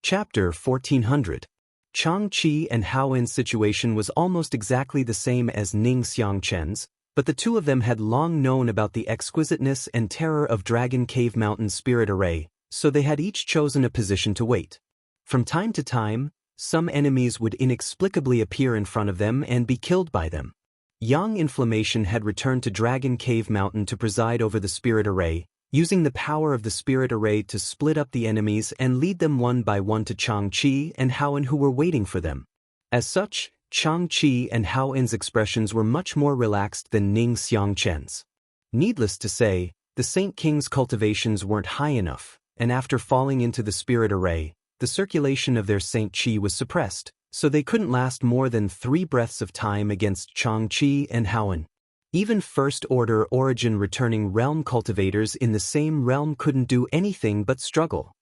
Chapter 1400. Xianxia and Haoen's situation was almost exactly the same as Ning Xiangchen's, but the two of them had long known about the exquisiteness and terror of Dragon Cave Mountain's spirit array, so they had each chosen a position to wait. From time to time, some enemies would inexplicably appear in front of them and be killed by them. Young Inflammation had returned to Dragon Cave Mountain to preside over the spirit array, using the power of the spirit array to split up the enemies and lead them one by one to Xianxia and Haoen, who were waiting for them. As such, Xianxia and Haoen's expressions were much more relaxed than Ning Xiangchen's. Needless to say, the Saint King's cultivations weren't high enough, and after falling into the spirit array, the circulation of their Saint Qi was suppressed, so they couldn't last more than 3 breaths of time against Xianxia and Haoen. Even first-order origin returning realm cultivators in the same realm couldn't do anything but struggle.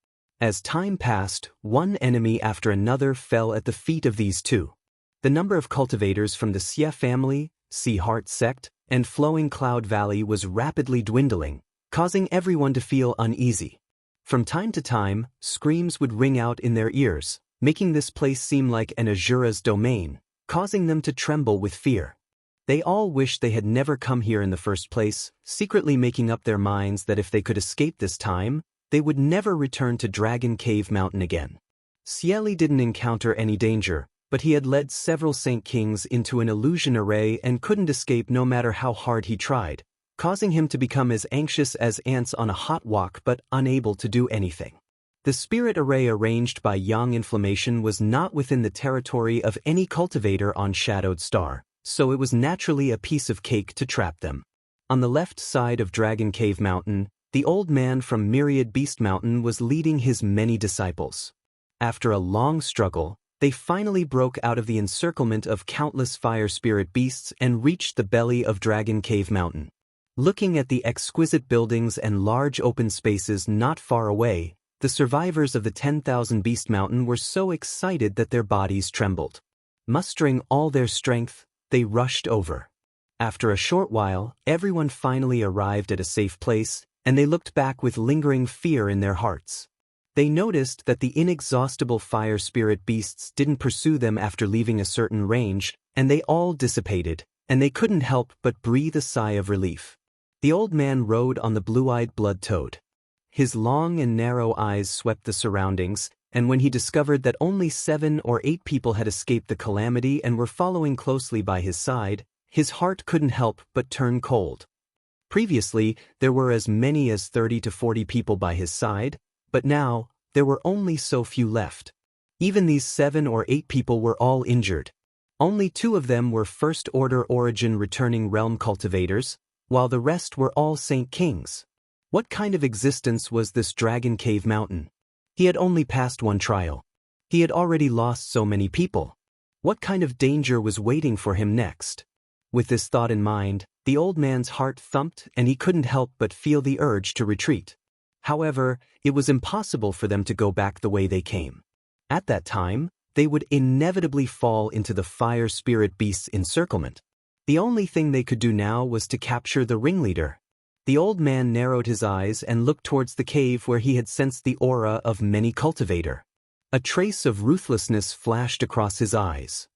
As time passed, one enemy after another fell at the feet of these two. The number of cultivators from the Xia family, Sea Heart sect, and Flowing Cloud Valley was rapidly dwindling, causing everyone to feel uneasy. From time to time, screams would ring out in their ears, making this place seem like an Azura's domain, causing them to tremble with fear. They all wished they had never come here in the first place, secretly making up their minds that if they could escape this time, they would never return to Dragon Cave Mountain again. Cieli didn't encounter any danger, but he had led several Saint Kings into an illusion array and couldn't escape no matter how hard he tried, causing him to become as anxious as ants on a hot wok but unable to do anything. The spirit array arranged by Young Inflammation was not within the territory of any cultivator on Shadowed Star, so it was naturally a piece of cake to trap them. On the left side of Dragon Cave Mountain, the old man from Myriad Beast Mountain was leading his many disciples. After a long struggle, they finally broke out of the encirclement of countless fire spirit beasts and reached the belly of Dragon Cave Mountain. Looking at the exquisite buildings and large open spaces not far away, the survivors of the 10,000 Beast Mountain were so excited that their bodies trembled. Mustering all their strength, they rushed over. After a short while, everyone finally arrived at a safe place, and they looked back with lingering fear in their hearts. They noticed that the inexhaustible fire spirit beasts didn't pursue them after leaving a certain range, and they all dissipated, and they couldn't help but breathe a sigh of relief. The old man rode on the blue-eyed blood toad. His long and narrow eyes swept the surroundings, and when he discovered that only 7 or 8 people had escaped the calamity and were following closely by his side, his heart couldn't help but turn cold. Previously, there were as many as 30 to 40 people by his side, but now, there were only so few left. Even these 7 or 8 people were all injured. Only 2 of them were first-order origin returning realm cultivators, while the rest were all Saint Kings. What kind of existence was this Dragon Cave Mountain? He had only passed one trial. He had already lost so many people. What kind of danger was waiting for him next? With this thought in mind, the old man's heart thumped and he couldn't help but feel the urge to retreat. However, it was impossible for them to go back the way they came. At that time, they would inevitably fall into the fire spirit beast's encirclement. The only thing they could do now was to capture the ringleader. The old man narrowed his eyes and looked towards the cave where he had sensed the aura of many cultivator. A trace of ruthlessness flashed across his eyes.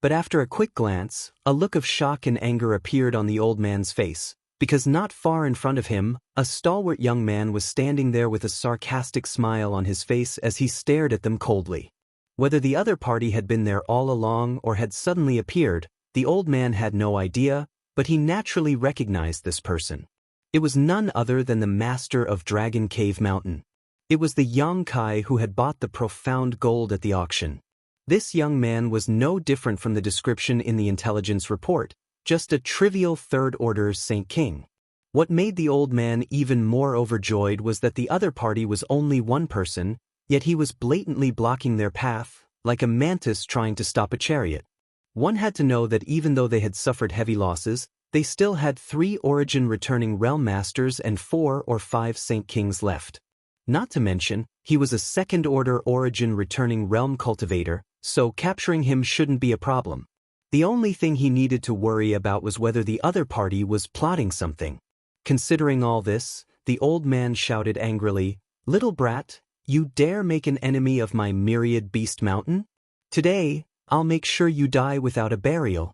But after a quick glance, a look of shock and anger appeared on the old man's face, because not far in front of him, a stalwart young man was standing there with a sarcastic smile on his face as he stared at them coldly. Whether the other party had been there all along or had suddenly appeared, the old man had no idea, but he naturally recognized this person. It was none other than the master of Dragon Cave Mountain. It was the young Kai who had bought the profound gold at the auction. This young man was no different from the description in the intelligence report, just a trivial third-order Saint King. What made the old man even more overjoyed was that the other party was only one person, yet he was blatantly blocking their path, like a mantis trying to stop a chariot. One had to know that even though they had suffered heavy losses, they still had 3 origin returning realm masters and 4 or 5 Saint Kings left. Not to mention, he was a second-order origin returning realm cultivator, so capturing him shouldn't be a problem. The only thing he needed to worry about was whether the other party was plotting something. Considering all this, the old man shouted angrily, "Little brat, You dare make an enemy of my myriad beast mountain? Today, I'll make sure you die without a burial.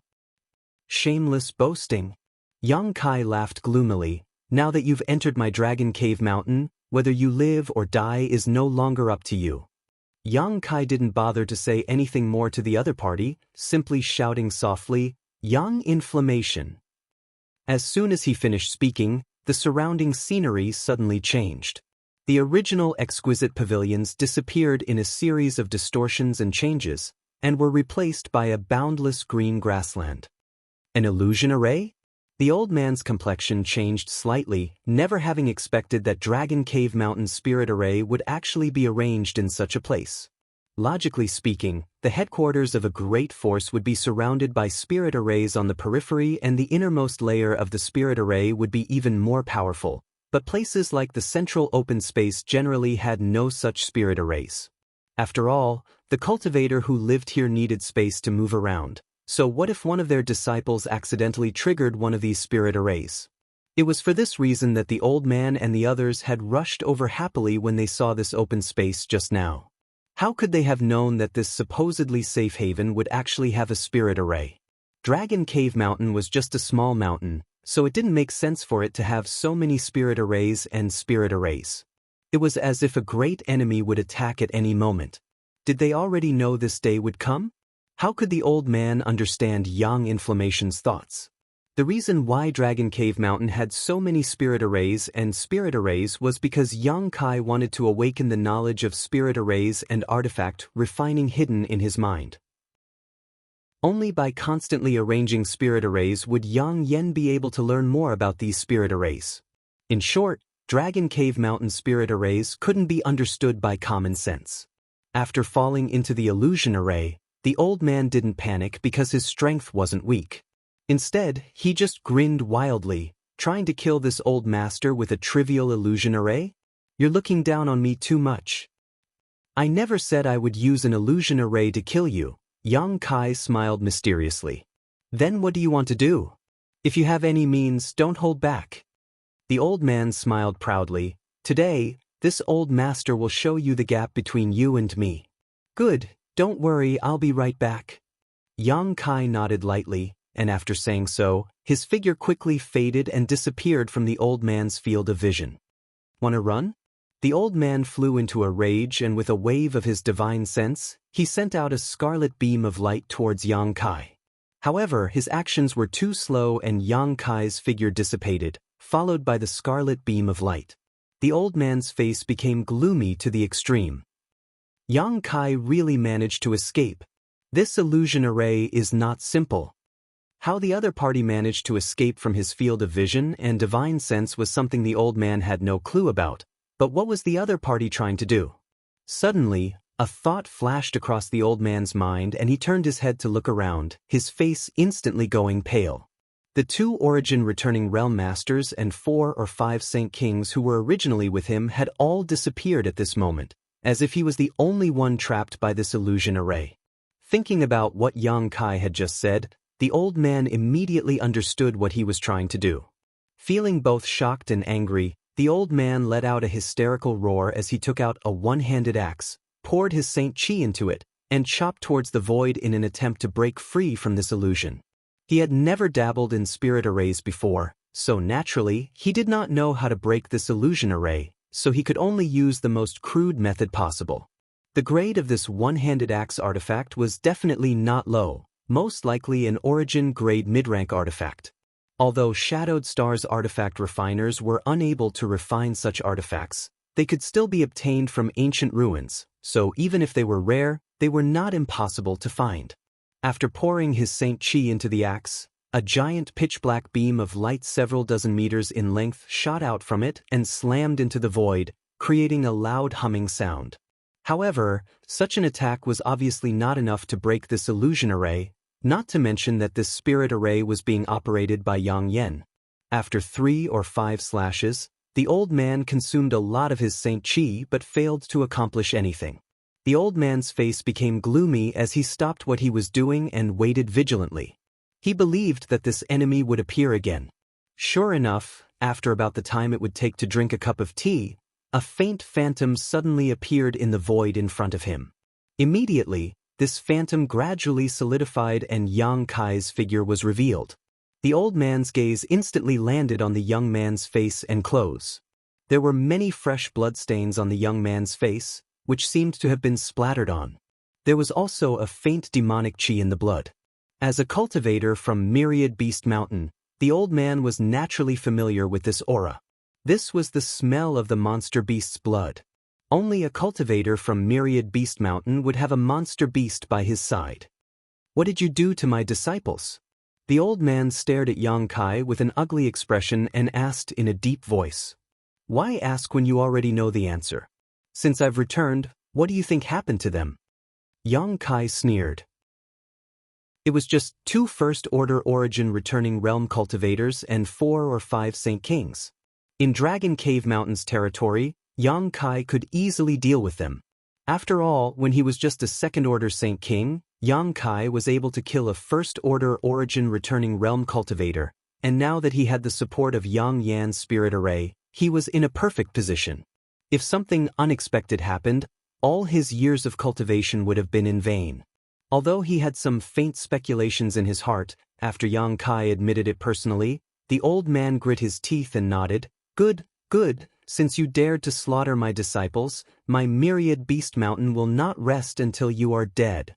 Shameless boasting. Yang Kai laughed gloomily. Now that you've entered my Dragon Cave Mountain, whether you live or die is no longer up to you. Yang Kai didn't bother to say anything more to the other party, simply shouting softly, "Yang Inflammation." As soon as he finished speaking, the surrounding scenery suddenly changed. The original exquisite pavilions disappeared in a series of distortions and changes, and were replaced by a boundless green grassland. An illusion array? The old man's complexion changed slightly, never having expected that Dragon Cave Mountain Spirit Array would actually be arranged in such a place. Logically speaking, the headquarters of a great force would be surrounded by spirit arrays on the periphery, and the innermost layer of the spirit array would be even more powerful, but places like the central open space generally had no such spirit arrays. After all, the cultivator who lived here needed space to move around, so what if one of their disciples accidentally triggered one of these spirit arrays? It was for this reason that the old man and the others had rushed over happily when they saw this open space just now. How could they have known that this supposedly safe haven would actually have a spirit array? Dragon Cave Mountain was just a small mountain, so it didn't make sense for it to have so many spirit arrays and spirit arrays. It was as if a great enemy would attack at any moment. Did they already know this day would come? How could the old man understand Yang Inflammation's thoughts? The reason why Dragon Cave Mountain had so many spirit arrays and spirit arrays was because Yang Kai wanted to awaken the knowledge of spirit arrays and artifact refining hidden in his mind. Only by constantly arranging spirit arrays would Yang Yen be able to learn more about these spirit arrays. In short, Dragon Cave Mountain spirit arrays couldn't be understood by common sense. After falling into the illusion array, the old man didn't panic because his strength wasn't weak. Instead, he just grinned wildly, trying to kill this old master with a trivial illusion array? You're looking down on me too much. I never said I would use an illusion array to kill you. Yang Kai smiled mysteriously. Then what do you want to do? If you have any means, don't hold back. The old man smiled proudly. Today, this old master will show you the gap between you and me. Good, don't worry, I'll be right back. Yang Kai nodded lightly, and after saying so, his figure quickly faded and disappeared from the old man's field of vision. Wanna run? The old man flew into a rage, and with a wave of his divine sense, he sent out a scarlet beam of light towards Yang Kai. However, his actions were too slow and Yang Kai's figure dissipated, followed by the scarlet beam of light. The old man's face became gloomy to the extreme. Yang Kai really managed to escape. This illusion array is not simple. How the other party managed to escape from his field of vision and divine sense was something the old man had no clue about, but what was the other party trying to do? Suddenly, a thought flashed across the old man's mind, and he turned his head to look around, his face instantly going pale. The 2 origin returning realm masters and 4 or 5 saint kings who were originally with him had all disappeared at this moment, as if he was the only one trapped by this illusion array. Thinking about what Yang Kai had just said, the old man immediately understood what he was trying to do. Feeling both shocked and angry, the old man let out a hysterical roar as he took out a one-handed axe, poured his Saint Chi into it, and chopped towards the void in an attempt to break free from this illusion. He had never dabbled in spirit arrays before, so naturally, he did not know how to break this illusion array, so he could only use the most crude method possible. The grade of this one-handed axe artifact was definitely not low, most likely an origin grade mid-rank artifact. Although Shadowed Stars artifact refiners were unable to refine such artifacts, they could still be obtained from ancient ruins, so even if they were rare, they were not impossible to find. After pouring his Saint Chi into the axe, a giant pitch-black beam of light several dozen meters in length shot out from it and slammed into the void, creating a loud humming sound. However, such an attack was obviously not enough to break this illusion array, not to mention that this spirit array was being operated by Yang Yen. After 3 or 5 slashes, the old man consumed a lot of his Saint Chi but failed to accomplish anything. The old man's face became gloomy as he stopped what he was doing and waited vigilantly. He believed that this enemy would appear again. Sure enough, after about the time it would take to drink a cup of tea, A faint phantom suddenly appeared in the void in front of him. Immediately, this phantom gradually solidified and Yang Kai's figure was revealed. The old man's gaze instantly landed on the young man's face and clothes. There were many fresh bloodstains on the young man's face, which seemed to have been splattered on. There was also a faint demonic chi in the blood. As a cultivator from Myriad Beast Mountain, the old man was naturally familiar with this aura. This was the smell of the monster beast's blood. Only a cultivator from Myriad Beast Mountain would have a monster beast by his side. "What did you do to my disciples?" The old man stared at Yang Kai with an ugly expression and asked in a deep voice. "Why ask when you already know the answer? Since I've returned, what do you think happened to them?" Yang Kai sneered. "It was just 2 first-order origin returning realm cultivators and 4 or 5 Saint Kings. In Dragon Cave Mountains territory, Yang Kai could easily deal with them. After all, when he was just a second-order Saint King, Yang Kai was able to kill a first-order origin returning realm cultivator, and now that he had the support of Yang Yan's spirit array, he was in a perfect position. If something unexpected happened, all his years of cultivation would have been in vain. Although he had some faint speculations in his heart, after Yang Kai admitted it personally, the old man grit his teeth and nodded. "Good, good. Since you dared to slaughter my disciples, my Myriad Beast Mountain will not rest until you are dead."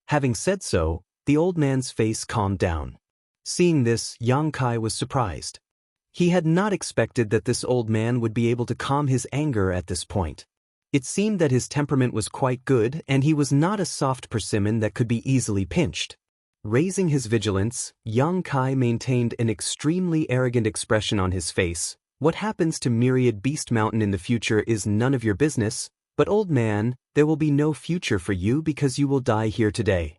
Having said so, the old man's face calmed down. Seeing this, Yang Kai was surprised. He had not expected that this old man would be able to calm his anger at this point. It seemed that his temperament was quite good and he was not a soft persimmon that could be easily pinched. Raising his vigilance, Yang Kai maintained an extremely arrogant expression on his face. "What happens to Myriad Beast Mountain in the future is none of your business, but old man, there will be no future for you because you will die here today."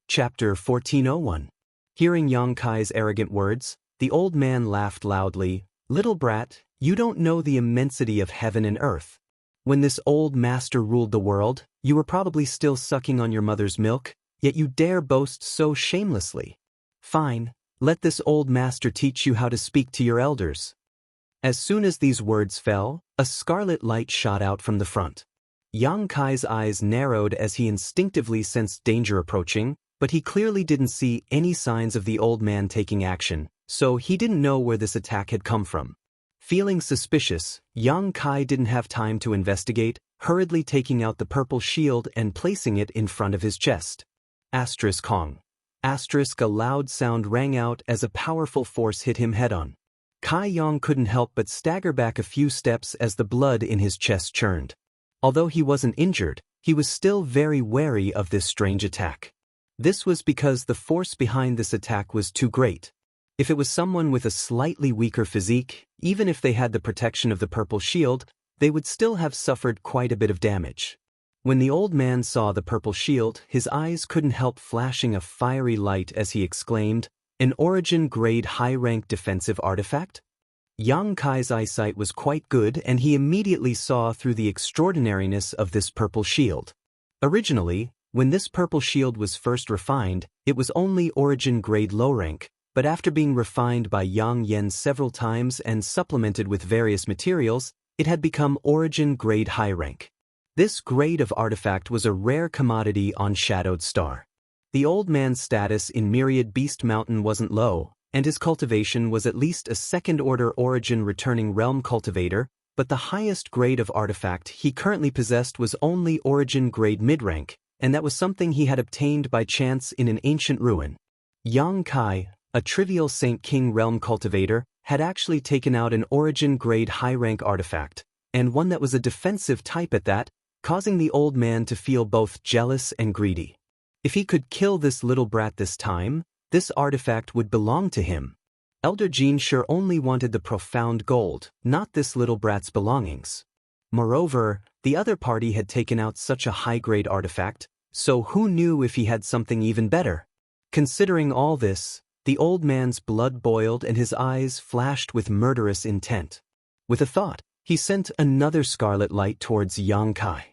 Chapter 1401. Hearing Yang Kai's arrogant words, the old man laughed loudly. "Little brat, you don't know the immensity of heaven and earth. When this old master ruled the world, you were probably still sucking on your mother's milk, yet you dare boast so shamelessly. Fine. Let this old master teach you how to speak to your elders." As soon as these words fell, a scarlet light shot out from the front. Yang Kai's eyes narrowed as he instinctively sensed danger approaching, but he clearly didn't see any signs of the old man taking action, so he didn't know where this attack had come from. Feeling suspicious, Yang Kai didn't have time to investigate, hurriedly taking out the purple shield and placing it in front of his chest. Kong. A loud sound rang out as a powerful force hit him head-on. Kai Yang couldn't help but stagger back a few steps as the blood in his chest churned. Although he wasn't injured, he was still very wary of this strange attack. This was because the force behind this attack was too great. If it was someone with a slightly weaker physique, even if they had the protection of the purple shield, they would still have suffered quite a bit of damage. When the old man saw the purple shield, his eyes couldn't help flashing a fiery light as he exclaimed, "An origin-grade high-rank defensive artifact?" Yang Kai's eyesight was quite good and he immediately saw through the extraordinariness of this purple shield. Originally, when this purple shield was first refined, it was only origin-grade low-rank, but after being refined by Yang Yan several times and supplemented with various materials, it had become origin-grade high-rank. This grade of artifact was a rare commodity on Shadowed Star. The old man's status in Myriad Beast Mountain wasn't low, and his cultivation was at least a second-order origin returning realm cultivator, but the highest grade of artifact he currently possessed was only origin-grade mid-rank, and that was something he had obtained by chance in an ancient ruin. Yang Kai, a trivial Saint King realm cultivator, had actually taken out an origin-grade high-rank artifact, and one that was a defensive type at that, causing the old man to feel both jealous and greedy. If he could kill this little brat this time, this artifact would belong to him. Elder Jean sure only wanted the profound gold, not this little brat's belongings. Moreover, the other party had taken out such a high-grade artifact, so who knew if he had something even better? Considering all this, the old man's blood boiled and his eyes flashed with murderous intent. With a thought, he sent another scarlet light towards Yang Kai.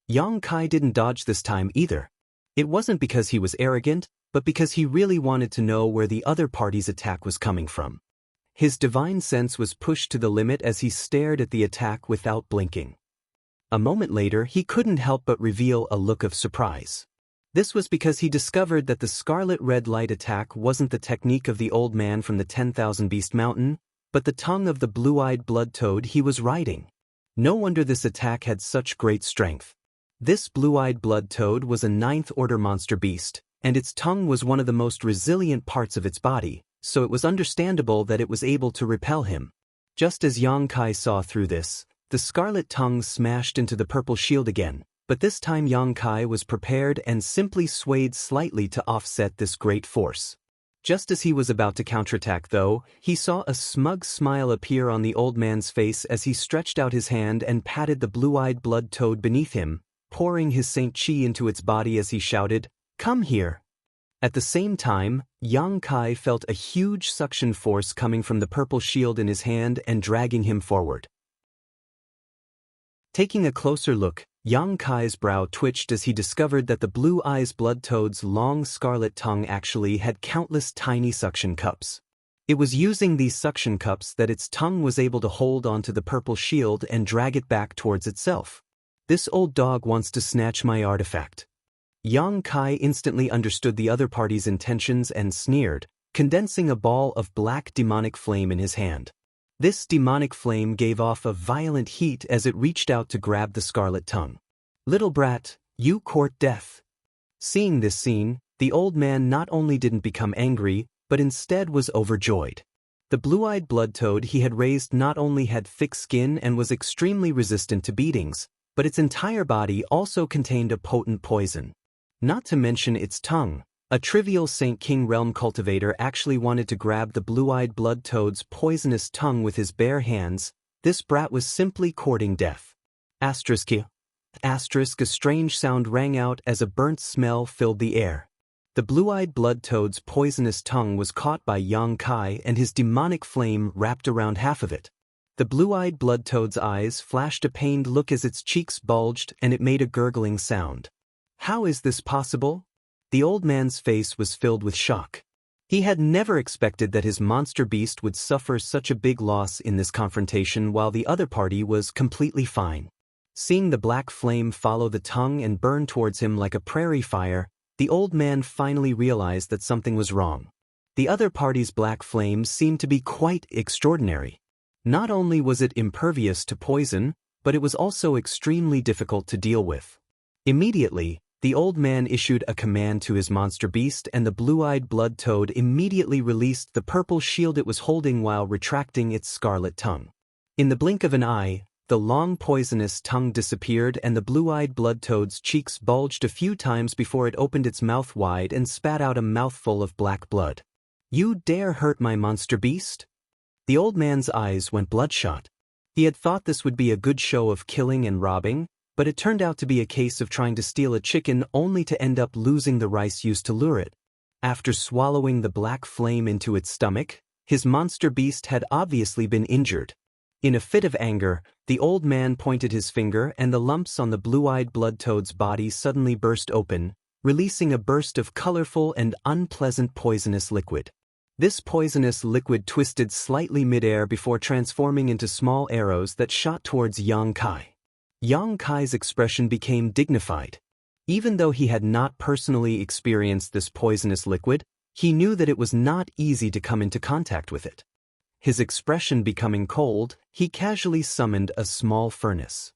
Yang Kai didn't dodge this time either. It wasn't because he was arrogant, but because he really wanted to know where the other party's attack was coming from. His divine sense was pushed to the limit as he stared at the attack without blinking. A moment later, he couldn't help but reveal a look of surprise. This was because he discovered that the scarlet red light attack wasn't the technique of the old man from the 10,000 Beast Mountain, but the tongue of the blue-eyed blood toad he was riding. No wonder this attack had such great strength. This blue-eyed blood toad was a 9th-order monster beast, and its tongue was one of the most resilient parts of its body, so it was understandable that it was able to repel him. Just as Xianxia saw through this, the scarlet tongue smashed into the purple shield again, but this time Xianxia was prepared and simply swayed slightly to offset this great force. Just as he was about to counterattack though, he saw a smug smile appear on the old man's face as he stretched out his hand and patted the blue-eyed blood toad beneath him, pouring his Saint Qi into its body as he shouted, "Come here." At the same time, Xianxia felt a huge suction force coming from the purple shield in his hand and dragging him forward. Taking a closer look, Xianxia's brow twitched as he discovered that the blue-eyed blood toad's long scarlet tongue actually had countless tiny suction cups. It was using these suction cups that its tongue was able to hold onto the purple shield and drag it back towards itself. "This old dog wants to snatch my artifact." Xianxia instantly understood the other party's intentions and sneered, condensing a ball of black demonic flame in his hand. This demonic flame gave off a violent heat as it reached out to grab the scarlet tongue. "Little brat, you court death." Seeing this scene, the old man not only didn't become angry, but instead was overjoyed. The blue-eyed blood toad he had raised not only had thick skin and was extremely resistant to beatings, but its entire body also contained a potent poison. Not to mention its tongue. A trivial Saint King Realm cultivator actually wanted to grab the blue-eyed blood toad's poisonous tongue with his bare hands. This brat was simply courting death. Asterisk. A strange sound rang out as a burnt smell filled the air. The blue-eyed blood toad's poisonous tongue was caught by Xianxia and his demonic flame wrapped around half of it. The blue-eyed blood toad's eyes flashed a pained look as its cheeks bulged and it made a gurgling sound. How is this possible? The old man's face was filled with shock. He had never expected that his monster beast would suffer such a big loss in this confrontation while the other party was completely fine. Seeing the black flame follow the tongue and burn towards him like a prairie fire, the old man finally realized that something was wrong. The other party's black flame seemed to be quite extraordinary. Not only was it impervious to poison, but it was also extremely difficult to deal with. Immediately, the old man issued a command to his monster beast and the blue-eyed blood toad immediately released the purple shield it was holding while retracting its scarlet tongue. In the blink of an eye, the long poisonous tongue disappeared and the blue-eyed blood toad's cheeks bulged a few times before it opened its mouth wide and spat out a mouthful of black blood. "You dare hurt my monster beast?" The old man's eyes went bloodshot. He had thought this would be a good show of killing and robbing, but it turned out to be a case of trying to steal a chicken only to end up losing the rice used to lure it. After swallowing the black flame into its stomach, his monster beast had obviously been injured. In a fit of anger, the old man pointed his finger and the lumps on the blue-eyed blood toad's body suddenly burst open, releasing a burst of colorful and unpleasant poisonous liquid. This poisonous liquid twisted slightly midair before transforming into small arrows that shot towards Xianxia. Xianxia's expression became dignified. Even though he had not personally experienced this poisonous liquid, he knew that it was not easy to come into contact with it. His expression becoming cold, he casually summoned a small furnace.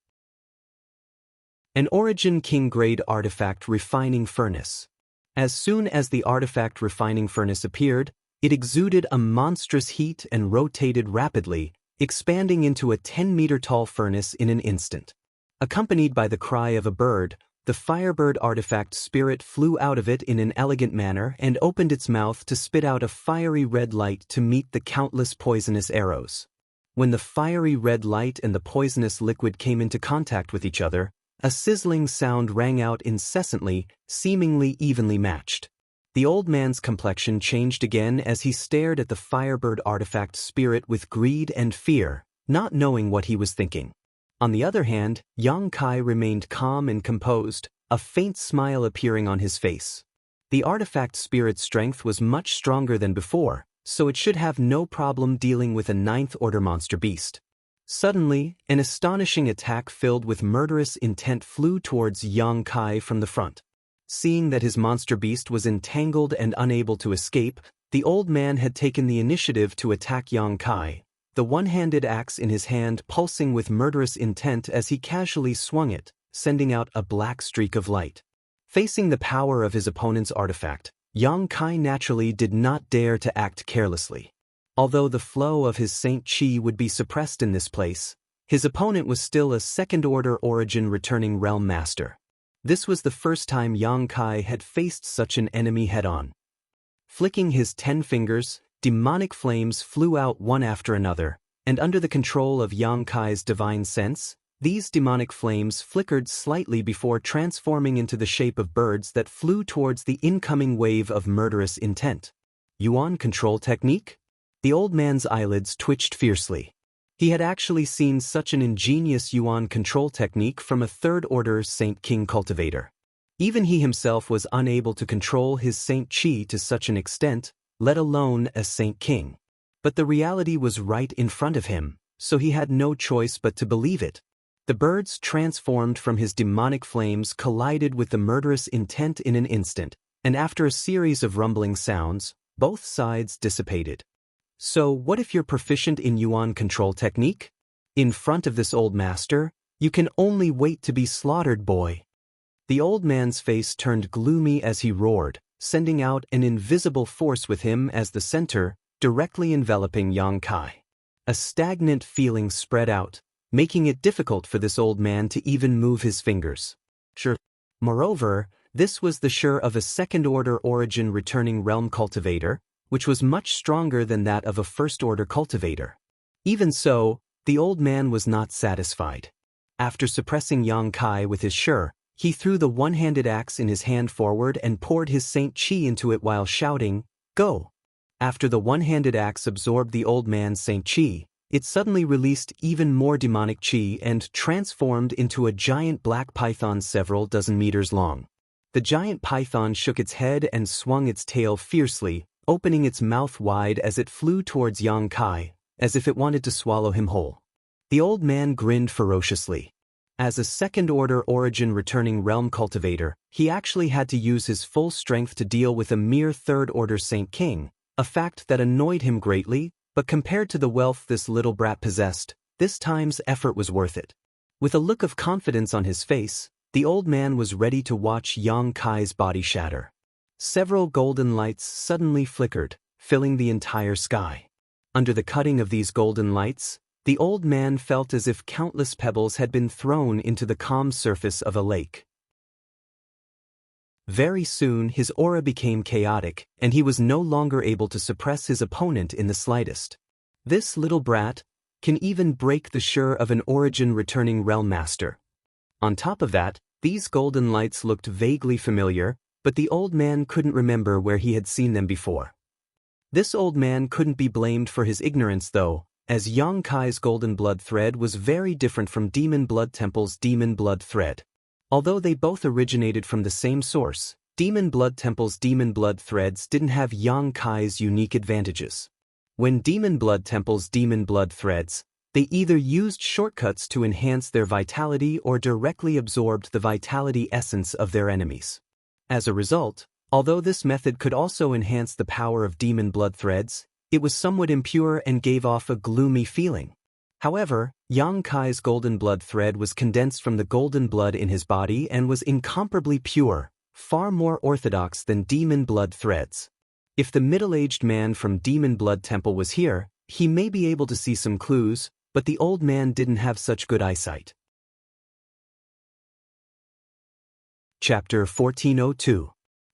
An Origin King Grade Artifact Refining Furnace. As soon as the artifact refining furnace appeared, it exuded a monstrous heat and rotated rapidly, expanding into a 10-meter-tall furnace in an instant. Accompanied by the cry of a bird, the Firebird artifact spirit flew out of it in an elegant manner and opened its mouth to spit out a fiery red light to meet the countless poisonous arrows. When the fiery red light and the poisonous liquid came into contact with each other, a sizzling sound rang out incessantly, seemingly evenly matched. The old man's complexion changed again as he stared at the Firebird artifact spirit with greed and fear, not knowing what he was thinking. On the other hand, Xianxia remained calm and composed, a faint smile appearing on his face. The artifact spirit's strength was much stronger than before, so it should have no problem dealing with a ninth-order monster beast. Suddenly, an astonishing attack filled with murderous intent flew towards Yang Kai from the front. Seeing that his monster beast was entangled and unable to escape, the old man had taken the initiative to attack Yang Kai, the one-handed axe in his hand pulsing with murderous intent as he casually swung it, sending out a black streak of light. Facing the power of his opponent's artifact, Yang Kai naturally did not dare to act carelessly. Although the flow of his Saint Chi would be suppressed in this place, his opponent was still a second-order origin returning realm master. This was the first time Yang Kai had faced such an enemy head-on. Flicking his 10 fingers, demonic flames flew out one after another, and under the control of Yang Kai's divine sense, these demonic flames flickered slightly before transforming into the shape of birds that flew towards the incoming wave of murderous intent. Yuan control technique? The old man's eyelids twitched fiercely. He had actually seen such an ingenious Yuan control technique from a third-order Saint King cultivator. Even he himself was unable to control his Saint Chi to such an extent, let alone a Saint King. But the reality was right in front of him, so he had no choice but to believe it. The birds transformed from his demonic flames collided with the murderous intent in an instant, and after a series of rumbling sounds, both sides dissipated. So what if you're proficient in Yuan control technique? In front of this old master, you can only wait to be slaughtered, boy. The old man's face turned gloomy as he roared, sending out an invisible force with him as the center, directly enveloping Yang Kai. A stagnant feeling spread out, making it difficult for this old man to even move his fingers. Sure. Moreover, this was the sure of a second-order origin returning realm cultivator, which was much stronger than that of a first-order cultivator. Even so, the old man was not satisfied. After suppressing Yang Kai with his sure, he threw the one-handed axe in his hand forward and poured his Saint Chi into it while shouting, "Go!" After the one-handed axe absorbed the old man's Saint Chi, it suddenly released even more demonic Chi and transformed into a giant black python several dozen meters long. The giant python shook its head and swung its tail fiercely, opening its mouth wide as it flew towards Yang Kai, as if it wanted to swallow him whole. The old man grinned ferociously. As a second-order origin returning realm cultivator, he actually had to use his full strength to deal with a mere third-order Saint King, a fact that annoyed him greatly, but compared to the wealth this little brat possessed, this time's effort was worth it. With a look of confidence on his face, the old man was ready to watch Yang Kai's body shatter. Several golden lights suddenly flickered, filling the entire sky. Under the cutting of these golden lights, the old man felt as if countless pebbles had been thrown into the calm surface of a lake. Very soon his aura became chaotic, and he was no longer able to suppress his opponent in the slightest. This little brat can even break the sure of an origin returning realm master. On top of that, these golden lights looked vaguely familiar, but the old man couldn't remember where he had seen them before. This old man couldn't be blamed for his ignorance though, as Yang Kai's golden blood thread was very different from Demon Blood Temple's demon blood thread. Although they both originated from the same source, Demon Blood Temple's demon blood threads didn't have Yang Kai's unique advantages. When Demon Blood Temple's demon blood threads, they either used shortcuts to enhance their vitality or directly absorbed the vitality essence of their enemies. As a result, although this method could also enhance the power of demon blood threads, it was somewhat impure and gave off a gloomy feeling. However, Yang Kai's golden blood thread was condensed from the golden blood in his body and was incomparably pure, far more orthodox than demon blood threads. If the middle-aged man from Demon Blood Temple was here, he may be able to see some clues, but the old man didn't have such good eyesight. Chapter 1402.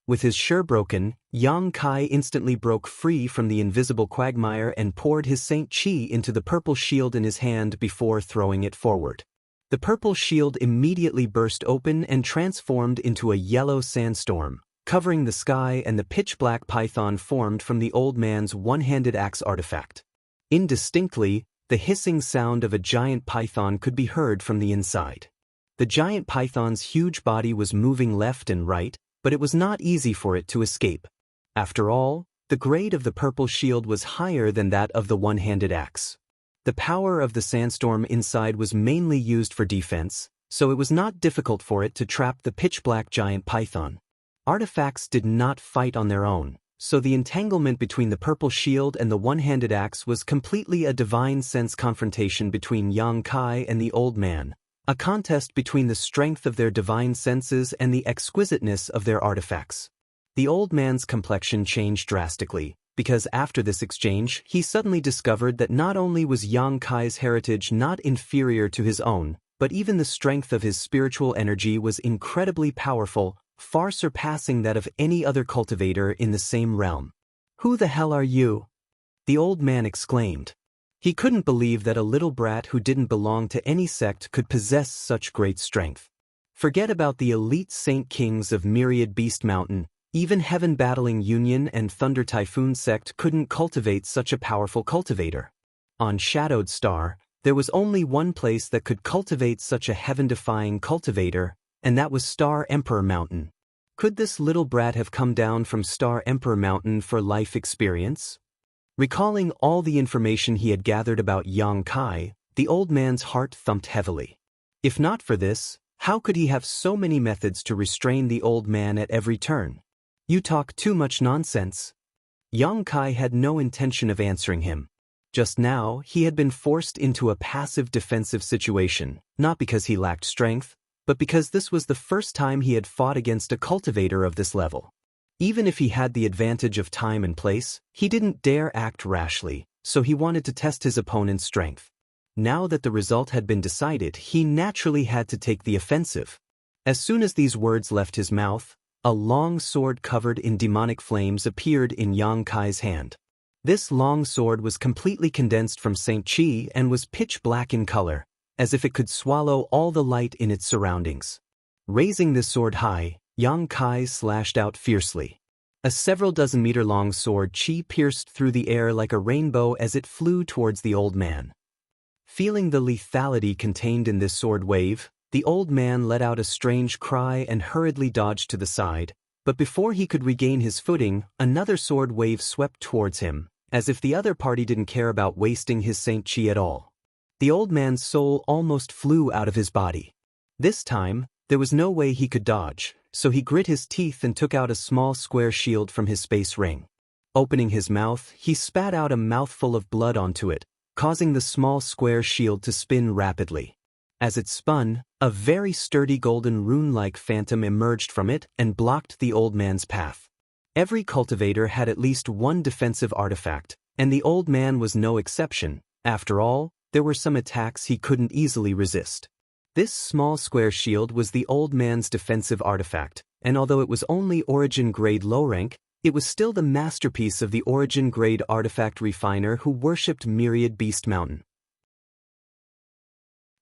With his sure broken, Yang Kai instantly broke free from the invisible quagmire and poured his Saint Chi into the purple shield in his hand before throwing it forward. The purple shield immediately burst open and transformed into a yellow sandstorm, covering the sky, and the pitch-black python formed from the old man's one-handed axe artifact. Indistinctly, the hissing sound of a giant python could be heard from the inside. The giant python's huge body was moving left and right, but it was not easy for it to escape. After all, The grade of the purple shield was higher than that of the one-handed axe. The power of the sandstorm inside was mainly used for defense, so it was not difficult for it to trap the pitch-black giant python. Artifacts did not fight on their own, so the entanglement between the purple shield and the one-handed axe was completely a divine sense confrontation between Yang Kai and the old man, a contest between the strength of their divine senses and the exquisiteness of their artifacts. The old man's complexion changed drastically, because after this exchange he suddenly discovered that not only was Yang Kai's heritage not inferior to his own, but even the strength of his spiritual energy was incredibly powerful, far surpassing that of any other cultivator in the same realm. "Who the hell are you?" the old man exclaimed. He couldn't believe that a little brat who didn't belong to any sect could possess such great strength. Forget about the elite saint kings of Myriad Beast Mountain, even Heaven Battling Union and Thunder Typhoon sect couldn't cultivate such a powerful cultivator. On Shadowed Star, there was only one place that could cultivate such a heaven-defying cultivator, and that was Star Emperor Mountain. Could this little brat have come down from Star Emperor Mountain for life experience? Recalling all the information he had gathered about Yang Kai, the old man's heart thumped heavily. If not for this, how could he have so many methods to restrain the old man at every turn? "You talk too much nonsense." Yang Kai had no intention of answering him. Just now, he had been forced into a passive defensive situation, not because he lacked strength, but because this was the first time he had fought against a cultivator of this level. Even if he had the advantage of time and place, he didn't dare act rashly, so he wanted to test his opponent's strength. Now that the result had been decided, he naturally had to take the offensive. As soon as these words left his mouth, a long sword covered in demonic flames appeared in Yang Kai's hand. This long sword was completely condensed from Saint Chi and was pitch black in color, as if it could swallow all the light in its surroundings. Raising this sword high, Yang Kai slashed out fiercely. A several dozen meter long sword Chi pierced through the air like a rainbow as it flew towards the old man. Feeling the lethality contained in this sword wave, the old man let out a strange cry and hurriedly dodged to the side, but before he could regain his footing, another sword wave swept towards him, as if the other party didn't care about wasting his Saint Chi at all. The old man's soul almost flew out of his body. This time, there was no way he could dodge, so he grit his teeth and took out a small square shield from his space ring. Opening his mouth, he spat out a mouthful of blood onto it, causing the small square shield to spin rapidly. As it spun, a very sturdy golden rune-like phantom emerged from it and blocked the old man's path. Every cultivator had at least one defensive artifact, and the old man was no exception. After all, there were some attacks he couldn't easily resist. This small square shield was the old man's defensive artifact, and although it was only Origin Grade low rank, it was still the masterpiece of the Origin Grade artifact refiner who worshipped Myriad Beast Mountain.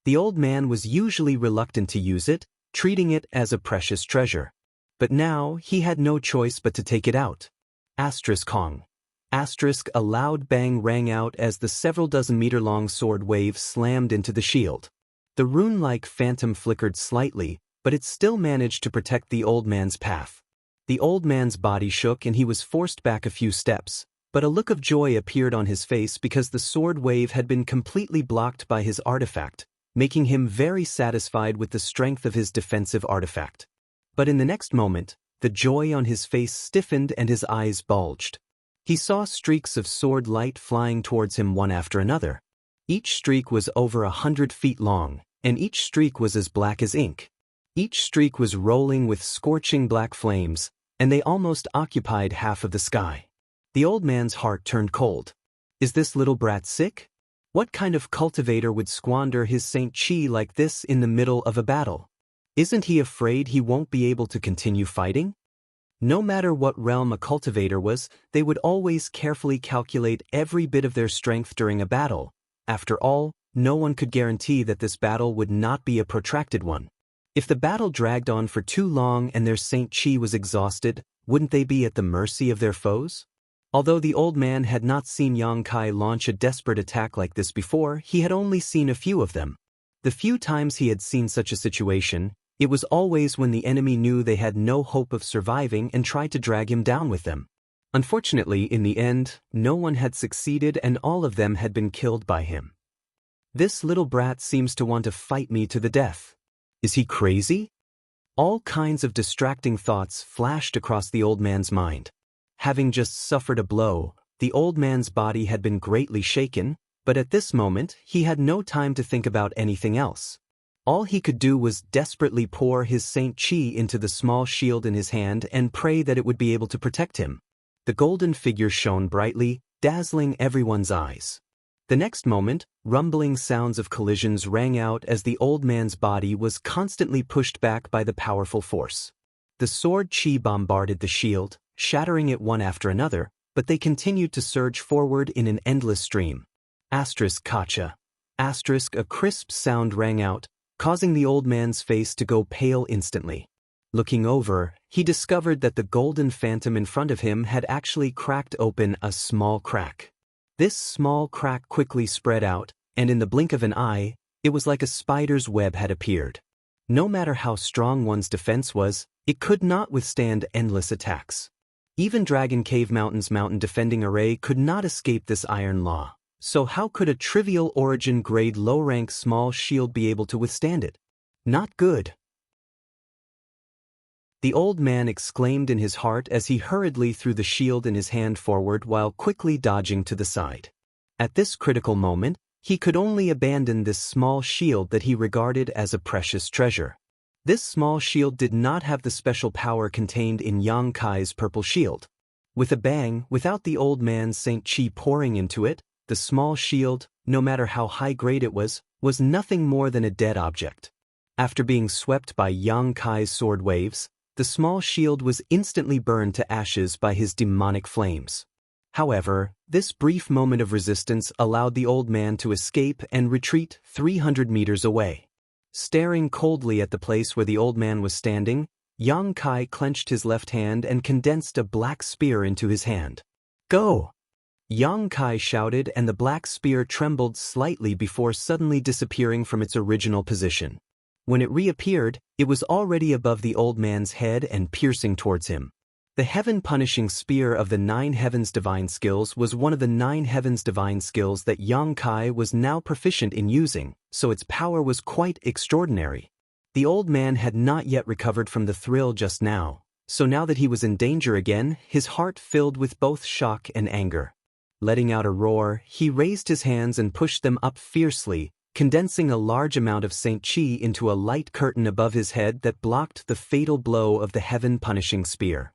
The old man was usually reluctant to use it, treating it as a precious treasure. But now, he had no choice but to take it out. Asterisk Kong. Asterisk a loud bang rang out as the several dozen meter long sword wave slammed into the shield. The rune-like phantom flickered slightly, but it still managed to protect the old man's path. The old man's body shook and he was forced back a few steps, but a look of joy appeared on his face because the sword wave had been completely blocked by his artifact, making him very satisfied with the strength of his defensive artifact. But in the next moment, the joy on his face stiffened and his eyes bulged. He saw streaks of sword light flying towards him one after another. Each streak was over 100 feet long, and each streak was as black as ink. Each streak was rolling with scorching black flames, and they almost occupied half of the sky. The old man's heart turned cold. Is this little brat sick? What kind of cultivator would squander his Saint Chi like this in the middle of a battle? Isn't he afraid he won't be able to continue fighting? No matter what realm a cultivator was, they would always carefully calculate every bit of their strength during a battle. After all, no one could guarantee that this battle would not be a protracted one. If the battle dragged on for too long and their Saint Chi was exhausted, wouldn't they be at the mercy of their foes? Although the old man had not seen Yang Kai launch a desperate attack like this before, he had only seen a few of them. The few times he had seen such a situation, it was always when the enemy knew they had no hope of surviving and tried to drag him down with them. Unfortunately, in the end, no one had succeeded and all of them had been killed by him. This little brat seems to want to fight me to the death. Is he crazy? All kinds of distracting thoughts flashed across the old man's mind. Having just suffered a blow, the old man's body had been greatly shaken, but at this moment he had no time to think about anything else. All he could do was desperately pour his Saint Qi into the small shield in his hand and pray that it would be able to protect him. The golden figure shone brightly, dazzling everyone's eyes. The next moment, rumbling sounds of collisions rang out as the old man's body was constantly pushed back by the powerful force. The sword Qi bombarded the shield, shattering it one after another, but they continued to surge forward in an endless stream. Kacha. A crisp sound rang out, causing the old man's face to go pale instantly. Looking over, he discovered that the golden phantom in front of him had actually cracked open a small crack. This small crack quickly spread out, and in the blink of an eye, it was like a spider's web had appeared. No matter how strong one's defense was, it could not withstand endless attacks. Even Dragon Cave Mountain's mountain defending array could not escape this iron law. So how could a trivial origin grade low-rank small shield be able to withstand it? Not good. The old man exclaimed in his heart as he hurriedly threw the shield in his hand forward while quickly dodging to the side. At this critical moment, he could only abandon this small shield that he regarded as a precious treasure. This small shield did not have the special power contained in Yang Kai's purple shield. With a bang, without the old man's Saint Qi pouring into it, the small shield, no matter how high-grade it was nothing more than a dead object. After being swept by Yang Kai's sword waves, the small shield was instantly burned to ashes by his demonic flames. However, this brief moment of resistance allowed the old man to escape and retreat 300 meters away. Staring coldly at the place where the old man was standing, Yang Kai clenched his left hand and condensed a black spear into his hand. "Go!" Yang Kai shouted, and the black spear trembled slightly before suddenly disappearing from its original position. When it reappeared, it was already above the old man's head and piercing towards him. The heaven-punishing spear of the 9 Heavens Divine Skills was one of the 9 Heavens Divine Skills that Yang Kai was now proficient in using, so its power was quite extraordinary. The old man had not yet recovered from the thrill just now, so now that he was in danger again, his heart filled with both shock and anger. Letting out a roar, he raised his hands and pushed them up fiercely, condensing a large amount of Saint Qi into a light curtain above his head that blocked the fatal blow of the heaven-punishing spear.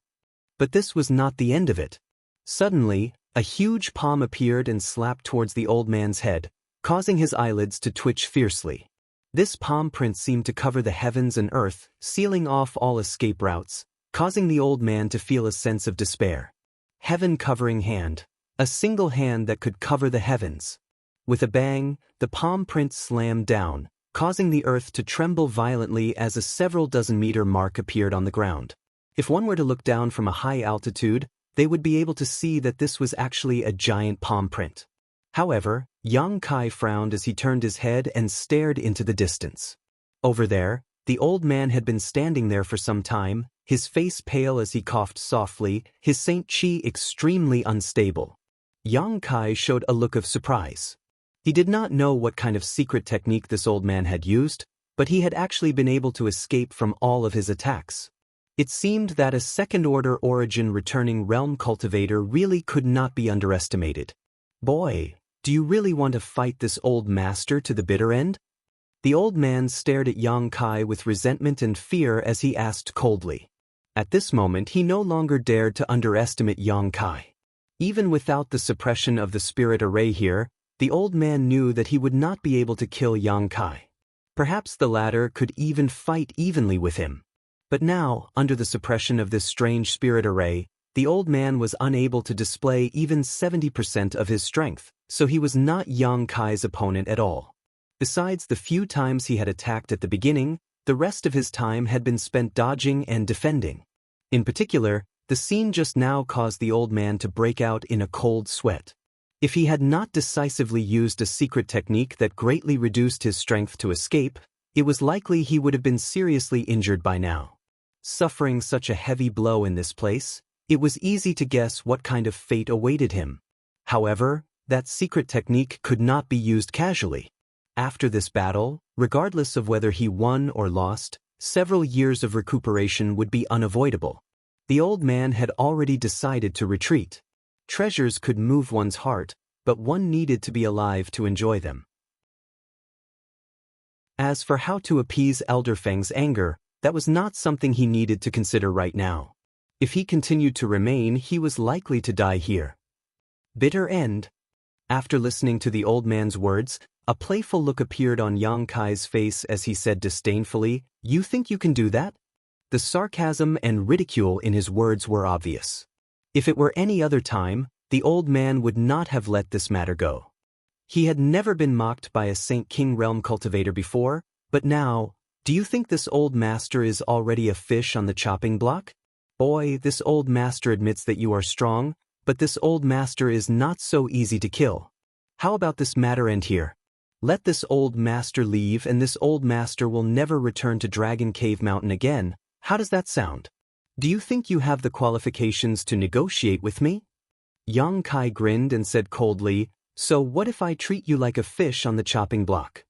But this was not the end of it. Suddenly, a huge palm appeared and slapped towards the old man's head, causing his eyelids to twitch fiercely. This palm print seemed to cover the heavens and earth, sealing off all escape routes, causing the old man to feel a sense of despair. Heaven-covering hand. A single hand that could cover the heavens. With a bang, the palm print slammed down, causing the earth to tremble violently as a several dozen meter mark appeared on the ground. If one were to look down from a high altitude, they would be able to see that this was actually a giant palm print. However, Yang Kai frowned as he turned his head and stared into the distance. Over there, the old man had been standing there for some time, his face pale as he coughed softly, his Saint Qi extremely unstable. Yang Kai showed a look of surprise. He did not know what kind of secret technique this old man had used, but he had actually been able to escape from all of his attacks. It seemed that a second-order origin returning realm cultivator really could not be underestimated. "Boy, do you really want to fight this old master to the bitter end?" The old man stared at Yang Kai with resentment and fear as he asked coldly. At this moment he no longer dared to underestimate Yang Kai. Even without the suppression of the spirit array here, the old man knew that he would not be able to kill Yang Kai. Perhaps the latter could even fight evenly with him. But now, under the suppression of this strange spirit array, the old man was unable to display even 70% of his strength, so he was not Yang Kai's opponent at all. Besides the few times he had attacked at the beginning, the rest of his time had been spent dodging and defending. In particular, the scene just now caused the old man to break out in a cold sweat. If he had not decisively used a secret technique that greatly reduced his strength to escape, it was likely he would have been seriously injured by now. Suffering such a heavy blow in this place, It was easy to guess what kind of fate awaited him. However, that secret technique could not be used casually. After this battle, regardless of whether he won or lost, several years of recuperation would be unavoidable. The old man had already decided to retreat. Treasures could move one's heart, but one needed to be alive to enjoy them. As for how to appease Elder Feng's anger, that was not something he needed to consider right now. If he continued to remain, he was likely to die here. Bitter end. After listening to the old man's words, a playful look appeared on Yang Kai's face as he said disdainfully, "You think you can do that?" The sarcasm and ridicule in his words were obvious. If it were any other time, the old man would not have let this matter go. He had never been mocked by a Saint King Realm cultivator before, but now, do you think this old master is already a fish on the chopping block? Boy, this old master admits that you are strong, but this old master is not so easy to kill. How about this matter end here? Let this old master leave and this old master will never return to Dragon Cave Mountain again. How does that sound? Do you think you have the qualifications to negotiate with me? Yang Kai grinned and said coldly, "So what if I treat you like a fish on the chopping block?"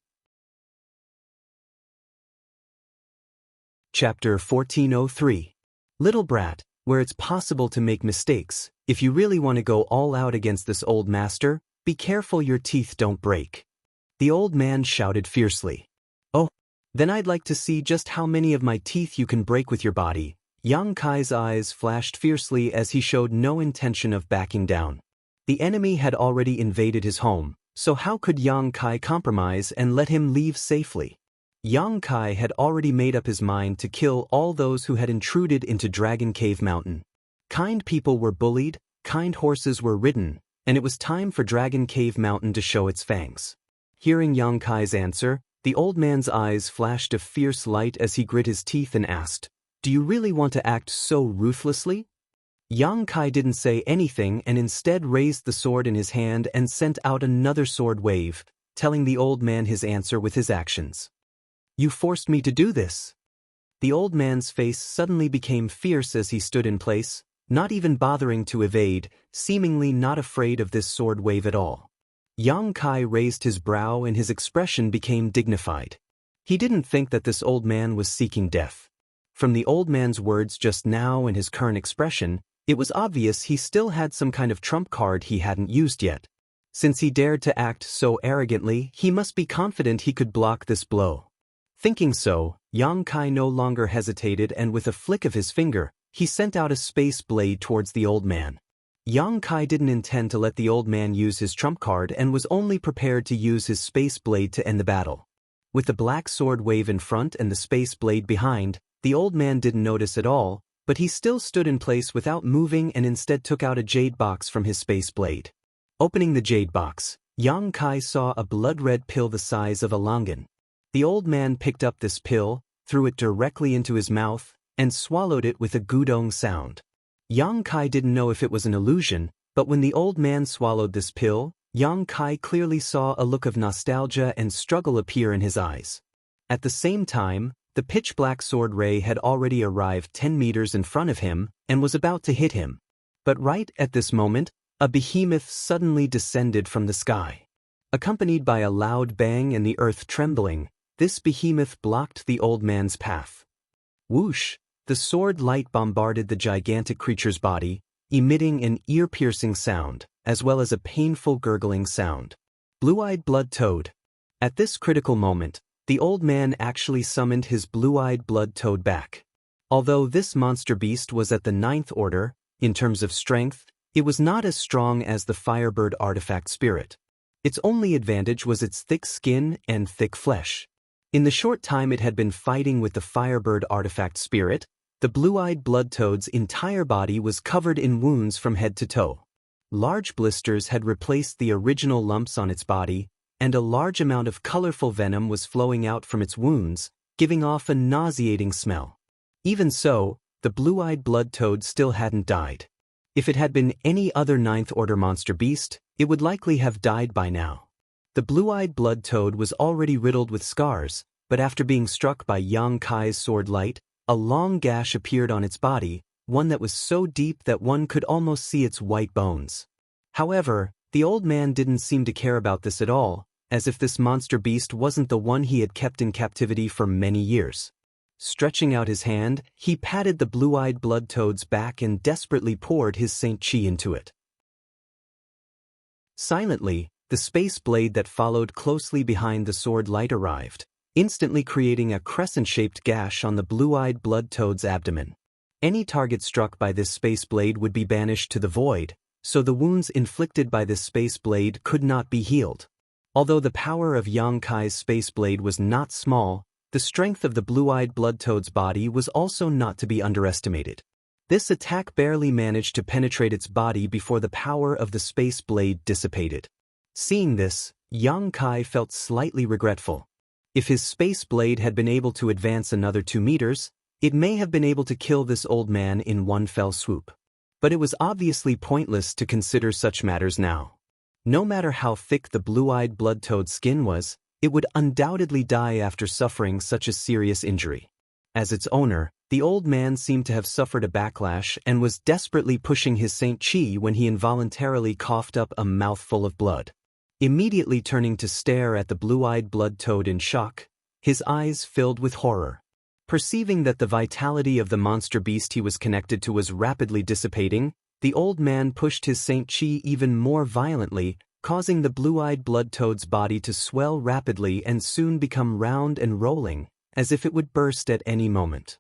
Chapter 1403. Little brat, where it's possible to make mistakes, if you really want to go all out against this old master, be careful your teeth don't break. The old man shouted fiercely. "Oh, then I'd like to see just how many of my teeth you can break with your body." Yang Kai's eyes flashed fiercely as he showed no intention of backing down. The enemy had already invaded his home, so how could Yang Kai compromise and let him leave safely? Yang Kai had already made up his mind to kill all those who had intruded into Dragon Cave Mountain. Kind people were bullied, kind horses were ridden, and it was time for Dragon Cave Mountain to show its fangs. Hearing Yang Kai's answer, the old man's eyes flashed a fierce light as he grit his teeth and asked, "Do you really want to act so ruthlessly?" Yang Kai didn't say anything and instead raised the sword in his hand and sent out another sword wave, telling the old man his answer with his actions. "You forced me to do this." The old man's face suddenly became fierce as he stood in place, not even bothering to evade, seemingly not afraid of this sword wave at all. Yang Kai raised his brow and his expression became dignified. He didn't think that this old man was seeking death. From the old man's words just now and his current expression, it was obvious he still had some kind of trump card he hadn't used yet. Since he dared to act so arrogantly, he must be confident he could block this blow. Thinking so, Yang Kai no longer hesitated and with a flick of his finger, he sent out a space blade towards the old man. Yang Kai didn't intend to let the old man use his trump card and was only prepared to use his space blade to end the battle. With the black sword wave in front and the space blade behind, the old man didn't notice at all, but he still stood in place without moving and instead took out a jade box from his space blade. Opening the jade box, Yang Kai saw a blood-red pill the size of a longan. The old man picked up this pill, threw it directly into his mouth, and swallowed it with a gudong sound. Yang Kai didn't know if it was an illusion, but when the old man swallowed this pill, Yang Kai clearly saw a look of nostalgia and struggle appear in his eyes. At the same time, the pitch-black sword ray had already arrived 10 meters in front of him and was about to hit him. But right at this moment, a behemoth suddenly descended from the sky. Accompanied by a loud bang and the earth trembling, this behemoth blocked the old man's path. Whoosh! The sword light bombarded the gigantic creature's body, emitting an ear-piercing sound, as well as a painful gurgling sound. Blue-eyed blood toad. At this critical moment, the old man actually summoned his blue-eyed blood toad back. Although this monster beast was at the 9th order, in terms of strength, it was not as strong as the Firebird artifact spirit. Its only advantage was its thick skin and thick flesh. In the short time it had been fighting with the Firebird artifact spirit, the blue-eyed blood toad's entire body was covered in wounds from head to toe. Large blisters had replaced the original lumps on its body, and a large amount of colorful venom was flowing out from its wounds, giving off a nauseating smell. Even so, the blue-eyed blood toad still hadn't died. If it had been any other 9th order monster beast, it would likely have died by now. The blue-eyed blood toad was already riddled with scars, but after being struck by Yang Kai's sword light, a long gash appeared on its body, one that was so deep that one could almost see its white bones. However, the old man didn't seem to care about this at all, as if this monster beast wasn't the one he had kept in captivity for many years. Stretching out his hand, he patted the blue-eyed blood toad's back and desperately poured his Saint Chi into it. Silently, the space blade that followed closely behind the sword light arrived, instantly creating a crescent-shaped gash on the blue-eyed blood toad's abdomen. Any target struck by this space blade would be banished to the void, so the wounds inflicted by this space blade could not be healed. Although the power of Xianxia's space blade was not small, the strength of the blue-eyed blood toad's body was also not to be underestimated. This attack barely managed to penetrate its body before the power of the space blade dissipated. Seeing this, Xianxia felt slightly regretful. If his space blade had been able to advance another 2 meters, it may have been able to kill this old man in one fell swoop. But it was obviously pointless to consider such matters now. No matter how thick the blue-eyed blood toad's skin was, it would undoubtedly die after suffering such a serious injury. As its owner, the old man seemed to have suffered a backlash and was desperately pushing his Saint Chi when he involuntarily coughed up a mouthful of blood. Immediately turning to stare at the blue-eyed blood toad in shock, his eyes filled with horror. Perceiving that the vitality of the monster beast he was connected to was rapidly dissipating, the old man pushed his Saint Chi even more violently, causing the blue-eyed blood toad's body to swell rapidly and soon become round and rolling, as if it would burst at any moment.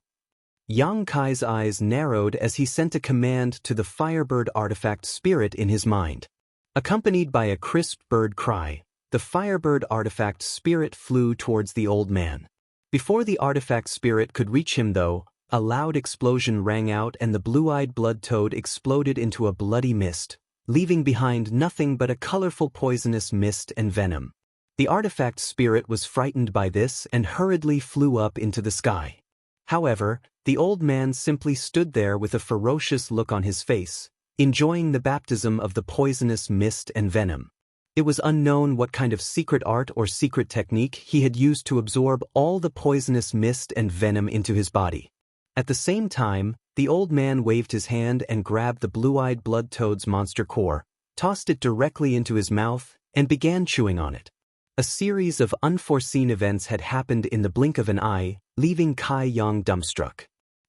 Xianxia's eyes narrowed as he sent a command to the Firebird artifact spirit in his mind. Accompanied by a crisp bird cry, the Firebird artifact spirit flew towards the old man. Before the artifact spirit could reach him though, a loud explosion rang out and the blue-eyed blood toad exploded into a bloody mist, leaving behind nothing but a colorful poisonous mist and venom. The artifact spirit was frightened by this and hurriedly flew up into the sky. However, the old man simply stood there with a ferocious look on his face, enjoying the baptism of the poisonous mist and venom. It was unknown what kind of secret art or secret technique he had used to absorb all the poisonous mist and venom into his body. At the same time, the old man waved his hand and grabbed the blue-eyed blood toad's monster core, tossed it directly into his mouth, and began chewing on it. A series of unforeseen events had happened in the blink of an eye, leaving Kai Yang dumbstruck.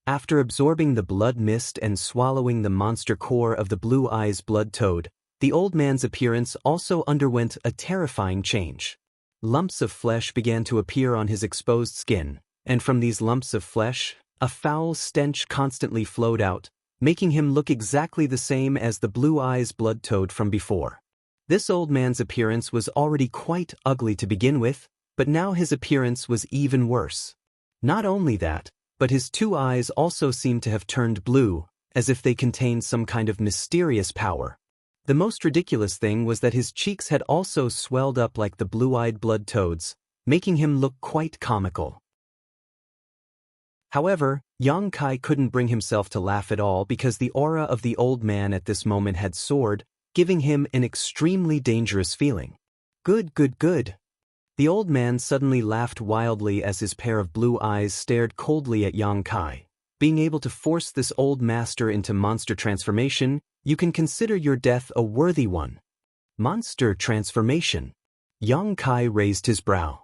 After absorbing the blood mist and swallowing the monster core of the blue-eyes blood toad, the old man's appearance also underwent a terrifying change. Lumps of flesh began to appear on his exposed skin, and from these lumps of flesh, a foul stench constantly flowed out, making him look exactly the same as the blue-eyes blood toad from before. This old man's appearance was already quite ugly to begin with, but now his appearance was even worse. Not only that, but his 2 eyes also seemed to have turned blue, as if they contained some kind of mysterious power. The most ridiculous thing was that his cheeks had also swelled up like the blue-eyed blood toad's, making him look quite comical. However, Xianxia couldn't bring himself to laugh at all because the aura of the old man at this moment had soared, giving him an extremely dangerous feeling. Good, good, good. The old man suddenly laughed wildly as his pair of blue eyes stared coldly at Xianxia. Being able to force this old master into monster transformation, you can consider your death a worthy one. Monster transformation. Xianxia raised his brow.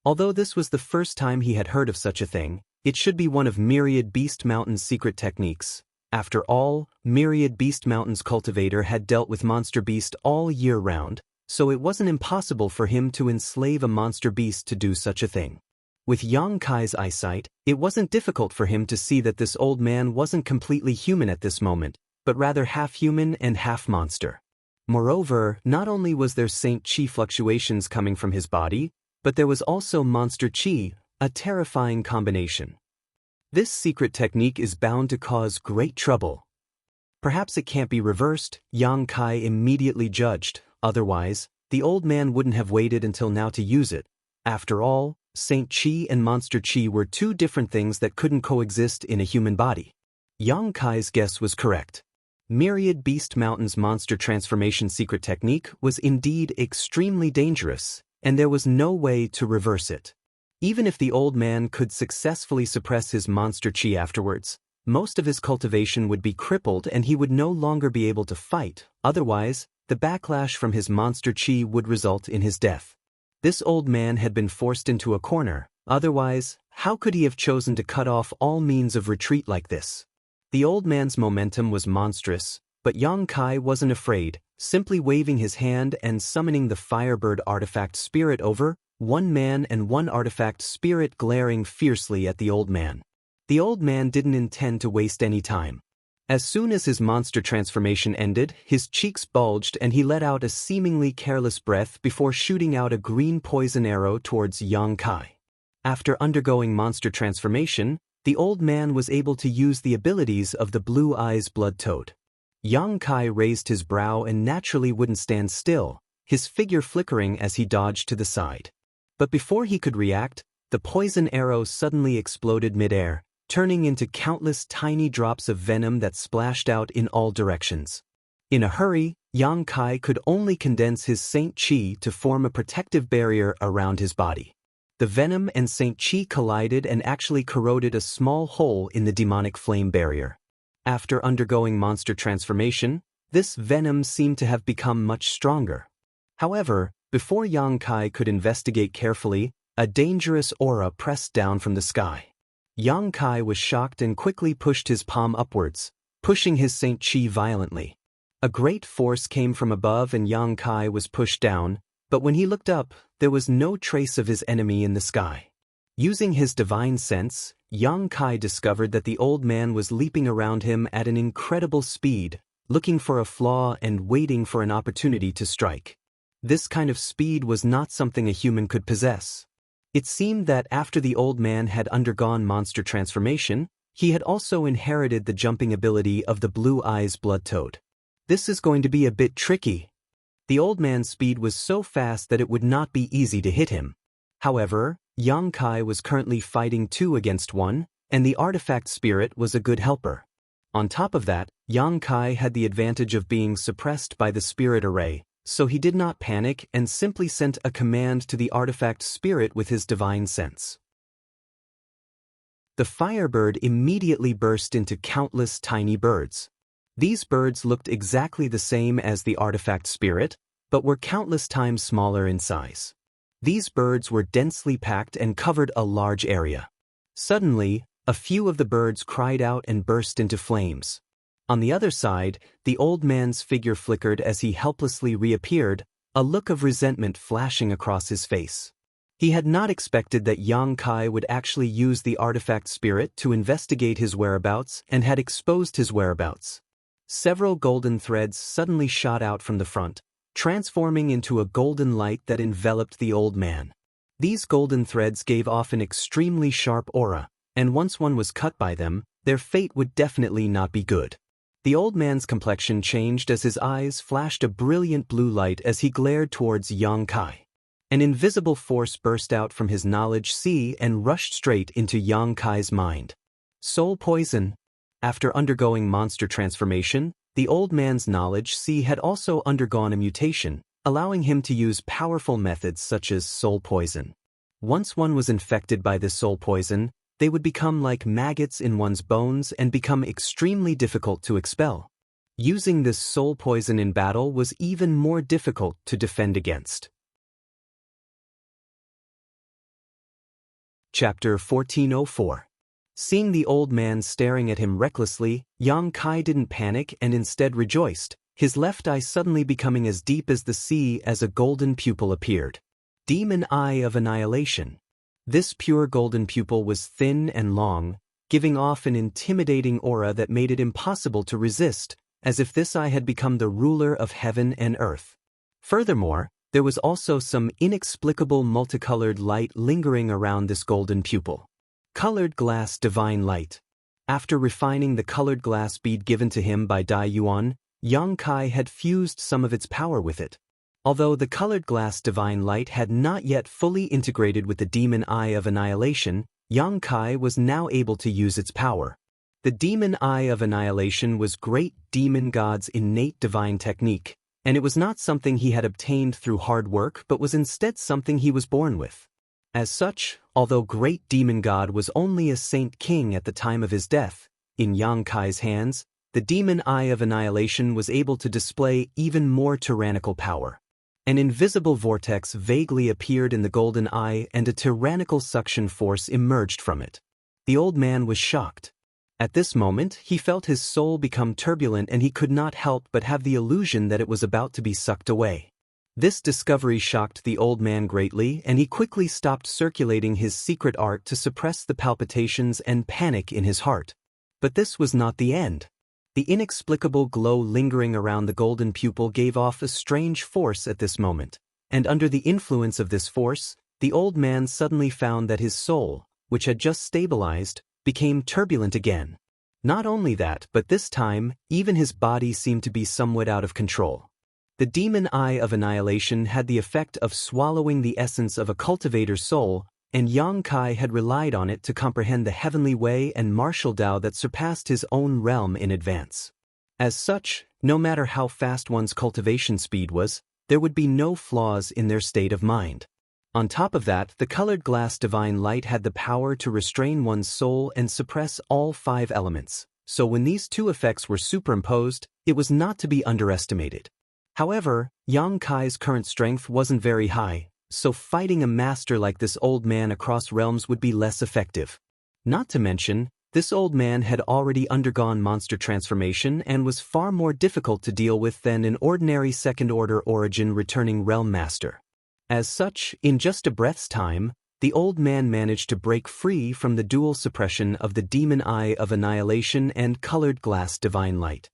Although this was the first time he had heard of such a thing, it should be one of Myriad Beast Mountain's secret techniques. After all, Myriad Beast Mountain's cultivator had dealt with monster beast all year round, so it wasn't impossible for him to enslave a monster beast to do such a thing. With Xianxia's eyesight, it wasn't difficult for him to see that this old man wasn't completely human at this moment, but rather half human and half monster. Moreover, not only was there Saint Chi fluctuations coming from his body, but there was also monster Chi, a terrifying combination. This secret technique is bound to cause great trouble. Perhaps it can't be reversed, Xianxia immediately judged, otherwise, the old man wouldn't have waited until now to use it. After all, Saint Chi and monster Chi were 2 different things that couldn't coexist in a human body. Xianxia's guess was correct. Myriad Beast Mountain's monster transformation secret technique was indeed extremely dangerous, and there was no way to reverse it. Even if the old man could successfully suppress his monster Chi afterwards, most of his cultivation would be crippled and he would no longer be able to fight, otherwise, the backlash from his monster chi would result in his death. This old man had been forced into a corner, otherwise, how could he have chosen to cut off all means of retreat like this? The old man's momentum was monstrous, but Yang Kai wasn't afraid, simply waving his hand and summoning the Firebird artifact spirit over, one man and one artifact spirit glaring fiercely at the old man. The old man didn't intend to waste any time. As soon as his monster transformation ended, his cheeks bulged and he let out a seemingly careless breath before shooting out a green poison arrow towards Yang Kai. After undergoing monster transformation, the old man was able to use the abilities of the Blue Eyes Blood Toad. Yang Kai raised his brow and naturally wouldn't stand still, his figure flickering as he dodged to the side. But before he could react, the poison arrow suddenly exploded midair, turning into countless tiny drops of venom that splashed out in all directions. In a hurry, Yang Kai could only condense his Saint Chi to form a protective barrier around his body. The venom and Saint Chi collided and actually corroded a small hole in the demonic flame barrier. After undergoing monster transformation, this venom seemed to have become much stronger. However, before Yang Kai could investigate carefully, a dangerous aura pressed down from the sky. Yang Kai was shocked and quickly pushed his palm upwards, pushing his Saint Chi violently. A great force came from above and Yang Kai was pushed down, but when he looked up, there was no trace of his enemy in the sky. Using his divine sense, Yang Kai discovered that the old man was leaping around him at an incredible speed, looking for a flaw and waiting for an opportunity to strike. This kind of speed was not something a human could possess. It seemed that after the old man had undergone monster transformation, he had also inherited the jumping ability of the Blue Eyes Blood Toad. This is going to be a bit tricky. The old man's speed was so fast that it would not be easy to hit him. However, Yang Kai was currently fighting 2 against 1, and the artifact spirit was a good helper. On top of that, Yang Kai had the advantage of being suppressed by the spirit array, so he did not panic and simply sent a command to the artifact spirit with his divine sense. The Firebird immediately burst into countless tiny birds. These birds looked exactly the same as the artifact spirit, but were countless times smaller in size. These birds were densely packed and covered a large area. Suddenly, a few of the birds cried out and burst into flames. On the other side, the old man's figure flickered as he helplessly reappeared, a look of resentment flashing across his face. He had not expected that Yang Kai would actually use the artifact spirit to investigate his whereabouts and had exposed his whereabouts. Several golden threads suddenly shot out from the front, transforming into a golden light that enveloped the old man. These golden threads gave off an extremely sharp aura, and once one was cut by them, their fate would definitely not be good. The old man's complexion changed as his eyes flashed a brilliant blue light as he glared towards Yang Kai. An invisible force burst out from his knowledge sea and rushed straight into Yang Kai's mind. Soul poison. After undergoing monster transformation, the old man's knowledge sea had also undergone a mutation, allowing him to use powerful methods such as soul poison. Once one was infected by this soul poison, they would become like maggots in one's bones and become extremely difficult to expel. Using this soul poison in battle was even more difficult to defend against. Chapter 1404. Seeing the old man staring at him recklessly, Yang Kai didn't panic and instead rejoiced, his left eye suddenly becoming as deep as the sea as a golden pupil appeared. Demon Eye of Annihilation. This pure golden pupil was thin and long, giving off an intimidating aura that made it impossible to resist, as if this eye had become the ruler of heaven and earth. Furthermore, there was also some inexplicable multicolored light lingering around this golden pupil. Colored glass divine light. After refining the colored glass bead given to him by Dai Yuan, Yang Kai had fused some of its power with it. Although the colored glass divine light had not yet fully integrated with the demon eye of annihilation, Yang Kai was now able to use its power. The demon eye of annihilation was great demon god's innate divine technique, and it was not something he had obtained through hard work but was instead something he was born with. As such, although great demon god was only a saint king at the time of his death, In Yang Kai's hands, the demon eye of annihilation was able to display even more tyrannical power. An invisible vortex vaguely appeared in the golden eye and a tyrannical suction force emerged from it. The old man was shocked. At this moment, he felt his soul become turbulent and he could not help but have the illusion that it was about to be sucked away. This discovery shocked the old man greatly, and he quickly stopped circulating his secret art to suppress the palpitations and panic in his heart. But this was not the end. The inexplicable glow lingering around the golden pupil gave off a strange force at this moment, and under the influence of this force, the old man suddenly found that his soul, which had just stabilized, became turbulent again. Not only that, but this time, even his body seemed to be somewhat out of control. The demon eye of annihilation had the effect of swallowing the essence of a cultivator's soul, and Yang Kai had relied on it to comprehend the heavenly way and martial Tao that surpassed his own realm in advance. As such, no matter how fast one's cultivation speed was, there would be no flaws in their state of mind. On top of that, the colored glass divine light had the power to restrain one's soul and suppress all 5 elements, so when these 2 effects were superimposed, it was not to be underestimated. However, Yang Kai's current strength wasn't very high, so fighting a master like this old man across realms would be less effective. Not to mention, this old man had already undergone monster transformation and was far more difficult to deal with than an ordinary second-order origin returning realm master. As such, in just a breath's time, the old man managed to break free from the dual suppression of the demon eye of annihilation and colored glass divine light.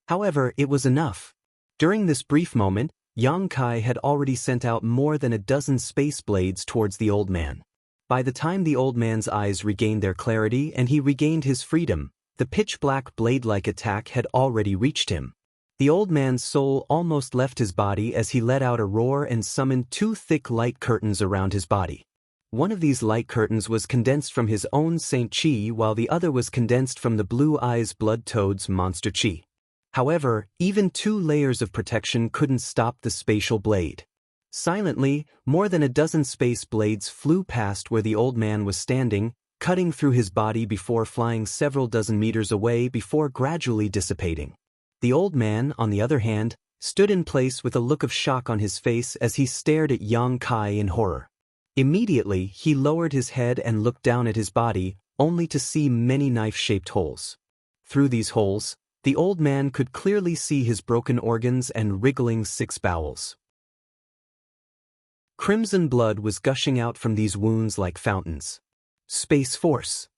However, it was enough. During this brief moment, Yang Kai had already sent out more than a dozen space blades towards the old man. By the time the old man's eyes regained their clarity and he regained his freedom, the pitch-black blade-like attack had already reached him. The old man's soul almost left his body as he let out a roar and summoned 2 thick light curtains around his body. One of these light curtains was condensed from his own Saint Chi, while the other was condensed from the Blue Eyes Blood Toad's monster Chi. However, even 2 layers of protection couldn't stop the spatial blade. Silently, more than a dozen space blades flew past where the old man was standing, cutting through his body before flying several dozen meters away before gradually dissipating. The old man, on the other hand, stood in place with a look of shock on his face as he stared at Yang Kai in horror. Immediately, he lowered his head and looked down at his body, only to see many knife-shaped holes. Through these holes, the old man could clearly see his broken organs and wriggling 6 bowels. Crimson blood was gushing out from these wounds like fountains. Space force.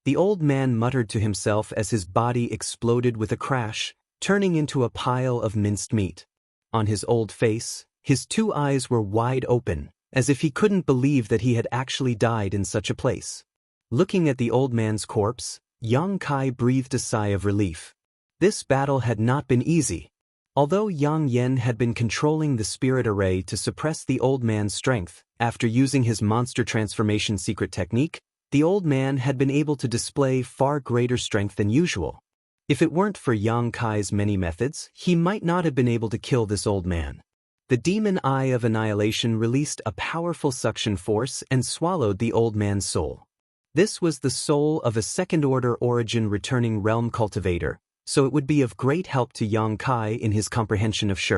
The old man muttered to himself as his body exploded with a crash, turning into a pile of minced meat. On his old face, his 2 eyes were wide open, as if he couldn't believe that he had actually died in such a place. Looking at the old man's corpse, Yang Kai breathed a sigh of relief. This battle had not been easy. Although Yang Yen had been controlling the spirit array to suppress the old man's strength, after using his monster transformation secret technique, the old man had been able to display far greater strength than usual. If it weren't for Yang Kai's many methods, he might not have been able to kill this old man. The demon eye of annihilation released a powerful suction force and swallowed the old man's soul. This was the soul of a second-order origin returning realm cultivator, so it would be of great help to Yang Kai in his comprehension of Shi.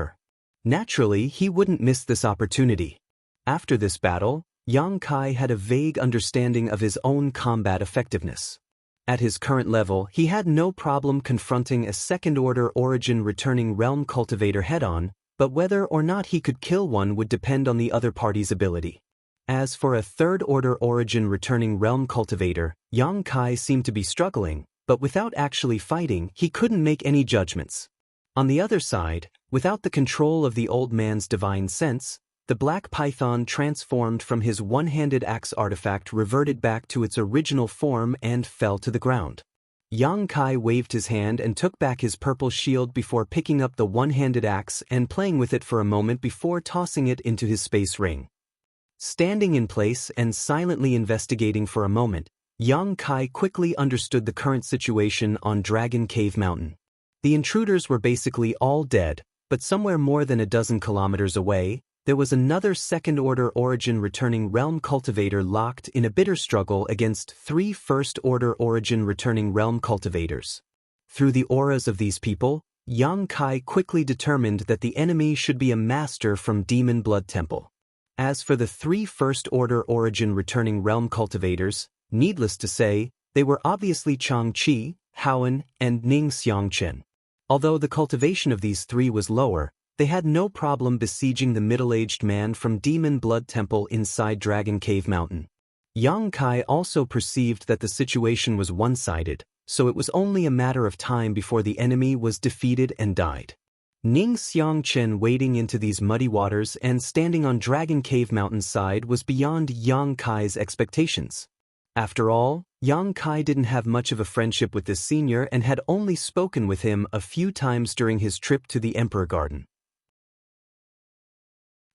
Naturally, he wouldn't miss this opportunity. After this battle, Yang Kai had a vague understanding of his own combat effectiveness. At his current level, he had no problem confronting a second-order origin returning realm cultivator head-on, but whether or not he could kill one would depend on the other party's ability. As for a third-order origin returning realm cultivator, Yang Kai seemed to be struggling, but without actually fighting, he couldn't make any judgments. On the other side, without the control of the old man's divine sense, the black python transformed from his one-handed axe artifact reverted back to its original form and fell to the ground. Yang Kai waved his hand and took back his purple shield before picking up the one-handed axe and playing with it for a moment before tossing it into his space ring. Standing in place and silently investigating for a moment, Yang Kai quickly understood the current situation on Dragon Cave Mountain. The intruders were basically all dead, but somewhere more than a dozen kilometers away, there was another second-order origin returning realm cultivator locked in a bitter struggle against 3 first-order origin returning realm cultivators. Through the auras of these people, Yang Kai quickly determined that the enemy should be a master from Demon Blood Temple. As for the 3 first-order origin returning realm cultivators, needless to say, they were obviously Xianxia, Haoan, and Ning Xiangchen. Although the cultivation of these 3 was lower, they had no problem besieging the middle-aged man from Demon Blood Temple inside Dragon Cave Mountain. Yang Kai also perceived that the situation was one-sided, so it was only a matter of time before the enemy was defeated and died. Ning Xiangchen wading into these muddy waters and standing on Dragon Cave Mountain's side was beyond Yang Kai's expectations. After all, Yang Kai didn't have much of a friendship with this senior and had only spoken with him a few times during his trip to the Emperor Garden.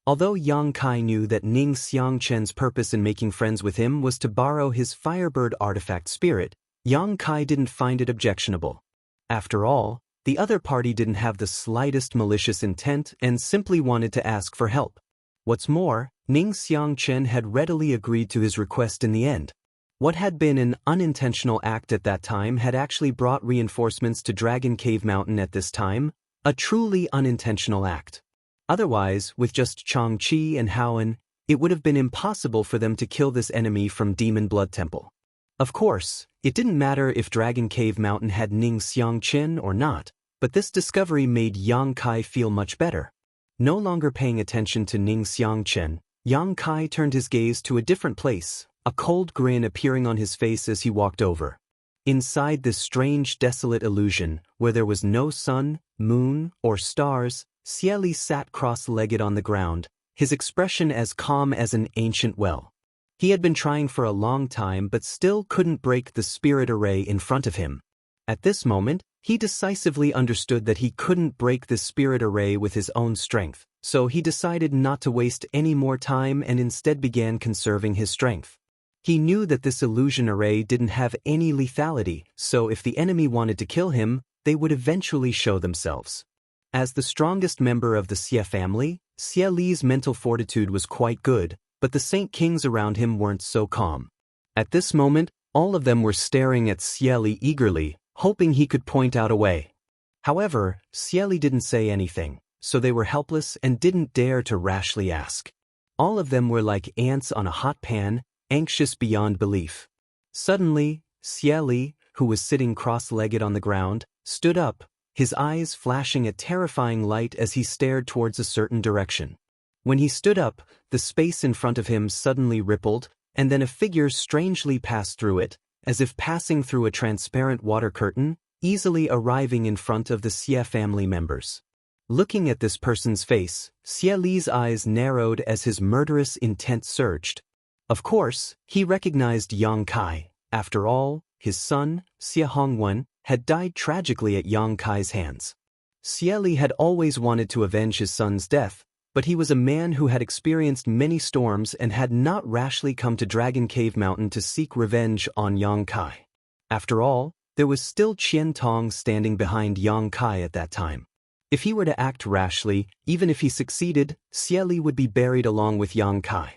Although Yang Kai knew that Ning Xiangchen's purpose in making friends with him was to borrow his Firebird artifact spirit, Yang Kai didn't find it objectionable. After all, the other party didn't have the slightest malicious intent and simply wanted to ask for help. What's more, Ning Xiangchen had readily agreed to his request in the end. What had been an unintentional act at that time had actually brought reinforcements to Dragon Cave Mountain at this time, a truly unintentional act. Otherwise, with just Xianxia and Haoan, it would have been impossible for them to kill this enemy from Demon Blood Temple. Of course, it didn't matter if Dragon Cave Mountain had Ning Xiangchen or not, but this discovery made Yang Kai feel much better. No longer paying attention to Ning Xiangchen, Yang Kai turned his gaze to a different place, a cold grin appearing on his face as he walked over. Inside this strange desolate illusion, where there was no sun, moon, or stars, Xie sat cross-legged on the ground, his expression as calm as an ancient well. He had been trying for a long time but still couldn't break the spirit array in front of him. At this moment, he decisively understood that he couldn't break the spirit array with his own strength, so he decided not to waste any more time and instead began conserving his strength. He knew that this illusion array didn't have any lethality, so if the enemy wanted to kill him, they would eventually show themselves. As the strongest member of the Xie family, Xie Li's mental fortitude was quite good, but the Saint Kings around him weren't so calm. At this moment, all of them were staring at Xie Li eagerly, hoping he could point out a way. However, Xie Li didn't say anything, so they were helpless and didn't dare to rashly ask. All of them were like ants on a hot pan, anxious beyond belief. Suddenly, Xie Li, who was sitting cross-legged on the ground, stood up, his eyes flashing a terrifying light as he stared towards a certain direction. When he stood up, the space in front of him suddenly rippled, and then a figure strangely passed through it, as if passing through a transparent water curtain, easily arriving in front of the Xie family members. Looking at this person's face, Xie Li's eyes narrowed as his murderous intent surged. Of course, he recognized Yang Kai. After all, his son, Xie Hongwen, had died tragically at Yang Kai's hands. Xie Li had always wanted to avenge his son's death, but he was a man who had experienced many storms and had not rashly come to Dragon Cave Mountain to seek revenge on Yang Kai. After all, there was still Qian Tong standing behind Yang Kai at that time. If he were to act rashly, even if he succeeded, Xie Li would be buried along with Yang Kai.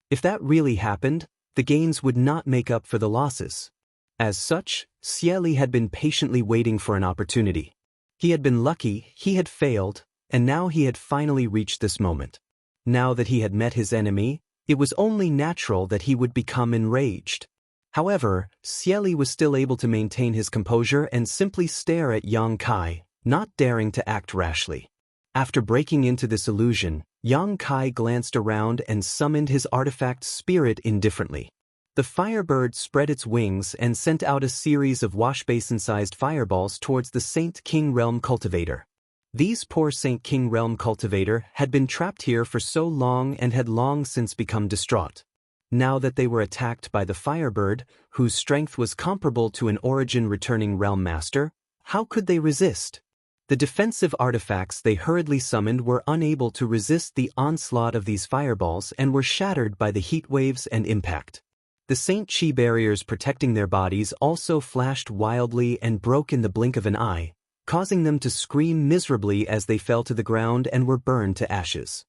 If that really happened, the gains would not make up for the losses. As such, Xie Li had been patiently waiting for an opportunity. He had been lucky, he had failed, and now he had finally reached this moment. Now that he had met his enemy, it was only natural that he would become enraged. However, Xie Li was still able to maintain his composure and simply stare at Yang Kai, not daring to act rashly. After breaking into this illusion, Yang Kai glanced around and summoned his artifact spirit indifferently. The Firebird spread its wings and sent out a series of washbasin-sized fireballs towards the Saint King Realm Cultivator. These poor Saint King Realm Cultivator had been trapped here for so long and had long since become distraught. Now that they were attacked by the Firebird, whose strength was comparable to an origin-returning Realm Master, how could they resist? The defensive artifacts they hurriedly summoned were unable to resist the onslaught of these fireballs and were shattered by the heat waves and impact. The Saint Chi barriers protecting their bodies also flashed wildly and broke in the blink of an eye, causing them to scream miserably as they fell to the ground and were burned to ashes.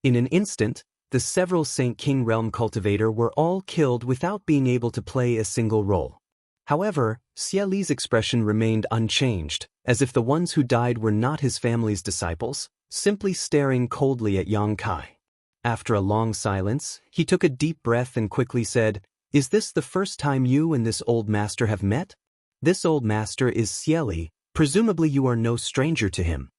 In an instant, the several Saint King Realm cultivator were all killed without being able to play a single role. However, Xie Li's expression remained unchanged, as if the ones who died were not his family's disciples, simply staring coldly at Yang Kai. After a long silence, he took a deep breath and quickly said, "Is this the first time you and this old master have met? This old master is Xie Li, presumably you are no stranger to him."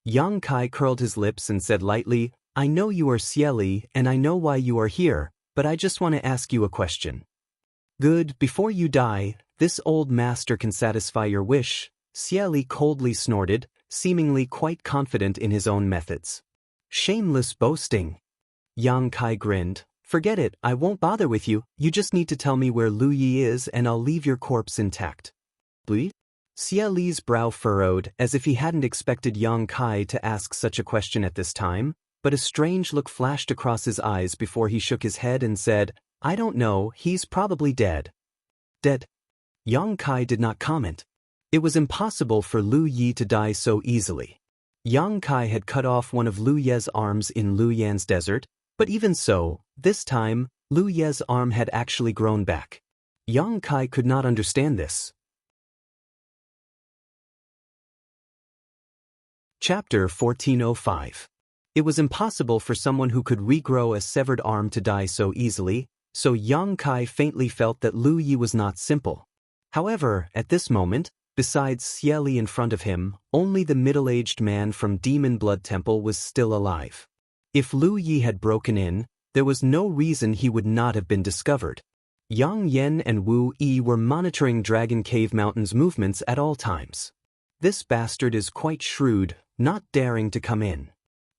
Yang Kai curled his lips and said lightly, "I know you are Xie Li and I know why you are here, but I just want to ask you a question." "Good, before you die, this old master can satisfy your wish," Xie Li coldly snorted, seemingly quite confident in his own methods. "Shameless boasting." Yang Kai grinned. "Forget it, I won't bother with you, you just need to tell me where Lu Yi is and I'll leave your corpse intact." "Li?" Xie Li's brow furrowed, as if he hadn't expected Yang Kai to ask such a question at this time, but a strange look flashed across his eyes before he shook his head and said, "I don't know, he's probably dead." "Dead?" Yang Kai did not comment. It was impossible for Lu Yi to die so easily. Yang Kai had cut off one of Lu Ye's arms in Lu Yan's desert, but even so, this time, Lu Ye's arm had actually grown back. Yang Kai could not understand this. Chapter 1405. It was impossible for someone who could regrow a severed arm to die so easily, so Yang Kai faintly felt that Lu Yi was not simple. However, at this moment, besides Xie Li in front of him, only the middle-aged man from Demon Blood Temple was still alive. If Lu Yi had broken in, there was no reason he would not have been discovered. Yang Yen and Wu Yi were monitoring Dragon Cave Mountain's movements at all times. "This bastard is quite shrewd, not daring to come in."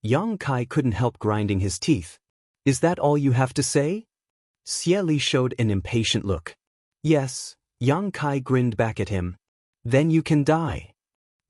Yang Kai couldn't help grinding his teeth. "Is that all you have to say?" Xie Li showed an impatient look. "Yes." Yang Kai grinned back at him. "Then you can die."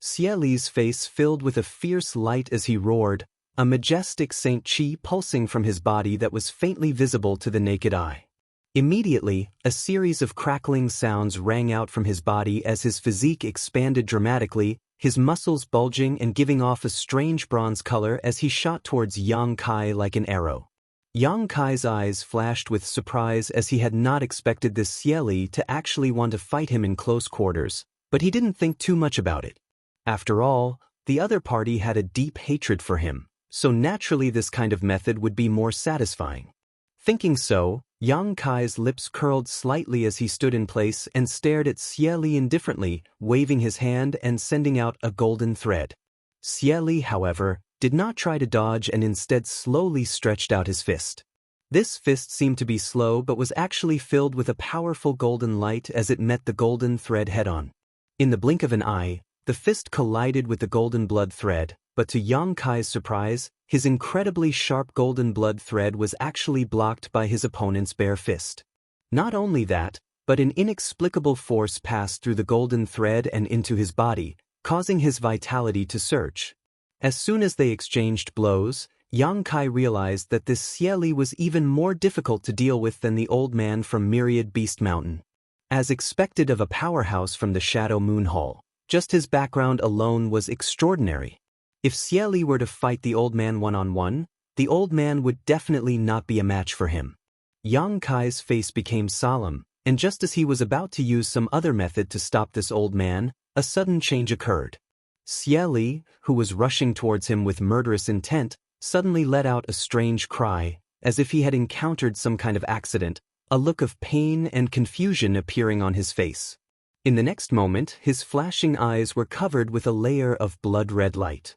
Xie Li's face filled with a fierce light as he roared, a majestic Saint Chi pulsing from his body that was faintly visible to the naked eye. Immediately, a series of crackling sounds rang out from his body as his physique expanded dramatically, his muscles bulging and giving off a strange bronze color as he shot towards Yang Kai like an arrow. Yang Kai's eyes flashed with surprise as he had not expected this Xie Li to actually want to fight him in close quarters, but he didn't think too much about it. After all, the other party had a deep hatred for him, so naturally this kind of method would be more satisfying. Thinking so, Yang Kai's lips curled slightly as he stood in place and stared at Xie Li indifferently, waving his hand and sending out a golden thread. Xie Li, however, did not try to dodge and instead slowly stretched out his fist. This fist seemed to be slow but was actually filled with a powerful golden light as it met the golden thread head-on. In the blink of an eye, the fist collided with the golden blood thread, but to Yang Kai's surprise, his incredibly sharp golden blood thread was actually blocked by his opponent's bare fist. Not only that, but an inexplicable force passed through the golden thread and into his body, causing his vitality to surge. As soon as they exchanged blows, Yang Kai realized that this Xie Li was even more difficult to deal with than the old man from Myriad Beast Mountain. As expected of a powerhouse from the Shadow Moon Hall, just his background alone was extraordinary. If Xie Li were to fight the old man one-on-one, the old man would definitely not be a match for him. Yang Kai's face became solemn, and just as he was about to use some other method to stop this old man, a sudden change occurred. Xie Li, who was rushing towards him with murderous intent, suddenly let out a strange cry, as if he had encountered some kind of accident, a look of pain and confusion appearing on his face. In the next moment, his flashing eyes were covered with a layer of blood-red light.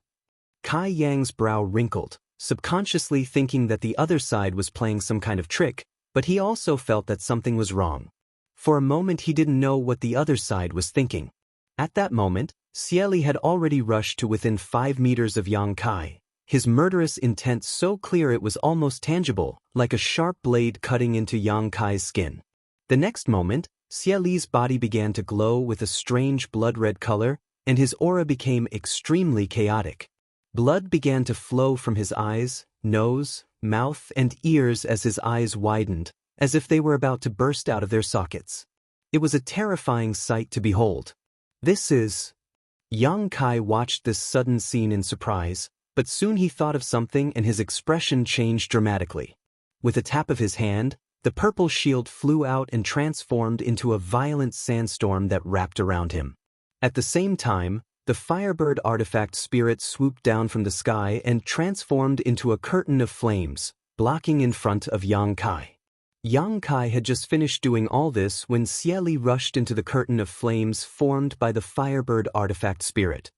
Kai Yang's brow wrinkled, subconsciously thinking that the other side was playing some kind of trick, but he also felt that something was wrong. For a moment he didn't know what the other side was thinking. At that moment, Xie Li had already rushed to within 5 meters of Yang Kai, his murderous intent so clear it was almost tangible, like a sharp blade cutting into Yang Kai's skin. The next moment, Xie Li's body began to glow with a strange blood-red color, and his aura became extremely chaotic. Blood began to flow from his eyes, nose, mouth, and ears as his eyes widened, as if they were about to burst out of their sockets. It was a terrifying sight to behold. This is... Yang Kai watched this sudden scene in surprise, but soon he thought of something and his expression changed dramatically. With a tap of his hand, the purple shield flew out and transformed into a violent sandstorm that wrapped around him. At the same time, the Firebird artifact spirit swooped down from the sky and transformed into a curtain of flames, blocking in front of Yang Kai. Yang Kai had just finished doing all this when Xie Li rushed into the curtain of flames formed by the Firebird artifact spirit.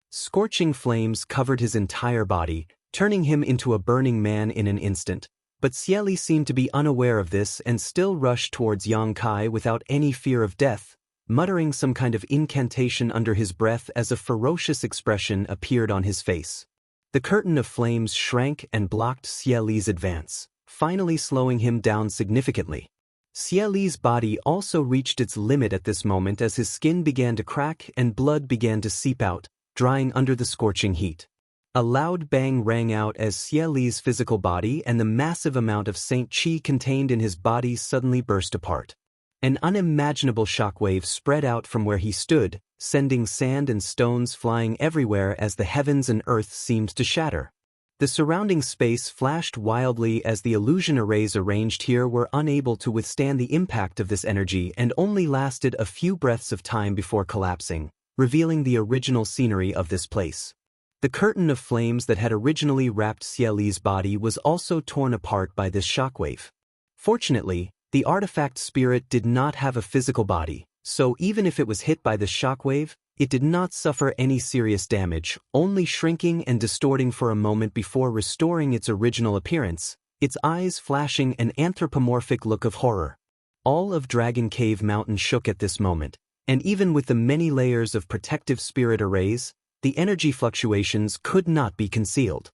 Scorching flames covered his entire body, turning him into a burning man in an instant, but Xie Li seemed to be unaware of this and still rushed towards Yang Kai without any fear of death, muttering some kind of incantation under his breath as a ferocious expression appeared on his face. The curtain of flames shrank and blocked Xie Li's advance, finally slowing him down significantly. Xie Li's body also reached its limit at this moment as his skin began to crack and blood began to seep out, drying under the scorching heat. A loud bang rang out as Xie Li's physical body and the massive amount of Saint Qi contained in his body suddenly burst apart. An unimaginable shockwave spread out from where he stood, sending sand and stones flying everywhere as the heavens and earth seemed to shatter. The surrounding space flashed wildly as the illusion arrays arranged here were unable to withstand the impact of this energy and only lasted a few breaths of time before collapsing, revealing the original scenery of this place. The curtain of flames that had originally wrapped Xie Li's body was also torn apart by this shockwave. Fortunately, the artifact spirit did not have a physical body, so even if it was hit by the shockwave, it did not suffer any serious damage, only shrinking and distorting for a moment before restoring its original appearance, its eyes flashing an anthropomorphic look of horror. All of Dragon Cave Mountain shook at this moment, and even with the many layers of protective spirit arrays, the energy fluctuations could not be concealed.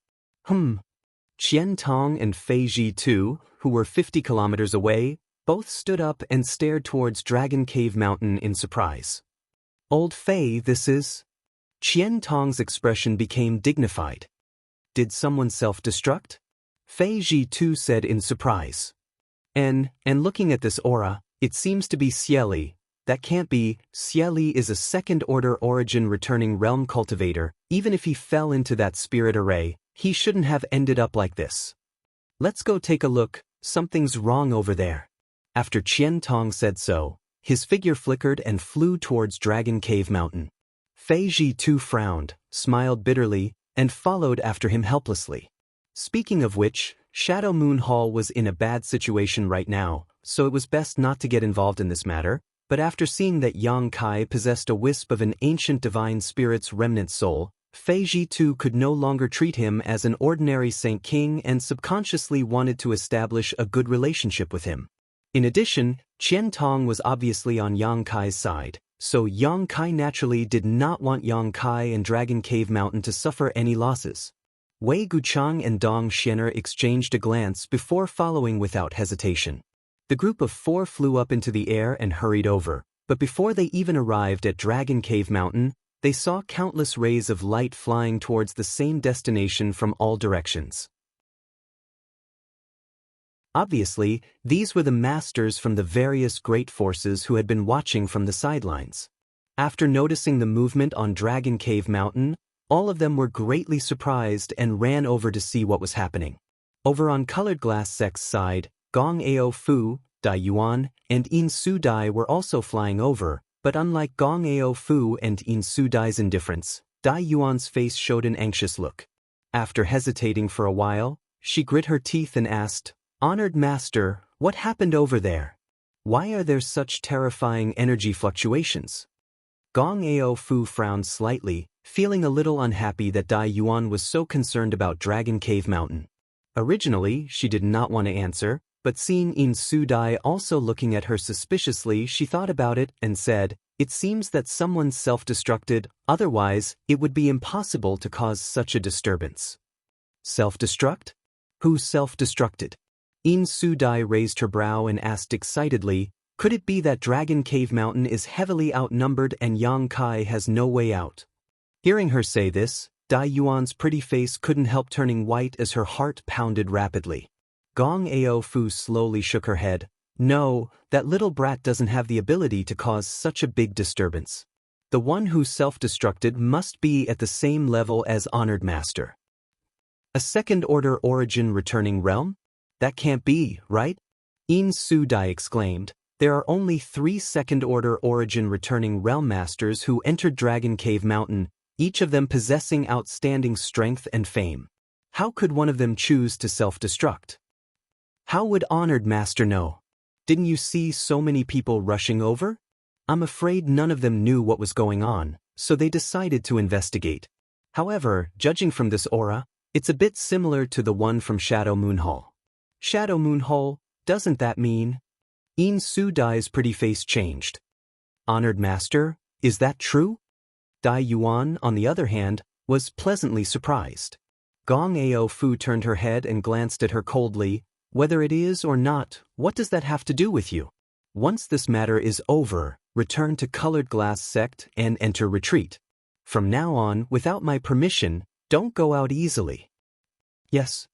Qian Tong and Fei Ji too, who were 50 kilometers away, both stood up and stared towards Dragon Cave Mountain in surprise. Old Fei, this is? Qian Tong's expression became dignified. Did someone self-destruct? Fei Ji too said in surprise. And looking at this aura, it seems to be Xie Li. That can't be. Xie Li is a second-order origin returning realm cultivator. Even if he fell into that spirit array, he shouldn't have ended up like this. Let's go take a look, something's wrong over there. After Qian Tong said so, his figure flickered and flew towards Dragon Cave Mountain. Fei Ji too frowned, smiled bitterly, and followed after him helplessly. Speaking of which, Shadow Moon Hall was in a bad situation right now, so it was best not to get involved in this matter, but after seeing that Yang Kai possessed a wisp of an ancient divine spirit's remnant soul, Fei Ji too could no longer treat him as an ordinary Saint King and subconsciously wanted to establish a good relationship with him. In addition, Qian Tong was obviously on Yang Kai's side, so Yang Kai naturally did not want Yang Kai and Dragon Cave Mountain to suffer any losses. Wei Guchang and Dong Xianer exchanged a glance before following without hesitation. The group of 4 flew up into the air and hurried over, but before they even arrived at Dragon Cave Mountain, they saw countless rays of light flying towards the same destination from all directions. Obviously, these were the masters from the various great forces who had been watching from the sidelines. After noticing the movement on Dragon Cave Mountain, all of them were greatly surprised and ran over to see what was happening. Over on Colored Glass Sect's side, Gong Ao Fu, Dai Yuan, and In Su Dai were also flying over, but unlike Gong Ao Fu and In Su Dai's indifference, Dai Yuan's face showed an anxious look. After hesitating for a while, she grit her teeth and asked, "Honored Master, what happened over there? Why are there such terrifying energy fluctuations?" Gong Ao Fu frowned slightly, feeling a little unhappy that Dai Yuan was so concerned about Dragon Cave Mountain. Originally, she did not want to answer, but seeing In Su Dai also looking at her suspiciously, she thought about it and said, "It seems that someone self-destructed, otherwise, it would be impossible to cause such a disturbance." Self-destruct? Who self-destructed? In Su Dai raised her brow and asked excitedly, "Could it be that Dragon Cave Mountain is heavily outnumbered and Yang Kai has no way out?" Hearing her say this, Dai Yuan's pretty face couldn't help turning white as her heart pounded rapidly. Gong Ao Fu slowly shook her head. "No, that little brat doesn't have the ability to cause such a big disturbance. The one who self-destructed must be at the same level as Honored Master. A second-order origin returning realm? That can't be, right? In Su Dai exclaimed. There are only 3 second-order origin returning realm masters who entered Dragon Cave Mountain, each of them possessing outstanding strength and fame. How could one of them choose to self-destruct? How would Honored Master know? Didn't you see so many people rushing over? I'm afraid none of them knew what was going on, so they decided to investigate. However, judging from this aura, it's a bit similar to the one from Shadow Moon Hall. Shadow Moon Hall, doesn't that mean? In Su Dai's pretty face changed. Honored Master, is that true? Dai Yuan, on the other hand, was pleasantly surprised. Gong Ao Fu turned her head and glanced at her coldly. Whether it is or not, what does that have to do with you? Once this matter is over, return to Colored Glass Sect and enter retreat. From now on, without my permission, don't go out easily. Yes.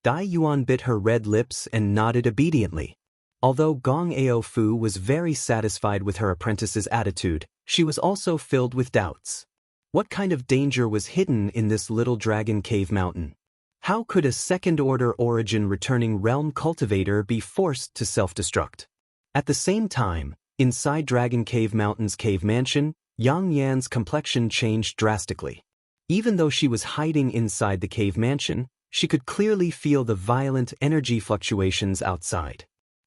Dai Yuan bit her red lips and nodded obediently. Although Gong Ao Fu was very satisfied with her apprentice's attitude, she was also filled with doubts. What kind of danger was hidden in this little Dragon Cave Mountain? How could a second-order origin returning realm cultivator be forced to self-destruct? At the same time, inside Dragon Cave Mountain's cave mansion, Yang Yan's complexion changed drastically. Even though she was hiding inside the cave mansion, she could clearly feel the violent energy fluctuations outside.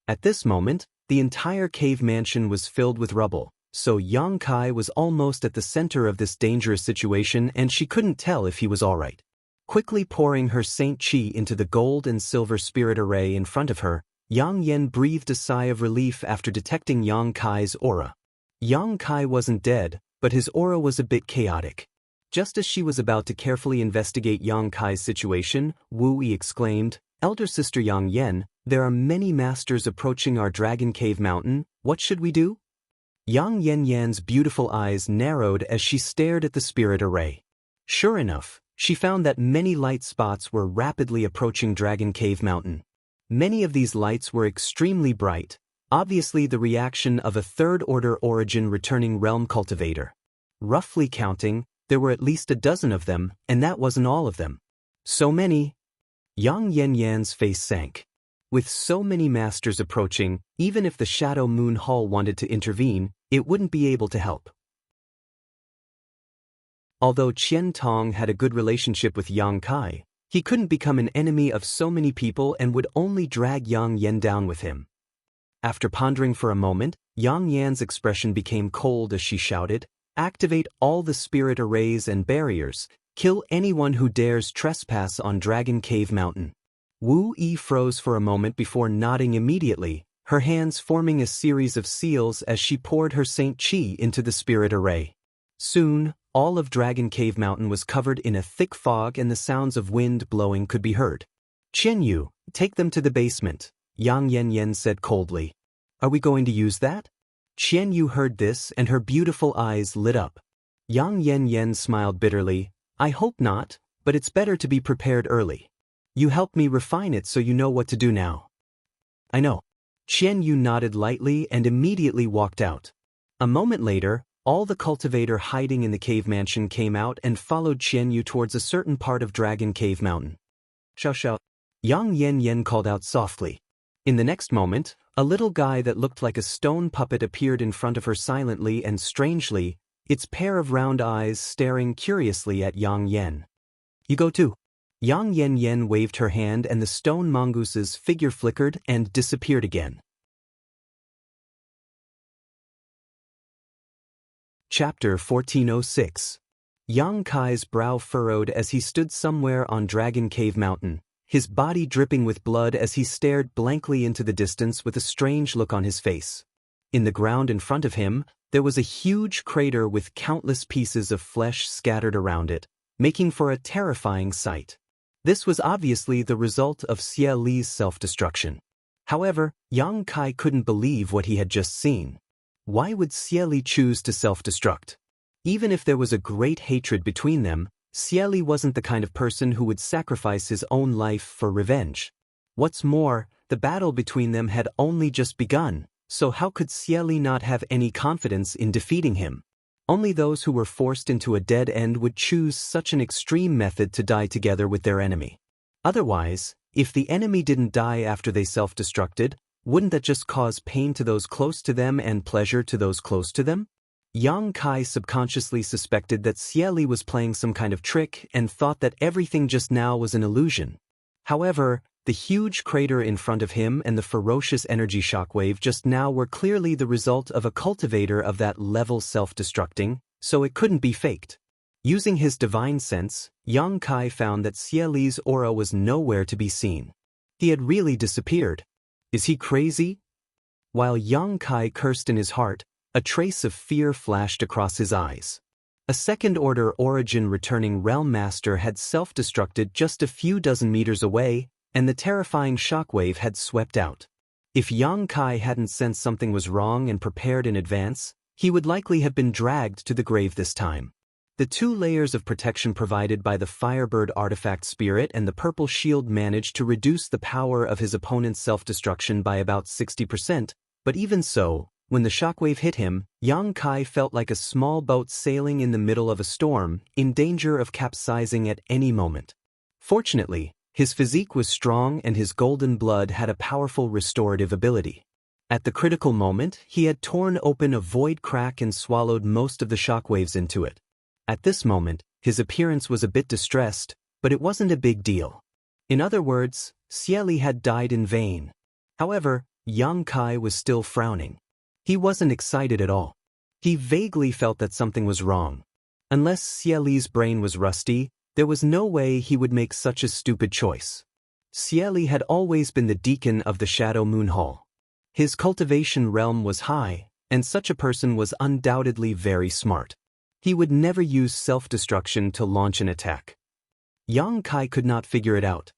At this moment, the entire cave mansion was filled with rubble, so Yang Kai was almost at the center of this dangerous situation and she couldn't tell if he was all right. Quickly pouring her Saint Qi into the gold and silver spirit array in front of her, Yang Yan breathed a sigh of relief after detecting Yang Kai's aura. Yang Kai wasn't dead, but his aura was a bit chaotic. Just as she was about to carefully investigate Yang Kai's situation, Wu Yi exclaimed, "Elder Sister Yang Yan, there are many masters approaching our Dragon Cave Mountain, what should we do?" Yang Yan's beautiful eyes narrowed as she stared at the spirit array. Sure enough, she found that many light spots were rapidly approaching Dragon Cave Mountain. Many of these lights were extremely bright, obviously the reaction of a third-order origin returning realm cultivator. Roughly counting, there were at least a dozen of them, and that wasn't all of them. So many. Yang Yan's face sank. With so many masters approaching, even if the Shadow Moon Hall wanted to intervene, it wouldn't be able to help. Although Qian Tong had a good relationship with Yang Kai, he couldn't become an enemy of so many people and would only drag Yang Yan down with him. After pondering for a moment, Yang Yan's expression became cold as she shouted, "Activate all the spirit arrays and barriers, kill anyone who dares trespass on Dragon Cave Mountain." Wu Yi froze for a moment before nodding immediately, her hands forming a series of seals as she poured her Saint Qi into the spirit array. Soon, all of Dragon Cave Mountain was covered in a thick fog and the sounds of wind blowing could be heard. "Qian Yu, take them to the basement," Yang Yan said coldly. "Are we going to use that?" Qian Yu heard this and her beautiful eyes lit up. Yang Yan smiled bitterly. "I hope not, but it's better to be prepared early. You helped me refine it so you know what to do now." "I know." Qian Yu nodded lightly and immediately walked out. A moment later, all the cultivator hiding in the cave mansion came out and followed Qian Yu towards a certain part of Dragon Cave Mountain. "Xiao Xiao," Yang Yan called out softly. In the next moment, a little guy that looked like a stone puppet appeared in front of her silently and strangely, its pair of round eyes staring curiously at Yang Yan. "You go too." Yang Yan waved her hand and the stone mongoose's figure flickered and disappeared again. Chapter 1406. Yang Kai's brow furrowed as he stood somewhere on Dragon Cave Mountain, his body dripping with blood as he stared blankly into the distance with a strange look on his face. In the ground in front of him, there was a huge crater with countless pieces of flesh scattered around it, making for a terrifying sight. This was obviously the result of Xie Li's self-destruction. However, Yang Kai couldn't believe what he had just seen. Why would Xie Li choose to self-destruct? Even if there was a great hatred between them, Xie Li wasn't the kind of person who would sacrifice his own life for revenge. What's more, the battle between them had only just begun, so how could Xie Li not have any confidence in defeating him? Only those who were forced into a dead end would choose such an extreme method to die together with their enemy. Otherwise, if the enemy didn't die after they self-destructed, wouldn't that just cause pain to those close to them and pleasure to those close to them? Yang Kai subconsciously suspected that Xie Li was playing some kind of trick and thought that everything just now was an illusion. However, the huge crater in front of him and the ferocious energy shockwave just now were clearly the result of a cultivator of that level self-destructing, so it couldn't be faked. Using his divine sense, Yang Kai found that Xie Li's aura was nowhere to be seen. He had really disappeared. Is he crazy? While Yang Kai cursed in his heart, a trace of fear flashed across his eyes. A second-order origin returning realm master had self-destructed just a few dozen meters away, and the terrifying shockwave had swept out. If Yang Kai hadn't sensed something was wrong and prepared in advance, he would likely have been dragged to the grave this time. The 2 layers of protection provided by the Firebird artifact spirit and the purple shield managed to reduce the power of his opponent's self-destruction by about 60%, but even so, when the shockwave hit him, Yang Kai felt like a small boat sailing in the middle of a storm, in danger of capsizing at any moment. Fortunately, his physique was strong and his golden blood had a powerful restorative ability. At the critical moment, he had torn open a void crack and swallowed most of the shockwaves into it. At this moment, his appearance was a bit distressed, but it wasn't a big deal. In other words, Xie Li had died in vain. However, Yang Kai was still frowning. He wasn't excited at all. He vaguely felt that something was wrong. Unless Xie Li's brain was rusty, there was no way he would make such a stupid choice. Xie Li had always been the deacon of the Shadow Moon Hall. His cultivation realm was high, and such a person was undoubtedly very smart. He would never use self-destruction to launch an attack. Yang Kai could not figure it out.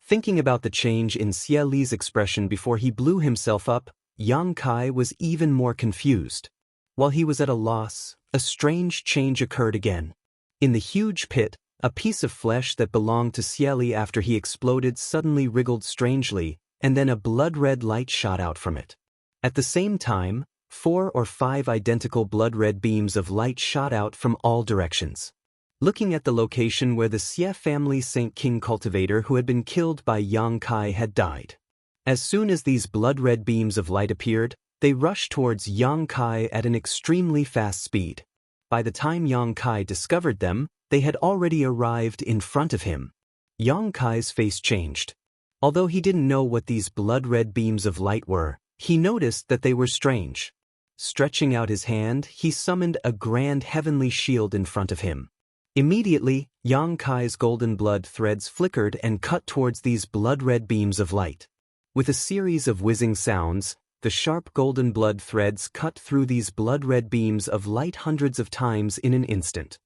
Thinking about the change in Xie Li's expression before he blew himself up, Yang Kai was even more confused. While he was at a loss, a strange change occurred again. In the huge pit, a piece of flesh that belonged to Xie Li after he exploded suddenly wriggled strangely, and then a blood-red light shot out from it. At the same time, 4 or 5 identical blood-red beams of light shot out from all directions. Looking at the location where the Xie family Saint King cultivator who had been killed by Yang Kai had died. As soon as these blood-red beams of light appeared, they rushed towards Yang Kai at an extremely fast speed. By the time Yang Kai discovered them, they had already arrived in front of him. Yang Kai's face changed. Although he didn't know what these blood-red beams of light were, he noticed that they were strange. Stretching out his hand, he summoned a grand heavenly shield in front of him. Immediately, Yang Kai's golden blood threads flickered and cut towards these blood-red beams of light. With a series of whizzing sounds, the sharp golden blood threads cut through these blood-red beams of light hundreds of times in an instant.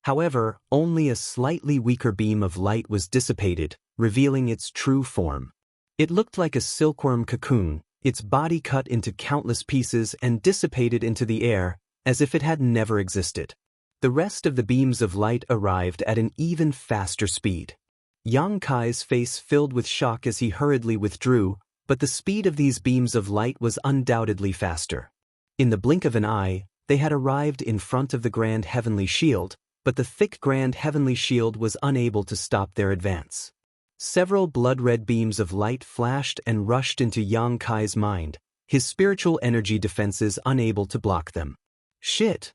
However, only a slightly weaker beam of light was dissipated, revealing its true form. It looked like a silkworm cocoon, its body cut into countless pieces and dissipated into the air, as if it had never existed. The rest of the beams of light arrived at an even faster speed. Yang Kai's face filled with shock as he hurriedly withdrew, but the speed of these beams of light was undoubtedly faster. In the blink of an eye, they had arrived in front of the Grand Heavenly Shield, but the thick Grand Heavenly Shield was unable to stop their advance. Several blood-red beams of light flashed and rushed into Yang Kai's mind, his spiritual energy defenses unable to block them. Shit!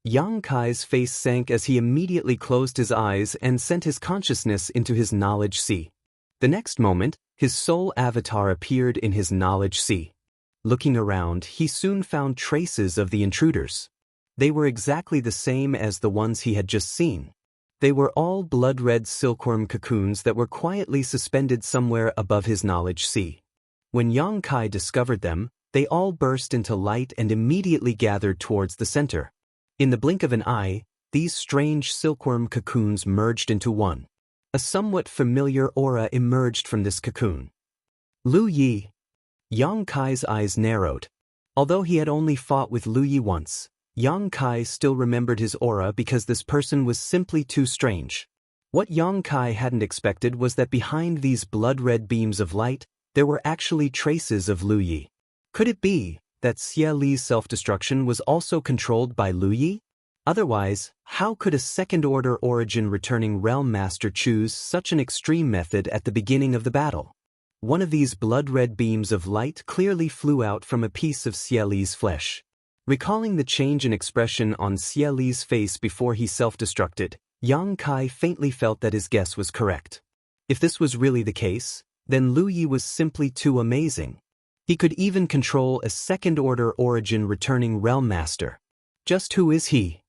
Yang Kai's face sank as he immediately closed his eyes and sent his consciousness into his knowledge sea. The next moment, his soul avatar appeared in his knowledge sea. Looking around, he soon found traces of the intruders. They were exactly the same as the ones he had just seen. They were all blood-red silkworm cocoons that were quietly suspended somewhere above his knowledge sea. When Yang Kai discovered them, they all burst into light and immediately gathered towards the center. In the blink of an eye, these strange silkworm cocoons merged into one. A somewhat familiar aura emerged from this cocoon. Lu Yi. Yang Kai's eyes narrowed. Although he had only fought with Lu Yi once, Yang Kai still remembered his aura because this person was simply too strange. What Yang Kai hadn't expected was that behind these blood-red beams of light, there were actually traces of Lu Yi. Could it be, that Xie Li's self-destruction was also controlled by Lu Yi? Otherwise, how could a second-order origin returning realm master choose such an extreme method at the beginning of the battle? One of these blood-red beams of light clearly flew out from a piece of Xie Li's flesh. Recalling the change in expression on Xie Li's face before he self-destructed, Yang Kai faintly felt that his guess was correct. If this was really the case, then Lu Yi was simply too amazing. He could even control a second-order origin returning realm master. Just who is he?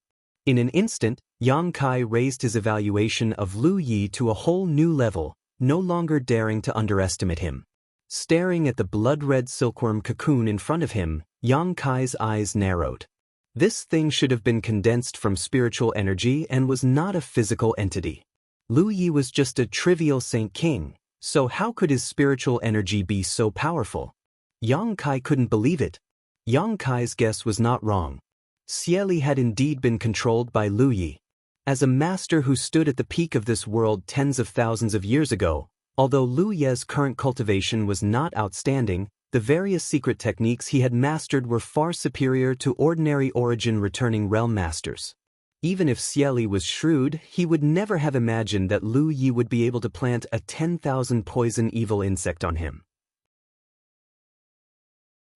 In an instant, Yang Kai raised his evaluation of Lu Yi to a whole new level, no longer daring to underestimate him. Staring at the blood-red silkworm cocoon in front of him, Yang Kai's eyes narrowed. This thing should have been condensed from spiritual energy and was not a physical entity. Lu Yi was just a trivial Saint King, so how could his spiritual energy be so powerful? Yang Kai couldn't believe it. Yang Kai's guess was not wrong. Xie Li had indeed been controlled by Lu Yi. As a master who stood at the peak of this world tens of thousands of years ago, although Lu Yi's current cultivation was not outstanding, the various secret techniques he had mastered were far superior to ordinary origin returning realm masters. Even if Xie Li was shrewd, he would never have imagined that Lu Yi would be able to plant a 10,000 poison evil insect on him.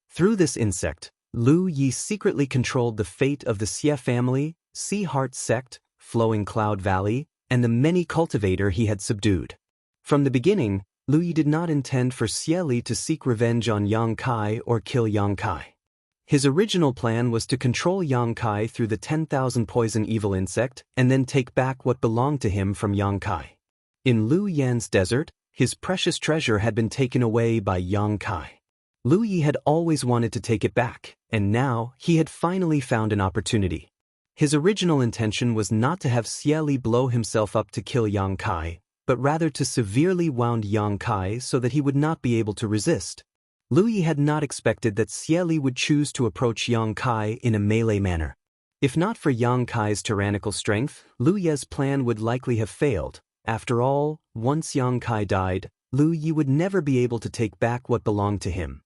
Through this insect, Lu Yi secretly controlled the fate of the Xie family, Sea Heart sect, Flowing Cloud Valley, and the many cultivator he had subdued. From the beginning, Lu Yi did not intend for Xie Li to seek revenge on Yang Kai or kill Yang Kai. His original plan was to control Yang Kai through the 10,000 poison evil insect and then take back what belonged to him from Yang Kai. In Lu Yan's desert, his precious treasure had been taken away by Yang Kai. Lu Yi had always wanted to take it back, and now he had finally found an opportunity. His original intention was not to have Xie Li blow himself up to kill Yang Kai, but rather to severely wound Yang Kai so that he would not be able to resist. Lu Yi had not expected that Xie Li would choose to approach Yang Kai in a melee manner. If not for Yang Kai's tyrannical strength, Lu Yi's plan would likely have failed. After all, once Yang Kai died, Lu Yi would never be able to take back what belonged to him.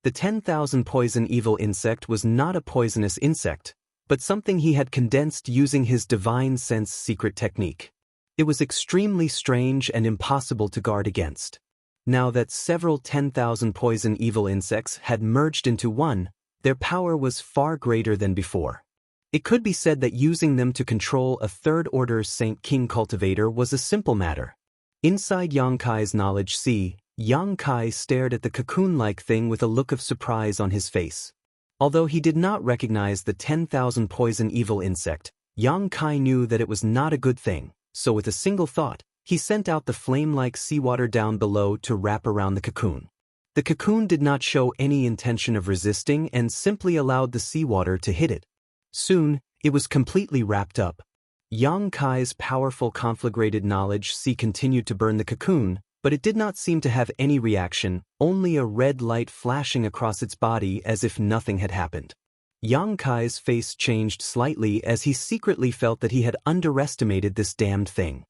The 10,000 poison evil insect was not a poisonous insect, but something he had condensed using his divine sense secret technique. It was extremely strange and impossible to guard against. Now that several 10,000 poison evil insects had merged into one, their power was far greater than before. It could be said that using them to control a third-order Saint King cultivator was a simple matter. Inside Yang Kai's knowledge sea, Yang Kai stared at the cocoon-like thing with a look of surprise on his face. Although he did not recognize the 10,000 poison evil insect, Yang Kai knew that it was not a good thing, so with a single thought, he sent out the flame-like seawater down below to wrap around the cocoon. The cocoon did not show any intention of resisting and simply allowed the seawater to hit it. Soon, it was completely wrapped up. Yang Kai's powerful conflagrated knowledge sea continued to burn the cocoon, but it did not seem to have any reaction, only a red light flashing across its body as if nothing had happened. Yang Kai's face changed slightly as he secretly felt that he had underestimated this damned thing.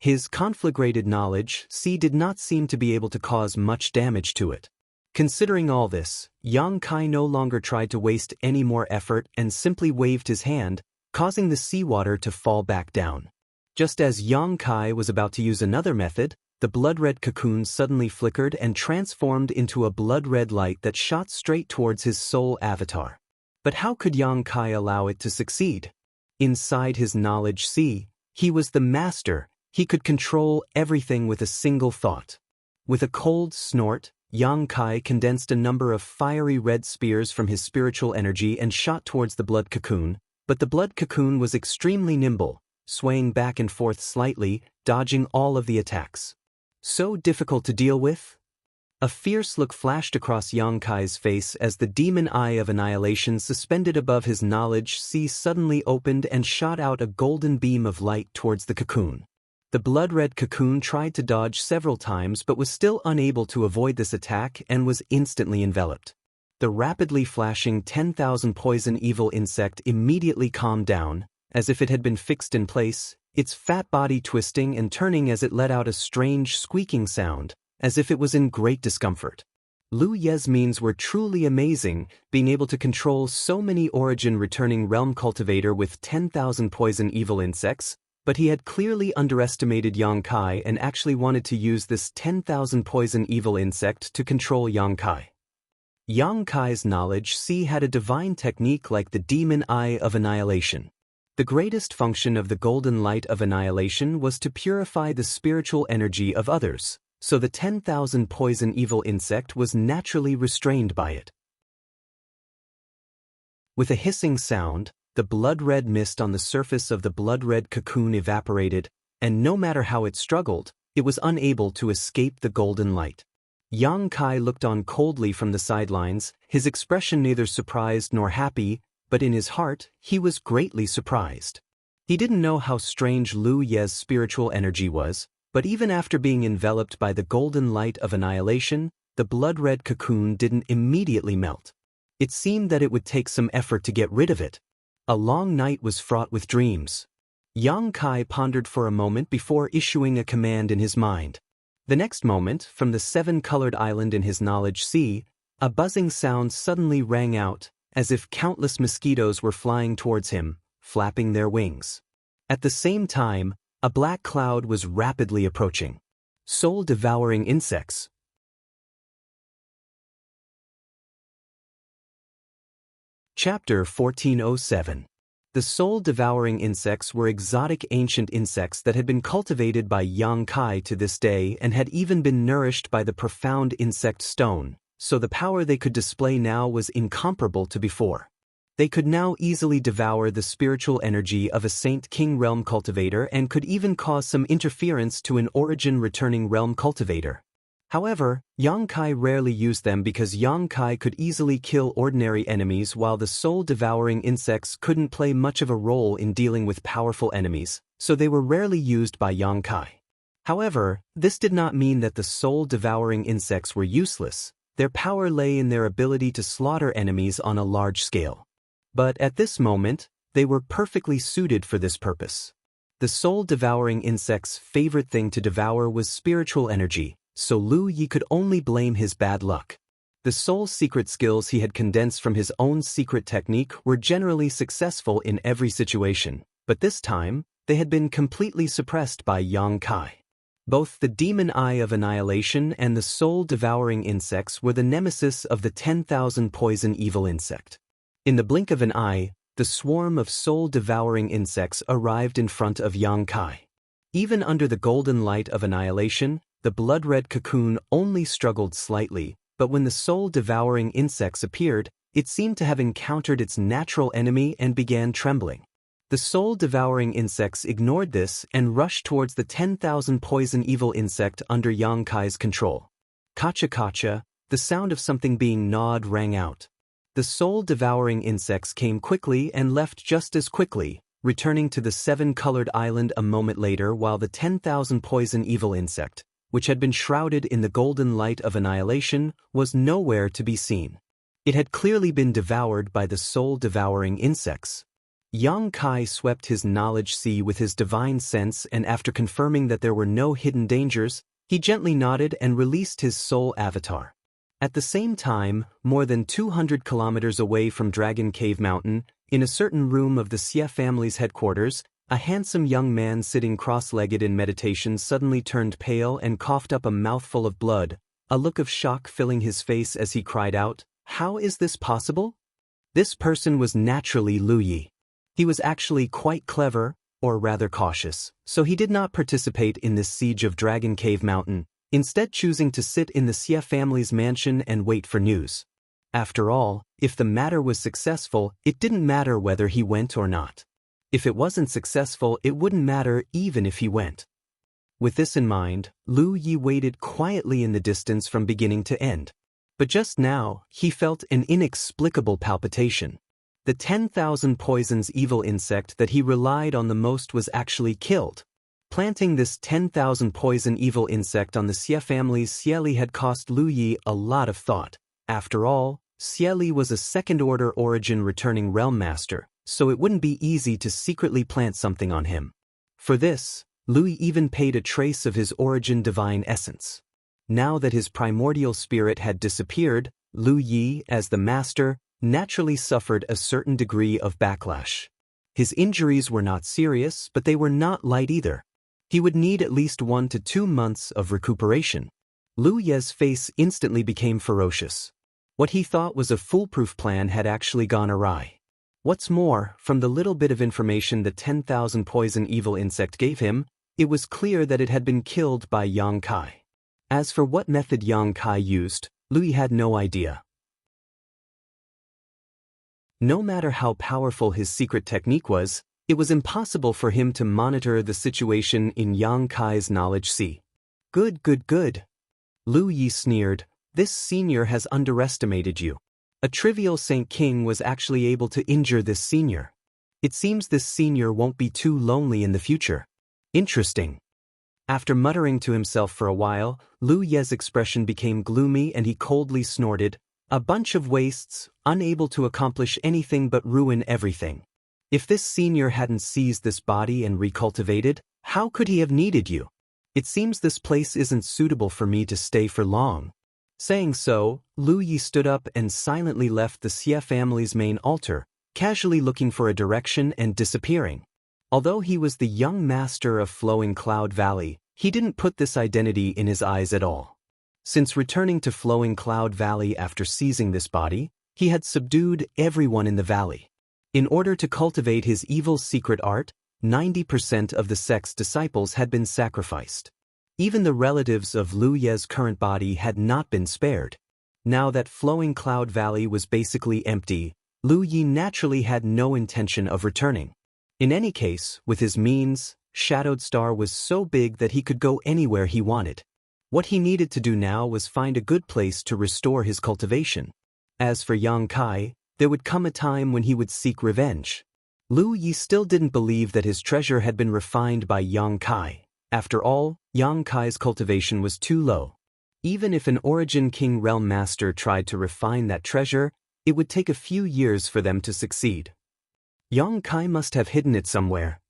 His conflagrated knowledge sea did not seem to be able to cause much damage to it. Considering all this, Yang Kai no longer tried to waste any more effort and simply waved his hand, causing the seawater to fall back down. Just as Yang Kai was about to use another method, the blood-red cocoon suddenly flickered and transformed into a blood-red light that shot straight towards his soul avatar. But how could Yang Kai allow it to succeed? Inside his knowledge sea, he was the master. He could control everything with a single thought. With a cold snort, Yang Kai condensed a number of fiery red spears from his spiritual energy and shot towards the blood cocoon, but the blood cocoon was extremely nimble, swaying back and forth slightly, dodging all of the attacks. So difficult to deal with? A fierce look flashed across Yang Kai's face as the demon eye of annihilation suspended above his knowledge sea suddenly opened and shot out a golden beam of light towards the cocoon. The blood-red cocoon tried to dodge several times but was still unable to avoid this attack and was instantly enveloped. The rapidly flashing 10,000 poison evil insect immediately calmed down, as if it had been fixed in place, its fat body twisting and turning as it let out a strange squeaking sound, as if it was in great discomfort. Lu Ye's means were truly amazing, being able to control so many origin-returning realm cultivator with 10,000 poison evil insects, but he had clearly underestimated Yang Kai and actually wanted to use this 10,000 poison evil insect to control Yang Kai. Yang Kai's knowledge had a divine technique like the demon eye of annihilation. The greatest function of the golden light of annihilation was to purify the spiritual energy of others, so the 10,000 poison evil insect was naturally restrained by it. With a hissing sound, the blood-red mist on the surface of the blood-red cocoon evaporated, and no matter how it struggled, it was unable to escape the golden light. Yang Kai looked on coldly from the sidelines, his expression neither surprised nor happy, but in his heart, he was greatly surprised. He didn't know how strange Lu Ye's spiritual energy was, but even after being enveloped by the golden light of annihilation, the blood-red cocoon didn't immediately melt. It seemed that it would take some effort to get rid of it. A long night was fraught with dreams. Yang Kai pondered for a moment before issuing a command in his mind. The next moment, from the seven-colored island in his knowledge sea, a buzzing sound suddenly rang out, as if countless mosquitoes were flying towards him, flapping their wings. At the same time, a black cloud was rapidly approaching. Soul-devouring insects. Chapter 1407. The soul-devouring insects were exotic ancient insects that had been cultivated by Yang Kai to this day and had even been nourished by the profound insect stone, so the power they could display now was incomparable to before. They could now easily devour the spiritual energy of a Saint King realm cultivator and could even cause some interference to an origin-returning realm cultivator. However, Yang Kai rarely used them because Yang Kai could easily kill ordinary enemies while the soul-devouring insects couldn't play much of a role in dealing with powerful enemies, so they were rarely used by Yang Kai. However, this did not mean that the soul-devouring insects were useless. Their power lay in their ability to slaughter enemies on a large scale. But at this moment, they were perfectly suited for this purpose. The soul-devouring insect's favorite thing to devour was spiritual energy, so Lu Yi could only blame his bad luck. The soul's secret skills he had condensed from his own secret technique were generally successful in every situation, but this time, they had been completely suppressed by Yang Kai. Both the demon eye of annihilation and the soul-devouring insects were the nemesis of the 10,000 poison evil insect. In the blink of an eye, the swarm of soul-devouring insects arrived in front of Yang Kai. Even under the golden light of annihilation, the blood-red cocoon only struggled slightly, but when the soul-devouring insects appeared, it seemed to have encountered its natural enemy and began trembling. The soul-devouring insects ignored this and rushed towards the 10,000 poison evil insect under Yang Kai's control. Kacha-kacha, the sound of something being gnawed rang out. The soul-devouring insects came quickly and left just as quickly, returning to the seven-colored island a moment later while the 10,000 poison evil insect, which had been shrouded in the golden light of annihilation, was nowhere to be seen. It had clearly been devoured by the soul-devouring insects. Yang Kai swept his knowledge sea with his divine sense and after confirming that there were no hidden dangers, he gently nodded and released his soul avatar. At the same time, more than 200 kilometers away from Dragon Cave Mountain, in a certain room of the Xie family's headquarters, a handsome young man sitting cross-legged in meditation suddenly turned pale and coughed up a mouthful of blood, a look of shock filling his face as he cried out, "How is this possible?" This person was naturally Lu Yi. He was actually quite clever, or rather cautious, so he did not participate in this siege of Dragon Cave Mountain, instead choosing to sit in the Xie family's mansion and wait for news. After all, if the matter was successful, it didn't matter whether he went or not. If it wasn't successful, it wouldn't matter even if he went. With this in mind, Lu Yi waited quietly in the distance from beginning to end. But just now, he felt an inexplicable palpitation. The 10,000 poisons evil insect that he relied on the most was actually killed. Planting this 10,000 poison evil insect on the Xie family's Xieli had cost Lu Yi a lot of thought. After all, Xieli was a second-order origin returning realm master, so it wouldn't be easy to secretly plant something on him. For this, Lu Yi even paid a trace of his origin divine essence. Now that his primordial spirit had disappeared, Lu Yi, as the master, naturally suffered a certain degree of backlash. His injuries were not serious, but they were not light either. He would need at least 1 to 2 months of recuperation. Lu Ye's face instantly became ferocious. What he thought was a foolproof plan had actually gone awry. What's more, from the little bit of information the 10,000 poison evil insect gave him, it was clear that it had been killed by Yang Kai. As for what method Yang Kai used, Lu Yi had no idea. No matter how powerful his secret technique was, it was impossible for him to monitor the situation in Yang Kai's knowledge sea. Good. Lu Yi sneered, this senior has underestimated you. A trivial Saint King was actually able to injure this senior. It seems this senior won't be too lonely in the future. Interesting. After muttering to himself for a while, Lu Ye's expression became gloomy and he coldly snorted, a bunch of wastes, unable to accomplish anything but ruin everything. If this senior hadn't seized this body and recultivated, how could he have needed you? It seems this place isn't suitable for me to stay for long. Saying so, Lu Yi stood up and silently left the Xie family's main altar, casually looking for a direction and disappearing. Although he was the young master of Flowing Cloud Valley, he didn't put this identity in his eyes at all. Since returning to Flowing Cloud Valley after seizing this body, he had subdued everyone in the valley. In order to cultivate his evil secret art, 90% of the sect's disciples had been sacrificed. Even the relatives of Lu Ye's current body had not been spared. Now that Flowing Cloud Valley was basically empty, Lu Yi naturally had no intention of returning. In any case, with his means, Shadowed Star was so big that he could go anywhere he wanted. What he needed to do now was find a good place to restore his cultivation. As for Yang Kai, there would come a time when he would seek revenge. Lu Yi still didn't believe that his treasure had been refined by Yang Kai. After all, Yang Kai's cultivation was too low. Even if an Origin King Realm Master tried to refine that treasure, it would take a few years for them to succeed. Yang Kai must have hidden it somewhere.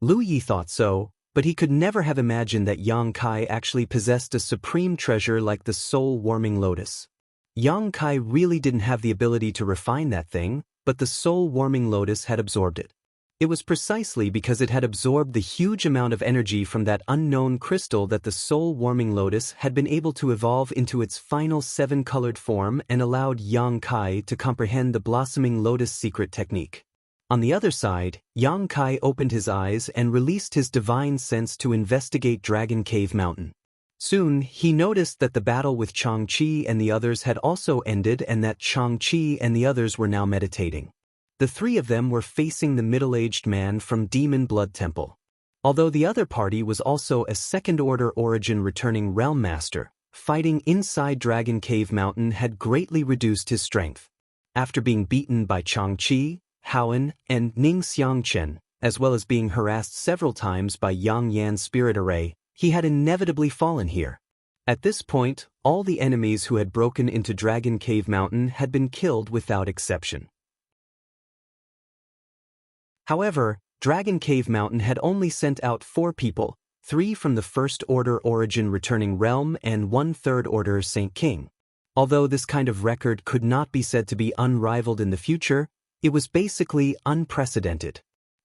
Lu Yi thought so, but he could never have imagined that Yang Kai actually possessed a supreme treasure like the soul-warming lotus. Yang Kai really didn't have the ability to refine that thing, but the soul-warming lotus had absorbed it. It was precisely because it had absorbed the huge amount of energy from that unknown crystal that the soul-warming lotus had been able to evolve into its final 7-colored form and allowed Yang Kai to comprehend the blossoming lotus secret technique. On the other side, Yang Kai opened his eyes and released his divine sense to investigate Dragon Cave Mountain. Soon, he noticed that the battle with Xianxia and the others had also ended and that Xianxia and the others were now meditating. The three of them were facing the middle-aged man from Demon Blood Temple. Although the other party was also a second-order origin returning realm master, fighting inside Dragon Cave Mountain had greatly reduced his strength. After being beaten by Xianxia, Haoan, and Ning Xiangchen, as well as being harassed several times by Yang Yan's spirit array, he had inevitably fallen here. At this point, all the enemies who had broken into Dragon Cave Mountain had been killed without exception. However, Dragon Cave Mountain had only sent out 4 people, 3 from the First Order Origin returning realm and 1 Third Order Saint King. Although this kind of record could not be said to be unrivaled in the future, it was basically unprecedented.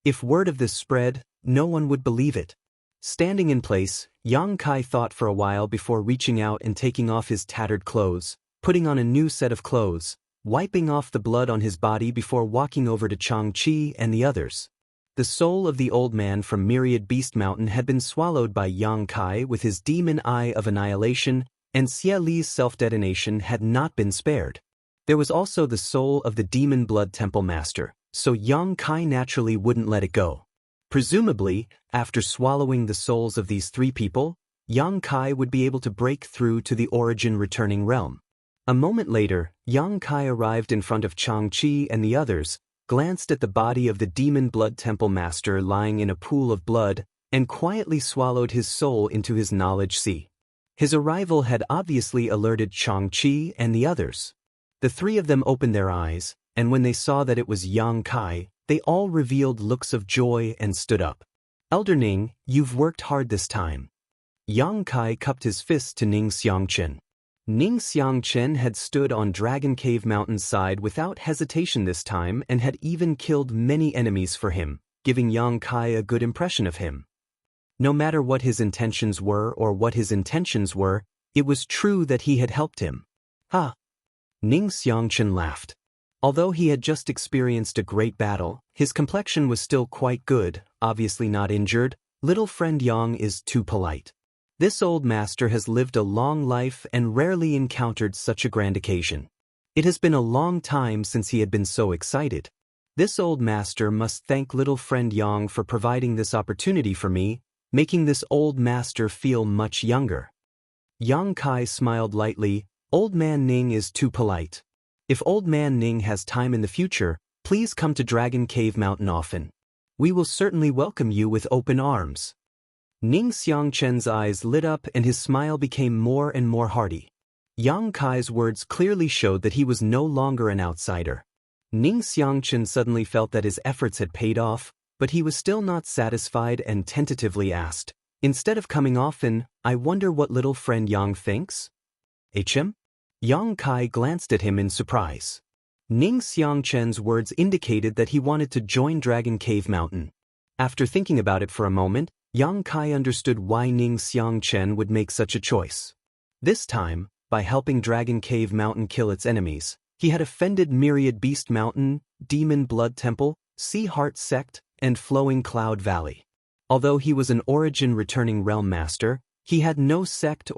If word of this spread, no one would believe it. Standing in place, Yang Kai thought for a while before reaching out and taking off his tattered clothes, putting on a new set of clothes, wiping off the blood on his body before walking over to Xianxia and the others. The soul of the old man from Myriad Beast Mountain had been swallowed by Yang Kai with his demon eye of annihilation, and Xie Li's self-detonation had not been spared. There was also the soul of the Demon Blood Temple Master, so Yang Kai naturally wouldn't let it go. Presumably, after swallowing the souls of these 3 people, Yang Kai would be able to break through to the origin returning realm. A moment later, Yang Kai arrived in front of Xianxia and the others, glanced at the body of the Demon Blood Temple Master lying in a pool of blood, and quietly swallowed his soul into his knowledge sea. His arrival had obviously alerted Xianxia and the others. The 3 of them opened their eyes, and when they saw that it was Yang Kai, they all revealed looks of joy and stood up. Elder Ning, you've worked hard this time. Yang Kai cupped his fist to Ning Xianxia. Ning Xianxia had stood on Dragon Cave Mountain's side without hesitation this time and had even killed many enemies for him, giving Yang Kai a good impression of him. No matter what his intentions were, it was true that he had helped him. Ha! Ning Xianxia laughed. Although he had just experienced a great battle, his complexion was still quite good, obviously not injured. Little friend Yang is too polite. This old master has lived a long life and rarely encountered such a grand occasion. It has been a long time since he had been so excited. This old master must thank little friend Yang for providing this opportunity for me, making this old master feel much younger. Yang Kai smiled lightly. Old man Ning is too polite. If old man Ning has time in the future, please come to Dragon Cave Mountain often. We will certainly welcome you with open arms. Ning Xianxia's eyes lit up and his smile became more and more hearty. Yang Kai's words clearly showed that he was no longer an outsider. Ning Xianxia suddenly felt that his efforts had paid off, but he was still not satisfied and tentatively asked, "Instead of coming often, I wonder what little friend Yang thinks?" "HM?" Yang Kai glanced at him in surprise. Ning Xianxia's words indicated that he wanted to join Dragon Cave Mountain. After thinking about it for a moment, Yang Kai understood why Ning Xianxia would make such a choice. This time, by helping Dragon Cave Mountain kill its enemies, he had offended Myriad Beast Mountain, Demon Blood Temple, Sea Heart Sect, and Flowing Cloud Valley. Although he was an origin returning realm master, he had no sect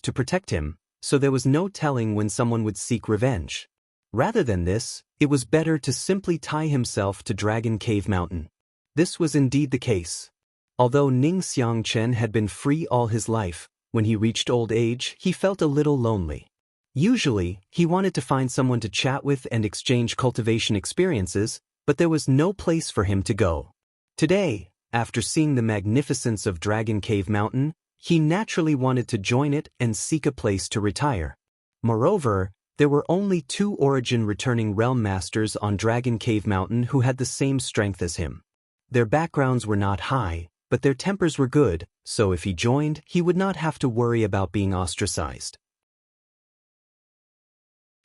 to protect him, so there was no telling when someone would seek revenge. Rather than this, it was better to simply tie himself to Dragon Cave Mountain. This was indeed the case. Although Ning Xianxia had been free all his life, when he reached old age, he felt a little lonely. Usually, he wanted to find someone to chat with and exchange cultivation experiences, but there was no place for him to go. Today, after seeing the magnificence of Dragon Cave Mountain, he naturally wanted to join it and seek a place to retire. Moreover, there were only 2 origin returning realm masters on Dragon Cave Mountain who had the same strength as him. Their backgrounds were not high, but their tempers were good, so if he joined, he would not have to worry about being ostracized.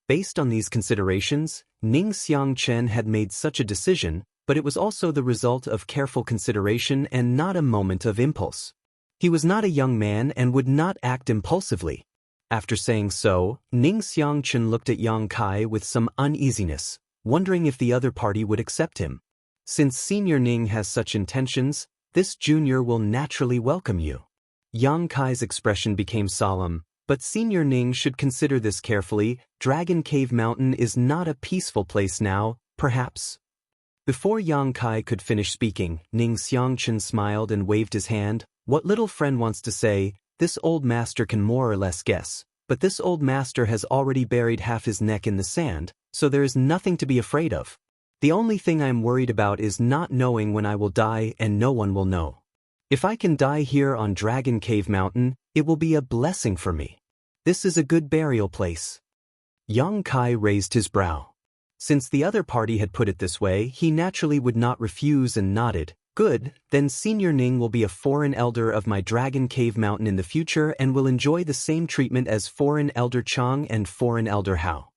Based on these considerations, Ning Xianxia had made such a decision, but it was also the result of careful consideration and not a moment of impulse. He was not a young man and would not act impulsively. After saying so, Ning Xianxia looked at Yang Kai with some uneasiness, wondering if the other party would accept him. Since Senior Ning has such intentions, this junior will naturally welcome you. Yang Kai's expression became solemn, but Senior Ning should consider this carefully. Dragon Cave Mountain is not a peaceful place now, perhaps. Before Yang Kai could finish speaking, Ning Xianxia smiled and waved his hand. What little friend wants to say, this old master can more or less guess, but this old master has already buried half his neck in the sand, so there is nothing to be afraid of. The only thing I am worried about is not knowing when I will die, and no one will know. If I can die here on Dragon Cave Mountain, it will be a blessing for me. This is a good burial place. Yang Kai raised his brow. Since the other party had put it this way, he naturally would not refuse and nodded. Good, then Senior Ning will be a foreign elder of my Dragon Cave Mountain in the future and will enjoy the same treatment as foreign elder Chang and foreign elder Hao.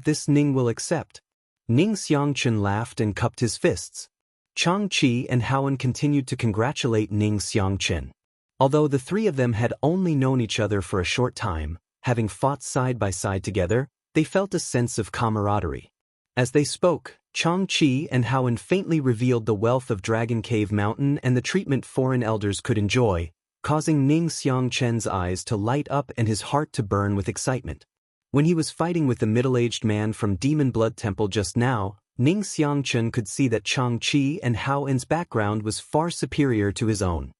This Ning will accept. Ning Xianxia laughed and cupped his fists. Chang Qi and Haoan continued to congratulate Ning Xianxia. Although the 3 of them had only known each other for a short time, having fought side by side together, they felt a sense of camaraderie. As they spoke, Chang Qi and Haoan faintly revealed the wealth of Dragon Cave Mountain and the treatment foreign elders could enjoy, causing Ning Xianxia's eyes to light up and his heart to burn with excitement. When he was fighting with the middle-aged man from Demon Blood Temple just now, Ning Xianxia could see that Chang Qi and Haoan's background was far superior to his own.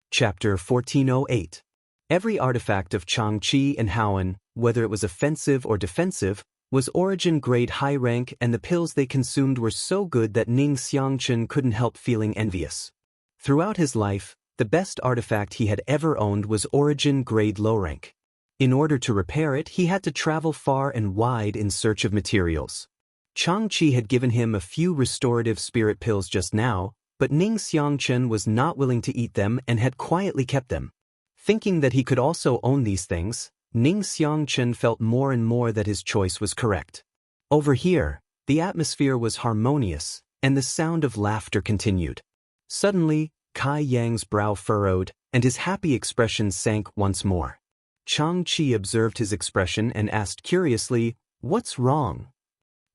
Chapter 1408. Every artifact of Chang Qi and Haoan, whether it was offensive or defensive, was origin grade high rank, and the pills they consumed were so good that Ning Xianxia couldn't help feeling envious. Throughout his life, the best artifact he had ever owned was origin grade low rank. In order to repair it, he had to travel far and wide in search of materials. Chang Qi had given him a few restorative spirit pills just now, but Ning Xianxia was not willing to eat them and had quietly kept them. Thinking that he could also own these things, Ning Xianxia felt more and more that his choice was correct. Over here, the atmosphere was harmonious, and the sound of laughter continued. Suddenly, Kai Yang's brow furrowed, and his happy expression sank once more. Xianxia observed his expression and asked curiously, "What's wrong?"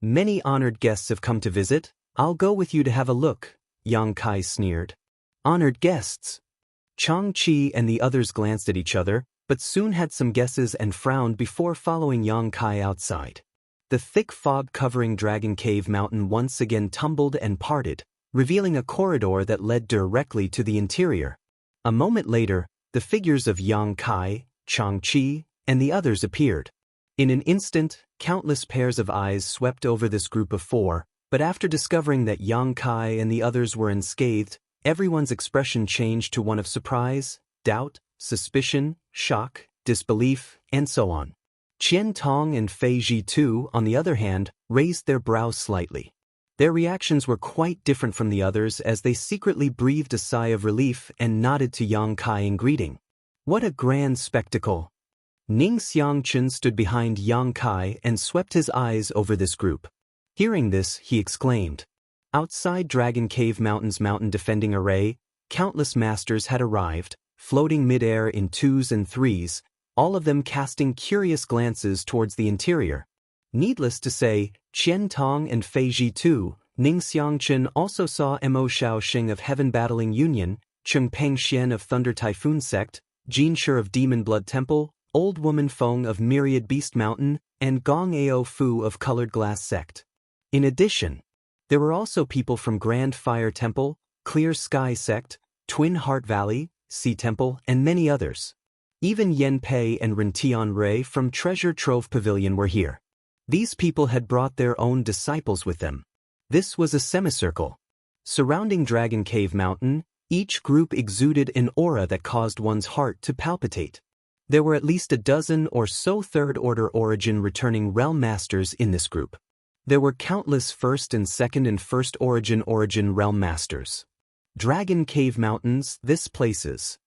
"Many honored guests have come to visit. I'll go with you to have a look," Yang Kai sneered. "Honored guests?" Xianxia and the others glanced at each other, but soon had some guesses and frowned before following Yang Kai outside. The thick fog covering Dragon Cave Mountain once again tumbled and parted, revealing a corridor that led directly to the interior. A moment later, the figures of Yang Kai, Xianxia, and the others appeared. In an instant, countless pairs of eyes swept over this group of four, but after discovering that Yang Kai and the others were unscathed, everyone's expression changed to one of surprise, doubt, suspicion, shock, disbelief, and so on. Qian Tong and Fei Ji too, on the other hand, raised their brows slightly. Their reactions were quite different from the others as they secretly breathed a sigh of relief and nodded to Yang Kai in greeting. What a grand spectacle! Ning Xianxia stood behind Yang Kai and swept his eyes over this group. Hearing this, he exclaimed. Outside Dragon Cave Mountain's mountain defending array, countless masters had arrived, floating mid-air in twos and threes, all of them casting curious glances towards the interior. Needless to say, Qian Tong and Fei Ji too, Ning Xianxia also saw Mo Shaoxing of Heaven Battling Union, Cheng Peng Xian of Thunder Typhoon Sect, Jin Shi of Demon Blood Temple, Old Woman Feng of Myriad Beast Mountain, and Gong Ao Fu of Colored Glass Sect. In addition, there were also people from Grand Fire Temple, Clear Sky Sect, Twin Heart Valley, Sea Temple, and many others. Even Yen Pei and Ren Tianrui from Treasure Trove Pavilion were here. These people had brought their own disciples with them. This was a semicircle. Surrounding Dragon Cave Mountain, each group exuded an aura that caused one's heart to palpitate. There were at least a dozen or so third-order origin returning realm masters in this group. There were countless first and second and first origin realm masters. Dragon Cave Mountains, this places.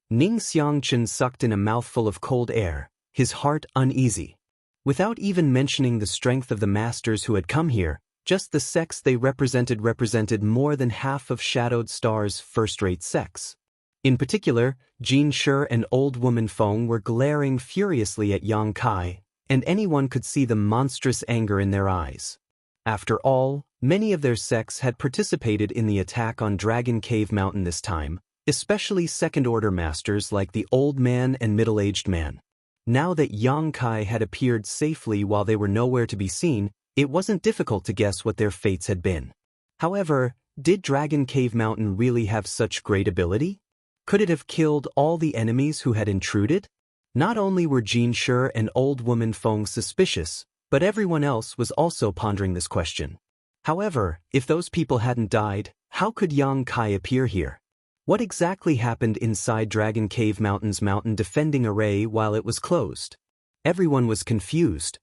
Ning Xianxia sucked in a mouthful of cold air, his heart uneasy. Without even mentioning the strength of the masters who had come here, just the sects they represented more than half of Shadowed Star's first-rate sects. In particular, Jin Shi and Old Woman Feng were glaring furiously at Yang Kai, and anyone could see the monstrous anger in their eyes. After all, many of their sects had participated in the attack on Dragon Cave Mountain this time, especially second-order masters like the Old Man and Middle-Aged Man. Now that Yang Kai had appeared safely while they were nowhere to be seen, it wasn't difficult to guess what their fates had been. However, did Dragon Cave Mountain really have such great ability? Could it have killed all the enemies who had intruded? Not only were Jin Shi and Old Woman Feng suspicious, but everyone else was also pondering this question. However, if those people hadn't died, how could Yang Kai appear here? What exactly happened inside Dragon Cave Mountain's mountain defending array while it was closed? Everyone was confused.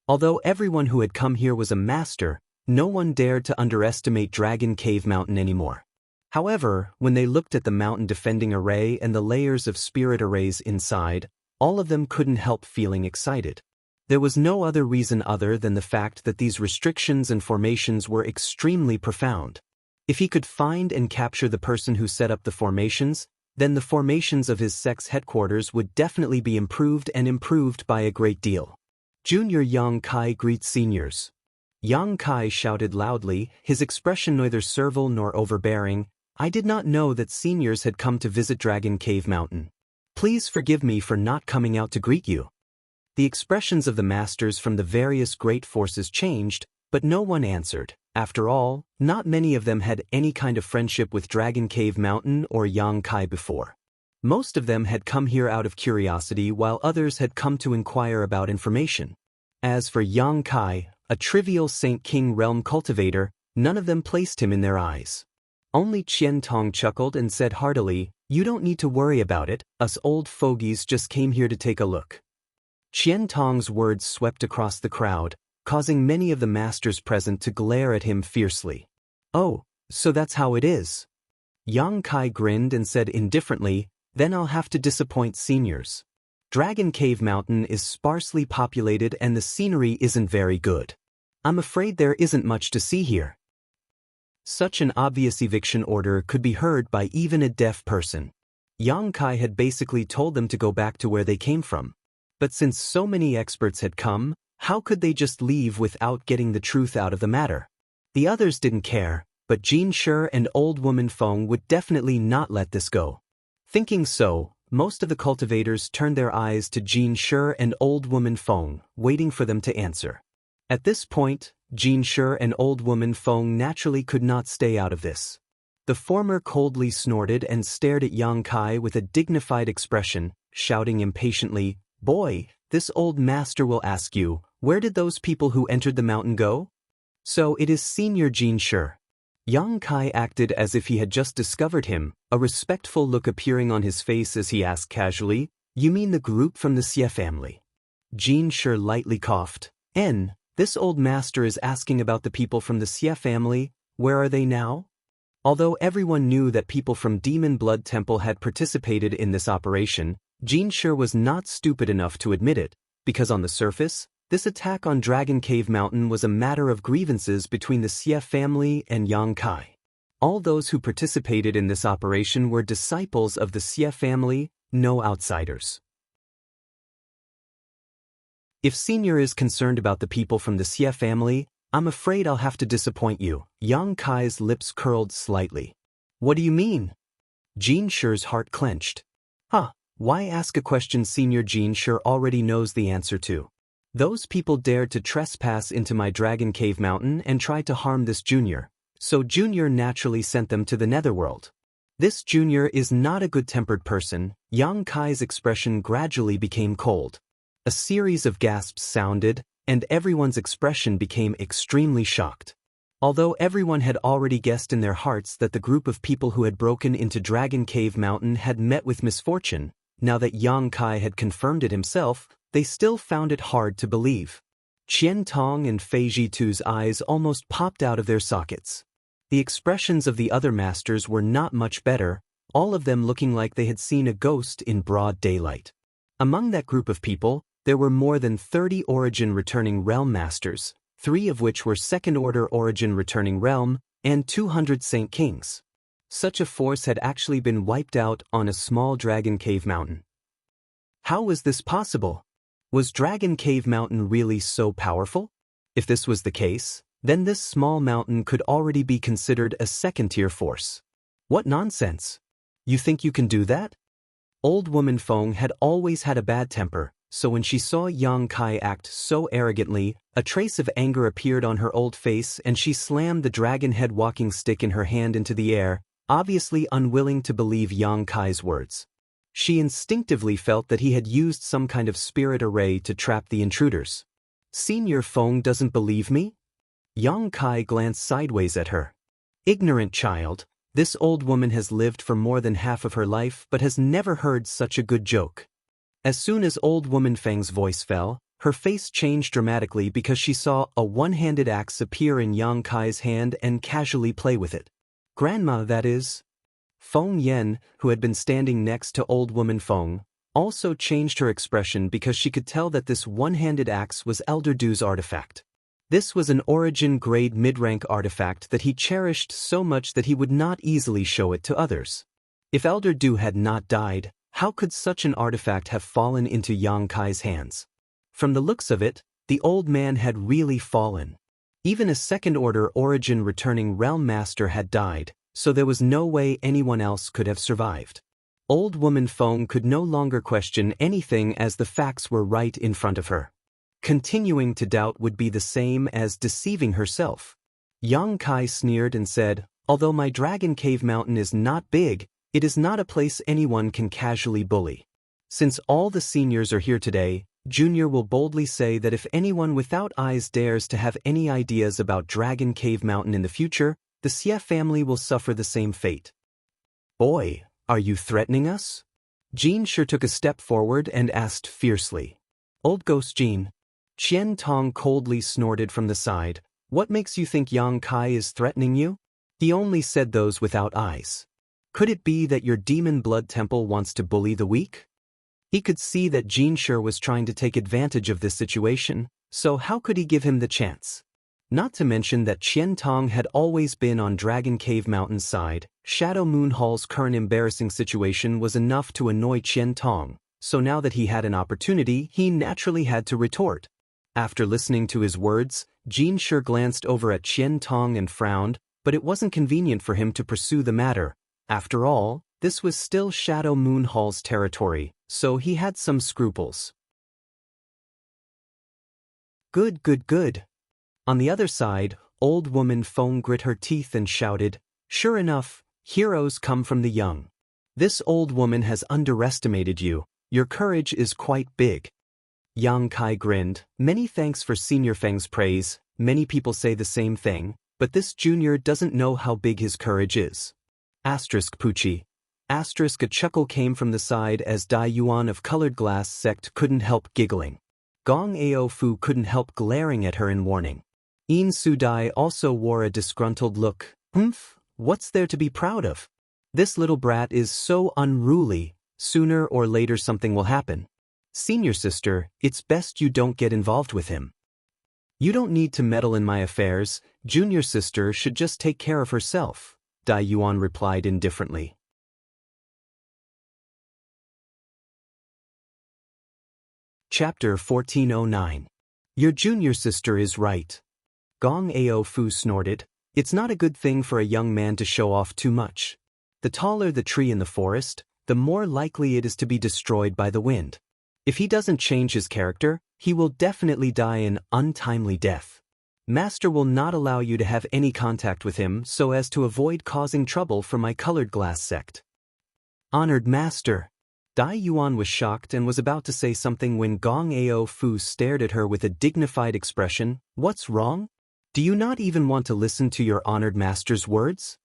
Although everyone who had come here was a master, no one dared to underestimate Dragon Cave Mountain anymore. However, when they looked at the mountain defending array and the layers of spirit arrays inside, all of them couldn't help feeling excited. There was no other reason other than the fact that these restrictions and formations were extremely profound. If he could find and capture the person who set up the formations, then the formations of his sect's headquarters would definitely be improved by a great deal. Junior Yang Kai greets seniors. Yang Kai shouted loudly, his expression neither servile nor overbearing. I did not know that seniors had come to visit Dragon Cave Mountain. Please forgive me for not coming out to greet you. The expressions of the masters from the various great forces changed, but no one answered. After all, not many of them had any kind of friendship with Dragon Cave Mountain or Yang Kai before. Most of them had come here out of curiosity while others had come to inquire about information. As for Yang Kai, a trivial Saint King realm cultivator, none of them placed him in their eyes. Only Qian Tong chuckled and said heartily, "You don't need to worry about it, us old fogies just came here to take a look." Qian Tong's words swept across the crowd, causing many of the masters present to glare at him fiercely. "Oh, so that's how it is." Yang Kai grinned and said indifferently, "Then I'll have to disappoint seniors. Dragon Cave Mountain is sparsely populated and the scenery isn't very good. I'm afraid there isn't much to see here." Such an obvious eviction order could be heard by even a deaf person. Yang Kai had basically told them to go back to where they came from. But since so many experts had come, how could they just leave without getting the truth out of the matter? The others didn't care, but Xianxia and Old Woman Feng would definitely not let this go. Thinking so, most of the cultivators turned their eyes to Xianxia and Old Woman Feng, waiting for them to answer. At this point, Xianxia and Old Woman Feng naturally could not stay out of this. The former coldly snorted and stared at Yang Kai with a dignified expression, shouting impatiently, "Boy, this old master will ask you, where did those people who entered the mountain go?" "So it is Senior Xianxia." Yang Kai acted as if he had just discovered him, a respectful look appearing on his face as he asked casually, "You mean the group from the Xie family?" Xianxia lightly coughed. This old master is asking about the people from the Xie family. Where are they now?" Although everyone knew that people from Demon Blood Temple had participated in this operation, Xianxia was not stupid enough to admit it, because on the surface, this attack on Dragon Cave Mountain was a matter of grievances between the Xie family and Yang Kai. All those who participated in this operation were disciples of the Xie family, no outsiders. "If Senior is concerned about the people from the Xie family, I'm afraid I'll have to disappoint you." Yang Kai's lips curled slightly. "What do you mean?" Xianxia's heart clenched. Why ask a question Senior Xianxia already knows the answer to? Those people dared to trespass into my Dragon Cave Mountain and tried to harm this junior, so Junior naturally sent them to the Netherworld. This junior is not a good-tempered person. Yang Kai's expression gradually became cold. A series of gasps sounded, and everyone's expression became extremely shocked. Although everyone had already guessed in their hearts that the group of people who had broken into Dragon Cave Mountain had met with misfortune, now that Yang Kai had confirmed it himself, they still found it hard to believe. Qian Tong and Fei Jitu's eyes almost popped out of their sockets. The expressions of the other masters were not much better, all of them looking like they had seen a ghost in broad daylight. Among that group of people, there were more than 30 Origin Returning Realm Masters, 3 of which were Second-Order Origin Returning Realm, and 200 Saint Kings. Such a force had actually been wiped out on a small Dragon Cave Mountain. How was this possible? Was Dragon Cave Mountain really so powerful? If this was the case, then this small mountain could already be considered a second-tier force. What nonsense! You think you can do that? Old Woman Feng had always had a bad temper, so when she saw Yang Kai act so arrogantly, a trace of anger appeared on her old face and she slammed the dragon head walking stick in her hand into the air, obviously unwilling to believe Yang Kai's words. She instinctively felt that he had used some kind of spirit array to trap the intruders. "Senior Feng doesn't believe me?" Yang Kai glanced sideways at her. "Ignorant child, this old woman has lived for more than half of her life but has never heard such a good joke." As soon as Old Woman Feng's voice fell, her face changed dramatically because she saw a one-handed axe appear in Yang Kai's hand and casually play with it. "Grandma, that is." Feng Yan, who had been standing next to Old Woman Feng, also changed her expression because she could tell that this one-handed axe was Elder Du's artifact. This was an Origin-grade mid-rank artifact that he cherished so much that he would not easily show it to others. If Elder Du had not died, how could such an artifact have fallen into Yang Kai's hands? From the looks of it, the old man had really fallen. Even a second-order Origin Returning Realm Master had died, so there was no way anyone else could have survived. Old Woman Feng could no longer question anything as the facts were right in front of her. Continuing to doubt would be the same as deceiving herself. Yang Kai sneered and said, "Although my Dragon Cave Mountain is not big, it is not a place anyone can casually bully. Since all the seniors are here today, Junior will boldly say that if anyone without eyes dares to have any ideas about Dragon Cave Mountain in the future, the Xie family will suffer the same fate." "Boy, are you threatening us?" Xianxia took a step forward and asked fiercely. "Old Ghost Jean, Qian Tong coldly snorted from the side. What makes you think Yang Kai is threatening you? He only said those without eyes. Could it be that your demon blood temple wants to bully the weak? He could see that Xianxia was trying to take advantage of this situation, so how could he give him the chance? Not to mention that Qian Tong had always been on Dragon Cave Mountain's side. Shadow Moon Hall's current embarrassing situation was enough to annoy Qian Tong, so now that he had an opportunity, he naturally had to retort. After listening to his words, Xianxia glanced over at Qian Tong and frowned, but it wasn't convenient for him to pursue the matter. After all, this was still Shadow Moon Hall's territory, so he had some scruples. Good, good, good. On the other side, old woman Feng grit her teeth and shouted, "Sure enough, heroes come from the young. This old woman has underestimated you. Your courage is quite big." Yang Kai grinned. Many thanks for Senior Feng's praise. Many people say the same thing, but this junior doesn't know how big his courage is. Asterisk Pucci. Asterisk a chuckle came from the side as Dai Yuan of Colored Glass sect couldn't help giggling. Gong Ao Fu couldn't help glaring at her in warning. In Su Dai also wore a disgruntled look. What's there to be proud of? This little brat is so unruly, sooner or later something will happen. Senior sister, it's best you don't get involved with him. You don't need to meddle in my affairs, junior sister should just take care of herself, Dai Yuan replied indifferently. Chapter 1409. Your junior sister is right. Gong Ao Fu snorted. It's not a good thing for a young man to show off too much. The taller the tree in the forest, the more likely it is to be destroyed by the wind. If he doesn't change his character, he will definitely die an untimely death. Master will not allow you to have any contact with him so as to avoid causing trouble for my Colored Glass sect. Honored Master. Dai Yuan was shocked and was about to say something when Gong Ao Fu stared at her with a dignified expression. What's wrong? Do you not even want to listen to your honored master's words?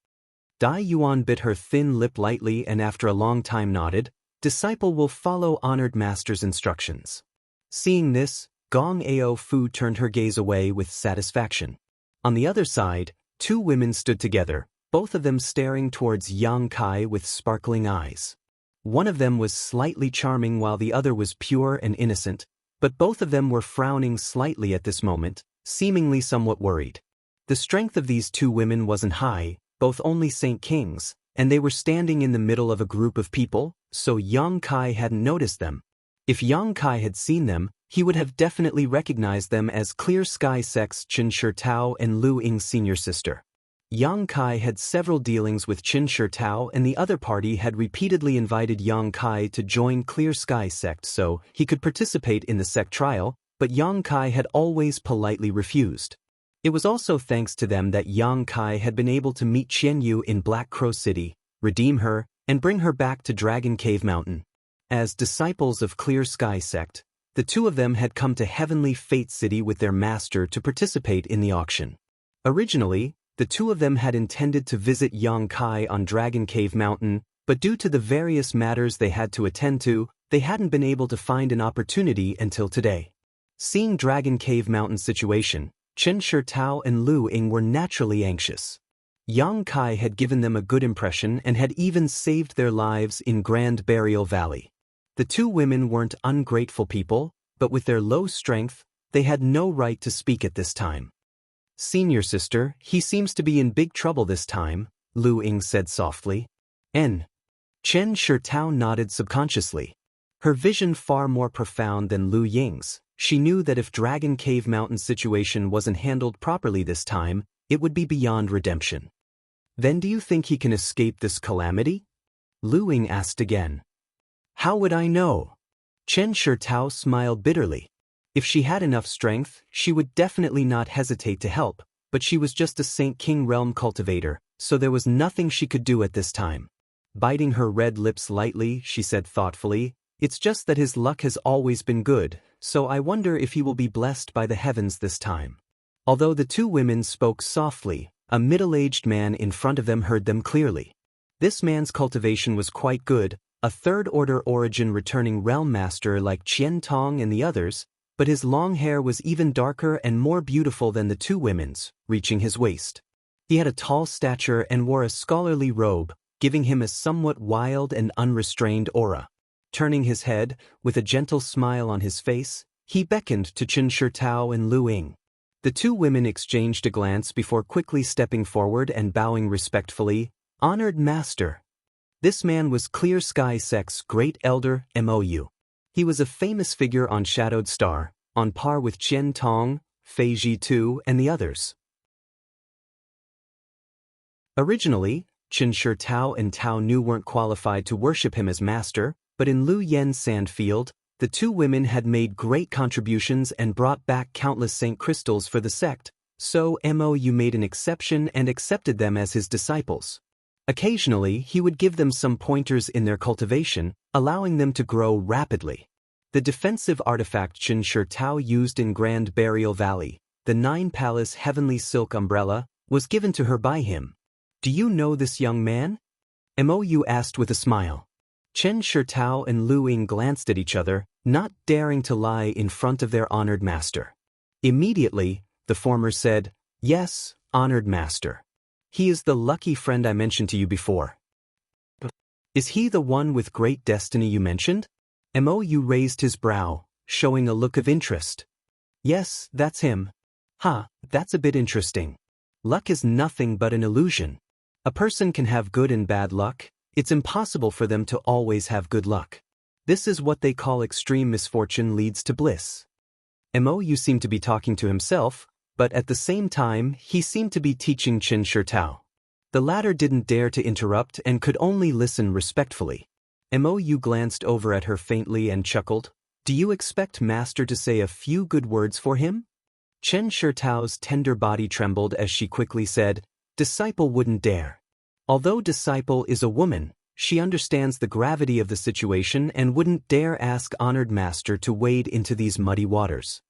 Dai Yuan bit her thin lip lightly and after a long time nodded. Disciple will follow honored master's instructions. Seeing this, Gong Ao Fu turned her gaze away with satisfaction. On the other side, two women stood together, both of them staring towards Yang Kai with sparkling eyes. One of them was slightly charming while the other was pure and innocent, but both of them were frowning slightly at this moment, seemingly somewhat worried. The strength of these two women wasn't high, both only Saint Kings, and they were standing in the middle of a group of people, so Yang Kai hadn't noticed them. If Yang Kai had seen them, he would have definitely recognized them as Clear Sky Sects Qianxia Tao and Lu Ying's senior sister. Yang Kai had several dealings with Qianxia Tao and the other party had repeatedly invited Yang Kai to join Clear Sky Sect so he could participate in the sect trial, but Yang Kai had always politely refused. It was also thanks to them that Yang Kai had been able to meet Qian Yu in Black Crow City, redeem her, and bring her back to Dragon Cave Mountain. As disciples of Clear Sky Sect, the two of them had come to Heavenly Fate City with their master to participate in the auction. Originally, the two of them had intended to visit Yang Kai on Dragon Cave Mountain, but due to the various matters they had to attend to, they hadn't been able to find an opportunity until today. Seeing Dragon Cave Mountain's situation, Qianxia Tao and Lu Ying were naturally anxious. Yang Kai had given them a good impression and had even saved their lives in Grand Burial Valley. The two women weren't ungrateful people, but with their low strength, they had no right to speak at this time. Senior sister, he seems to be in big trouble this time, Lu Ying said softly. Qianxia Tao nodded subconsciously. Her vision far more profound than Lu Ying's. She knew that if Dragon Cave Mountain's situation wasn't handled properly this time, it would be beyond redemption. Then do you think he can escape this calamity? Lu Ying asked again. How would I know? Qianxia Tao smiled bitterly. If she had enough strength, she would definitely not hesitate to help, but she was just a Saint King Realm cultivator, so there was nothing she could do at this time. Biting her red lips lightly, she said thoughtfully, It's just that his luck has always been good, so I wonder if he will be blessed by the heavens this time. Although the two women spoke softly, a middle-aged man in front of them heard them clearly. This man's cultivation was quite good, a third-order origin returning realm master like Qian Tong and the others, but his long hair was even darker and more beautiful than the two women's, reaching his waist. He had a tall stature and wore a scholarly robe, giving him a somewhat wild and unrestrained aura. Turning his head, with a gentle smile on his face, he beckoned to Chen Shitao and Lu Ying. The two women exchanged a glance before quickly stepping forward and bowing respectfully. "Honored Master." This man was Clear Sky Sect's Great Elder Mou. He was a famous figure on Shadowed Star, on par with Qian Tong, Fei Ji Tu, and the others. Originally, Chen Shitao and Tao Nu weren't qualified to worship him as master, but in Lu Yen's Sandfield, the two women had made great contributions and brought back countless Saint Crystals for the sect, so Mou made an exception and accepted them as his disciples. Occasionally, he would give them some pointers in their cultivation, allowing them to grow rapidly. The defensive artifact Chen Shitao used in Grand Burial Valley, the 9-palace heavenly silk umbrella, was given to her by him. "Do you know this young man?" Mou asked with a smile. Chen Shitao and Lu Ying glanced at each other, not daring to lie in front of their honored master. Immediately, the former said, "Yes, honored master. He is the lucky friend I mentioned to you before." "Is he the one with great destiny you mentioned?" Mou raised his brow, showing a look of interest. "Yes, that's him." That's a bit interesting. Luck is nothing but an illusion. A person can have good and bad luck. It's impossible for them to always have good luck. This is what they call extreme misfortune leads to bliss." Mou seemed to be talking to himself, but at the same time, he seemed to be teaching Chen Shitao. The latter didn't dare to interrupt and could only listen respectfully. Mou glanced over at her faintly and chuckled. "Do you expect Master to say a few good words for him?" Chen Shitao's tender body trembled as she quickly said, "Disciple wouldn't dare." Although Disciple is a woman, she understands the gravity of the situation and wouldn't dare ask honored master to wade into these muddy waters.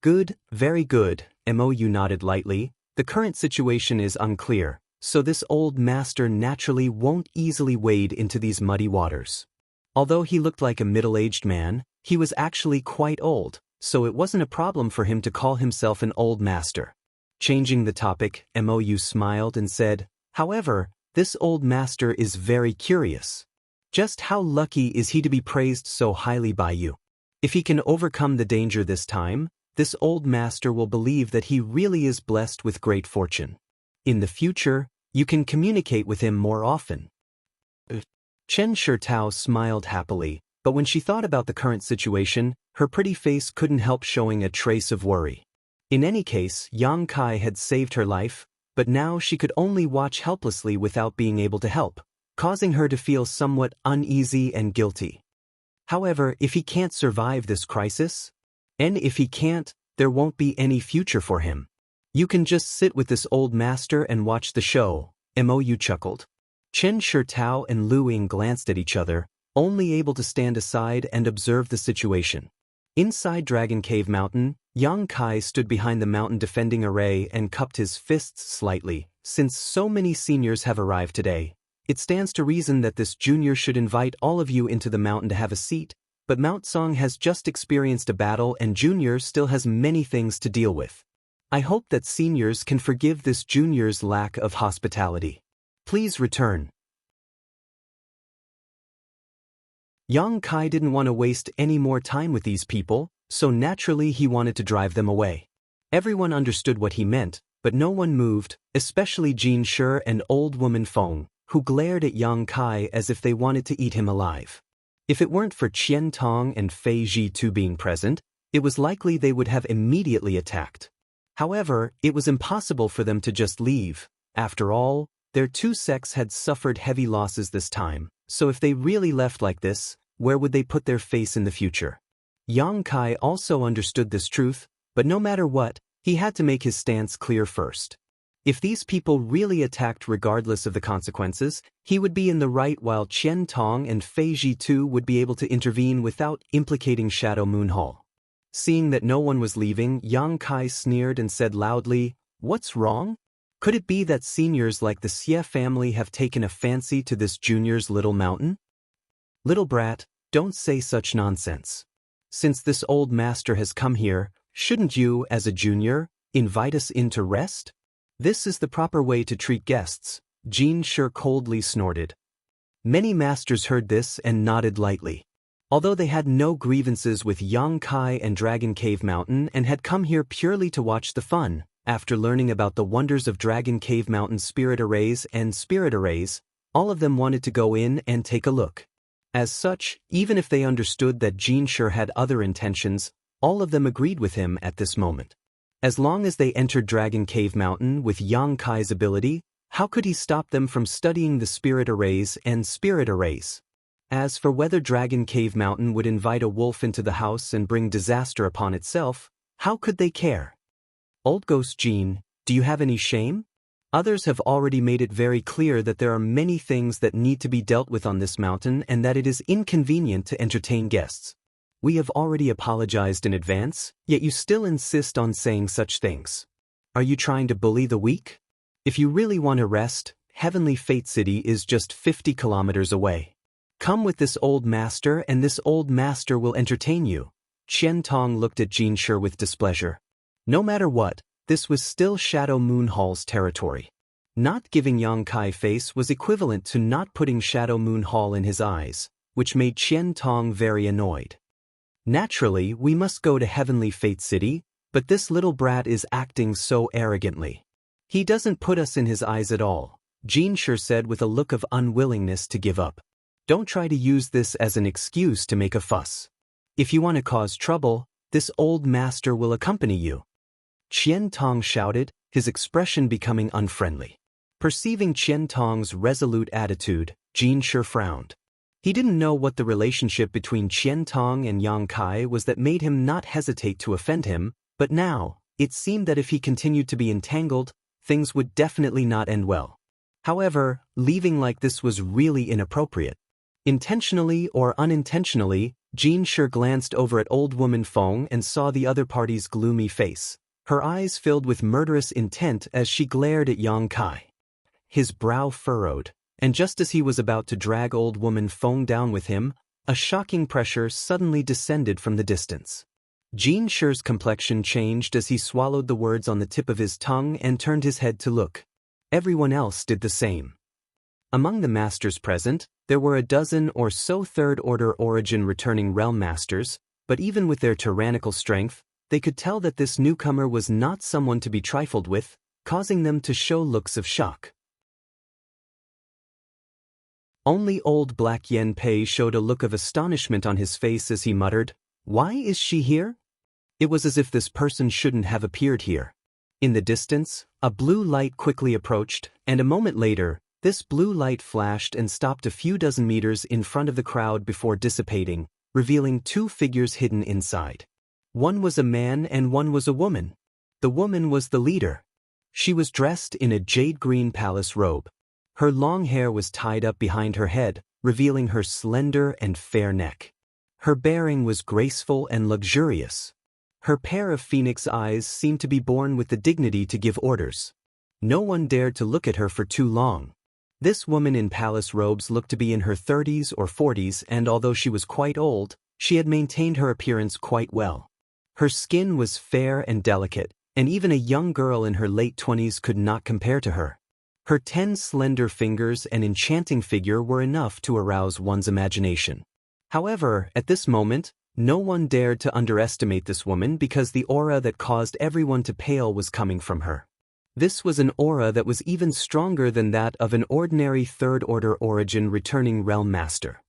"Good, very good," Mou nodded lightly. "The current situation is unclear, so this old master naturally won't easily wade into these muddy waters." Although he looked like a middle-aged man, he was actually quite old, so it wasn't a problem for him to call himself an old master. Changing the topic, Mou smiled and said, "However, this old master is very curious. Just how lucky is he to be praised so highly by you? If he can overcome the danger this time, this old master will believe that he really is blessed with great fortune. In the future, you can communicate with him more often." Chen Shitao smiled happily, but when she thought about the current situation, her pretty face couldn't help showing a trace of worry. In any case, Yang Kai had saved her life, but now she could only watch helplessly without being able to help, causing her to feel somewhat uneasy and guilty. However, if he can't survive this crisis, and if he can't, there won't be any future for him. "You can just sit with this old master and watch the show," Mou chuckled. Chen Shitao and Lu Ying glanced at each other, only able to stand aside and observe the situation. Inside Dragon Cave Mountain, Yang Kai stood behind the mountain defending array and cupped his fists slightly. "Since so many seniors have arrived today, it stands to reason that this junior should invite all of you into the mountain to have a seat, but Mount Song has just experienced a battle and junior still has many things to deal with. I hope that seniors can forgive this junior's lack of hospitality. Please return." Yang Kai didn't want to waste any more time with these people, so naturally he wanted to drive them away. Everyone understood what he meant, but no one moved, especially Jin Shi and old woman Feng, who glared at Yang Kai as if they wanted to eat him alive. If it weren't for Qian Tong and Fei Ji Tu being present, it was likely they would have immediately attacked. However, it was impossible for them to just leave. After all, their two sects had suffered heavy losses this time, so if they really left like this, where would they put their face in the future? Yang Kai also understood this truth, but no matter what, he had to make his stance clear first. If these people really attacked regardless of the consequences, he would be in the right while Qian Tong and Fei Ji Tu would be able to intervene without implicating Shadow Moon Hall. Seeing that no one was leaving, Yang Kai sneered and said loudly, "What's wrong? Could it be that seniors like the Xie family have taken a fancy to this junior's little mountain? Little brat, don't say such nonsense." Since this old master has come here, shouldn't you, as a junior, invite us in to rest? This is the proper way to treat guests, Xianxia coldly snorted. Many masters heard this and nodded lightly. Although they had no grievances with Yangkai and Dragon Cave Mountain and had come here purely to watch the fun, after learning about the wonders of Dragon Cave Mountain spirit arrays and spirit arrays, all of them wanted to go in and take a look. As such, even if they understood that Xianxia had other intentions, all of them agreed with him at this moment. As long as they entered Dragon Cave Mountain with Yang Kai's ability, how could he stop them from studying the spirit arrays and spirit arrays? As for whether Dragon Cave Mountain would invite a wolf into the house and bring disaster upon itself, how could they care? Old Ghost Jean, do you have any shame? Others have already made it very clear that there are many things that need to be dealt with on this mountain and that it is inconvenient to entertain guests. We have already apologized in advance, yet you still insist on saying such things. Are you trying to bully the weak? If you really want to rest, Heavenly Fate City is just 50 kilometers away. Come with this old master and this old master will entertain you. Qian Tong looked at Xianxia with displeasure. No matter what, this was still Shadow Moon Hall's territory. Not giving Yang Kai face was equivalent to not putting Shadow Moon Hall in his eyes, which made Qian Tong very annoyed. Naturally, we must go to Heavenly Fate City, but this little brat is acting so arrogantly. He doesn't put us in his eyes at all, Xianxia said with a look of unwillingness to give up. Don't try to use this as an excuse to make a fuss. If you want to cause trouble, this old master will accompany you. Qian Tong shouted, his expression becoming unfriendly. Perceiving Qian Tong's resolute attitude, Xianxia frowned. He didn't know what the relationship between Qian Tong and Yang Kai was that made him not hesitate to offend him, but now, it seemed that if he continued to be entangled, things would definitely not end well. However, leaving like this was really inappropriate. Intentionally or unintentionally, Xianxia glanced over at old woman Feng and saw the other party's gloomy face. Her eyes filled with murderous intent as she glared at Yang Kai. His brow furrowed, and just as he was about to drag old woman Feng down with him, a shocking pressure suddenly descended from the distance. Xianxia's complexion changed as he swallowed the words on the tip of his tongue and turned his head to look. Everyone else did the same. Among the masters present, there were a dozen or so third-order origin returning realm masters, but even with their tyrannical strength, they could tell that this newcomer was not someone to be trifled with, causing them to show looks of shock. Only old Black Yen Pei showed a look of astonishment on his face as he muttered, "Why is she here?" It was as if this person shouldn't have appeared here. In the distance, a blue light quickly approached, and a moment later, this blue light flashed and stopped a few dozen meters in front of the crowd before dissipating, revealing two figures hidden inside. One was a man and one was a woman. The woman was the leader. She was dressed in a jade-green palace robe. Her long hair was tied up behind her head, revealing her slender and fair neck. Her bearing was graceful and luxurious. Her pair of phoenix eyes seemed to be born with the dignity to give orders. No one dared to look at her for too long. This woman in palace robes looked to be in her 30s or 40s, and although she was quite old, she had maintained her appearance quite well. Her skin was fair and delicate, and even a young girl in her late 20s could not compare to her. Her 10 slender fingers and enchanting figure were enough to arouse one's imagination. However, at this moment, no one dared to underestimate this woman because the aura that caused everyone to pale was coming from her. This was an aura that was even stronger than that of an ordinary third-order origin returning realm master.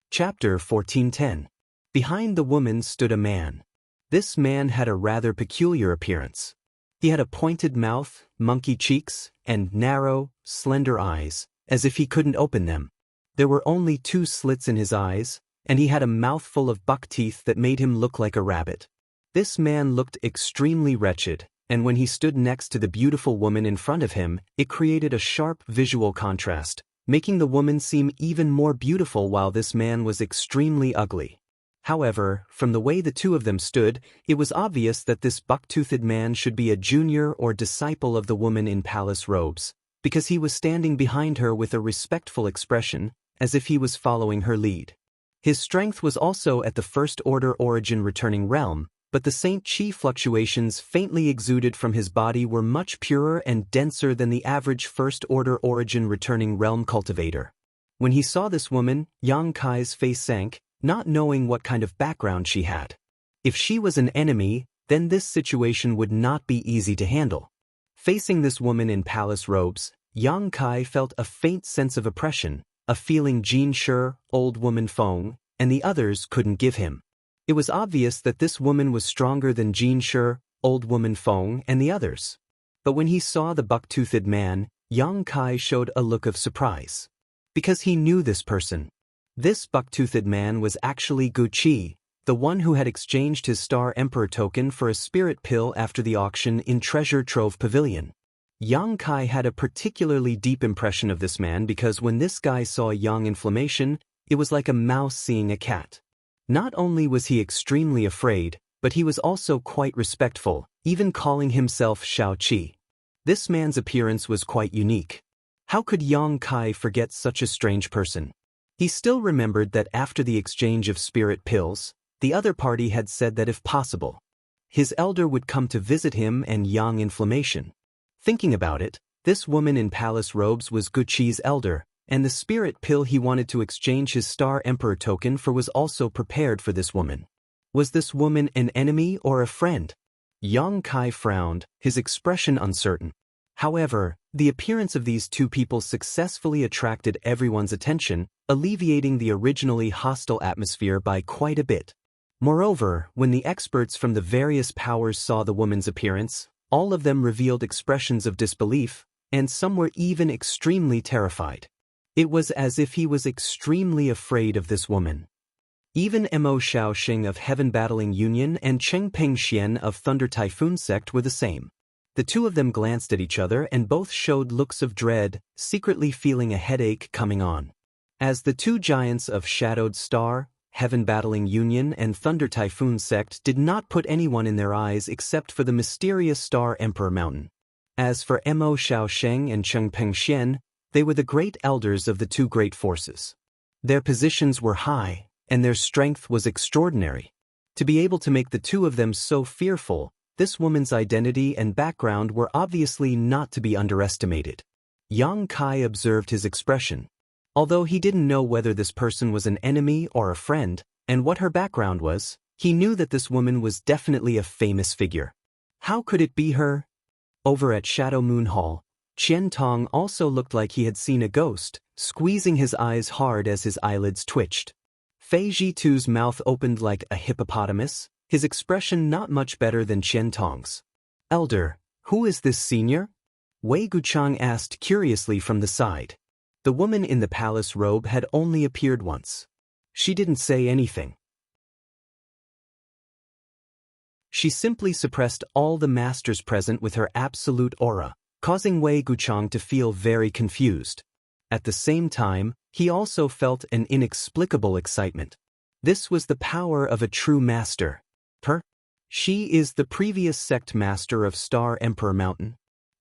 Chapter 1410. Behind the woman stood a man. This man had a rather peculiar appearance. He had a pointed mouth, monkey cheeks, and narrow, slender eyes, as if he couldn't open them. There were only 2 slits in his eyes, and he had a mouthful of buck teeth that made him look like a rabbit. This man looked extremely wretched, and when he stood next to the beautiful woman in front of him, it created a sharp visual contrast, making the woman seem even more beautiful while this man was extremely ugly. However, from the way the two of them stood, it was obvious that this buck-toothed man should be a junior or disciple of the woman in palace robes. because he was standing behind her with a respectful expression, as if he was following her lead. His strength was also at the first-order origin returning realm, but the Saint Chi fluctuations faintly exuded from his body were much purer and denser than the average first-order origin returning realm cultivator. When he saw this woman, Yang Kai's face sank, not knowing what kind of background she had. If she was an enemy, then this situation would not be easy to handle. Facing this woman in palace robes, Yang Kai felt a faint sense of oppression, a feeling Jin Shi, Old Woman Feng, and the others couldn't give him. It was obvious that this woman was stronger than Jin Shi, Old Woman Feng, and the others. But when he saw the buck-toothed man, Yang Kai showed a look of surprise. Because he knew this person. This buck-toothed man was actually Gu Qi, the one who had exchanged his Star Emperor token for a spirit pill after the auction in Treasure Trove Pavilion. Yang Kai had a particularly deep impression of this man because when this guy saw Yang inflammation, it was like a mouse seeing a cat. Not only was he extremely afraid, but he was also quite respectful, even calling himself Xiao Qi. This man's appearance was quite unique. How could Yang Kai forget such a strange person? He still remembered that after the exchange of spirit pills, the other party had said that if possible, his elder would come to visit him and Yang inflammation. Thinking about it, this woman in palace robes was Gu Qi's elder, and the spirit pill he wanted to exchange his Star Emperor token for was also prepared for this woman. Was this woman an enemy or a friend? Yang Kai frowned, his expression uncertain. However, the appearance of these two people successfully attracted everyone's attention, alleviating the originally hostile atmosphere by quite a bit. Moreover, when the experts from the various powers saw the woman's appearance, all of them revealed expressions of disbelief, and some were even extremely terrified. It was as if he was extremely afraid of this woman. Even Mo Shaoxing of Heaven Battling Union and Cheng Pengxian of Thunder Typhoon Sect were the same. The two of them glanced at each other and both showed looks of dread, secretly feeling a headache coming on. As the two giants of Shadowed Star, Heaven Battling Union and Thunder Typhoon Sect did not put anyone in their eyes except for the mysterious Star Emperor Mountain. As for Mo Shaoxing and Cheng Pengxian, they were the great elders of the two great forces. Their positions were high, and their strength was extraordinary. To be able to make the two of them so fearful, this woman's identity and background were obviously not to be underestimated. Yang Kai observed his expression. Although he didn't know whether this person was an enemy or a friend, and what her background was, he knew that this woman was definitely a famous figure. How could it be her? Over at Shadow Moon Hall, Qian Tong also looked like he had seen a ghost, squeezing his eyes hard as his eyelids twitched. Fei Jitu's mouth opened like a hippopotamus, his expression not much better than Qian Tong's. Elder, who is this senior? Wei Guchang asked curiously from the side. The woman in the palace robe had only appeared once. She didn't say anything. She simply suppressed all the masters present with her absolute aura, causing Wei Guchang to feel very confused. At the same time, he also felt an inexplicable excitement. This was the power of a true master. She is the previous sect master of Star Emperor Mountain.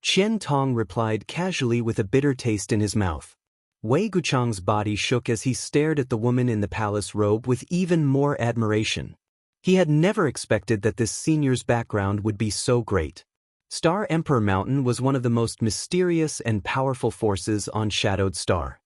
Qian Tong replied casually with a bitter taste in his mouth. Wei Guchang's body shook as he stared at the woman in the palace robe with even more admiration. He had never expected that this senior's background would be so great. Star Emperor Mountain was one of the most mysterious and powerful forces on Shadowed Star.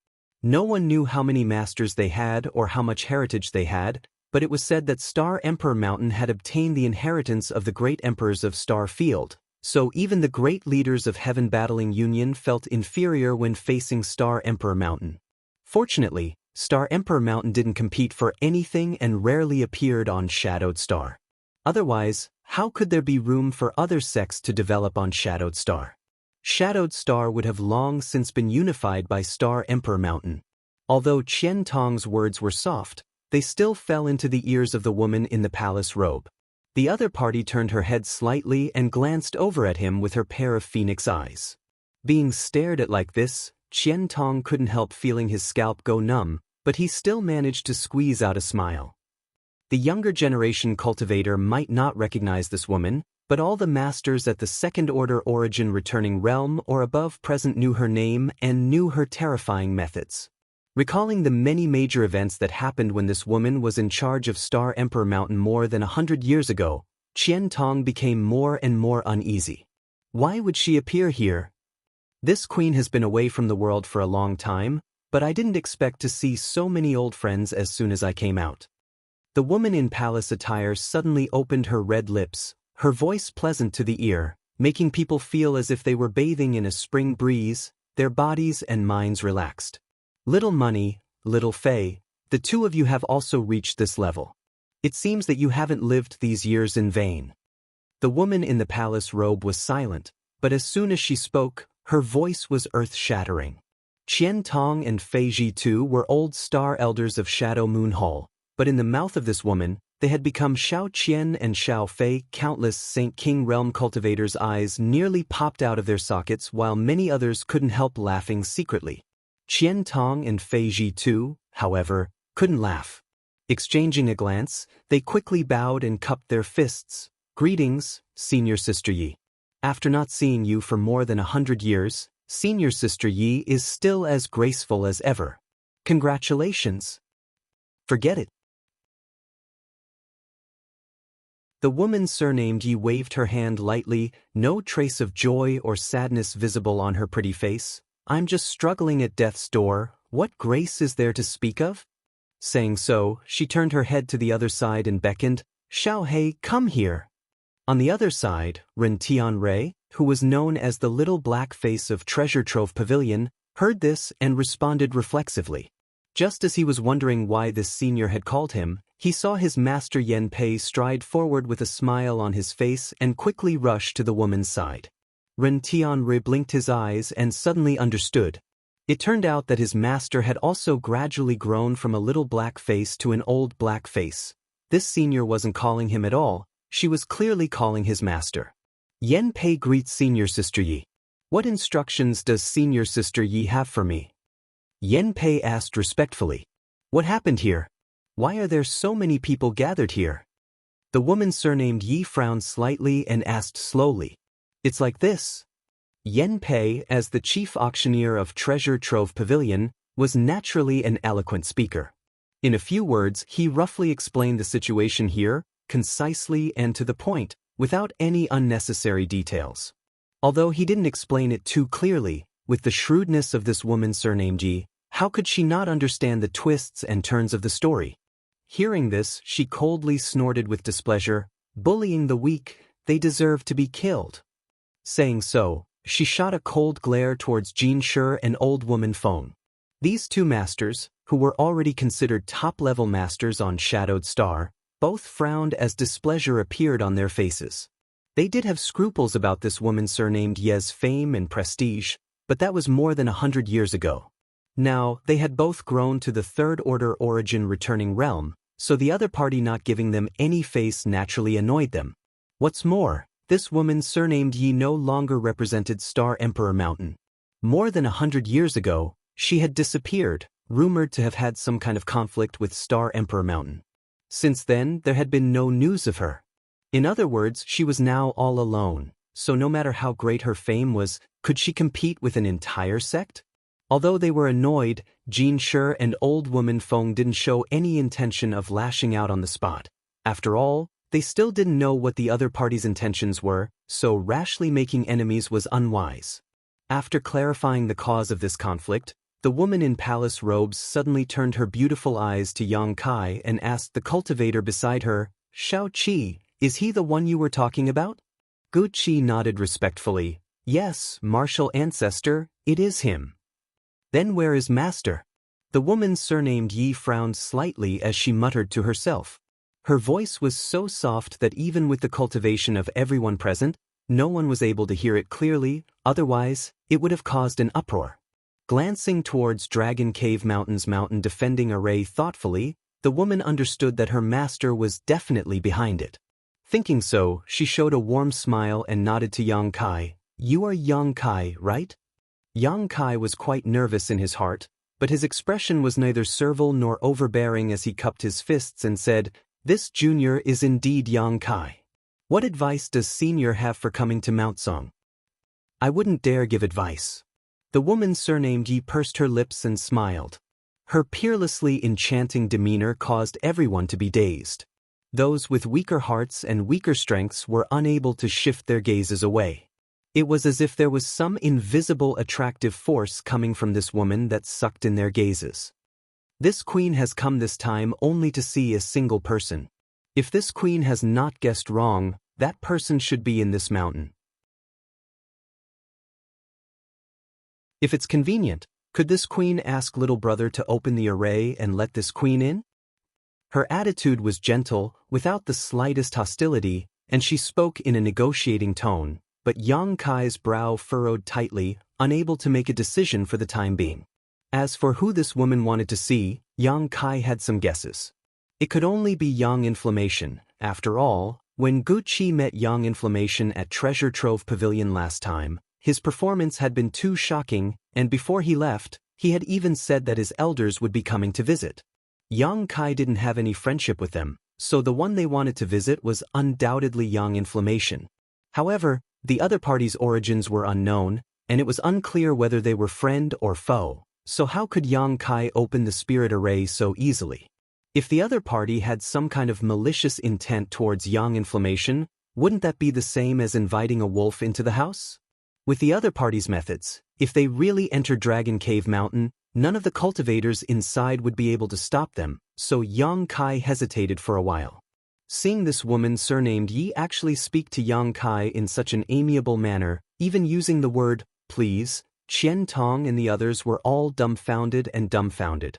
No one knew how many masters they had or how much heritage they had, but it was said that Star Emperor Mountain had obtained the inheritance of the great emperors of Star Field. So even the great leaders of Heaven Battling Union felt inferior when facing Star Emperor Mountain. Fortunately, Star Emperor Mountain didn't compete for anything and rarely appeared on Shadowed Star. Otherwise, how could there be room for other sects to develop on Shadowed Star? Shadowed Star would have long since been unified by Star Emperor Mountain. Although Qian Tong's words were soft, they still fell into the ears of the woman in the palace robe. The other party turned her head slightly and glanced over at him with her pair of phoenix eyes. Being stared at like this, Qian Tong couldn't help feeling his scalp go numb, but he still managed to squeeze out a smile. The younger generation cultivator might not recognize this woman, But all the masters at the second-order origin returning realm or above present knew her name and knew her terrifying methods. Recalling the many major events that happened when this woman was in charge of Star Emperor Mountain more than 100 years ago, Qian Tong became more and more uneasy. Why would she appear here? This queen has been away from the world for a long time, but I didn't expect to see so many old friends as soon as I came out. The woman in palace attire suddenly opened her red lips, her voice pleasant to the ear, making people feel as if they were bathing in a spring breeze, their bodies and minds relaxed. Little money, little Fei, the two of you have also reached this level. It seems that you haven't lived these years in vain. The woman in the palace robe was silent, but as soon as she spoke, her voice was earth-shattering. Qian Tong and Fei Ji too were old star elders of Shadow Moon Hall, but in the mouth of this woman, they had become Xiao Qian and Xiao Fei. Countless Saint King Realm cultivators' eyes nearly popped out of their sockets while many others couldn't help laughing secretly. Qian Tong and Fei Ji too, however, couldn't laugh. Exchanging a glance, they quickly bowed and cupped their fists. Greetings, Senior Sister Yi. After not seeing you for more than 100 years, Senior Sister Yi is still as graceful as ever. Congratulations. Forget it. The woman surnamed Yi waved her hand lightly, no trace of joy or sadness visible on her pretty face. I'm just struggling at death's door, what grace is there to speak of? Saying so, she turned her head to the other side and beckoned, Xiao Hei, come here. On the other side, Ren Tianrei, who was known as the little black face of Treasure Trove Pavilion, heard this and responded reflexively. Just as he was wondering why this senior had called him, he saw his master Yen Pei stride forward with a smile on his face and quickly rush to the woman's side. Ren Tianrei blinked his eyes and suddenly understood. It turned out that his master had also gradually grown from a little black face to an old black face. This senior wasn't calling him at all, she was clearly calling his master. Yen Pei greets Senior Sister Yi. What instructions does Senior Sister Yi have for me? Yen Pei asked respectfully. What happened here? Why are there so many people gathered here? The woman surnamed Yi frowned slightly and asked slowly. It's like this. Yen Pei, as the chief auctioneer of Treasure Trove Pavilion, was naturally an eloquent speaker. In a few words, he roughly explained the situation here, concisely and to the point, without any unnecessary details. Although he didn't explain it too clearly, with the shrewdness of this woman surnamed Yi, how could she not understand the twists and turns of the story? Hearing this, she coldly snorted with displeasure, bullying the weak, they deserve to be killed. Saying so, she shot a cold glare towards Xianxia and old woman Feng. These two masters, who were already considered top-level masters on Shadowed Star, both frowned as displeasure appeared on their faces. They did have scruples about this woman surnamed Ye's fame and prestige, but that was more than 100 years ago. Now, they had both grown to the third-order origin returning realm, so the other party not giving them any face naturally annoyed them. What's more, this woman surnamed Yi no longer represented Star Emperor Mountain. More than 100 years ago, she had disappeared, rumored to have had some kind of conflict with Star Emperor Mountain. Since then, there had been no news of her. In other words, she was now all alone, so no matter how great her fame was, could she compete with an entire sect? Although they were annoyed, Xianxia and old woman Feng didn't show any intention of lashing out on the spot. After all, they still didn't know what the other party's intentions were, so rashly making enemies was unwise. After clarifying the cause of this conflict, the woman in palace robes suddenly turned her beautiful eyes to Yang Kai and asked the cultivator beside her, Xiao Qi, is he the one you were talking about? Gu Qi nodded respectfully. Yes, martial ancestor, it is him. Then where is master? The woman surnamed Yi frowned slightly as she muttered to herself. Her voice was so soft that even with the cultivation of everyone present, no one was able to hear it clearly, otherwise, it would have caused an uproar. Glancing towards Dragon Cave Mountain's mountain defending array thoughtfully, the woman understood that her master was definitely behind it. Thinking so, she showed a warm smile and nodded to Yang Kai. You are Yang Kai, right? Yang Kai was quite nervous in his heart, but his expression was neither servile nor overbearing as he cupped his fists and said, This junior is indeed Yang Kai. What advice does Senior have for coming to Mount Song? I wouldn't dare give advice. The woman surnamed Yi pursed her lips and smiled. Her peerlessly enchanting demeanor caused everyone to be dazed. Those with weaker hearts and weaker strengths were unable to shift their gazes away. It was as if there was some invisible attractive force coming from this woman that sucked in their gazes. This queen has come this time only to see a single person. If this queen has not guessed wrong, that person should be in this mountain. If it's convenient, could this queen ask little brother to open the array and let this queen in? Her attitude was gentle, without the slightest hostility, and she spoke in a negotiating tone, but Yang Kai's brow furrowed tightly, unable to make a decision for the time being. As for who this woman wanted to see, Yang Kai had some guesses. It could only be Yang Inflammation. After all, when Guqi met Yang Inflammation at Treasure Trove Pavilion last time, his performance had been too shocking, and before he left, he had even said that his elders would be coming to visit. Yang Kai didn't have any friendship with them, so the one they wanted to visit was undoubtedly Yang Inflammation. However, the other party's origins were unknown, and it was unclear whether they were friend or foe, so how could Yang Kai open the spirit array so easily? If the other party had some kind of malicious intent towards Yang Inflammation, wouldn't that be the same as inviting a wolf into the house? With the other party's methods, if they really entered Dragon Cave Mountain, none of the cultivators inside would be able to stop them, so Yang Kai hesitated for a while. Seeing this woman surnamed Yi actually speak to Yang Kai in such an amiable manner, even using the word, please, Qian Tong and the others were all dumbfounded and dumbfounded.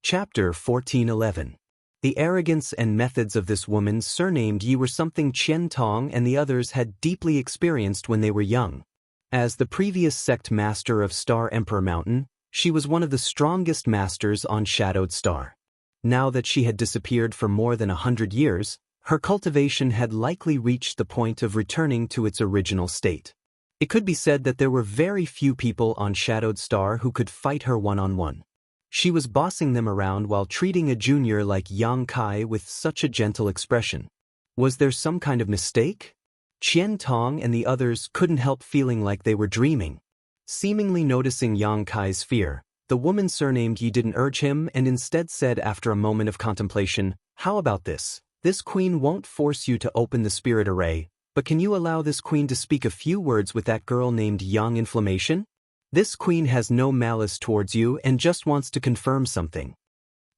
Chapter 1411. The arrogance and methods of this woman surnamed Yi were something Qian Tong and the others had deeply experienced when they were young. As the previous sect master of Star Emperor Mountain, she was one of the strongest masters on Shadowed Star. Now that she had disappeared for more than 100 years, her cultivation had likely reached the point of returning to its original state. It could be said that there were very few people on Shadowed Star who could fight her one-on-one. She was bossing them around while treating a junior like Yang Kai with such a gentle expression. Was there some kind of mistake? Qian Tong and the others couldn't help feeling like they were dreaming. Seemingly noticing Yang Kai's fear, the woman surnamed Yi didn't urge him and instead said after a moment of contemplation, "How about this? This queen won't force you to open the spirit array, but can you allow this queen to speak a few words with that girl named Yang Inflammation? This queen has no malice towards you and just wants to confirm something."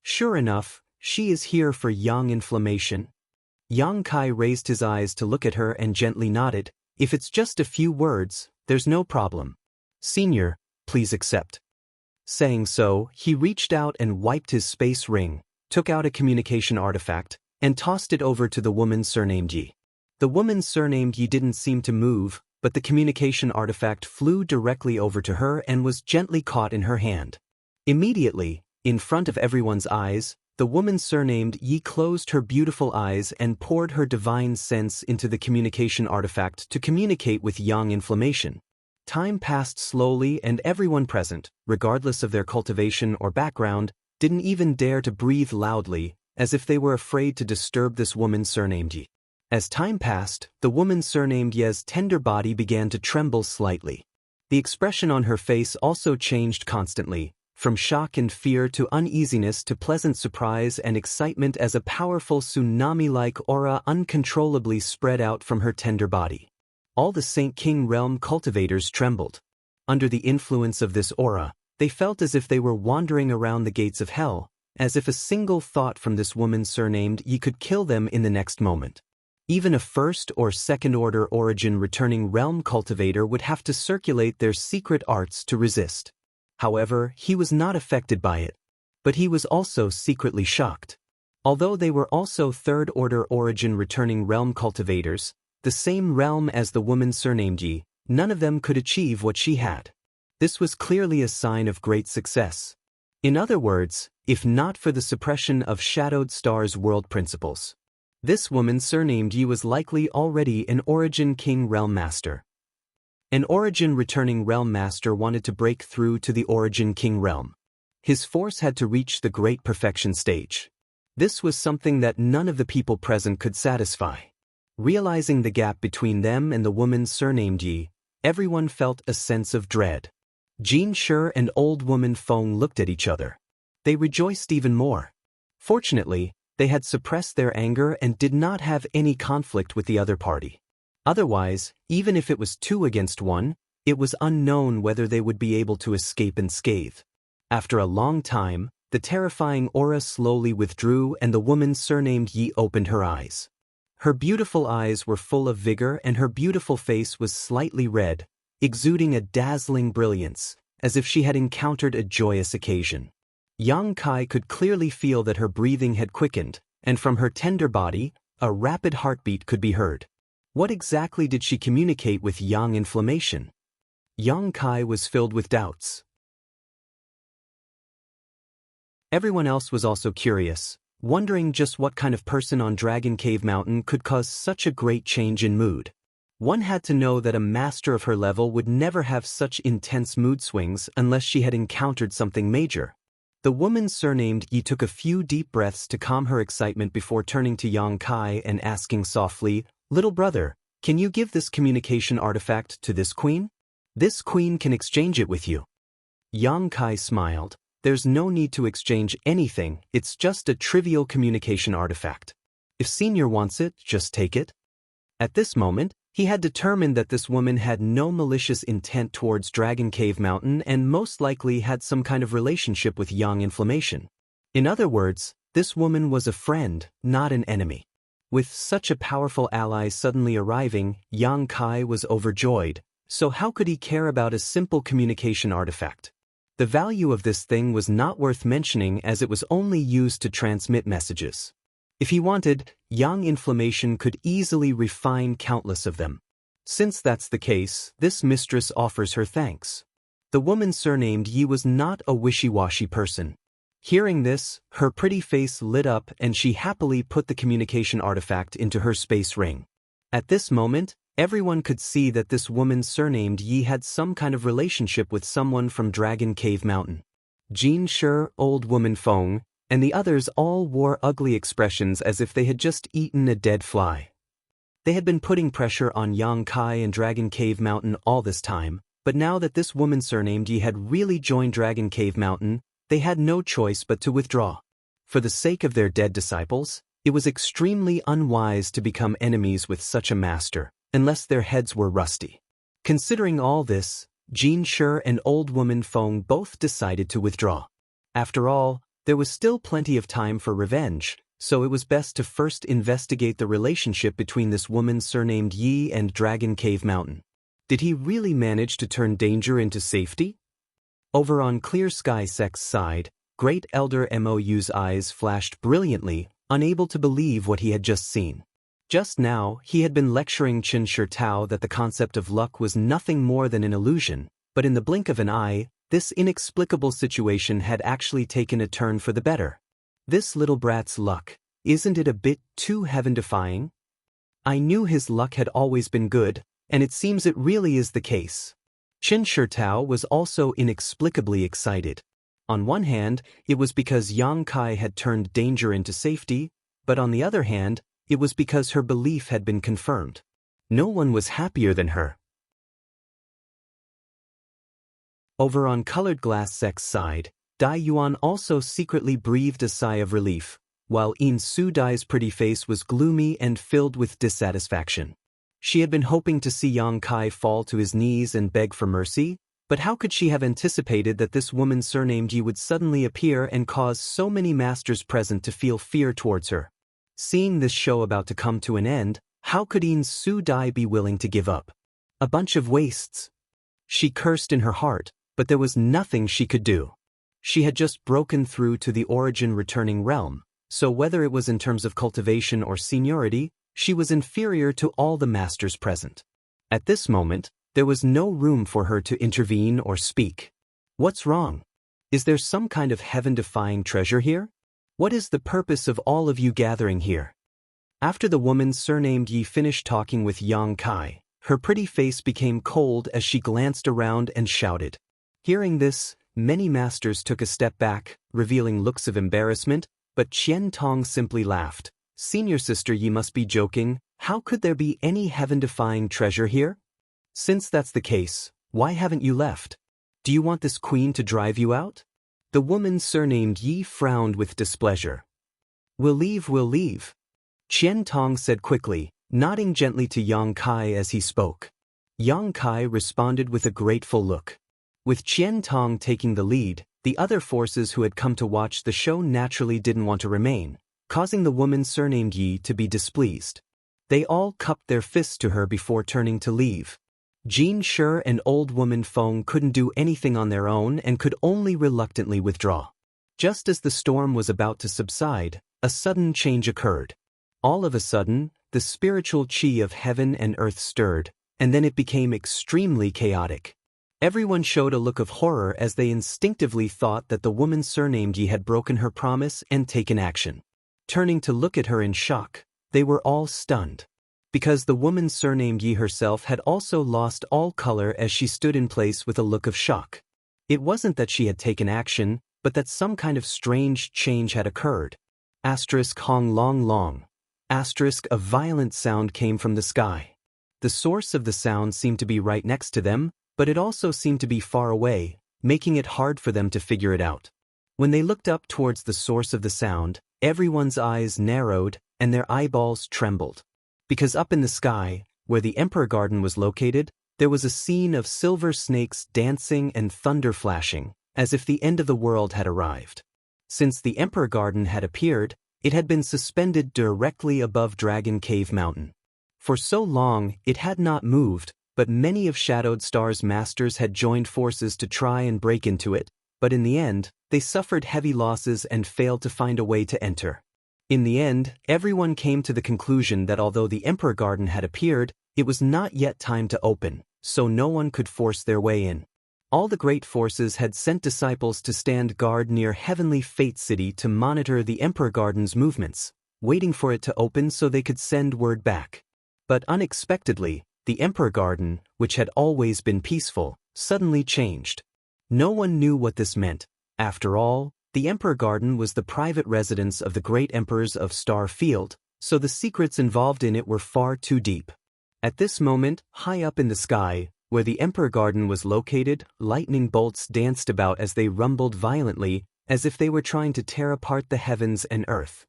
Sure enough, she is here for Yang Inflammation. Yang Kai raised his eyes to look at her and gently nodded. If it's just a few words, there's no problem. Senior, please accept. Saying so, he reached out and wiped his space ring, took out a communication artifact, and tossed it over to the woman surnamed Yi. The woman surnamed Yi didn't seem to move, but the communication artifact flew directly over to her and was gently caught in her hand. Immediately, in front of everyone's eyes, the woman surnamed Yi closed her beautiful eyes and poured her divine sense into the communication artifact to communicate with Yang Inflammation. Time passed slowly and everyone present, regardless of their cultivation or background, didn't even dare to breathe loudly, as if they were afraid to disturb this woman surnamed Yi. As time passed, the woman surnamed Ye's tender body began to tremble slightly. The expression on her face also changed constantly, from shock and fear to uneasiness to pleasant surprise and excitement as a powerful tsunami-like aura uncontrollably spread out from her tender body. All the Saint King Realm cultivators trembled. Under the influence of this aura, they felt as if they were wandering around the gates of hell, as if a single thought from this woman surnamed Yi could kill them in the next moment. Even a first or second order origin returning realm cultivator would have to circulate their secret arts to resist. However, he was not affected by it. But he was also secretly shocked. Although they were also third order origin returning realm cultivators, the same realm as the woman surnamed Yi, none of them could achieve what she had. This was clearly a sign of great success. In other words, if not for the suppression of Shadowed Star's world principles, this woman surnamed Yi was likely already an Origin King Realm Master. An Origin returning Realm Master wanted to break through to the Origin King Realm. His force had to reach the great perfection stage. This was something that none of the people present could satisfy. Realizing the gap between them and the woman surnamed Yi, everyone felt a sense of dread. Xianxia and old woman Feng looked at each other. They rejoiced even more. Fortunately, they had suppressed their anger and did not have any conflict with the other party. Otherwise, even if it was 2 against 1, it was unknown whether they would be able to escape unscathed. After a long time, the terrifying aura slowly withdrew and the woman surnamed Yi opened her eyes. Her beautiful eyes were full of vigor and her beautiful face was slightly red, exuding a dazzling brilliance, as if she had encountered a joyous occasion. Yang Kai could clearly feel that her breathing had quickened, and from her tender body, a rapid heartbeat could be heard. What exactly did she communicate with Yang inflammation? Yang Kai was filled with doubts. Everyone else was also curious, wondering just what kind of person on Dragon Cave Mountain could cause such a great change in mood. One had to know that a master of her level would never have such intense mood swings unless she had encountered something major. The woman surnamed Yi took a few deep breaths to calm her excitement before turning to Yang Kai and asking softly, "Little brother, can you give this communication artifact to this queen? This queen can exchange it with you." Yang Kai smiled. "There's no need to exchange anything, it's just a trivial communication artifact. If Senior wants it, just take it." At this moment, he had determined that this woman had no malicious intent towards Dragon Cave Mountain and most likely had some kind of relationship with Yang Inflammation. In other words, this woman was a friend, not an enemy. With such a powerful ally suddenly arriving, Yang Kai was overjoyed, so how could he care about a simple communication artifact? The value of this thing was not worth mentioning as it was only used to transmit messages. If he wanted, Yang Inflammation could easily refine countless of them. Since that's the case, this mistress offers her thanks. The woman surnamed Yi was not a wishy-washy person. Hearing this, her pretty face lit up and she happily put the communication artifact into her space ring. At this moment, everyone could see that this woman surnamed Yi had some kind of relationship with someone from Dragon Cave Mountain. Xianxia, old woman Feng, and the others all wore ugly expressions as if they had just eaten a dead fly. They had been putting pressure on Yang Kai and Dragon Cave Mountain all this time, but now that this woman surnamed Yi had really joined Dragon Cave Mountain, they had no choice but to withdraw. For the sake of their dead disciples, it was extremely unwise to become enemies with such a master, unless their heads were rusty. Considering all this, Xianxia and old woman Feng both decided to withdraw. After all, there was still plenty of time for revenge, so it was best to first investigate the relationship between this woman surnamed Yi and Dragon Cave Mountain. Did he really manage to turn danger into safety? Over on Clear Sky Sect's side, Great Elder Mou's eyes flashed brilliantly, unable to believe what he had just seen. Just now, he had been lecturing Chen Shitao that the concept of luck was nothing more than an illusion, but in the blink of an eye, this inexplicable situation had actually taken a turn for the better. This little brat's luck, isn't it a bit too heaven-defying? I knew his luck had always been good, and it seems it really is the case. Chen Shitao was also inexplicably excited. On one hand, it was because Yang Kai had turned danger into safety, but on the other hand, it was because her belief had been confirmed. No one was happier than her. Over on Colored Glass Sect's side, Dai Yuan also secretly breathed a sigh of relief, while In Su Dai's pretty face was gloomy and filled with dissatisfaction. She had been hoping to see Yang Kai fall to his knees and beg for mercy, but how could she have anticipated that this woman surnamed Yi would suddenly appear and cause so many masters present to feel fear towards her? Seeing this show about to come to an end, how could In Su Dai be willing to give up? A bunch of wastes. She cursed in her heart, but there was nothing she could do. She had just broken through to the origin returning realm, so whether it was in terms of cultivation or seniority, she was inferior to all the masters present. At this moment, there was no room for her to intervene or speak. What's wrong? Is there some kind of heaven-defying treasure here? What is the purpose of all of you gathering here? After the woman surnamed Yi finished talking with Yang Kai, her pretty face became cold as she glanced around and shouted. Hearing this, many masters took a step back, revealing looks of embarrassment, but Qian Tong simply laughed. "Senior sister, ye must be joking. How could there be any heaven-defying treasure here? Since that's the case, why haven't you left? Do you want this queen to drive you out?" The woman surnamed Yi frowned with displeasure. We'll leave. Qian Tong said quickly, nodding gently to Yang Kai as he spoke. Yang Kai responded with a grateful look. With Qian Tong taking the lead, the other forces who had come to watch the show naturally didn't want to remain, causing the woman surnamed Yi to be displeased. They all cupped their fists to her before turning to leave. Jin Shi and old woman Feng couldn't do anything on their own and could only reluctantly withdraw. Just as the storm was about to subside, a sudden change occurred. All of a sudden, the spiritual qi of heaven and earth stirred, and then it became extremely chaotic. Everyone showed a look of horror as they instinctively thought that the woman surnamed Yi had broken her promise and taken action. Turning to look at her in shock, they were all stunned. Because the woman surnamed Yi herself had also lost all color as she stood in place with a look of shock. It wasn't that she had taken action, but that some kind of strange change had occurred. Hong long. A violent sound came from the sky. The source of the sound seemed to be right next to them, but it also seemed to be far away, making it hard for them to figure it out. When they looked up towards the source of the sound, everyone's eyes narrowed and their eyeballs trembled. Because up in the sky, where the Emperor Garden was located, there was a scene of silver snakes dancing and thunder flashing, as if the end of the world had arrived. Since the Emperor Garden had appeared, it had been suspended directly above Dragon Cave Mountain. For so long, it had not moved, but many of Shadowed Star's masters had joined forces to try and break into it, but in the end, they suffered heavy losses and failed to find a way to enter. In the end, everyone came to the conclusion that although the Emperor Garden had appeared, it was not yet time to open, so no one could force their way in. All the great forces had sent disciples to stand guard near Heavenly Fate City to monitor the Emperor Garden's movements, waiting for it to open so they could send word back. But unexpectedly, the Emperor Garden, which had always been peaceful, suddenly changed. No one knew what this meant. After all, the Emperor Garden was the private residence of the great emperors of Star Field, so the secrets involved in it were far too deep. At this moment, high up in the sky, where the Emperor Garden was located, lightning bolts danced about as they rumbled violently, as if they were trying to tear apart the heavens and earth.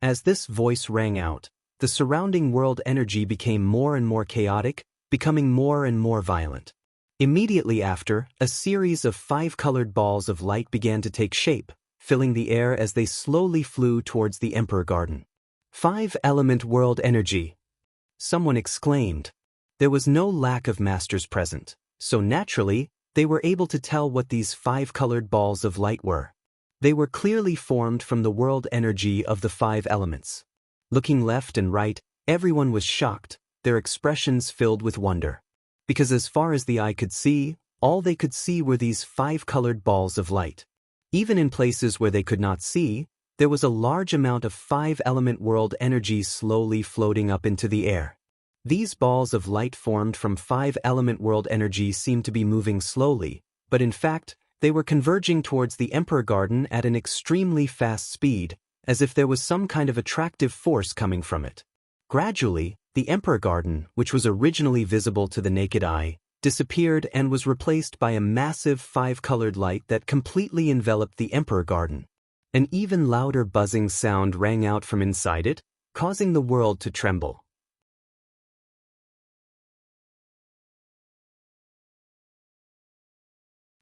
As this voice rang out, the surrounding world energy became more and more chaotic, becoming more and more violent. Immediately after, a series of 5-colored balls of light began to take shape, filling the air as they slowly flew towards the Emperor Garden. 5-element world energy. Someone exclaimed. There was no lack of masters present, so naturally, they were able to tell what these 5-colored balls of light were. They were clearly formed from the world energy of the 5 elements. Looking left and right, everyone was shocked, their expressions filled with wonder. Because as far as the eye could see, all they could see were these 5-colored balls of light. Even in places where they could not see, there was a large amount of 5-element world energy slowly floating up into the air. These balls of light formed from 5-element world energy seemed to be moving slowly, but in fact, they were converging towards the Emperor Garden at an extremely fast speed, as if there was some kind of attractive force coming from it. Gradually, the Emperor Garden, which was originally visible to the naked eye, disappeared and was replaced by a massive 5-colored light that completely enveloped the Emperor Garden. An even louder buzzing sound rang out from inside it, causing the world to tremble.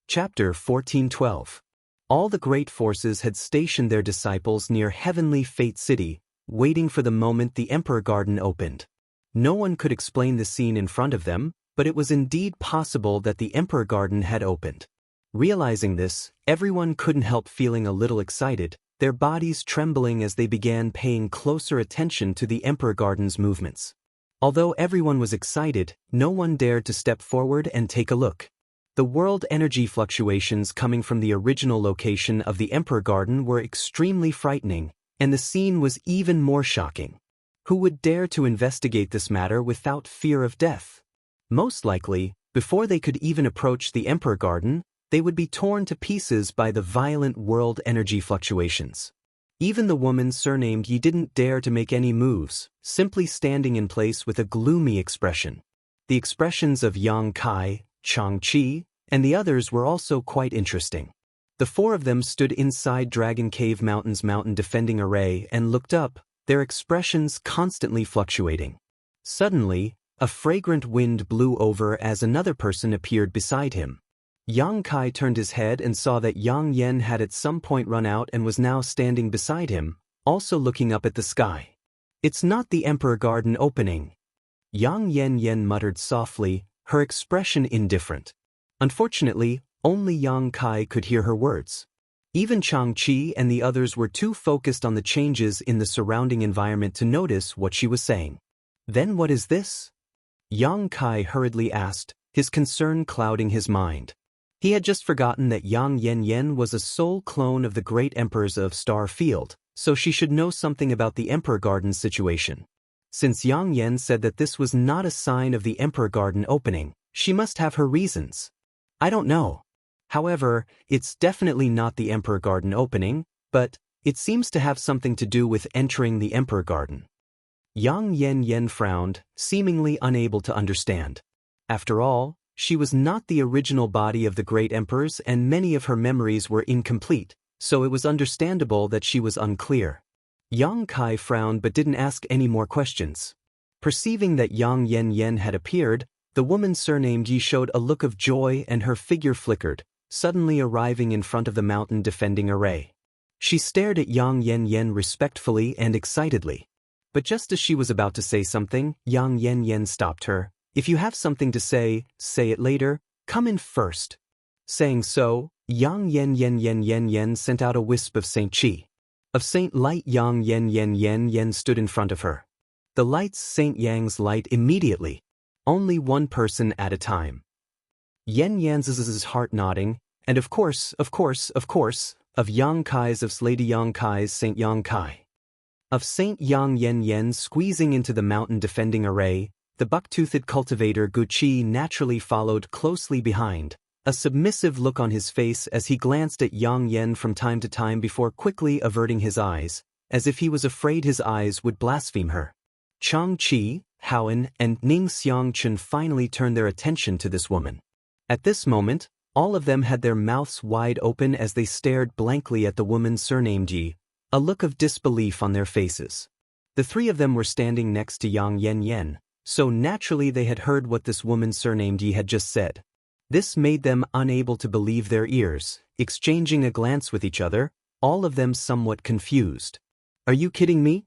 Chapter 1412. All the great forces had stationed their disciples near Heavenly Fate City, waiting for the moment the Emperor Garden opened. No one could explain the scene in front of them, but it was indeed possible that the Emperor Garden had opened. Realizing this, everyone couldn't help feeling a little excited, their bodies trembling as they began paying closer attention to the Emperor Garden's movements. Although everyone was excited, no one dared to step forward and take a look. The world energy fluctuations coming from the original location of the Emperor Garden were extremely frightening, and the scene was even more shocking. Who would dare to investigate this matter without fear of death? Most likely, Before they could even approach the Emperor Garden, they would be torn to pieces by the violent world energy fluctuations. Even the woman surnamed Yi didn't dare to make any moves, simply standing in place with a gloomy expression. The expressions of Yang Kai, Chang Qi, and the others were also quite interesting. The four of them stood inside Dragon Cave Mountain's mountain defending array and looked up, their expressions constantly fluctuating. Suddenly, a fragrant wind blew over as another person appeared beside him. Yang Kai turned his head and saw that Yang Yen had at some point run out and was now standing beside him, also looking up at the sky. "It's not the Emperor Garden opening." Yang Yen muttered softly, her expression indifferent. Unfortunately, only Yang Kai could hear her words. Even Chang Qi and the others were too focused on the changes in the surrounding environment to notice what she was saying. "Then what is this?" Yang Kai hurriedly asked, his concern clouding his mind. He had just forgotten that Yang Yen was a soul clone of the great emperors of Star Field, so she should know something about the Emperor Garden situation. Since Yang Yen said that this was not a sign of the Emperor Garden opening, she must have her reasons. "I don't know. However, it's definitely not the Emperor Garden opening, but it seems to have something to do with entering the Emperor Garden." Yang Yen frowned, seemingly unable to understand. After all, she was not the original body of the great emperors and many of her memories were incomplete, so it was understandable that she was unclear. Yang Kai frowned but didn't ask any more questions. Perceiving that Yang Yen had appeared, the woman surnamed Yi showed a look of joy and her figure flickered, suddenly arriving in front of the mountain defending array. She stared at Yang Yen respectfully and excitedly. But just as she was about to say something, Yang Yen stopped her. "If you have something to say it later, come in first." Saying so, Yang Yen sent out a wisp of Saint Qi. Of Saint Light, Yang Yen stood in front of her. The lights Saint Yang's light immediately. Only one person at a time. Yen's heart nodding, and of course, of Yang Kai's of Lady Yang Kai's Saint Yang Kai. Of Saint Yang Yen squeezing into the mountain defending array, the buck-toothed cultivator Guqi naturally followed closely behind, a submissive look on his face as he glanced at Yang Yen from time to time before quickly averting his eyes, as if he was afraid his eyes would blaspheme her. Chang Qi, Howen, and Ning Xianxia finally turned their attention to this woman. At this moment, all of them had their mouths wide open as they stared blankly at the woman surnamed Yi, a look of disbelief on their faces. The three of them were standing next to Yang Yen, so naturally they had heard what this woman surnamed Yi had just said. This made them unable to believe their ears, exchanging a glance with each other, all of them somewhat confused. "Are you kidding me?"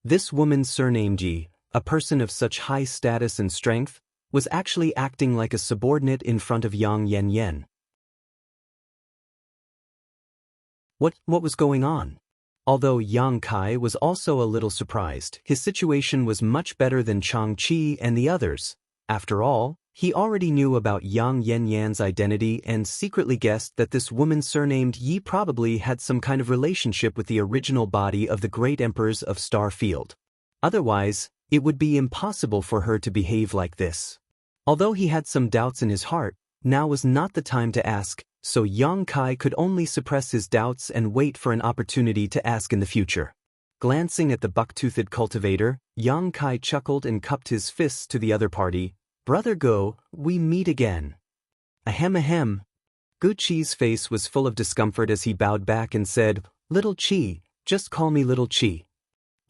This woman surnamed Yi, a person of such high status and strength, was actually acting like a subordinate in front of Yang Yen. What was going on? Although Yang Kai was also a little surprised, his situation was much better than Chang Qi and the others. After all, he already knew about Yang Yen's identity and secretly guessed that this woman surnamed Yi probably had some kind of relationship with the original body of the great emperors of Star Field. Otherwise, it would be impossible for her to behave like this. Although he had some doubts in his heart, now was not the time to ask, so Yang Kai could only suppress his doubts and wait for an opportunity to ask in the future. Glancing at the buck-toothed cultivator, Yang Kai chuckled and cupped his fists to the other party. "Brother Go, we meet again." Ahem. Guqi's face was full of discomfort as he bowed back and said, "Little Qi, just call me Little Qi."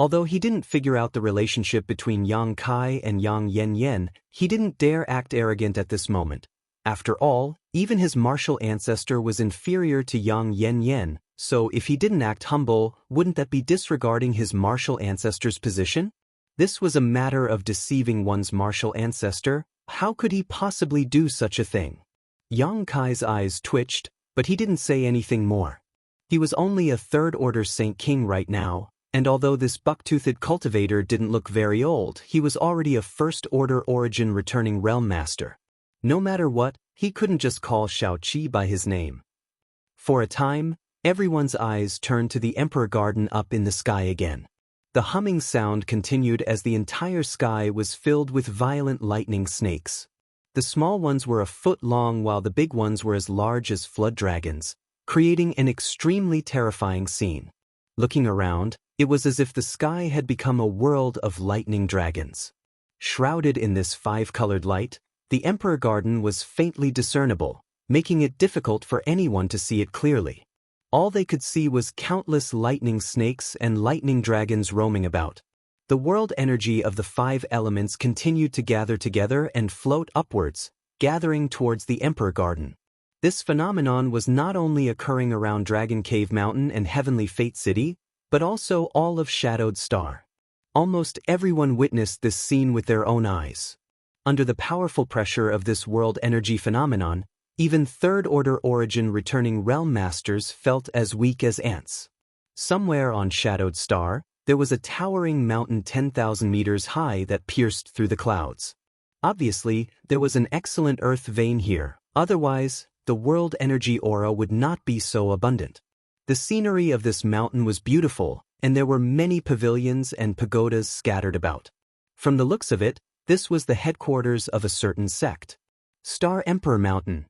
Although he didn't figure out the relationship between Yang Kai and Yang Yen, he didn't dare act arrogant at this moment. After all, even his martial ancestor was inferior to Yang Yen, so if he didn't act humble, wouldn't that be disregarding his martial ancestor's position? This was a matter of deceiving one's martial ancestor. How could he possibly do such a thing? Yang Kai's eyes twitched, but he didn't say anything more. He was only a third-order Saint King right now, and although this buck-toothed cultivator didn't look very old, he was already a first-order origin returning realm master. No matter what, he couldn't just call Xiaoqi by his name. For a time, everyone's eyes turned to the Emperor Garden up in the sky again. The humming sound continued as the entire sky was filled with violent lightning snakes. The small ones were a foot long while the big ones were as large as flood dragons, creating an extremely terrifying scene. Looking around, it was as if the sky had become a world of lightning dragons. Shrouded in this five-colored light, the Emperor Garden was faintly discernible, making it difficult for anyone to see it clearly. All they could see was countless lightning snakes and lightning dragons roaming about. The world energy of the five elements continued to gather together and float upwards, gathering towards the Emperor Garden. This phenomenon was not only occurring around Dragon Cave Mountain and Heavenly Fate City, but also all of Shadowed Star. Almost everyone witnessed this scene with their own eyes. Under the powerful pressure of this world energy phenomenon, even third-order origin returning realm masters felt as weak as ants. Somewhere on Shadowed Star, there was a towering mountain 10,000 meters high that pierced through the clouds. Obviously, there was an excellent earth vein here, otherwise, the world energy aura would not be so abundant. The scenery of this mountain was beautiful, and there were many pavilions and pagodas scattered about. From the looks of it, this was the headquarters of a certain sect. Star Emperor Mountain.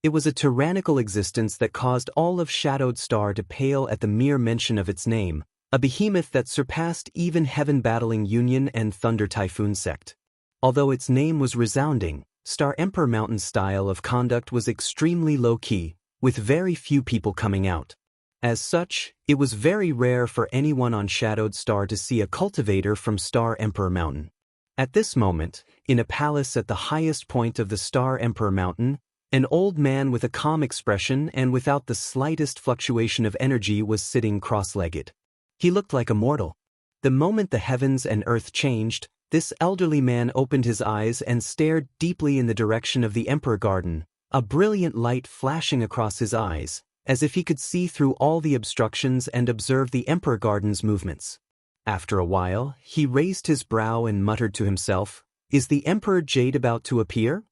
It was a tyrannical existence that caused all of Shadowed Star to pale at the mere mention of its name, a behemoth that surpassed even Heaven-battling Union and Thunder Typhoon sect. Although its name was resounding, Star Emperor Mountain's style of conduct was extremely low-key, with very few people coming out. As such, it was very rare for anyone on Shadowed Star to see a cultivator from Star Emperor Mountain. At this moment, in a palace at the highest point of the Star Emperor Mountain, an old man with a calm expression and without the slightest fluctuation of energy was sitting cross-legged. He looked like a mortal. The moment the heavens and earth changed, this elderly man opened his eyes and stared deeply in the direction of the Emperor Garden, a brilliant light flashing across his eyes, as if he could see through all the obstructions and observe the Emperor Garden's movements. After a while, he raised his brow and muttered to himself, "Is the Emperor Jade about to appear?"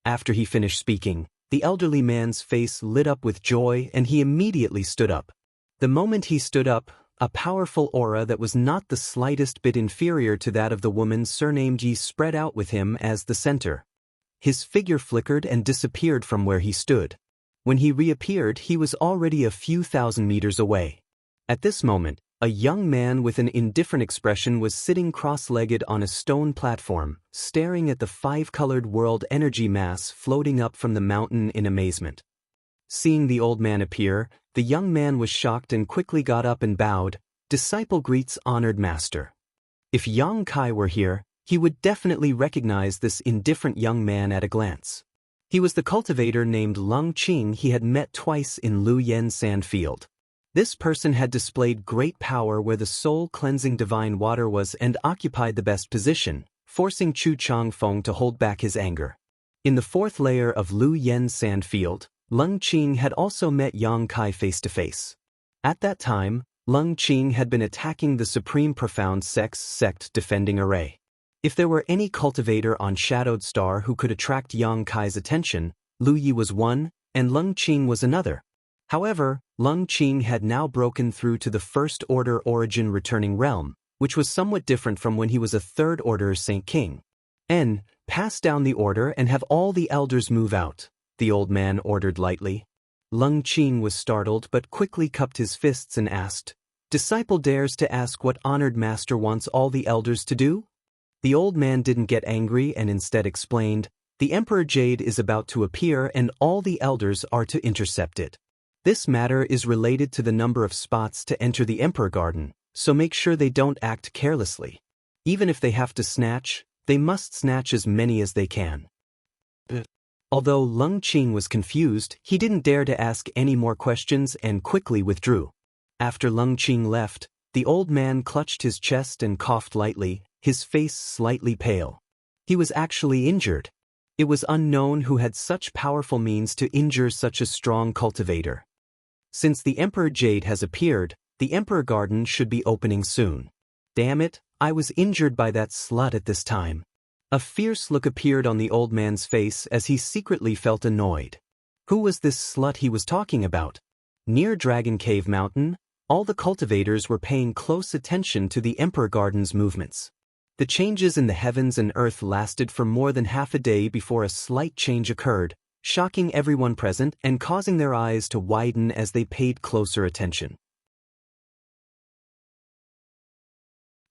After he finished speaking, the elderly man's face lit up with joy and he immediately stood up. The moment he stood up, a powerful aura that was not the slightest bit inferior to that of the woman surnamed Yi spread out with him as the center. His figure flickered and disappeared from where he stood. When he reappeared, he was already a few thousand meters away. At this moment, a young man with an indifferent expression was sitting cross-legged on a stone platform, staring at the five-colored world energy mass floating up from the mountain in amazement. Seeing the old man appear, the young man was shocked and quickly got up and bowed. "Disciple greets honored master." If Yang Kai were here, he would definitely recognize this indifferent young man at a glance. He was the cultivator named Lung Qing he had met twice in Lu Yen Sandfield. This person had displayed great power where the soul-cleansing divine water was and occupied the best position, forcing Chu Changfeng to hold back his anger. In the fourth layer of Lu Yen Sandfield, Lung Qing had also met Yang Kai face-to-face. At that time, Lung Qing had been attacking the Supreme Profound Sects sect defending array. If there were any cultivator on Shadowed Star who could attract Yang Kai's attention, Lu Yi was one, and Lung Qing was another. However, Lung Qing had now broken through to the first-order origin returning realm, which was somewhat different from when he was a third-order Saint King. Pass down the order and have all the elders move out, the old man ordered lightly. Lung Qing was startled but quickly cupped his fists and asked, "Disciple dares to ask what honored master wants all the elders to do?" The old man didn't get angry and instead explained, "The Emperor Jade is about to appear and all the elders are to intercept it. This matter is related to the number of spots to enter the Emperor Garden, so make sure they don't act carelessly. Even if they have to snatch, they must snatch as many as they can." Although Lung Qing was confused, he didn't dare to ask any more questions and quickly withdrew. After Lung Qing left, the old man clutched his chest and coughed lightly, his face slightly pale. He was actually injured. It was unknown who had such powerful means to injure such a strong cultivator. Since the Emperor Jade has appeared, the Emperor Garden should be opening soon. Damn it, I was injured by that slut at this time. A fierce look appeared on the old man's face as he secretly felt annoyed. Who was this slut he was talking about? Near Dragon Cave Mountain, all the cultivators were paying close attention to the Emperor Garden's movements. The changes in the heavens and earth lasted for more than half a day before a slight change occurred, shocking everyone present and causing their eyes to widen as they paid closer attention.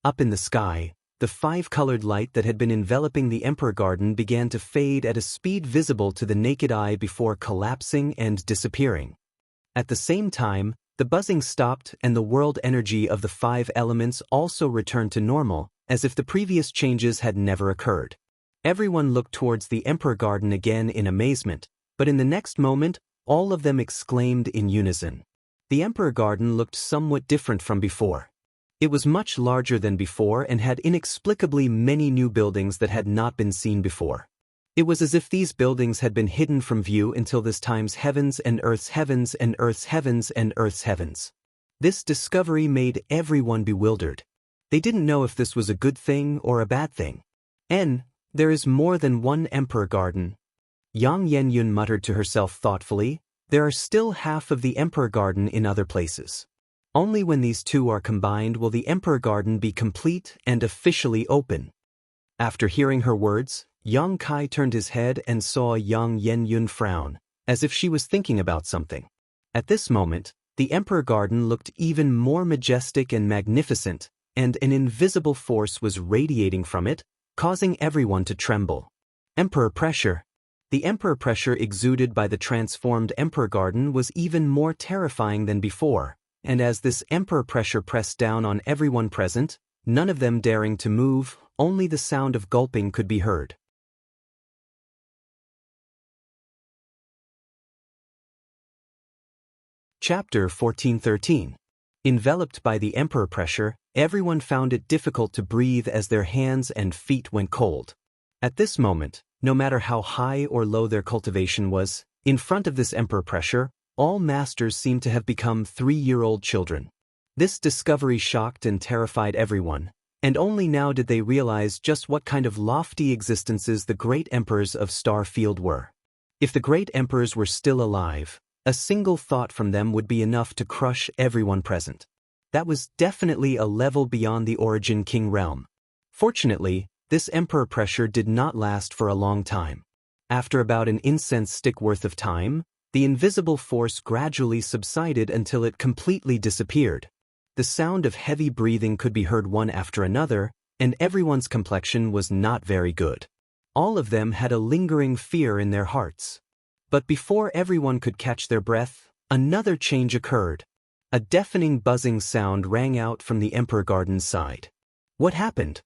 Up in the sky, the five-colored light that had been enveloping the Emperor Garden began to fade at a speed visible to the naked eye before collapsing and disappearing. At the same time, the buzzing stopped and the world energy of the five elements also returned to normal, as if the previous changes had never occurred. Everyone looked towards the Emperor Garden again in amazement, but in the next moment, all of them exclaimed in unison. The Emperor Garden looked somewhat different from before. It was much larger than before and had inexplicably many new buildings that had not been seen before. It was as if these buildings had been hidden from view until this time's heavens and earth's heavens and earth's heavens and earth's heavens. This discovery made everyone bewildered. They didn't know if this was a good thing or a bad thing. There is more than one Emperor Garden. Yang Yenyun muttered to herself thoughtfully, there are still half of the Emperor Garden in other places. Only when these two are combined will the Emperor Garden be complete and officially open. After hearing her words, Yang Kai turned his head and saw Yang Yenyun frown, as if she was thinking about something. At this moment, the Emperor Garden looked even more majestic and magnificent, and an invisible force was radiating from it, causing everyone to tremble. Emperor pressure. The Emperor pressure exuded by the transformed Emperor Garden was even more terrifying than before. And as this Emperor pressure pressed down on everyone present, none of them daring to move, only the sound of gulping could be heard. Chapter 1413. Enveloped by the Emperor pressure, everyone found it difficult to breathe as their hands and feet went cold. At this moment, no matter how high or low their cultivation was, in front of this Emperor pressure, all masters seemed to have become 3-year-old children. This discovery shocked and terrified everyone, and only now did they realize just what kind of lofty existences the great emperors of Starfield were. If the great emperors were still alive, a single thought from them would be enough to crush everyone present. That was definitely a level beyond the Origin King realm. Fortunately, this Emperor pressure did not last for a long time. After about an incense stick worth of time, the invisible force gradually subsided until it completely disappeared. The sound of heavy breathing could be heard one after another, and everyone's complexion was not very good. All of them had a lingering fear in their hearts. But before everyone could catch their breath, another change occurred. A deafening buzzing sound rang out from the Emperor Garden's side. What happened?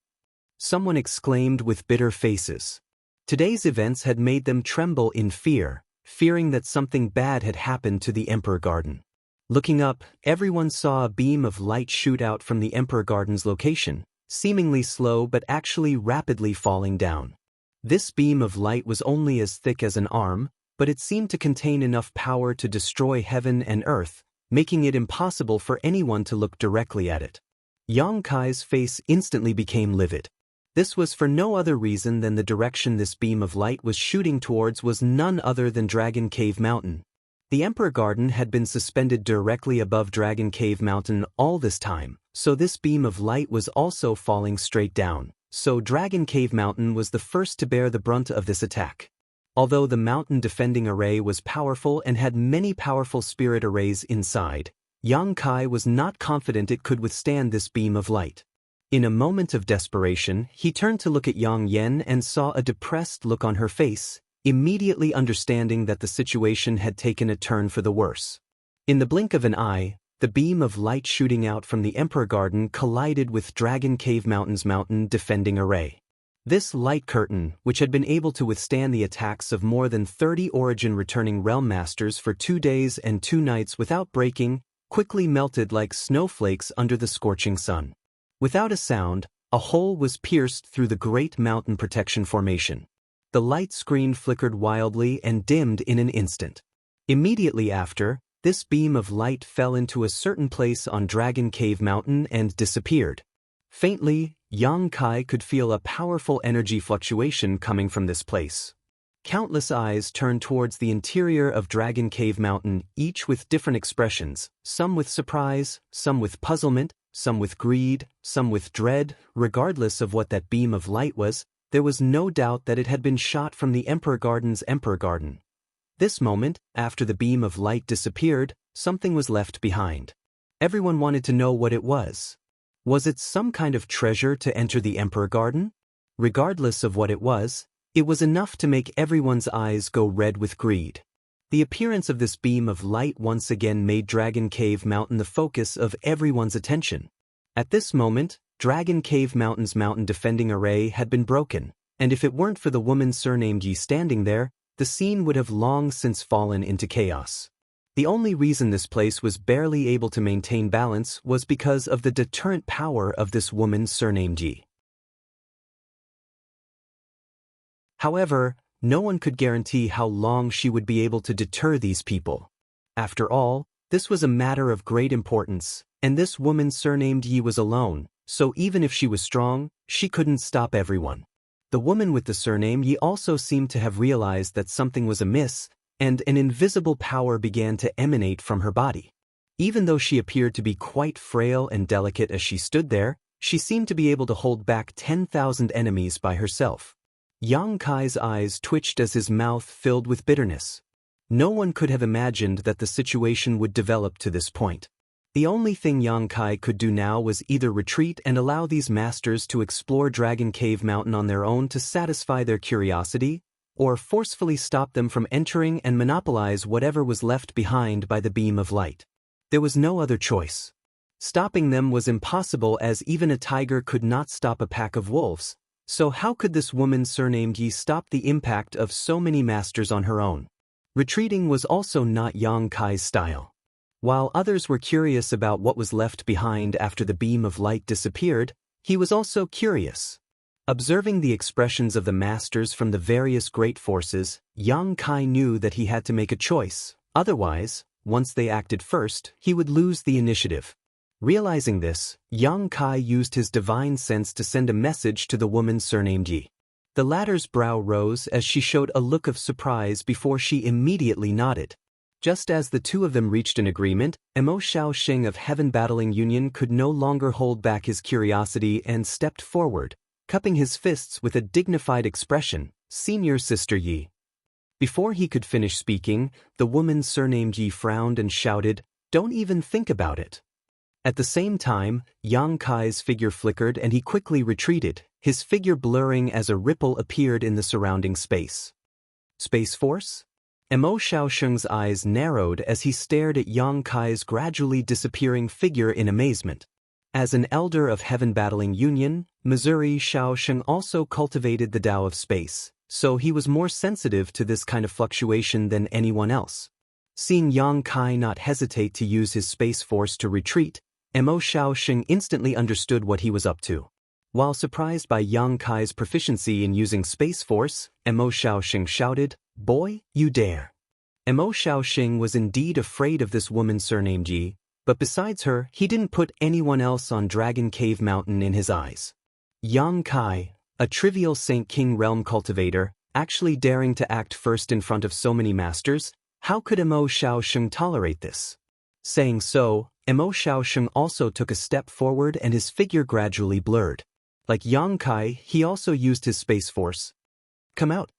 Someone exclaimed with bitter faces. Today's events had made them tremble in fear, fearing that something bad had happened to the Emperor Garden. Looking up, everyone saw a beam of light shoot out from the Emperor Garden's location, seemingly slow but actually rapidly falling down. This beam of light was only as thick as an arm, but it seemed to contain enough power to destroy heaven and earth, making it impossible for anyone to look directly at it. Yang Kai's face instantly became livid. This was for no other reason than the direction this beam of light was shooting towards was none other than Dragon Cave Mountain. The Emperor Garden had been suspended directly above Dragon Cave Mountain all this time, so this beam of light was also falling straight down, so Dragon Cave Mountain was the first to bear the brunt of this attack. Although the mountain defending array was powerful and had many powerful spirit arrays inside, Yang Kai was not confident it could withstand this beam of light. In a moment of desperation, he turned to look at Yang Yen and saw a depressed look on her face, immediately understanding that the situation had taken a turn for the worse. In the blink of an eye, the beam of light shooting out from the Emperor Garden collided with Dragon Cave Mountain's mountain defending array. This light curtain, which had been able to withstand the attacks of more than 30 Origin returning Realm Masters for 2 days and 2 nights without breaking, quickly melted like snowflakes under the scorching sun. Without a sound, a hole was pierced through the great mountain protection formation. The light screen flickered wildly and dimmed in an instant. Immediately after, this beam of light fell into a certain place on Dragon Cave Mountain and disappeared. Faintly, Yang Kai could feel a powerful energy fluctuation coming from this place. Countless eyes turned towards the interior of Dragon Cave Mountain, each with different expressions, some with surprise, some with puzzlement, some with greed, some with dread. Regardless of what that beam of light was, there was no doubt that it had been shot from the Emperor Garden's Emperor Garden. This moment, after the beam of light disappeared, something was left behind. Everyone wanted to know what it was. Was it some kind of treasure to enter the Emperor Garden? Regardless of what it was enough to make everyone's eyes go red with greed. The appearance of this beam of light once again made Dragon Cave Mountain the focus of everyone's attention. At this moment, Dragon Cave Mountain's mountain defending array had been broken, and if it weren't for the woman surnamed Yi standing there, the scene would have long since fallen into chaos. The only reason this place was barely able to maintain balance was because of the deterrent power of this woman surnamed Yi. However, no one could guarantee how long she would be able to deter these people. After all, this was a matter of great importance, and this woman surnamed Yi was alone, so even if she was strong, she couldn't stop everyone. The woman with the surname Yi also seemed to have realized that something was amiss, and an invisible power began to emanate from her body. Even though she appeared to be quite frail and delicate as she stood there, she seemed to be able to hold back 10,000 enemies by herself. Yang Kai's eyes twitched as his mouth filled with bitterness. No one could have imagined that the situation would develop to this point. The only thing Yang Kai could do now was either retreat and allow these masters to explore Dragon Cave Mountain on their own to satisfy their curiosity, or forcefully stop them from entering and monopolize whatever was left behind by the beam of light. There was no other choice. Stopping them was impossible, as even a tiger could not stop a pack of wolves. So how could this woman surnamed Yi stop the impact of so many masters on her own? Retreating was also not Yang Kai's style. While others were curious about what was left behind after the beam of light disappeared, he was also curious. Observing the expressions of the masters from the various great forces, Yang Kai knew that he had to make a choice. Otherwise, once they acted first, he would lose the initiative. Realizing this, Yang Kai used his divine sense to send a message to the woman surnamed Yi. The latter's brow rose as she showed a look of surprise before she immediately nodded. Just as the two of them reached an agreement, Mo Xiaoxing of Heaven Battling Union could no longer hold back his curiosity and stepped forward, cupping his fists with a dignified expression. "Senior Sister Yi." Before he could finish speaking, the woman surnamed Yi frowned and shouted, "Don't even think about it." At the same time, Yang Kai's figure flickered and he quickly retreated, his figure blurring as a ripple appeared in the surrounding space. Space Force? Mo Xiaoxing's eyes narrowed as he stared at Yang Kai's gradually disappearing figure in amazement. As an elder of Heaven Battling Union, Missouri Xiaoxing also cultivated the Tao of space, so he was more sensitive to this kind of fluctuation than anyone else. Seeing Yang Kai not hesitate to use his space force to retreat, Mo Xiaoxing instantly understood what he was up to. While surprised by Yang Kai's proficiency in using Space Force, Mo Xiaoxing shouted, "Boy, you dare." Mo Xiaoxing was indeed afraid of this woman surnamed Yi, but besides her, he didn't put anyone else on Dragon Cave Mountain in his eyes. Yang Kai, a trivial Saint King Realm cultivator, actually daring to act first in front of so many masters, how could Mo Xiaoxing tolerate this? Saying so, Mo Xiaoxing also took a step forward and his figure gradually blurred. Like Yang Kai, he also used his Space Force. "Come out."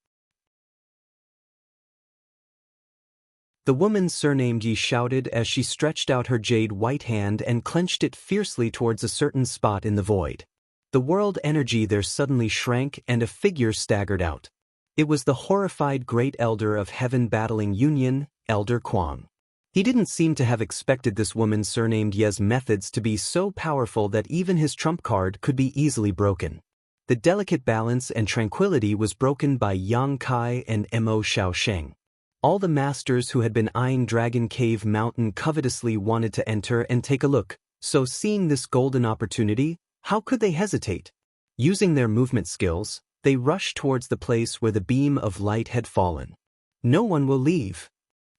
The woman surnamed Yi shouted as she stretched out her jade white hand and clenched it fiercely towards a certain spot in the void. The world energy there suddenly shrank and a figure staggered out. It was the horrified Great Elder of Heaven Battling Union, Elder Kwang. He didn't seem to have expected this woman surnamed Ye's methods to be so powerful that even his trump card could be easily broken. The delicate balance and tranquility was broken by Yang Kai and Mo Xiaoxing. All the masters who had been eyeing Dragon Cave Mountain covetously wanted to enter and take a look, so seeing this golden opportunity, how could they hesitate? Using their movement skills, they rushed towards the place where the beam of light had fallen. "No one will leave."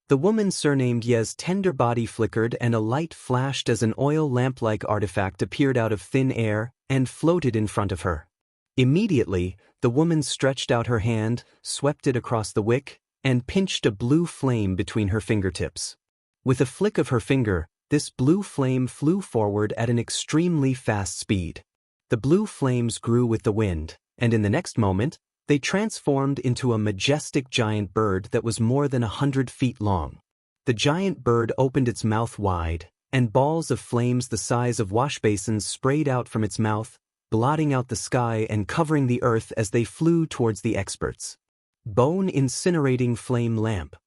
The woman surnamed Ye's tender body flickered and a light flashed as an oil lamp-like artifact appeared out of thin air and floated in front of her. Immediately, the woman stretched out her hand, swept it across the wick, and pinched a blue flame between her fingertips. With a flick of her finger, this blue flame flew forward at an extremely fast speed. The blue flames grew with the wind, and in the next moment, they transformed into a majestic giant bird that was more than 100 feet long. The giant bird opened its mouth wide, and balls of flames the size of washbasins sprayed out from its mouth, blotting out the sky and covering the earth as they flew towards the experts. Bone incinerating flame lamp.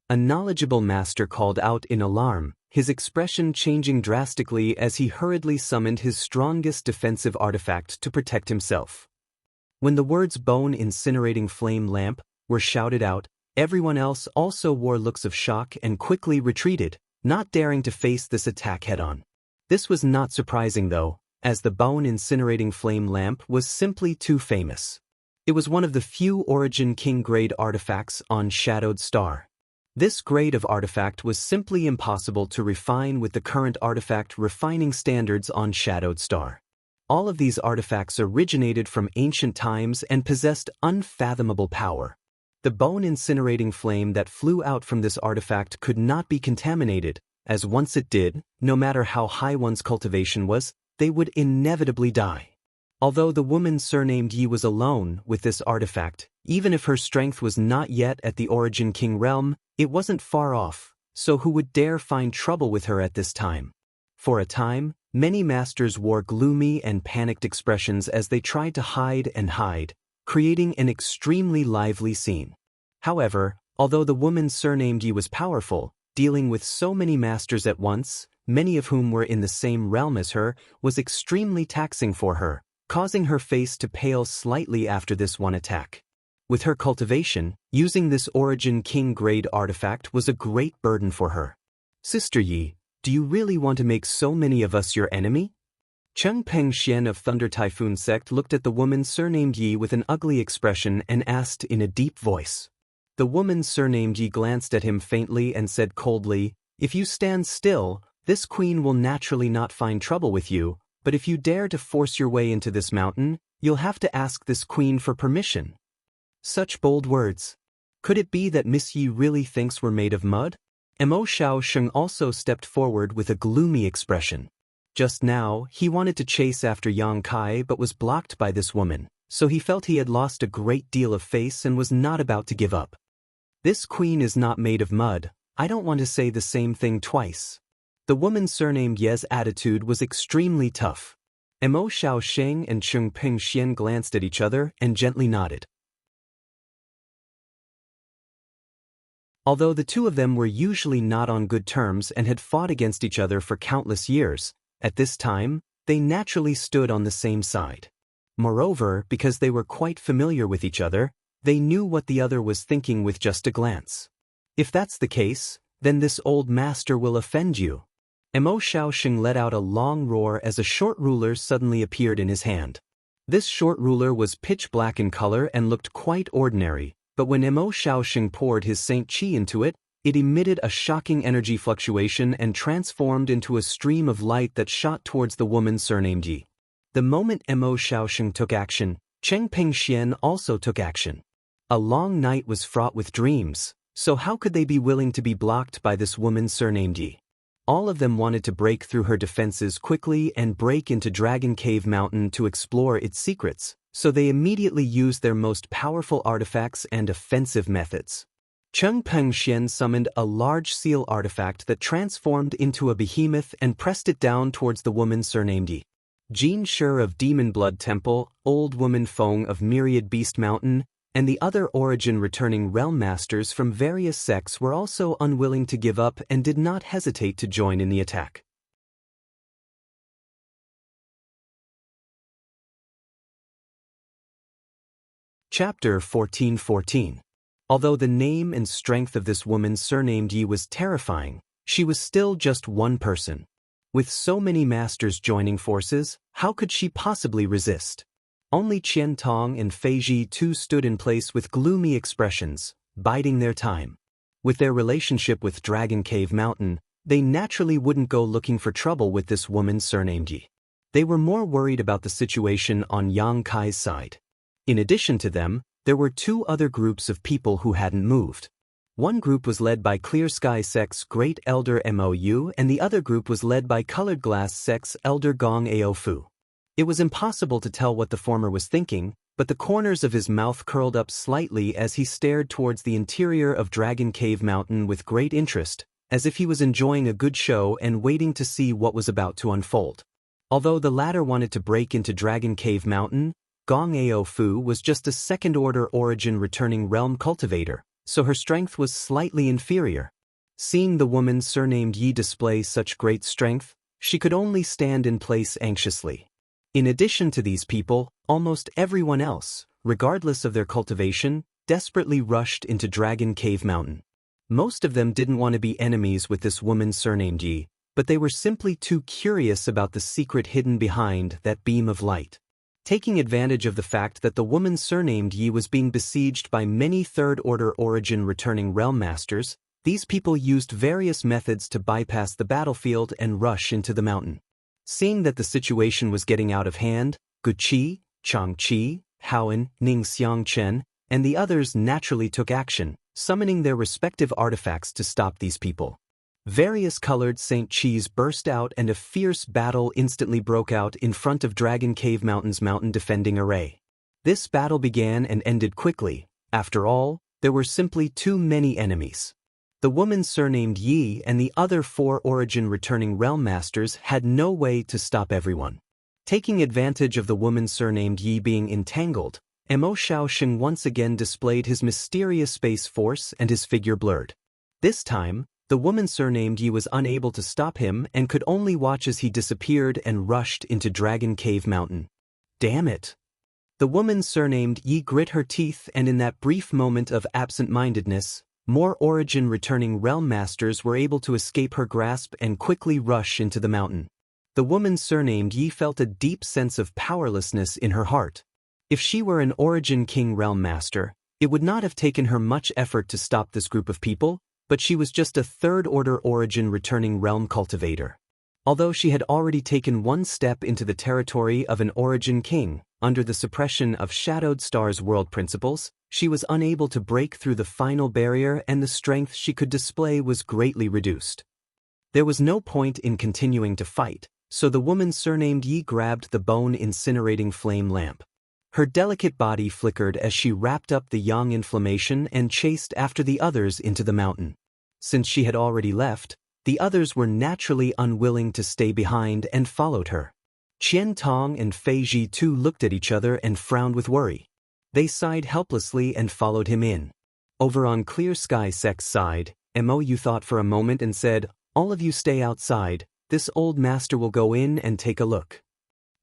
A knowledgeable master called out in alarm, his expression changing drastically as he hurriedly summoned his strongest defensive artifact to protect himself. When the words "bone incinerating flame lamp" were shouted out, everyone else also wore looks of shock and quickly retreated, not daring to face this attack head-on. This was not surprising though, as the bone incinerating flame lamp was simply too famous. It was one of the few Origin King grade artifacts on Shadowed Star. This grade of artifact was simply impossible to refine with the current artifact refining standards on Shadowed Star. All of these artifacts originated from ancient times and possessed unfathomable power. The bone incinerating flame that flew out from this artifact could not be contaminated, as once it did, no matter how high one's cultivation was, they would inevitably die. Although the woman surnamed Yi was alone with this artifact, even if her strength was not yet at the Origin King realm, it wasn't far off, so who would dare find trouble with her at this time? For a time, many masters wore gloomy and panicked expressions as they tried to hide, creating an extremely lively scene. However, although the woman surnamed Yi was powerful, dealing with so many masters at once, many of whom were in the same realm as her, was extremely taxing for her, causing her face to pale slightly after this one attack. With her cultivation, using this Origin King grade artifact was a great burden for her. "Sister Yi, do you really want to make so many of us your enemy?" Cheng Peng Xian of Thunder Typhoon sect looked at the woman surnamed Yi with an ugly expression and asked in a deep voice. The woman surnamed Yi glanced at him faintly and said coldly, "If you stand still, this queen will naturally not find trouble with you, but if you dare to force your way into this mountain, you'll have to ask this queen for permission." Such bold words. Could it be that Miss Yi really thinks we're made of mud? Mo Xiaosheng also stepped forward with a gloomy expression. Just now, he wanted to chase after Yang Kai but was blocked by this woman, so he felt he had lost a great deal of face and was not about to give up. "This queen is not made of mud. I don't want to say the same thing twice." The woman surnamed Ye's attitude was extremely tough. Mo Xiaosheng and Cheng Peng Xian glanced at each other and gently nodded. Although the two of them were usually not on good terms and had fought against each other for countless years, at this time, they naturally stood on the same side. Moreover, because they were quite familiar with each other, they knew what the other was thinking with just a glance. "If that's the case, then this old master will offend you." Mo Xiaosheng let out a long roar as a short ruler suddenly appeared in his hand. This short ruler was pitch black in color and looked quite ordinary, but when Mo Xiaosheng poured his Saint Qi into it, it emitted a shocking energy fluctuation and transformed into a stream of light that shot towards the woman surnamed Yi. The moment Mo Xiaosheng took action, Cheng Peng Xian also took action. A long night was fraught with dreams, so how could they be willing to be blocked by this woman surnamed Yi? All of them wanted to break through her defenses quickly and break into Dragon Cave Mountain to explore its secrets, so they immediately used their most powerful artifacts and offensive methods. Cheng Peng Xian summoned a large seal artifact that transformed into a behemoth and pressed it down towards the woman surnamed Yi. Jin Shi of Demon Blood Temple, Old Woman Feng of Myriad Beast Mountain, and the other Origin returning realm masters from various sects were also unwilling to give up and did not hesitate to join in the attack. Chapter 14:14. Although the name and strength of this woman surnamed Yi was terrifying, she was still just one person. With so many masters joining forces, how could she possibly resist? Only Qian Tong and Fei Ji too stood in place with gloomy expressions, biding their time. With their relationship with Dragon Cave Mountain, they naturally wouldn't go looking for trouble with this woman surnamed Yi. They were more worried about the situation on Yang Kai's side. In addition to them, there were two other groups of people who hadn't moved. One group was led by Clear Sky Sect's Great Elder Mou, and the other group was led by Colored Glass Sect's Elder Gong Aofu. It was impossible to tell what the former was thinking, but the corners of his mouth curled up slightly as he stared towards the interior of Dragon Cave Mountain with great interest, as if he was enjoying a good show and waiting to see what was about to unfold. Although the latter wanted to break into Dragon Cave Mountain, Gong Aofu was just a second-order origin returning realm cultivator, so her strength was slightly inferior. Seeing the woman surnamed Yi display such great strength, she could only stand in place anxiously. In addition to these people, almost everyone else, regardless of their cultivation, desperately rushed into Dragon Cave Mountain. Most of them didn't want to be enemies with this woman surnamed Yi, but they were simply too curious about the secret hidden behind that beam of light. Taking advantage of the fact that the woman surnamed Yi was being besieged by many third-order origin returning realm masters, these people used various methods to bypass the battlefield and rush into the mountain. Seeing that the situation was getting out of hand, Guqi, Changqi, Haoan, Ning Xiangchen, and the others naturally took action, summoning their respective artifacts to stop these people. Various colored St. Chis burst out and a fierce battle instantly broke out in front of Dragon Cave Mountain's mountain defending array. This battle began and ended quickly. After all, there were simply too many enemies. The woman surnamed Yi and the other 4 origin returning realm masters had no way to stop everyone. Taking advantage of the woman surnamed Yi being entangled, Mo Shaoxing once again displayed his mysterious space force and his figure blurred. This time, the woman surnamed Yi was unable to stop him and could only watch as he disappeared and rushed into Dragon Cave Mountain. Damn it! The woman surnamed Yi grit her teeth, and in that brief moment of absent-mindedness, more origin returning realm masters were able to escape her grasp and quickly rush into the mountain. The woman surnamed Yi felt a deep sense of powerlessness in her heart. If she were an origin king realm master, it would not have taken her much effort to stop this group of people, but she was just a third-order origin returning realm cultivator. Although she had already taken one step into the territory of an origin king, under the suppression of Shadowed Star's world principles, she was unable to break through the final barrier, and the strength she could display was greatly reduced. There was no point in continuing to fight, so the woman surnamed Yi grabbed the bone-incinerating flame lamp. Her delicate body flickered as she wrapped up the yang inflammation and chased after the others into the mountain. Since she had already left, the others were naturally unwilling to stay behind and followed her. Qian Tong and Fei Ji too looked at each other and frowned with worry. They sighed helplessly and followed him in. Over on Clear Sky Sect's side, Mou thought for a moment and said, "All of you stay outside, this old master will go in and take a look."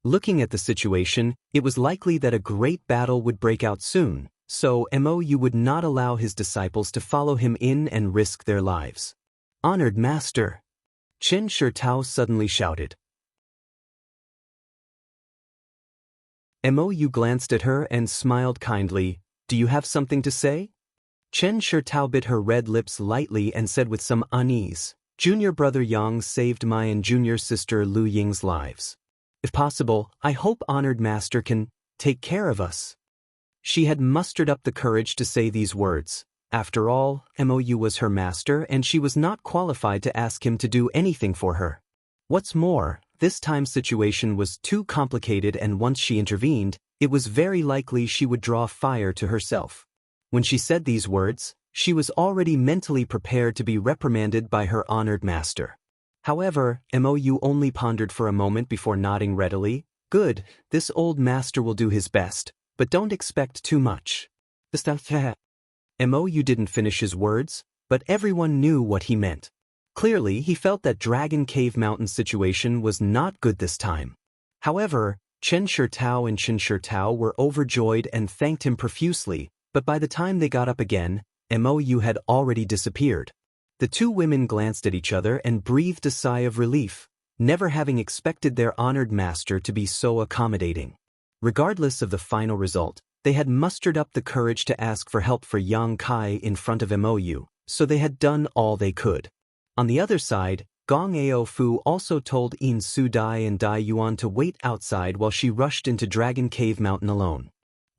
Looking at the situation, it was likely that a great battle would break out soon, so Mou would not allow his disciples to follow him in and risk their lives. "Honored master!" Chen Shitao suddenly shouted. Mou glanced at her and smiled kindly. "Do you have something to say?" Chen Shitao bit her red lips lightly and said with some unease, "Junior brother Yang saved my and junior sister Lu Ying's lives. If possible, I hope honored master can take care of us." She had mustered up the courage to say these words. After all, Mou was her master and she was not qualified to ask him to do anything for her. What's more, this time's situation was too complicated, and once she intervened, it was very likely she would draw fire to herself. When she said these words, she was already mentally prepared to be reprimanded by her honored master. However, Mou only pondered for a moment before nodding readily. "Good, this old master will do his best, but don't expect too much." Mou didn't finish his words, but everyone knew what he meant. Clearly, he felt that Dragon Cave Mountain's situation was not good this time. However, Chen Shitao and Chen Shitao were overjoyed and thanked him profusely, but by the time they got up again, Mou had already disappeared. The two women glanced at each other and breathed a sigh of relief, never having expected their honored master to be so accommodating. Regardless of the final result, they had mustered up the courage to ask for help for Yang Kai in front of Mou, so they had done all they could. On the other side, Gong Aofu also told Yin Su Dai and Dai Yuan to wait outside while she rushed into Dragon Cave Mountain alone.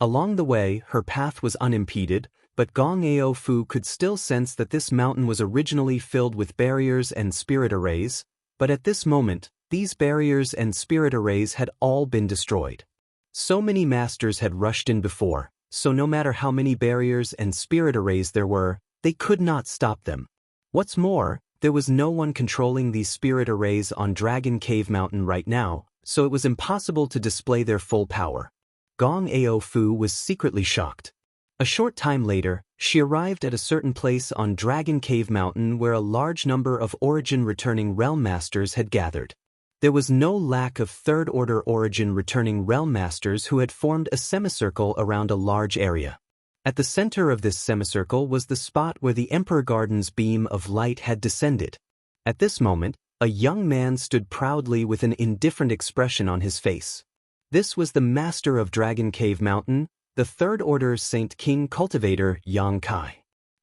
Along the way, her path was unimpeded, but Gong Ao Fu could still sense that this mountain was originally filled with barriers and spirit arrays, but at this moment, these barriers and spirit arrays had all been destroyed. So many masters had rushed in before, so no matter how many barriers and spirit arrays there were, they could not stop them. What's more, there was no one controlling these spirit arrays on Dragon Cave Mountain right now, so it was impossible to display their full power. Gong Ao Fu was secretly shocked. A short time later, she arrived at a certain place on Dragon Cave Mountain where a large number of Origin returning Realm Masters had gathered. There was no lack of third-order Origin returning Realm Masters who had formed a semicircle around a large area. At the center of this semicircle was the spot where the Emperor Garden's beam of light had descended. At this moment, a young man stood proudly with an indifferent expression on his face. This was the master of Dragon Cave Mountain, the Third Order Saint King Cultivator Xianxia.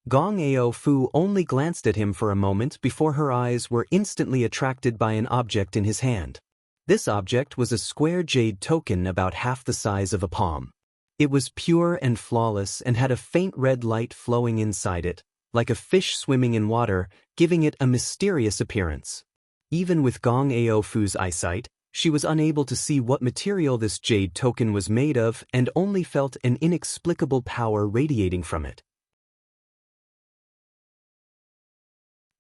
Gong Ao Fu only glanced at him for a moment before her eyes were instantly attracted by an object in his hand. This object was a square jade token about half the size of a palm. It was pure and flawless and had a faint red light flowing inside it, like a fish swimming in water, giving it a mysterious appearance. Even with Gong Ao Fu's eyesight, she was unable to see what material this jade token was made of and only felt an inexplicable power radiating from it.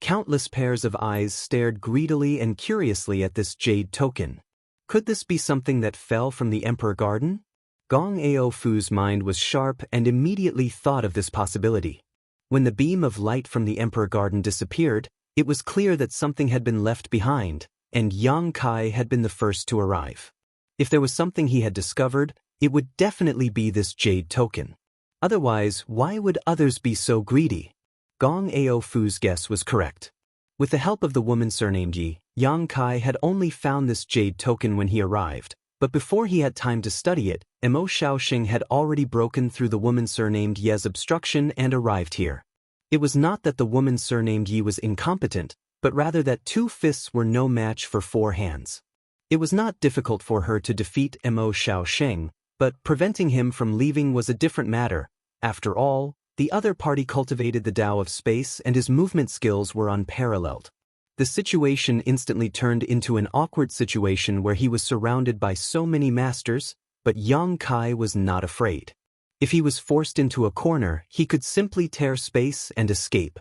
Countless pairs of eyes stared greedily and curiously at this jade token. Could this be something that fell from the Emperor Garden? Gong Ao Fu's mind was sharp and immediately thought of this possibility. When the beam of light from the Emperor Garden disappeared, it was clear that something had been left behind, and Xianxia had been the first to arrive. If there was something he had discovered, it would definitely be this jade token. Otherwise, why would others be so greedy? Gong Ao Fu's guess was correct. With the help of the woman surnamed Yi, Xianxia had only found this jade token when he arrived, but before he had time to study it, Mo Xiaoxing had already broken through the woman surnamed Ye's obstruction and arrived here. It was not that the woman surnamed Yi was incompetent, but rather that 2 fists were no match for 4 hands. It was not difficult for her to defeat Mo Xiaoxing, but preventing him from leaving was a different matter. After all, the other party cultivated the Tao of space and his movement skills were unparalleled. The situation instantly turned into an awkward situation where he was surrounded by so many masters, but Xianxia was not afraid. If he was forced into a corner, he could simply tear space and escape.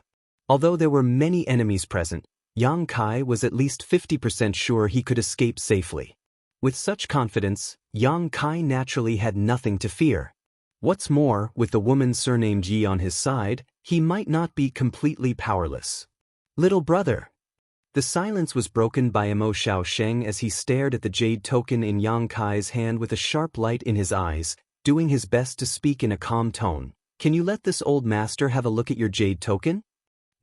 Although there were many enemies present, Xianxia was at least 50% sure he could escape safely. With such confidence, Xianxia naturally had nothing to fear. What's more, with the woman surnamed Yi on his side, he might not be completely powerless. Little brother. The silence was broken by Mo Xiaoxing as he stared at the jade token in Xianxia's hand with a sharp light in his eyes, doing his best to speak in a calm tone. Can you let this old master have a look at your jade token?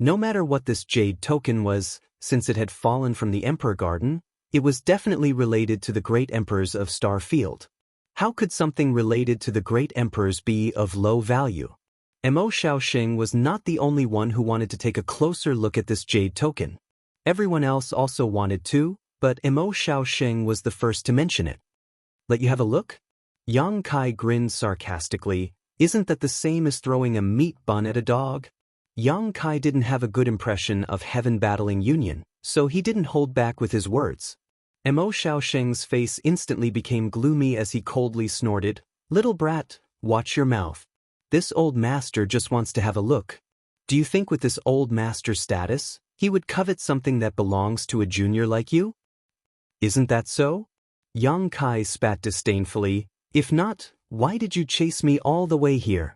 No matter what this jade token was, since it had fallen from the Emperor Garden, it was definitely related to the great emperors of Star Field. How could something related to the great emperors be of low value? Mo Xiaoxing was not the only one who wanted to take a closer look at this jade token. Everyone else also wanted to, but Mo Xiaoxing was the first to mention it. Let you have a look? Xianxia grinned sarcastically. Isn't that the same as throwing a meat bun at a dog? Xianxia didn't have a good impression of Heaven Battling Union, so he didn't hold back with his words. Mo Xiaoxing's face instantly became gloomy as he coldly snorted, "Little brat, watch your mouth. This old master just wants to have a look. Do you think with this old master's status, he would covet something that belongs to a junior like you? Isn't that so?" Xianxia spat disdainfully. "If not, why did you chase me all the way here?"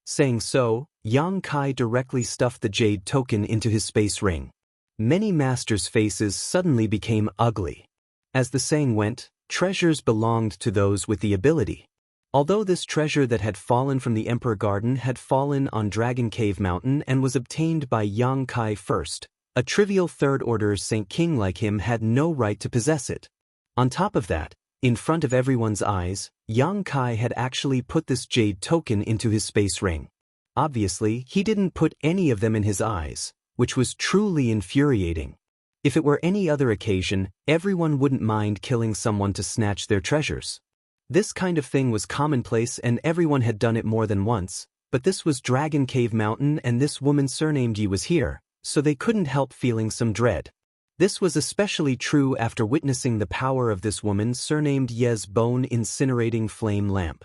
Saying so, Xianxia directly stuffed the jade token into his space ring. Many masters' faces suddenly became ugly. As the saying went, treasures belonged to those with the ability. Although this treasure that had fallen from the Emperor Garden had fallen on Dragon Cave Mountain and was obtained by Xianxia first, a trivial third-order Saint King like him had no right to possess it. On top of that, in front of everyone's eyes, Xianxia had actually put this jade token into his space ring. Obviously, he didn't put any of them in his eyes, which was truly infuriating. If it were any other occasion, everyone wouldn't mind killing someone to snatch their treasures. This kind of thing was commonplace and everyone had done it more than once, but this was Dragon Cave Mountain and this woman surnamed Yi was here, so they couldn't help feeling some dread. This was especially true after witnessing the power of this woman surnamed Ye's bone-incinerating flame lamp.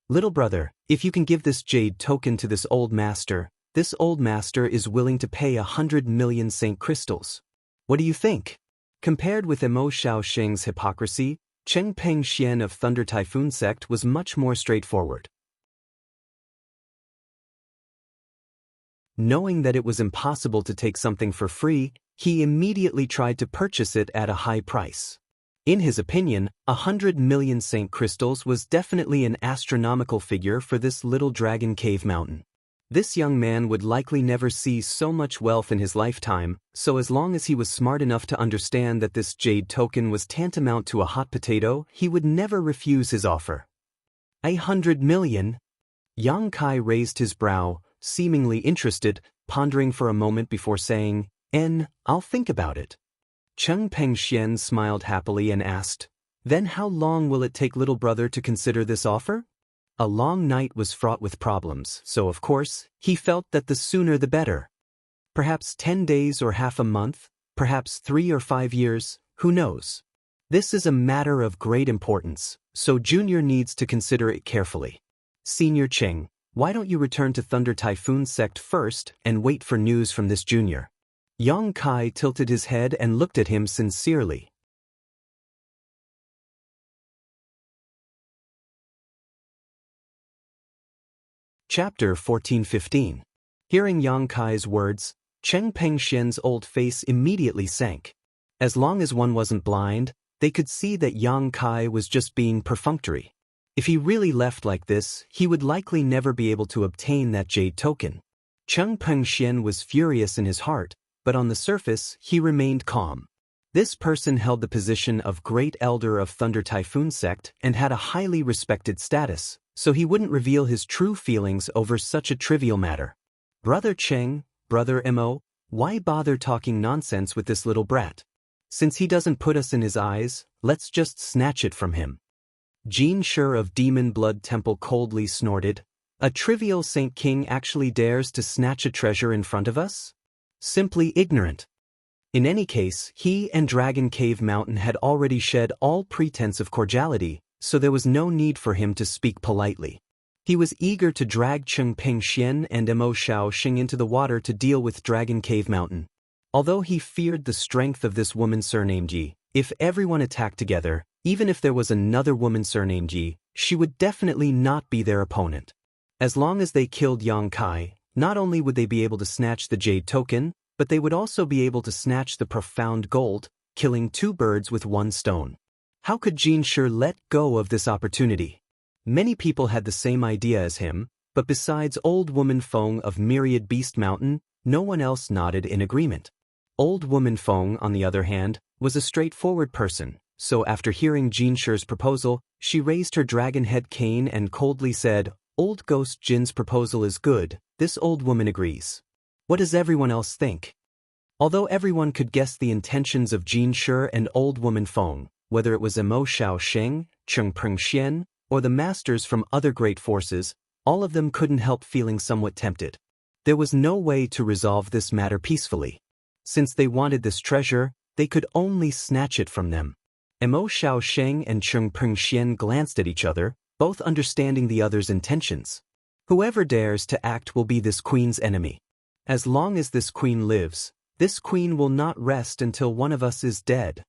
Little brother, if you can give this jade token to this old master is willing to pay 100 million Saint crystals. What do you think? Compared with Mo Xiaoxing's hypocrisy, Cheng Peng Xian of Thunder Typhoon sect was much more straightforward. Knowing that it was impossible to take something for free, he immediately tried to purchase it at a high price. In his opinion, 100 million Saint crystals was definitely an astronomical figure for this little Dragon Cave Mountain. This young man would likely never see so much wealth in his lifetime, so as long as he was smart enough to understand that this jade token was tantamount to a hot potato, he would never refuse his offer. 100 million? Yang Kai raised his brow, seemingly interested, pondering for a moment before saying, I'll think about it. Cheng Peng Xian smiled happily and asked, Then how long will it take little brother to consider this offer? A long night was fraught with problems, so of course, he felt that the sooner the better. Perhaps 10 days or half a month, perhaps 3 or 5 years, who knows? This is a matter of great importance, so Junior needs to consider it carefully. Senior Cheng, why don't you return to Thunder Typhoon sect first and wait for news from this junior? Yang Kai tilted his head and looked at him sincerely. Chapter 14-15. Hearing Yang Kai's words, Cheng Peng Xian's old face immediately sank. As long as one wasn't blind, they could see that Yang Kai was just being perfunctory. If he really left like this, he would likely never be able to obtain that jade token. Cheng Peng Xian was furious in his heart, but on the surface, he remained calm. This person held the position of Great Elder of Thunder Typhoon sect and had a highly respected status, so he wouldn't reveal his true feelings over such a trivial matter. Brother Cheng, Brother Mo, why bother talking nonsense with this little brat? Since he doesn't put us in his eyes, let's just snatch it from him. Xianxia of Demon Blood Temple coldly snorted. A trivial Saint King actually dares to snatch a treasure in front of us? Simply ignorant. In any case, he and Dragon Cave Mountain had already shed all pretense of cordiality, so there was no need for him to speak politely. He was eager to drag Cheng Peng Xian and Mo Xiaoxing into the water to deal with Dragon Cave Mountain. Although he feared the strength of this woman surnamed Yi, if everyone attacked together, even if there was another woman surnamed Yi, she would definitely not be their opponent. As long as they killed Yang Kai, not only would they be able to snatch the jade token, but they would also be able to snatch the profound gold, killing 2 birds with 1 stone. How could Xianxia let go of this opportunity? Many people had the same idea as him, but besides Old Woman Feng of Myriad Beast Mountain, no one else nodded in agreement. Old Woman Feng, on the other hand, was a straightforward person, so after hearing Xianxia's proposal, she raised her dragon head cane and coldly said, Old Ghost Jin's proposal is good, this old woman agrees. What does everyone else think? Although everyone could guess the intentions of Xianxia and Old Woman Feng, whether it was Mo Xiaoxing, Cheng Peng Xian, or the masters from other great forces, all of them couldn't help feeling somewhat tempted. There was no way to resolve this matter peacefully. Since they wanted this treasure, they could only snatch it from them. Mo Xiaoxing and Cheng Peng Xian glanced at each other, both understanding the other's intentions. Whoever dares to act will be this queen's enemy. As long as this queen lives, this queen will not rest until one of us is dead.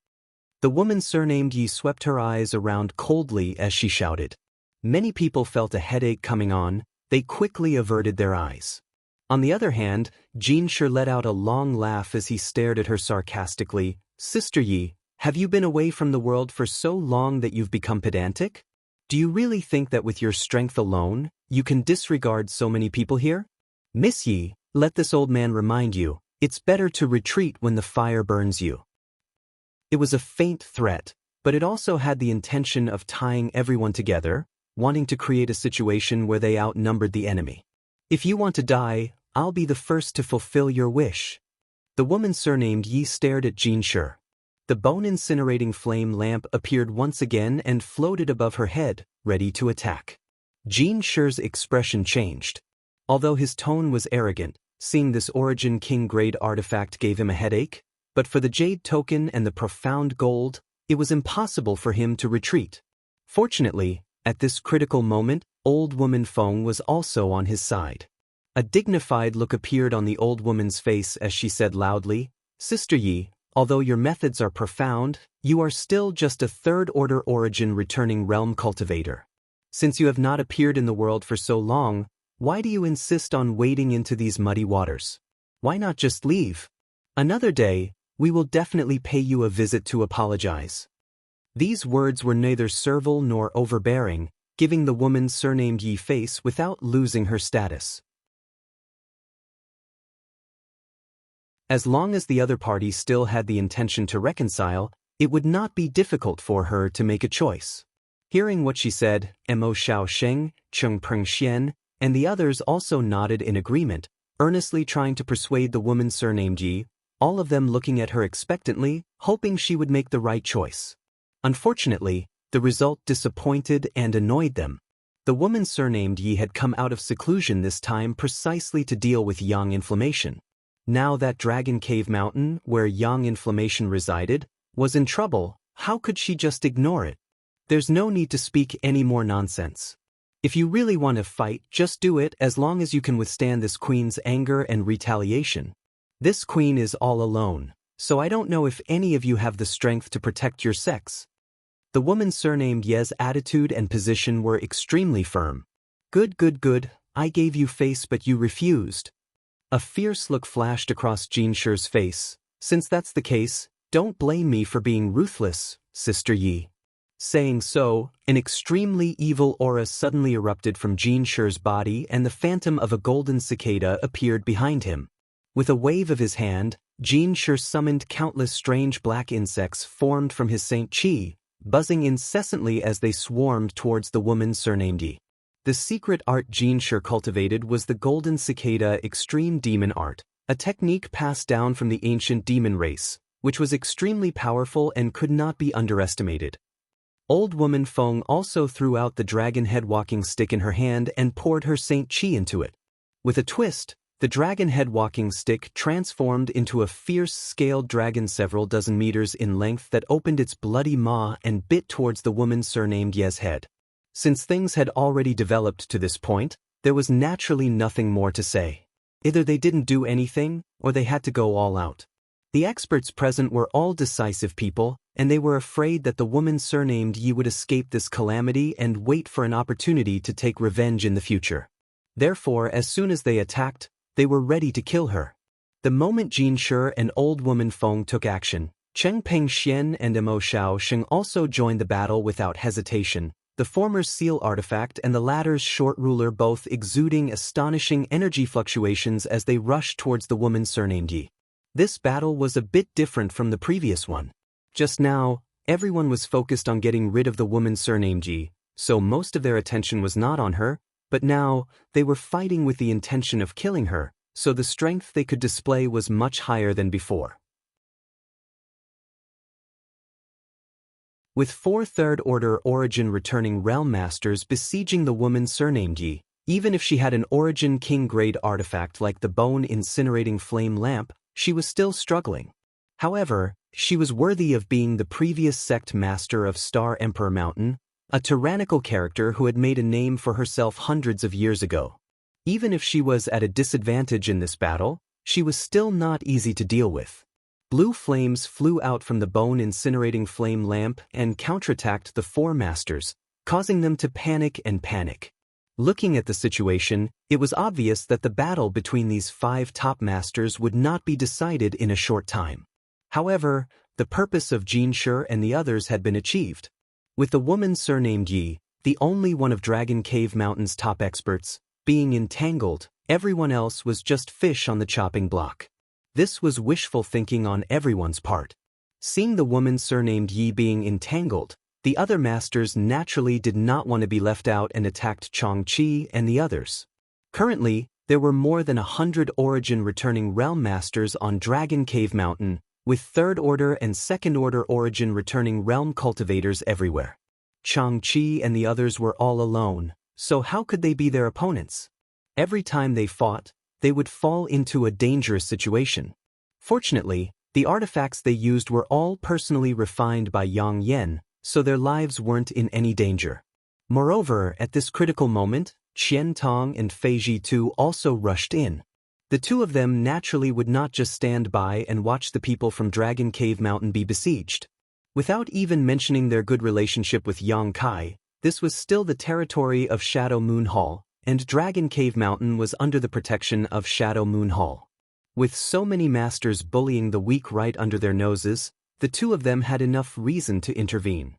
The woman surnamed Yi swept her eyes around coldly as she shouted. Many people felt a headache coming on, they quickly averted their eyes. On the other hand, Xianxia let out a long laugh as he stared at her sarcastically. Sister Yi, have you been away from the world for so long that you've become pedantic? Do you really think that with your strength alone, you can disregard so many people here? Miss Yi, let this old man remind you, it's better to retreat when the fire burns you. It was a faint threat, but it also had the intention of tying everyone together, wanting to create a situation where they outnumbered the enemy. If you want to die, I'll be the first to fulfill your wish. The woman surnamed Yi stared at Xianxia. The bone-incinerating flame lamp appeared once again and floated above her head, ready to attack. Xianxia's expression changed. Although his tone was arrogant, seeing this Origin King grade artifact gave him a headache, but for the jade token and the profound gold, it was impossible for him to retreat. Fortunately, at this critical moment, old woman Feng was also on his side. A dignified look appeared on the old woman's face as she said loudly, "Sister Yi, although your methods are profound, you are still just a third-order origin returning realm cultivator. Since you have not appeared in the world for so long, why do you insist on wading into these muddy waters? Why not just leave? Another day, we will definitely pay you a visit to apologize." These words were neither servile nor overbearing, giving the woman surnamed Yi face without losing her status. As long as the other party still had the intention to reconcile, it would not be difficult for her to make a choice. Hearing what she said, Mo Xiaosheng, Cheng Pengxian, and the others also nodded in agreement, earnestly trying to persuade the woman surnamed Yi, all of them looking at her expectantly, hoping she would make the right choice. Unfortunately, the result disappointed and annoyed them. The woman surnamed Yi had come out of seclusion this time precisely to deal with yang inflammation. Now that Dragon Cave Mountain, where yang inflammation resided, was in trouble, how could she just ignore it? There's no need to speak any more nonsense. If you really want to fight, just do it as long as you can withstand this queen's anger and retaliation. This queen is all alone, so I don't know if any of you have the strength to protect your sex. The woman surnamed Ye's attitude and position were extremely firm. Good, I gave you face but you refused. A fierce look flashed across Xianxia's face. Since that's the case, don't blame me for being ruthless, Sister Yi. Saying so, an extremely evil aura suddenly erupted from Xianxia's body and the phantom of a golden cicada appeared behind him. With a wave of his hand, Xianxia summoned countless strange black insects formed from his Saint Qi, buzzing incessantly as they swarmed towards the woman surnamed Yi. The secret art Xianxia cultivated was the golden cicada extreme demon art, a technique passed down from the ancient demon race, which was extremely powerful and could not be underestimated. Old woman Feng also threw out the dragon head walking stick in her hand and poured her Saint Qi into it. With a twist, the dragon head walking stick transformed into a fierce scaled dragon several dozen meters in length that opened its bloody maw and bit towards the woman surnamed Ye's head. Since things had already developed to this point, there was naturally nothing more to say. Either they didn't do anything, or they had to go all out. The experts present were all decisive people, and they were afraid that the woman surnamed Yi would escape this calamity and wait for an opportunity to take revenge in the future. Therefore, as soon as they attacked, they were ready to kill her. The moment Xianxia and old woman Feng took action, Cheng Pengxian and Mo Xiaosheng also joined the battle without hesitation, the former's seal artifact and the latter's short ruler both exuding astonishing energy fluctuations as they rushed towards the woman surnamed Yi. This battle was a bit different from the previous one. Just now, everyone was focused on getting rid of the woman surnamed Yi, so most of their attention was not on her, but now, they were fighting with the intention of killing her, so the strength they could display was much higher than before. With 4 third-order origin returning realm masters besieging the woman surnamed Yi, even if she had an origin king-grade artifact like the bone-incinerating flame lamp, she was still struggling. However, she was worthy of being the previous sect master of Star Emperor Mountain, a tyrannical character who had made a name for herself hundreds of years ago. Even if she was at a disadvantage in this battle, she was still not easy to deal with. Blue flames flew out from the bone-incinerating flame lamp and counterattacked the 4 masters, causing them to panic. Looking at the situation, it was obvious that the battle between these 5 top masters would not be decided in a short time. However, the purpose of Xianxia and the others had been achieved. With the woman surnamed Yi, the only one of Dragon Cave Mountain's top experts, being entangled, everyone else was just fish on the chopping block. This was wishful thinking on everyone's part. Seeing the woman surnamed Yi being entangled, the other masters naturally did not want to be left out and attacked Changqi and the others. Currently, there were more than 100 origin returning realm masters on Dragon Cave Mountain, with 3rd order and 2nd order origin returning realm cultivators everywhere. Changqi and the others were all alone, so how could they be their opponents? Every time they fought, they would fall into a dangerous situation. Fortunately, the artifacts they used were all personally refined by Yang Yan, so their lives weren't in any danger. Moreover, at this critical moment, Qian Tong and Fei Ji too also rushed in. The two of them naturally would not just stand by and watch the people from Dragon Cave Mountain be besieged. Without even mentioning their good relationship with Yang Kai, this was still the territory of Shadow Moon Hall, and Dragon Cave Mountain was under the protection of Shadow Moon Hall. With so many masters bullying the weak right under their noses, the two of them had enough reason to intervene.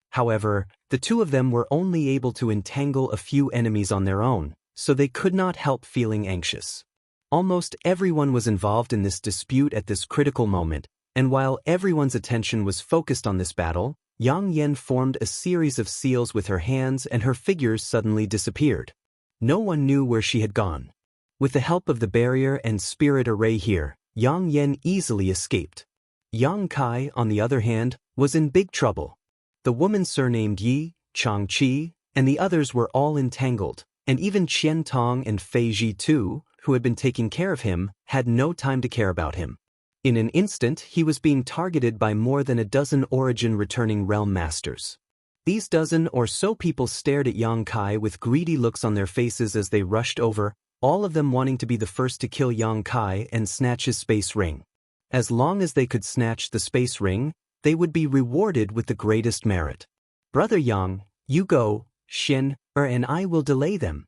However, the two of them were only able to entangle a few enemies on their own, so they could not help feeling anxious. Almost everyone was involved in this dispute at this critical moment, and while everyone's attention was focused on this battle, Yang Yan formed a series of seals with her hands and her figures suddenly disappeared. No one knew where she had gone. With the help of the barrier and spirit array here, Yang Yan easily escaped. Yang Kai, on the other hand, was in big trouble. The woman surnamed Yi, Changqi, and the others were all entangled, and even Qian Tong and Fei Ji too, who had been taking care of him, had no time to care about him. In an instant, he was being targeted by more than a dozen origin-returning realm masters. These dozen or so people stared at Yang Kai with greedy looks on their faces as they rushed over, all of them wanting to be the first to kill Yang Kai and snatch his space ring. As long as they could snatch the space ring, they would be rewarded with the greatest merit. Brother Yang, you go, Xin, and I will delay them.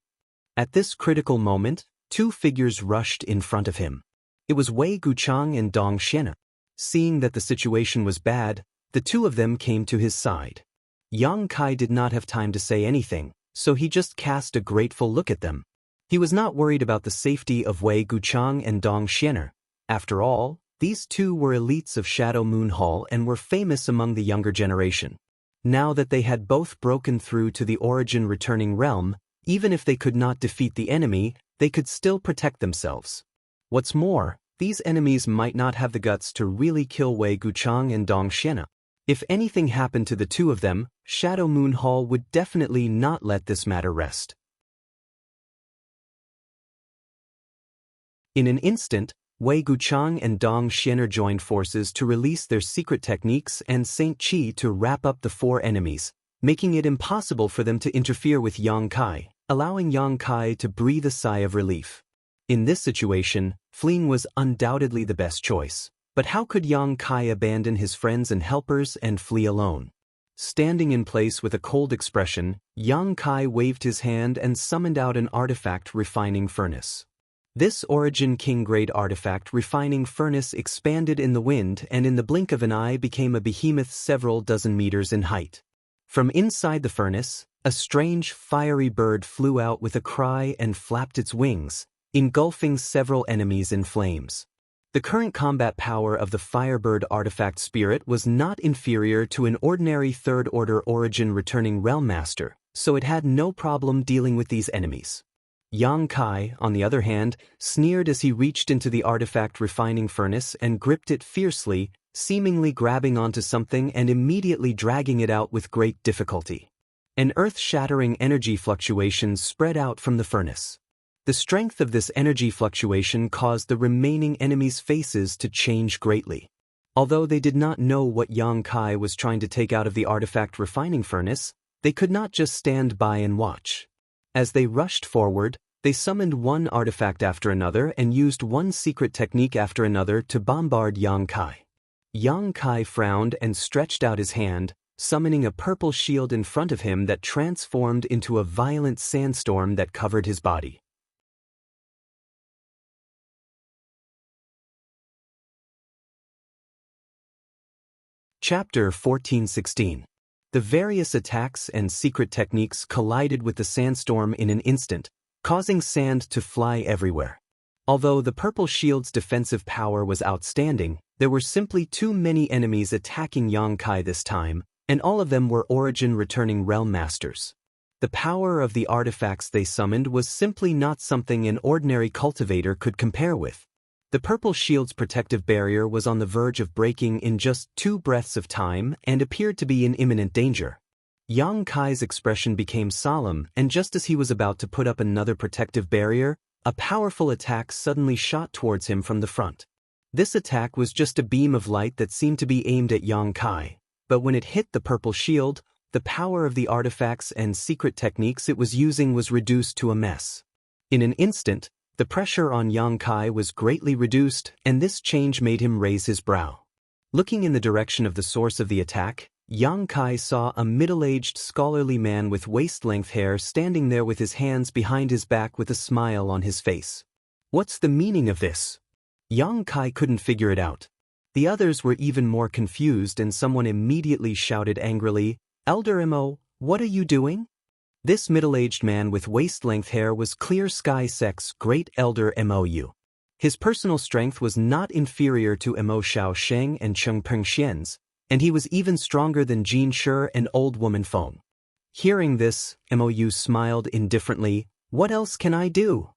At this critical moment, two figures rushed in front of him. It was Wei Guchang and Dong Xianxia. Seeing that the situation was bad, the two of them came to his side. Yang Kai did not have time to say anything, so he just cast a grateful look at them. He was not worried about the safety of Wei Guchang and Dong Xianxia. After all, these two were elites of Shadow Moon Hall and were famous among the younger generation. Now that they had both broken through to the origin returning realm, even if they could not defeat the enemy, they could still protect themselves. What's more, these enemies might not have the guts to really kill Wei Guchang and Dong Xianxia. If anything happened to the two of them, Shadow Moon Hall would definitely not let this matter rest. In an instant, Wei Guchang and Dong Xianxia joined forces to release their secret techniques and Saint Qi to wrap up the four enemies, making it impossible for them to interfere with Yang Kai, allowing Yang Kai to breathe a sigh of relief. In this situation, fleeing was undoubtedly the best choice, but how could Yang Kai abandon his friends and helpers and flee alone? Standing in place with a cold expression, Yang Kai waved his hand and summoned out an artifact refining furnace. This Origin King-grade artifact refining furnace expanded in the wind and in the blink of an eye became a behemoth several dozen meters in height. From inside the furnace, a strange, fiery bird flew out with a cry and flapped its wings, engulfing several enemies in flames. The current combat power of the Firebird artifact spirit was not inferior to an ordinary third-order origin returning realm master, so it had no problem dealing with these enemies. Yang Kai, on the other hand, sneered as he reached into the artifact refining furnace and gripped it fiercely, seemingly grabbing onto something and immediately dragging it out with great difficulty. An earth-shattering energy fluctuation spread out from the furnace. The strength of this energy fluctuation caused the remaining enemies' faces to change greatly. Although they did not know what Yang Kai was trying to take out of the artifact refining furnace, they could not just stand by and watch. As they rushed forward, they summoned one artifact after another and used one secret technique after another to bombard Yang Kai. Yang Kai frowned and stretched out his hand, summoning a purple shield in front of him that transformed into a violent sandstorm that covered his body. Chapter 1416. The various attacks and secret techniques collided with the sandstorm in an instant, causing sand to fly everywhere. Although the purple shield's defensive power was outstanding, there were simply too many enemies attacking Yang Kai this time, and all of them were origin-returning realm masters. The power of the artifacts they summoned was simply not something an ordinary cultivator could compare with. The purple shield's protective barrier was on the verge of breaking in just 2 breaths of time and appeared to be in imminent danger. Yang Kai's expression became solemn, and just as he was about to put up another protective barrier, a powerful attack suddenly shot towards him from the front. This attack was just a beam of light that seemed to be aimed at Yang Kai, but when it hit the purple shield, the power of the artifacts and secret techniques it was using was reduced to a mess. In an instant, the pressure on Yang Kai was greatly reduced, and this change made him raise his brow. Looking in the direction of the source of the attack, Yang Kai saw a middle-aged scholarly man with waist-length hair standing there with his hands behind his back with a smile on his face. What's the meaning of this? Yang Kai couldn't figure it out. The others were even more confused, and someone immediately shouted angrily, "Elder Mo, what are you doing?" This middle-aged man with waist-length hair was Clear Sky Sect's Great Elder Mou. His personal strength was not inferior to Mo Xiao Sheng and Cheng Peng Xian's, and he was even stronger than Jin Shi and Old Woman Feng. Hearing this, Mou smiled indifferently. "What else can I do?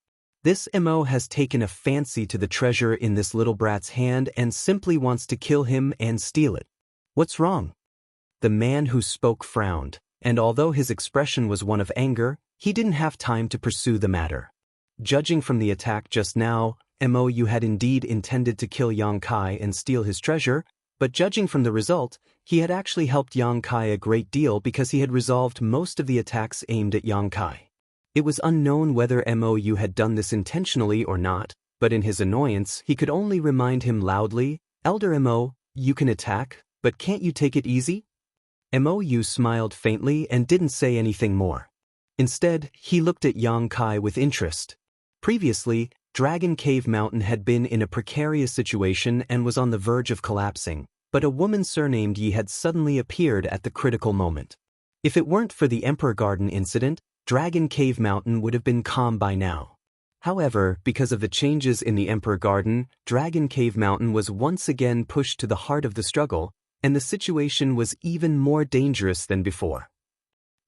This Mo has taken a fancy to the treasure in this little brat's hand and simply wants to kill him and steal it. What's wrong?" The man who spoke frowned, and although his expression was one of anger, he didn't have time to pursue the matter. Judging from the attack just now, Mou had indeed intended to kill Yang Kai and steal his treasure, but judging from the result, he had actually helped Yang Kai a great deal because he had resolved most of the attacks aimed at Yang Kai. It was unknown whether Mou had done this intentionally or not, but in his annoyance he could only remind him loudly, "Elder Mou, you can attack, but can't you take it easy?" Mou smiled faintly and didn't say anything more. Instead, he looked at Yang Kai with interest. Previously, Dragon Cave Mountain had been in a precarious situation and was on the verge of collapsing, but a woman surnamed Yi had suddenly appeared at the critical moment. If it weren't for the Emperor Garden incident, Dragon Cave Mountain would have been calm by now. However, because of the changes in the Emperor Garden, Dragon Cave Mountain was once again pushed to the heart of the struggle, and the situation was even more dangerous than before.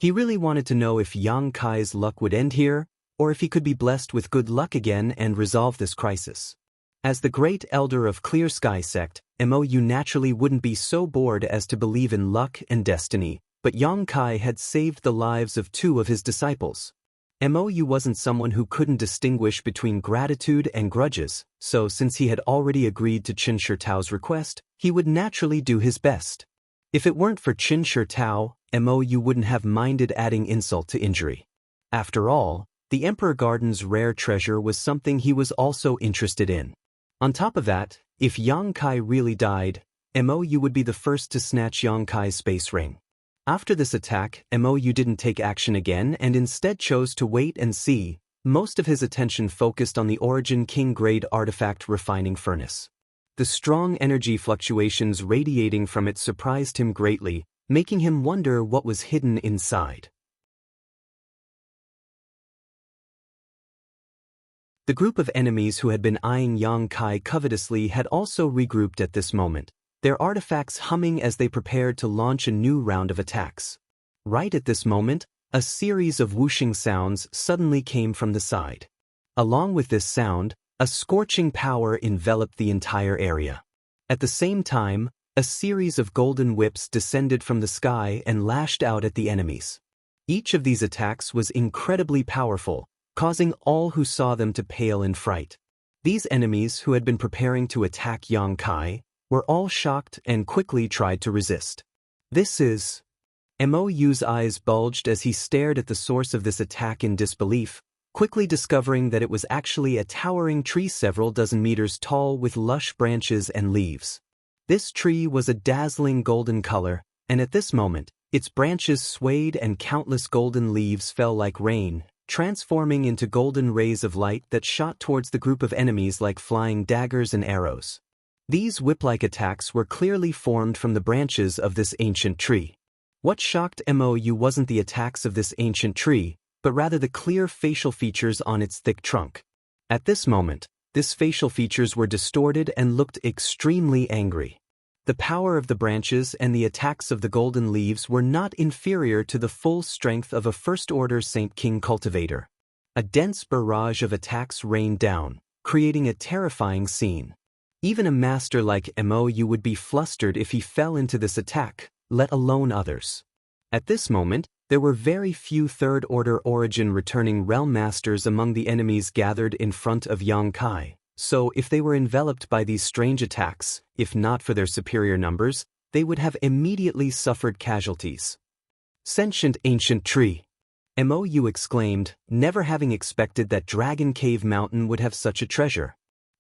He really wanted to know if Yang Kai's luck would end here, or if he could be blessed with good luck again and resolve this crisis. As the great elder of Clear Sky Sect, Mou naturally wouldn't be so bored as to believe in luck and destiny, but Yang Kai had saved the lives of 2 of his disciples. Mou wasn't someone who couldn't distinguish between gratitude and grudges, so since he had already agreed to Qin Shi Tao's request, he would naturally do his best. If it weren't for Qin Shi Tao, Mou wouldn't have minded adding insult to injury. After all, the Emperor Garden's rare treasure was something he was also interested in. On top of that, if Yang Kai really died, Mou would be the first to snatch Yang Kai's space ring. After this attack, Mou didn't take action again and instead chose to wait and see. Most of his attention focused on the Origin King-grade artifact refining furnace. The strong energy fluctuations radiating from it surprised him greatly, making him wonder what was hidden inside. The group of enemies who had been eyeing Yang Kai covetously had also regrouped at this moment, their artifacts humming as they prepared to launch a new round of attacks. Right at this moment, a series of whooshing sounds suddenly came from the side. Along with this sound, a scorching power enveloped the entire area. At the same time, a series of golden whips descended from the sky and lashed out at the enemies. Each of these attacks was incredibly powerful, causing all who saw them to pale in fright. These enemies who had been preparing to attack Yang Kai were all shocked and quickly tried to resist. This is... Mou's eyes bulged as he stared at the source of this attack in disbelief, quickly discovering that it was actually a towering tree several dozen meters tall with lush branches and leaves. This tree was a dazzling golden color, and at this moment, its branches swayed and countless golden leaves fell like rain, transforming into golden rays of light that shot towards the group of enemies like flying daggers and arrows. These whip-like attacks were clearly formed from the branches of this ancient tree. What shocked Mou wasn't the attacks of this ancient tree, but rather the clear facial features on its thick trunk. At this moment, these facial features were distorted and looked extremely angry. The power of the branches and the attacks of the golden leaves were not inferior to the full strength of a first-order Saint King cultivator. A dense barrage of attacks rained down, creating a terrifying scene. Even a master like Mou would be flustered if he fell into this attack, let alone others. At this moment, there were very few third-order origin returning realm masters among the enemies gathered in front of Yang Kai, so if they were enveloped by these strange attacks, if not for their superior numbers, they would have immediately suffered casualties. Sentient ancient tree. Mou exclaimed, never having expected that Dragon Cave Mountain would have such a treasure.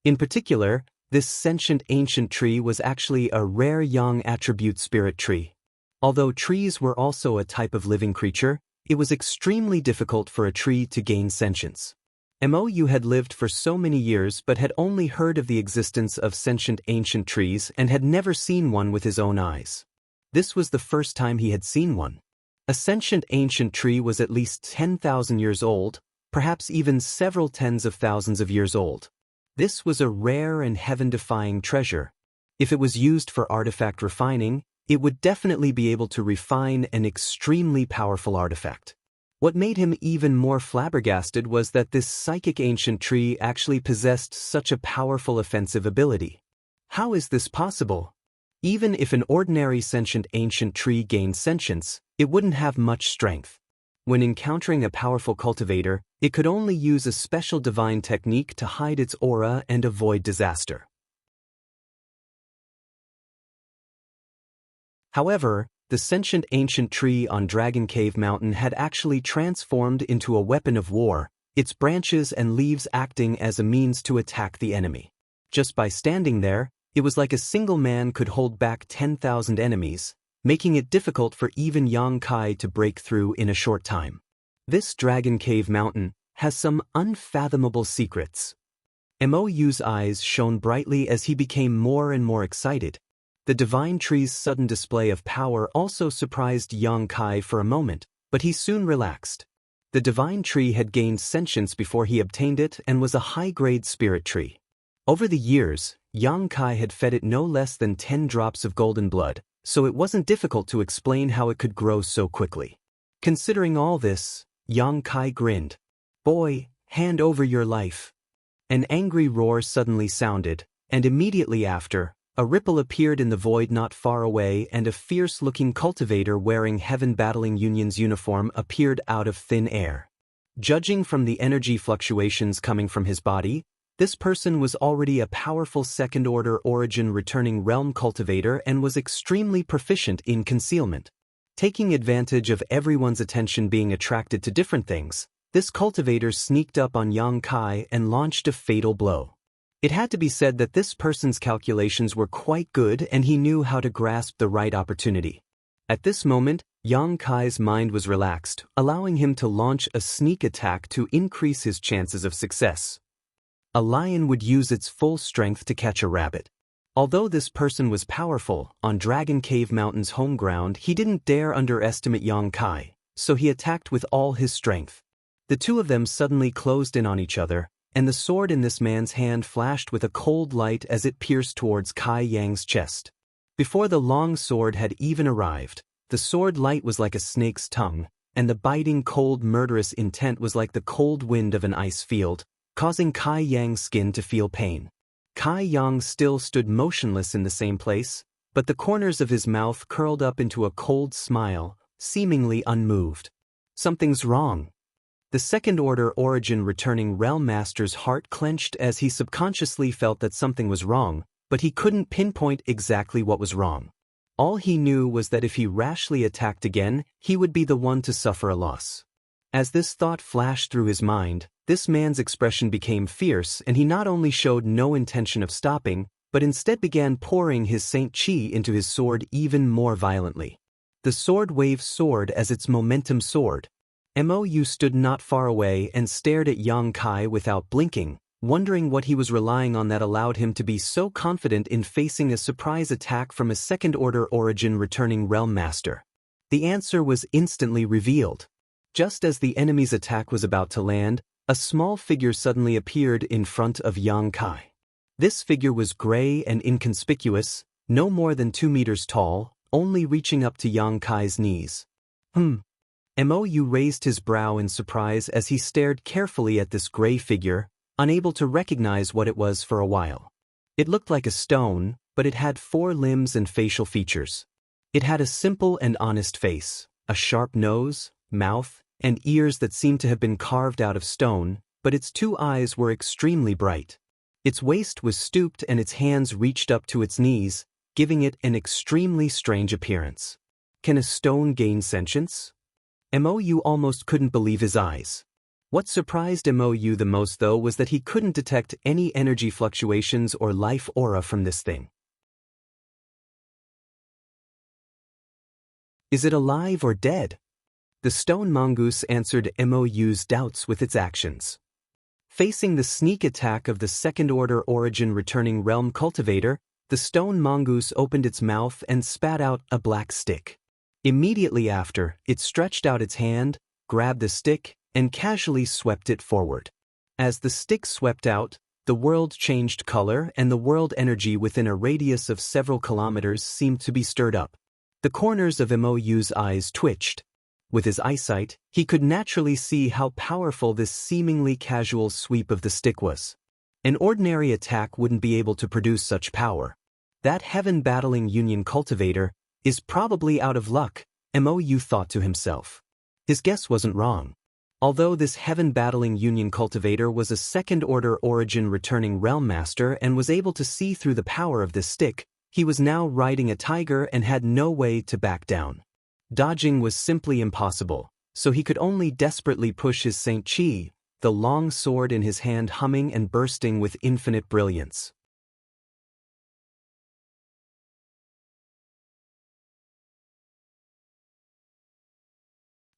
In particular, this sentient ancient tree was actually a rare Yang attribute spirit tree. Although trees were also a type of living creature, it was extremely difficult for a tree to gain sentience. Mou had lived for so many years but had only heard of the existence of sentient ancient trees and had never seen one with his own eyes. This was the first time he had seen one. A sentient ancient tree was at least 10,000 years old, perhaps even several tens of thousands of years old. This was a rare and heaven-defying treasure. If it was used for artifact refining, it would definitely be able to refine an extremely powerful artifact. What made him even more flabbergasted was that this psychic ancient tree actually possessed such a powerful offensive ability. How is this possible? Even if an ordinary sentient ancient tree gained sentience, it wouldn't have much strength. When encountering a powerful cultivator, it could only use a special divine technique to hide its aura and avoid disaster. However, the sentient ancient tree on Dragon Cave Mountain had actually transformed into a weapon of war, its branches and leaves acting as a means to attack the enemy. Just by standing there, it was like a single man could hold back 10,000 enemies, making it difficult for even Yang Kai to break through in a short time. This Dragon Cave Mountain has some unfathomable secrets. Mou's eyes shone brightly as he became more and more excited. The divine tree's sudden display of power also surprised Yang Kai for a moment, but he soon relaxed. The divine tree had gained sentience before he obtained it and was a high-grade spirit tree. Over the years, Yang Kai had fed it no less than 10 drops of golden blood, so it wasn't difficult to explain how it could grow so quickly. Considering all this, Yang Kai grinned. "Boy, hand over your life." An angry roar suddenly sounded, and immediately after, a ripple appeared in the void not far away and a fierce-looking cultivator wearing Heaven Battling Union's uniform appeared out of thin air. Judging from the energy fluctuations coming from his body, this person was already a powerful second-order origin returning realm cultivator and was extremely proficient in concealment. Taking advantage of everyone's attention being attracted to different things, this cultivator sneaked up on Yang Kai and launched a fatal blow. It had to be said that this person's calculations were quite good and he knew how to grasp the right opportunity. At this moment, Yang Kai's mind was relaxed, allowing him to launch a sneak attack to increase his chances of success. A lion would use its full strength to catch a rabbit. Although this person was powerful, on Dragon Cave Mountain's home ground he didn't dare underestimate Yang Kai, so he attacked with all his strength. The two of them suddenly closed in on each other, and the sword in this man's hand flashed with a cold light as it pierced towards Kai Yang's chest. Before the long sword had even arrived, the sword light was like a snake's tongue, and the biting cold murderous intent was like the cold wind of an ice field, causing Kai Yang's skin to feel pain. Kai Yang still stood motionless in the same place, but the corners of his mouth curled up into a cold smile, seemingly unmoved. Something's wrong. The second-order origin returning realm master's heart clenched as he subconsciously felt that something was wrong, but he couldn't pinpoint exactly what was wrong. All he knew was that if he rashly attacked again, he would be the one to suffer a loss. As this thought flashed through his mind, this man's expression became fierce and he not only showed no intention of stopping, but instead began pouring his Saint Chi into his sword even more violently. The sword wave soared as its momentum soared. Mou stood not far away and stared at Yang Kai without blinking, wondering what he was relying on that allowed him to be so confident in facing a surprise attack from a second-order origin returning realm master. The answer was instantly revealed. Just as the enemy's attack was about to land, a small figure suddenly appeared in front of Yang Kai. This figure was gray and inconspicuous, no more than 2 meters tall, only reaching up to Yang Kai's knees. Mou raised his brow in surprise as he stared carefully at this gray figure, unable to recognize what it was for a while. It looked like a stone, but it had 4 limbs and facial features. It had a simple and honest face, a sharp nose, mouth, and ears that seemed to have been carved out of stone, but its two eyes were extremely bright. Its waist was stooped and its hands reached up to its knees, giving it an extremely strange appearance. Can a stone gain sentience? Mou almost couldn't believe his eyes. What surprised Mou the most, though, was that he couldn't detect any energy fluctuations or life aura from this thing. Is it alive or dead? The stone mongoose answered Mou's doubts with its actions. Facing the sneak attack of the second-order origin returning realm cultivator, the stone mongoose opened its mouth and spat out a black stick. Immediately after, it stretched out its hand, grabbed the stick, and casually swept it forward. As the stick swept out, the world changed color and the world energy within a radius of several kilometers seemed to be stirred up. The corners of Mou's eyes twitched. With his eyesight, he could naturally see how powerful this seemingly casual sweep of the stick was. An ordinary attack wouldn't be able to produce such power. That heaven-battling union cultivator is probably out of luck, Mou thought to himself. His guess wasn't wrong. Although this heaven-battling union cultivator was a second-order origin returning realm master and was able to see through the power of this stick, he was now riding a tiger and had no way to back down. Dodging was simply impossible, so he could only desperately push his Saint Chi, the long sword in his hand humming and bursting with infinite brilliance.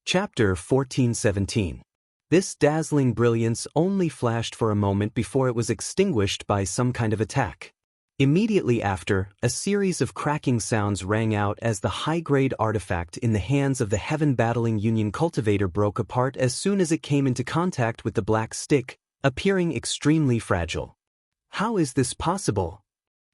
Chapter 1417. This dazzling brilliance only flashed for a moment before it was extinguished by some kind of attack. Immediately after, a series of cracking sounds rang out as the high-grade artifact in the hands of the heaven-battling union cultivator broke apart as soon as it came into contact with the black stick, appearing extremely fragile. How is this possible?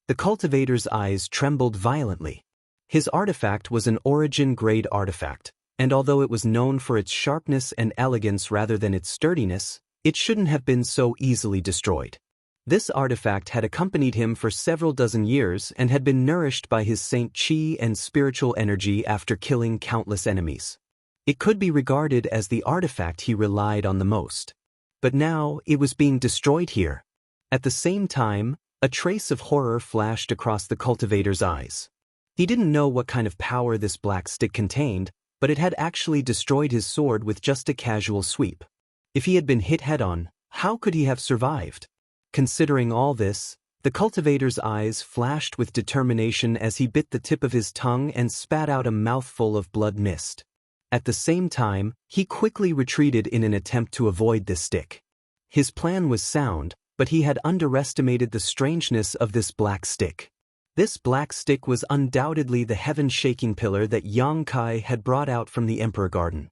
The cultivator's eyes trembled violently. His artifact was an origin-grade artifact, and although it was known for its sharpness and elegance rather than its sturdiness, it shouldn't have been so easily destroyed. This artifact had accompanied him for several dozen years and had been nourished by his Saint Chi and spiritual energy after killing countless enemies. It could be regarded as the artifact he relied on the most. But now it was being destroyed here. At the same time, a trace of horror flashed across the cultivator's eyes. He didn't know what kind of power this black stick contained, but it had actually destroyed his sword with just a casual sweep. If he had been hit head-on, how could he have survived? Considering all this, the cultivator's eyes flashed with determination as he bit the tip of his tongue and spat out a mouthful of blood mist. At the same time, he quickly retreated in an attempt to avoid this stick. His plan was sound, but he had underestimated the strangeness of this black stick. This black stick was undoubtedly the heaven-shaking pillar that Yang Kai had brought out from the Emperor Garden.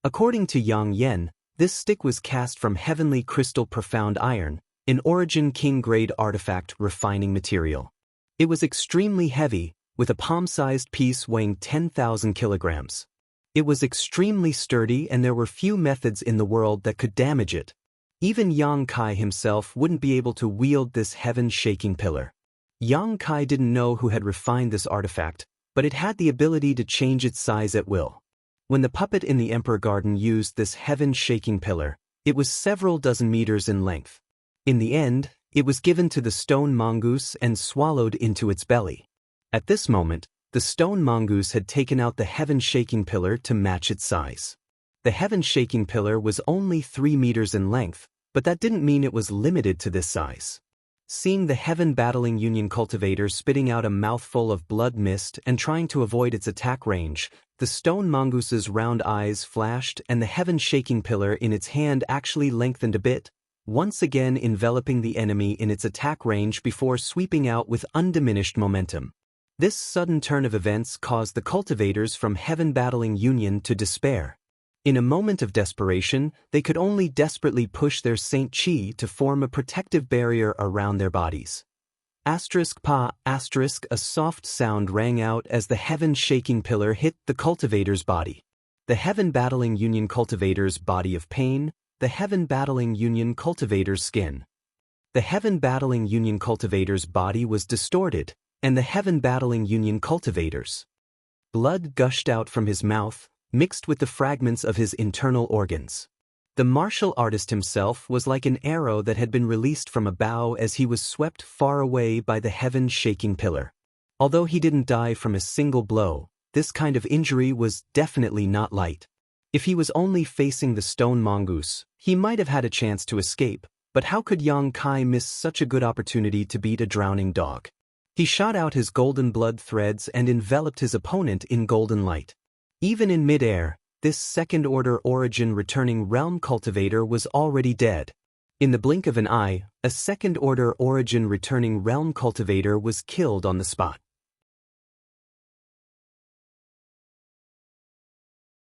According to Yang Yen, this stick was cast from heavenly crystal profound iron, an origin king-grade artifact refining material. It was extremely heavy, with a palm-sized piece weighing 10,000 kilograms. It was extremely sturdy and there were few methods in the world that could damage it. Even Yang Kai himself wouldn't be able to wield this heaven-shaking pillar. Yang Kai didn't know who had refined this artifact, but it had the ability to change its size at will. When the puppet in the Emperor Garden used this heaven-shaking pillar, it was several dozen meters in length. In the end, it was given to the stone mongoose and swallowed into its belly. At this moment, the stone mongoose had taken out the heaven-shaking pillar to match its size. The heaven-shaking pillar was only 3 meters in length, but that didn't mean it was limited to this size. Seeing the heaven-battling union cultivator spitting out a mouthful of blood mist and trying to avoid its attack range, the stone mongoose's round eyes flashed and the heaven-shaking pillar in its hand actually lengthened a bit, once again enveloping the enemy in its attack range before sweeping out with undiminished momentum. This sudden turn of events caused the cultivators from heaven-battling union to despair. In a moment of desperation, they could only desperately push their Saint Chi to form a protective barrier around their bodies. A soft sound rang out as the heaven-shaking pillar hit the cultivator's body. The heaven-battling union cultivator's body of pain, the heaven-battling union cultivator's skin. The heaven-battling union cultivator's body was distorted, and the heaven-battling union cultivator's blood gushed out from his mouth, mixed with the fragments of his internal organs. The martial artist himself was like an arrow that had been released from a bow as he was swept far away by the heaven-shaking pillar. Although he didn't die from a single blow, this kind of injury was definitely not light. If he was only facing the stone mongoose, he might have had a chance to escape, but how could Yang Kai miss such a good opportunity to beat a drowning dog? He shot out his golden blood threads and enveloped his opponent in golden light. Even in mid-air, this second-order origin returning realm cultivator was already dead. In the blink of an eye, a second-order origin returning realm cultivator was killed on the spot.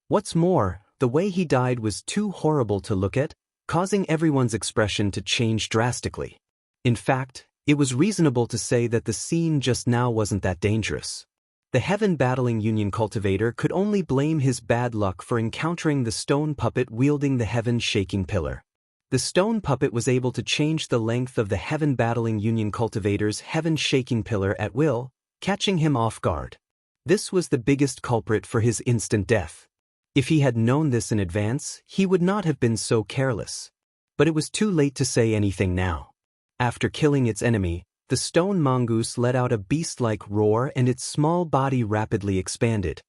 What's more, the way he died was too horrible to look at, causing everyone's expression to change drastically. In fact, it was reasonable to say that the scene just now wasn't that dangerous. The heaven-battling Union cultivator could only blame his bad luck for encountering the stone puppet wielding the heaven-shaking pillar. The stone puppet was able to change the length of the heaven-battling Union cultivator's heaven-shaking pillar at will, catching him off guard. This was the biggest culprit for his instant death. If he had known this in advance, he would not have been so careless. But it was too late to say anything now. After killing its enemy, the stone mongoose let out a beast-like roar and its small body rapidly expanded.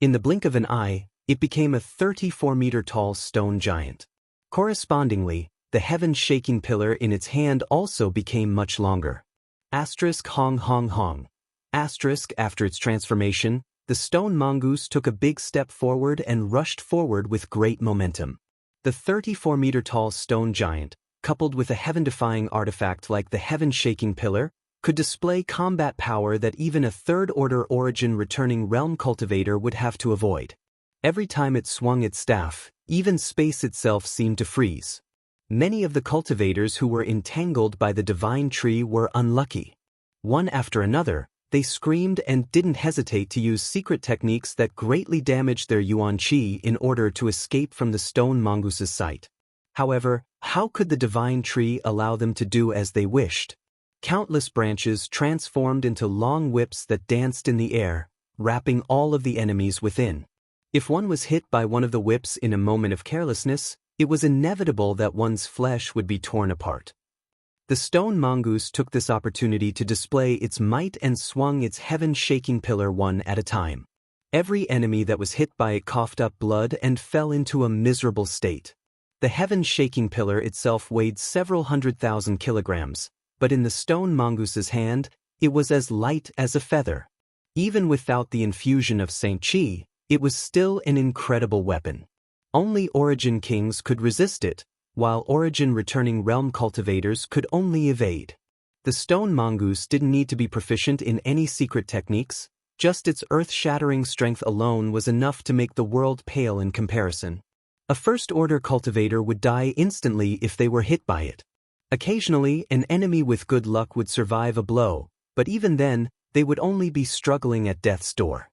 In the blink of an eye, it became a 34-meter-tall stone giant. Correspondingly, the heaven-shaking pillar in its hand also became much longer. Hong hong hong. After its transformation, the stone mongoose took a big step forward and rushed forward with great momentum. The 34-meter-tall stone giant, coupled with a heaven-defying artifact like the heaven-shaking pillar, could display combat power that even a third-order origin returning realm cultivator would have to avoid. Every time it swung its staff, even space itself seemed to freeze. Many of the cultivators who were entangled by the divine tree were unlucky. One after another, they screamed and didn't hesitate to use secret techniques that greatly damaged their yuan qi in order to escape from the stone mongoose's sight. However, how could the divine tree allow them to do as they wished? Countless branches transformed into long whips that danced in the air, wrapping all of the enemies within. If one was hit by one of the whips in a moment of carelessness, it was inevitable that one's flesh would be torn apart. The stone mongoose took this opportunity to display its might and swung its heaven-shaking pillar one at a time. Every enemy that was hit by it coughed up blood and fell into a miserable state. The heaven-shaking pillar itself weighed several 100,000 kilograms, but in the stone mongoose's hand, it was as light as a feather. Even without the infusion of Saint Qi, it was still an incredible weapon. Only origin kings could resist it, while origin-returning realm cultivators could only evade. The stone mongoose didn't need to be proficient in any secret techniques, just its earth-shattering strength alone was enough to make the world pale in comparison. A first-order cultivator would die instantly if they were hit by it. Occasionally, an enemy with good luck would survive a blow, but even then, they would only be struggling at death's door.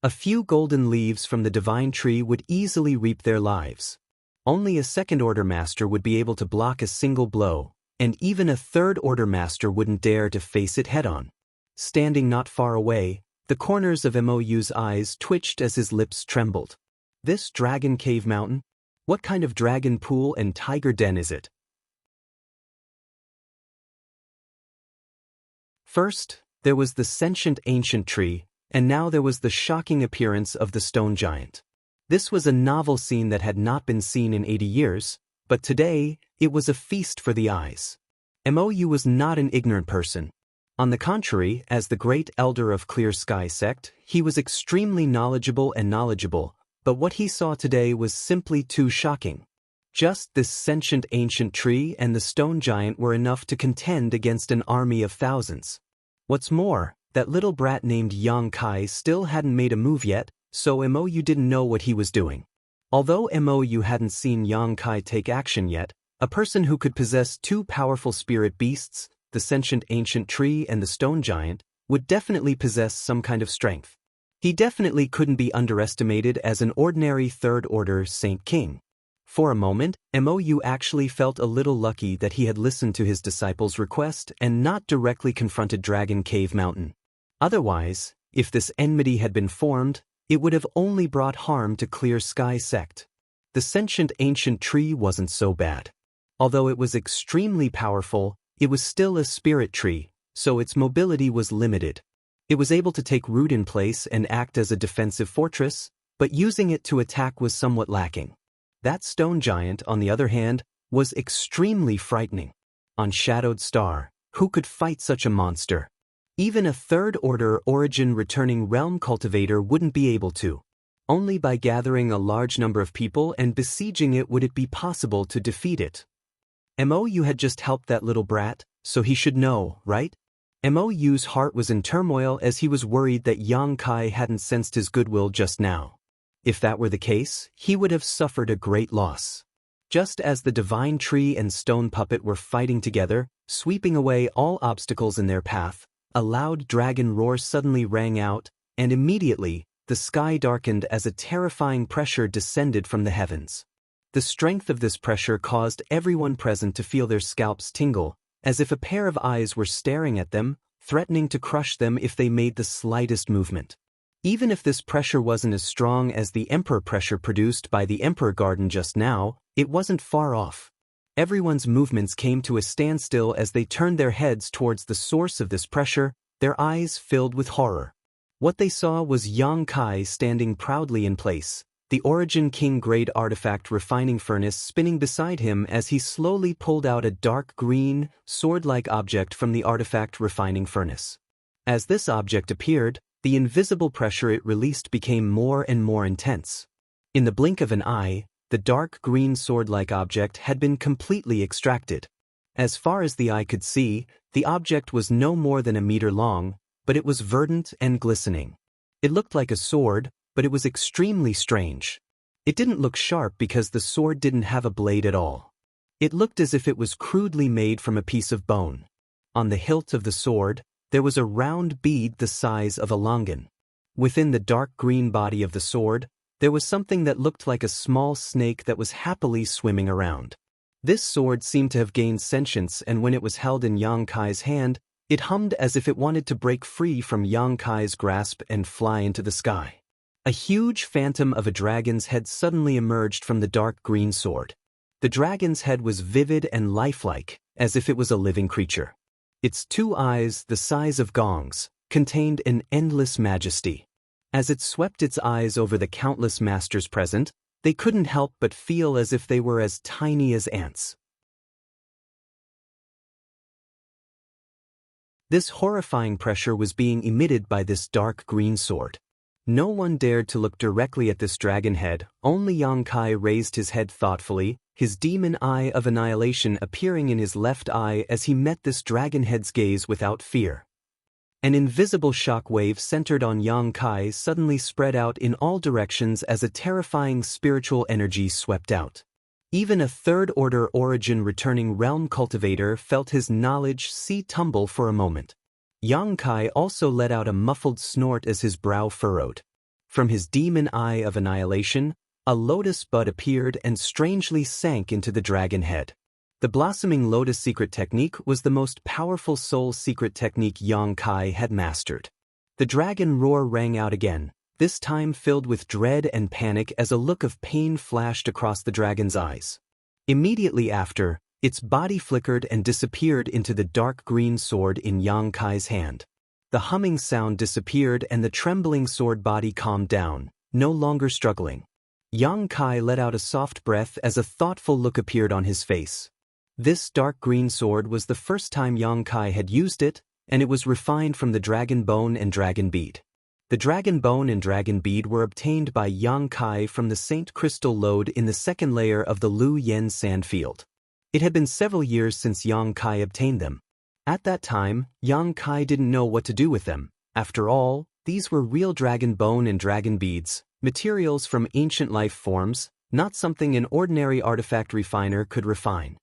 A few golden leaves from the divine tree would easily reap their lives. Only a second-order master would be able to block a single blow, and even a third-order master wouldn't dare to face it head-on. Standing not far away, the corners of Mou's eyes twitched as his lips trembled. This dragon cave mountain? What kind of dragon pool and tiger den is it? First, there was the sentient ancient tree, and now there was the shocking appearance of the stone giant. This was a novel scene that had not been seen in 80 years, but today, it was a feast for the eyes. Mou was not an ignorant person. On the contrary, as the great elder of Clear Sky sect, he was extremely knowledgeable, but what he saw today was simply too shocking. Just this sentient ancient tree and the stone giant were enough to contend against an army of thousands. What's more, that little brat named Yang Kai still hadn't made a move yet, so Mou didn't know what he was doing. Although Mou hadn't seen Yang Kai take action yet, a person who could possess two powerful spirit beasts, the sentient ancient tree and the stone giant, would definitely possess some kind of strength. He definitely couldn't be underestimated as an ordinary third-order Saint King. For a moment, Mou actually felt a little lucky that he had listened to his disciple's request and not directly confronted Dragon Cave Mountain. Otherwise, if this enmity had been formed, It would have only brought harm to Clear Sky Sect. The sentient ancient tree wasn't so bad. Although it was extremely powerful, it was still a spirit tree, so its mobility was limited. It was able to take root in place and act as a defensive fortress, but using it to attack was somewhat lacking. That stone giant, on the other hand, was extremely frightening. On Shadowed Star, who could fight such a monster? Even a third-order origin returning realm cultivator wouldn't be able to. Only by gathering a large number of people and besieging it would it be possible to defeat it. You had just helped that little brat, so he should know, right? Mo's heart was in turmoil as he was worried that Yang Kai hadn't sensed his goodwill just now. If that were the case, he would have suffered a great loss. Just as the divine tree and stone puppet were fighting together, sweeping away all obstacles in their path, a loud dragon roar suddenly rang out, and immediately, the sky darkened as a terrifying pressure descended from the heavens. The strength of this pressure caused everyone present to feel their scalps tingle, as if a pair of eyes were staring at them, threatening to crush them if they made the slightest movement. Even if this pressure wasn't as strong as the Emperor pressure produced by the Emperor Garden just now, it wasn't far off. Everyone's movements came to a standstill as they turned their heads towards the source of this pressure, their eyes filled with horror. What they saw was Yang Kai standing proudly in place, the Origin King grade artifact refining furnace spinning beside him as he slowly pulled out a dark green, sword-like object from the artifact refining furnace. As this object appeared, the invisible pressure it released became more and more intense. In the blink of an eye, the dark green sword-like object had been completely extracted. As far as the eye could see, the object was no more than a meter long, but it was verdant and glistening. It looked like a sword, but it was extremely strange. It didn't look sharp because the sword didn't have a blade at all. It looked as if it was crudely made from a piece of bone. On the hilt of the sword, there was a round bead the size of a longan. Within the dark green body of the sword, there was something that looked like a small snake that was happily swimming around. This sword seemed to have gained sentience, and when it was held in Yang Kai's hand, it hummed as if it wanted to break free from Yang Kai's grasp and fly into the sky. A huge phantom of a dragon's head suddenly emerged from the dark green sword. The dragon's head was vivid and lifelike, as if it was a living creature. Its 2 eyes, the size of gongs, contained an endless majesty. As it swept its eyes over the countless masters present, they couldn't help but feel as if they were as tiny as ants. This horrifying pressure was being emitted by this dark green sword. No one dared to look directly at this dragon head, only Yang Kai raised his head thoughtfully, his demon eye of annihilation appearing in his left eye as he met this dragon head's gaze without fear. An invisible shock wave centered on Yang Kai suddenly spread out in all directions as a terrifying spiritual energy swept out. Even a third-order origin returning realm cultivator felt his knowledge sea tumble for a moment. Yang Kai also let out a muffled snort as his brow furrowed. From his demon eye of annihilation, a lotus bud appeared and strangely sank into the dragon head. The blossoming lotus secret technique was the most powerful soul secret technique Yang Kai had mastered. The dragon roar rang out again, this time filled with dread and panic as a look of pain flashed across the dragon's eyes. Immediately after, its body flickered and disappeared into the dark green sword in Yang Kai's hand. The humming sound disappeared and the trembling sword body calmed down, no longer struggling. Yang Kai let out a soft breath as a thoughtful look appeared on his face. This dark green sword was the first time Yang Kai had used it, and it was refined from the dragon bone and dragon bead. The dragon bone and dragon bead were obtained by Yang Kai from the Saint Crystal Lode in the second layer of the Lu Yen Sandfield. It had been several years since Yang Kai obtained them. At that time, Yang Kai didn't know what to do with them. After all, these were real dragon bone and dragon beads, materials from ancient life forms, not something an ordinary artifact refiner could refine.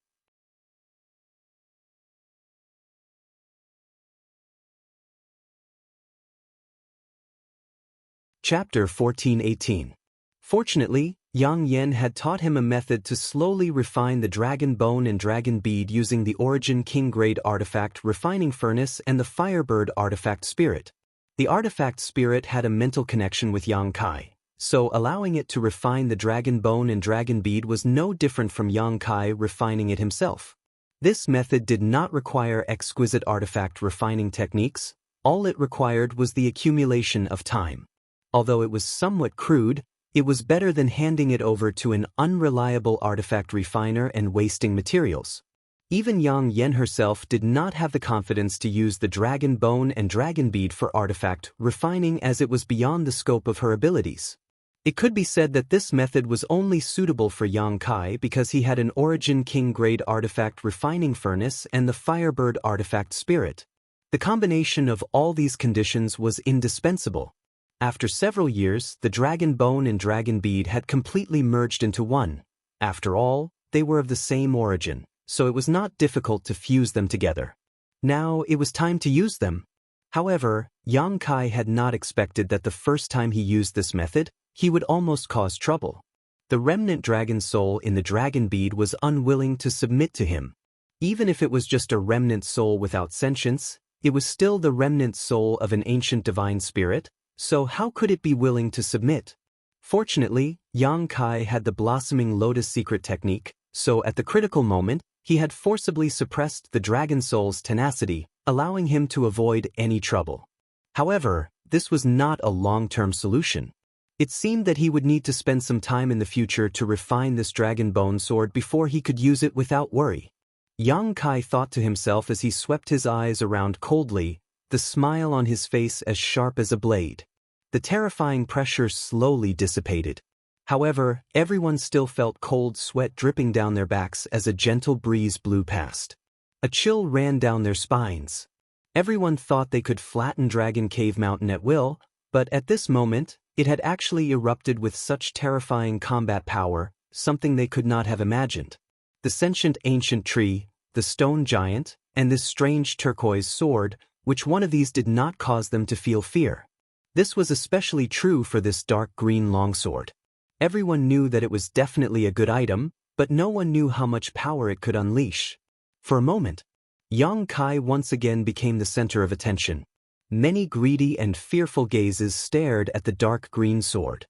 Chapter 1418. Fortunately, Yang Yen had taught him a method to slowly refine the dragon bone and dragon bead using the Origin King grade artifact refining furnace and the Firebird artifact spirit. The artifact spirit had a mental connection with Yang Kai, so allowing it to refine the dragon bone and dragon bead was no different from Yang Kai refining it himself. This method did not require exquisite artifact refining techniques. All it required was the accumulation of time. Although it was somewhat crude, it was better than handing it over to an unreliable artifact refiner and wasting materials. Even Yang Yen herself did not have the confidence to use the dragon bone and dragon bead for artifact refining, as it was beyond the scope of her abilities. It could be said that this method was only suitable for Yang Kai because he had an Origin King-grade artifact refining furnace and the Firebird artifact spirit. The combination of all these conditions was indispensable. After several years, the dragon bone and dragon bead had completely merged into one. After all, they were of the same origin, so it was not difficult to fuse them together. Now it was time to use them. However, Yang Kai had not expected that the first time he used this method, he would almost cause trouble. The remnant dragon soul in the dragon bead was unwilling to submit to him. Even if it was just a remnant soul without sentience, it was still the remnant soul of an ancient divine spirit, so how could it be willing to submit? Fortunately, Yang Kai had the blossoming lotus secret technique, so at the critical moment, he had forcibly suppressed the dragon soul's tenacity, allowing him to avoid any trouble. However, this was not a long-term solution. It seemed that he would need to spend some time in the future to refine this dragon bone sword before he could use it without worry. Yang Kai thought to himself as he swept his eyes around coldly, the smile on his face as sharp as a blade. The terrifying pressure slowly dissipated. However, everyone still felt cold sweat dripping down their backs as a gentle breeze blew past. A chill ran down their spines. Everyone thought they could flatten Dragon Cave Mountain at will, but at this moment, it had actually erupted with such terrifying combat power, something they could not have imagined. The sentient ancient tree, the stone giant, and this strange turquoise sword, which one of these did not cause them to feel fear. This was especially true for this dark green longsword. Everyone knew that it was definitely a good item, but no one knew how much power it could unleash. For a moment, Yang Kai once again became the center of attention. Many greedy and fearful gazes stared at the dark green sword.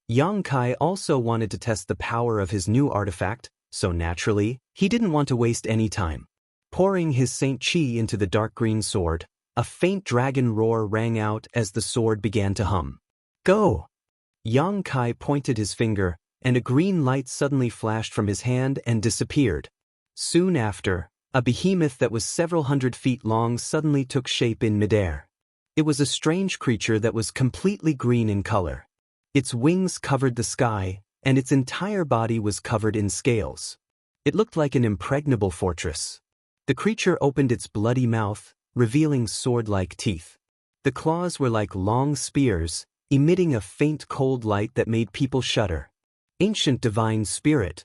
Yang Kai also wanted to test the power of his new artifact, so naturally, he didn't want to waste any time. Pouring his Saint Chi into the dark green sword, a faint dragon roar rang out as the sword began to hum. Go! Yang Kai pointed his finger, and a green light suddenly flashed from his hand and disappeared. Soon after, a behemoth that was several hundred feet long suddenly took shape in midair. It was a strange creature that was completely green in color. Its wings covered the sky, and its entire body was covered in scales. It looked like an impregnable fortress. The creature opened its bloody mouth, revealing sword-like teeth. The claws were like long spears, emitting a faint cold light that made people shudder. Ancient divine spirit.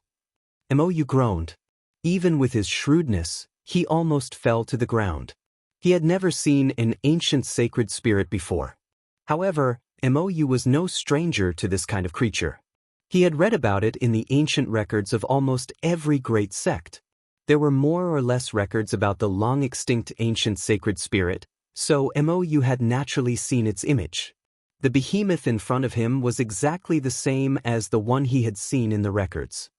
Mou groaned. Even with his shrewdness, he almost fell to the ground. He had never seen an ancient sacred spirit before. However, Mou was no stranger to this kind of creature. He had read about it in the ancient records of almost every great sect. There were more or less records about the long-extinct ancient sacred spirit, so Mou had naturally seen its image. The behemoth in front of him was exactly the same as the one he had seen in the records.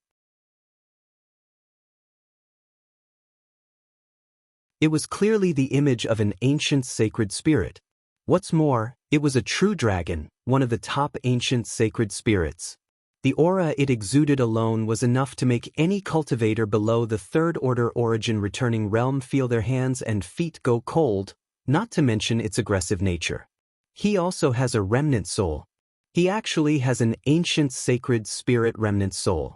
It was clearly the image of an ancient sacred spirit. What's more, it was a true dragon, one of the top ancient sacred spirits. The aura it exuded alone was enough to make any cultivator below the third-order origin returning realm feel their hands and feet go cold, not to mention its aggressive nature. He also has a remnant soul. He actually has an ancient sacred spirit remnant soul.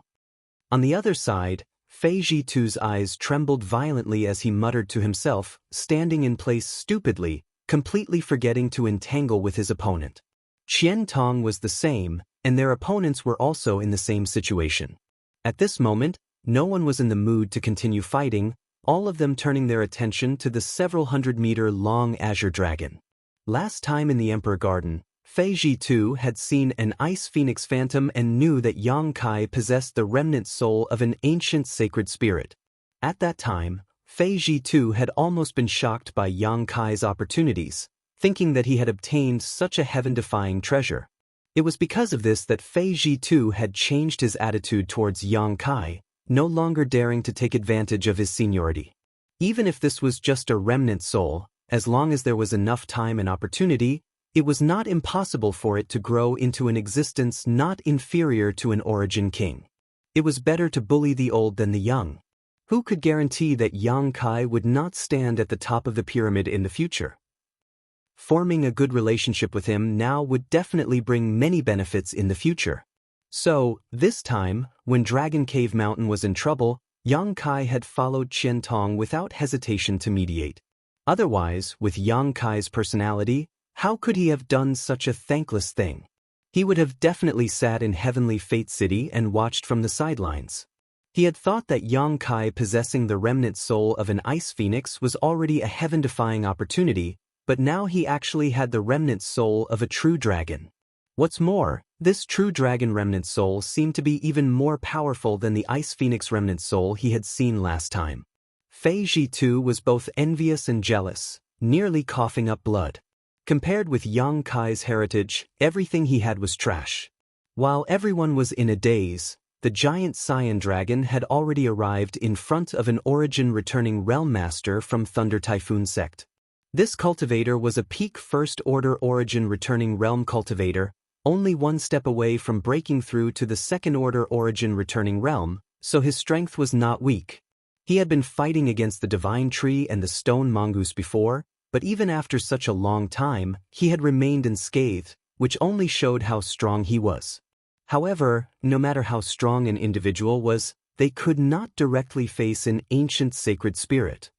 On the other side, Fei Jitu's eyes trembled violently as he muttered to himself, standing in place stupidly, completely forgetting to entangle with his opponent. Qian Tong was the same, and their opponents were also in the same situation. At this moment, no one was in the mood to continue fighting, all of them turning their attention to the several hundred-meter-long azure dragon. Last time in the Emperor Garden, Fei Jitu had seen an ice phoenix phantom and knew that Yang Kai possessed the remnant soul of an ancient sacred spirit. At that time, Fei Jitu had almost been shocked by Yang Kai's opportunities. thinking that he had obtained such a heaven-defying treasure. It was because of this that Fei Ji too had changed his attitude towards Yang Kai, no longer daring to take advantage of his seniority. Even if this was just a remnant soul, as long as there was enough time and opportunity, it was not impossible for it to grow into an existence not inferior to an origin king. It was better to bully the old than the young. Who could guarantee that Yang Kai would not stand at the top of the pyramid in the future? Forming a good relationship with him now would definitely bring many benefits in the future. So, this time, when Dragon Cave Mountain was in trouble, Yang Kai had followed Qian Tong without hesitation to mediate. Otherwise, with Yang Kai's personality, how could he have done such a thankless thing? He would have definitely sat in Heavenly Fate City and watched from the sidelines. He had thought that Yang Kai possessing the remnant soul of an ice phoenix was already a heaven-defying opportunity, but now he actually had the remnant soul of a true dragon. What's more, this true dragon remnant soul seemed to be even more powerful than the ice phoenix remnant soul he had seen last time. Fei Ji too was both envious and jealous, nearly coughing up blood. Compared with Yang Kai's heritage, everything he had was trash. While everyone was in a daze, the giant Saiyan dragon had already arrived in front of an origin-returning realm master from Thunder Typhoon sect. This cultivator was a peak first-order origin-returning realm cultivator, only one step away from breaking through to the second-order origin-returning realm, so his strength was not weak. He had been fighting against the divine tree and the stone mongoose before, but even after such a long time, he had remained unscathed, which only showed how strong he was. However, no matter how strong an individual was, they could not directly face an ancient sacred spirit.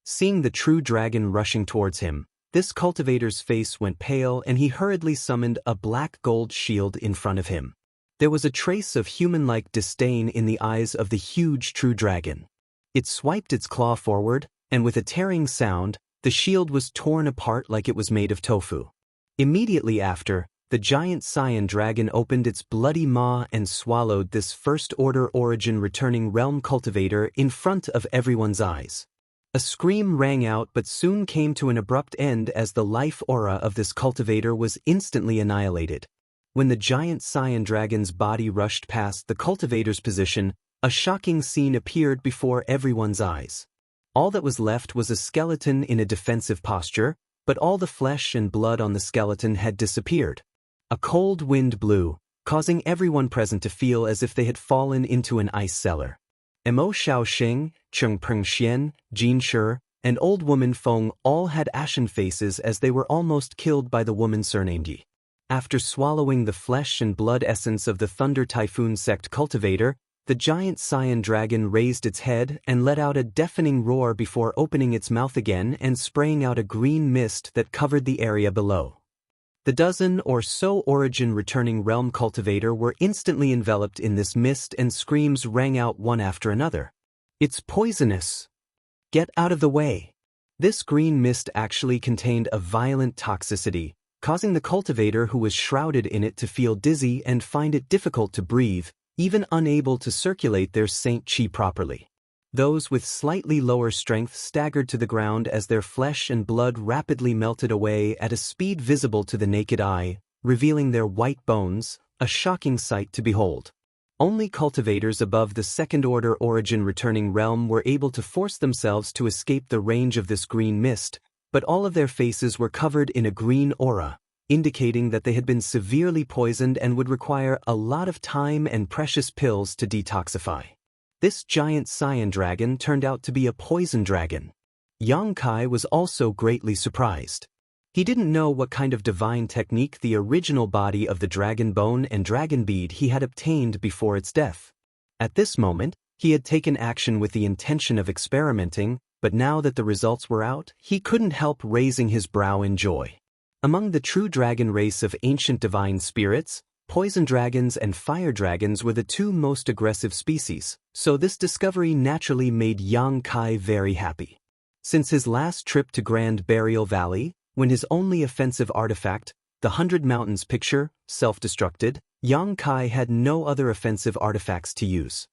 Seeing the true dragon rushing towards him, this cultivator's face went pale and he hurriedly summoned a black gold shield in front of him. There was a trace of human-like disdain in the eyes of the huge true dragon. It swiped its claw forward, and with a tearing sound, the shield was torn apart like it was made of tofu. Immediately after, the giant Saiyan dragon opened its bloody maw and swallowed this first-order origin-returning realm cultivator in front of everyone's eyes. A scream rang out but soon came to an abrupt end as the life aura of this cultivator was instantly annihilated. When the giant Saiyan dragon's body rushed past the cultivator's position, a shocking scene appeared before everyone's eyes. All that was left was a skeleton in a defensive posture, but all the flesh and blood on the skeleton had disappeared. A cold wind blew, causing everyone present to feel as if they had fallen into an ice cellar. Mo Xiaoxing, Cheng Pengxian, Jin Shi, and old woman Feng all had ashen faces as they were almost killed by the woman surnamed Yi. After swallowing the flesh and blood essence of the Thunder Typhoon sect cultivator, the giant Saiyan dragon raised its head and let out a deafening roar before opening its mouth again and spraying out a green mist that covered the area below. The dozen or so origin-returning realm cultivator were instantly enveloped in this mist and screams rang out one after another. "It's poisonous! Get out of the way!" This green mist actually contained a violent toxicity, causing the cultivator who was shrouded in it to feel dizzy and find it difficult to breathe, even unable to circulate their saint qi properly. Those with slightly lower strength staggered to the ground as their flesh and blood rapidly melted away at a speed visible to the naked eye, revealing their white bones, a shocking sight to behold. Only cultivators above the second-order origin-returning realm were able to force themselves to escape the range of this green mist, but all of their faces were covered in a green aura, indicating that they had been severely poisoned and would require a lot of time and precious pills to detoxify. This giant Saiyan dragon turned out to be a poison dragon. Yang Kai was also greatly surprised. He didn't know what kind of divine technique the original body of the dragon bone and dragon bead he had obtained before its death. At this moment, he had taken action with the intention of experimenting, but now that the results were out, he couldn't help raising his brow in joy. Among the true dragon race of ancient divine spirits, poison dragons and fire dragons were the two most aggressive species, so this discovery naturally made Yang Kai very happy. Since his last trip to Grand Burial Valley, when his only offensive artifact, the 100 Mountains picture, self-destructed, Yang Kai had no other offensive artifacts to use.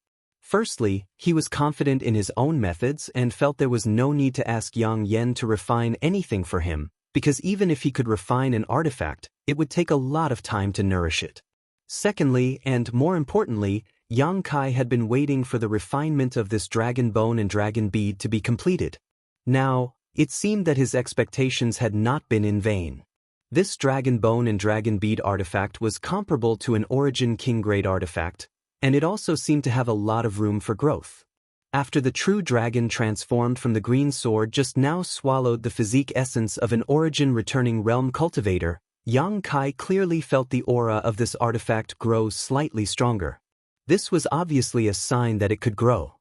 Firstly, he was confident in his own methods and felt there was no need to ask Yang Yen to refine anything for him, because even if he could refine an artifact, it would take a lot of time to nourish it. Secondly, and more importantly, Yang Kai had been waiting for the refinement of this dragon bone and dragon bead to be completed. Now, it seemed that his expectations had not been in vain. This dragon bone and dragon bead artifact was comparable to an Origin King-grade artifact, and it also seemed to have a lot of room for growth. After the true dragon transformed from the green sword just now swallowed the physique essence of an Origin returning realm cultivator, Yang Kai clearly felt the aura of this artifact grow slightly stronger. This was obviously a sign that it could grow.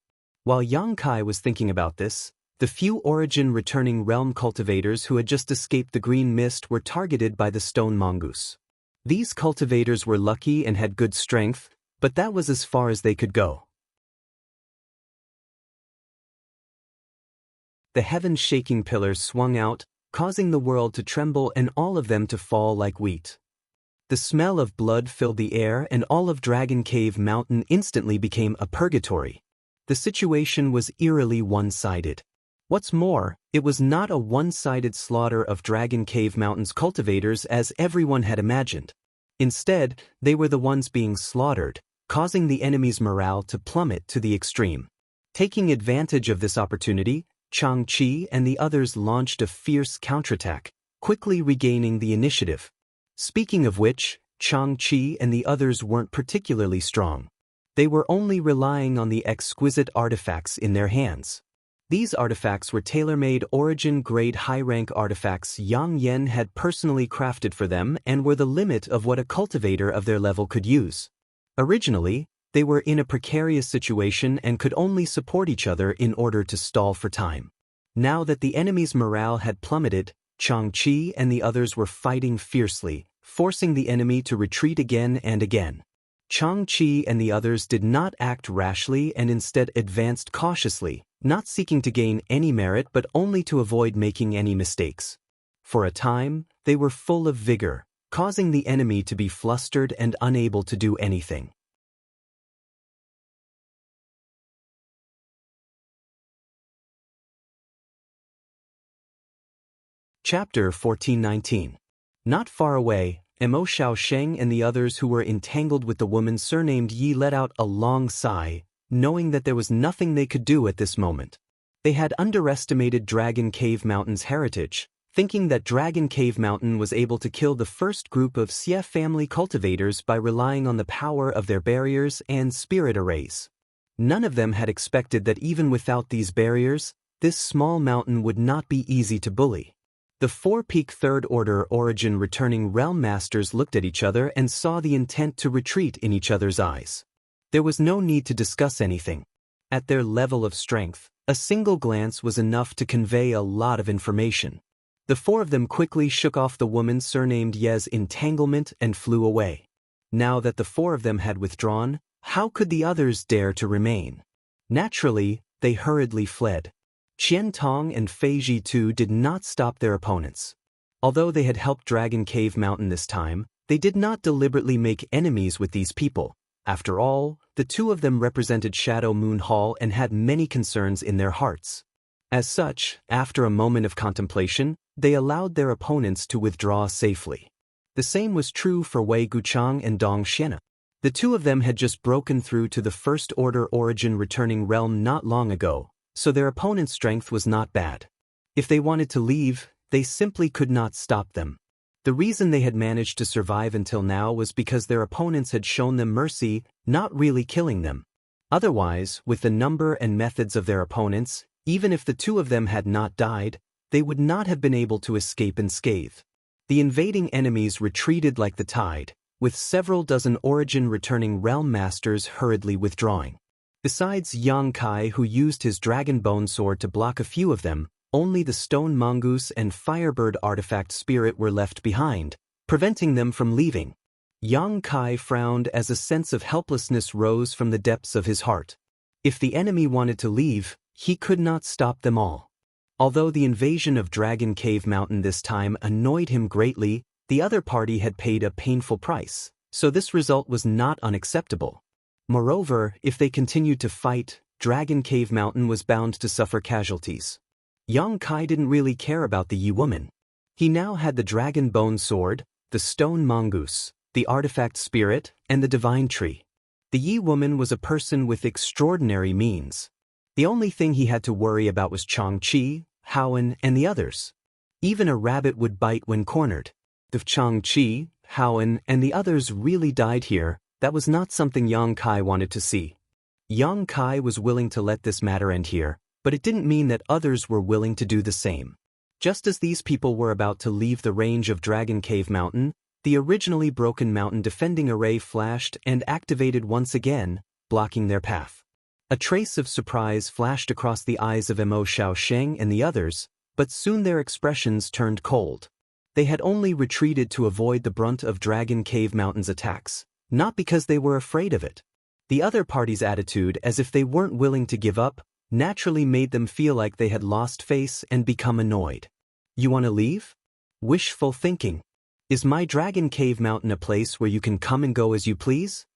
While Yang Kai was thinking about this, the few Origin returning realm cultivators who had just escaped the green mist were targeted by the stone mongoose. These cultivators were lucky and had good strength, but that was as far as they could go. The heaven-shaking pillars swung out, causing the world to tremble and all of them to fall like wheat. The smell of blood filled the air and all of Dragon Cave Mountain instantly became a purgatory. The situation was eerily one-sided. What's more, it was not a one-sided slaughter of Dragon Cave Mountain's cultivators as everyone had imagined. Instead, they were the ones being slaughtered, causing the enemy's morale to plummet to the extreme. Taking advantage of this opportunity, Xianxia and the others launched a fierce counterattack, quickly regaining the initiative. Speaking of which, Xianxia and the others weren't particularly strong. They were only relying on the exquisite artifacts in their hands. These artifacts were tailor-made Origin-grade high-rank artifacts Yang Yen had personally crafted for them and were the limit of what a cultivator of their level could use. Originally, they were in a precarious situation and could only support each other in order to stall for time. Now that the enemy's morale had plummeted, Xianxia and the others were fighting fiercely, forcing the enemy to retreat again and again. Xianxia and the others did not act rashly and instead advanced cautiously, not seeking to gain any merit but only to avoid making any mistakes. For a time, they were full of vigor, causing the enemy to be flustered and unable to do anything. Chapter 1419. Not far away, Mo Xiaosheng and the others who were entangled with the woman surnamed Yi let out a long sigh, knowing that there was nothing they could do at this moment. They had underestimated Dragon Cave Mountain's heritage, thinking that Dragon Cave Mountain was able to kill the first group of Xie family cultivators by relying on the power of their barriers and spirit arrays. None of them had expected that even without these barriers, this small mountain would not be easy to bully. The four-peak third-order Origin returning realm masters looked at each other and saw the intent to retreat in each other's eyes. There was no need to discuss anything. At their level of strength, a single glance was enough to convey a lot of information. The four of them quickly shook off the woman surnamed Ye's entanglement and flew away. Now that the four of them had withdrawn, how could the others dare to remain? Naturally, they hurriedly fled. Qian Tong and Fei Ji too did not stop their opponents. Although they had helped Dragon Cave Mountain this time, they did not deliberately make enemies with these people. After all, the two of them represented Shadow Moon Hall and had many concerns in their hearts. As such, after a moment of contemplation, they allowed their opponents to withdraw safely. The same was true for Wei Guchang and Dong Xiena. The two of them had just broken through to the First Order Origin returning realm not long ago, so their opponent's strength was not bad. If they wanted to leave, they simply could not stop them. The reason they had managed to survive until now was because their opponents had shown them mercy, not really killing them. Otherwise, with the number and methods of their opponents, even if the two of them had not died, they would not have been able to escape unscathed. The invading enemies retreated like the tide, with several dozen Origin returning realm masters hurriedly withdrawing. Besides Yang Kai, who used his dragon bone sword to block a few of them, only the stone mongoose and firebird artifact spirit were left behind, preventing them from leaving. Yang Kai frowned as a sense of helplessness rose from the depths of his heart. If the enemy wanted to leave, he could not stop them all. Although the invasion of Dragon Cave Mountain this time annoyed him greatly, the other party had paid a painful price, so this result was not unacceptable. Moreover, if they continued to fight, Dragon Cave Mountain was bound to suffer casualties. Yang Kai didn't really care about the Yi woman. He now had the Dragon Bone Sword, the Stone Mongoose, the Artifact Spirit, and the Divine Tree. The Yi woman was a person with extraordinary means. The only thing he had to worry about was Xianxia, Haowen, and the others. Even a rabbit would bite when cornered. If Xianxia, Haowen, and the others really died here, that was not something Yang Kai wanted to see. Yang Kai was willing to let this matter end here, but it didn't mean that others were willing to do the same. Just as these people were about to leave the range of Dragon Cave Mountain, the originally broken mountain defending array flashed and activated once again, blocking their path. A trace of surprise flashed across the eyes of Mo Xiaosheng and the others, but soon their expressions turned cold. They had only retreated to avoid the brunt of Dragon Cave Mountain's attacks, not because they were afraid of it. The other party's attitude, as if they weren't willing to give up, naturally made them feel like they had lost face and become annoyed. You want to leave? Wishful thinking. Is my Dragon Cave Mountain a place where you can come and go as you please?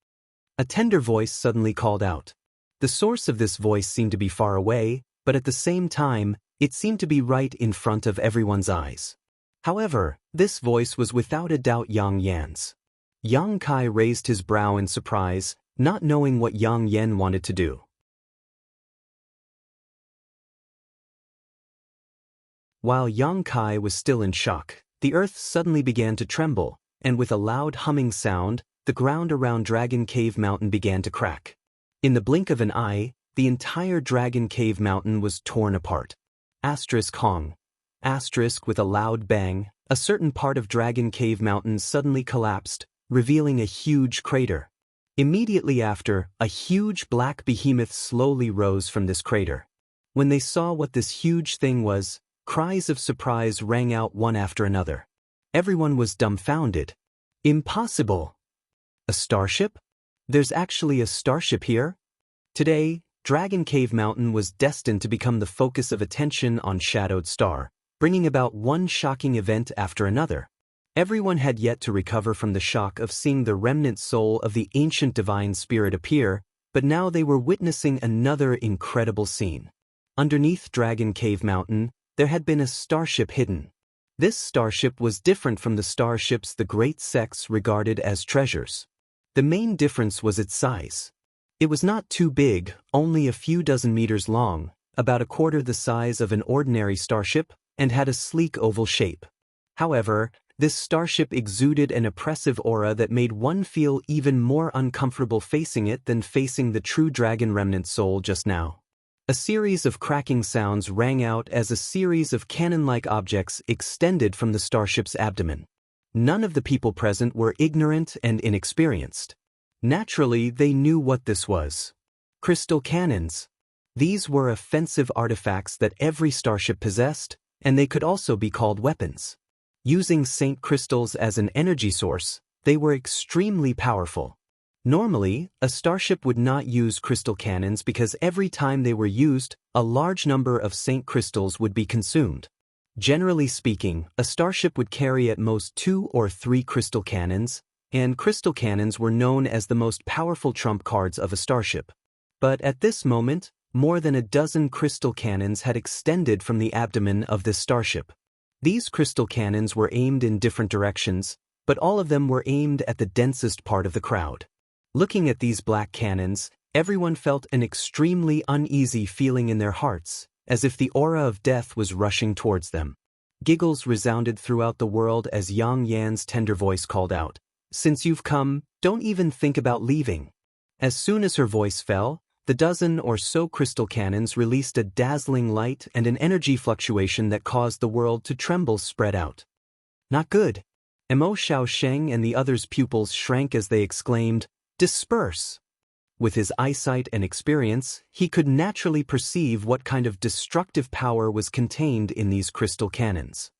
A tender voice suddenly called out. The source of this voice seemed to be far away, but at the same time, it seemed to be right in front of everyone's eyes. However, this voice was without a doubt Yang Yan's. Yang Kai raised his brow in surprise, not knowing what Yang Yan wanted to do. While Yang Kai was still in shock, the earth suddenly began to tremble, and with a loud humming sound, the ground around Dragon Cave Mountain began to crack. In the blink of an eye, the entire Dragon Cave Mountain was torn apart. Hong. With a loud bang, a certain part of Dragon Cave Mountain suddenly collapsed, revealing a huge crater. Immediately after, a huge black behemoth slowly rose from this crater. When they saw what this huge thing was, cries of surprise rang out one after another. Everyone was dumbfounded. Impossible! A starship? There's actually a starship here? Today, Dragon Cave Mountain was destined to become the focus of attention on Shadowed Star, bringing about one shocking event after another. Everyone had yet to recover from the shock of seeing the remnant soul of the ancient divine spirit appear, but now they were witnessing another incredible scene. Underneath Dragon Cave Mountain, there had been a starship hidden. This starship was different from the starships the great sects regarded as treasures. The main difference was its size. It was not too big, only a few dozen meters long, about a quarter the size of an ordinary starship, and had a sleek oval shape. However, this starship exuded an oppressive aura that made one feel even more uncomfortable facing it than facing the true dragon remnant soul just now. A series of cracking sounds rang out as a series of cannon-like objects extended from the starship's abdomen. None of the people present were ignorant and inexperienced. Naturally, they knew what this was. Crystal cannons. These were offensive artifacts that every starship possessed, and they could also be called weapons. Using Saint crystals as an energy source, they were extremely powerful. Normally, a starship would not use crystal cannons because every time they were used, a large number of Saint crystals would be consumed. Generally speaking, a starship would carry at most 2 or 3 crystal cannons, and crystal cannons were known as the most powerful trump cards of a starship. But at this moment, more than a dozen crystal cannons had extended from the abdomen of this starship. These crystal cannons were aimed in different directions, but all of them were aimed at the densest part of the crowd. Looking at these black cannons, everyone felt an extremely uneasy feeling in their hearts, as if the aura of death was rushing towards them. Giggles resounded throughout the world as Yang Yan's tender voice called out, "Since you've come, don't even think about leaving." As soon as her voice fell, the dozen or so crystal cannons released a dazzling light and an energy fluctuation that caused the world to tremble spread out. Not good. Mo Xiaosheng and the others' pupils shrank as they exclaimed, "Disperse!" With his eyesight and experience, he could naturally perceive what kind of destructive power was contained in these crystal cannons.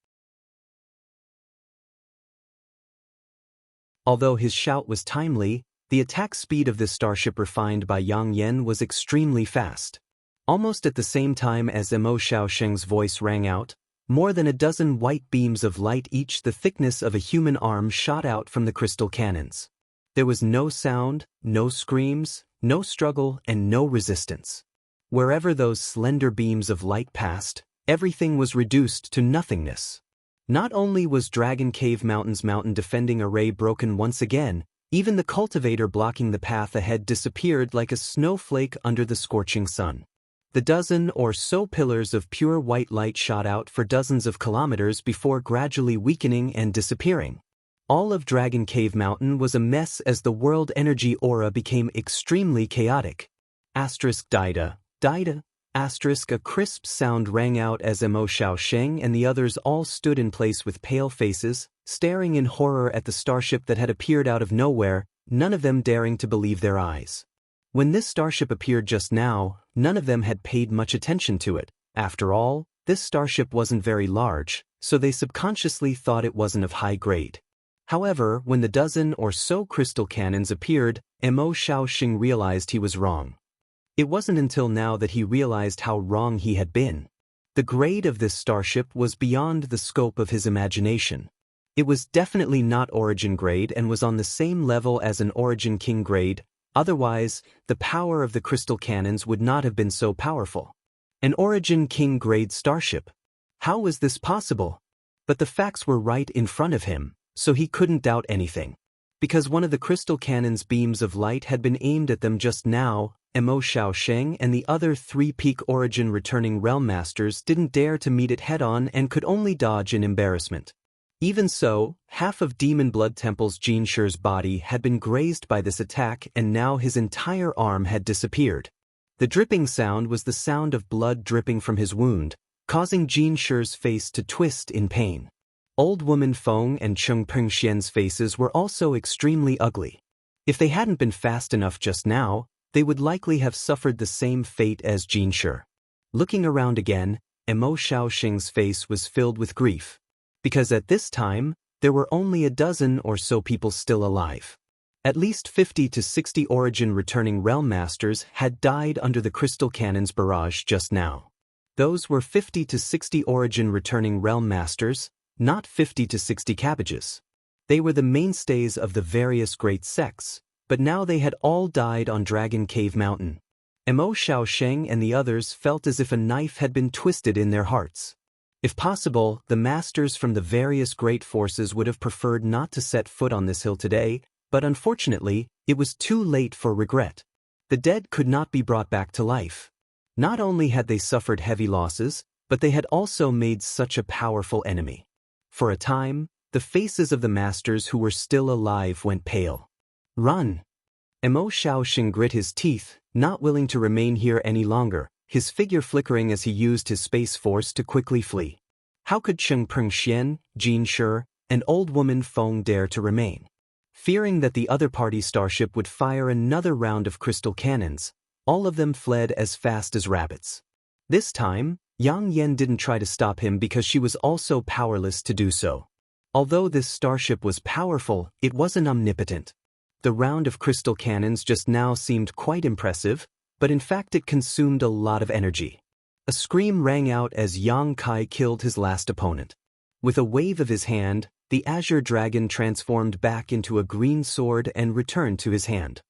Although his shout was timely, the attack speed of this starship refined by Yang Yan was extremely fast. Almost at the same time as Mo Xiaosheng's voice rang out, more than a dozen white beams of light each the thickness of a human arm shot out from the crystal cannons. There was no sound, no screams, no struggle, and no resistance. Wherever those slender beams of light passed, everything was reduced to nothingness. Not only was Dragon Cave Mountain's mountain defending array broken once again, even the cultivator blocking the path ahead disappeared like a snowflake under the scorching sun. The dozen or so pillars of pure white light shot out for dozens of kilometers before gradually weakening and disappearing. All of Dragon Cave Mountain was a mess as the world energy aura became extremely chaotic. Dida. A crisp sound rang out as Mo Xiaosheng and the others all stood in place with pale faces, staring in horror at the starship that had appeared out of nowhere, none of them daring to believe their eyes. When this starship appeared just now, none of them had paid much attention to it. After all, this starship wasn't very large, so they subconsciously thought it wasn't of high grade. However, when the dozen or so crystal cannons appeared, Mo Xiaosheng realized he was wrong. It wasn't until now that he realized how wrong he had been. The grade of this starship was beyond the scope of his imagination. It was definitely not Origin grade and was on the same level as an Origin King grade, otherwise, the power of the crystal cannons would not have been so powerful. An Origin King grade starship. How was this possible? But the facts were right in front of him, so he couldn't doubt anything. Because one of the crystal cannon's beams of light had been aimed at them just now, Mo Xiaosheng and the other 3 peak Origin returning realm masters didn't dare to meet it head-on and could only dodge in embarrassment. Even so, half of Demon Blood Temple's Xianxia's body had been grazed by this attack and now his entire arm had disappeared. The dripping sound was the sound of blood dripping from his wound, causing Xianxia's face to twist in pain. Old woman Feng and Cheng Pengxian's faces were also extremely ugly. If they hadn't been fast enough just now, they would likely have suffered the same fate as Xianxia. Looking around again, Mo Xiaosheng's face was filled with grief. Because at this time, there were only a dozen or so people still alive. At least 50 to 60 Origin returning realm masters had died under the crystal cannon's barrage just now. Those were 50 to 60 Origin returning realm masters, not 50 to 60 cabbages. They were the mainstays of the various great sects, but now they had all died on Dragon Cave Mountain. Mo Xiaosheng and the others felt as if a knife had been twisted in their hearts. If possible, the masters from the various great forces would have preferred not to set foot on this hill today, but unfortunately, it was too late for regret. The dead could not be brought back to life. Not only had they suffered heavy losses, but they had also made such a powerful enemy. For a time, the faces of the masters who were still alive went pale. Run! Mo Xiaosheng grit his teeth, not willing to remain here any longer, his figure flickering as he used his space force to quickly flee. How could Cheng Pengxian, Xianxia, and old woman Feng dare to remain? Fearing that the other party starship would fire another round of crystal cannons, all of them fled as fast as rabbits. This time, Yang Yan didn't try to stop him because she was also powerless to do so. Although this starship was powerful, it wasn't omnipotent. The round of crystal cannons just now seemed quite impressive, but in fact it consumed a lot of energy. A scream rang out as Yang Kai killed his last opponent. With a wave of his hand, the azure dragon transformed back into a green sword and returned to his hand.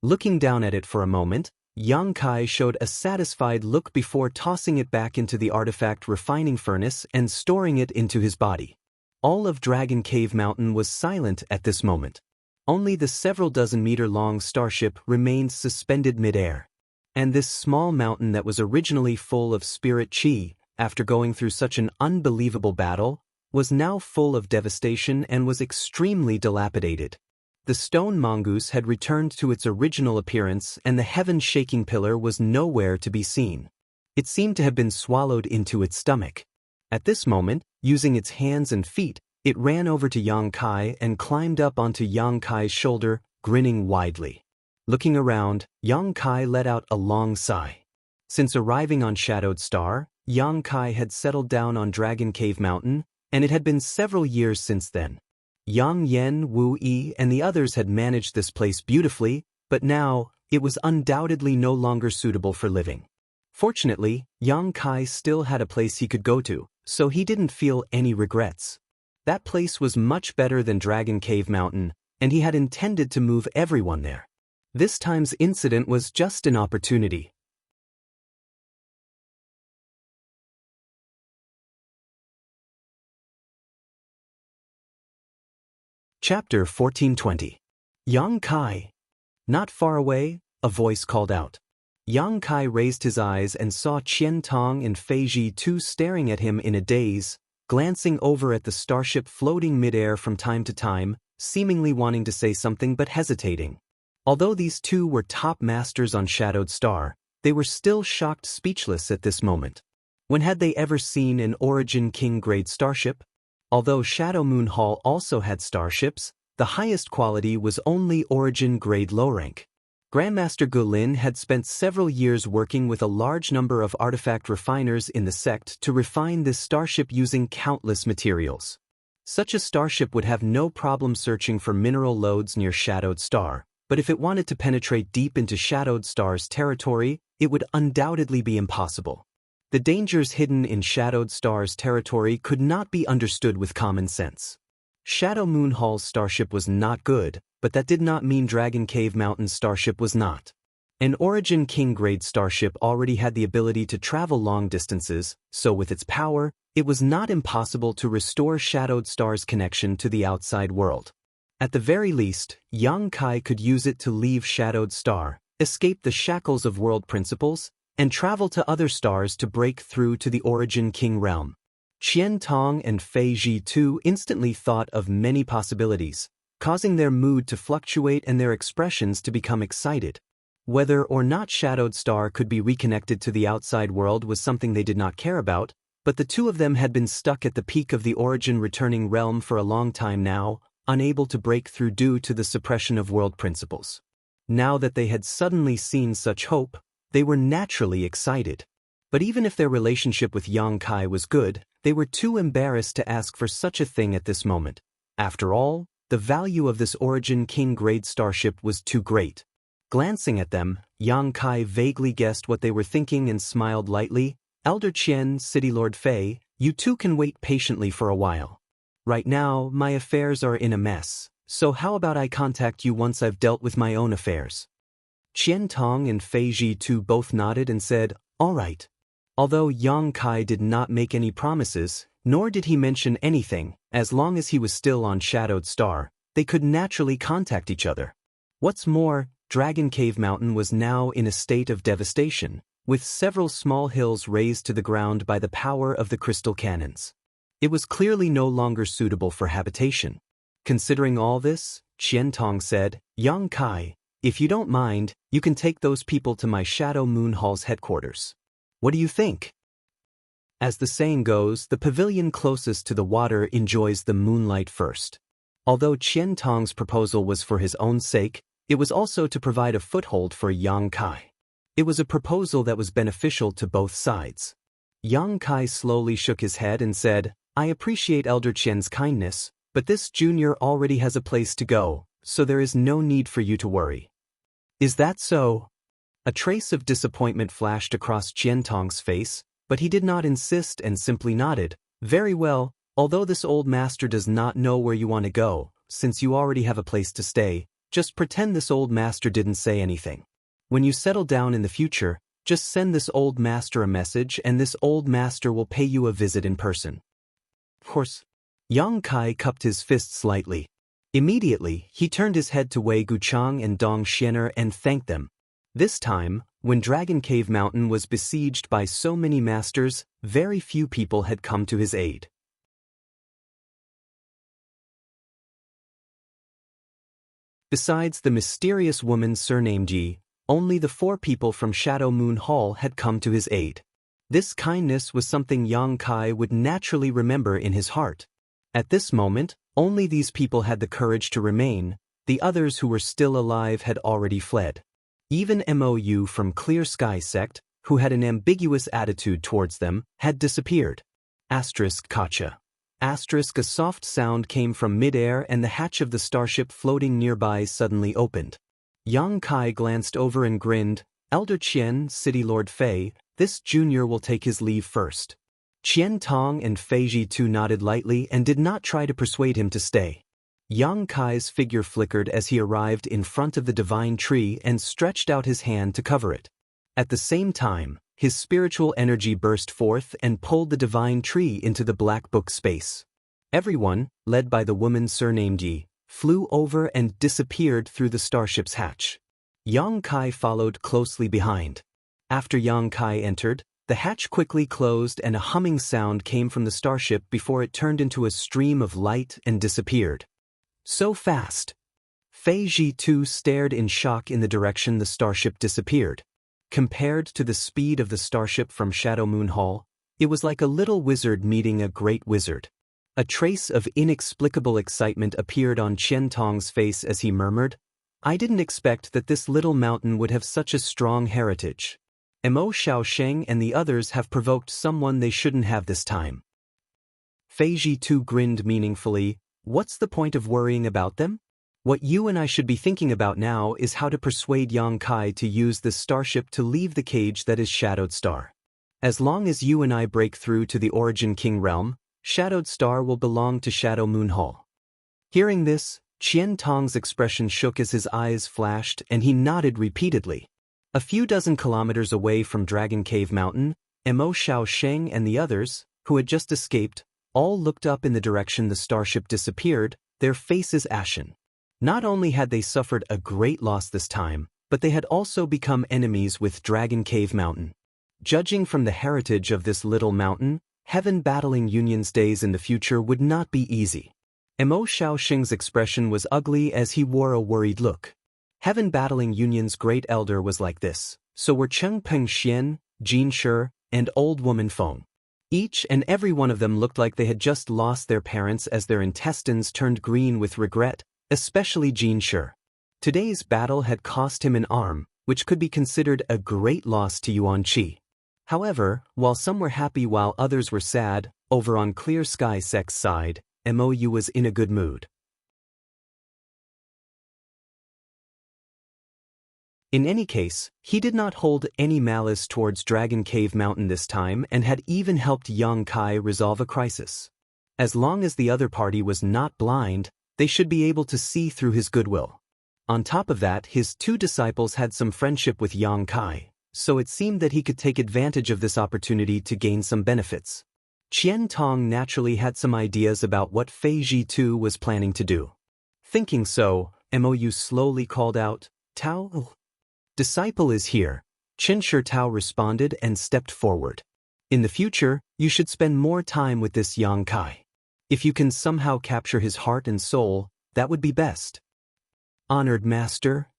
Looking down at it for a moment, Yang Kai showed a satisfied look before tossing it back into the artifact refining furnace and storing it into his body. All of Dragon Cave Mountain was silent at this moment. Only the several dozen meter-long starship remained suspended mid-air. And this small mountain that was originally full of spirit chi, after going through such an unbelievable battle, was now full of devastation and was extremely dilapidated. The stone mongoose had returned to its original appearance and the heaven-shaking pillar was nowhere to be seen. It seemed to have been swallowed into its stomach. At this moment, using its hands and feet, it ran over to Yang Kai and climbed up onto Yang Kai's shoulder, grinning widely. Looking around, Yang Kai let out a long sigh. Since arriving on Shadowed Star, Yang Kai had settled down on Dragon Cave Mountain, and it had been several years since then. Yang Yan, Wu Yi, and the others had managed this place beautifully, but now, it was undoubtedly no longer suitable for living. Fortunately, Yang Kai still had a place he could go to, so he didn't feel any regrets. That place was much better than Dragon Cave Mountain, and he had intended to move everyone there. This time's incident was just an opportunity. Chapter 1420. Yang Kai. Not far away, a voice called out. Yang Kai raised his eyes and saw Qian Tong and Fei Ji too staring at him in a daze, glancing over at the starship floating midair from time to time, seemingly wanting to say something but hesitating. Although these two were top masters on Shadowed Star, they were still shocked speechless at this moment. When had they ever seen an Origin King-grade starship? Although Shadow Moon Hall also had starships, the highest quality was only Origin-grade low-rank. Grandmaster Gulin had spent several years working with a large number of artifact refiners in the sect to refine this starship using countless materials. Such a starship would have no problem searching for mineral lodes near Shadowed Star, but if it wanted to penetrate deep into Shadowed Star's territory, it would undoubtedly be impossible. The dangers hidden in Shadowed Star's territory could not be understood with common sense. Shadow Moon Hall's starship was not good, but that did not mean Dragon Cave Mountain's starship was not. An Origin King-grade starship already had the ability to travel long distances, so with its power, it was not impossible to restore Shadowed Star's connection to the outside world. At the very least, Yang Kai could use it to leave Shadowed Star, escape the shackles of world principles, and travel to other stars to break through to the Origin King realm. Qian Tong and Fei Ji too instantly thought of many possibilities, causing their mood to fluctuate and their expressions to become excited. Whether or not Shadowed Star could be reconnected to the outside world was something they did not care about, but the two of them had been stuck at the peak of the Origin returning realm for a long time now, unable to break through due to the suppression of world principles. Now that they had suddenly seen such hope, they were naturally excited. But even if their relationship with Yang Kai was good, they were too embarrassed to ask for such a thing at this moment. After all, the value of this Origin King-grade starship was too great. Glancing at them, Yang Kai vaguely guessed what they were thinking and smiled lightly. Elder Qian, City Lord Fei, you two can wait patiently for a while. Right now, my affairs are in a mess, so how about I contact you once I've dealt with my own affairs? Qian Tong and Fei Ji too both nodded and said, all right. Although Yang Kai did not make any promises, nor did he mention anything, as long as he was still on Shadowed Star, they could naturally contact each other. What's more, Dragon Cave Mountain was now in a state of devastation, with several small hills razed to the ground by the power of the crystal cannons. It was clearly no longer suitable for habitation. Considering all this, Qian Tong said, Yang Kai, if you don't mind, you can take those people to my Shadow Moon Hall's headquarters. What do you think? As the saying goes, the pavilion closest to the water enjoys the moonlight first. Although Qian Tong's proposal was for his own sake, it was also to provide a foothold for Yang Kai. It was a proposal that was beneficial to both sides. Yang Kai slowly shook his head and said, I appreciate Elder Qian's kindness, but this junior already has a place to go, so there is no need for you to worry. Is that so? A trace of disappointment flashed across Qian Tong's face, but he did not insist and simply nodded. Very well, although this old master does not know where you want to go, since you already have a place to stay, just pretend this old master didn't say anything. When you settle down in the future, just send this old master a message and this old master will pay you a visit in person. Of course. Yang Kai cupped his fist slightly. Immediately, he turned his head to Wei Guchang and Dong Xianer and thanked them. This time, when Dragon Cave Mountain was besieged by so many masters, very few people had come to his aid. Besides the mysterious woman surnamed Yi, only the 4 people from Shadow Moon Hall had come to his aid. This kindness was something Yang Kai would naturally remember in his heart. At this moment, only these people had the courage to remain, the others who were still alive had already fled. Even Mou from Clear Sky Sect, who had an ambiguous attitude towards them, had disappeared. Kacha. A soft sound came from mid-air and the hatch of the starship floating nearby suddenly opened. Yang Kai glanced over and grinned, Elder Qian, City Lord Fei, this junior will take his leave first. Qian Tong and Fei Ji too nodded lightly and did not try to persuade him to stay. Yang Kai's figure flickered as he arrived in front of the divine tree and stretched out his hand to cover it. At the same time, his spiritual energy burst forth and pulled the divine tree into the black book space. Everyone, led by the woman surnamed Yi, flew over and disappeared through the starship's hatch. Yang Kai followed closely behind. After Yang Kai entered, the hatch quickly closed and a humming sound came from the starship before it turned into a stream of light and disappeared. So fast! Fei Ji too stared in shock in the direction the starship disappeared. Compared to the speed of the starship from Shadow Moon Hall, it was like a little wizard meeting a great wizard. A trace of inexplicable excitement appeared on Qian Tong's face as he murmured, "I didn't expect that this little mountain would have such a strong heritage. Mo Xiaosheng and the others have provoked someone they shouldn't have this time." Fei Ji too grinned meaningfully. "What's the point of worrying about them? What you and I should be thinking about now is how to persuade Yang Kai to use this starship to leave the cage that is Shadowed Star. As long as you and I break through to the Origin King realm, Shadowed Star will belong to Shadow Moon Hall." Hearing this, Qian Tong's expression shook as his eyes flashed and he nodded repeatedly. A few dozen kilometers away from Dragon Cave Mountain, Mo Xiaosheng and the others, who had just escaped, all looked up in the direction the starship disappeared, their faces ashen. Not only had they suffered a great loss this time, but they had also become enemies with Dragon Cave Mountain. Judging from the heritage of this little mountain, Heaven battling Union's days in the future would not be easy. Mo Xiaosheng's expression was ugly as he wore a worried look. Heaven battling Union's great elder was like this, so were Chengpeng Xian, Jin Shi, and old woman Feng. Each and every one of them looked like they had just lost their parents as their intestines turned green with regret, especially Jin Shi. Today's battle had cost him an arm, which could be considered a great loss to Yuan Qi. However, while some were happy while others were sad, over on Clear Sky Sect's side, Mou was in a good mood. In any case, he did not hold any malice towards Dragon Cave Mountain this time and had even helped Yang Kai resolve a crisis. As long as the other party was not blind, they should be able to see through his goodwill. On top of that, his two disciples had some friendship with Yang Kai, so it seemed that he could take advantage of this opportunity to gain some benefits. Qian Tong naturally had some ideas about what Fei Ji too was planning to do. Thinking so, Mou slowly called out, "Tao? Disciple is here." Qin Shi Tao responded and stepped forward. "In the future, you should spend more time with this Yang Kai. If you can somehow capture his heart and soul, that would be best." "Honored master?"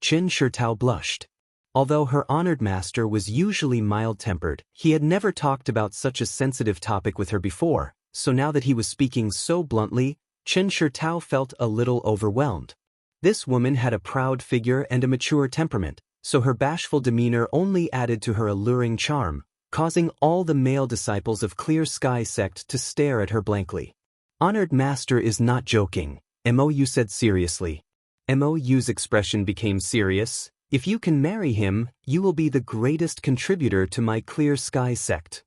Qin Shi Tao blushed. Although her honored master was usually mild-tempered, he had never talked about such a sensitive topic with her before, so now that he was speaking so bluntly, Qin Shi Tao felt a little overwhelmed. This woman had a proud figure and a mature temperament, so her bashful demeanor only added to her alluring charm, causing all the male disciples of Clear Sky Sect to stare at her blankly. "Honored master is not joking," Mou said seriously. Mou's expression became serious. "If you can marry him, you will be the greatest contributor to my Clear Sky Sect."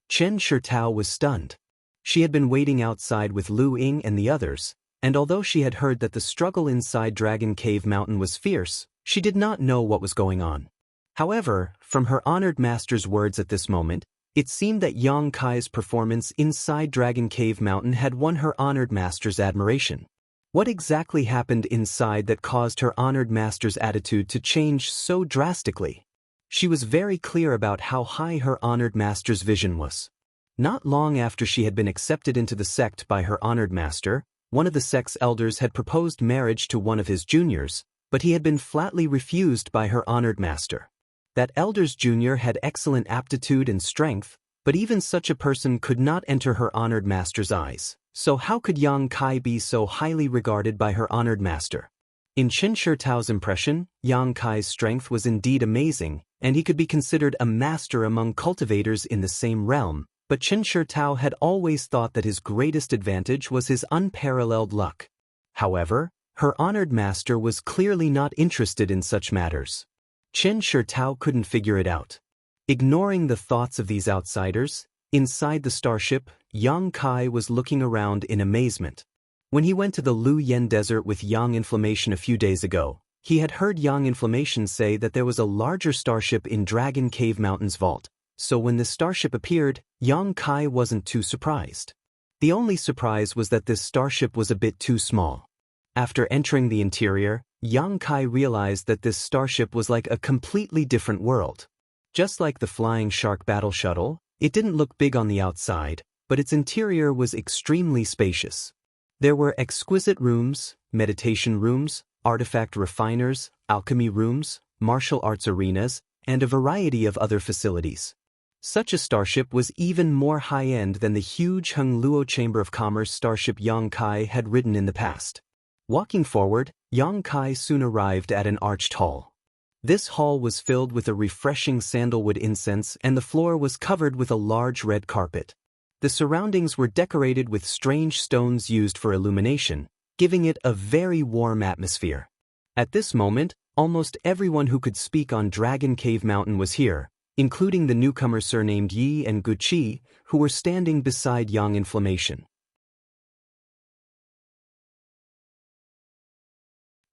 Chen Shi Tao was stunned. She had been waiting outside with Lu Ying and the others, and although she had heard that the struggle inside Dragon Cave Mountain was fierce, she did not know what was going on. However, from her honored master's words at this moment, it seemed that Yang Kai's performance inside Dragon Cave Mountain had won her honored master's admiration. What exactly happened inside that caused her honored master's attitude to change so drastically? She was very clear about how high her honored master's vision was. Not long after she had been accepted into the sect by her honored master, one of the sect's elders had proposed marriage to one of his juniors, but he had been flatly refused by her honored master. That elder's junior had excellent aptitude and strength, but even such a person could not enter her honored master's eyes. So how could Yang Kai be so highly regarded by her honored master? In Qin Shi Tao's impression, Yang Kai's strength was indeed amazing, and he could be considered a master among cultivators in the same realm, but Qin Shi Tao had always thought that his greatest advantage was his unparalleled luck. However, her honored master was clearly not interested in such matters. Qin Shi Tao couldn't figure it out. Ignoring the thoughts of these outsiders, Inside the starship, Yang Kai was looking around in amazement. When he went to the Lu Yen Desert with Yang Inflammation a few days ago, he had heard Yang Inflammation say that there was a larger starship in Dragon Cave Mountain's vault, so when this starship appeared, Yang Kai wasn't too surprised. The only surprise was that this starship was a bit too small. After entering the interior, Yang Kai realized that this starship was like a completely different world. Just like the Flying Shark battle shuttle, it didn't look big on the outside, but its interior was extremely spacious. There were exquisite rooms, meditation rooms, artifact refiners, alchemy rooms, martial arts arenas, and a variety of other facilities. Such a starship was even more high-end than the huge Heng Luo Chamber of Commerce starship Yang Kai had ridden in the past. Walking forward, Yang Kai soon arrived at an arched hall. This hall was filled with a refreshing sandalwood incense and the floor was covered with a large red carpet. The surroundings were decorated with strange stones used for illumination, giving it a very warm atmosphere. At this moment, almost everyone who could speak on Dragon Cave Mountain was here, including the newcomers surnamed Yi and Guqi, who were standing beside Yang Inflammation.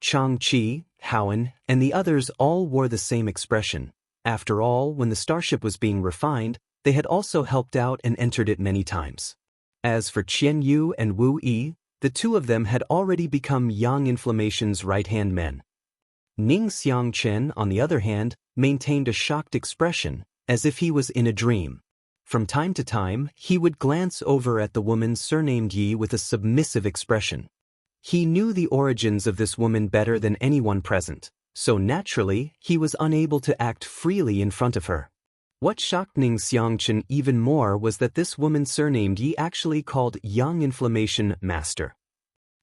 Xianxia, Howen, and the others all wore the same expression. After all, when the starship was being refined, they had also helped out and entered it many times. As for Qian Yu and Wu Yi, the two of them had already become Yang Inflammation's right-hand men. Ning Xiangchen, on the other hand, maintained a shocked expression, as if he was in a dream. From time to time, he would glance over at the woman surnamed Yi with a submissive expression. He knew the origins of this woman better than anyone present, so naturally, he was unable to act freely in front of her. What shocked Ning Xiangchen even more was that this woman surnamed Yi actually called Yang Inflammation Master.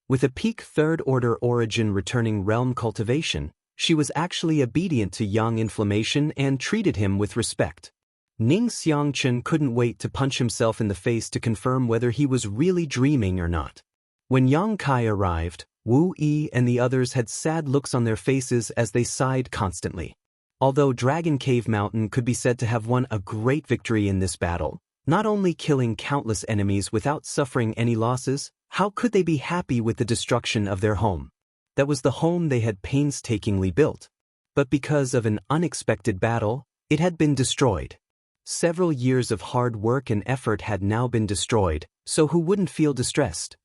With a peak third-order origin returning realm cultivation, she was actually obedient to Yang Inflammation and treated him with respect. Ning Xiangchen couldn't wait to punch himself in the face to confirm whether he was really dreaming or not. When Yang Kai arrived, Wu Yi and the others had sad looks on their faces as they sighed constantly. Although Dragon Cave Mountain could be said to have won a great victory in this battle, not only killing countless enemies without suffering any losses, how could they be happy with the destruction of their home? That was the home they had painstakingly built. But because of an unexpected battle, it had been destroyed. Several years of hard work and effort had now been destroyed, so who wouldn't feel distressed?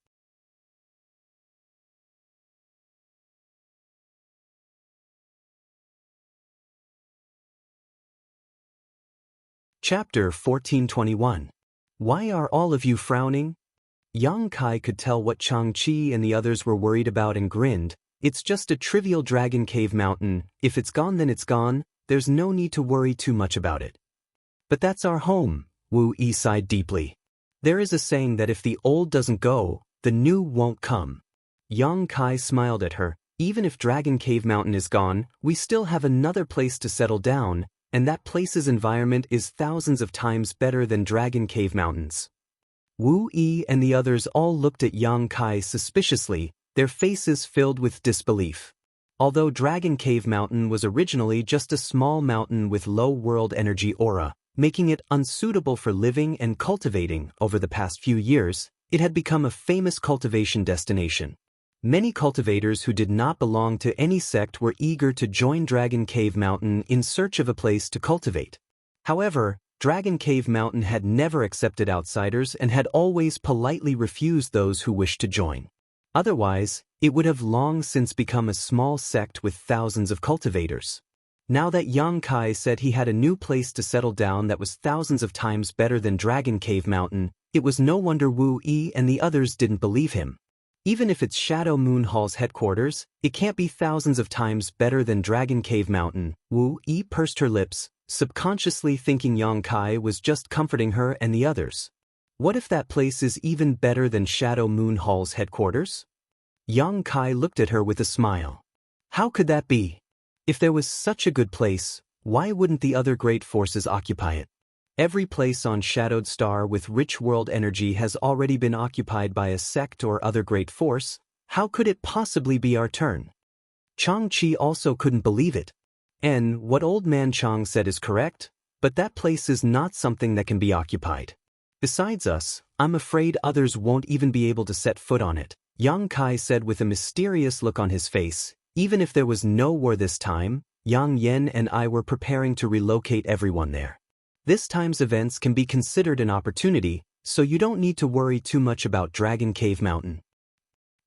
Chapter 1421. Why are all of you frowning? Yang Kai could tell what Changqi and the others were worried about and grinned. It's just a trivial Dragon Cave Mountain. If it's gone then it's gone, there's no need to worry too much about it. But that's our home, Wu Yi sighed deeply. There is a saying that if the old doesn't go, the new won't come. Yang Kai smiled at her. Even if Dragon Cave Mountain is gone, we still have another place to settle down, and that place's environment is thousands of times better than Dragon Cave Mountain's. Wu Yi and the others all looked at Yang Kai suspiciously, their faces filled with disbelief. Although Dragon Cave Mountain was originally just a small mountain with low world energy aura, making it unsuitable for living and cultivating, over the past few years, it had become a famous cultivation destination. Many cultivators who did not belong to any sect were eager to join Dragon Cave Mountain in search of a place to cultivate. However, Dragon Cave Mountain had never accepted outsiders and had always politely refused those who wished to join. Otherwise, it would have long since become a small sect with thousands of cultivators. Now that Yang Kai said he had a new place to settle down that was thousands of times better than Dragon Cave Mountain, it was no wonder Wu Yi and the others didn't believe him. Even if it's Shadow Moon Hall's headquarters, it can't be thousands of times better than Dragon Cave Mountain. Wu Yi pursed her lips, subconsciously thinking Yang Kai was just comforting her and the others. What if that place is even better than Shadow Moon Hall's headquarters? Yang Kai looked at her with a smile. How could that be? If there was such a good place, why wouldn't the other great forces occupy it? Every place on Shadowed Star with rich world energy has already been occupied by a sect or other great force. How could it possibly be our turn? Changqi also couldn't believe it. And what old man Chang said is correct, but that place is not something that can be occupied. Besides us, I'm afraid others won't even be able to set foot on it, Yang Kai said with a mysterious look on his face. Even if there was no war this time, Yang Yen and I were preparing to relocate everyone there. This time's events can be considered an opportunity, so you don't need to worry too much about Dragon Cave Mountain.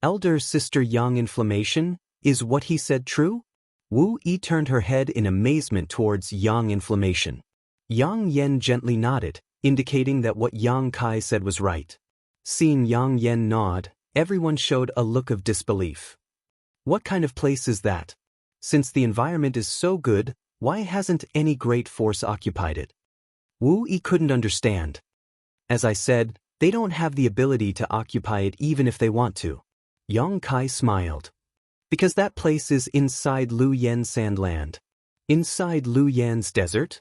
Elder Sister Yang Inflammation, is what he said true? Wu Yi turned her head in amazement towards Yang Inflammation. Yang Yen gently nodded, indicating that what Yang Kai said was right. Seeing Yang Yen nod, everyone showed a look of disbelief. What kind of place is that? Since the environment is so good, why hasn't any great force occupied it? Wu Yi couldn't understand. As I said, they don't have the ability to occupy it even if they want to. Yang Kai smiled. Because that place is inside Lu Yan Sandland. Inside Lu Yan's desert?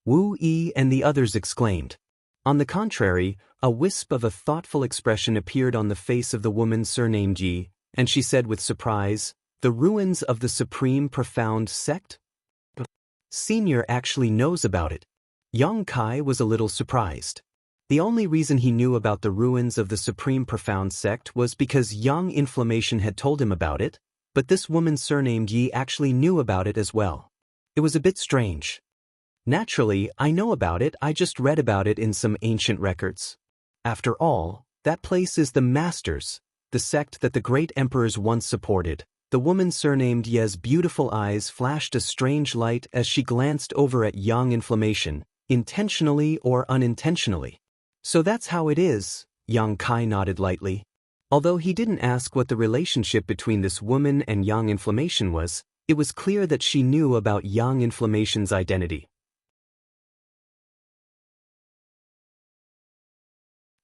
Wu Yi and the others exclaimed. On the contrary, a wisp of a thoughtful expression appeared on the face of the woman surnamed Yi, and she said with surprise, "The ruins of the Supreme Profound Sect? Senior actually knows about it." Yang Kai was a little surprised. The only reason he knew about the ruins of the Supreme Profound Sect was because Yang Inflammation had told him about it, but this woman surnamed Yi actually knew about it as well. It was a bit strange. Naturally, I know about it, I just read about it in some ancient records. After all, that place is the Masters, the sect that the great emperors once supported. The woman surnamed Ye's beautiful eyes flashed a strange light as she glanced over at Yang Inflammation, intentionally or unintentionally. So that's how it is, Yang Kai nodded lightly. Although he didn't ask what the relationship between this woman and Yang Inflammation was, it was clear that she knew about Yang Inflammation's identity.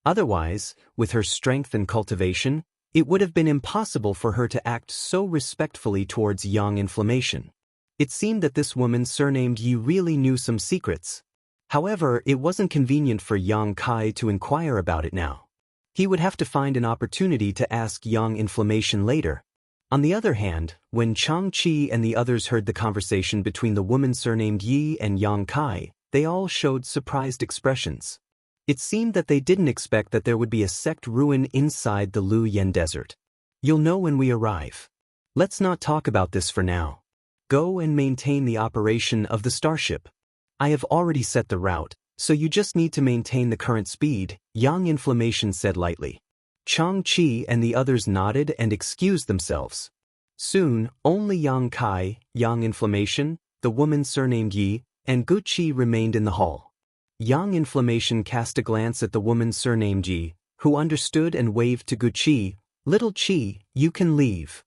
Otherwise, with her strength and cultivation, it would have been impossible for her to act so respectfully towards Yang Inflammation. It seemed that this woman surnamed Yi really knew some secrets. However, it wasn't convenient for Yang Kai to inquire about it now. He would have to find an opportunity to ask Yang Inflammation later. On the other hand, when Xianxia and the others heard the conversation between the woman surnamed Yi and Yang Kai, they all showed surprised expressions. It seemed that they didn't expect that there would be a sect ruin inside the Lu Yan desert. You'll know when we arrive. Let's not talk about this for now. Go and maintain the operation of the starship. I have already set the route, so you just need to maintain the current speed, Yang Inflammation said lightly. Xianxia and the others nodded and excused themselves. Soon, only Yang Kai, Yang Inflammation, the woman surnamed Yi, and Guqi remained in the hall. Yang Inflammation cast a glance at the woman surnamed Yi, who understood and waved to Guqi. "Little Qi, you can leave."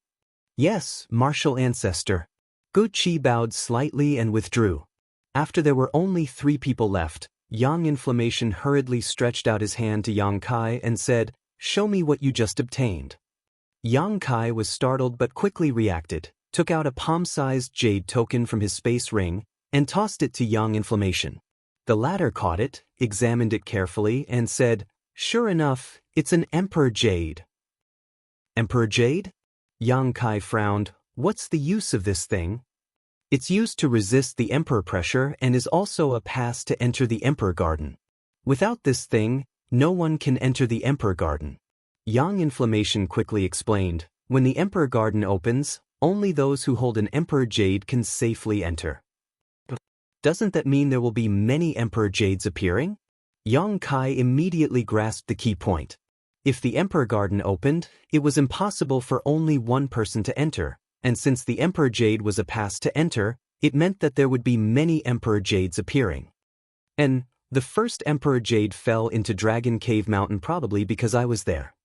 "Yes, martial ancestor." Guqi bowed slightly and withdrew. After there were only 3 people left, Yang Inflammation hurriedly stretched out his hand to Yang Kai and said, "Show me what you just obtained." Yang Kai was startled but quickly reacted, took out a palm-sized jade token from his space ring, and tossed it to Yang Inflammation. The latter caught it, examined it carefully, and said, "Sure enough, it's an Emperor Jade." Emperor Jade? Yang Kai frowned. "What's the use of this thing?" "It's used to resist the Emperor pressure and is also a pass to enter the Emperor Garden. Without this thing, no one can enter the Emperor Garden." Yang Inflammation quickly explained, "When the Emperor Garden opens, only those who hold an Emperor Jade can safely enter." "Doesn't that mean there will be many Emperor Jades appearing?" Yang Kai immediately grasped the key point. If the Emperor Garden opened, it was impossible for only one person to enter, and since the Emperor Jade was a pass to enter, it meant that there would be many Emperor Jades appearing. And the first Emperor Jade fell into Dragon Cave Mountain probably because I was there.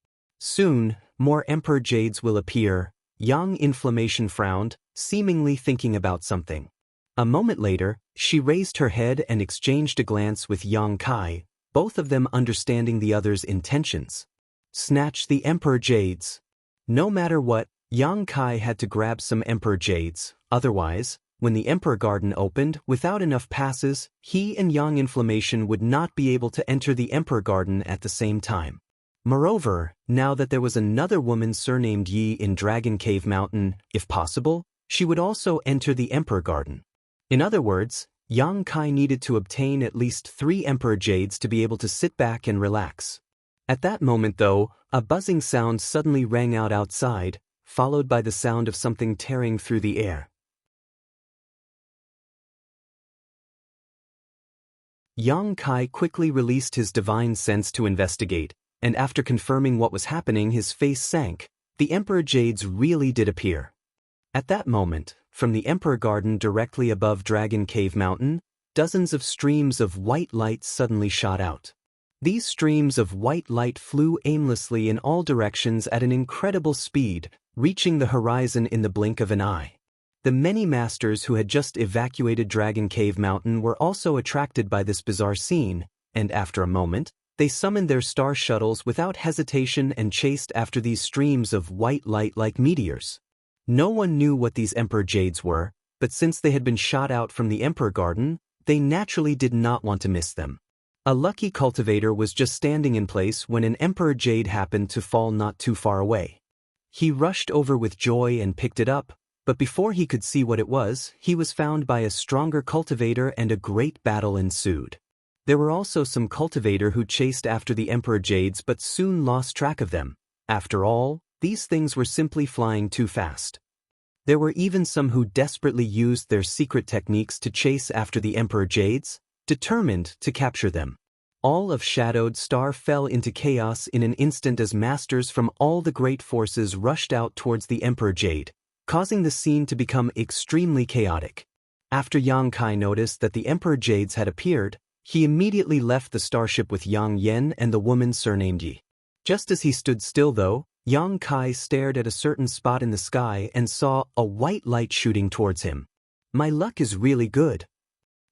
Soon, more Emperor Jades will appear. Yang Inflammation frowned, seemingly thinking about something. A moment later, she raised her head and exchanged a glance with Yang Kai, both of them understanding the other's intentions. Snatch the Emperor Jades. No matter what, Yang Kai had to grab some Emperor Jades, otherwise, when the Emperor Garden opened, without enough passes, he and Yang Inflammation would not be able to enter the Emperor Garden at the same time. Moreover, now that there was another woman surnamed Yi in Dragon Cave Mountain, if possible, she would also enter the Emperor Garden. In other words, Yang Kai needed to obtain at least 3 Emperor Jades to be able to sit back and relax. At that moment though, a buzzing sound suddenly rang out outside, followed by the sound of something tearing through the air. Yang Kai quickly released his divine sense to investigate, and after confirming what was happening, his face sank. The Emperor Jades really did appear. At that moment, from the Emperor Garden directly above Dragon Cave Mountain, dozens of streams of white light suddenly shot out. These streams of white light flew aimlessly in all directions at an incredible speed, reaching the horizon in the blink of an eye. The many masters who had just evacuated Dragon Cave Mountain were also attracted by this bizarre scene, and after a moment, they summoned their star shuttles without hesitation and chased after these streams of white light like meteors. No one knew what these Emperor Jades were, but since they had been shot out from the Emperor Garden, they naturally did not want to miss them. A lucky cultivator was just standing in place when an Emperor Jade happened to fall not too far away. He rushed over with joy and picked it up, but before he could see what it was, he was found by a stronger cultivator and a great battle ensued. There were also some cultivator who chased after the Emperor Jades but soon lost track of them. After all, these things were simply flying too fast. There were even some who desperately used their secret techniques to chase after the Emperor Jades, determined to capture them. All of Shadowed Star fell into chaos in an instant as masters from all the great forces rushed out towards the Emperor Jade, causing the scene to become extremely chaotic. After Yang Kai noticed that the Emperor Jades had appeared, he immediately left the starship with Yang Yen and the woman surnamed Yi. Just as he stood still though, Yang Kai stared at a certain spot in the sky and saw a white light shooting towards him. My luck is really good.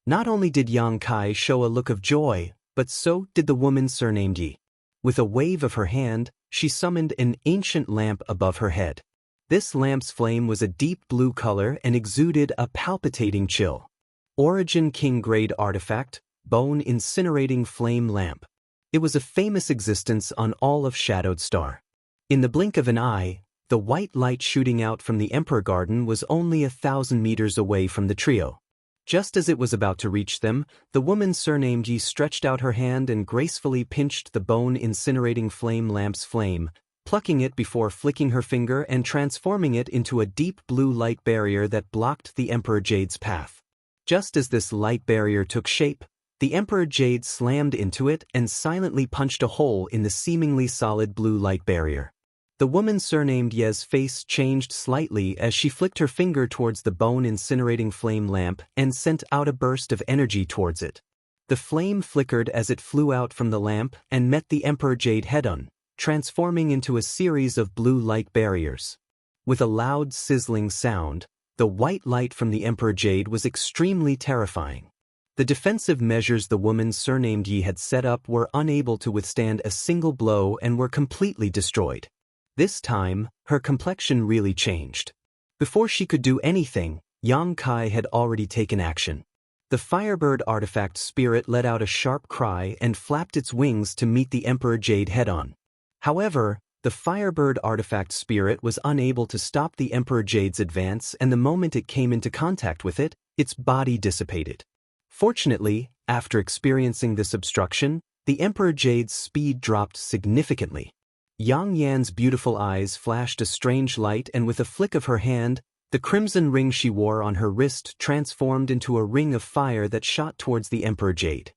Not only did Yang Kai show a look of joy, but so did the woman surnamed Yi. With a wave of her hand, she summoned an ancient lamp above her head. This lamp's flame was a deep blue color and exuded a palpitating chill. Origin King Grade Artifact, Bone Incinerating Flame Lamp. It was a famous existence on all of Shadowed Star. In the blink of an eye, the white light shooting out from the Emperor Garden was only 1,000 meters away from the trio. Just as it was about to reach them, the woman surnamed Yi stretched out her hand and gracefully pinched the bone incinerating flame lamp's flame, plucking it before flicking her finger and transforming it into a deep blue light barrier that blocked the Emperor Jade's path. Just as this light barrier took shape, the Emperor Jade slammed into it and silently punched a hole in the seemingly solid blue light barrier. The woman surnamed Ye's face changed slightly as she flicked her finger towards the bone-incinerating flame lamp and sent out a burst of energy towards it. The flame flickered as it flew out from the lamp and met the Emperor Jade head-on, transforming into a series of blue light barriers. With a loud sizzling sound, the white light from the Emperor Jade was extremely terrifying. The defensive measures the woman surnamed Yi had set up were unable to withstand a single blow and were completely destroyed. This time, her complexion really changed. Before she could do anything, Yang Kai had already taken action. The Firebird artifact spirit let out a sharp cry and flapped its wings to meet the Emperor Jade head-on. However, the Firebird artifact spirit was unable to stop the Emperor Jade's advance, and the moment it came into contact with it, its body dissipated. Fortunately, after experiencing this obstruction, the Emperor Jade's speed dropped significantly. Yang Yan's beautiful eyes flashed a strange light, and with a flick of her hand, the crimson ring she wore on her wrist transformed into a ring of fire that shot towards the Emperor Jade.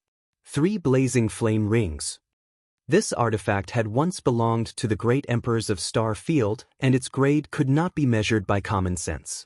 3 blazing flame rings. This artifact had once belonged to the great emperors of Star Field, and its grade could not be measured by common sense.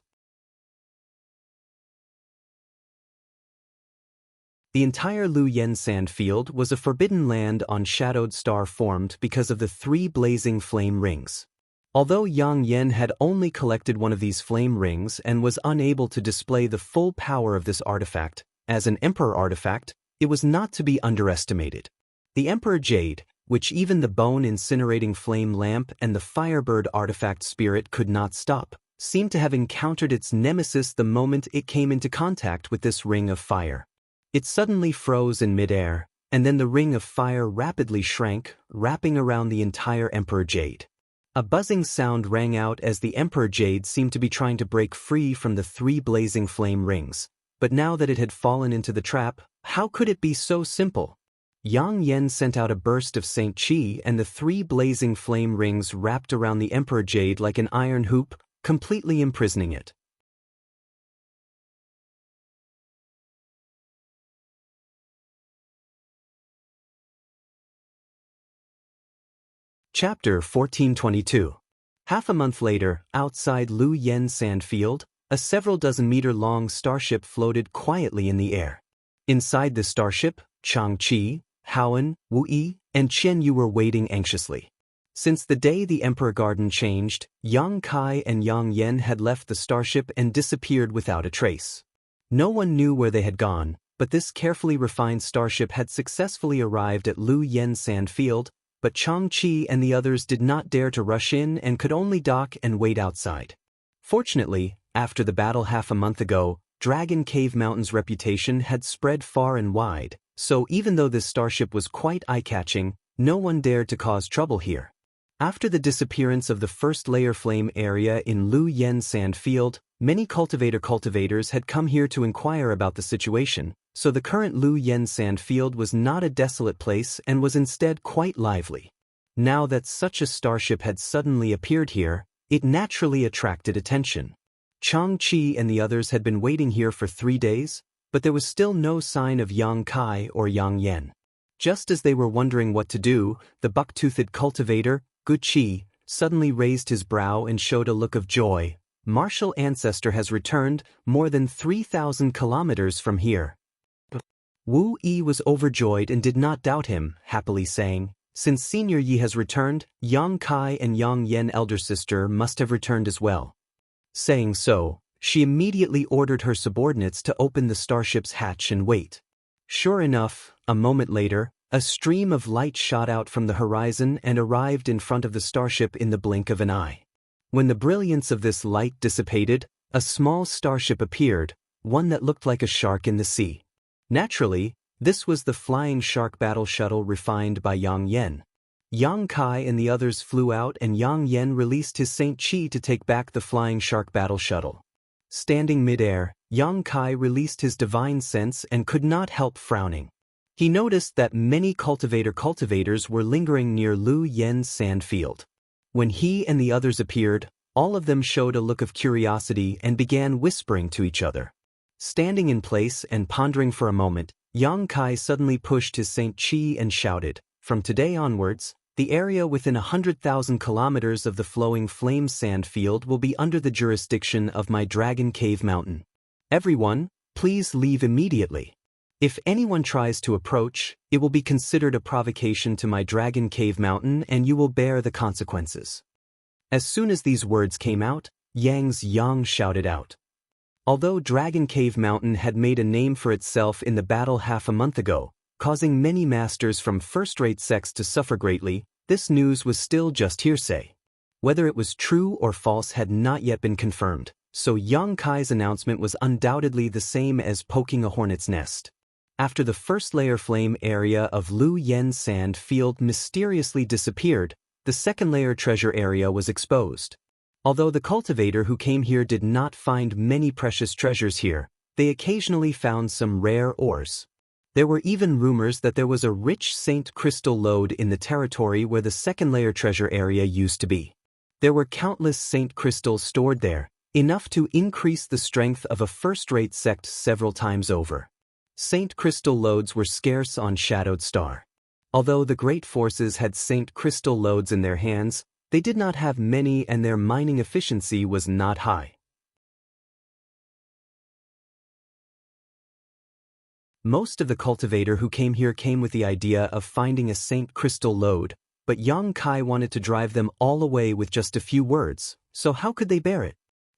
The entire Lu Yen sand field was a forbidden land on Shadowed Star formed because of the 3 blazing flame rings. Although Yang Yen had only collected one of these flame rings and was unable to display the full power of this artifact, as an Emperor artifact, it was not to be underestimated. The Emperor Jade, which even the bone incinerating flame lamp and the Firebird artifact spirit could not stop, seemed to have encountered its nemesis the moment it came into contact with this ring of fire. It suddenly froze in midair, and then the ring of fire rapidly shrank, wrapping around the entire Emperor Jade. A buzzing sound rang out as the Emperor Jade seemed to be trying to break free from the 3 blazing flame rings, but now that it had fallen into the trap, how could it be so simple? Yang Yen sent out a burst of Saint Qi, and the 3 blazing flame rings wrapped around the Emperor Jade like an iron hoop, completely imprisoning it. Chapter 1422. Half a month later, outside Lu Yen Sand Field, a several dozen-meter-long starship floated quietly in the air. Inside the starship, Chang Qi, Haoan, Wu Yi, and Qian Yu were waiting anxiously. Since the day the Emperor Garden changed, Yang Kai and Yang Yen had left the starship and disappeared without a trace. No one knew where they had gone, but this carefully refined starship had successfully arrived at Lu Yen Sand Field, but Chang Qi and the others did not dare to rush in and could only dock and wait outside. Fortunately, after the battle half a month ago, Dragon Cave Mountain's reputation had spread far and wide, so even though this starship was quite eye-catching, no one dared to cause trouble here. After the disappearance of the first layer flame area in Lu Yen Sand Field, many cultivators had come here to inquire about the situation, so the current Lu Yen Sand Field was not a desolate place and was instead quite lively. Now that such a starship had suddenly appeared here, it naturally attracted attention. Chang Qi and the others had been waiting here for 3 days, but there was still no sign of Yang Kai or Yang Yen. Just as they were wondering what to do, the buck-toothed cultivator, Gu Qi, suddenly raised his brow and showed a look of joy. Martial ancestor has returned, more than 3,000 kilometers from here. Wu Yi was overjoyed and did not doubt him, happily saying, "Since Senior Yi has returned, Yang Kai and Yang Yen elder sister must have returned as well." Saying so, she immediately ordered her subordinates to open the starship's hatch and wait. Sure enough, a moment later, a stream of light shot out from the horizon and arrived in front of the starship in the blink of an eye. When the brilliance of this light dissipated, a small starship appeared, one that looked like a shark in the sea. Naturally, this was the flying shark battle shuttle refined by Yang Yen. Yang Kai and the others flew out and Yang Yen released his Saint Qi to take back the flying shark battle shuttle. Standing mid-air, Yang Kai released his divine sense and could not help frowning. He noticed that many cultivators were lingering near Lu Yen's sand field. When he and the others appeared, all of them showed a look of curiosity and began whispering to each other. Standing in place and pondering for a moment, Yang Kai suddenly pushed his Saint Qi and shouted, "From today onwards, the area within 100,000 kilometers of the flowing flame sand field will be under the jurisdiction of my Dragon Cave Mountain. Everyone, please leave immediately. If anyone tries to approach, it will be considered a provocation to my Dragon Cave Mountain and you will bear the consequences." As soon as these words came out, Yang Yang shouted out. Although Dragon Cave Mountain had made a name for itself in the battle half a month ago, causing many masters from first-rate sects to suffer greatly, this news was still just hearsay. Whether it was true or false had not yet been confirmed, so Yang Kai's announcement was undoubtedly the same as poking a hornet's nest. After the first layer flame area of Lu Yen Sand Field mysteriously disappeared, the second layer treasure area was exposed. Although the cultivator who came here did not find many precious treasures here, they occasionally found some rare ores. There were even rumors that there was a rich Saint Crystal lode in the territory where the second layer treasure area used to be. There were countless Saint Crystals stored there, enough to increase the strength of a first-rate sect several times over. Saint Crystal lodes were scarce on Shadowed Star. Although the great forces had Saint Crystal lodes in their hands, they did not have many and their mining efficiency was not high. Most of the cultivator who came here came with the idea of finding a Saint Crystal lode, but Yang Kai wanted to drive them all away with just a few words, so how could they bear it?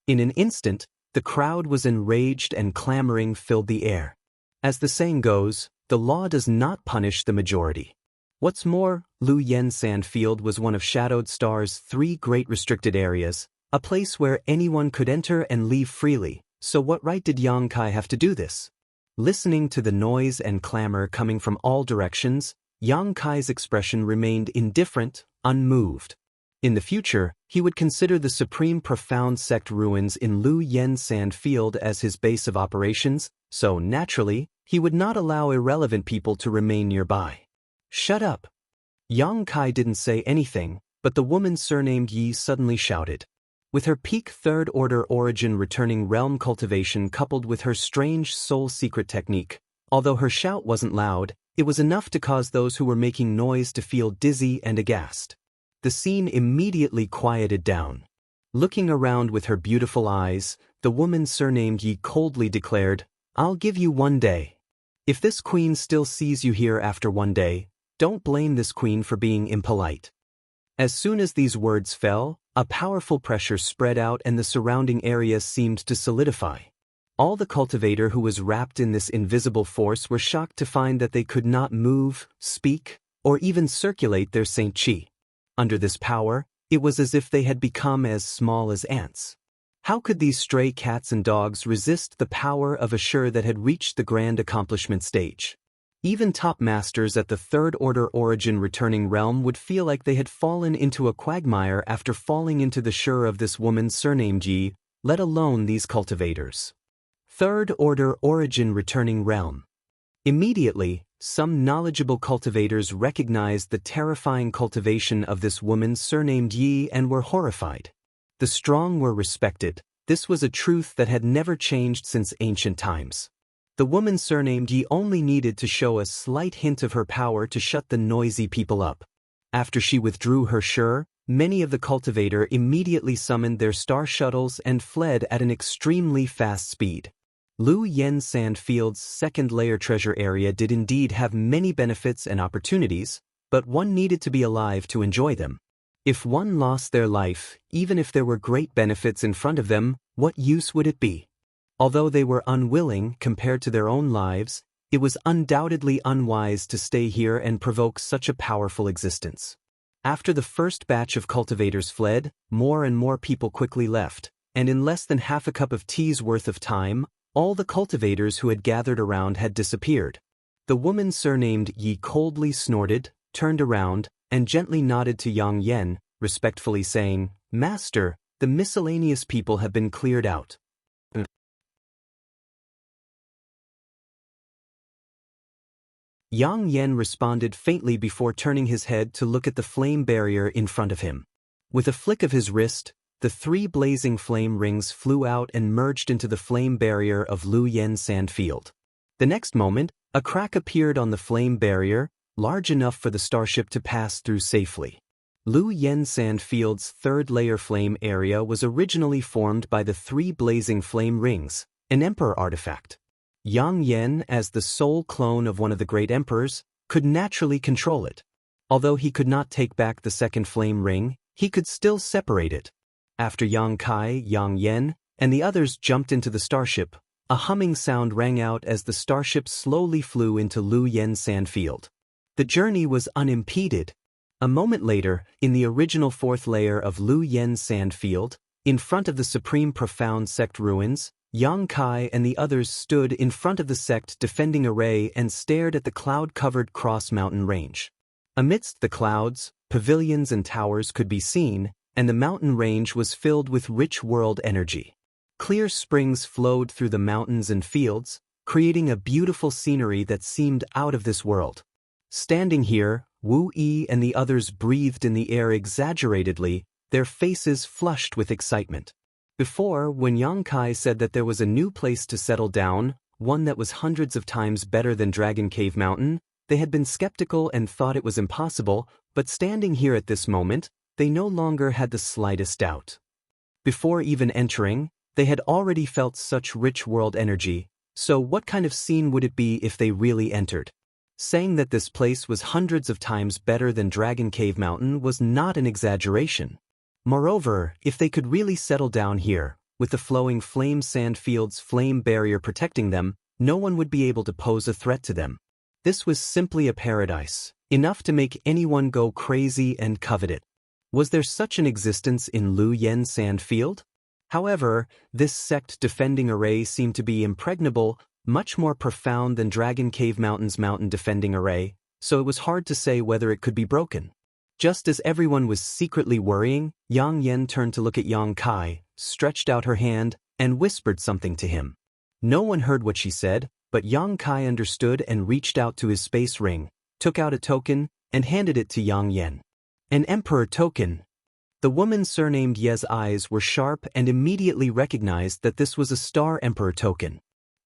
In an instant, the crowd was enraged and clamoring filled the air. As the saying goes, the law does not punish the majority. What's more, Lu Yen Sand Field was one of Shadowed Star's 3 great restricted areas, a place where anyone could enter and leave freely, so what right did Yang Kai have to do this? Listening to the noise and clamor coming from all directions, Yang Kai's expression remained indifferent, unmoved. In the future, he would consider the Supreme Profound Sect ruins in Lu Yen Sand Field as his base of operations, so naturally, he would not allow irrelevant people to remain nearby. Shut up. Yang Kai didn't say anything, but the woman surnamed Yi suddenly shouted. With her peak third-order origin returning realm cultivation coupled with her strange soul secret technique, although her shout wasn't loud, it was enough to cause those who were making noise to feel dizzy and aghast. The scene immediately quieted down. Looking around with her beautiful eyes, the woman surnamed Yi coldly declared, "I'll give you 1 day. If this queen still sees you here after 1 day, don't blame this queen for being impolite." As soon as these words fell, a powerful pressure spread out and the surrounding area seemed to solidify. All the cultivator who was wrapped in this invisible force were shocked to find that they could not move, speak, or even circulate their Saint Qi. Under this power, it was as if they had become as small as ants. How could these stray cats and dogs resist the power of a Shur that had reached the grand accomplishment stage? Even top masters at the third-order origin returning realm would feel like they had fallen into a quagmire after falling into the Shur of this woman surnamed Yi, let alone these cultivators. Third-order origin returning realm. Immediately, some knowledgeable cultivators recognized the terrifying cultivation of this woman surnamed Yi and were horrified. The strong were respected. This was a truth that had never changed since ancient times. The woman surnamed Yi only needed to show a slight hint of her power to shut the noisy people up. After she withdrew her Shur, many of the cultivator immediately summoned their star shuttles and fled at an extremely fast speed. Lu Yen Sand Field's second-layer treasure area did indeed have many benefits and opportunities, but one needed to be alive to enjoy them. If one lost their life, even if there were great benefits in front of them, what use would it be? Although they were unwilling compared to their own lives, it was undoubtedly unwise to stay here and provoke such a powerful existence. After the first batch of cultivators fled, more and more people quickly left, and in less than half a cup of tea's worth of time, all the cultivators who had gathered around had disappeared. The woman surnamed Yi coldly snorted, turned around, and gently nodded to Yang Yen, respectfully saying, "Master, the miscellaneous people have been cleared out." Yang Yen responded faintly before turning his head to look at the flame barrier in front of him. With a flick of his wrist, the 3 blazing flame rings flew out and merged into the flame barrier of Lu Yen Sand Field. The next moment, a crack appeared on the flame barrier, large enough for the starship to pass through safely. Lu Yen Sand Field's third-layer flame area was originally formed by the 3 blazing flame rings, an emperor artifact. Yang Yen, as the sole clone of one of the great emperors, could naturally control it. Although he could not take back the second flame ring, he could still separate it. After Yang Kai, Yang Yen, and the others jumped into the starship, a humming sound rang out as the starship slowly flew into Lu Yen Sand Field. The journey was unimpeded. A moment later, in the original 4th layer of Lu Yen Sand Field, in front of the Supreme Profound Sect ruins, Yang Kai and the others stood in front of the sect defending array and stared at the cloud-covered Cross Mountain range. Amidst the clouds, pavilions and towers could be seen, and the mountain range was filled with rich world energy. Clear springs flowed through the mountains and fields, creating a beautiful scenery that seemed out of this world. Standing here, Wu Yi and the others breathed in the air exaggeratedly, their faces flushed with excitement. Before, when Yang Kai said that there was a new place to settle down, one that was hundreds of times better than Dragon Cave Mountain, they had been skeptical and thought it was impossible, but standing here at this moment, they no longer had the slightest doubt. Before even entering, they had already felt such rich world energy, so what kind of scene would it be if they really entered? Saying that this place was hundreds of times better than Dragon Cave Mountain was not an exaggeration. Moreover, if they could really settle down here, with the flowing flame sand field's flame barrier protecting them, no one would be able to pose a threat to them. This was simply a paradise, enough to make anyone go crazy and covet it. Was there such an existence in Lu Yen Sand Field? However, this sect defending array seemed to be impregnable, much more profound than Dragon Cave Mountain's mountain defending array, so it was hard to say whether it could be broken. Just as everyone was secretly worrying, Yang Yan turned to look at Yang Kai, stretched out her hand, and whispered something to him. No one heard what she said, but Yang Kai understood and reached out to his space ring, took out a token, and handed it to Yang Yan. An emperor token. The woman surnamed Ye's eyes were sharp and immediately recognized that this was a Star Emperor token.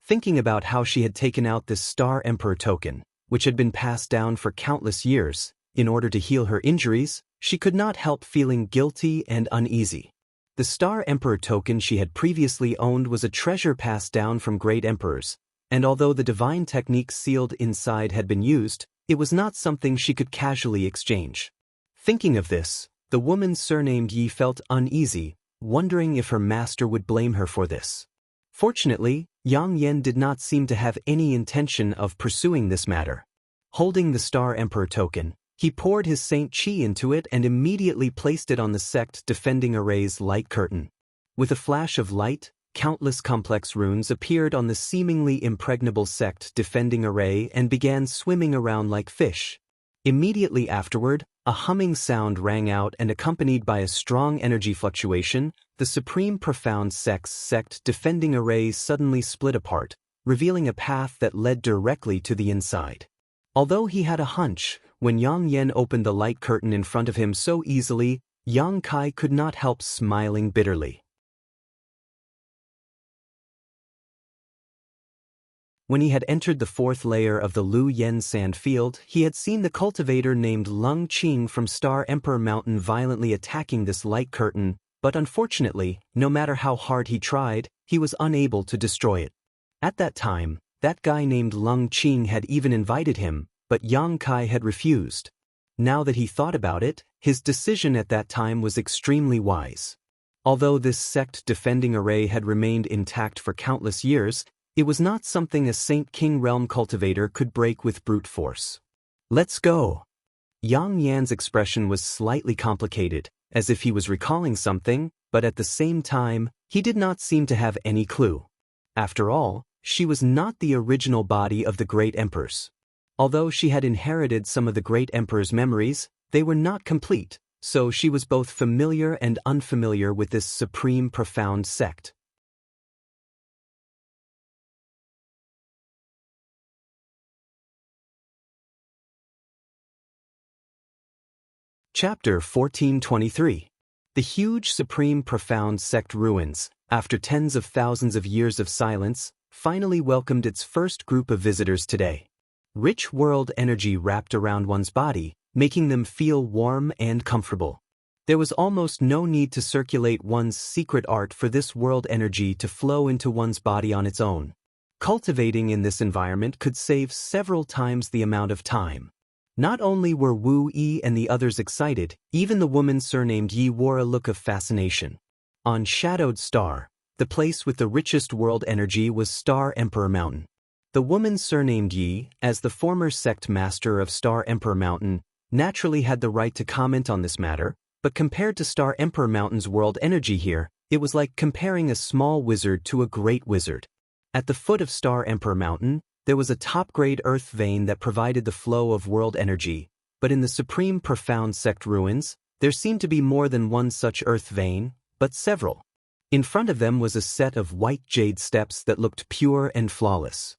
Thinking about how she had taken out this Star Emperor token, which had been passed down for countless years, in order to heal her injuries, she could not help feeling guilty and uneasy. The Star Emperor token she had previously owned was a treasure passed down from great emperors, and although the divine technique sealed inside had been used, it was not something she could casually exchange. Thinking of this, the woman surnamed Yi felt uneasy, wondering if her master would blame her for this. Fortunately, Yang Yan did not seem to have any intention of pursuing this matter. Holding the Star Emperor token, he poured his Saint Qi into it and immediately placed it on the sect defending array's light curtain. With a flash of light, countless complex runes appeared on the seemingly impregnable sect defending array and began swimming around like fish. Immediately afterward, a humming sound rang out and accompanied by a strong energy fluctuation, the Supreme Profound Sect's sect defending array suddenly split apart, revealing a path that led directly to the inside. Although he had a hunch, when Yang Yan opened the light curtain in front of him so easily, Yang Kai could not help smiling bitterly. When he had entered the fourth layer of the Lu Yen sand field, he had seen the cultivator named Lung Qing from Star Emperor Mountain violently attacking this light curtain, but unfortunately, no matter how hard he tried, he was unable to destroy it. At that time, that guy named Lung Qing had even invited him, but Yang Kai had refused. Now that he thought about it, his decision at that time was extremely wise. Although this sect defending array had remained intact for countless years, it was not something a Saint King Realm cultivator could break with brute force. Let's go. Yang Yan's expression was slightly complicated, as if he was recalling something, but at the same time, he did not seem to have any clue. After all, she was not the original body of the great emperors. Although she had inherited some of the great emperor's memories, they were not complete, so she was both familiar and unfamiliar with this supreme profound sect. Chapter 1423. The huge supreme profound sect ruins, after tens of thousands of years of silence, finally welcomed its first group of visitors today. Rich world energy wrapped around one's body, making them feel warm and comfortable. There was almost no need to circulate one's secret art for this world energy to flow into one's body on its own. Cultivating in this environment could save several times the amount of time. Not only were Wu Yi and the others excited, even the woman surnamed Yi wore a look of fascination. On Shadowed Star, the place with the richest world energy was Star Emperor Mountain. The woman surnamed Yi, as the former sect master of Star Emperor Mountain, naturally had the right to comment on this matter, but compared to Star Emperor Mountain's world energy here, it was like comparing a small wizard to a great wizard. At the foot of Star Emperor Mountain, there was a top-grade earth vein that provided the flow of world energy, but in the Supreme Profound Sect ruins, there seemed to be more than one such earth vein, but several. In front of them was a set of white jade steps that looked pure and flawless.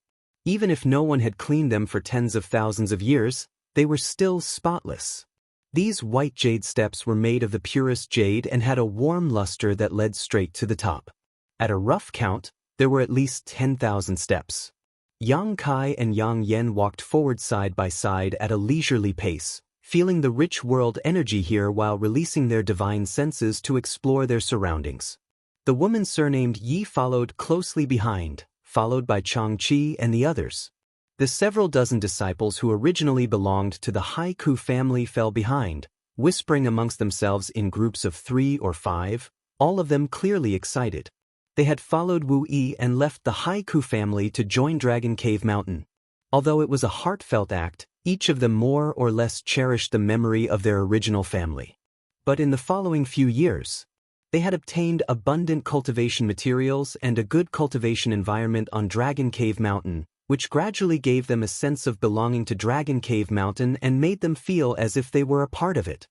Even if no one had cleaned them for tens of thousands of years, they were still spotless. These white jade steps were made of the purest jade and had a warm luster that led straight to the top. At a rough count, there were at least 10,000 steps. Yang Kai and Yang Yan walked forward side by side at a leisurely pace, feeling the rich world energy here while releasing their divine senses to explore their surroundings. The woman surnamed Yi followed closely behind, followed by Changqi and the others. The several dozen disciples who originally belonged to the Haiku family fell behind, whispering amongst themselves in groups of 3 or 5, all of them clearly excited. They had followed Wu Yi and left the Haiku family to join Dragon Cave Mountain. Although it was a heartfelt act, each of them more or less cherished the memory of their original family. But in the following few years, they had obtained abundant cultivation materials and a good cultivation environment on Dragon Cave Mountain, which gradually gave them a sense of belonging to Dragon Cave Mountain and made them feel as if they were a part of it.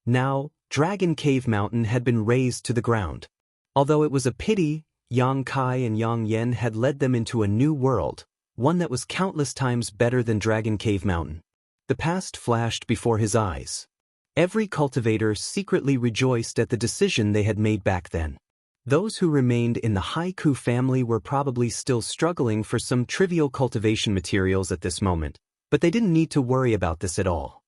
Now, Dragon Cave Mountain had been razed to the ground. Although it was a pity, Yang Kai and Yang Yen had led them into a new world, one that was countless times better than Dragon Cave Mountain. The past flashed before his eyes. Every cultivator secretly rejoiced at the decision they had made back then. Those who remained in the Haiku family were probably still struggling for some trivial cultivation materials at this moment, but they didn't need to worry about this at all.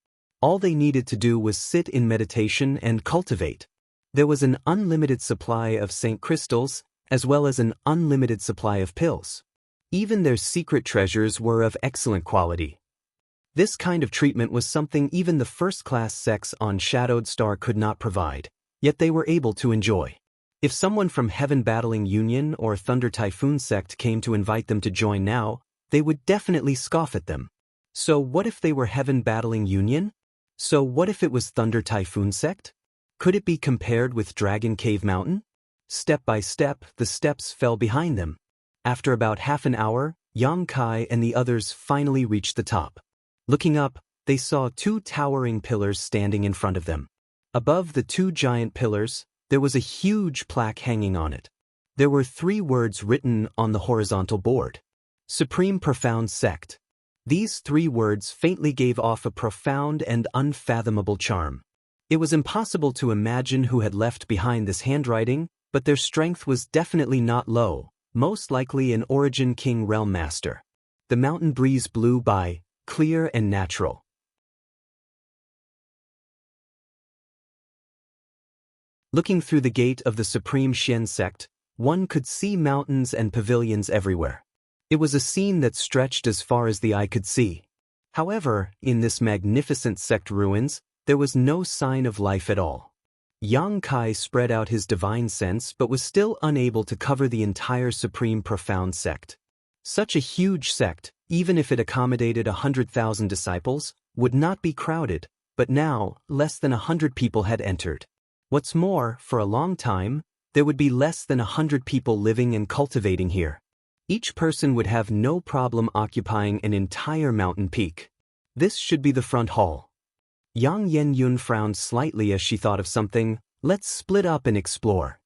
All they needed to do was sit in meditation and cultivate. There was an unlimited supply of Saint crystals, as well as an unlimited supply of pills. Even their secret treasures were of excellent quality. This kind of treatment was something even the first-class sects on Shadowed Star could not provide, yet they were able to enjoy. If someone from Heaven Battling Union or Thunder Typhoon sect came to invite them to join now, they would definitely scoff at them. So what if they were Heaven Battling Union? So what if it was Thunder Typhoon sect? Could it be compared with Dragon Cave Mountain? Step by step, the steps fell behind them. After about half an hour, Yang Kai and the others finally reached the top. Looking up, they saw two towering pillars standing in front of them. Above the two giant pillars, there was a huge plaque hanging on it. There were 3 words written on the horizontal board. Supreme Profound Sect. These 3 words faintly gave off a profound and unfathomable charm. It was impossible to imagine who had left behind this handwriting, but their strength was definitely not low, most likely an Origin King Realm Master. The mountain breeze blew by, clear and natural. Looking through the gate of the Supreme Xian sect, one could see mountains and pavilions everywhere. It was a scene that stretched as far as the eye could see. However, in this magnificent sect ruins, there was no sign of life at all. Yang Kai spread out his divine sense but was still unable to cover the entire Supreme Profound sect. Such a huge sect, even if it accommodated 100,000 disciples, would not be crowded, but now, less than 100 people had entered. What's more, for a long time, there would be less than 100 people living and cultivating here. Each person would have no problem occupying an entire mountain peak. This should be the front hall. Yang Yen-yun frowned slightly as she thought of something. Let's split up and explore.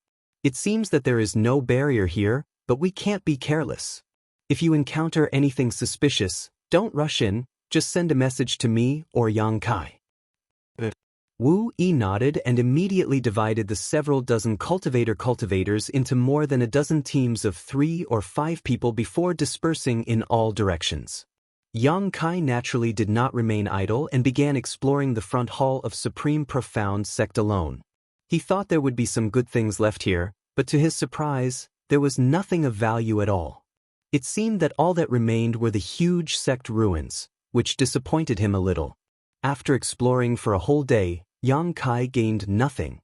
It seems that there is no barrier here, but we can't be careless. If you encounter anything suspicious, don't rush in, just send a message to me or Yang Kai. Wu Yi nodded and immediately divided the several dozen cultivators into more than a dozen teams of 3 or 5 people before dispersing in all directions. Yang Kai naturally did not remain idle and began exploring the front hall of Supreme Profound Sect alone. He thought there would be some good things left here, but to his surprise, there was nothing of value at all. It seemed that all that remained were the huge sect ruins, which disappointed him a little. After exploring for a whole day, Yang Kai gained nothing.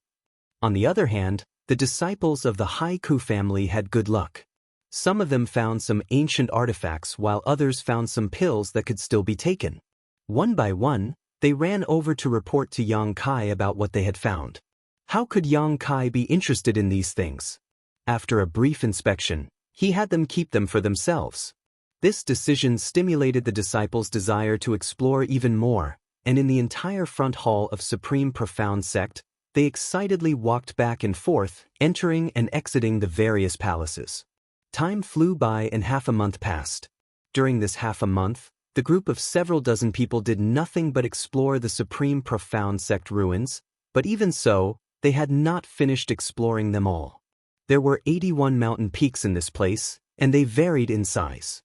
On the other hand, the disciples of the Haiku family had good luck. Some of them found some ancient artifacts while others found some pills that could still be taken. One by one, they ran over to report to Yang Kai about what they had found. How could Yang Kai be interested in these things? After a brief inspection, he had them keep them for themselves. This decision stimulated the disciples' desire to explore even more, and in the entire front hall of Supreme Profound Sect, they excitedly walked back and forth, entering and exiting the various palaces. Time flew by and half a month passed. During this half a month, the group of several dozen people did nothing but explore the Supreme Profound Sect ruins, but even so, they had not finished exploring them all. There were 81 mountain peaks in this place, and they varied in size.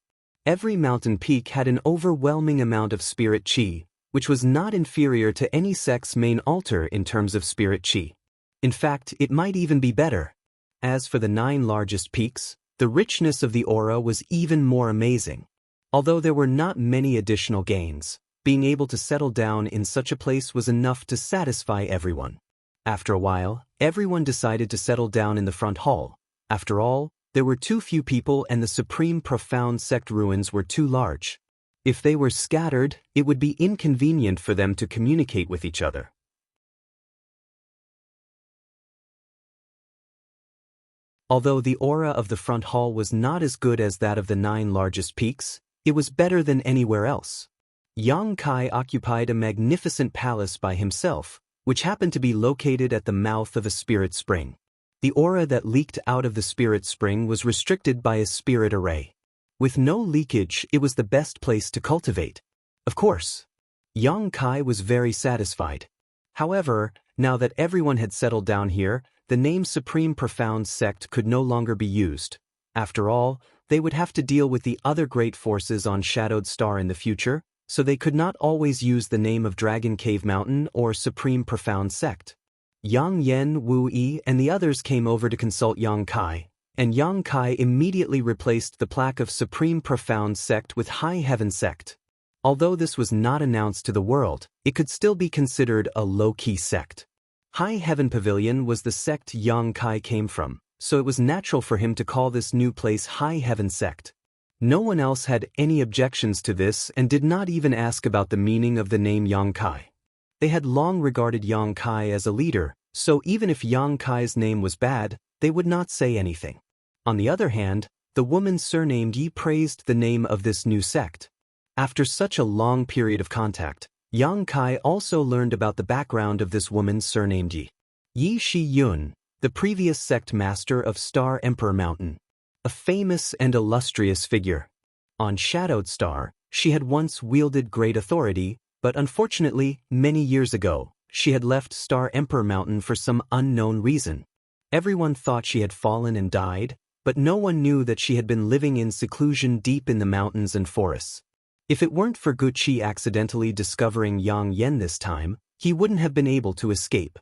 Every mountain peak had an overwhelming amount of spirit chi, which was not inferior to any sect's main altar in terms of spirit chi. In fact, it might even be better. As for the 9 largest peaks, the richness of the aura was even more amazing. Although there were not many additional gains, being able to settle down in such a place was enough to satisfy everyone. After a while, everyone decided to settle down in the front hall. After all, there were too few people and the Supreme Profound Sect ruins were too large. If they were scattered, it would be inconvenient for them to communicate with each other. Although the aura of the front hall was not as good as that of the 9 largest peaks, it was better than anywhere else. Yang Kai occupied a magnificent palace by himself, which happened to be located at the mouth of a spirit spring. The aura that leaked out of the spirit spring was restricted by a spirit array. With no leakage, it was the best place to cultivate. Of course, Yang Kai was very satisfied. However, now that everyone had settled down here, the name Supreme Profound Sect could no longer be used. After all, they would have to deal with the other great forces on Shadowed Star in the future, so they could not always use the name of Dragon Cave Mountain or Supreme Profound Sect. Yang Yen, Wu Yi, and the others came over to consult Yang Kai, and Yang Kai immediately replaced the plaque of Supreme Profound Sect with High Heaven Sect. Although this was not announced to the world, it could still be considered a low-key sect. High Heaven Pavilion was the sect Yang Kai came from, so it was natural for him to call this new place High Heaven Sect. No one else had any objections to this and did not even ask about the meaning of the name Yang Kai. They had long regarded Yang Kai as a leader, so even if Yang Kai's name was bad, they would not say anything. On the other hand, the woman surnamed Yi praised the name of this new sect. After such a long period of contact, Yang Kai also learned about the background of this woman surnamed Yi. Yi Shi Yun, the previous sect master of Star Emperor Mountain. A famous and illustrious figure. On Shadowed Star, she had once wielded great authority, but unfortunately, many years ago, she had left Star Emperor Mountain for some unknown reason. Everyone thought she had fallen and died, but no one knew that she had been living in seclusion deep in the mountains and forests. If it weren't for Guqi accidentally discovering Yang Yen this time, he wouldn't have been able to escape.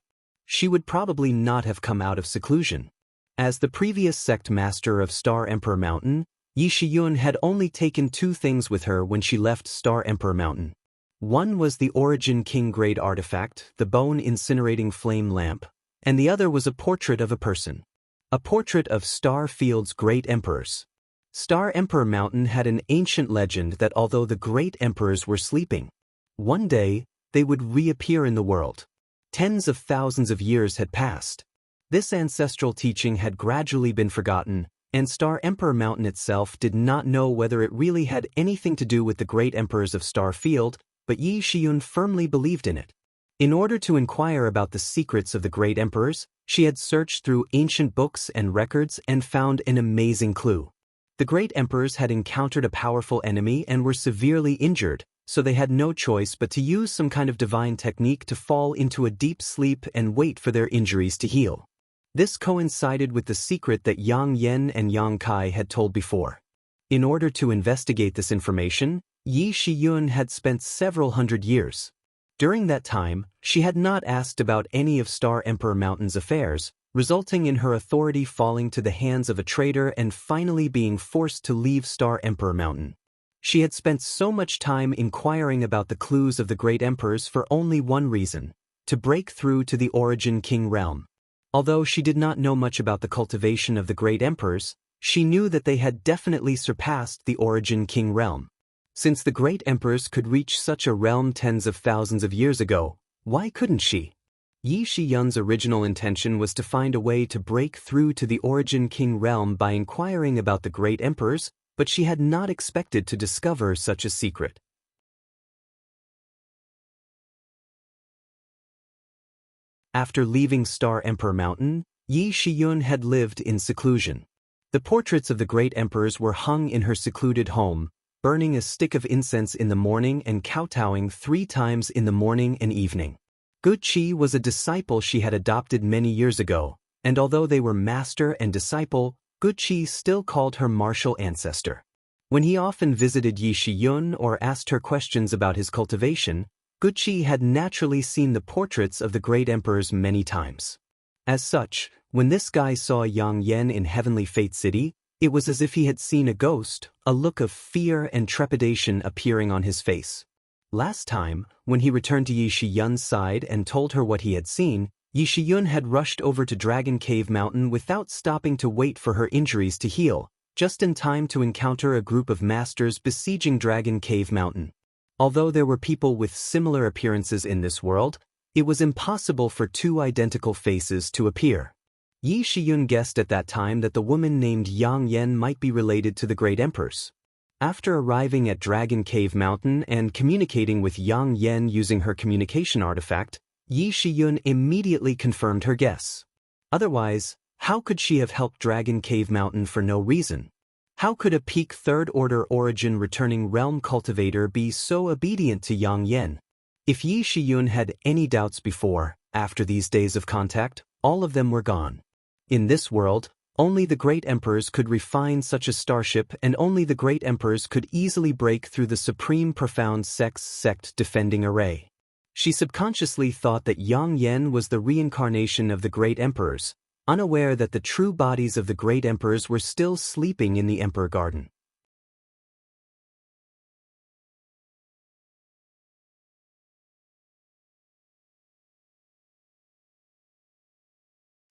She would probably not have come out of seclusion. As the previous sect master of Star Emperor Mountain, Yi Shiyun had only taken two things with her when she left Star Emperor Mountain. One was the Origin King Grade artifact, the bone incinerating flame lamp, and the other was a portrait of a person. A portrait of Star Field's great emperors. Star Emperor Mountain had an ancient legend that although the great emperors were sleeping, one day they would reappear in the world. Tens of thousands of years had passed. This ancestral teaching had gradually been forgotten, and Star Emperor Mountain itself did not know whether it really had anything to do with the great emperors of Star Field, but Yi Shiyun firmly believed in it. In order to inquire about the secrets of the great emperors, she had searched through ancient books and records and found an amazing clue. The great emperors had encountered a powerful enemy and were severely injured, so they had no choice but to use some kind of divine technique to fall into a deep sleep and wait for their injuries to heal. This coincided with the secret that Yang Yen and Yang Kai had told before. In order to investigate this information, Yi Shiyun had spent several hundred years. During that time, she had not asked about any of Star Emperor Mountain's affairs, resulting in her authority falling to the hands of a traitor and finally being forced to leave Star Emperor Mountain. She had spent so much time inquiring about the clues of the great emperors for only one reason: to break through to the Origin King realm. Although she did not know much about the cultivation of the great emperors, she knew that they had definitely surpassed the Origin King realm. Since the great emperors could reach such a realm tens of thousands of years ago, why couldn't she? Yi Shiyun's original intention was to find a way to break through to the Origin King realm by inquiring about the great emperors, but she had not expected to discover such a secret. After leaving Star Emperor Mountain, Yi Shiyun had lived in seclusion. The portraits of the great emperors were hung in her secluded home, burning a stick of incense in the morning and kowtowing 3 times in the morning and evening. Guqi was a disciple she had adopted many years ago, and although they were master and disciple, Guqi still called her martial ancestor. When he often visited Yi Shiyun or asked her questions about his cultivation, Guqi had naturally seen the portraits of the great emperors many times. As such, when this guy saw Yang Yen in Heavenly Fate City, it was as if he had seen a ghost, a look of fear and trepidation appearing on his face. Last time, when he returned to Yi Shiyun's side and told her what he had seen, Yi Shiyun had rushed over to Dragon Cave Mountain without stopping to wait for her injuries to heal, just in time to encounter a group of masters besieging Dragon Cave Mountain. Although there were people with similar appearances in this world, it was impossible for 2 identical faces to appear. Yi Shiyun guessed at that time that the woman named Yang Yen might be related to the great emperors. After arriving at Dragon Cave Mountain and communicating with Yang Yen using her communication artifact, Yi Shiyun immediately confirmed her guess. Otherwise, how could she have helped Dragon Cave Mountain for no reason? How could a peak third-order origin returning realm cultivator be so obedient to Yang Yen? If Yi Shiyun had any doubts before, after these days of contact, all of them were gone. In this world, only the great emperors could refine such a starship, and only the great emperors could easily break through the supreme profound sect defending array. She subconsciously thought that Yang Yen was the reincarnation of the great emperors, unaware that the true bodies of the great emperors were still sleeping in the Emperor Garden.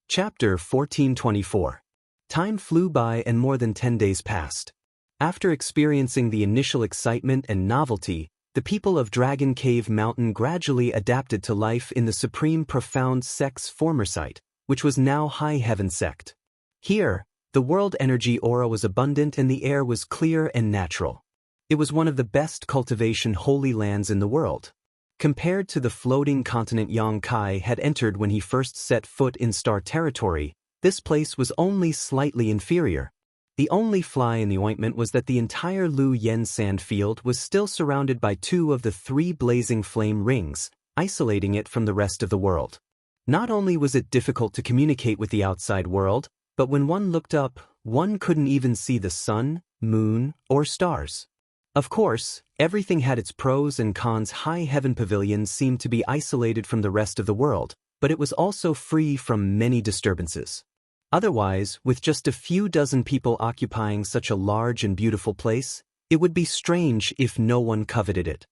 Chapter 1424. Time flew by and more than 10 days passed. After experiencing the initial excitement and novelty, the people of Dragon Cave Mountain gradually adapted to life in the Supreme Profound Sect's former site, which was now High Heaven Sect. Here, the world energy aura was abundant and the air was clear and natural. It was one of the best cultivation holy lands in the world. Compared to the floating continent Yang Kai had entered when he first set foot in Star Territory, this place was only slightly inferior. The only fly in the ointment was that the entire Lu Yen sand field was still surrounded by 2 of the 3 blazing flame rings, isolating it from the rest of the world. Not only was it difficult to communicate with the outside world, but when one looked up, one couldn't even see the sun, moon, or stars. Of course, everything had its pros and cons. High Heaven Pavilion seemed to be isolated from the rest of the world, but it was also free from many disturbances. Otherwise, with just a few dozen people occupying such a large and beautiful place, it would be strange if no one coveted it.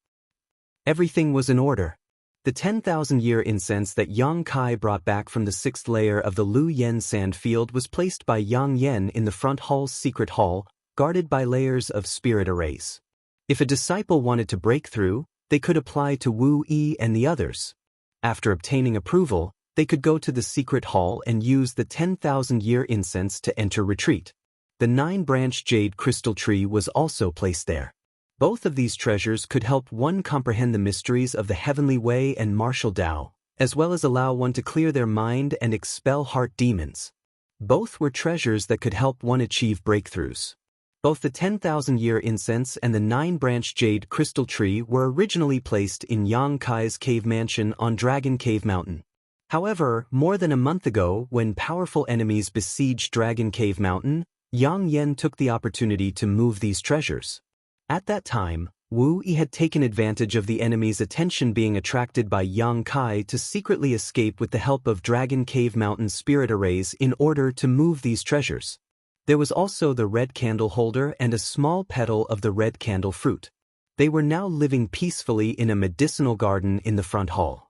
Everything was in order. The 10,000-year incense that Yang Kai brought back from the 6th layer of the Lu Yen sand field was placed by Yang Yen in the front hall's secret hall, guarded by layers of spirit arrays. If a disciple wanted to break through, they could apply to Wu Yi and the others. After obtaining approval, they could go to the secret hall and use the 10,000-year incense to enter retreat. The 9-branch jade crystal tree was also placed there. Both of these treasures could help one comprehend the mysteries of the heavenly way and martial Tao, as well as allow one to clear their mind and expel heart demons. Both were treasures that could help one achieve breakthroughs. Both the 10,000-year incense and the 9-branch jade crystal tree were originally placed in Yang Kai's cave mansion on Dragon Cave Mountain. However, more than a month ago, when powerful enemies besieged Dragon Cave Mountain, Yang Yen took the opportunity to move these treasures. At that time, Wu Yi had taken advantage of the enemy's attention being attracted by Yang Kai to secretly escape with the help of Dragon Cave Mountain spirit arrays in order to move these treasures. There was also the red candle holder and a small petal of the red candle fruit. They were now living peacefully in a medicinal garden in the front hall.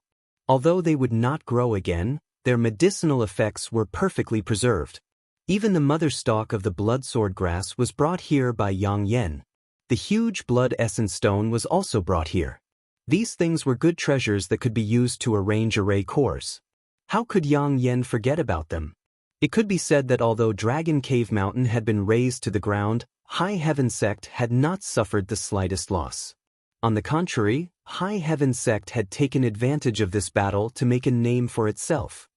Although they would not grow again, their medicinal effects were perfectly preserved. Even the mother stalk of the blood sword grass was brought here by Yang Yen. The huge blood essence stone was also brought here. These things were good treasures that could be used to arrange array cores. How could Yang Yen forget about them? It could be said that although Dragon Cave Mountain had been razed to the ground, High Heaven Sect had not suffered the slightest loss. On the contrary, High Heaven Sect had taken advantage of this battle to make a name for itself.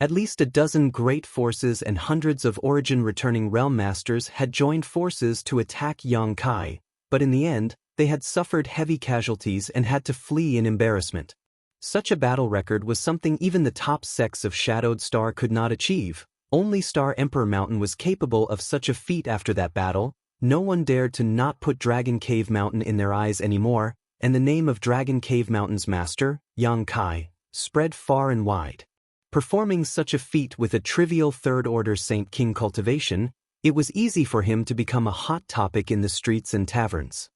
At least a dozen great forces and hundreds of origin-returning realm masters had joined forces to attack Yang Kai, but in the end, they had suffered heavy casualties and had to flee in embarrassment. Such a battle record was something even the top sects of Shadowed Star could not achieve. Only Star Emperor Mountain was capable of such a feat. After that battle, no one dared to not put Dragon Cave Mountain in their eyes anymore, and the name of Dragon Cave Mountain's master, Yang Kai, spread far and wide. Performing such a feat with a trivial third-order Saint King cultivation, it was easy for him to become a hot topic in the streets and taverns.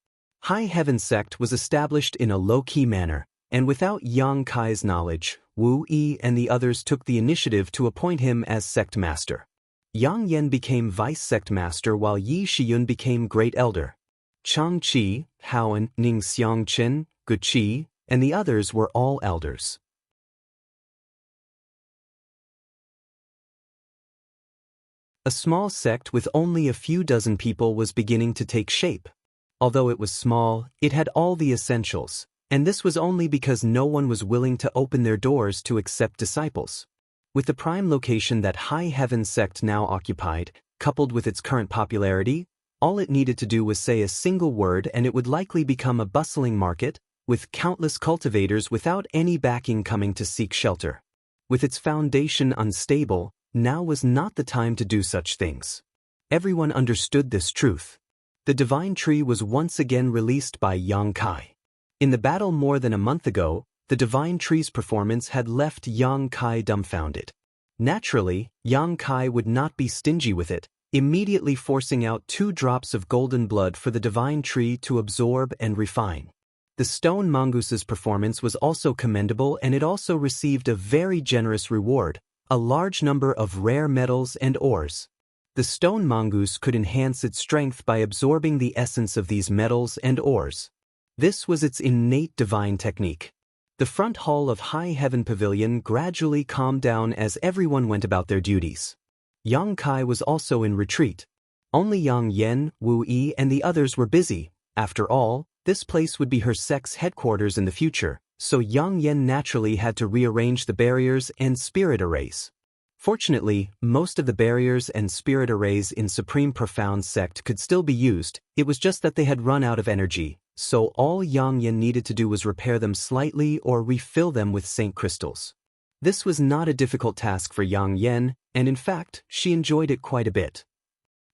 High Heaven Sect was established in a low-key manner, and without Yang Kai's knowledge, Wu Yi and the others took the initiative to appoint him as sect master. Yang Yen became vice sect master while Yi Shiyun became great elder. Chang Qi, Haoan, Ning Xiangchen, Gu Qi, and the others were all elders. A small sect with only a few dozen people was beginning to take shape. Although it was small, it had all the essentials. And this was only because no one was willing to open their doors to accept disciples. With the prime location that High Heaven sect now occupied, coupled with its current popularity, all it needed to do was say a single word and it would likely become a bustling market, with countless cultivators without any backing coming to seek shelter. With its foundation unstable, now was not the time to do such things. Everyone understood this truth. The divine tree was once again released by Yang Kai. In the battle more than a month ago, the divine tree's performance had left Yang Kai dumbfounded. Naturally, Yang Kai would not be stingy with it, immediately forcing out 2 drops of golden blood for the divine tree to absorb and refine. The stone mongoose's performance was also commendable, and it also received a very generous reward, a large number of rare metals and ores. The stone mongoose could enhance its strength by absorbing the essence of these metals and ores. This was its innate divine technique. The front hall of High Heaven Pavilion gradually calmed down as everyone went about their duties. Yang Kai was also in retreat. Only Yang Yen, Wu Yi, and the others were busy. After all, this place would be her sect's headquarters in the future, so Yang Yen naturally had to rearrange the barriers and spirit arrays. Fortunately, most of the barriers and spirit arrays in Supreme Profound Sect could still be used, it was just that they had run out of energy, so all Yang Yen needed to do was repair them slightly or refill them with Saint crystals. This was not a difficult task for Yang Yen, and in fact, she enjoyed it quite a bit.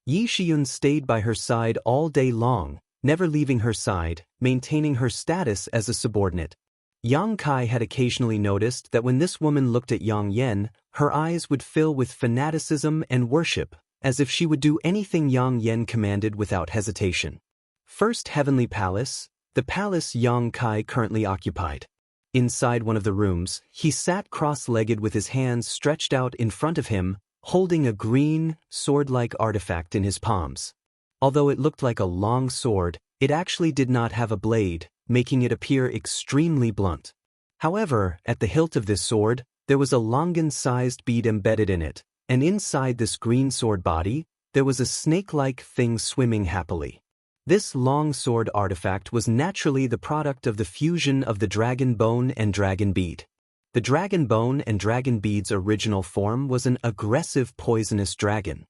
Yi Shiyun stayed by her side all day long, never leaving her side, maintaining her status as a subordinate. Yang Kai had occasionally noticed that when this woman looked at Yang Yen, her eyes would fill with fanaticism and worship, as if she would do anything Yang Yen commanded without hesitation. First Heavenly Palace, the palace Yang Kai currently occupied. Inside one of the rooms, he sat cross-legged with his hands stretched out in front of him, holding a green, sword-like artifact in his palms. Although it looked like a long sword, it actually did not have a blade, making it appear extremely blunt. However, at the hilt of this sword, there was a longan-sized bead embedded in it, and inside this green sword body, there was a snake-like thing swimming happily. This long sword artifact was naturally the product of the fusion of the dragon bone and dragon bead. The dragon bone and dragon bead's original form was an aggressive poisonous dragon.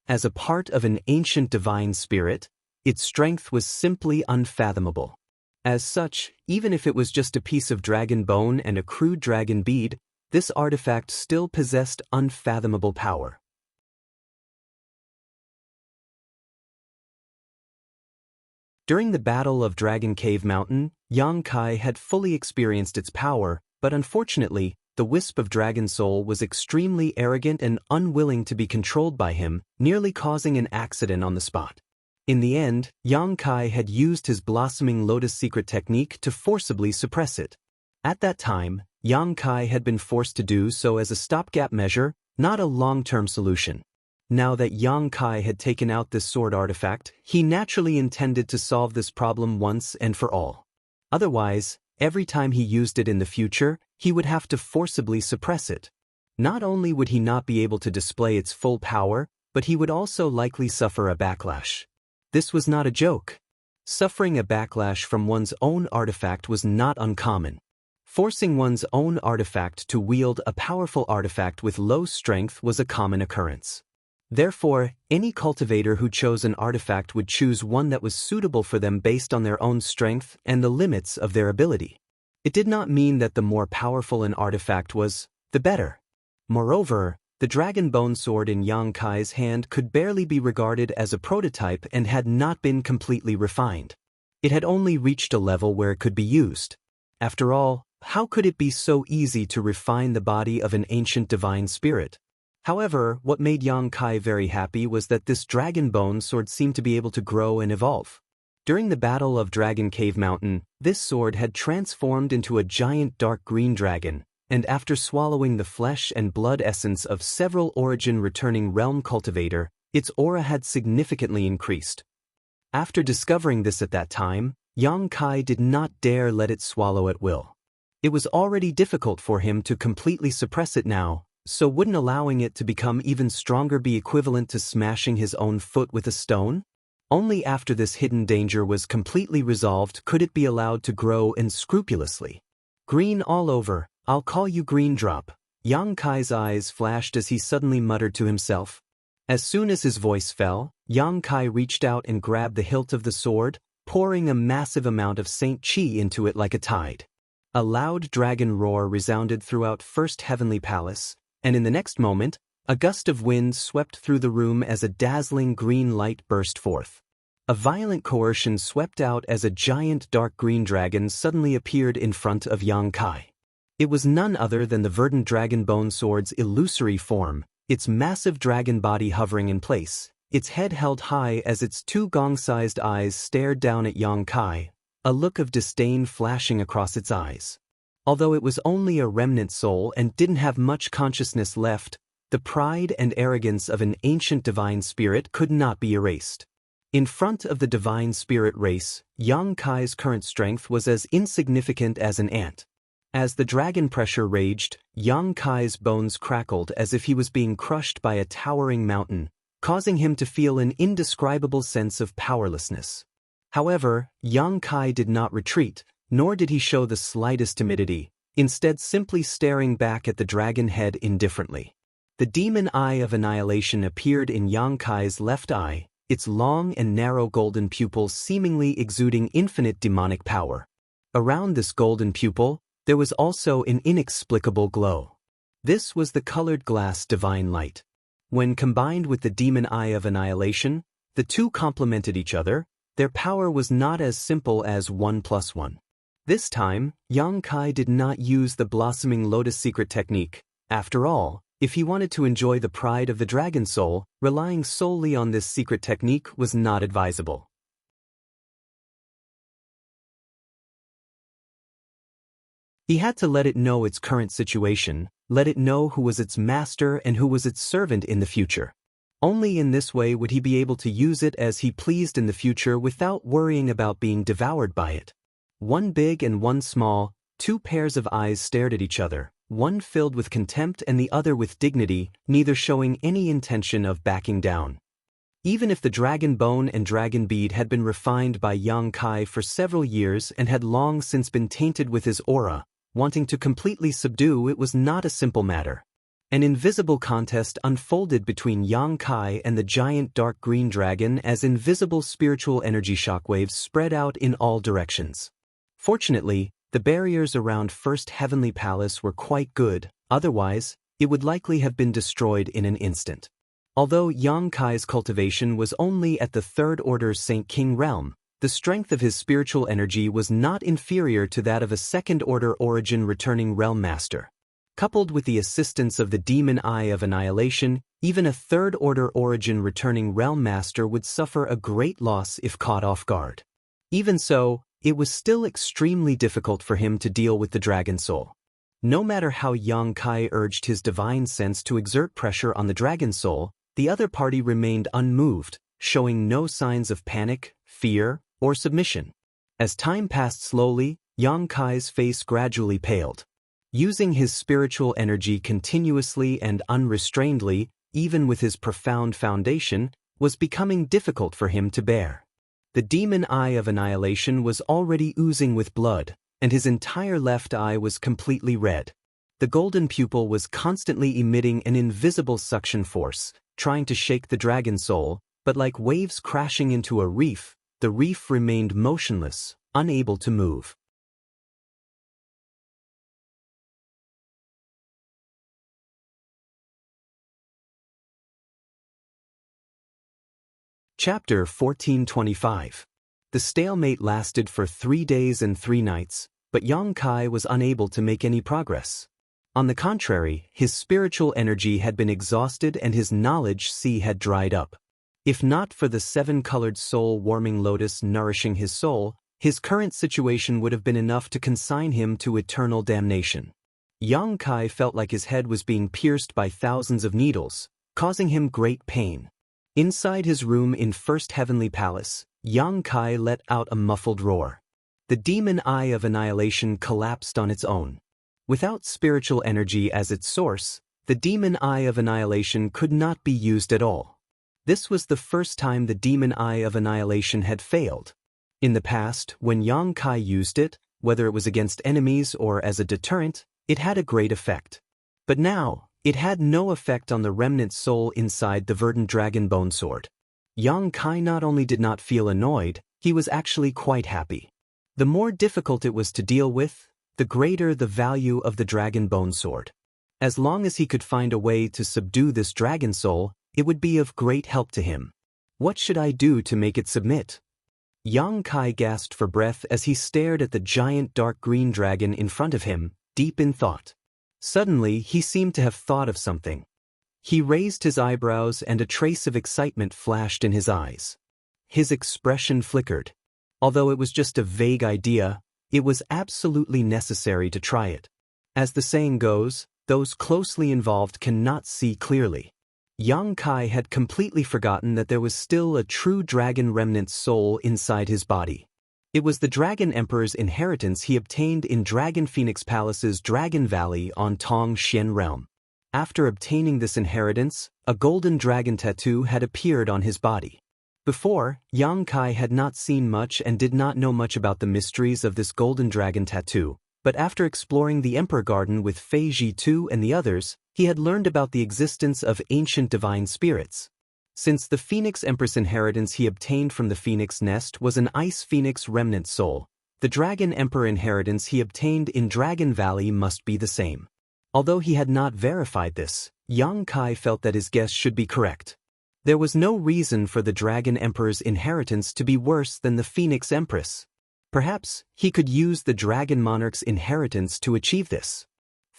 As a part of an ancient divine spirit, its strength was simply unfathomable. As such, even if it was just a piece of dragon bone and a crude dragon bead, this artifact still possessed unfathomable power. During the Battle of Dragon Cave Mountain, Yang Kai had fully experienced its power, but unfortunately, the wisp of dragon soul was extremely arrogant and unwilling to be controlled by him, nearly causing an accident on the spot. In the end, Yang Kai had used his blossoming lotus secret technique to forcibly suppress it. At that time, Yang Kai had been forced to do so as a stopgap measure, not a long-term solution. Now that Yang Kai had taken out this sword artifact, he naturally intended to solve this problem once and for all. Otherwise, every time he used it in the future, he would have to forcibly suppress it. Not only would he not be able to display its full power, but he would also likely suffer a backlash. This was not a joke. Suffering a backlash from one's own artifact was not uncommon. Forcing one's own artifact to wield a powerful artifact with low strength was a common occurrence. Therefore, any cultivator who chose an artifact would choose one that was suitable for them based on their own strength and the limits of their ability. It did not mean that the more powerful an artifact was, the better. Moreover, the dragon bone sword in Yang Kai's hand could barely be regarded as a prototype and had not been completely refined. It had only reached a level where it could be used. After all, how could it be so easy to refine the body of an ancient divine spirit? However, what made Yang Kai very happy was that this dragon bone sword seemed to be able to grow and evolve. During the Battle of Dragon Cave Mountain, this sword had transformed into a giant dark green dragon, and after swallowing the flesh and blood essence of several origin-returning realm cultivator, its aura had significantly increased. After discovering this at that time, Yang Kai did not dare let it swallow at will. It was already difficult for him to completely suppress it now, so wouldn't allowing it to become even stronger be equivalent to smashing his own foot with a stone? Only after this hidden danger was completely resolved could it be allowed to grow unscrupulously. Green all over, I'll call you Green Drop. Yang Kai's eyes flashed as he suddenly muttered to himself. As soon as his voice fell, Yang Kai reached out and grabbed the hilt of the sword, pouring a massive amount of Saint Qi into it like a tide. A loud dragon roar resounded throughout First Heavenly Palace, and in the next moment, a gust of wind swept through the room as a dazzling green light burst forth. A violent coercion swept out as a giant dark green dragon suddenly appeared in front of Yang Kai. It was none other than the verdant dragon bone sword's illusory form, its massive dragon body hovering in place, its head held high as its two gong-sized eyes stared down at Yang Kai, a look of disdain flashing across its eyes. Although it was only a remnant soul and didn't have much consciousness left, the pride and arrogance of an ancient divine spirit could not be erased. In front of the divine spirit race, Yang Kai's current strength was as insignificant as an ant. As the dragon pressure raged, Yang Kai's bones crackled as if he was being crushed by a towering mountain, causing him to feel an indescribable sense of powerlessness. However, Yang Kai did not retreat, nor did he show the slightest timidity, instead simply staring back at the dragon head indifferently. The demon eye of annihilation appeared in Yang Kai's left eye, its long and narrow golden pupil seemingly exuding infinite demonic power. Around this golden pupil, there was also an inexplicable glow. This was the colored glass divine light. When combined with the demon eye of annihilation, the two complemented each other. Their power was not as simple as 1 + 1. This time, Yang Kai did not use the blossoming lotus secret technique. After all, if he wanted to enjoy the pride of the dragon soul, relying solely on this secret technique was not advisable. He had to let it know its current situation, let it know who was its master and who was its servant in the future. Only in this way would he be able to use it as he pleased in the future without worrying about being devoured by it. One big and one small, two pairs of eyes stared at each other, one filled with contempt and the other with dignity, neither showing any intention of backing down. Even if the dragon bone and dragon bead had been refined by Yang Kai for several years and had long since been tainted with his aura, wanting to completely subdue it was not a simple matter. An invisible contest unfolded between Yang Kai and the giant dark green dragon as invisible spiritual energy shockwaves spread out in all directions. Fortunately, the barriers around First Heavenly Palace were quite good, otherwise, it would likely have been destroyed in an instant. Although Yang Kai's cultivation was only at the Third Order Saint King realm, the strength of his spiritual energy was not inferior to that of a Second Order Origin returning realm master. Coupled with the assistance of the demon eye of annihilation, even a Third Order Origin returning realm master would suffer a great loss if caught off guard. Even so, it was still extremely difficult for him to deal with the dragon soul. No matter how Yang Kai urged his divine sense to exert pressure on the dragon soul, the other party remained unmoved, showing no signs of panic, fear, or submission. As time passed slowly, Yang Kai's face gradually paled. Using his spiritual energy continuously and unrestrainedly, even with his profound foundation, was becoming difficult for him to bear. The demon eye of annihilation was already oozing with blood, and his entire left eye was completely red. The golden pupil was constantly emitting an invisible suction force, trying to shake the dragon soul, but like waves crashing into a reef, the reef remained motionless, unable to move. Chapter 1425. The stalemate lasted for 3 days and 3 nights, but Yang Kai was unable to make any progress. On the contrary, his spiritual energy had been exhausted and his knowledge sea had dried up. If not for the 7-colored soul-warming lotus nourishing his soul, his current situation would have been enough to consign him to eternal damnation. Yang Kai felt like his head was being pierced by thousands of needles, causing him great pain. Inside his room in First Heavenly Palace, Yang Kai let out a muffled roar. The demon eye of annihilation collapsed on its own. Without spiritual energy as its source, the demon eye of annihilation could not be used at all. This was the first time the demon eye of annihilation had failed. In the past, when Yang Kai used it, whether it was against enemies or as a deterrent, it had a great effect. But now, it had no effect on the remnant soul inside the verdant dragon bone sword. Yang Kai not only did not feel annoyed, he was actually quite happy. The more difficult it was to deal with, the greater the value of the dragon bone sword. As long as he could find a way to subdue this dragon soul, it would be of great help to him. What should I do to make it submit? Yang Kai gasped for breath as he stared at the giant dark green dragon in front of him, deep in thought. Suddenly, he seemed to have thought of something. He raised his eyebrows and a trace of excitement flashed in his eyes. His expression flickered. Although it was just a vague idea, it was absolutely necessary to try it. As the saying goes, those closely involved cannot see clearly. Yang Kai had completely forgotten that there was still a true dragon remnant soul inside his body. It was the Dragon Emperor's inheritance he obtained in Dragon Phoenix Palace's Dragon Valley on Tong Xian Realm. After obtaining this inheritance, a golden dragon tattoo had appeared on his body. Before, Yang Kai had not seen much and did not know much about the mysteries of this golden dragon tattoo, but after exploring the Emperor Garden with Fei Ji2 and the others, he had learned about the existence of ancient divine spirits. Since the Phoenix Empress inheritance he obtained from the Phoenix Nest was an Ice Phoenix remnant soul, the Dragon Emperor inheritance he obtained in Dragon Valley must be the same. Although he had not verified this, Yang Kai felt that his guess should be correct. There was no reason for the Dragon Emperor's inheritance to be worse than the Phoenix Empress. Perhaps he could use the Dragon Monarch's inheritance to achieve this.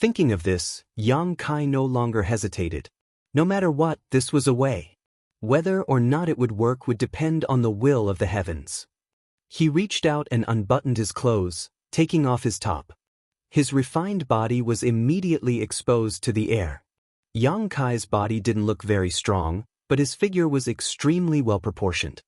Thinking of this, Yang Kai no longer hesitated. No matter what, this was a way. Whether or not it would work would depend on the will of the heavens. He reached out and unbuttoned his clothes, taking off his top. His refined body was immediately exposed to the air. Yang Kai's body didn't look very strong, but his figure was extremely well proportioned.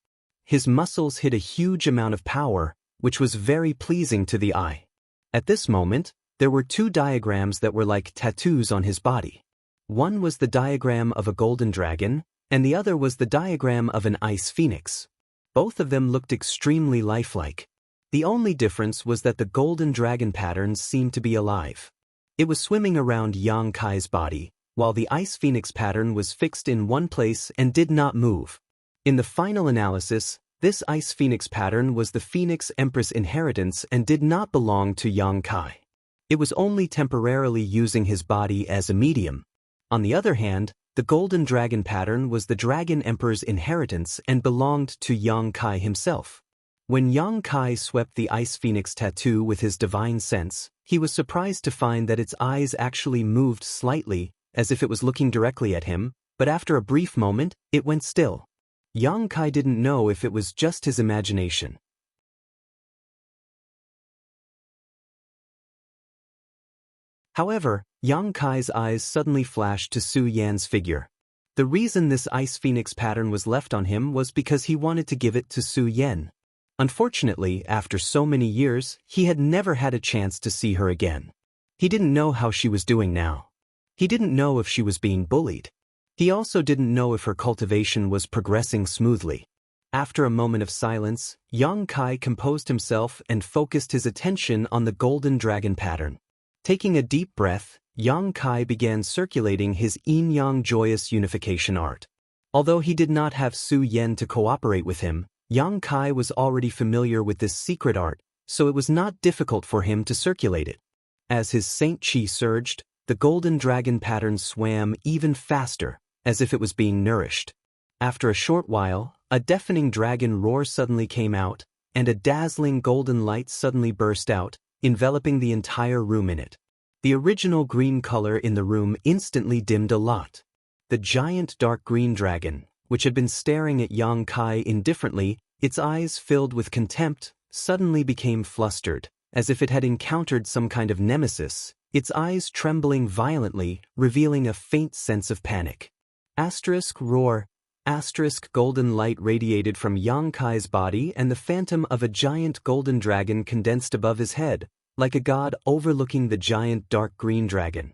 His muscles hid a huge amount of power, which was very pleasing to the eye. At this moment, there were two diagrams that were like tattoos on his body. One was the diagram of a golden dragon, and the other was the diagram of an ice phoenix. Both of them looked extremely lifelike. The only difference was that the golden dragon pattern seemed to be alive. It was swimming around Yang Kai's body, while the ice phoenix pattern was fixed in one place and did not move. In the final analysis, this ice phoenix pattern was the Phoenix Empress inheritance and did not belong to Yang Kai. It was only temporarily using his body as a medium. On the other hand, the golden dragon pattern was the Dragon Emperor's inheritance and belonged to Yang Kai himself. When Yang Kai swept the ice phoenix tattoo with his divine sense, he was surprised to find that its eyes actually moved slightly, as if it was looking directly at him, but after a brief moment, it went still. Yang Kai didn't know if it was just his imagination. However, Yang Kai's eyes suddenly flashed to Su Yan's figure. The reason this ice phoenix pattern was left on him was because he wanted to give it to Su Yan. Unfortunately, after so many years, he had never had a chance to see her again. He didn't know how she was doing now. He didn't know if she was being bullied. He also didn't know if her cultivation was progressing smoothly. After a moment of silence, Yang Kai composed himself and focused his attention on the golden dragon pattern. Taking a deep breath, Yang Kai began circulating his yin-yang joyous unification art. Although he did not have Su Yan to cooperate with him, Yang Kai was already familiar with this secret art, so it was not difficult for him to circulate it. As his Saint Chi surged, the golden dragon pattern swam even faster, as if it was being nourished. After a short while, a deafening dragon roar suddenly came out, and a dazzling golden light suddenly burst out, enveloping the entire room in it. The original green color in the room instantly dimmed a lot. The giant dark green dragon, which had been staring at Yang Kai indifferently, its eyes filled with contempt, suddenly became flustered, as if it had encountered some kind of nemesis, its eyes trembling violently, revealing a faint sense of panic. Roar. Golden light radiated from Yang Kai's body, and the phantom of a giant golden dragon condensed above his head, like a god overlooking the giant dark green dragon.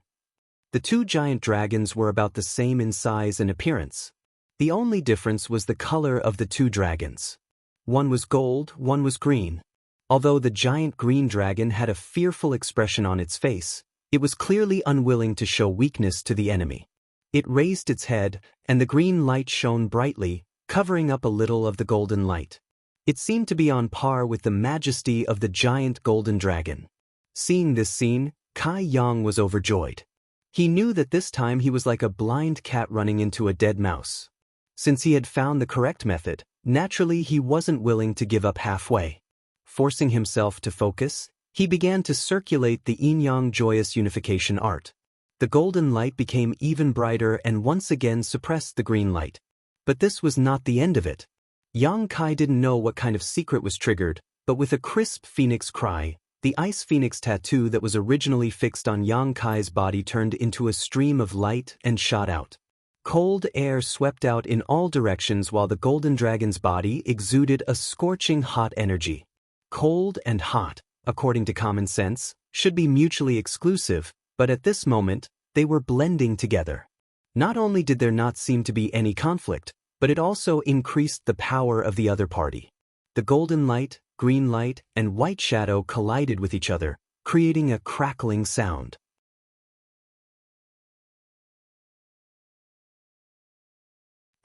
The two giant dragons were about the same in size and appearance. The only difference was the color of the two dragons. One was gold, one was green. Although the giant green dragon had a fearful expression on its face, it was clearly unwilling to show weakness to the enemy. It raised its head, and the green light shone brightly, covering up a little of the golden light. It seemed to be on par with the majesty of the giant golden dragon. Seeing this scene, Kai Yang was overjoyed. He knew that this time he was like a blind cat running into a dead mouse. Since he had found the correct method, naturally he wasn't willing to give up halfway. Forcing himself to focus, he began to circulate the yin-yang joyous unification art. The golden light became even brighter and once again suppressed the green light. But this was not the end of it. Yang Kai didn't know what kind of secret was triggered, but with a crisp phoenix cry, the ice phoenix tattoo that was originally fixed on Yang Kai's body turned into a stream of light and shot out. Cold air swept out in all directions while the golden dragon's body exuded a scorching hot energy. Cold and hot, according to common sense, should be mutually exclusive, but at this moment, they were blending together. Not only did there not seem to be any conflict, but it also increased the power of the other party. The golden light, green light, and white shadow collided with each other, creating a crackling sound.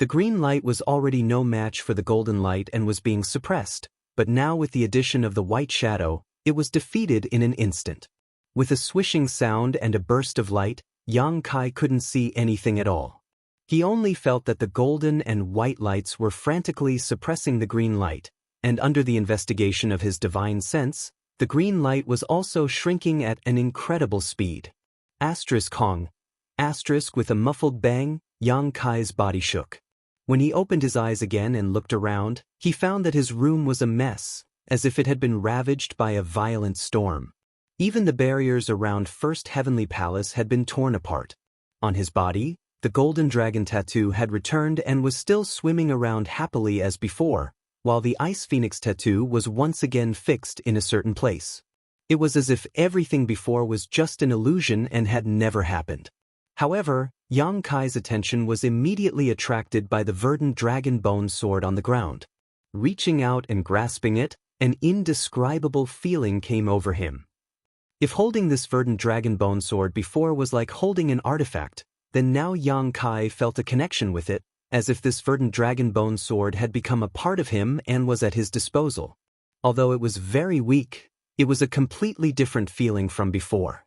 The green light was already no match for the golden light and was being suppressed, but now with the addition of the white shadow, it was defeated in an instant. With a swishing sound and a burst of light, Yang Kai couldn't see anything at all. He only felt that the golden and white lights were frantically suppressing the green light, and under the investigation of his divine sense, the green light was also shrinking at an incredible speed. Kong. With a muffled bang, Yang Kai's body shook. When he opened his eyes again and looked around, he found that his room was a mess, as if it had been ravaged by a violent storm. Even the barriers around First Heavenly Palace had been torn apart. On his body, the golden dragon tattoo had returned and was still swimming around happily as before, while the ice phoenix tattoo was once again fixed in a certain place. It was as if everything before was just an illusion and had never happened. However, Yang Kai's attention was immediately attracted by the verdant dragon bone sword on the ground. Reaching out and grasping it, an indescribable feeling came over him. If holding this verdant dragon bone sword before was like holding an artifact, then now Yang Kai felt a connection with it, as if this verdant dragon bone sword had become a part of him and was at his disposal. Although it was very weak, it was a completely different feeling from before.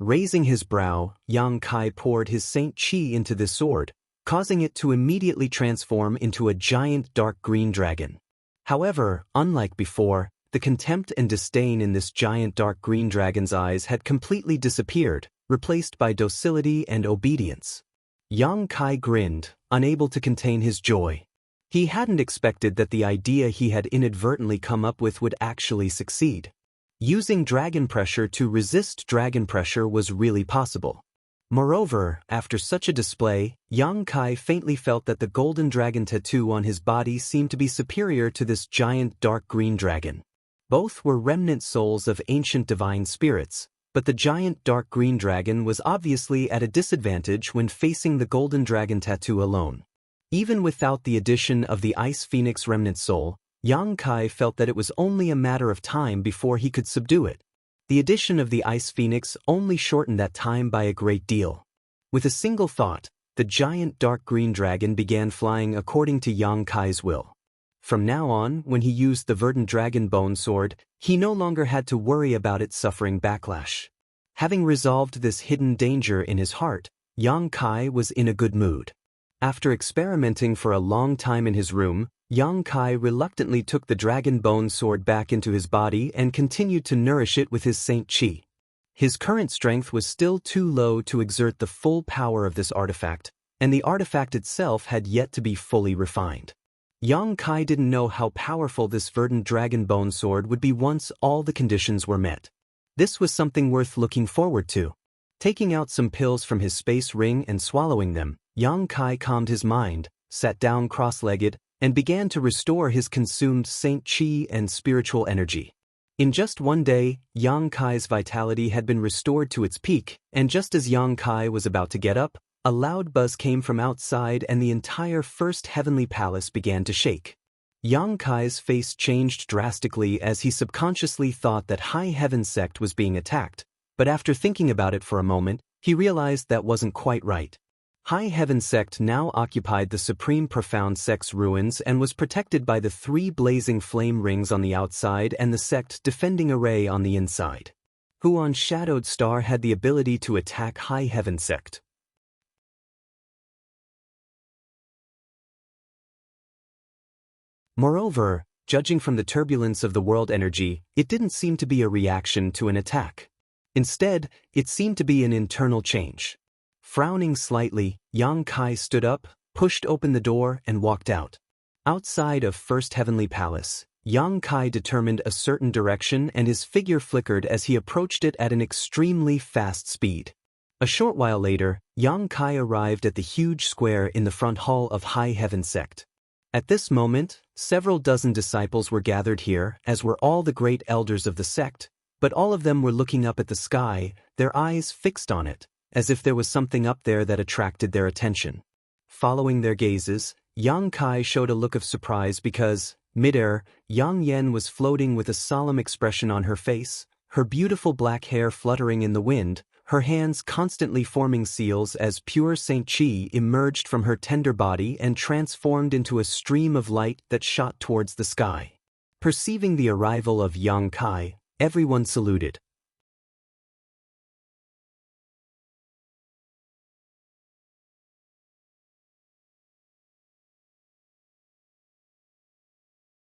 Raising his brow, Yang Kai poured his Saint Qi into this sword, causing it to immediately transform into a giant dark green dragon. However, unlike before, the contempt and disdain in this giant dark green dragon's eyes had completely disappeared, replaced by docility and obedience. Yang Kai grinned, unable to contain his joy. He hadn't expected that the idea he had inadvertently come up with would actually succeed. Using dragon pressure to resist dragon pressure was really possible. Moreover, after such a display, Yang Kai faintly felt that the golden dragon tattoo on his body seemed to be superior to this giant dark green dragon. Both were remnant souls of ancient divine spirits, but the giant dark green dragon was obviously at a disadvantage when facing the golden dragon tattoo alone. Even without the addition of the ice phoenix remnant soul, Yang Kai felt that it was only a matter of time before he could subdue it. The addition of the ice phoenix only shortened that time by a great deal. With a single thought, the giant dark green dragon began flying according to Yang Kai's will. From now on, when he used the verdant dragon bone sword, he no longer had to worry about it suffering backlash. Having resolved this hidden danger in his heart, Yang Kai was in a good mood. After experimenting for a long time in his room, Yang Kai reluctantly took the dragon bone sword back into his body and continued to nourish it with his Saint Qi. His current strength was still too low to exert the full power of this artifact, and the artifact itself had yet to be fully refined. Yang Kai didn't know how powerful this verdant dragon bone sword would be once all the conditions were met. This was something worth looking forward to. Taking out some pills from his space ring and swallowing them, Yang Kai calmed his mind, sat down cross-legged, and began to restore his consumed Saint Qi and spiritual energy. In just one day, Yang Kai's vitality had been restored to its peak, and just as Yang Kai was about to get up, A loud buzz came from outside and the entire first heavenly palace began to shake. Yang Kai's face changed drastically as he subconsciously thought that High Heaven sect was being attacked, but after thinking about it for a moment, he realized that wasn't quite right. High Heaven sect now occupied the Supreme Profound sect's ruins and was protected by the 3 blazing flame rings on the outside and the sect defending array on the inside. Huan Shadowed Star had the ability to attack High Heaven sect. Moreover, judging from the turbulence of the world energy, it didn't seem to be a reaction to an attack. Instead, it seemed to be an internal change. Frowning slightly, Yang Kai stood up, pushed open the door, and walked out. Outside of First Heavenly Palace, Yang Kai determined a certain direction and his figure flickered as he approached it at an extremely fast speed. A short while later, Yang Kai arrived at the huge square in the front hall of High Heaven sect. At this moment, several dozen disciples were gathered here, as were all the great elders of the sect, but all of them were looking up at the sky, their eyes fixed on it, as if there was something up there that attracted their attention. Following their gazes, Yang Kai showed a look of surprise because, midair, Yang Yen was floating with a solemn expression on her face, her beautiful black hair fluttering in the wind, her hands constantly forming seals as pure Saint Qi emerged from her tender body and transformed into a stream of light that shot towards the sky. Perceiving the arrival of Yang Kai, everyone saluted.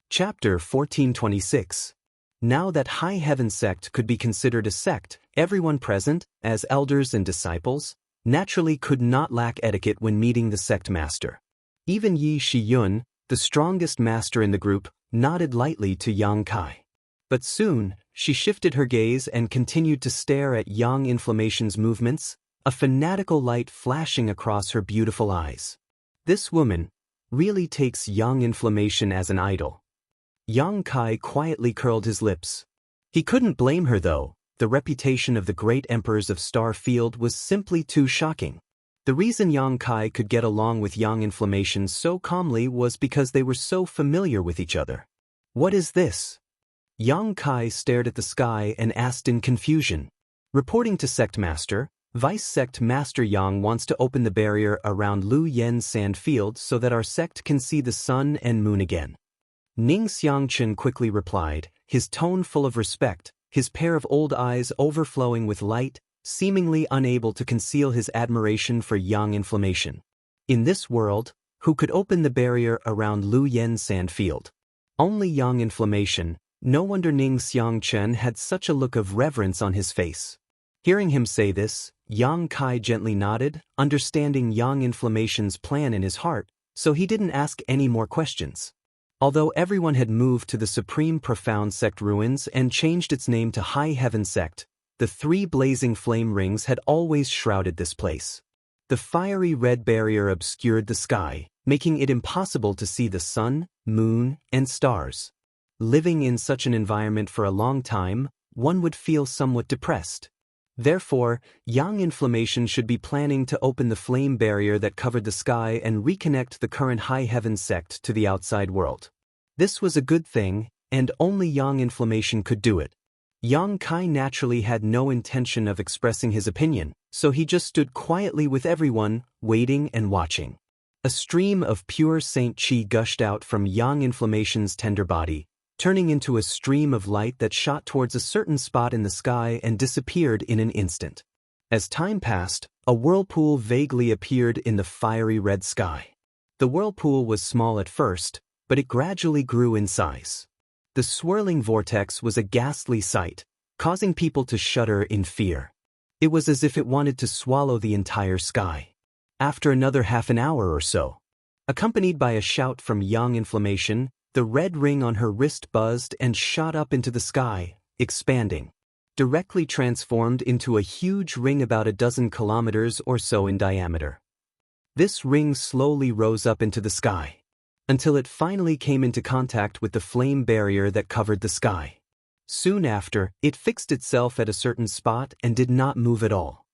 Chapter 1426. Now that High Heaven sect could be considered a sect, everyone present, as elders and disciples, naturally could not lack etiquette when meeting the sect master. Even Yi Shiyun, the strongest master in the group, nodded lightly to Yang Kai. But soon, she shifted her gaze and continued to stare at Yang Inflammation's movements, a fanatical light flashing across her beautiful eyes. This woman really takes Yang Inflammation as an idol. Yang Kai quietly curled his lips. He couldn't blame her though, the reputation of the great emperors of Star Field was simply too shocking. The reason Yang Kai could get along with Yang Inflammation so calmly was because they were so familiar with each other. What is this? Yang Kai stared at the sky and asked in confusion. Reporting to Sect Master, Vice Sect Master Yang wants to open the barrier around Lu Yen's sand field so that our sect can see the sun and moon again. Ning Xianxia quickly replied, his tone full of respect, his pair of old eyes overflowing with light, seemingly unable to conceal his admiration for Yang Inflammation. In this world, who could open the barrier around Lu Yen's sand field? Only Yang Inflammation. No wonder Ning Xianxia had such a look of reverence on his face. Hearing him say this, Yang Kai gently nodded, understanding Yang Inflammation's plan in his heart, so he didn't ask any more questions. Although everyone had moved to the Supreme Profound sect ruins and changed its name to High Heaven sect, the 3 blazing flame rings had always shrouded this place. The fiery red barrier obscured the sky, making it impossible to see the sun, moon, and stars. Living in such an environment for a long time, one would feel somewhat depressed. Therefore, Yang Inflammation should be planning to open the flame barrier that covered the sky and reconnect the current High Heaven sect to the outside world. This was a good thing, and only Yang Inflammation could do it. Yang Kai naturally had no intention of expressing his opinion, so he just stood quietly with everyone, waiting and watching. A stream of pure Saint Qi gushed out from Yang Inflammation's tender body, turning into a stream of light that shot towards a certain spot in the sky and disappeared in an instant. As time passed, a whirlpool vaguely appeared in the fiery red sky. The whirlpool was small at first, but it gradually grew in size. The swirling vortex was a ghastly sight, causing people to shudder in fear. It was as if it wanted to swallow the entire sky. After another half an hour or so, accompanied by a shout from Yang Inflammation, the red ring on her wrist buzzed and shot up into the sky, expanding. Directly transformed into a huge ring about a dozen kilometers or so in diameter. This ring slowly rose up into the sky, until it finally came into contact with the flame barrier that covered the sky. Soon after, it fixed itself at a certain spot and did not move at all.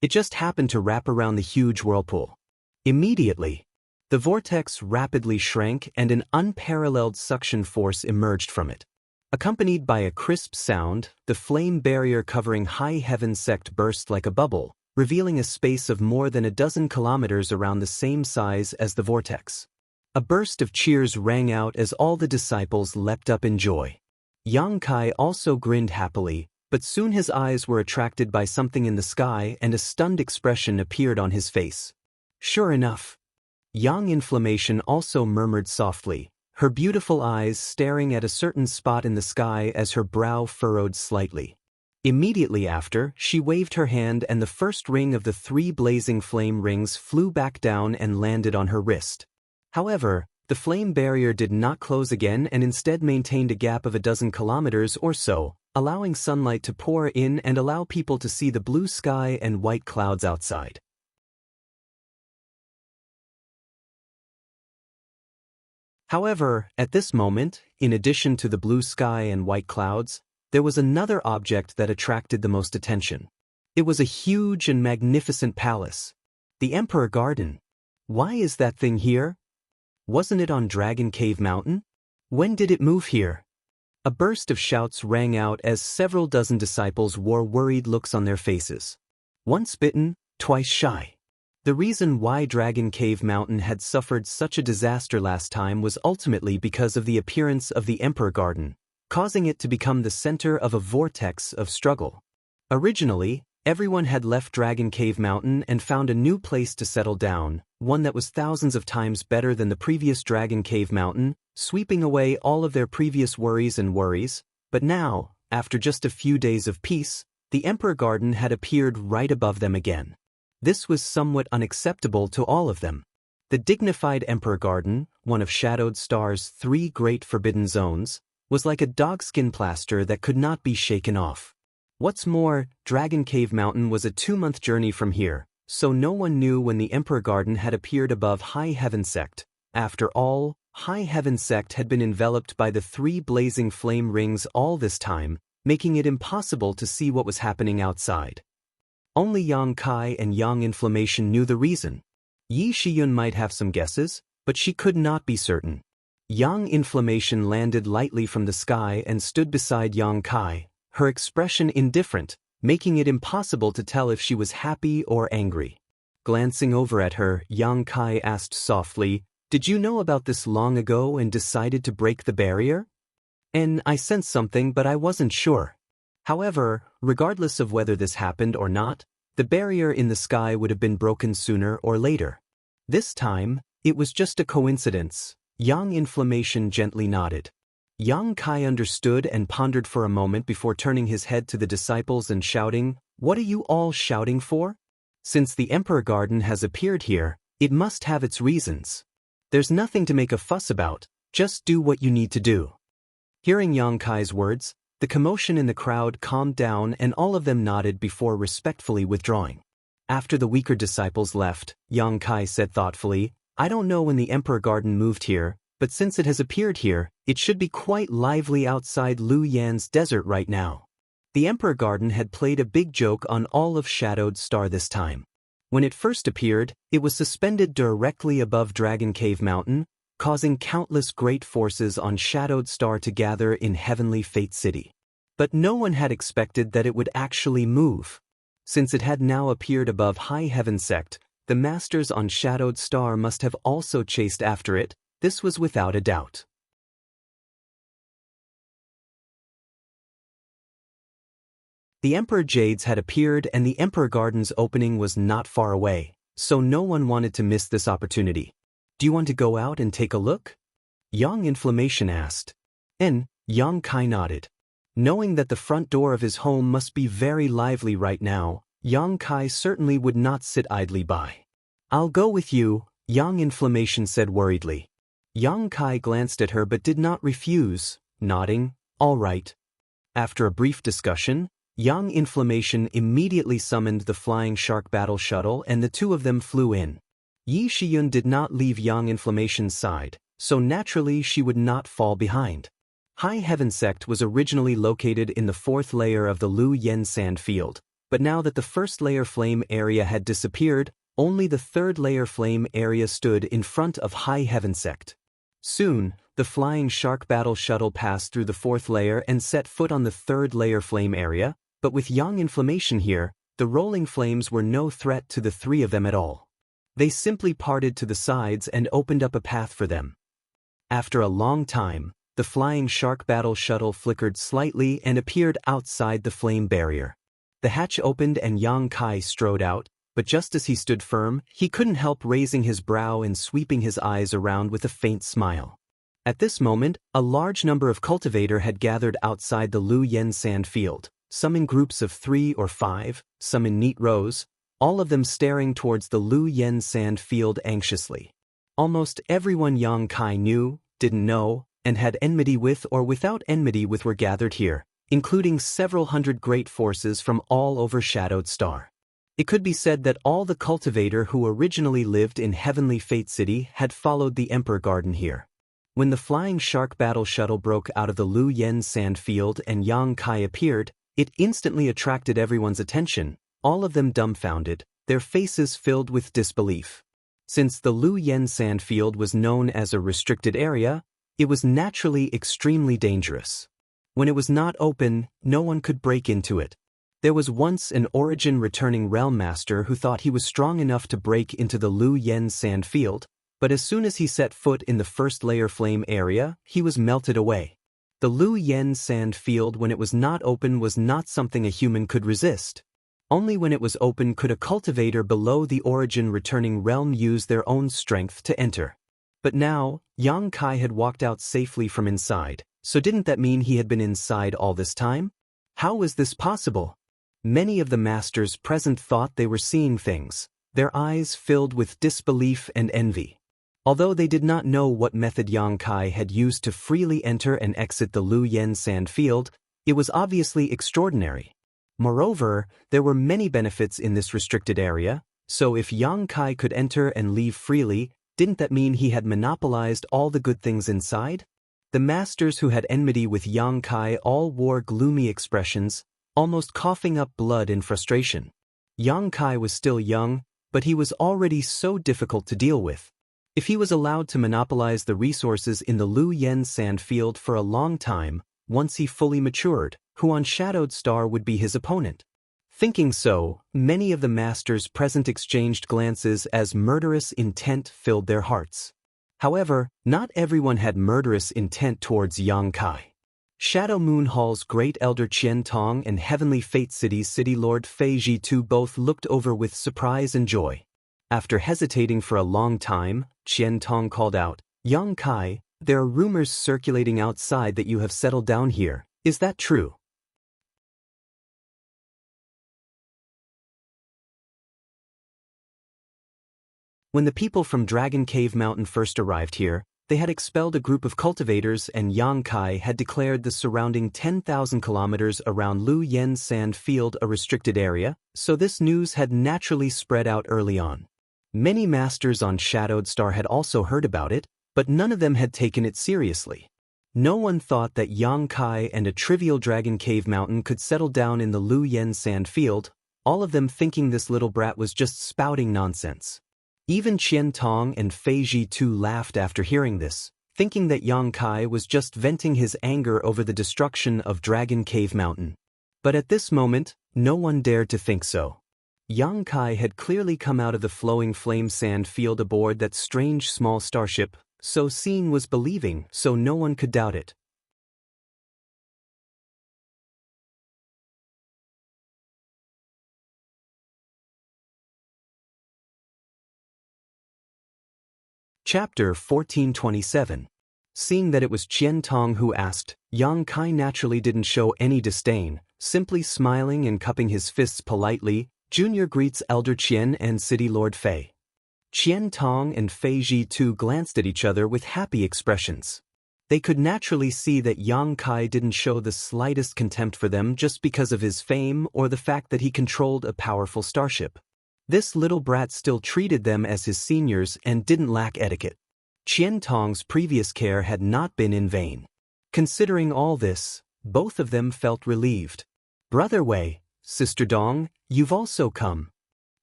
It just happened to wrap around the huge whirlpool. Immediately, the vortex rapidly shrank and an unparalleled suction force emerged from it. Accompanied by a crisp sound, the flame barrier covering High Heaven sect burst like a bubble, revealing a space of more than a dozen kilometers around the same size as the vortex. A burst of cheers rang out as all the disciples leapt up in joy. Yang Kai also grinned happily, but soon his eyes were attracted by something in the sky and a stunned expression appeared on his face. Sure enough, Yang Inflammation also murmured softly, her beautiful eyes staring at a certain spot in the sky as her brow furrowed slightly. Immediately after, she waved her hand and the first ring of the 3 blazing flame rings flew back down and landed on her wrist. However, the flame barrier did not close again and instead maintained a gap of a dozen kilometers or so, allowing sunlight to pour in and allow people to see the blue sky and white clouds outside. However, at this moment, in addition to the blue sky and white clouds, there was another object that attracted the most attention. It was a huge and magnificent palace. The Emperor Garden. Why is that thing here? Wasn't it on Dragon Cave Mountain? When did it move here? A burst of shouts rang out as several dozen disciples wore worried looks on their faces. Once bitten, twice shy. The reason why Dragon Cave Mountain had suffered such a disaster last time was ultimately because of the appearance of the Emperor Garden, causing it to become the center of a vortex of struggle. Originally, everyone had left Dragon Cave Mountain and found a new place to settle down, one that was thousands of times better than the previous Dragon Cave Mountain, sweeping away all of their previous worries, but now, after just a few days of peace, the Emperor Garden had appeared right above them again. This was somewhat unacceptable to all of them. The dignified Emperor Garden, one of Shadowed Star's 3 great forbidden zones, was like a dogskin plaster that could not be shaken off. What's more, Dragon Cave Mountain was a 2-month journey from here, so no one knew when the Emperor Garden had appeared above High Heaven sect. After all, High Heaven sect had been enveloped by the 3 blazing flame rings all this time, making it impossible to see what was happening outside. Only Yang Kai and Yang Inflammation knew the reason. Yi Shiyun might have some guesses, but she could not be certain. Yang Inflammation landed lightly from the sky and stood beside Yang Kai, her expression indifferent, making it impossible to tell if she was happy or angry. Glancing over at her, Yang Kai asked softly, "Did you know about this long ago and decided to break the barrier?" "And I sensed something, but I wasn't sure." However, regardless of whether this happened or not, the barrier in the sky would have been broken sooner or later. This time, it was just a coincidence. Yang Inflammation gently nodded. Yang Kai understood and pondered for a moment before turning his head to the disciples and shouting, "What are you all shouting for? Since the Emperor Garden has appeared here, it must have its reasons. There's nothing to make a fuss about, just do what you need to do." Hearing Yang Kai's words, the commotion in the crowd calmed down and all of them nodded before respectfully withdrawing. After the weaker disciples left, Yang Kai said thoughtfully, "I don't know when the Emperor Garden moved here, but since it has appeared here, it should be quite lively outside Lu Yan's desert right now." The Emperor Garden had played a big joke on all of Shadowed Star this time. When it first appeared, it was suspended directly above Dragon Cave Mountain, causing countless great forces on Shadowed Star to gather in Heavenly Fate City. But no one had expected that it would actually move. Since it had now appeared above High Heaven sect, the masters on Shadowed Star must have also chased after it. This was without a doubt. The Emperor Jades had appeared and the Emperor Garden's opening was not far away, so no one wanted to miss this opportunity. "Do you want to go out and take a look?" Yang Inflammation asked. And Yang Kai nodded. Knowing that the front door of his home must be very lively right now, Yang Kai certainly would not sit idly by. "I'll go with you," Yang Inflammation said worriedly. Yang Kai glanced at her but did not refuse, nodding, "All right." After a brief discussion, Yang Inflammation immediately summoned the Flying Shark Battle Shuttle and the 2 of them flew in. Yi Shiyun did not leave Yang Inflammation's side, so naturally she would not fall behind. High Heaven sect was originally located in the 4th layer of the Lu Yen sand field, But now that the first layer flame area had disappeared, only the third layer flame area stood in front of High Heaven Sect. Soon, the flying shark battle shuttle passed through the fourth layer and set foot on the third layer flame area, but with Yang Inflammation here, the rolling flames were no threat to the three of them at all. They simply parted to the sides and opened up a path for them. After a long time, the flying shark battle shuttle flickered slightly and appeared outside the flame barrier. The hatch opened and Yang Kai strode out, but just as he stood firm, he couldn't help raising his brow and sweeping his eyes around with a faint smile. At this moment, a large number of cultivators had gathered outside the Lu Yen sand field, some in groups of 3 or 5, some in neat rows, all of them staring towards the Lu Yen sand field anxiously. Almost everyone Yang Kai knew, didn't know, and had enmity with or without enmity with were gathered here, including several hundred great forces from all over Shadowed Star. It could be said that all the cultivator who originally lived in Heavenly Fate City had followed the Emperor Garden here. When the flying shark battle shuttle broke out of the Lu Yen sand field and Yang Kai appeared, it instantly attracted everyone's attention, all of them dumbfounded, their faces filled with disbelief. Since the Lu Yen sand field was known as a restricted area, it was naturally extremely dangerous. When it was not open, no one could break into it. There was once an origin returning realm master who thought he was strong enough to break into the Lu Yen sand field, but as soon as he set foot in the first layer flame area, he was melted away. The Lu Yen sand field when it was not open was not something a human could resist. Only when it was open could a cultivator below the origin returning realm use their own strength to enter. But now, Yang Kai had walked out safely from inside, so didn't that mean he had been inside all this time? How was this possible? Many of the masters present thought they were seeing things, their eyes filled with disbelief and envy. Although they did not know what method Yang Kai had used to freely enter and exit the Lu Yen sand field, it was obviously extraordinary. Moreover, there were many benefits in this restricted area, so if Yang Kai could enter and leave freely, didn't that mean he had monopolized all the good things inside? The masters who had enmity with Yang Kai all wore gloomy expressions, almost coughing up blood in frustration. Yang Kai was still young, but he was already so difficult to deal with. If he was allowed to monopolize the resources in the Lu Yen sand field for a long time, once he fully matured, who on Shadowed Star would be his opponent? Thinking so, many of the masters present exchanged glances as murderous intent filled their hearts. However, not everyone had murderous intent towards Yang Kai. Shadow Moon Hall's Great Elder Qian Tong and Heavenly Fate City's City Lord Fei Jitu both looked over with surprise and joy. After hesitating for a long time, Qian Tong called out, "Yang Kai, there are rumors circulating outside that you have settled down here. Is that true?" When the people from Dragon Cave Mountain first arrived here, they had expelled a group of cultivators and Yang Kai had declared the surrounding 10,000 kilometers around Lu Yen sand field a restricted area, so this news had naturally spread out early on. Many masters on Shadowed Star had also heard about it, but none of them had taken it seriously. No one thought that Yang Kai and a trivial Dragon Cave Mountain could settle down in the Lu Yen sand field, all of them thinking this little brat was just spouting nonsense. Even Qian Tong and Fei Jitu laughed after hearing this, thinking that Yang Kai was just venting his anger over the destruction of Dragon Cave Mountain. But at this moment, no one dared to think so. Yang Kai had clearly come out of the flowing flame sand field aboard that strange small starship, so seeing was believing, so no one could doubt it. Chapter 1427. Seeing that it was Qian Tong who asked, Yang Kai naturally didn't show any disdain, simply smiling and cupping his fists politely. Junior greets Elder Qian and City Lord Fei. Qian Tong and Fei Jitu glanced at each other with happy expressions. They could naturally see that Yang Kai didn't show the slightest contempt for them just because of his fame or the fact that he controlled a powerful starship. This little brat still treated them as his seniors and didn't lack etiquette. Qian Tong's previous care had not been in vain. Considering all this, both of them felt relieved. "Brother Wei, Sister Dong, you've also come.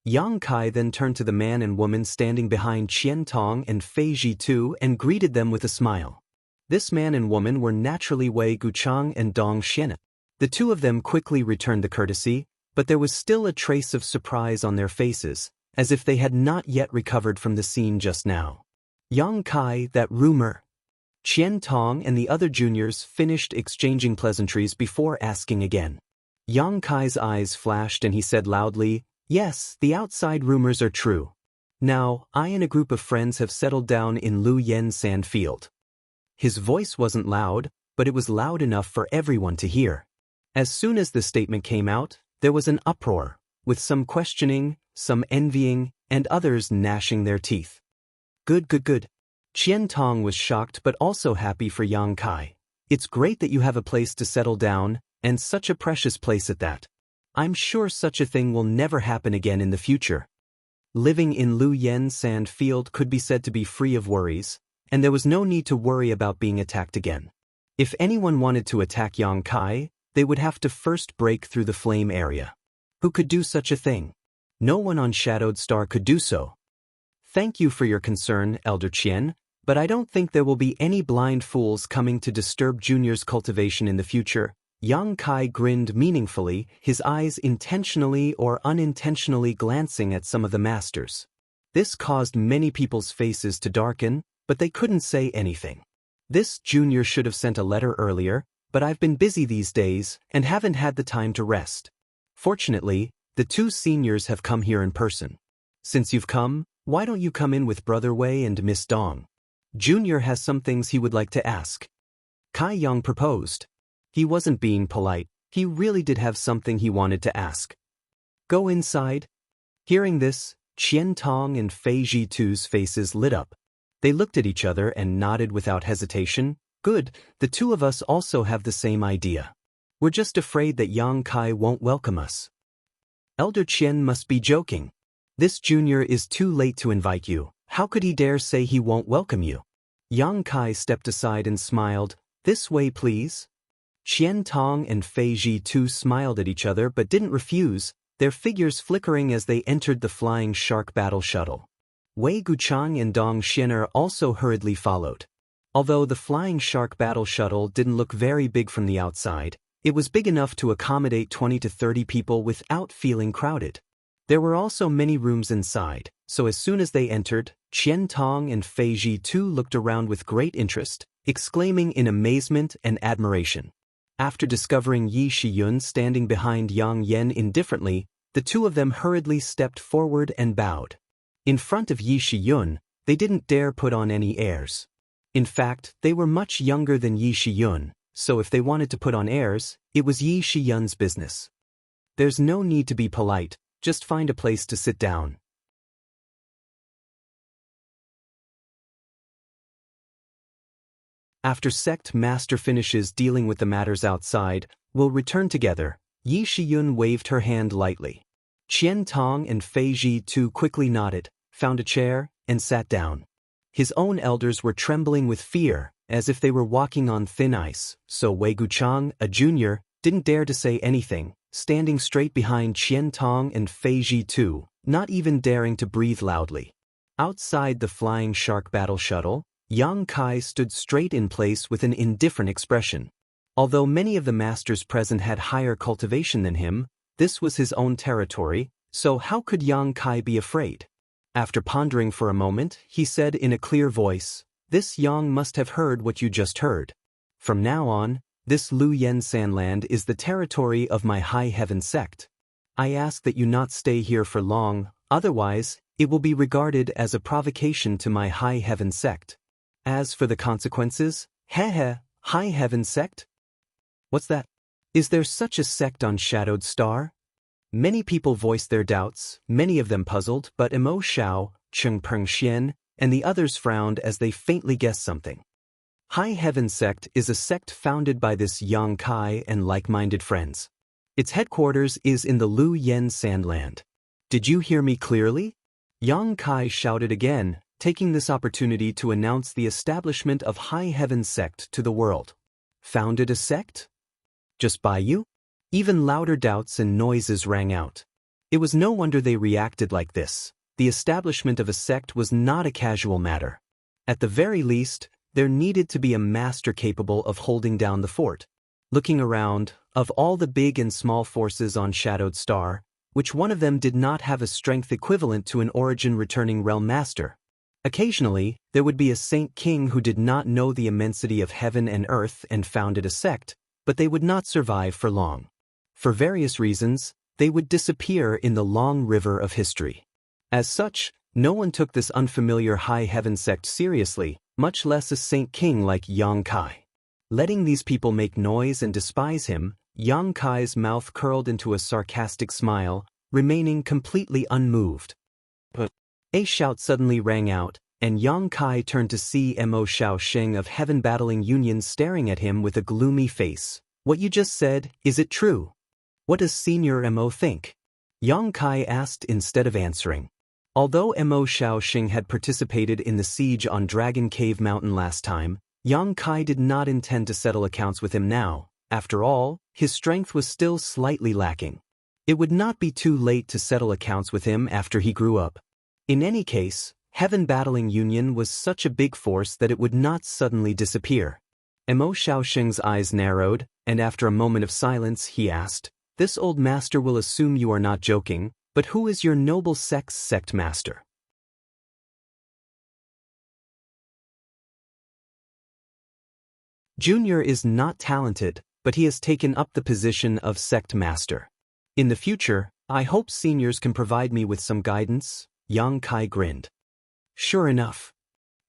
Yang Kai then turned to the man and woman standing behind Qian Tong and Fei Zhitu and greeted them with a smile. This man and woman were naturally Wei Guchang and Dong Xian. The two of them quickly returned the courtesy, but there was still a trace of surprise on their faces, as if they had not yet recovered from the scene just now. Yang Kai, that rumor. Qian Tong and the other juniors finished exchanging pleasantries before asking again. Yang Kai's eyes flashed and he said loudly, "Yes, the outside rumors are true. Now, I and a group of friends have settled down in Lu Yen Sand Field." His voice wasn't loud, but it was loud enough for everyone to hear. As soon as the statement came out, there was an uproar, with some questioning, some envying, and others gnashing their teeth. Good. Qian Tong was shocked but also happy for Yang Kai. It's great that you have a place to settle down, and such a precious place at that. I'm sure such a thing will never happen again in the future. Living in Lu Yen Sand Field could be said to be free of worries, and there was no need to worry about being attacked again. If anyone wanted to attack Yang Kai, they would have to first break through the flame area. Who could do such a thing? No one on Shadowed Star could do so. Thank you for your concern, Elder Qian, but I don't think there will be any blind fools coming to disturb Junior's cultivation in the future. Yang Kai grinned meaningfully, his eyes intentionally or unintentionally glancing at some of the masters. This caused many people's faces to darken, but they couldn't say anything. This junior should have sent a letter earlier, but I've been busy these days and haven't had the time to rest. Fortunately, the two seniors have come here in person. Since you've come, why don't you come in with Brother Wei and Miss Dong? Junior has some things he would like to ask. Kai Yang proposed. He wasn't being polite, he really did have something he wanted to ask. Go inside. Hearing this, Qian Tong and Fei Zhitu's faces lit up. They looked at each other and nodded without hesitation. Good, the two of us also have the same idea. We're just afraid that Yang Kai won't welcome us. Elder Qian must be joking. This junior is too late to invite you. How could he dare say he won't welcome you? Yang Kai stepped aside and smiled. This way, please. Qian Tong and Fei Zhitu smiled at each other but didn't refuse, their figures flickering as they entered the flying shark battle shuttle. Wei Guchang and Dong Xianer also hurriedly followed. Although the flying shark battle shuttle didn't look very big from the outside, it was big enough to accommodate 20 to 30 people without feeling crowded. There were also many rooms inside, so as soon as they entered, Qian Tong and Fei Zhitu looked around with great interest, exclaiming in amazement and admiration. After discovering Yi Shiyun standing behind Yang Yen indifferently, the two of them hurriedly stepped forward and bowed. In front of Yi Shiyun, they didn't dare put on any airs. In fact, they were much younger than Yi Shiyun, so if they wanted to put on airs, it was Yi Shiyun's business. There's no need to be polite, just find a place to sit down. After sect master finishes dealing with the matters outside, we'll return together. Yi Shiyun waved her hand lightly. Qian Tong and Fei Zhitu quickly nodded, found a chair, and sat down. His own elders were trembling with fear, as if they were walking on thin ice, so Wei Guchang, a junior, didn't dare to say anything, standing straight behind Qian Tong and Fei Zhitu, not even daring to breathe loudly. Outside the flying shark battle shuttle, Yang Kai stood straight in place with an indifferent expression. Although many of the masters present had higher cultivation than him, this was his own territory, so how could Yang Kai be afraid? After pondering for a moment, he said in a clear voice, "This Yang must have heard what you just heard. From now on, this Lu Yen Sandland is the territory of my High Heaven sect. I ask that you not stay here for long, otherwise, it will be regarded as a provocation to my High Heaven sect. As for the consequences, High Heaven sect? What's that? Is there such a sect on Shadowed Star?" Many people voiced their doubts, many of them puzzled, but Emo Xiao, Cheng Peng Xian, and the others frowned as they faintly guessed something. High Heaven sect is a sect founded by this Yang Kai and like-minded friends. Its headquarters is in the Lu Yen Sandland. Did you hear me clearly? Yang Kai shouted again, taking this opportunity to announce the establishment of High Heaven sect to the world. Founded a sect? Just by you? Even louder doubts and noises rang out. It was no wonder they reacted like this. The establishment of a sect was not a casual matter. At the very least, there needed to be a master capable of holding down the fort. Looking around, of all the big and small forces on Shadowed Star, which one of them did not have a strength equivalent to an origin-returning realm master? Occasionally, there would be a saint king who did not know the immensity of heaven and earth and founded a sect, but they would not survive for long. For various reasons, they would disappear in the long river of history. As such, no one took this unfamiliar high heaven sect seriously, much less a saint king like Yang Kai. Letting these people make noise and despise him, Yang Kai's mouth curled into a sarcastic smile, remaining completely unmoved. A shout suddenly rang out, and Yang Kai turned to see Mo Xiaoxing of Heaven Battling Union staring at him with a gloomy face. "What you just said, is it true? What does Senior Mo think?" Yang Kai asked instead of answering. Although Mo Xiaoxing had participated in the siege on Dragon Cave Mountain last time, Yang Kai did not intend to settle accounts with him now. After all, his strength was still slightly lacking. It would not be too late to settle accounts with him after he grew up. In any case, Heaven Battling Union was such a big force that it would not suddenly disappear. Mo Xiaoxing's eyes narrowed, and after a moment of silence he asked, "This old master will assume you are not joking, but who is your noble sect's sect master?" Junior is not talented, but he has taken up the position of sect master. In the future, I hope seniors can provide me with some guidance. Yang Kai grinned. Sure enough.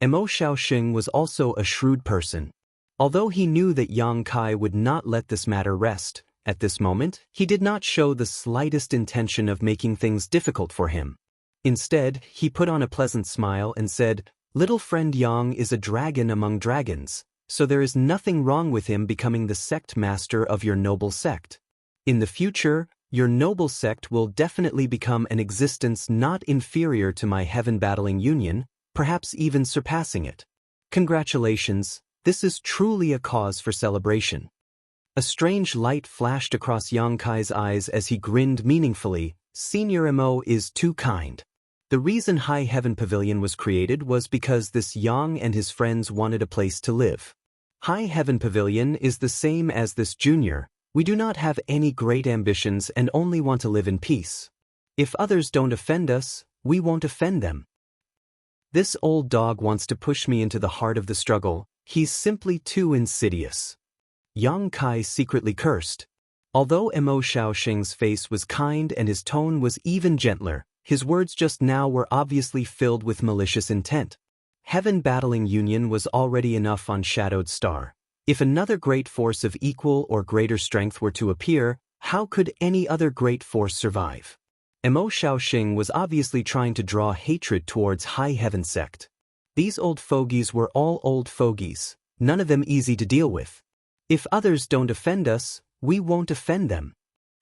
Mo Xiaoxing was also a shrewd person. Although he knew that Yang Kai would not let this matter rest, at this moment, he did not show the slightest intention of making things difficult for him. Instead, he put on a pleasant smile and said, "Little friend Yang is a dragon among dragons, so there is nothing wrong with him becoming the sect master of your noble sect. In the future, your noble sect will definitely become an existence not inferior to my Heaven Battling Union, perhaps even surpassing it. Congratulations, this is truly a cause for celebration." A strange light flashed across Yang Kai's eyes as he grinned meaningfully. "Senior Mo is too kind." The reason High Heaven Pavilion was created was because this Yang and his friends wanted a place to live. High Heaven Pavilion is the same as this junior. We do not have any great ambitions and only want to live in peace. If others don't offend us, we won't offend them. This old dog wants to push me into the heart of the struggle. He's simply too insidious. Yang Kai secretly cursed. Although Mo Xiaoxing's face was kind and his tone was even gentler, his words just now were obviously filled with malicious intent. Heaven Battling Union was already enough on Shadowed Star. If another great force of equal or greater strength were to appear, how could any other great force survive? Mo Xiaoxing was obviously trying to draw hatred towards High Heaven Sect. These old fogies were all old fogies, none of them easy to deal with. If others don't offend us, we won't offend them.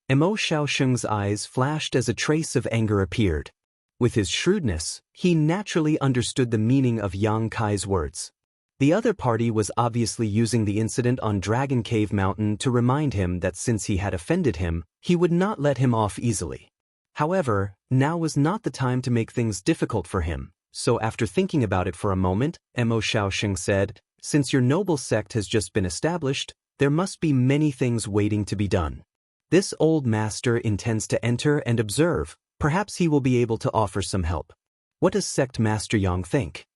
Mo Xiaoxing's eyes flashed as a trace of anger appeared. With his shrewdness, he naturally understood the meaning of Yang Kai's words. The other party was obviously using the incident on Dragon Cave Mountain to remind him that since he had offended him, he would not let him off easily. However, now was not the time to make things difficult for him, so after thinking about it for a moment, Mo Xiaoxing said, "Since your noble sect has just been established, there must be many things waiting to be done. This old master intends to enter and observe. Perhaps he will be able to offer some help. What does Sect Master Yang think?"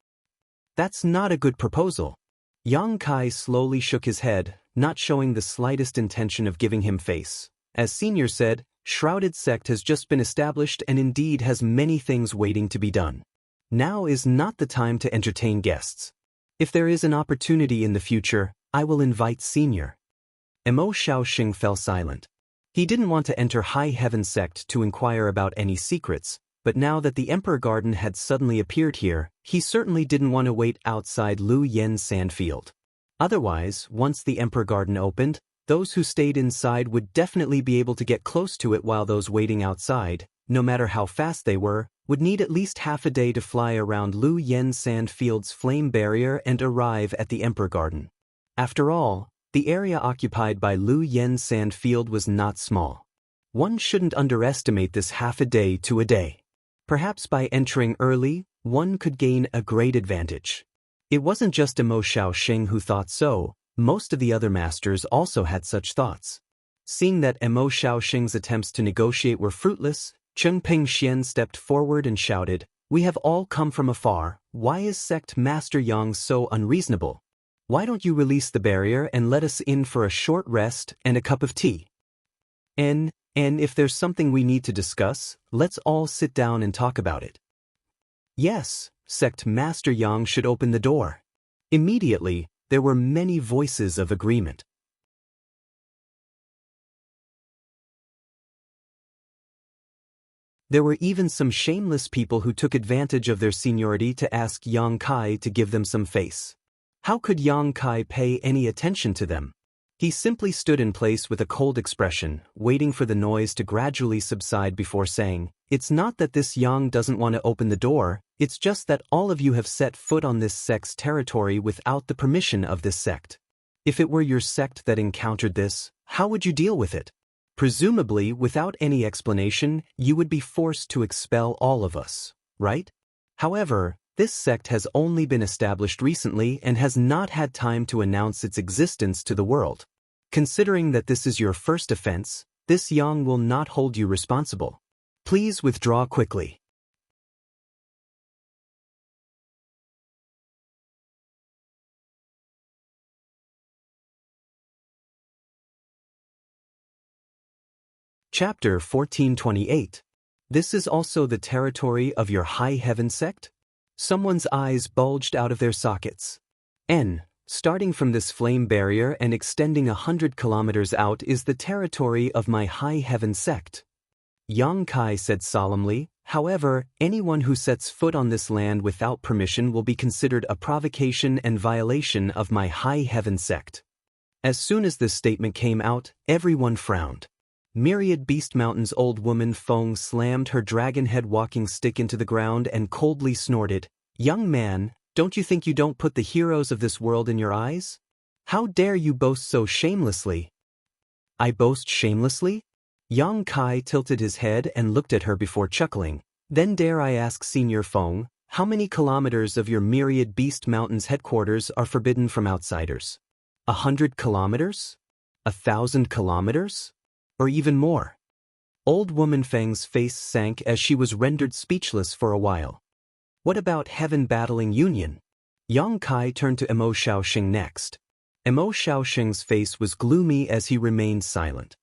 "That's not a good proposal." Yang Kai slowly shook his head, not showing the slightest intention of giving him face. As Senior said, Shrouded Sect has just been established and indeed has many things waiting to be done. Now is not the time to entertain guests. If there is an opportunity in the future, I will invite Senior. Mo Xiaoxing fell silent. He didn't want to enter High Heaven Sect to inquire about any secrets, but now that the Emperor Garden had suddenly appeared here, he certainly didn't want to wait outside Lu Yen Sandfield. Otherwise, once the Emperor Garden opened, those who stayed inside would definitely be able to get close to it while those waiting outside, no matter how fast they were, would need at least half a day to fly around Lu Yen Sandfield's flame barrier and arrive at the Emperor Garden. After all, The area occupied by Lu Yen's sand field was not small. One shouldn't underestimate this half a day to a day. Perhaps by entering early, one could gain a great advantage. It wasn't just Mo Xiaoxing who thought so, most of the other masters also had such thoughts. Seeing that Mo Xiaoxing's attempts to negotiate were fruitless, Chen Pingxian stepped forward and shouted, "We have all come from afar. Why is Sect Master Yang so unreasonable? Why don't you release the barrier and let us in for a short rest and a cup of tea? And if there's something we need to discuss, let's all sit down and talk about it." Yes, Sect Master Yang should open the door. Immediately, there were many voices of agreement. There were even some shameless people who took advantage of their seniority to ask Yang Kai to give them some face. How could Yang Kai pay any attention to them? He simply stood in place with a cold expression, waiting for the noise to gradually subside before saying, "It's not that this Yang doesn't want to open the door, it's just that all of you have set foot on this sect's territory without the permission of this sect. If it were your sect that encountered this, how would you deal with it? Presumably, without any explanation, you would be forced to expel all of us, right? However, this sect has only been established recently and has not had time to announce its existence to the world. Considering that this is your first offense, this Yang will not hold you responsible. Please withdraw quickly." Chapter 1428. This is also the territory of your High Heaven sect? Someone's eyes bulged out of their sockets. Starting from this flame barrier and extending 100 kilometers out is the territory of my High Heaven sect. Yang Kai said solemnly, "However, anyone who sets foot on this land without permission will be considered a provocation and violation of my High Heaven sect." As soon as this statement came out, everyone frowned. Myriad Beast Mountain's old woman Feng slammed her dragon-head walking stick into the ground and coldly snorted, "Young man, don't you think you don't put the heroes of this world in your eyes? How dare you boast so shamelessly?" "I boast shamelessly?" Yang Kai tilted his head and looked at her before chuckling. "Then dare I ask Senior Feng, how many kilometers of your Myriad Beast Mountain's headquarters are forbidden from outsiders? 100 kilometers? 1,000 kilometers? Or even more?" Old woman Feng's face sank as she was rendered speechless for a while. "What about Heaven Battling Union?" Yang Kai turned to Mo Xiaoxing next. Mo Xiaoxing's face was gloomy as he remained silent.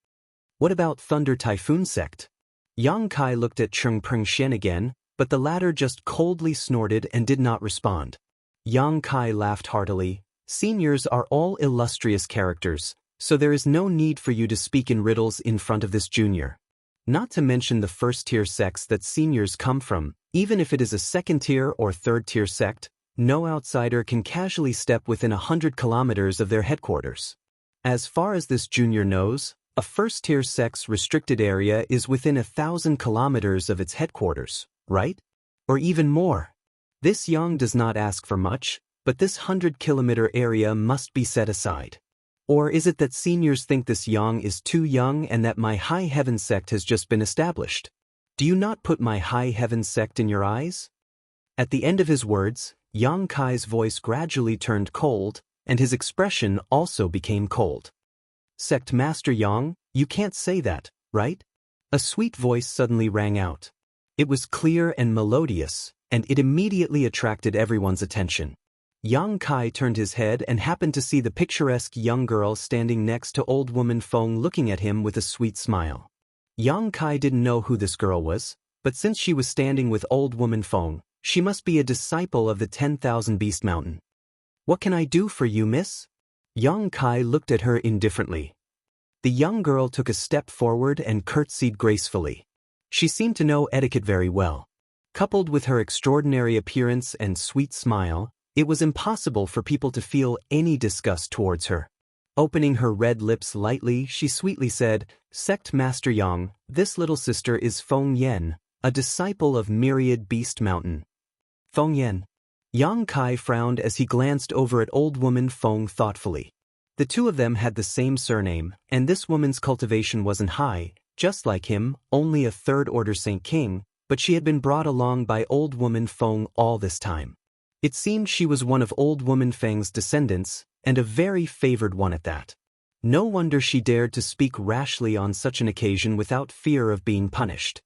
"What about Thunder Typhoon Sect?" Yang Kai looked at Chen Pengxian again, but the latter just coldly snorted and did not respond. Yang Kai laughed heartily. "Seniors are all illustrious characters, so there is no need for you to speak in riddles in front of this junior. Not to mention the first-tier sects that seniors come from, even if it is a second-tier or third-tier sect, no outsider can casually step within 100 kilometers of their headquarters. As far as this junior knows, a first-tier sect's restricted area is within 1,000 kilometers of its headquarters, right? Or even more. This Yang does not ask for much, but this 100-kilometer area must be set aside. Or is it that seniors think this Yang is too young and that my High Heaven sect has just been established? Do you not put my High Heaven sect in your eyes?" At the end of his words, Yang Kai's voice gradually turned cold, and his expression also became cold. "Sect Master Yang, you can't say that, right?" A sweet voice suddenly rang out. It was clear and melodious, and it immediately attracted everyone's attention. Yang Kai turned his head and happened to see the picturesque young girl standing next to old woman Feng looking at him with a sweet smile. Yang Kai didn't know who this girl was, but since she was standing with old woman Feng, she must be a disciple of the 10,000 Beast Mountain. "What can I do for you, miss?" Yang Kai looked at her indifferently. The young girl took a step forward and curtsied gracefully. She seemed to know etiquette very well. Coupled with her extraordinary appearance and sweet smile, it was impossible for people to feel any disgust towards her. Opening her red lips lightly, she sweetly said, "Sect Master Yang, this little sister is Feng Yan, a disciple of Myriad Beast Mountain." "Feng Yan." Yang Kai frowned as he glanced over at old woman Feng thoughtfully. The two of them had the same surname, and this woman's cultivation wasn't high, just like him, only a third-order Saint King, but she had been brought along by old woman Feng all this time. It seemed she was one of old woman Feng's descendants, and a very favored one at that. No wonder she dared to speak rashly on such an occasion without fear of being punished.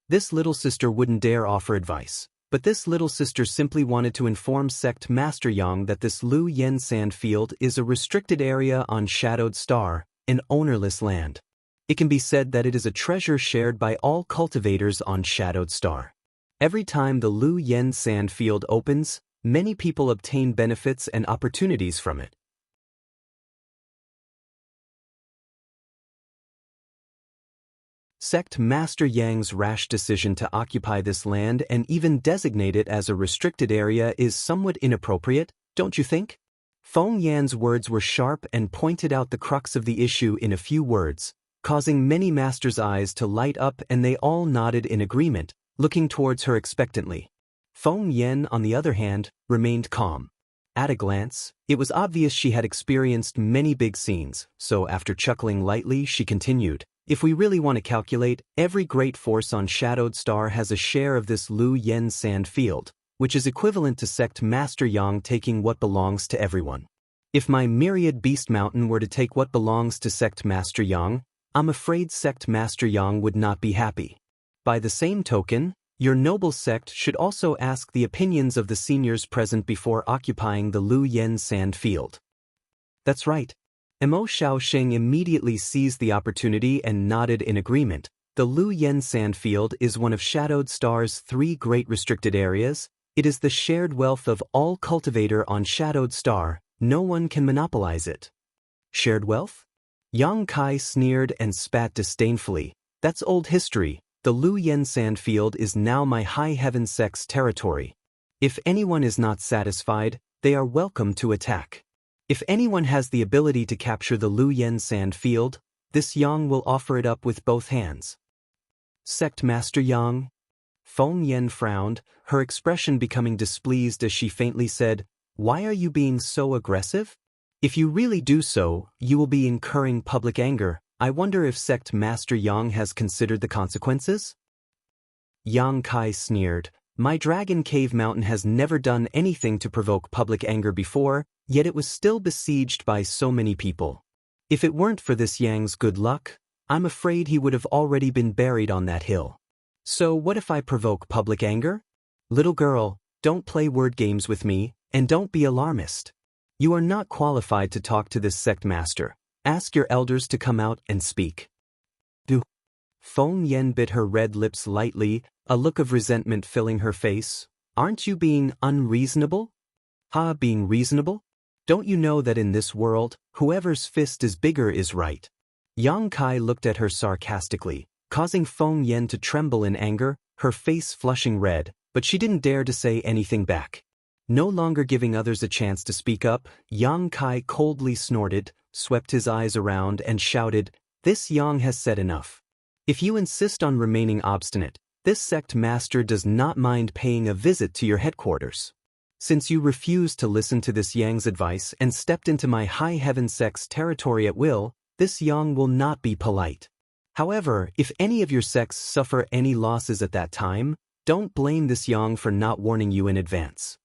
This little sister wouldn't dare offer advice, but this little sister simply wanted to inform Sect Master Yang that this Lu Yen sand field is a restricted area on Shadowed Star, an ownerless land. It can be said that it is a treasure shared by all cultivators on Shadowed Star. Every time the Lu Yen sand field opens, many people obtain benefits and opportunities from it. Sect Master Yang's rash decision to occupy this land and even designate it as a restricted area is somewhat inappropriate, don't you think? Feng Yan's words were sharp and pointed out the crux of the issue in a few words, causing many masters' eyes to light up, and they all nodded in agreement, looking towards her expectantly. Feng Yan, on the other hand, remained calm. At a glance, it was obvious she had experienced many big scenes, so after chuckling lightly she continued, "If we really want to calculate, every great force on Shadowed Star has a share of this Lu Yen sand field, which is equivalent to Sect Master Yang taking what belongs to everyone. If my myriad Beast Mountain were to take what belongs to Sect Master Yang, I'm afraid Sect Master Yang would not be happy. By the same token, your noble sect should also ask the opinions of the seniors present before occupying the Lu Yen sand field." That's right. Mo Shaoxing immediately seized the opportunity and nodded in agreement. The Lu Yen sand field is one of Shadowed Star's 3 great restricted areas. It is the shared wealth of all cultivator on Shadowed Star. No one can monopolize it. Shared wealth? Yang Kai sneered and spat disdainfully. That's old history. The Lu Yen sand field is now my High Heaven sect's territory. If anyone is not satisfied, they are welcome to attack. If anyone has the ability to capture the Lu Yen sand field, this Yang will offer it up with both hands. Sect Master Yang? Feng Yan frowned, her expression becoming displeased as she faintly said, "Why are you being so aggressive? If you really do so, you will be incurring public anger. I wonder if Sect Master Yang has considered the consequences?" Yang Kai sneered, "My Dragon Cave Mountain has never done anything to provoke public anger before, yet it was still besieged by so many people. If it weren't for this Yang's good luck, I'm afraid he would have already been buried on that hill. So what if I provoke public anger? Little girl, don't play word games with me, and don't be alarmist. You are not qualified to talk to this sect master. Ask your elders to come out and speak." "Do?" Feng Yan bit her red lips lightly, a look of resentment filling her face. "Aren't you being unreasonable?" "Ha, being reasonable? Don't you know that in this world, whoever's fist is bigger is right?" Yang Kai looked at her sarcastically, causing Feng Yan to tremble in anger, her face flushing red, but she didn't dare to say anything back. No longer giving others a chance to speak up, Yang Kai coldly snorted, swept his eyes around and shouted, "This Yang has said enough. If you insist on remaining obstinate, this sect master does not mind paying a visit to your headquarters. Since you refused to listen to this Yang's advice and stepped into my High Heaven sect's territory at will, this Yang will not be polite. However, if any of your sects suffer any losses at that time, don't blame this Yang for not warning you in advance."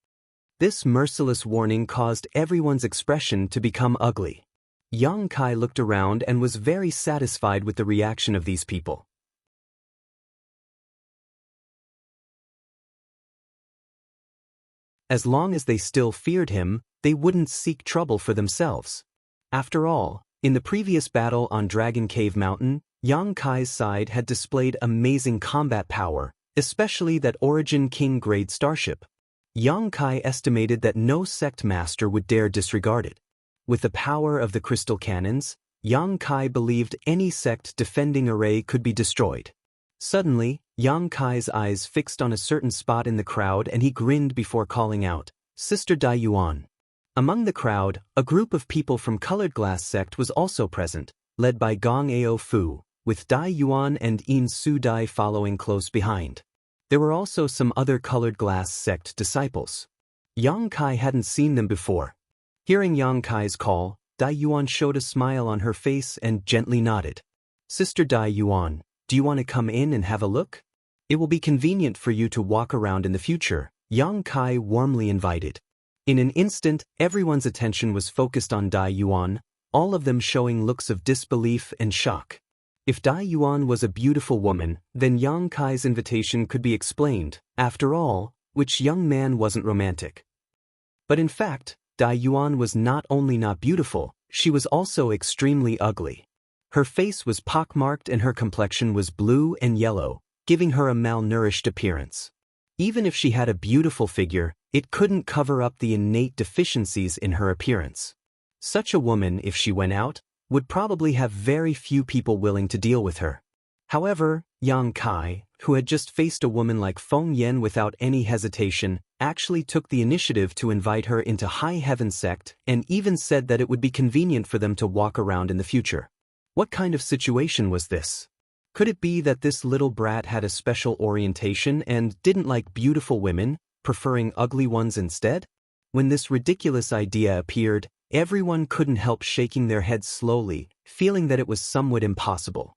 This merciless warning caused everyone's expression to become ugly. Yang Kai looked around and was very satisfied with the reaction of these people. As long as they still feared him, they wouldn't seek trouble for themselves. After all, in the previous battle on Dragon Cave Mountain, Yang Kai's side had displayed amazing combat power, especially that Origin King grade starship. Yang Kai estimated that no sect master would dare disregard it. With the power of the crystal cannons, Yang Kai believed any sect defending array could be destroyed. Suddenly, Yang Kai's eyes fixed on a certain spot in the crowd and he grinned before calling out, "Sister Dai Yuan." Among the crowd, a group of people from Colored Glass sect was also present, led by Gong Ao Fu, with Dai Yuan and In Su Dai following close behind. There were also some other Colored Glass sect disciples. Yang Kai hadn't seen them before. Hearing Yang Kai's call, Dai Yuan showed a smile on her face and gently nodded. Sister Dai Yuan, do you want to come in and have a look? It will be convenient for you to walk around in the future, Yang Kai warmly invited. In an instant, everyone's attention was focused on Dai Yuan, all of them showing looks of disbelief and shock. If Dai Yuan was a beautiful woman, then Yang Kai's invitation could be explained. After all, which young man wasn't romantic? But in fact, Dai Yuan was not only not beautiful, she was also extremely ugly. Her face was pockmarked and her complexion was blue and yellow, giving her a malnourished appearance. Even if she had a beautiful figure, it couldn't cover up the innate deficiencies in her appearance. Such a woman, if she went out, would probably have very few people willing to deal with her. However, Yang Kai, who had just faced a woman like Feng Yan without any hesitation, actually took the initiative to invite her into High Heaven sect and even said that it would be convenient for them to walk around in the future. What kind of situation was this? Could it be that this little brat had a special orientation and didn't like beautiful women, preferring ugly ones instead? When this ridiculous idea appeared, everyone couldn't help shaking their heads slowly, feeling that it was somewhat impossible.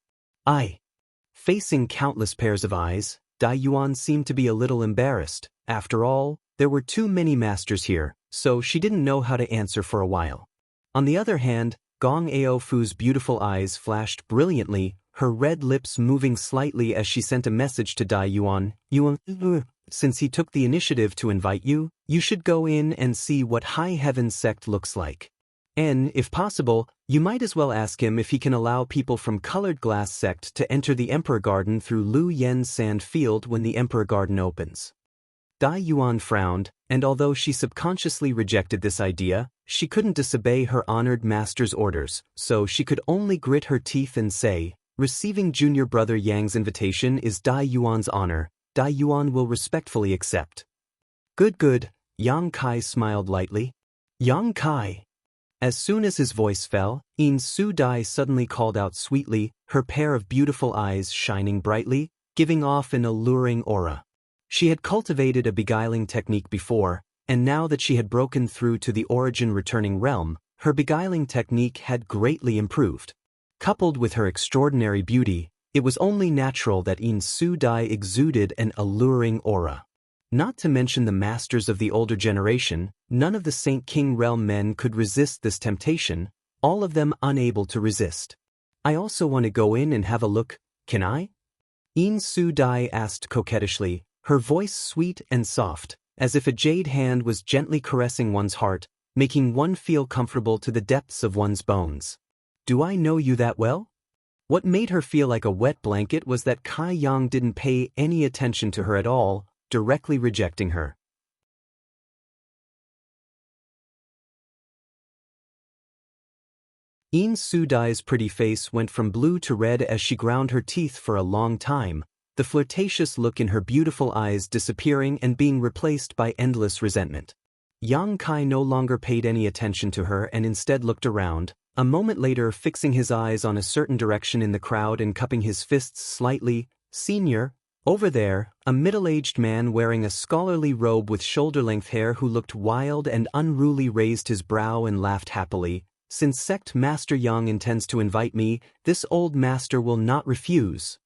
Facing countless pairs of eyes, Dai Yuan seemed to be a little embarrassed. After all, there were too many masters here, so she didn't know how to answer for a while. On the other hand, Gong Aofu's beautiful eyes flashed brilliantly, her red lips moving slightly as she sent a message to Dai Yuan. Since he took the initiative to invite you, you should go in and see what High Heaven sect looks like. And, if possible, you might as well ask him if he can allow people from Colored Glass sect to enter the Emperor Garden through Lu Yen's sand field when the Emperor Garden opens. Dai Yuan frowned, and although she subconsciously rejected this idea, she couldn't disobey her honored master's orders, so she could only grit her teeth and say, receiving junior brother Yang's invitation is Dai Yuan's honor. Dai Yuan will respectfully accept. Good, Yang Kai smiled lightly. Yang Kai. As soon as his voice fell, In Su Dai suddenly called out sweetly, her pair of beautiful eyes shining brightly, giving off an alluring aura. She had cultivated a beguiling technique before, and now that she had broken through to the origin returning realm, her beguiling technique had greatly improved. Coupled with her extraordinary beauty, it was only natural that In Su Dai exuded an alluring aura. Not to mention the masters of the older generation, none of the Saint King realm men could resist this temptation, all of them unable to resist. I also want to go in and have a look, can I? In Su Dai asked coquettishly, her voice sweet and soft, as if a jade hand was gently caressing one's heart, making one feel comfortable to the depths of one's bones. Do I know you that well? What made her feel like a wet blanket was that Kai Yang didn't pay any attention to her at all, directly rejecting her. In Su Dai's pretty face went from blue to red as she ground her teeth for a long time, the flirtatious look in her beautiful eyes disappearing and being replaced by endless resentment. Yang Kai no longer paid any attention to her and instead looked around, a moment later fixing his eyes on a certain direction in the crowd and cupping his fists slightly. Senior, over there, a middle-aged man wearing a scholarly robe with shoulder-length hair who looked wild and unruly raised his brow and laughed happily. Since Sect Master Yang intends to invite me, this old master will not refuse.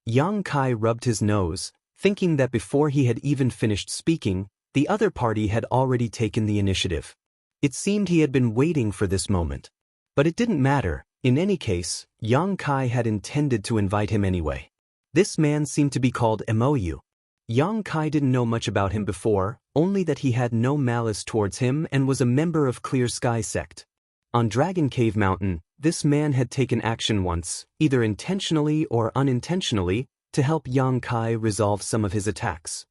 Yang Kai rubbed his nose, thinking that before he had even finished speaking, the other party had already taken the initiative. It seemed he had been waiting for this moment. But it didn't matter. In any case, Yang Kai had intended to invite him anyway. This man seemed to be called Mou. Yang Kai didn't know much about him before, only that he had no malice towards him and was a member of Clear Sky Sect. On Dragon Cave Mountain, this man had taken action once, either intentionally or unintentionally, to help Yang Kai resolve some of his attacks.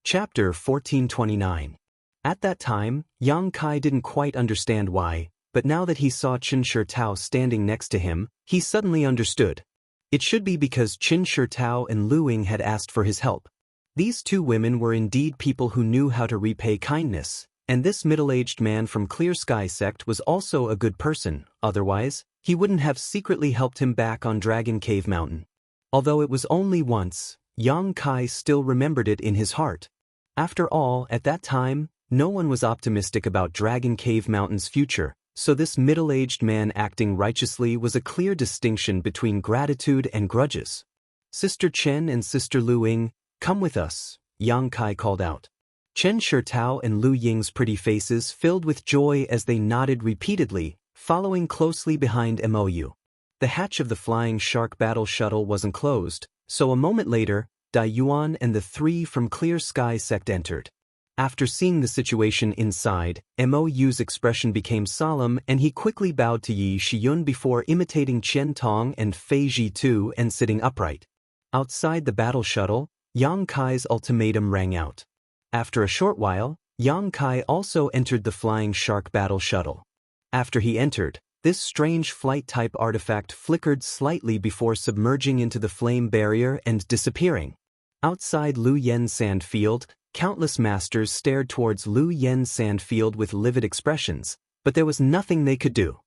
Chapter 1429. At that time, Yang Kai didn't quite understand why, but now that he saw Qin Shi Tao standing next to him, he suddenly understood. It should be because Qin Shi Tao and Lu Ying had asked for his help. These two women were indeed people who knew how to repay kindness, and this middle-aged man from Clear Sky Sect was also a good person, otherwise, he wouldn't have secretly helped him back on Dragon Cave Mountain. Although it was only once, Yang Kai still remembered it in his heart. After all, at that time, no one was optimistic about Dragon Cave Mountain's future, so this middle-aged man acting righteously was a clear distinction between gratitude and grudges. Sister Chen and Sister Lu Ying, come with us, Yang Kai called out. Chen Shitao and Lu Ying's pretty faces filled with joy as they nodded repeatedly, following closely behind Mou. The hatch of the flying shark battle shuttle wasn't closed, so a moment later, Dai Yuan and the three from Clear Sky sect entered. After seeing the situation inside, Mou's expression became solemn and he quickly bowed to Yi Shiyun before imitating Qian Tong and Fei Zhitu and sitting upright. Outside the battle shuttle, Yang Kai's ultimatum rang out. After a short while, Yang Kai also entered the flying shark battle shuttle. After he entered, this strange flight-type artifact flickered slightly before submerging into the flame barrier and disappearing. Outside Lu Yen Sand Field, countless masters stared towards Lu Yen Sand Field with livid expressions, but there was nothing they could do.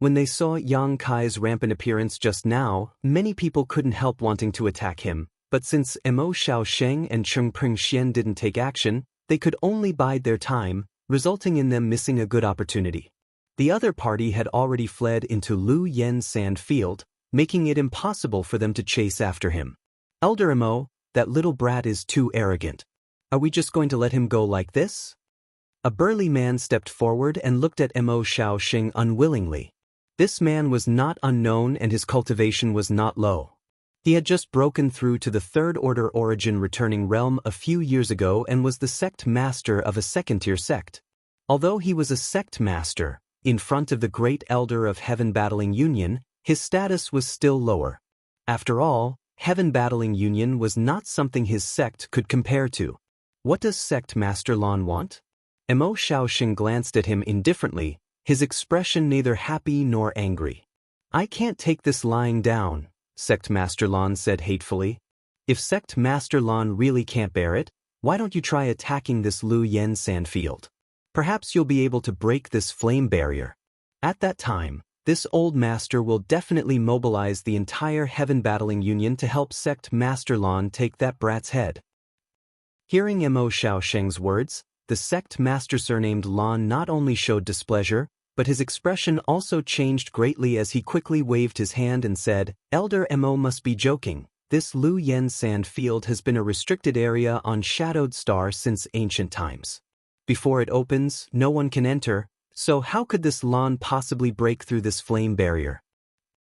When they saw Yang Kai's rampant appearance just now, many people couldn't help wanting to attack him, but since Mo Xiaosheng and Cheng Pengxian didn't take action, they could only bide their time, resulting in them missing a good opportunity. The other party had already fled into Lu Yen Sand Field, making it impossible for them to chase after him. Elder Mo, that little brat is too arrogant. Are we just going to let him go like this? A burly man stepped forward and looked at Mo Xiaosheng unwillingly. This man was not unknown and his cultivation was not low. He had just broken through to the Third Order Origin Returning Realm a few years ago and was the sect master of a second-tier sect. Although he was a sect master, in front of the Great Elder of Heaven Battling Union, his status was still lower. After all, Heaven Battling Union was not something his sect could compare to. What does Sect Master Lan want? Mo Xiaosheng glanced at him indifferently, his expression neither happy nor angry. I can't take this lying down, Sect Master Lan said hatefully. If Sect Master Lan really can't bear it, why don't you try attacking this Lu Yen Sand Field? Perhaps you'll be able to break this flame barrier. At that time, this old master will definitely mobilize the entire Heaven Battling Union to help Sect Master Lan take that brat's head. Hearing Mo Xiaosheng's words, the sect master surnamed Lan not only showed displeasure, but his expression also changed greatly as he quickly waved his hand and said, Elder Mo must be joking. This Lu Yen Sand Field has been a restricted area on Shadowed Star since ancient times. Before it opens, no one can enter, so how could this Lan possibly break through this flame barrier?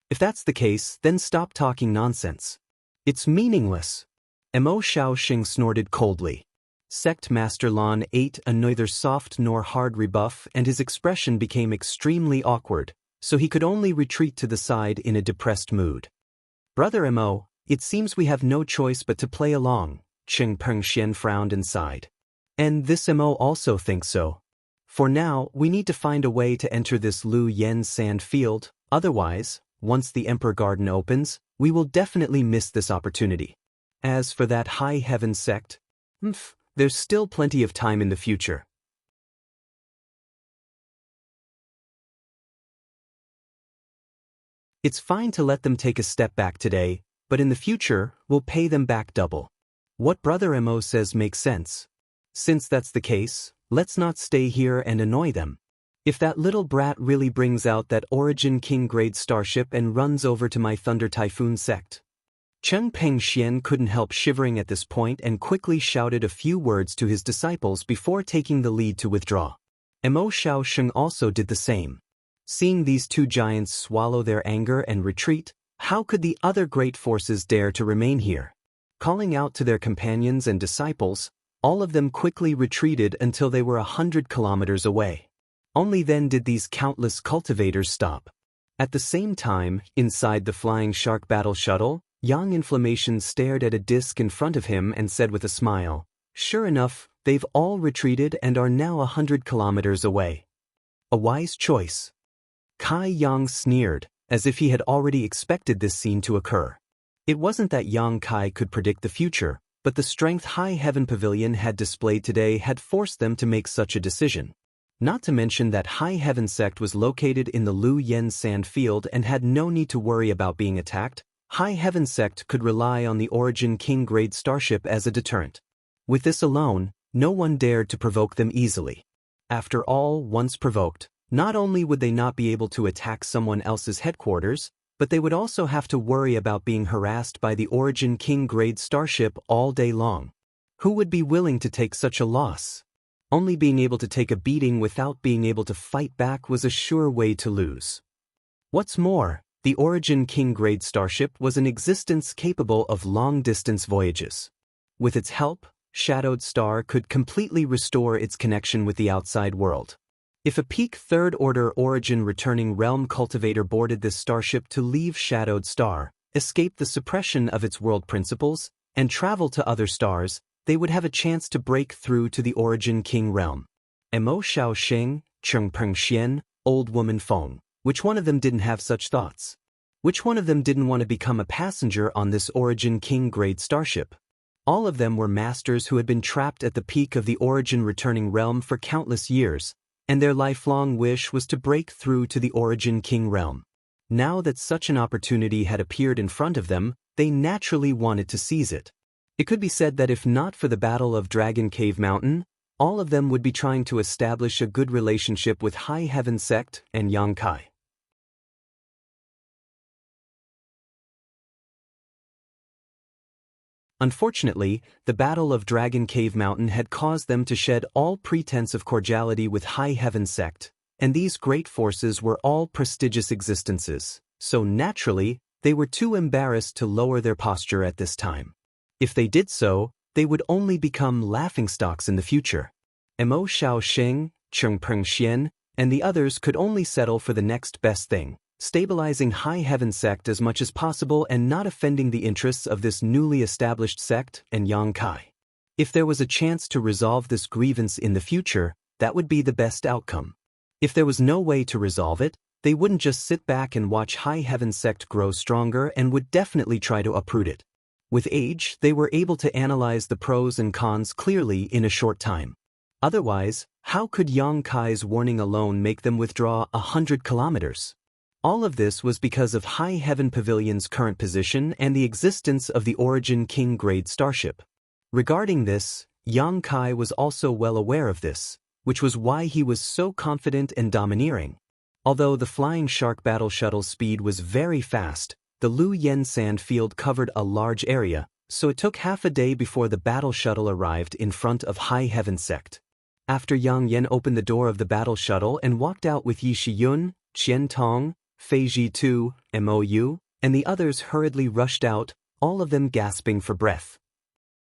If that's the case, then stop talking nonsense. It's meaningless. Mo Xiaosheng snorted coldly. Sect Master Lan ate a neither soft nor hard rebuff and his expression became extremely awkward, so he could only retreat to the side in a depressed mood. Brother Mo, it seems we have no choice but to play along, Cheng Pengxian frowned and sighed. And this Mo also thinks so. For now, we need to find a way to enter this Lu Yen Sand Field, otherwise, once the Emperor Garden opens, we will definitely miss this opportunity. As for that High Heaven sect, there's still plenty of time in the future. It's fine to let them take a step back today, but in the future, we'll pay them back double. What Brother Mo says makes sense. Since that's the case, let's not stay here and annoy them. If that little brat really brings out that Origin King grade starship and runs over to my Thunder Typhoon sect. Cheng Pengxian couldn't help shivering at this point and quickly shouted a few words to his disciples before taking the lead to withdraw. Mo Xiaosheng also did the same. Seeing these two giants swallow their anger and retreat, how could the other great forces dare to remain here? Calling out to their companions and disciples, all of them quickly retreated until they were 100 kilometers away. Only then did these countless cultivators stop. At the same time, inside the flying shark battle shuttle, Yang Inflammation stared at a disc in front of him and said with a smile, Sure enough, they've all retreated and are now 100 kilometers away. A wise choice. Kai Yang sneered, as if he had already expected this scene to occur. It wasn't that Yang Kai could predict the future, but the strength High Heaven Pavilion had displayed today had forced them to make such a decision. Not to mention that High Heaven sect was located in the Lu Yen sand field and had no need to worry about being attacked. High Heaven sect could rely on the Origin King grade starship as a deterrent. With this alone, no one dared to provoke them easily. After all, once provoked, not only would they not be able to attack someone else's headquarters, but they would also have to worry about being harassed by the Origin King grade starship all day long. Who would be willing to take such a loss? Only being able to take a beating without being able to fight back was a sure way to lose. What's more, the Origin King grade starship was in existence capable of long-distance voyages. With its help, Shadowed Star could completely restore its connection with the outside world. If a peak third-order Origin returning realm cultivator boarded this starship to leave Shadowed Star, escape the suppression of its world principles, and travel to other stars, they would have a chance to break through to the Origin King realm. Mo Xiao Xing, Cheng Peng Xian, Old Woman Feng. Which one of them didn't have such thoughts? Which one of them didn't want to become a passenger on this Origin King grade starship? All of them were masters who had been trapped at the peak of the Origin returning realm for countless years, and their lifelong wish was to break through to the Origin King realm. Now that such an opportunity had appeared in front of them, they naturally wanted to seize it. It could be said that if not for the Battle of Dragon Cave Mountain, all of them would be trying to establish a good relationship with High Heaven sect and Xianxia. Unfortunately, the Battle of Dragon Cave Mountain had caused them to shed all pretense of cordiality with High Heaven sect, and these great forces were all prestigious existences, so naturally, they were too embarrassed to lower their posture at this time. If they did so, they would only become laughingstocks in the future. Mo Xiao Xing, Cheng Peng Xian, and the others could only settle for the next best thing, stabilizing High Heaven sect as much as possible and not offending the interests of this newly established sect and Xianxia. If there was a chance to resolve this grievance in the future, that would be the best outcome. If there was no way to resolve it, they wouldn't just sit back and watch High Heaven sect grow stronger and would definitely try to uproot it. With age, they were able to analyze the pros and cons clearly in a short time. Otherwise, how could Xianxia's warning alone make them withdraw 100 kilometers? All of this was because of High Heaven Pavilion's current position and the existence of the Origin King grade starship. Regarding this, Xianxia was also well aware of this, which was why he was so confident and domineering. Although the Flying Shark battle shuttle's speed was very fast, the Lu Yen sand field covered a large area, so it took half a day before the battle shuttle arrived in front of High Heaven sect. After Yang Yan opened the door of the battle shuttle and walked out with Yi Shiyun, Qian Tong, Fei Ji2, Mou, and the others hurriedly rushed out, all of them gasping for breath.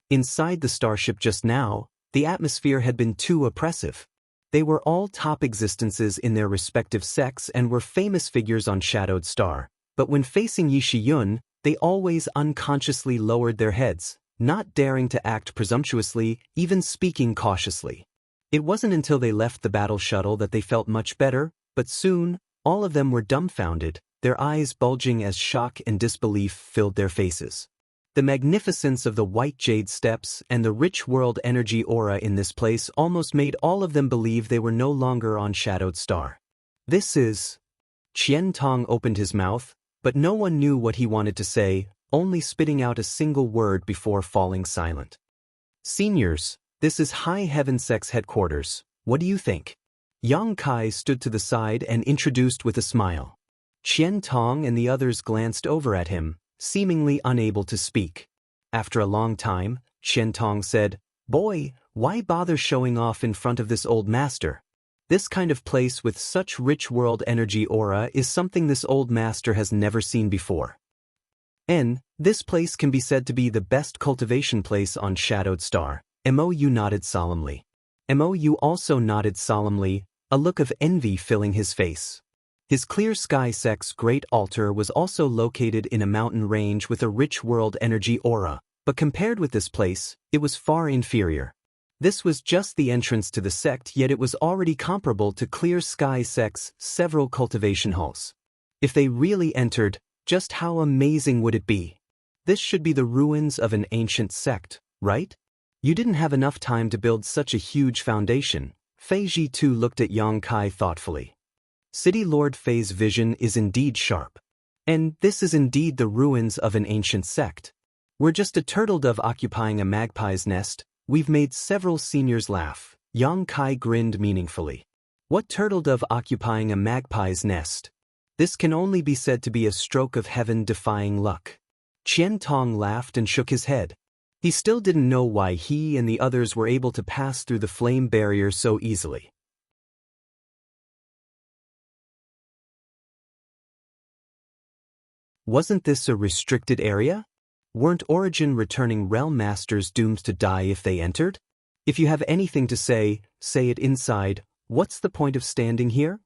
Inside the starship just now, the atmosphere had been too oppressive. They were all top existences in their respective sects and were famous figures on Shadowed Star, but when facing Yi Shiyun, they always unconsciously lowered their heads, not daring to act presumptuously, even speaking cautiously. It wasn't until they left the battle shuttle that they felt much better, but soon, all of them were dumbfounded, their eyes bulging as shock and disbelief filled their faces. The magnificence of the white jade steps and the rich world energy aura in this place almost made all of them believe they were no longer on Shadowed Star. This is... Qian Tong opened his mouth, but no one knew what he wanted to say, only spitting out a single word before falling silent. Seniors, this is High Heaven sect's headquarters, what do you think? Xianxia stood to the side and introduced with a smile. Qian Tong and the others glanced over at him, seemingly unable to speak. After a long time, Qian Tong said, "Boy, why bother showing off in front of this old master? This kind of place with such rich world energy aura is something this old master has never seen before. And this place can be said to be the best cultivation place on Shadowed Star." Mou nodded solemnly. Mou also nodded solemnly, a look of envy filling his face. His Clear Sky sect's great altar was also located in a mountain range with a rich world energy aura, but compared with this place, it was far inferior. This was just the entrance to the sect, yet it was already comparable to Clear Sky sect's several cultivation halls. If they really entered, just how amazing would it be? This should be the ruins of an ancient sect, right? You didn't have enough time to build such a huge foundation, Fei Ji too looked at Yang Kai thoughtfully. City Lord Fei's vision is indeed sharp. And this is indeed the ruins of an ancient sect. We're just a turtle dove occupying a magpie's nest. We've made several seniors laugh. Yang Kai grinned meaningfully. What turtle dove occupying a magpie's nest? This can only be said to be a stroke of heaven-defying luck. Qian Tong laughed and shook his head. He still didn't know why he and the others were able to pass through the flame barrier so easily. Wasn't this a restricted area? Weren't Origin returning realm masters doomed to die if they entered? If you have anything to say it inside. What's the point of standing here?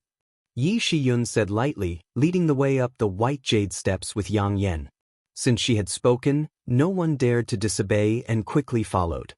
Yi Shiyun said lightly, leading the way up the white jade steps with Yang Yan. Since she had spoken, no one dared to disobey and quickly followed.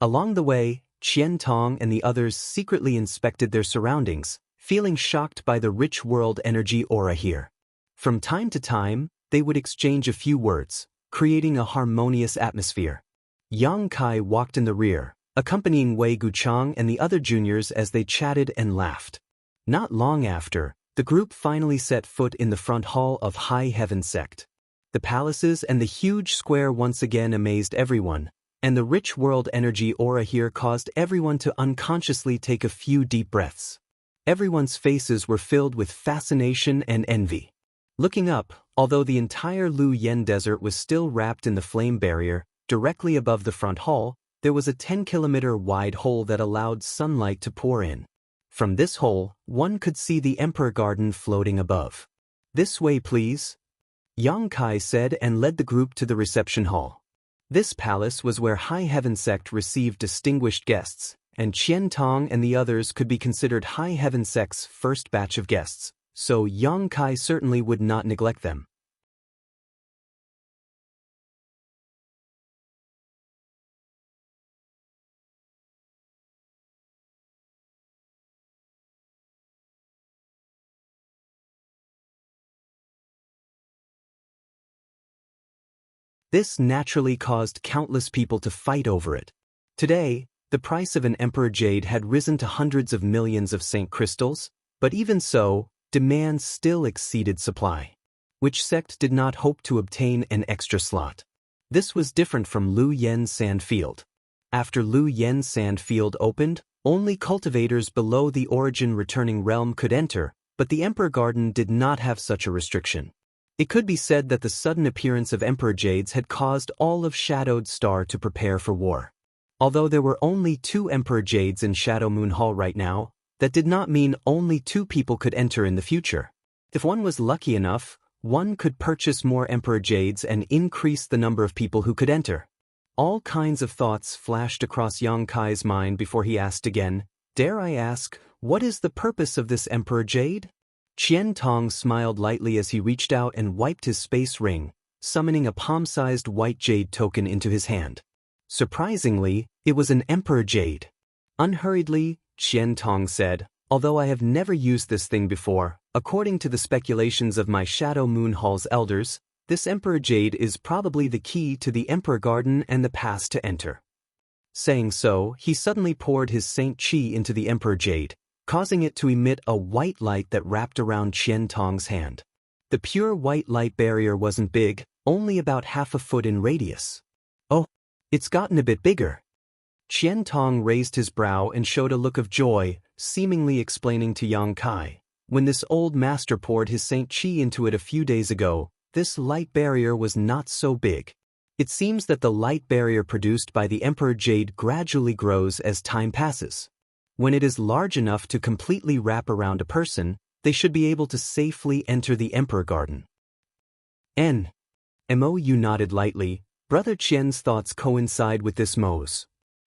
Along the way, Qian Tong and the others secretly inspected their surroundings, feeling shocked by the rich world energy aura here. From time to time, they would exchange a few words, creating a harmonious atmosphere. Yang Kai walked in the rear, accompanying Wei Guchang and the other juniors as they chatted and laughed. Not long after, the group finally set foot in the front hall of High Heaven Sect. The palaces and the huge square once again amazed everyone, and the rich world energy aura here caused everyone to unconsciously take a few deep breaths. Everyone's faces were filled with fascination and envy. Looking up, although the entire Lu Yen desert was still wrapped in the flame barrier, directly above the front hall, there was a 10-kilometer wide hole that allowed sunlight to pour in. From this hole, one could see the Emperor Garden floating above. "This way, please," Yang Kai said and led the group to the reception hall. This palace was where High Heaven Sect received distinguished guests, and Qian Tong and the others could be considered High Heaven Sect's first batch of guests, so Yang Kai certainly would not neglect them. This naturally caused countless people to fight over it. Today, the price of an Emperor Jade had risen to hundreds of millions of Saint Crystals, but even so, demand still exceeded supply. Which sect did not hope to obtain an extra slot? This was different from Lu Yen's sand field. After Lu Yen's sand field opened, only cultivators below the Origin returning realm could enter, but the Emperor Garden did not have such a restriction. It could be said that the sudden appearance of Emperor Jades had caused all of Shadowed Star to prepare for war. Although there were only 2 Emperor Jades in Shadow Moon Hall right now, that did not mean only 2 people could enter in the future. If one was lucky enough, one could purchase more Emperor Jades and increase the number of people who could enter. All kinds of thoughts flashed across Yang Kai's mind before he asked again, "Dare I ask, what is the purpose of this Emperor Jade?" Qian Tong smiled lightly as he reached out and wiped his space ring, summoning a palm-sized white jade token into his hand. Surprisingly, it was an Emperor Jade. Unhurriedly, Qian Tong said, "Although I have never used this thing before, according to the speculations of my Shadow Moon Hall's elders, this Emperor Jade is probably the key to the Emperor Garden and the pass to enter." Saying so, he suddenly poured his Saint Qi into the Emperor Jade, causing it to emit a white light that wrapped around Qian Tong's hand. The pure white light barrier wasn't big, only about half a foot in radius. "Oh, it's gotten a bit bigger." Qian Tong raised his brow and showed a look of joy, seemingly explaining to Yang Kai, "When this old master poured his Saint Qi into it a few days ago, this light barrier was not so big. It seems that the light barrier produced by the Emperor Jade gradually grows as time passes. When it is large enough to completely wrap around a person, they should be able to safely enter the Emperor Garden." Mou nodded lightly. Brother Qian's thoughts coincide with this Mo's.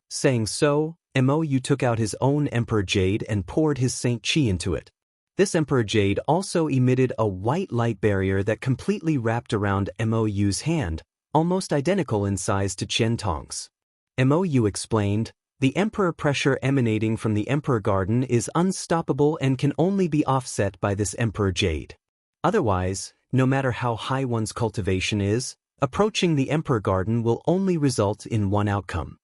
Saying so, Mou took out his own Emperor Jade and poured his Saint Qi into it. This Emperor Jade also emitted a white light barrier that completely wrapped around Mou's hand, almost identical in size to Qian Tong's. Mou explained, "The Emperor pressure emanating from the Emperor Garden is unstoppable and can only be offset by this Emperor Jade. Otherwise, no matter how high one's cultivation is, approaching the Emperor Garden will only result in one outcome."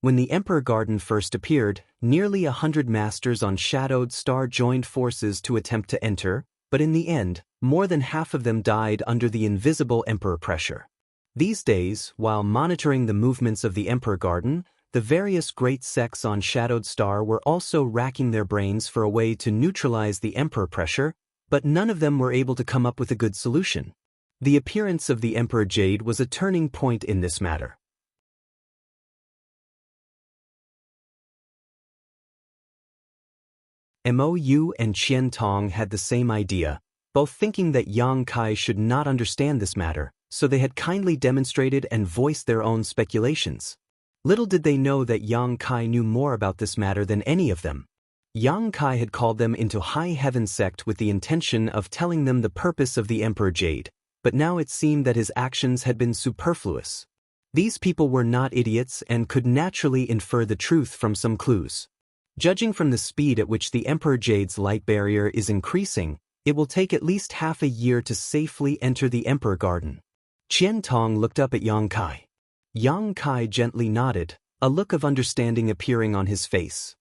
When the Emperor Garden first appeared, nearly 100 masters on Shadowed Star joined forces to attempt to enter, but in the end, more than half of them died under the invisible Emperor pressure. These days, while monitoring the movements of the Emperor Garden, the various great sects on Shadowed Star were also racking their brains for a way to neutralize the Emperor pressure, but none of them were able to come up with a good solution. The appearance of the Emperor Jade was a turning point in this matter. Mo and Qian Tong had the same idea, both thinking that Yang Kai should not understand this matter, so they had kindly demonstrated and voiced their own speculations. Little did they know that Yang Kai knew more about this matter than any of them. Yang Kai had called them into High Heaven sect with the intention of telling them the purpose of the Emperor Jade, but now it seemed that his actions had been superfluous. These people were not idiots and could naturally infer the truth from some clues. Judging from the speed at which the Emperor Jade's light barrier is increasing, it will take at least half a year to safely enter the Emperor Garden. Qian Tong looked up at Yang Kai. Yang Kai gently nodded, a look of understanding appearing on his face.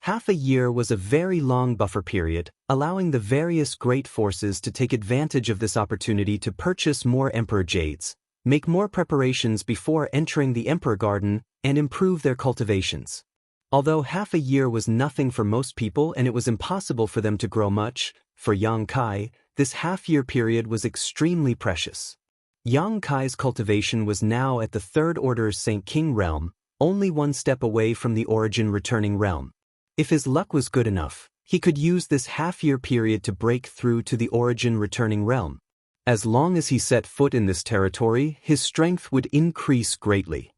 Half a year was a very long buffer period, allowing the various great forces to take advantage of this opportunity to purchase more Emperor Jades, make more preparations before entering the Emperor Garden, and improve their cultivations. Although half a year was nothing for most people and it was impossible for them to grow much, for Yang Kai, this half-year period was extremely precious. Yang Kai's cultivation was now at the Third Order Saint King realm, only one step away from the Origin Returning realm. If his luck was good enough, he could use this half-year period to break through to the Origin Returning realm. As long as he set foot in this territory, his strength would increase greatly.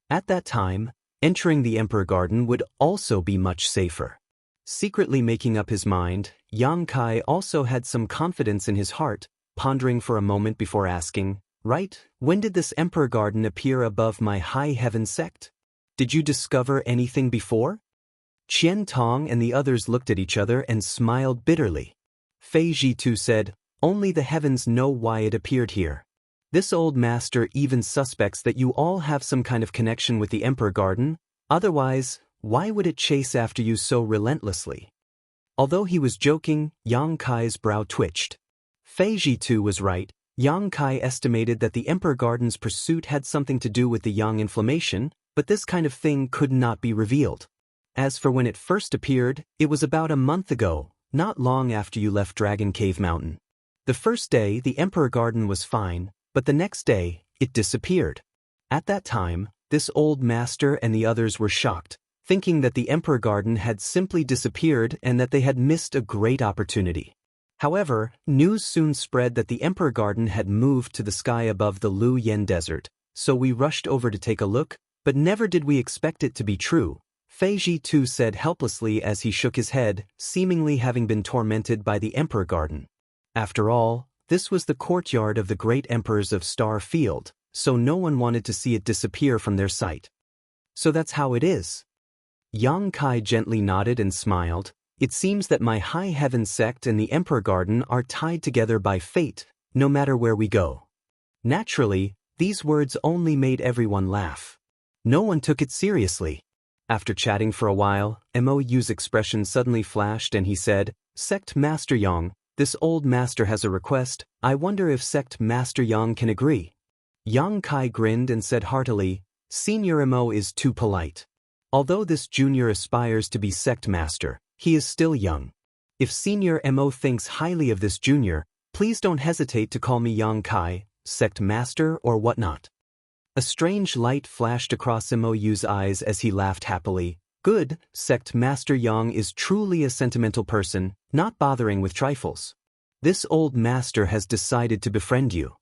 At that time, entering the Emperor Garden would also be much safer. Secretly making up his mind, Yang Kai also had some confidence in his heart, pondering for a moment before asking, "Right, when did this Emperor Garden appear above my High Heaven sect? Did you discover anything before?" Qian Tong and the others looked at each other and smiled bitterly. Fei Jitu said, "Only the heavens know why it appeared here. This old master even suspects that you all have some kind of connection with the Emperor Garden, otherwise, why would it chase after you so relentlessly?" Although he was joking, Yang Kai's brow twitched. Fei Jitu was right. Yang Kai estimated that the Emperor Garden's pursuit had something to do with the Yang inflammation, but this kind of thing could not be revealed. As for when it first appeared, it was about a month ago, not long after you left Dragon Cave Mountain. The first day, the Emperor Garden was fine, but the next day, it disappeared. At that time, this old master and the others were shocked, thinking that the Emperor Garden had simply disappeared and that they had missed a great opportunity. However, news soon spread that the Emperor Garden had moved to the sky above the Lu Yen Desert, so we rushed over to take a look, but never did we expect it to be true, Fei Jitu said helplessly as he shook his head, seemingly having been tormented by the Emperor Garden. After all, this was the courtyard of the great emperors of Star Field, so no one wanted to see it disappear from their sight. So that's how it is. Yang Kai gently nodded and smiled. It seems that my High Heaven sect and the Emperor Garden are tied together by fate, no matter where we go. Naturally, these words only made everyone laugh. No one took it seriously. After chatting for a while, Mou's expression suddenly flashed and he said, "Sect Master Yang, this old master has a request. I wonder if Sect Master Yang can agree." Yang Kai grinned and said heartily, "Senior Mo is too polite. Although this junior aspires to be Sect Master, he is still young. If Senior Mo thinks highly of this junior, please don't hesitate to call me Yang Kai, Sect Master or whatnot." A strange light flashed across Mou's eyes as he laughed happily. "Good, Sect Master Yang is truly a sentimental person, not bothering with trifles. This old master has decided to befriend you."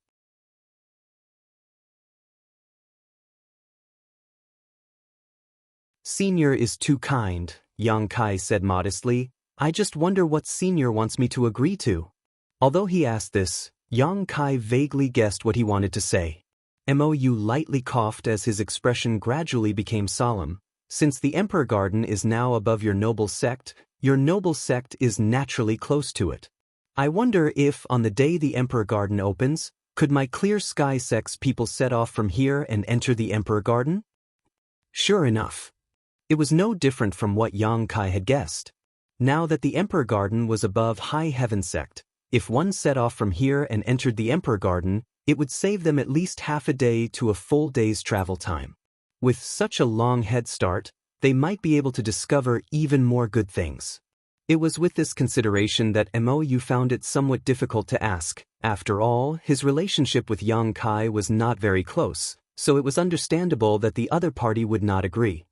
"Senior is too kind," Yang Kai said modestly. "I just wonder what Senior wants me to agree to." Although he asked this, Yang Kai vaguely guessed what he wanted to say. Mou lightly coughed as his expression gradually became solemn. "Since the Emperor Garden is now above your noble sect is naturally close to it. I wonder if, on the day the Emperor Garden opens, could my Clear Sky sect's people set off from here and enter the Emperor Garden?" Sure enough. It was no different from what Yang Kai had guessed. Now that the Emperor Garden was above High Heaven Sect, if one set off from here and entered the Emperor Garden, it would save them at least half a day to a full day's travel time. With such a long head start, they might be able to discover even more good things. It was with this consideration that Mou found it somewhat difficult to ask. After all, his relationship with Yang Kai was not very close, so it was understandable that the other party would not agree.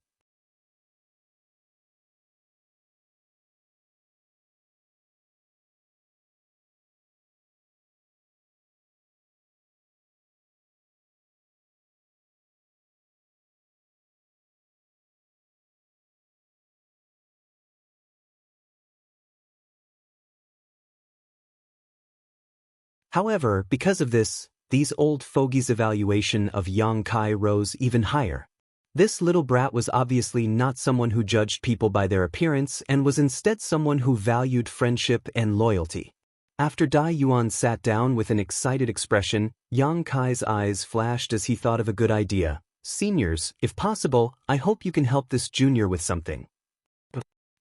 However, because of this, these old fogies' evaluation of Yang Kai rose even higher. This little brat was obviously not someone who judged people by their appearance and was instead someone who valued friendship and loyalty. After Dai Yuan sat down with an excited expression, Yang Kai's eyes flashed as he thought of a good idea. "Seniors, if possible, I hope you can help this junior with something."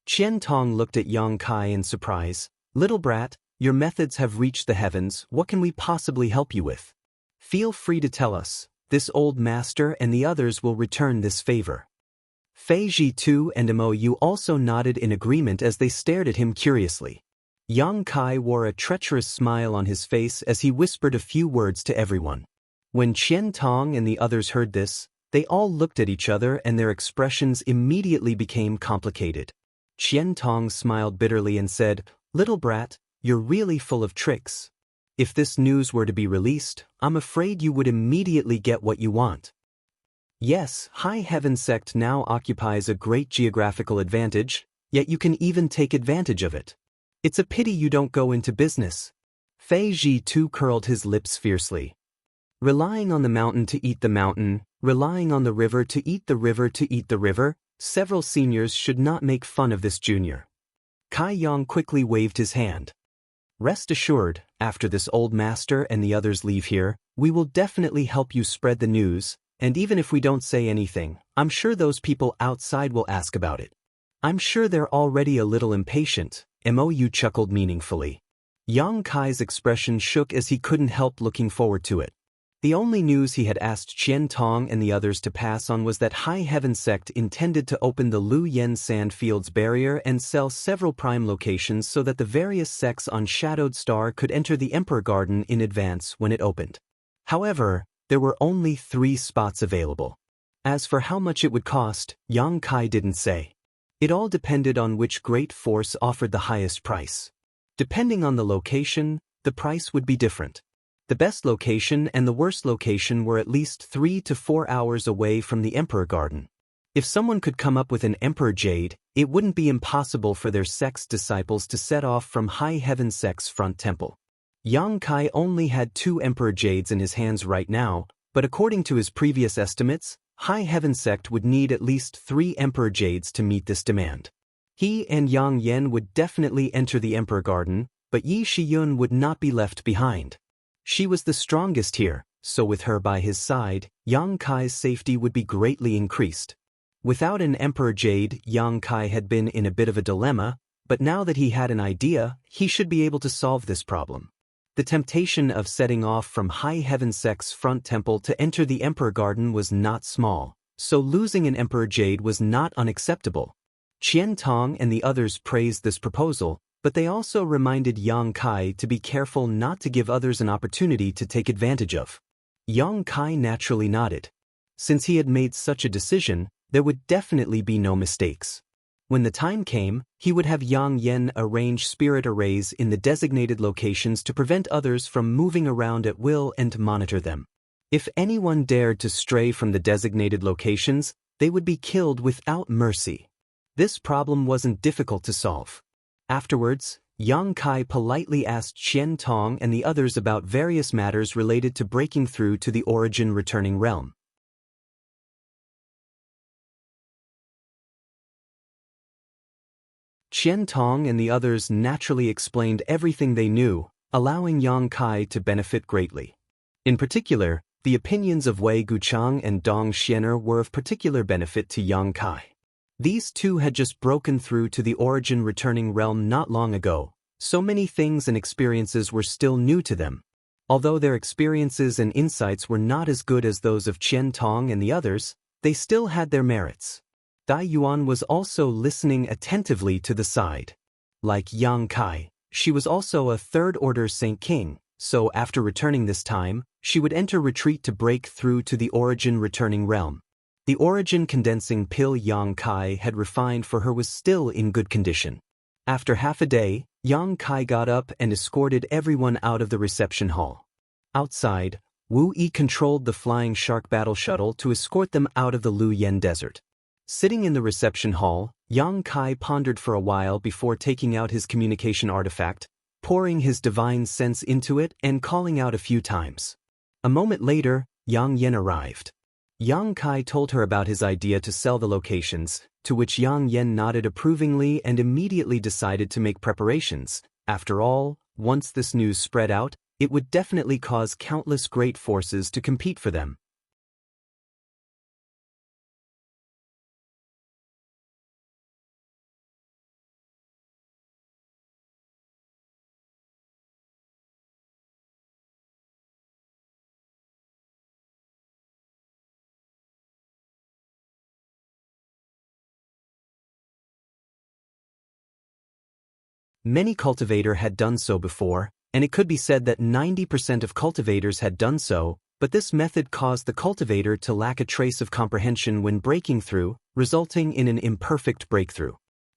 Qian Tong looked at Yang Kai in surprise. "Little brat, your methods have reached the heavens, what can we possibly help you with? Feel free to tell us. This old master and the others will return this favor." Fei Zhitu and Mou also nodded in agreement as they stared at him curiously. Yang Kai wore a treacherous smile on his face as he whispered a few words to everyone. When Qian Tong and the others heard this, they all looked at each other and their expressions immediately became complicated. Qian Tong smiled bitterly and said, "Little brat, you're really full of tricks. If this news were to be released, I'm afraid you would immediately get what you want. Yes, High Heaven Sect now occupies a great geographical advantage, yet you can even take advantage of it. It's a pity you don't go into business." Fei Zhitu curled his lips fiercely. Relying on the mountain to eat the mountain, relying on the river to eat the river to eat the river, several seniors should not make fun of this junior. Kai Yang quickly waved his hand. "Rest assured, after this old master and the others leave here, we will definitely help you spread the news, and even if we don't say anything, I'm sure those people outside will ask about it. I'm sure they're already a little impatient." Mou chuckled meaningfully. Yang Kai's expression shook as he couldn't help looking forward to it. The only news he had asked Qian Tong and the others to pass on was that High Heaven Sect intended to open the Lu Yen Sandfields barrier and sell several prime locations so that the various sects on Shadowed Star could enter the Emperor Garden in advance when it opened. However, there were only 3 spots available. As for how much it would cost, Yang Kai didn't say. It all depended on which great force offered the highest price. Depending on the location, the price would be different. The best location and the worst location were at least 3 to 4 hours away from the Emperor Garden. If someone could come up with an Emperor Jade, it wouldn't be impossible for their sect's disciples to set off from High Heaven Sect's front temple. Yang Kai only had 2 Emperor Jades in his hands right now, but according to his previous estimates, High Heaven Sect would need at least 3 Emperor Jades to meet this demand. He and Yang Yen would definitely enter the Emperor Garden, but Yi Shiyun would not be left behind. She was the strongest here, so with her by his side, Yang Kai's safety would be greatly increased. Without an Emperor Jade, Yang Kai had been in a bit of a dilemma, but now that he had an idea, he should be able to solve this problem. The temptation of setting off from High Heaven Sect's front temple to enter the Emperor Garden was not small, so losing an Emperor Jade was not unacceptable. Qian Tong and the others praised this proposal, but they also reminded Yang Kai to be careful not to give others an opportunity to take advantage of. Yang Kai naturally nodded. Since he had made such a decision, there would definitely be no mistakes. When the time came, he would have Yang Yen arrange spirit arrays in the designated locations to prevent others from moving around at will and to monitor them. If anyone dared to stray from the designated locations, they would be killed without mercy. This problem wasn't difficult to solve. Afterwards, Yang Kai politely asked Qian Tong and the others about various matters related to breaking through to the origin returning realm. Qian Tong and the others naturally explained everything they knew, allowing Yang Kai to benefit greatly. In particular, the opinions of Wei Guchang and Dong Xianer were of particular benefit to Yang Kai. These two had just broken through to the origin returning realm not long ago, so many things and experiences were still new to them. Although their experiences and insights were not as good as those of Qian Tong and the others, they still had their merits. Dai Yuan was also listening attentively to the side. Like Yang Kai, she was also a third-order Saint King, so after returning this time, she would enter retreat to break through to the origin returning realm. The origin condensing pill Yang Kai had refined for her was still in good condition. After half a day, Yang Kai got up and escorted everyone out of the reception hall. Outside, Wu Yi controlled the flying shark battle shuttle to escort them out of the Lu Yen desert. Sitting in the reception hall, Yang Kai pondered for a while before taking out his communication artifact, pouring his divine sense into it and calling out a few times. A moment later, Yang Yen arrived. Yang Kai told her about his idea to sell the locations, to which Yang Yen nodded approvingly and immediately decided to make preparations. After all, once this news spread out, it would definitely cause countless great forces to compete for them. Many cultivators had done so before, and it could be said that 90% of cultivators had done so, but this method caused the cultivator to lack a trace of comprehension when breaking through, resulting in an imperfect breakthrough.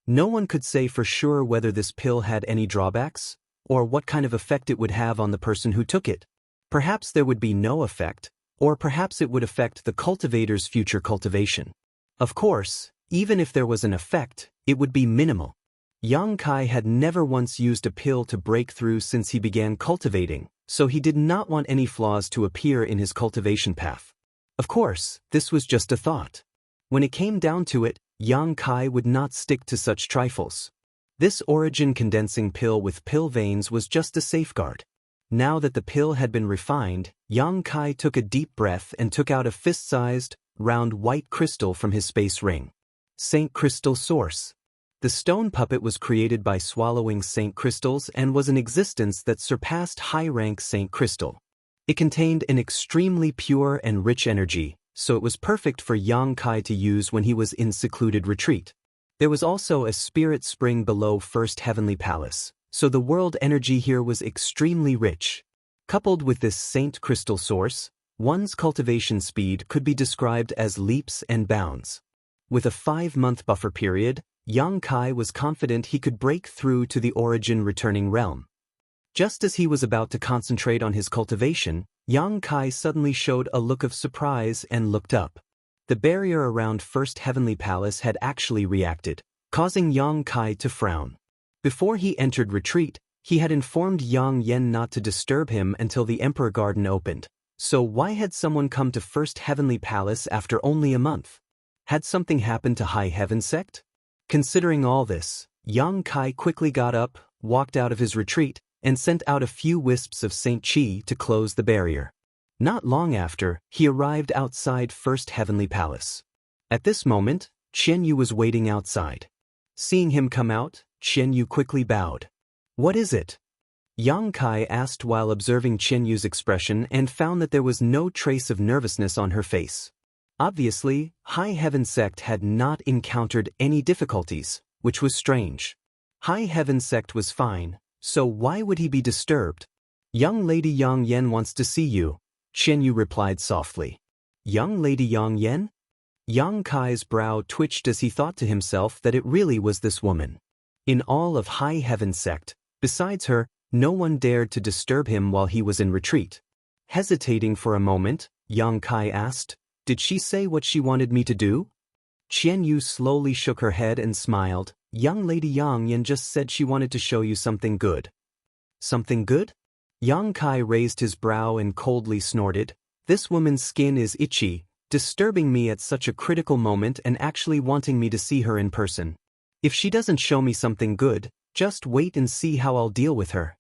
No one could say for sure whether this pill had any drawbacks, or what kind of effect it would have on the person who took it. Perhaps there would be no effect, or perhaps it would affect the cultivator's future cultivation. Of course, even if there was an effect, it would be minimal. Yang Kai had never once used a pill to break through since he began cultivating, so he did not want any flaws to appear in his cultivation path. Of course, this was just a thought. When it came down to it, Yang Kai would not stick to such trifles. This origin condensing pill with pill veins was just a safeguard. Now that the pill had been refined, Yang Kai took a deep breath and took out a fist-sized, round white crystal from his space ring. Saint Crystal Source. The stone puppet was created by swallowing Saint Crystals and was an existence that surpassed high-rank Saint Crystal. It contained an extremely pure and rich energy, so it was perfect for Yang Kai to use when he was in secluded retreat. There was also a spirit spring below First Heavenly Palace, so the world energy here was extremely rich. Coupled with this Saint Crystal source, one's cultivation speed could be described as leaps and bounds. With a 5-month buffer period, Yang Kai was confident he could break through to the origin returning realm. Just as he was about to concentrate on his cultivation, Yang Kai suddenly showed a look of surprise and looked up. The barrier around First Heavenly Palace had actually reacted, causing Yang Kai to frown. Before he entered retreat, he had informed Yang Yen not to disturb him until the Emperor Garden opened. So why had someone come to First Heavenly Palace after only a month? Had something happened to High Heaven Sect? Considering all this, Yang Kai quickly got up, walked out of his retreat, and sent out a few wisps of Saint Qi to close the barrier. Not long after, he arrived outside First Heavenly Palace. At this moment, Qian Yu was waiting outside. Seeing him come out, Qian Yu quickly bowed. "What is it?" Yang Kai asked while observing Qian Yu's expression and found that there was no trace of nervousness on her face. Obviously, High Heaven Sect had not encountered any difficulties, which was strange. High Heaven Sect was fine, so why would he be disturbed? "Young Lady Yang Yen wants to see you," Qian Yu replied softly. "Young Lady Yang Yen?" Yang Kai's brow twitched as he thought to himself that it really was this woman. In all of High Heaven Sect, besides her, no one dared to disturb him while he was in retreat. Hesitating for a moment, Yang Kai asked, "Did she say what she wanted me to do?" Qian Yu slowly shook her head and smiled. "Young Lady Yang Yen just said she wanted to show you something good." "Something good?" Yang Kai raised his brow and coldly snorted. "This woman's skin is itchy, disturbing me at such a critical moment and actually wanting me to see her in person. If she doesn't show me something good, just wait and see how I'll deal with her."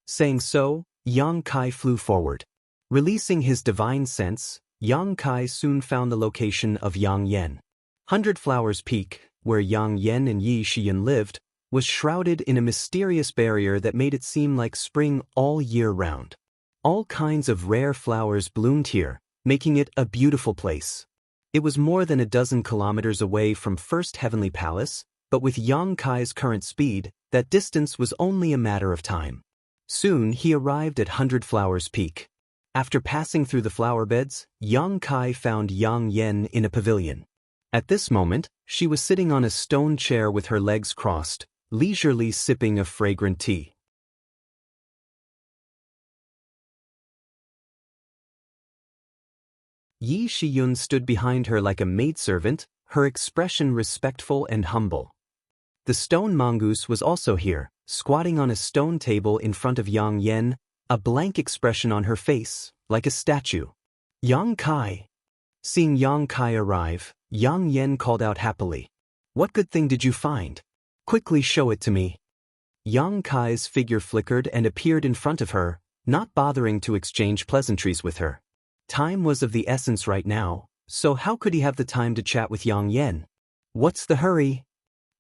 Saying so, Yang Kai flew forward. Releasing his divine sense, Yang Kai soon found the location of Yang Yen. 100 Flowers Peak, where Yang Yan and Yi Shiyan lived, was shrouded in a mysterious barrier that made it seem like spring all year round. All kinds of rare flowers bloomed here, making it a beautiful place. It was more than a dozen kilometers away from First Heavenly Palace, but with Yang Kai's current speed, that distance was only a matter of time. Soon he arrived at 100 Flowers Peak. After passing through the flower beds, Yang Kai found Yang Yan in a pavilion. At this moment, she was sitting on a stone chair with her legs crossed, leisurely sipping a fragrant tea. Yi Shiyun stood behind her like a maidservant, her expression respectful and humble. The stone mongoose was also here, squatting on a stone table in front of Yang Yan, a blank expression on her face, like a statue. Yang Kai. Seeing Yang Kai arrive, Yang Yan called out happily. "What good thing did you find? Quickly show it to me." Yang Kai's figure flickered and appeared in front of her, not bothering to exchange pleasantries with her. Time was of the essence right now, so how could he have the time to chat with Yang Yan? "What's the hurry?"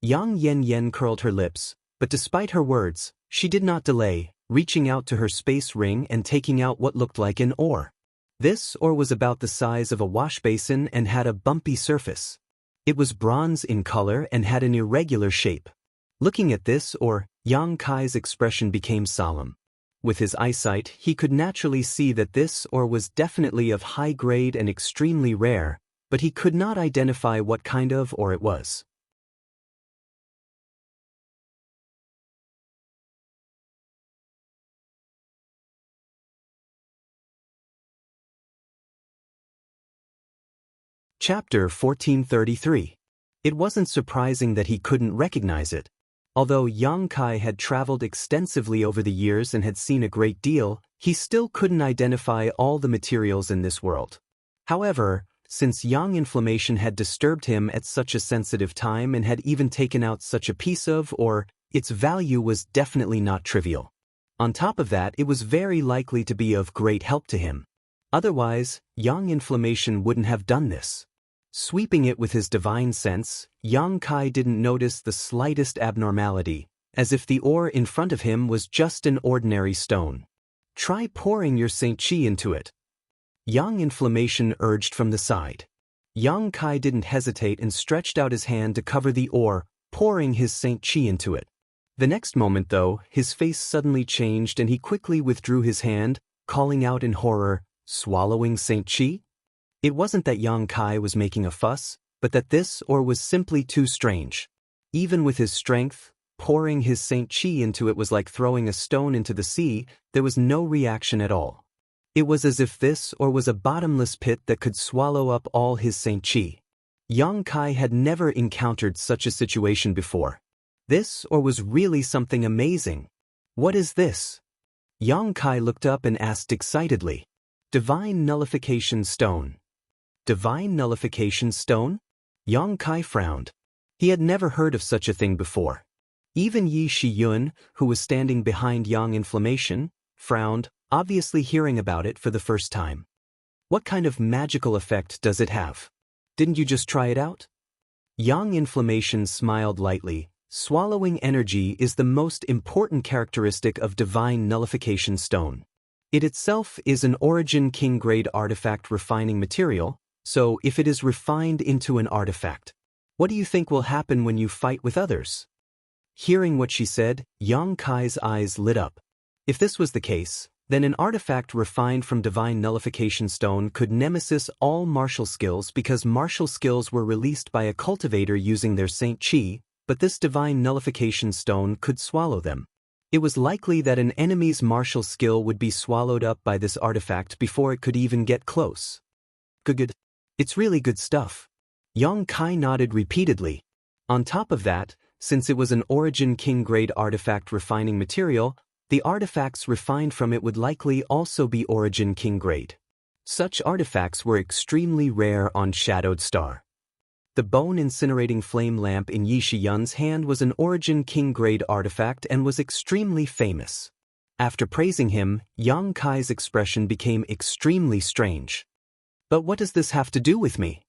Yang Yan curled her lips, but despite her words, she did not delay, reaching out to her space ring and taking out what looked like an oar. This oar was about the size of a wash basin and had a bumpy surface. It was bronze in color and had an irregular shape. Looking at this oar, Yang Kai's expression became solemn. With his eyesight, he could naturally see that this oar was definitely of high grade and extremely rare, but he could not identify what kind of oar it was. Chapter 1433. It wasn't surprising that he couldn't recognize it. Although Yang Kai had traveled extensively over the years and had seen a great deal, he still couldn't identify all the materials in this world. However, since yang inflammation had disturbed him at such a sensitive time and had even taken out such a piece of ore, its value was definitely not trivial. On top of that, it was very likely to be of great help to him. Otherwise, yang inflammation wouldn't have done this. Sweeping it with his divine sense, Yang Kai didn't notice the slightest abnormality, as if the ore in front of him was just an ordinary stone. "Try pouring your Saint Qi into it," Yang inflammation urged from the side. Yang Kai didn't hesitate and stretched out his hand to cover the ore, pouring his Saint Qi into it. The next moment, though, his face suddenly changed and he quickly withdrew his hand, calling out in horror, "Swallowing Saint Qi?" It wasn't that Yang Kai was making a fuss, but that this ore was simply too strange. Even with his strength, pouring his Saint Qi into it was like throwing a stone into the sea. There was no reaction at all. It was as if this ore was a bottomless pit that could swallow up all his Saint Qi. Yang Kai had never encountered such a situation before. This ore was really something amazing. "What is this?" Yang Kai looked up and asked excitedly. "Divine Nullification Stone." Divine Nullification Stone? Yang Kai frowned. He had never heard of such a thing before. Even Yi Shiyun, who was standing behind Yang Inflammation, frowned, obviously hearing about it for the first time. "What kind of magical effect does it have? Didn't you just try it out?" Yang Inflammation smiled lightly. "Swallowing energy is the most important characteristic of Divine Nullification Stone. It itself is an Origin King grade artifact refining material, so if it is refined into an artifact, what do you think will happen when you fight with others?" Hearing what she said, Yang Kai's eyes lit up. If this was the case, then an artifact refined from Divine Nullification Stone could nemesis all martial skills because martial skills were released by a cultivator using their Saint Qi, but this Divine Nullification Stone could swallow them. It was likely that an enemy's martial skill would be swallowed up by this artifact before it could even get close. Good. It's really good stuff. Yang Kai nodded repeatedly. On top of that, since it was an Origin King grade artifact refining material, the artifacts refined from it would likely also be Origin King grade. Such artifacts were extremely rare on Shadowed Star. The bone incinerating flame lamp in Yi Shiyun's hand was an Origin King grade artifact and was extremely famous. After praising him, Yang Kai's expression became extremely strange. "But what does this have to do with me?"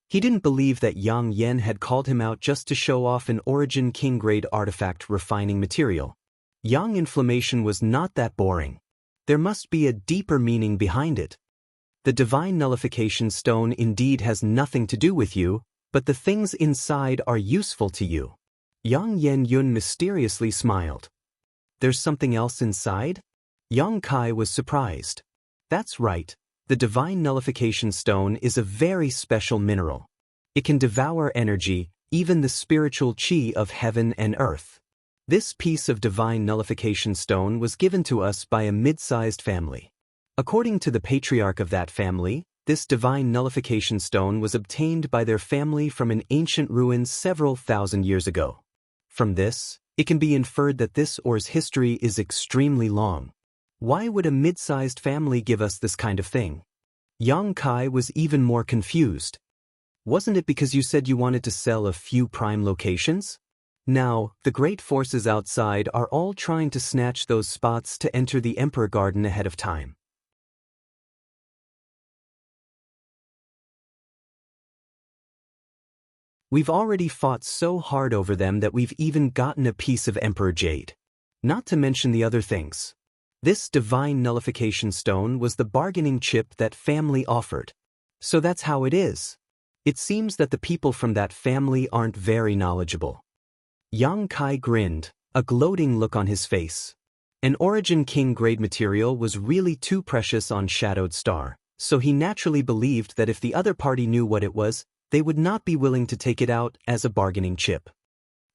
He didn't believe that Yang Yan had called him out just to show off an Origin King-grade artifact refining material. Yang inflammation was not that boring. There must be a deeper meaning behind it. The divine nullification stone indeed has nothing to do with you, but the things inside are useful to you. Yang Yan Yun mysteriously smiled. There's something else inside? Yang Kai was surprised. That's right. The divine nullification stone is a very special mineral. It can devour energy, even the spiritual chi of heaven and earth. This piece of divine nullification stone was given to us by a mid-sized family. According to the patriarch of that family, this divine nullification stone was obtained by their family from an ancient ruin several thousand years ago. From this, it can be inferred that this ore's history is extremely long. Why would a mid-sized family give us this kind of thing? Yang Kai was even more confused. Wasn't it because you said you wanted to sell a few prime locations? Now, the great forces outside are all trying to snatch those spots to enter the Emperor Garden ahead of time. We've already fought so hard over them that we've even gotten a piece of Emperor Jade. Not to mention the other things. This divine nullification stone was the bargaining chip that family offered. So that's how it is. It seems that the people from that family aren't very knowledgeable. Yang Kai grinned, a gloating look on his face. An Origin King-grade material was really too precious on Shadowed Star, so he naturally believed that if the other party knew what it was, they would not be willing to take it out as a bargaining chip.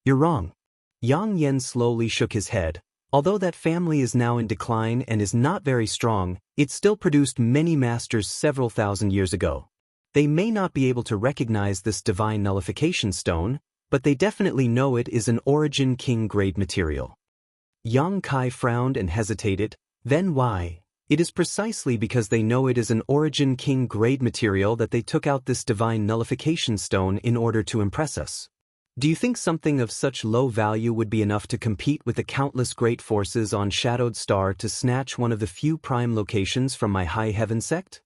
You're wrong. Yang Yan slowly shook his head. Although that family is now in decline and is not very strong, it still produced many masters several thousand years ago. They may not be able to recognize this divine nullification stone, but they definitely know it is an Origin King-grade material. Yang Kai frowned and hesitated. Then why? It is precisely because they know it is an Origin King-grade material that they took out this divine nullification stone in order to impress us. Do you think something of such low value would be enough to compete with the countless great forces on Shadowed Star to snatch one of the few prime locations from my High Heaven sect?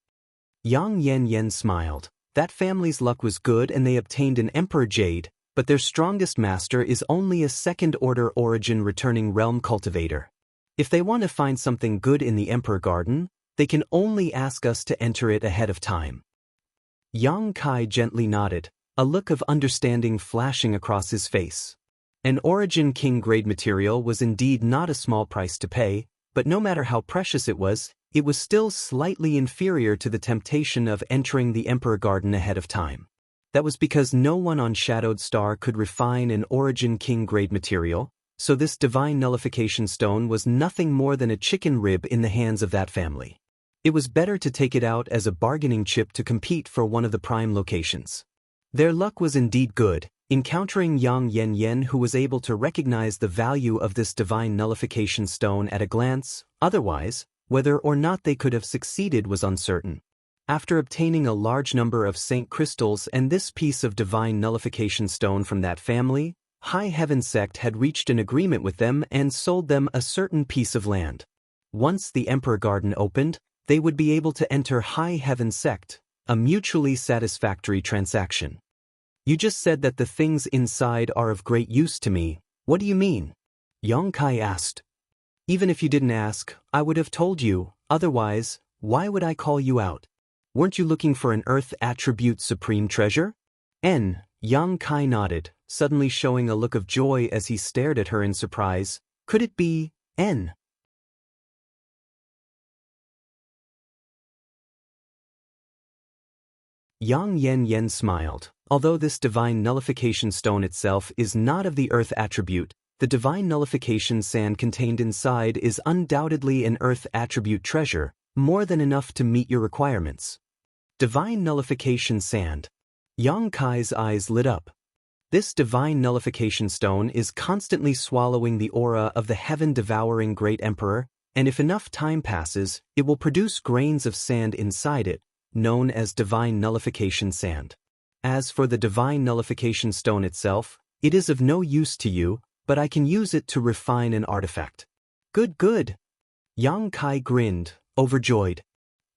Yang Yan Yan smiled. That family's luck was good and they obtained an Emperor Jade, but their strongest master is only a second-order Origin returning realm cultivator. If they want to find something good in the Emperor Garden, they can only ask us to enter it ahead of time. Yang Kai gently nodded, a look of understanding flashing across his face. An Origin King-grade material was indeed not a small price to pay, but no matter how precious it was still slightly inferior to the temptation of entering the Emperor Garden ahead of time. That was because no one on Shadowed Star could refine an Origin King-grade material, so this divine nullification stone was nothing more than a chicken rib in the hands of that family. It was better to take it out as a bargaining chip to compete for one of the prime locations. Their luck was indeed good, encountering Yang Yan Yan, who was able to recognize the value of this divine nullification stone at a glance. Otherwise, whether or not they could have succeeded was uncertain. After obtaining a large number of Saint crystals and this piece of divine nullification stone from that family, High Heaven sect had reached an agreement with them and sold them a certain piece of land. Once the Emperor Garden opened, they would be able to enter High Heaven sect, a mutually satisfactory transaction. You just said that the things inside are of great use to me. What do you mean? Yang Kai asked. Even if you didn't ask, I would have told you. Otherwise, why would I call you out? Weren't you looking for an Earth Attribute Supreme Treasure? Yang Kai nodded, suddenly showing a look of joy as he stared at her in surprise. Could it be N? Yang Yan Yan smiled. Although this divine nullification stone itself is not of the Earth attribute, the divine nullification sand contained inside is undoubtedly an Earth attribute treasure, more than enough to meet your requirements. Divine nullification sand. Yang Kai's eyes lit up. This divine nullification stone is constantly swallowing the aura of the heaven-devouring Great Emperor, and if enough time passes, it will produce grains of sand inside it, known as divine nullification sand. As for the divine nullification stone itself, it is of no use to you, but I can use it to refine an artifact. Good, good. Yang Kai grinned, overjoyed.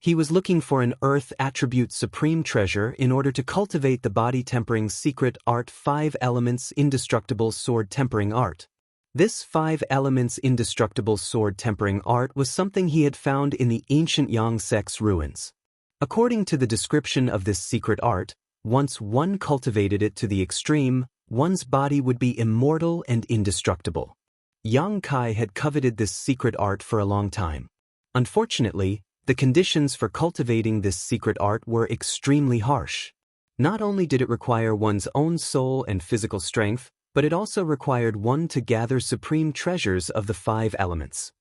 He was looking for an earth attribute supreme treasure in order to cultivate the body tempering secret art 5 elements indestructible sword tempering art. This 5 elements indestructible sword tempering art was something he had found in the ancient Yang sect's ruins. According to the description of this secret art, once one cultivated it to the extreme, one's body would be immortal and indestructible. Yang Kai had coveted this secret art for a long time. Unfortunately, the conditions for cultivating this secret art were extremely harsh. Not only did it require one's own soul and physical strength, but it also required one to gather supreme treasures of the 5 elements.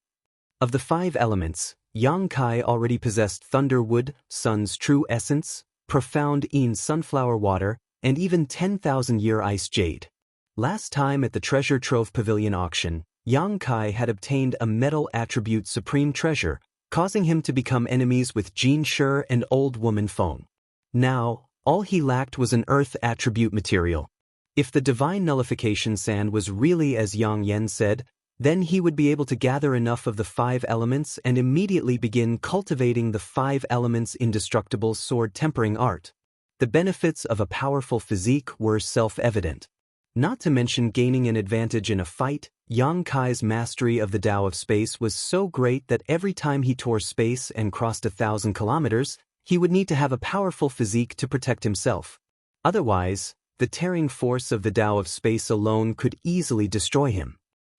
Of the 5 elements, Yang Kai already possessed thunderwood, sun's true essence, profound sunflower water, and even 10,000-year ice jade. Last time at the Treasure Trove Pavilion auction, Yang Kai had obtained a metal attribute supreme treasure, causing him to become enemies with Jin Shi and Old Woman Feng. Now, all he lacked was an earth attribute material. If the divine nullification sand was really as Yang Yen said, then he would be able to gather enough of the 5 elements and immediately begin cultivating the 5 elements indestructible sword tempering art. The benefits of a powerful physique were self-evident. Not to mention gaining an advantage in a fight, Yang Kai's mastery of the Tao of space was so great that every time he tore space and crossed 1,000 kilometers, he would need to have a powerful physique to protect himself. Otherwise, the tearing force of the Tao of space alone could easily destroy him.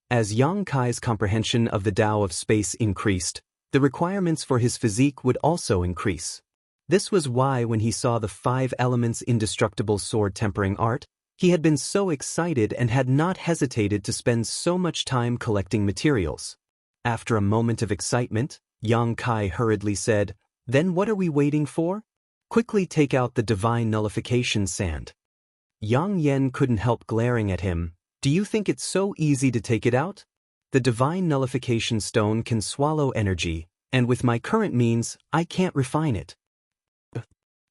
As Yang Kai's comprehension of the Tao of space increased, the requirements for his physique would also increase. This was why when he saw the 5 elements indestructible sword tempering art, he had been so excited and had not hesitated to spend so much time collecting materials. After a moment of excitement, Yang Kai hurriedly said, "Then what are we waiting for? Quickly take out the divine nullification sand." Yang Yen couldn't help glaring at him. "Do you think it's so easy to take it out? The divine nullification stone can swallow energy, and with my current means, I can't refine it."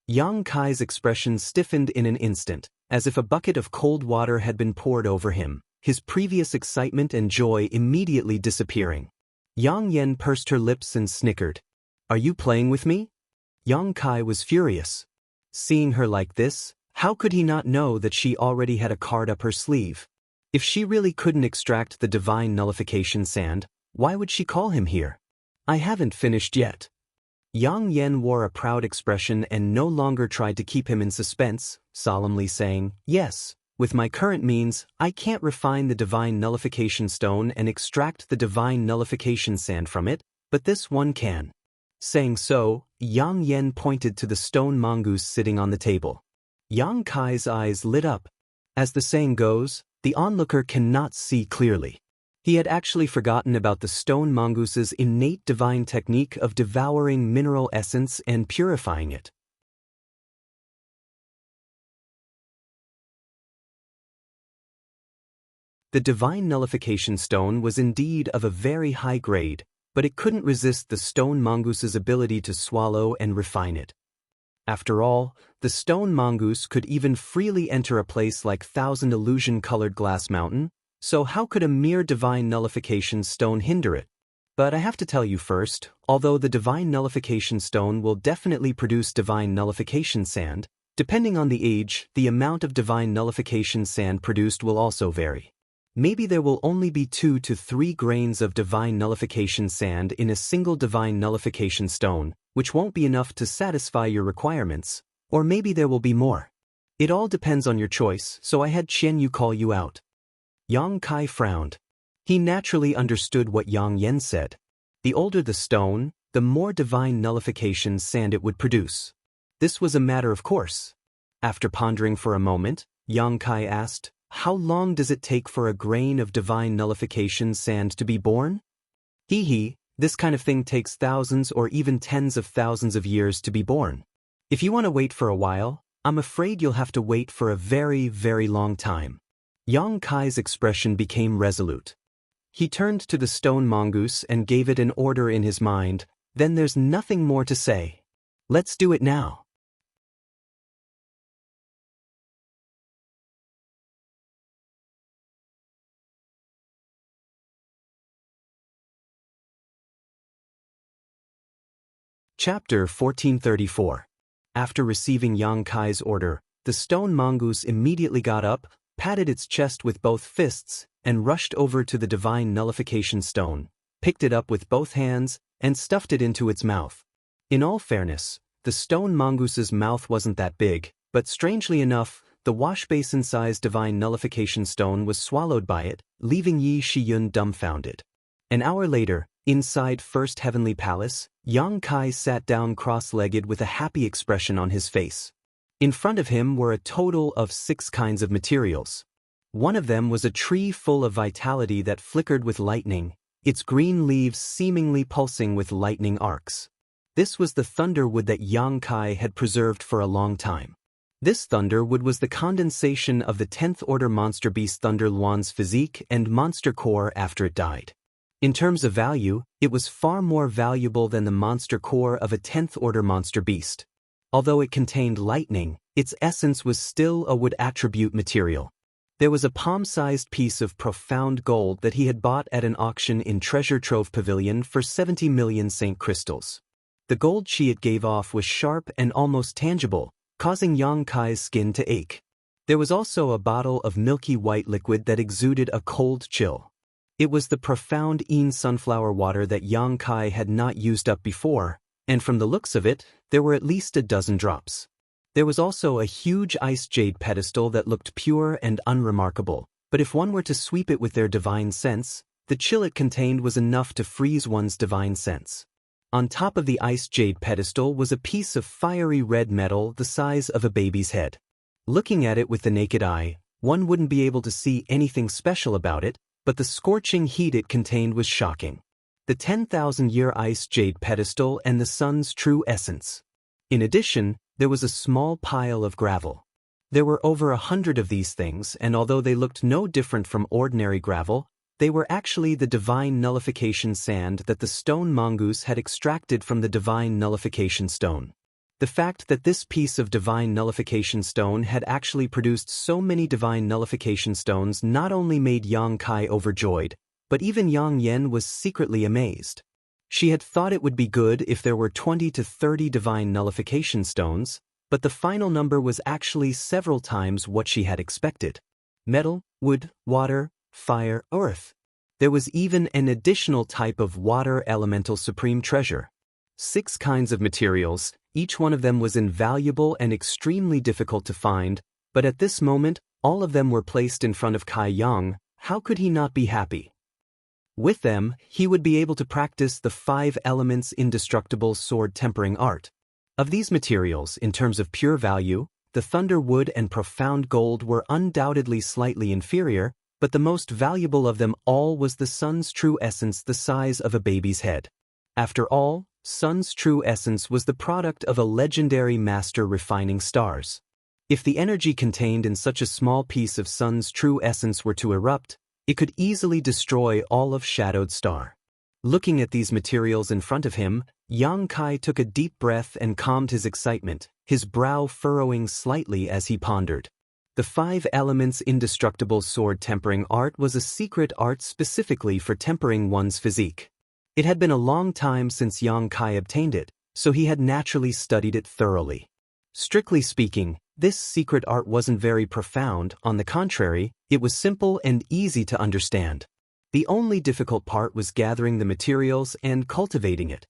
Yang Kai's expression stiffened in an instant, as if a bucket of cold water had been poured over him, his previous excitement and joy immediately disappearing. Yang Yen pursed her lips and snickered. "Are you playing with me?" Yang Kai was furious. Seeing her like this, how could he not know that she already had a card up her sleeve? If she really couldn't extract the divine nullification sand, why would she call him here? "I haven't finished yet." Yang Yen wore a proud expression and no longer tried to keep him in suspense, solemnly saying, "Yes, with my current means, I can't refine the divine nullification stone and extract the divine nullification sand from it, but this one can." Saying so, Yang Yen pointed to the stone mongoose sitting on the table. Yang Kai's eyes lit up. As the saying goes, the onlooker cannot see clearly. He had actually forgotten about the stone mongoose's innate divine technique of devouring mineral essence and purifying it. The divine nullification stone was indeed of a very high grade, but it couldn't resist the stone mongoose's ability to swallow and refine it. After all, the stone mongoose could even freely enter a place like Thousand Illusion-colored Glass Mountain, so how could a mere divine nullification stone hinder it? But I have to tell you first, although the divine nullification stone will definitely produce divine nullification sand, depending on the age, the amount of divine nullification sand produced will also vary. Maybe there will only be 2 to 3 grains of divine nullification sand in a single divine nullification stone, which won't be enough to satisfy your requirements, or maybe there will be more. It all depends on your choice, so I had Qian Yu call you out. Yang Kai frowned. He naturally understood what Yang Yen said. The older the stone, the more divine nullification sand it would produce. This was a matter of course. After pondering for a moment, Yang Kai asked, "How long does it take for a grain of divine nullification sand to be born?" This kind of thing takes thousands or even tens of thousands of years to be born. If you want to wait for a while, I'm afraid you'll have to wait for a very, very long time. Yang Kai's expression became resolute. He turned to the stone mongoose and gave it an order in his mind, "Then there's nothing more to say. Let's do it now." Chapter 1434. After receiving Yang Kai's order, the stone mongoose immediately got up, patted its chest with both fists, and rushed over to the divine nullification stone, picked it up with both hands, and stuffed it into its mouth. In all fairness, the stone mongoose's mouth wasn't that big, but strangely enough, the washbasin-sized divine nullification stone was swallowed by it, leaving Yi Shiyun dumbfounded. An hour later, inside First Heavenly Palace, Yang Kai sat down cross-legged with a happy expression on his face. In front of him were a total of 6 kinds of materials. One of them was a tree full of vitality that flickered with lightning, its green leaves seemingly pulsing with lightning arcs. This was the thunderwood that Yang Kai had preserved for a long time. This thunderwood was the condensation of the 10th order monster beast Thunder Luan's physique and monster core after it died. In terms of value, it was far more valuable than the monster core of a 10th order monster beast. Although it contained lightning, its essence was still a wood attribute material. There was a palm-sized piece of profound gold that he had bought at an auction in Treasure Trove Pavilion for 70 million Saint crystals. The gold chi it gave off was sharp and almost tangible, causing Yang Kai's skin to ache. There was also a bottle of milky white liquid that exuded a cold chill. It was the profound Yin sunflower water that Yang Kai had not used up before, and from the looks of it, there were at least a dozen drops. There was also a huge ice jade pedestal that looked pure and unremarkable, but if one were to sweep it with their divine sense, the chill it contained was enough to freeze one's divine sense. On top of the ice jade pedestal was a piece of fiery red metal the size of a baby's head. Looking at it with the naked eye, one wouldn't be able to see anything special about it, but the scorching heat it contained was shocking. The 10,000-year ice jade pedestal and the sun's true essence. In addition, there was a small pile of gravel. There were over 100 of these things, and although they looked no different from ordinary gravel, they were actually the divine nullification sand that the stone mongoose had extracted from the divine nullification stone. The fact that this piece of divine nullification stone had actually produced so many divine nullification stones not only made Yang Kai overjoyed, but even Yang Yen was secretly amazed. She had thought it would be good if there were 20 to 30 divine nullification stones, but the final number was actually several times what she had expected. Metal, wood, water, fire, earth. There was even an additional type of water elemental supreme treasure. 6 kinds of materials, each one of them was invaluable and extremely difficult to find, but at this moment, all of them were placed in front of Kai Yang. How could he not be happy? With them, he would be able to practice the 5 elements indestructible sword tempering art. Of these materials, in terms of pure value, the thunder wood and profound gold were undoubtedly slightly inferior, but the most valuable of them all was the sun's true essence the size of a baby's head. After all, sun's true essence was the product of a legendary master refining stars. If the energy contained in such a small piece of sun's true essence were to erupt, it could easily destroy all of Shadowed Star. Looking at these materials in front of him, Yang Kai took a deep breath and calmed his excitement, his brow furrowing slightly as he pondered. The 5 elements indestructible sword tempering art was a secret art specifically for tempering one's physique. It had been a long time since Yang Kai obtained it, so he had naturally studied it thoroughly. Strictly speaking, this secret art wasn't very profound. On the contrary, it was simple and easy to understand. The only difficult part was gathering the materials and cultivating it.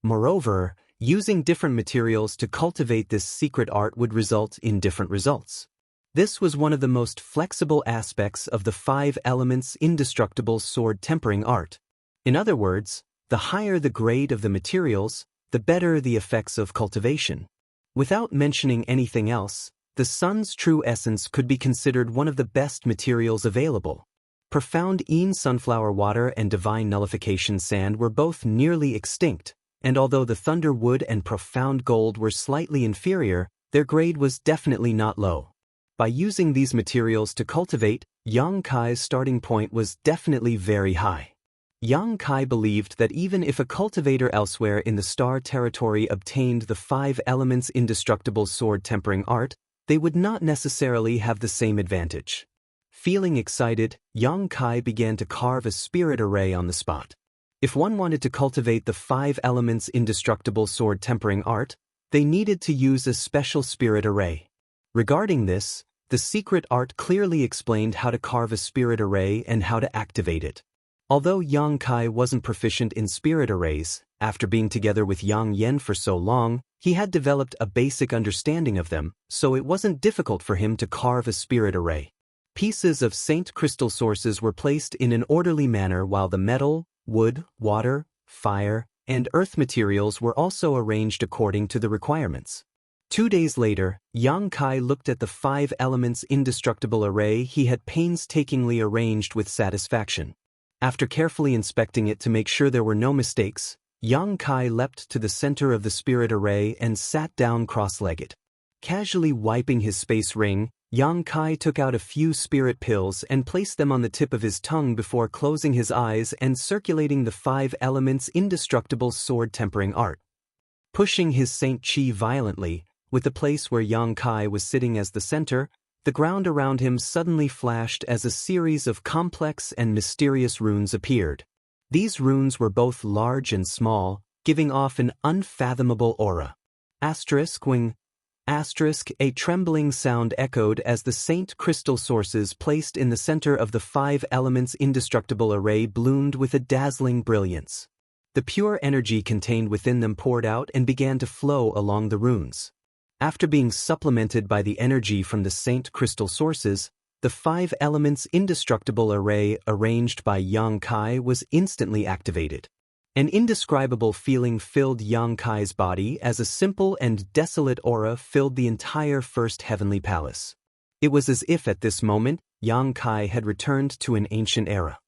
Moreover, using different materials to cultivate this secret art would result in different results. This was one of the most flexible aspects of the 5 elements indestructible sword tempering art. In other words, the higher the grade of the materials, the better the effects of cultivation. Without mentioning anything else, the sun's true essence could be considered one of the best materials available. Profound Yin sunflower water and divine nullification sand were both nearly extinct, and although the thunder wood and profound gold were slightly inferior, their grade was definitely not low. By using these materials to cultivate, Yang Kai's starting point was definitely very high. Yang Kai believed that even if a cultivator elsewhere in the star territory obtained the 5 elements indestructible sword tempering art, they would not necessarily have the same advantage. Feeling excited, Yang Kai began to carve a spirit array on the spot. If one wanted to cultivate the 5 elements indestructible sword tempering art, they needed to use a special spirit array. Regarding this, the secret art clearly explained how to carve a spirit array and how to activate it. Although Yang Kai wasn't proficient in spirit arrays, after being together with Yang Yen for so long, he had developed a basic understanding of them, so it wasn't difficult for him to carve a spirit array. Pieces of Saint crystal sources were placed in an orderly manner while the metal, wood, water, fire, and earth materials were also arranged according to the requirements. 2 days later, Yang Kai looked at the 5 elements indestructible array he had painstakingly arranged with satisfaction. After carefully inspecting it to make sure there were no mistakes, Yang Kai leapt to the center of the spirit array and sat down cross-legged. Casually wiping his space ring, Yang Kai took out a few spirit pills and placed them on the tip of his tongue before closing his eyes and circulating the 5 elements indestructible sword tempering art. Pushing his Saint Chi violently, with the place where Yang Kai was sitting as the center, the ground around him suddenly flashed as a series of complex and mysterious runes appeared. These runes were both large and small, giving off an unfathomable aura. Wing. A trembling sound echoed as the Saint crystal sources placed in the center of the 5 elements indestructible array bloomed with a dazzling brilliance. The pure energy contained within them poured out and began to flow along the runes. After being supplemented by the energy from the Saint crystal sources, the 5 elements indestructible array arranged by Yang Kai was instantly activated. An indescribable feeling filled Yang Kai's body as a simple and desolate aura filled the entire first heavenly palace. It was as if at this moment, Yang Kai had returned to an ancient era.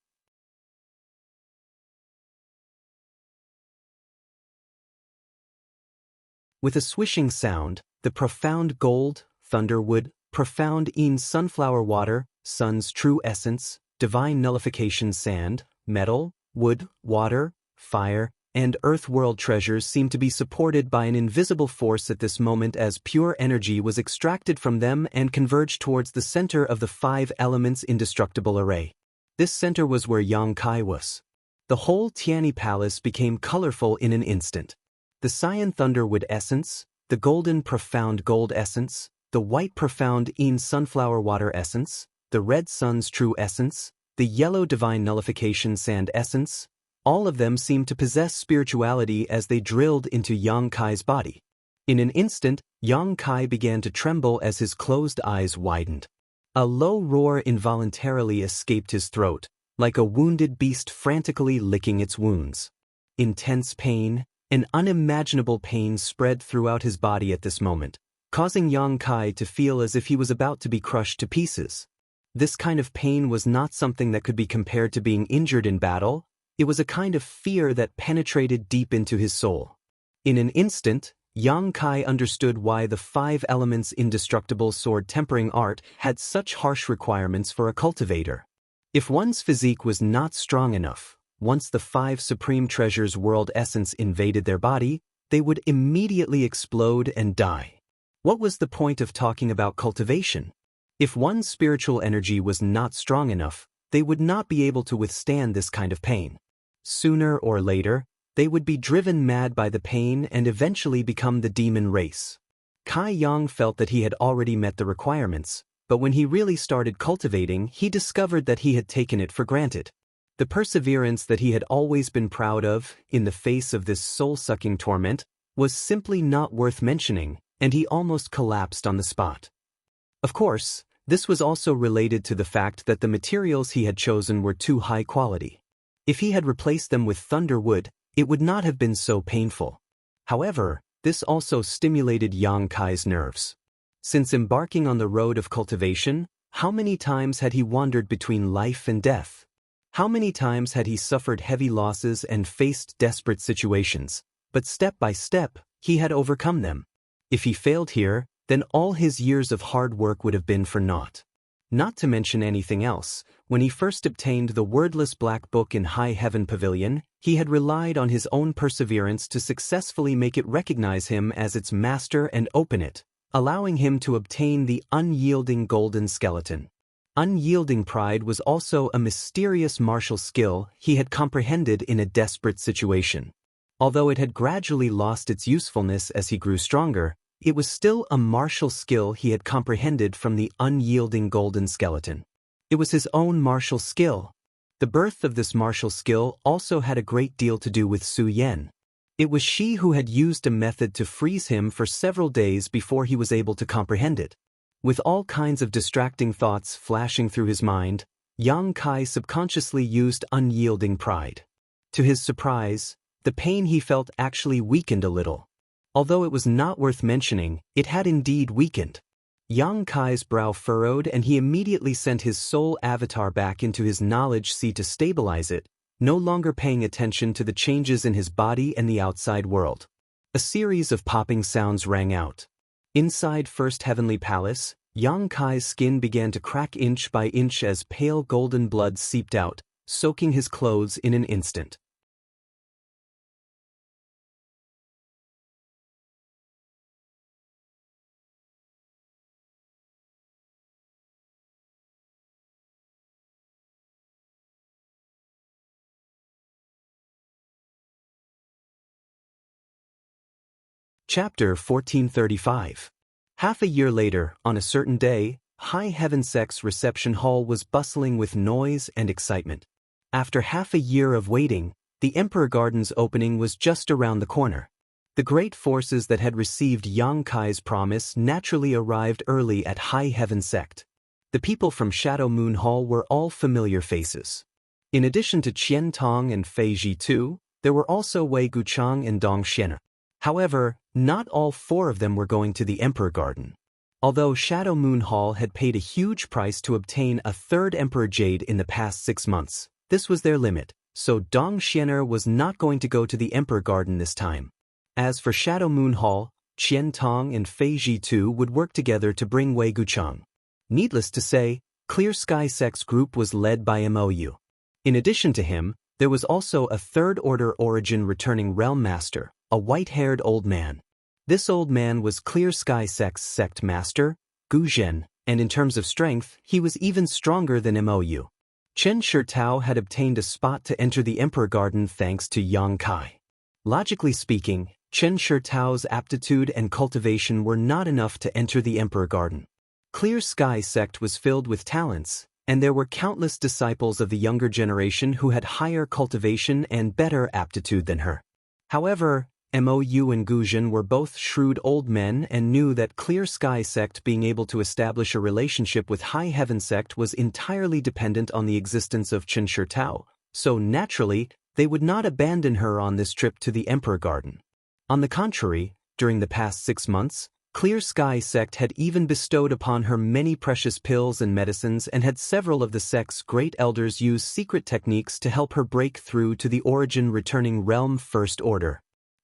With a swishing sound, the profound gold, thunderwood, profound sunflower water, sun's true essence, divine nullification sand, metal, wood, water, fire, and earth world treasures seemed to be supported by an invisible force at this moment as pure energy was extracted from them and converged towards the center of the 5 elements indestructible array. This center was where Yang Kai was. The whole Tianyi Palace became colorful in an instant. The cyan thunderwood essence, the golden profound gold essence, the white profound sunflower water essence, the red sun's true essence, the yellow divine nullification sand essence, all of them seemed to possess spirituality as they drilled into Yang Kai's body. In an instant, Yang Kai began to tremble as his closed eyes widened. A low roar involuntarily escaped his throat, like a wounded beast frantically licking its wounds. Intense pain, an unimaginable pain spread throughout his body at this moment, causing Yang Kai to feel as if he was about to be crushed to pieces. This kind of pain was not something that could be compared to being injured in battle. It was a kind of fear that penetrated deep into his soul. In an instant, Yang Kai understood why the 5 elements indestructible sword tempering art had such harsh requirements for a cultivator. If one's physique was not strong enough, once the 5 supreme treasures world essence invaded their body, they would immediately explode and die. What was the point of talking about cultivation? If one's spiritual energy was not strong enough, they would not be able to withstand this kind of pain. Sooner or later, they would be driven mad by the pain and eventually become the demon race. Kai Yang felt that he had already met the requirements, but when he really started cultivating, he discovered that he had taken it for granted. The perseverance that he had always been proud of, in the face of this soul-sucking torment, was simply not worth mentioning, and he almost collapsed on the spot. Of course, this was also related to the fact that the materials he had chosen were too high quality. If he had replaced them with thunderwood, it would not have been so painful. However, this also stimulated Yang Kai's nerves. Since embarking on the road of cultivation, how many times had he wandered between life and death? How many times had he suffered heavy losses and faced desperate situations, but step by step, he had overcome them. If he failed here, then all his years of hard work would have been for naught. Not to mention anything else, when he first obtained the wordless black book in High Heaven Pavilion, he had relied on his own perseverance to successfully make it recognize him as its master and open it, allowing him to obtain the unyielding golden skeleton. Unyielding pride was also a mysterious martial skill he had comprehended in a desperate situation. Although it had gradually lost its usefulness as he grew stronger, it was still a martial skill he had comprehended from the unyielding golden skeleton. It was his own martial skill. The birth of this martial skill also had a great deal to do with Su Yan. It was she who had used a method to freeze him for several days before he was able to comprehend it. With all kinds of distracting thoughts flashing through his mind, Yang Kai subconsciously used unyielding pride. To his surprise, the pain he felt actually weakened a little. Although it was not worth mentioning, it had indeed weakened. Yang Kai's brow furrowed and he immediately sent his soul avatar back into his knowledge sea to stabilize it, no longer paying attention to the changes in his body and the outside world. A series of popping sounds rang out. Inside First Heavenly Palace, Yang Kai's skin began to crack inch by inch as pale golden blood seeped out, soaking his clothes in an instant. Chapter 1435. Half a year later, on a certain day, High Heaven Sect's reception hall was bustling with noise and excitement. After half a year of waiting, the Emperor Garden's opening was just around the corner. The great forces that had received Yang Kai's promise naturally arrived early at High Heaven Sect. The people from Shadow Moon Hall were all familiar faces. In addition to Qian Tong and Fei Zhitu, there were also Wei Guchang and Dong Xianxia. However, not all four of them were going to the Emperor Garden. Although Shadow Moon Hall had paid a huge price to obtain a third Emperor Jade in the past 6 months, this was their limit, so Dong Xianxia was not going to go to the Emperor Garden this time. As for Shadow Moon Hall, Qian Tong and Fei Zhitu would work together to bring Wei Guchang. Needless to say, Clear Sky Sect's group was led by Mou. In addition to him, there was also a Third Order Origin returning Realm Master, a white-haired old man. This old man was Clear Sky Sect's sect master, Gu Zhen, and in terms of strength, he was even stronger than Mou. Chen Shitao had obtained a spot to enter the Emperor Garden thanks to Yang Kai. Logically speaking, Chen Shitao's aptitude and cultivation were not enough to enter the Emperor Garden. Clear Sky Sect was filled with talents, and there were countless disciples of the younger generation who had higher cultivation and better aptitude than her. However, Mou and Gu Zhen were both shrewd old men and knew that Clear Sky Sect being able to establish a relationship with High Heaven Sect was entirely dependent on the existence of Chen Shitao, so naturally, they would not abandon her on this trip to the Emperor Garden. On the contrary, during the past 6 months, Clear Sky Sect had even bestowed upon her many precious pills and medicines and had several of the sect's great elders use secret techniques to help her break through to the Origin returning Realm First Order.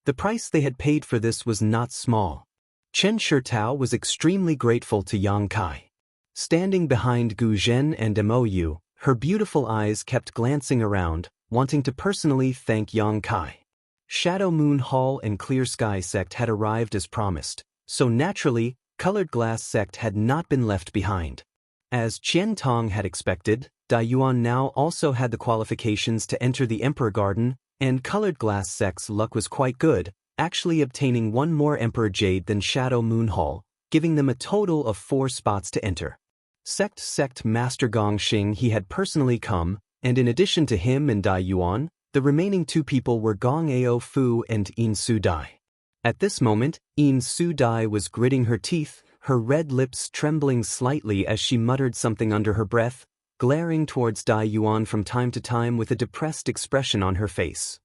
The price they had paid for this was not small. Chen Shitao was extremely grateful to Yang Kai. Standing behind Gu Zhen and Mou, her beautiful eyes kept glancing around, wanting to personally thank Yang Kai. Shadow Moon Hall and Clear Sky Sect had arrived as promised, so naturally, Colored Glass Sect had not been left behind. As Qian Tong had expected, Dai Yuan now also had the qualifications to enter the Emperor Garden, and Colored Glass Sect's luck was quite good, actually obtaining one more Emperor Jade than Shadow Moon Hall, giving them a total of 4 spots to enter. Sect Master Gong Xing he had personally come, and in addition to him and Dai Yuan, the remaining 2 people were Gong Ao Fu and Yin Su Dai. At this moment, Yin Su Dai was gritting her teeth, her red lips trembling slightly as she muttered something under her breath, glaring towards Dai Yuan from time to time with a depressed expression on her face.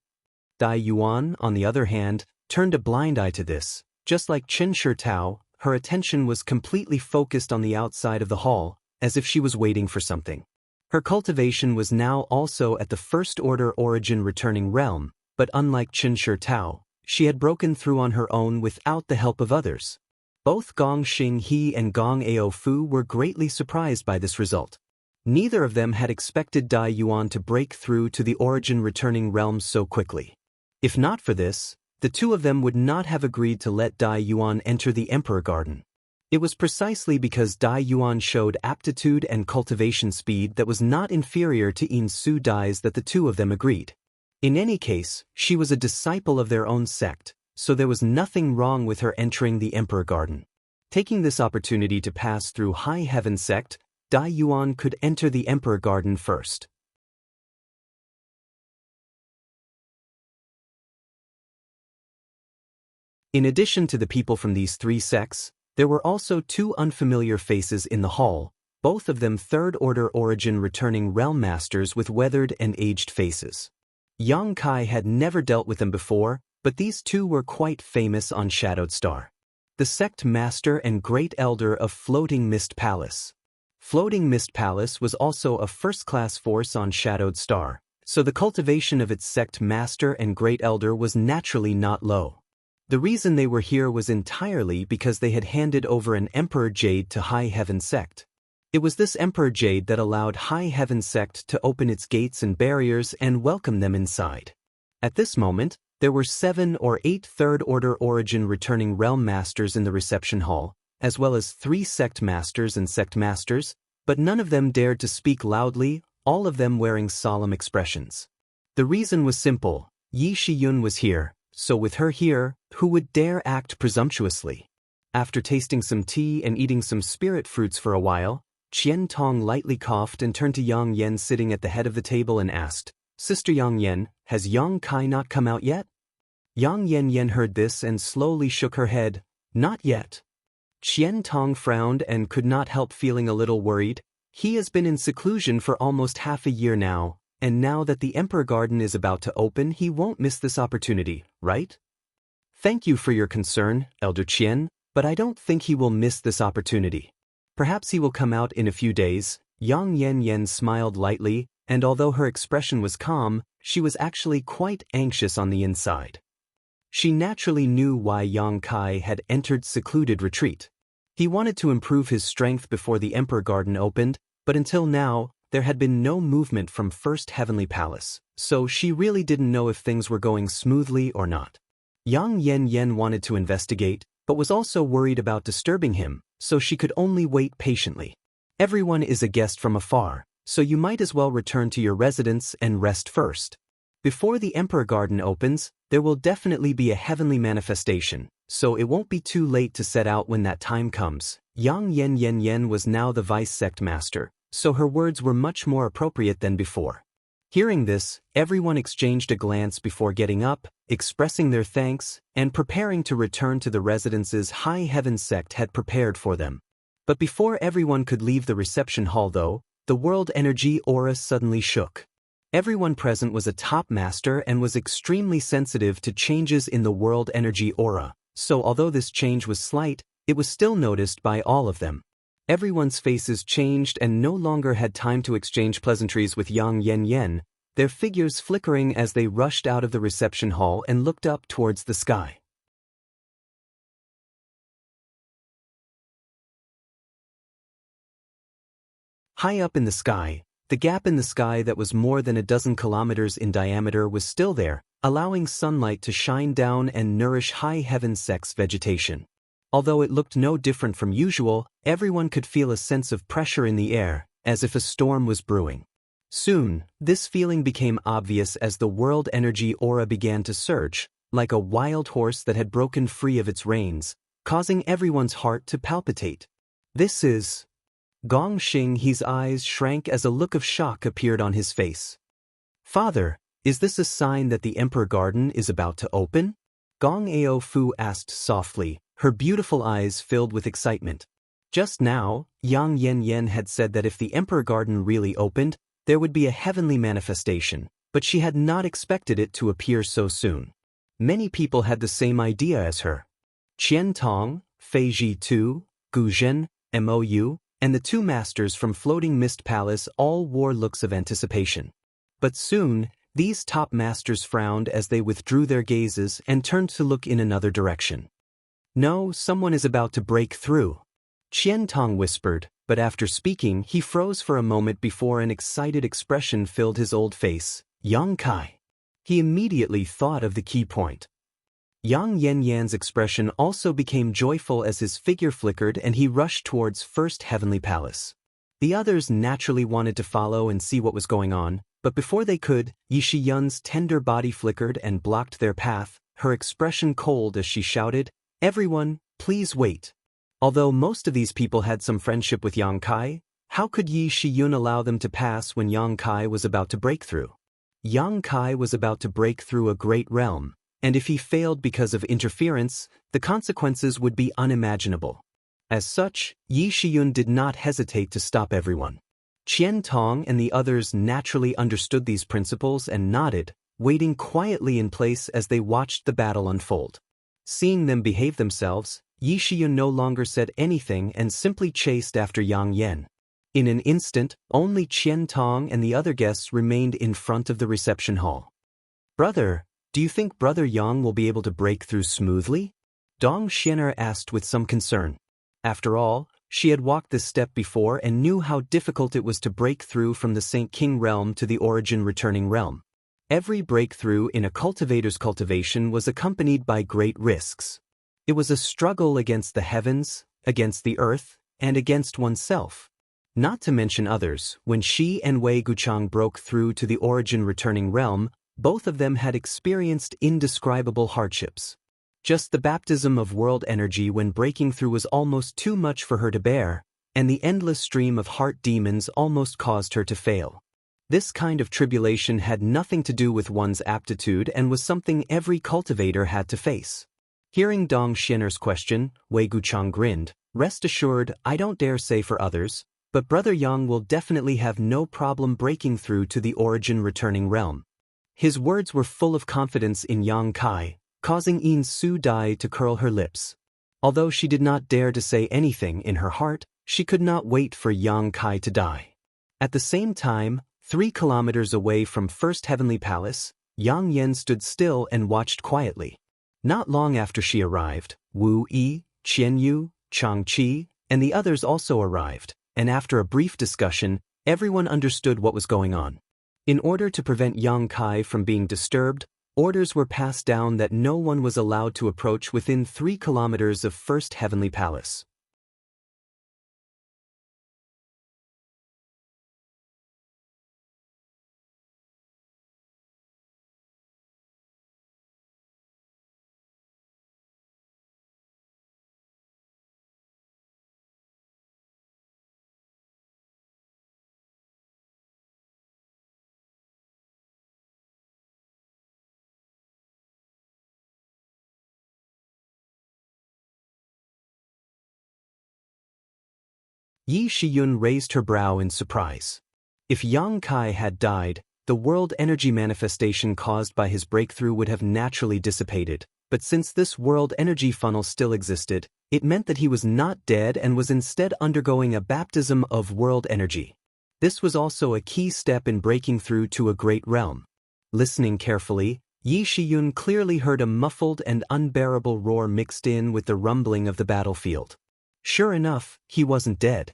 Dai Yuan, on the other hand, turned a blind eye to this. Just like Chen Shitao, her attention was completely focused on the outside of the hall, as if she was waiting for something. Her cultivation was now also at the First Order Origin returning realm, but unlike Chen Shitao, she had broken through on her own without the help of others. Both Gong Xing He and Gong Ao Fu were greatly surprised by this result. Neither of them had expected Dai Yuan to break through to the Origin returning realms so quickly. If not for this, the 2 of them would not have agreed to let Dai Yuan enter the Emperor Garden. It was precisely because Dai Yuan showed aptitude and cultivation speed that was not inferior to Yin Su Dai's that the two of them agreed. In any case, she was a disciple of their own sect, so there was nothing wrong with her entering the Emperor Garden. Taking this opportunity to pass through High Heaven sect, Dai Yuan could enter the Emperor Garden first. In addition to the people from these three sects, there were also two unfamiliar faces in the hall, both of them third-order origin returning realm masters with weathered and aged faces. Yang Kai had never dealt with them before, but these two were quite famous on Shadowed Star. The sect master and great elder of Floating Mist Palace. Floating Mist Palace was also a first-class force on Shadowed Star, so the cultivation of its sect master and great elder was naturally not low. The reason they were here was entirely because they had handed over an Emperor Jade to High Heaven sect. It was this Emperor Jade that allowed High Heaven sect to open its gates and barriers and welcome them inside. At this moment, there were 7 or 8 third-order origin returning realm masters in the reception hall, as well as 3 sect masters and sect masters, but none of them dared to speak loudly, all of them wearing solemn expressions. The reason was simple: Yi Shiyun was here, so with her here, who would dare act presumptuously? After tasting some tea and eating some spirit fruits for a while, Qian Tong lightly coughed and turned to Yang Yen sitting at the head of the table and asked, "Sister Yang Yen, has Yang Kai not come out yet?" Yang Yen heard this and slowly shook her head. "Not yet." Qian Tong frowned and could not help feeling a little worried. He has been in seclusion for almost half a year now, and now that the Emperor Garden is about to open, he won't miss this opportunity, right? "Thank you for your concern, Elder Qian, but I don't think he will miss this opportunity. Perhaps he will come out in a few days." Yang Yen smiled lightly, and although her expression was calm, she was actually quite anxious on the inside. She naturally knew why Yang Kai had entered secluded retreat. He wanted to improve his strength before the Emperor Garden opened, but until now, there had been no movement from First Heavenly Palace, so she really didn't know if things were going smoothly or not. Yang Yen wanted to investigate, but was also worried about disturbing him, so she could only wait patiently. Everyone is a guest from afar, so you might as well return to your residence and rest first. Before the Emperor Garden opens, there will definitely be a heavenly manifestation, so it won't be too late to set out when that time comes. Yang Yen was now the vice sect master, so her words were much more appropriate than before. Hearing this, everyone exchanged a glance before getting up, expressing their thanks, and preparing to return to the residences High Heaven sect had prepared for them. But before everyone could leave the reception hall though, the world energy aura suddenly shook. Everyone present was a top master and was extremely sensitive to changes in the world energy aura, so although this change was slight, it was still noticed by all of them. Everyone's faces changed and no longer had time to exchange pleasantries with Yang Yen, their figures flickering as they rushed out of the reception hall and looked up towards the sky. High up in the sky, the gap in the sky that was more than a dozen kilometers in diameter was still there, allowing sunlight to shine down and nourish High Heaven sect's vegetation. Although it looked no different from usual, everyone could feel a sense of pressure in the air, as if a storm was brewing. Soon, this feeling became obvious as the world energy aura began to surge, like a wild horse that had broken free of its reins, causing everyone's heart to palpitate. "This is..." Gong Xing He's eyes shrank as a look of shock appeared on his face. "Father, is this a sign that the Emperor Garden is about to open?" Gong Ao Fu asked softly, her beautiful eyes filled with excitement. Just now, Yang Yen had said that if the Emperor Garden really opened, there would be a heavenly manifestation, but she had not expected it to appear so soon. Many people had the same idea as her. Qian Tong, Fei Ji Tu, Gu Zhen, Mou, and the two masters from Floating Mist Palace all wore looks of anticipation. But soon, these top masters frowned as they withdrew their gazes and turned to look in another direction. "No, someone is about to break through," Qian Tong whispered, but after speaking he froze for a moment before an excited expression filled his old face. Yang Kai. He immediately thought of the key point. Yang Yanyan's expression also became joyful as his figure flickered and he rushed towards First Heavenly Palace. The others naturally wanted to follow and see what was going on, but before they could, Yi Shiyun's tender body flickered and blocked their path, her expression cold as she shouted, "Everyone, please wait." Although most of these people had some friendship with Yang Kai, how could Yi Shiyun allow them to pass when Yang Kai was about to break through? Yang Kai was about to break through a great realm, and if he failed because of interference, the consequences would be unimaginable. As such, Yi Shiyun did not hesitate to stop everyone. Qian Tong and the others naturally understood these principles and nodded, waiting quietly in place as they watched the battle unfold. Seeing them behave themselves, Yi Shiyun no longer said anything and simply chased after Yang Yan. In an instant, only Qian Tong and the other guests remained in front of the reception hall. "Brother, do you think Brother Yang will be able to break through smoothly?" Dong Xianer asked with some concern. After all, she had walked this step before and knew how difficult it was to break through from the Saint King realm to the origin returning realm. Every breakthrough in a cultivator's cultivation was accompanied by great risks. It was a struggle against the heavens, against the earth, and against oneself. Not to mention others, when Shi and Wei Guchang broke through to the origin returning realm, both of them had experienced indescribable hardships. Just the baptism of world energy when breaking through was almost too much for her to bear, and the endless stream of heart demons almost caused her to fail. This kind of tribulation had nothing to do with one's aptitude and was something every cultivator had to face. Hearing Dong Xianer's question, Wei Guchang grinned. "Rest assured, I don't dare say for others, but Brother Yang will definitely have no problem breaking through to the origin returning realm." His words were full of confidence in Yang Kai, causing Yin Su Dai to curl her lips. Although she did not dare to say anything in her heart, she could not wait for Yang Kai to die. At the same time, 3 kilometers away from First Heavenly Palace, Yang Yan stood still and watched quietly. Not long after she arrived, Wu Yi, Qian Yu, Chang Qi, and the others also arrived, and after a brief discussion, everyone understood what was going on. In order to prevent Yang Kai from being disturbed, orders were passed down that no one was allowed to approach within 3 kilometers of First Heavenly Palace. Yi Shiyun raised her brow in surprise. If Yang Kai had died, the world energy manifestation caused by his breakthrough would have naturally dissipated, but since this world energy funnel still existed, it meant that he was not dead and was instead undergoing a baptism of world energy. This was also a key step in breaking through to a great realm. Listening carefully, Yi Shiyun clearly heard a muffled and unbearable roar mixed in with the rumbling of the battlefield. Sure enough, he wasn't dead.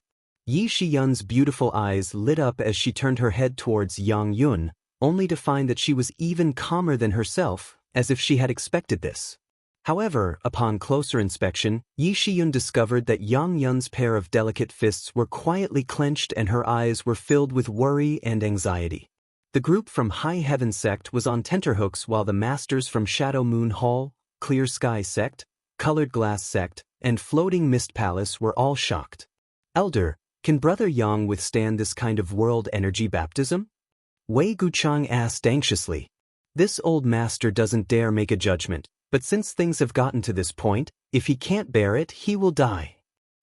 Yi Shiyun's beautiful eyes lit up as she turned her head towards Yang Yun, only to find that she was even calmer than herself, as if she had expected this. However, upon closer inspection, Yi Shiyun discovered that Yang Yun's pair of delicate fists were quietly clenched and her eyes were filled with worry and anxiety. The group from High Heaven Sect was on tenterhooks while the masters from Shadow Moon Hall, Clear Sky Sect, Colored Glass Sect, and Floating Mist Palace were all shocked. "Elder, can Brother Yang withstand this kind of world energy baptism?" Wei Guchang asked anxiously. This old master doesn't dare make a judgment, but since things have gotten to this point, if he can't bear it, he will die.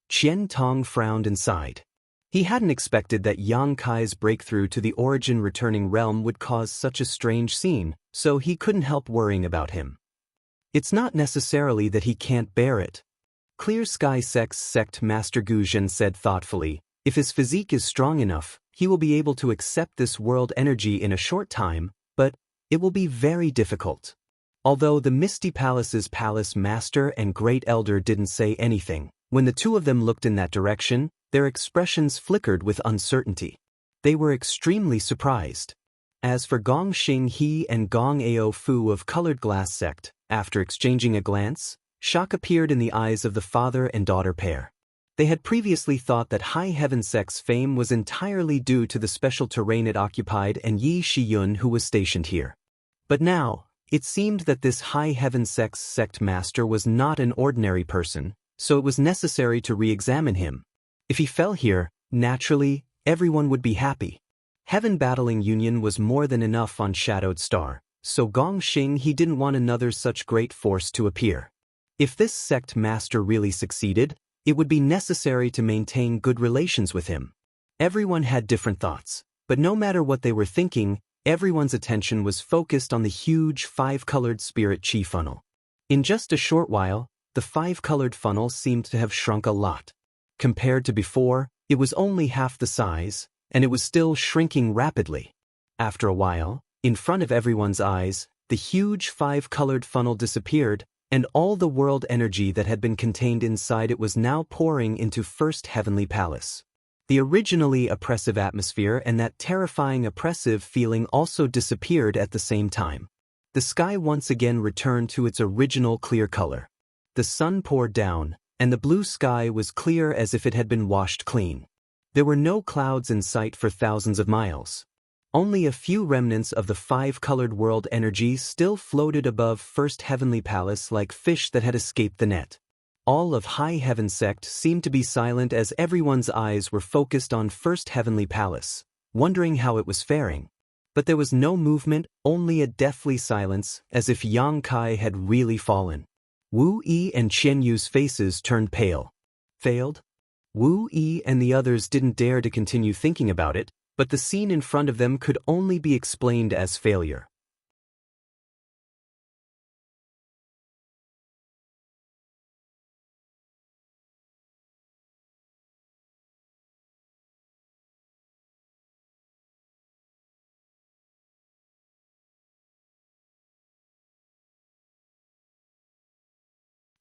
Qian Tong frowned and sighed. He hadn't expected that Yang Kai's breakthrough to the origin returning realm would cause such a strange scene, so he couldn't help worrying about him. It's not necessarily that he can't bear it. Clear Sky Sect's Sect Master Guzhen said thoughtfully, if his physique is strong enough, he will be able to accept this world energy in a short time, but it will be very difficult. Although the Misty Palace's Palace Master and Great Elder didn't say anything, when the two of them looked in that direction, their expressions flickered with uncertainty. They were extremely surprised. As for Gong Xing He and Gong Ao Fu of Colored Glass Sect, After exchanging a glance, shock appeared in the eyes of the father and daughter pair. They had previously thought that High Heaven Sect's fame was entirely due to the special terrain it occupied and Yi Shiyun who was stationed here. But now, it seemed that this High Heaven Sect's sect master was not an ordinary person, so it was necessary to re-examine him. If he fell here, naturally, everyone would be happy. Heaven Battling Union was more than enough on Shadowed Star, so Gong Xing he didn't want another such great force to appear. If this sect master really succeeded, it would be necessary to maintain good relations with him. Everyone had different thoughts, but no matter what they were thinking, everyone's attention was focused on the huge 5-colored spirit chi funnel. In just a short while, the 5-colored funnel seemed to have shrunk a lot. Compared to before, it was only half the size, and it was still shrinking rapidly. After a while, in front of everyone's eyes, the huge 5-colored funnel disappeared, and all the world energy that had been contained inside it was now pouring into First Heavenly Palace. The originally oppressive atmosphere and that terrifying oppressive feeling also disappeared at the same time. The sky once again returned to its original clear color. The sun poured down, and the blue sky was clear as if it had been washed clean. There were no clouds in sight for thousands of miles. Only a few remnants of the 5-colored world energy still floated above First Heavenly Palace like fish that had escaped the net. All of High Heaven Sect seemed to be silent as everyone's eyes were focused on First Heavenly Palace, wondering how it was faring. But there was no movement, only a deathly silence, as if Yang Kai had really fallen. Wu Yi and Qian Yu's faces turned pale. Failed? Wu Yi and the others didn't dare to continue thinking about it, but the scene in front of them could only be explained as failure.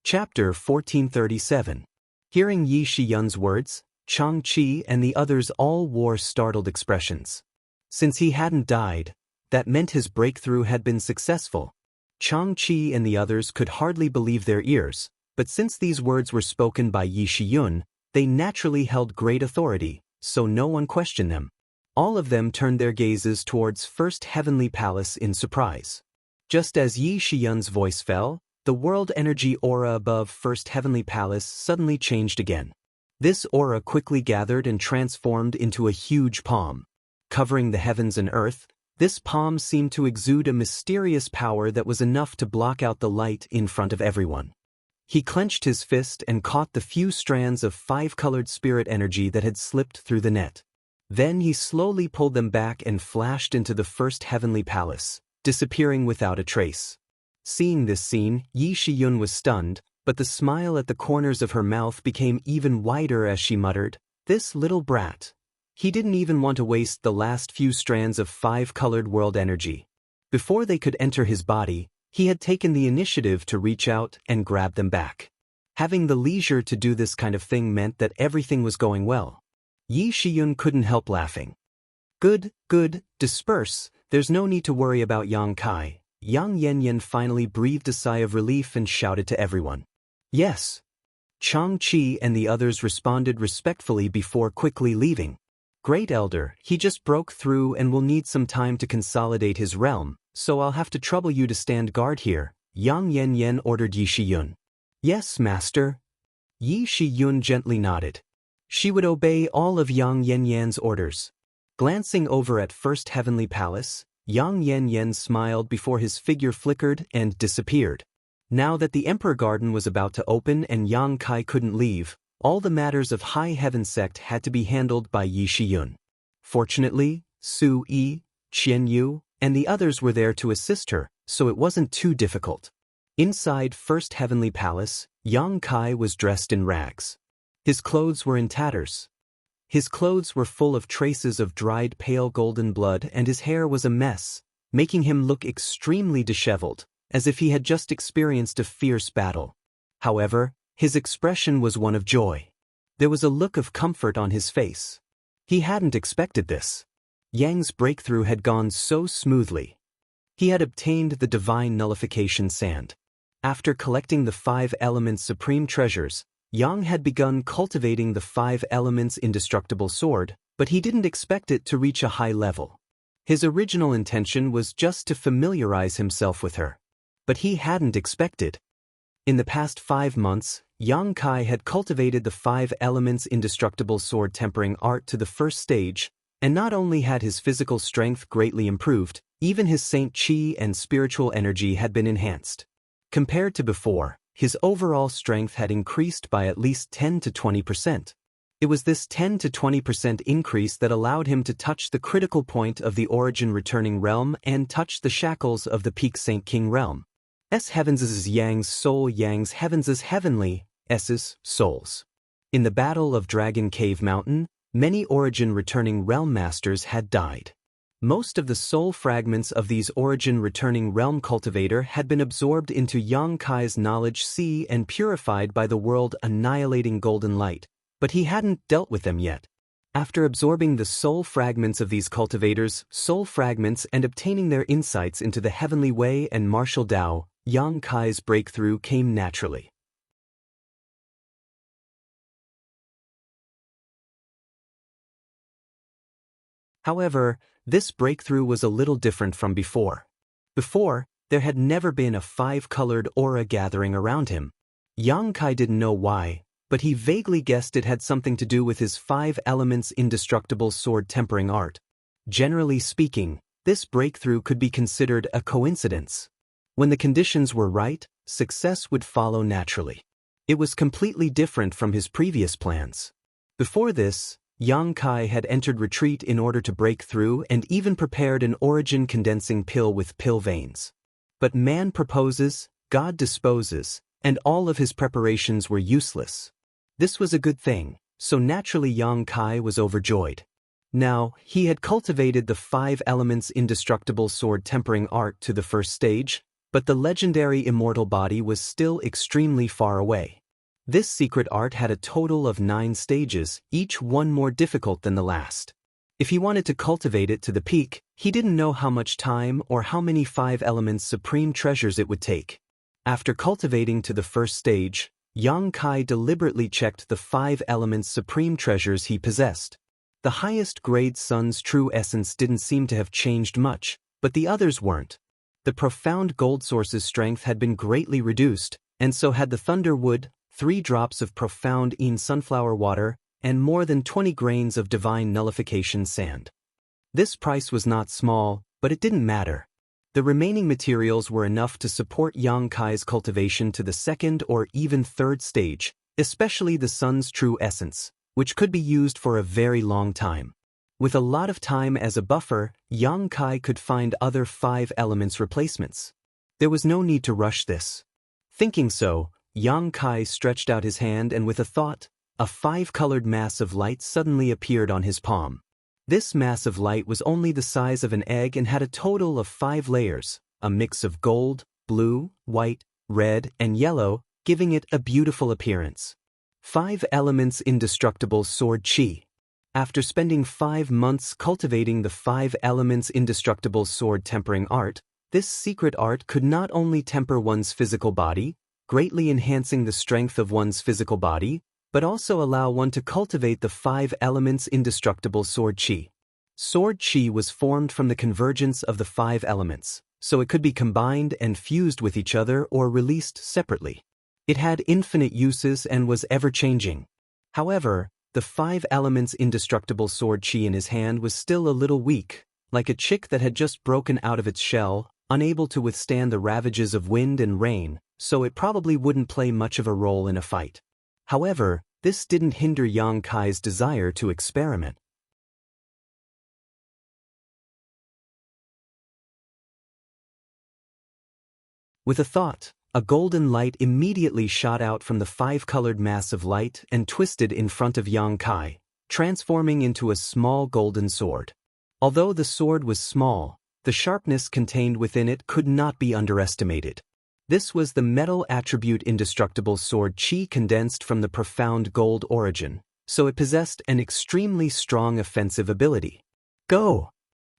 Chapter 1437. Hearing Yi Shiyun's words, Chang Chi and the others all wore startled expressions. Since he hadn't died, that meant his breakthrough had been successful. Chang Chi and the others could hardly believe their ears, but since these words were spoken by Yi Shiyun, they naturally held great authority, so no one questioned them. All of them turned their gazes towards First Heavenly Palace in surprise. Just as Yi Shiyun's voice fell, the world energy aura above First Heavenly Palace suddenly changed again. This aura quickly gathered and transformed into a huge palm. Covering the heavens and earth, this palm seemed to exude a mysterious power that was enough to block out the light in front of everyone. He clenched his fist and caught the few strands of 5-colored spirit energy that had slipped through the net. Then he slowly pulled them back and flashed into the First Heavenly Palace, disappearing without a trace. Seeing this scene, Yi Shiyun was stunned, but the smile at the corners of her mouth became even wider as she muttered, "This little brat." He didn't even want to waste the last few strands of 5-colored world energy. Before they could enter his body, he had taken the initiative to reach out and grab them back. Having the leisure to do this kind of thing meant that everything was going well. Yi Shiyun couldn't help laughing. Good, disperse, there's no need to worry about Yang Kai." Yang Yanyan finally breathed a sigh of relief and shouted to everyone. "Yes." Chang Chi and the others responded respectfully before quickly leaving. "Great Elder, he just broke through and will need some time to consolidate his realm, so I'll have to trouble you to stand guard here," Yang Yanyan ordered Yi Shiyun. "Yes, Master." Yi Shiyun gently nodded. She would obey all of Yang Yanyan's orders. Glancing over at First Heavenly Palace, Yang Yanyan smiled before his figure flickered and disappeared. Now that the Emperor Garden was about to open and Yang Kai couldn't leave, all the matters of High Heaven Sect had to be handled by Yi Shiyun. Fortunately, Su Yi, Qian Yu, and the others were there to assist her, so it wasn't too difficult. Inside First Heavenly Palace, Yang Kai was dressed in rags. His clothes were in tatters. His clothes were full of traces of dried pale golden blood and his hair was a mess, making him look extremely disheveled, as if he had just experienced a fierce battle. However, his expression was one of joy. There was a look of comfort on his face. He hadn't expected this. Yang's breakthrough had gone so smoothly. He had obtained the divine nullification sand. After collecting the 5 elements supreme treasures, Yang had begun cultivating the 5 elements indestructible sword, but he didn't expect it to reach a high level. His original intention was just to familiarize himself with her. But he hadn't expected. In the past 5 months, Yang Kai had cultivated the 5 elements indestructible sword tempering art to the first stage, and not only had his physical strength greatly improved, even his saint chi and spiritual energy had been enhanced. Compared to before, his overall strength had increased by at least 10 to 20%. It was this 10 to 20% increase that allowed him to touch the critical point of the origin returning realm and touch the shackles of the peak Saint King realm. Heavens' Yang's soul, Yang's heavens' heavenly, S's souls. In the Battle of Dragon Cave Mountain, many origin returning realm masters had died. Most of the soul fragments of these origin returning realm cultivator had been absorbed into Yang Kai's knowledge sea and purified by the world annihilating golden light, but he hadn't dealt with them yet. After absorbing the soul fragments of these cultivators' soul fragments and obtaining their insights into the heavenly way and martial Tao, Yang Kai's breakthrough came naturally. However, this breakthrough was a little different from before. Before, there had never been a 5-colored aura gathering around him. Yang Kai didn't know why, but he vaguely guessed it had something to do with his 5 elements indestructible sword tempering art. Generally speaking, this breakthrough could be considered a coincidence. When the conditions were right, success would follow naturally. It was completely different from his previous plans. Before this, Yang Kai had entered retreat in order to break through and even prepared an origin condensing pill with pill veins. But man proposes, God disposes, and all of his preparations were useless. This was a good thing, so naturally Yang Kai was overjoyed. Now, he had cultivated the 5 elements indestructible sword tempering art to the first stage, but the legendary immortal body was still extremely far away. This secret art had a total of 9 stages, each one more difficult than the last. If he wanted to cultivate it to the peak, he didn't know how much time or how many 5 elements supreme treasures it would take. After cultivating to the first stage, Yang Kai deliberately checked the 5 elements supreme treasures he possessed. The highest grade sun's true essence didn't seem to have changed much, but the others weren't. The profound gold source's strength had been greatly reduced, and so had the thunder wood, 3 drops of profound sunflower water, and more than 20 grains of divine nullification sand. This price was not small, but it didn't matter. The remaining materials were enough to support Yang Kai's cultivation to the 2nd or even 3rd stage, especially the sun's true essence, which could be used for a very long time. With a lot of time as a buffer, Yang Kai could find other 5 elements replacements. There was no need to rush this. Thinking so, Yang Kai stretched out his hand and with a thought, a 5-colored mass of light suddenly appeared on his palm. This mass of light was only the size of an egg and had a total of 5 layers, a mix of gold, blue, white, red, and yellow, giving it a beautiful appearance. 5 elements indestructible sword chi. After spending 5 months cultivating the 5 elements indestructible sword tempering art, this secret art could not only temper one's physical body, greatly enhancing the strength of one's physical body, but also allow one to cultivate the 5 elements indestructible sword chi. Sword chi was formed from the convergence of the 5 elements, so it could be combined and fused with each other or released separately. It had infinite uses and was ever-changing. However, the 5 elements indestructible sword chi in his hand was still a little weak, like a chick that had just broken out of its shell, unable to withstand the ravages of wind and rain, so it probably wouldn't play much of a role in a fight. However, this didn't hinder Yang Kai's desire to experiment. With a thought, a golden light immediately shot out from the 5-colored mass of light and twisted in front of Yang Kai, transforming into a small golden sword. Although the sword was small, the sharpness contained within it could not be underestimated. This was the metal attribute indestructible sword chi condensed from the profound gold origin, so it possessed an extremely strong offensive ability. Go!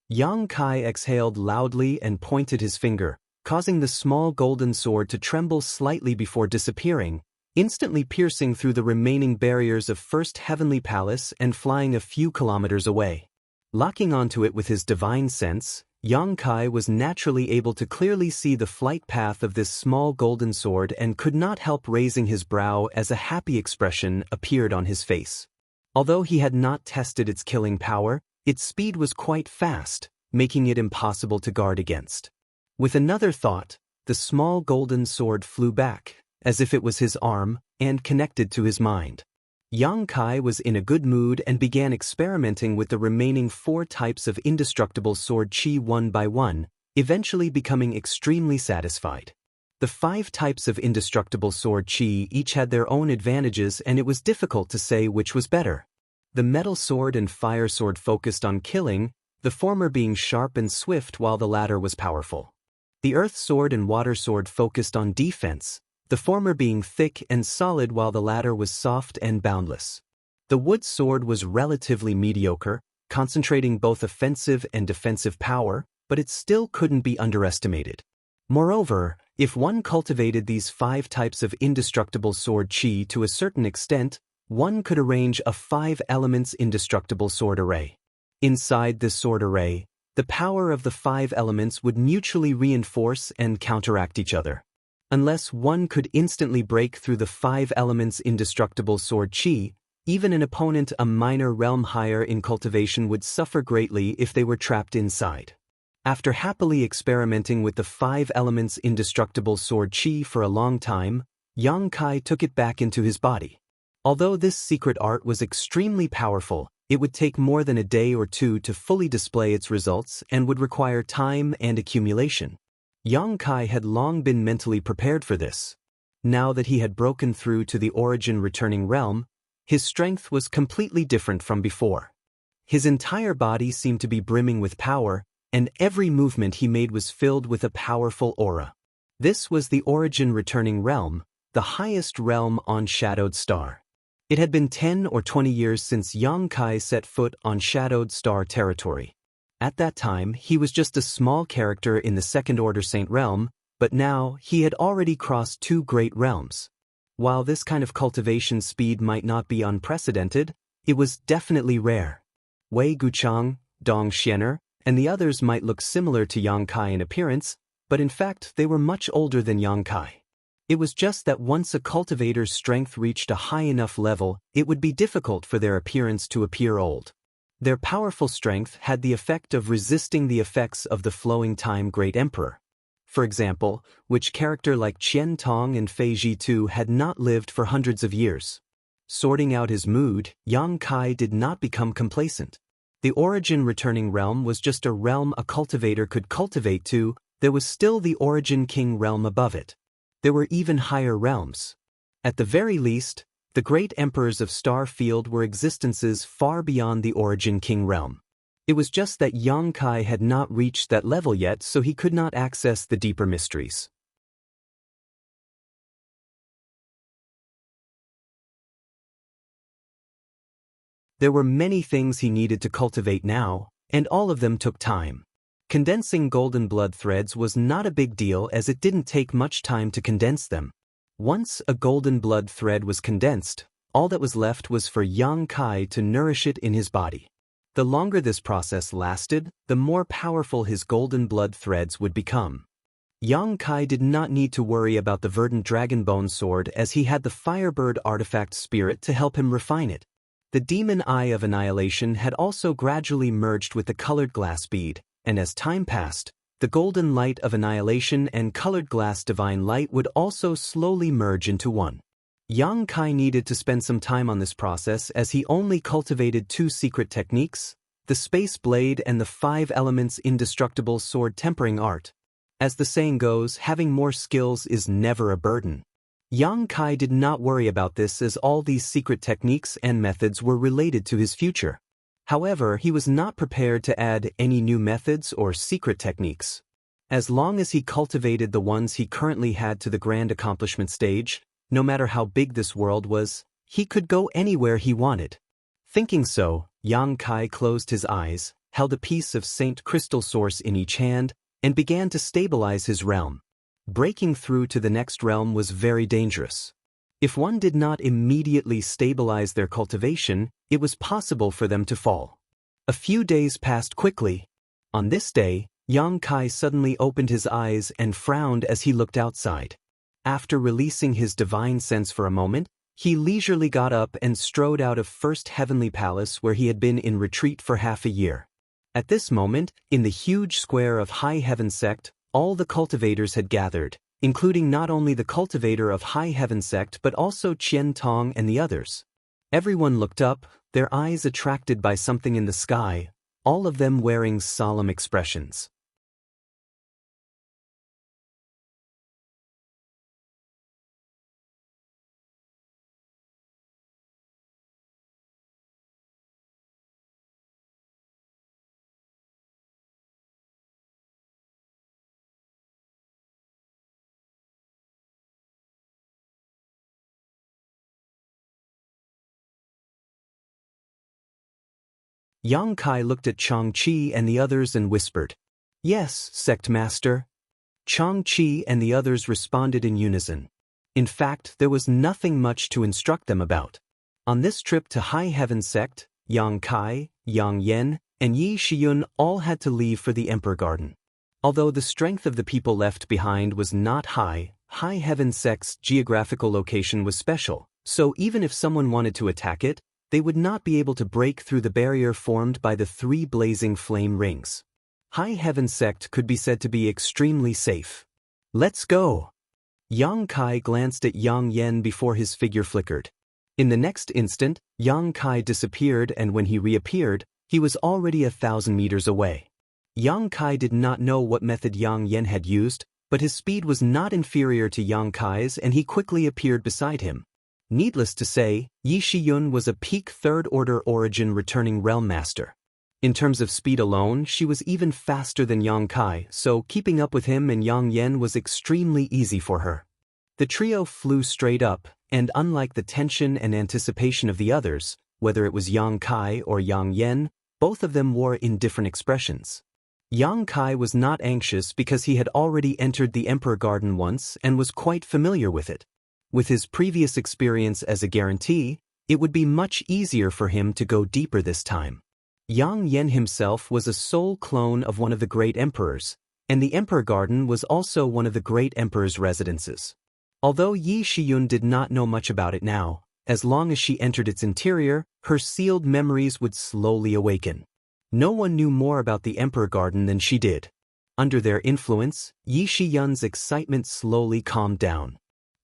Yang Kai exhaled loudly and pointed his finger, causing the small golden sword to tremble slightly before disappearing, instantly piercing through the remaining barriers of First Heavenly Palace and flying a few kilometers away. Locking onto it with his divine sense, Yang Kai was naturally able to clearly see the flight path of this small golden sword and could not help raising his brow as a happy expression appeared on his face. Although he had not tested its killing power, its speed was quite fast, making it impossible to guard against. With another thought, the small golden sword flew back, as if it was his arm, and connected to his mind. Yang Kai was in a good mood and began experimenting with the remaining 4 types of indestructible sword chi one by one, eventually becoming extremely satisfied. The 5 types of indestructible sword chi each had their own advantages, and it was difficult to say which was better. The metal sword and fire sword focused on killing, the former being sharp and swift while the latter was powerful. The earth sword and water sword focused on defense, the former being thick and solid while the latter was soft and boundless. The wood sword was relatively mediocre, concentrating both offensive and defensive power, but it still couldn't be underestimated. Moreover, if one cultivated these 5 types of indestructible sword chi to a certain extent, one could arrange a 5 elements indestructible sword array. Inside this sword array, the power of the 5 elements would mutually reinforce and counteract each other. Unless one could instantly break through the 5 elements indestructible sword chi, even an opponent a minor realm higher in cultivation would suffer greatly if they were trapped inside. After happily experimenting with the 5 elements indestructible sword chi for a long time, Yang Kai took it back into his body. Although this secret art was extremely powerful, it would take more than a day or 2 to fully display its results and would require time and accumulation. Yang Kai had long been mentally prepared for this. Now that he had broken through to the origin returning realm, his strength was completely different from before. His entire body seemed to be brimming with power, and every movement he made was filled with a powerful aura. This was the origin returning realm, the highest realm on Shadowed Star. It had been 10 or 20 years since Yang Kai set foot on Shadowed Star territory. At that time, he was just a small character in the Second Order Saint realm, but now he had already crossed 2 great realms. While this kind of cultivation speed might not be unprecedented, it was definitely rare. Wei Guchang, Dong Xianer, and the others might look similar to Yang Kai in appearance, but in fact they were much older than Yang Kai. It was just that once a cultivator's strength reached a high enough level, it would be difficult for their appearance to appear old. Their powerful strength had the effect of resisting the effects of the flowing time Great Emperor. For example, which character like Qian Tong and Fei Zhitu had not lived for hundreds of years. Sorting out his mood, Yang Kai did not become complacent. The origin returning realm was just a realm a cultivator could cultivate to, there was still the origin king realm above it. There were even higher realms. At the very least, the great emperors of Star Field were existences far beyond the origin king realm. It was just that Yang Kai had not reached that level yet, so he could not access the deeper mysteries. There were many things he needed to cultivate now, and all of them took time. Condensing golden blood threads was not a big deal as it didn't take much time to condense them. Once a golden blood thread was condensed, all that was left was for Yang Kai to nourish it in his body. The longer this process lasted, the more powerful his golden blood threads would become. Yang Kai did not need to worry about the verdant dragonbone sword as he had the Firebird artifact spirit to help him refine it. The demon eye of annihilation had also gradually merged with the colored glass bead, and as time passed, the golden light of annihilation and colored glass divine light would also slowly merge into one. Yang Kai needed to spend some time on this process as he only cultivated 2 secret techniques, the Space Blade and the 5 Elements Indestructible Sword Tempering Art. As the saying goes, having more skills is never a burden. Yang Kai did not worry about this as all these secret techniques and methods were related to his future. However, he was not prepared to add any new methods or secret techniques. As long as he cultivated the ones he currently had to the grand accomplishment stage, no matter how big this world was, he could go anywhere he wanted. Thinking so, Yang Kai closed his eyes, held a piece of Saint Crystal Source in each hand, and began to stabilize his realm. Breaking through to the next realm was very dangerous. If one did not immediately stabilize their cultivation, it was possible for them to fall. A few days passed quickly. On this day, Yang Kai suddenly opened his eyes and frowned as he looked outside. After releasing his divine sense for a moment, he leisurely got up and strode out of First Heavenly Palace where he had been in retreat for half a year. At this moment, in the huge square of High Heaven Sect, all the cultivators had gathered, including not only the cultivator of High Heaven Sect but also Qian Tong and the others. Everyone looked up, their eyes attracted by something in the sky, all of them wearing solemn expressions. Yang Kai looked at Xianxia and the others and whispered, "Yes, Sect Master." Xianxia and the others responded in unison. In fact, there was nothing much to instruct them about. On this trip to High Heaven Sect, Yang Kai, Yang Yen, and Yi Shiyun all had to leave for the Emperor Garden. Although the strength of the people left behind was not high, High Heaven Sect's geographical location was special, so even if someone wanted to attack it, they would not be able to break through the barrier formed by the 3 blazing flame rings. High Heaven Sect could be said to be extremely safe. "Let's go." Yang Kai glanced at Yang Yen before his figure flickered. In the next instant, Yang Kai disappeared, and when he reappeared, he was already 1,000 meters away. Yang Kai did not know what method Yang Yen had used, but his speed was not inferior to Yang Kai's and he quickly appeared beside him. Needless to say, Yi Shiyun was a peak third-order origin returning realm master. In terms of speed alone, she was even faster than Yang Kai, so keeping up with him and Yang Yen was extremely easy for her. The trio flew straight up, and unlike the tension and anticipation of the others, whether it was Yang Kai or Yang Yen, both of them wore indifferent expressions. Yang Kai was not anxious because he had already entered the Emperor Garden once and was quite familiar with it. With his previous experience as a guarantee, it would be much easier for him to go deeper this time. Yang Yen himself was a soul clone of one of the great emperors, and the Emperor Garden was also one of the great emperor's residences. Although Yi Shiyun did not know much about it now, as long as she entered its interior, her sealed memories would slowly awaken. No one knew more about the Emperor Garden than she did. Under their influence, Yi Shiyun's excitement slowly calmed down.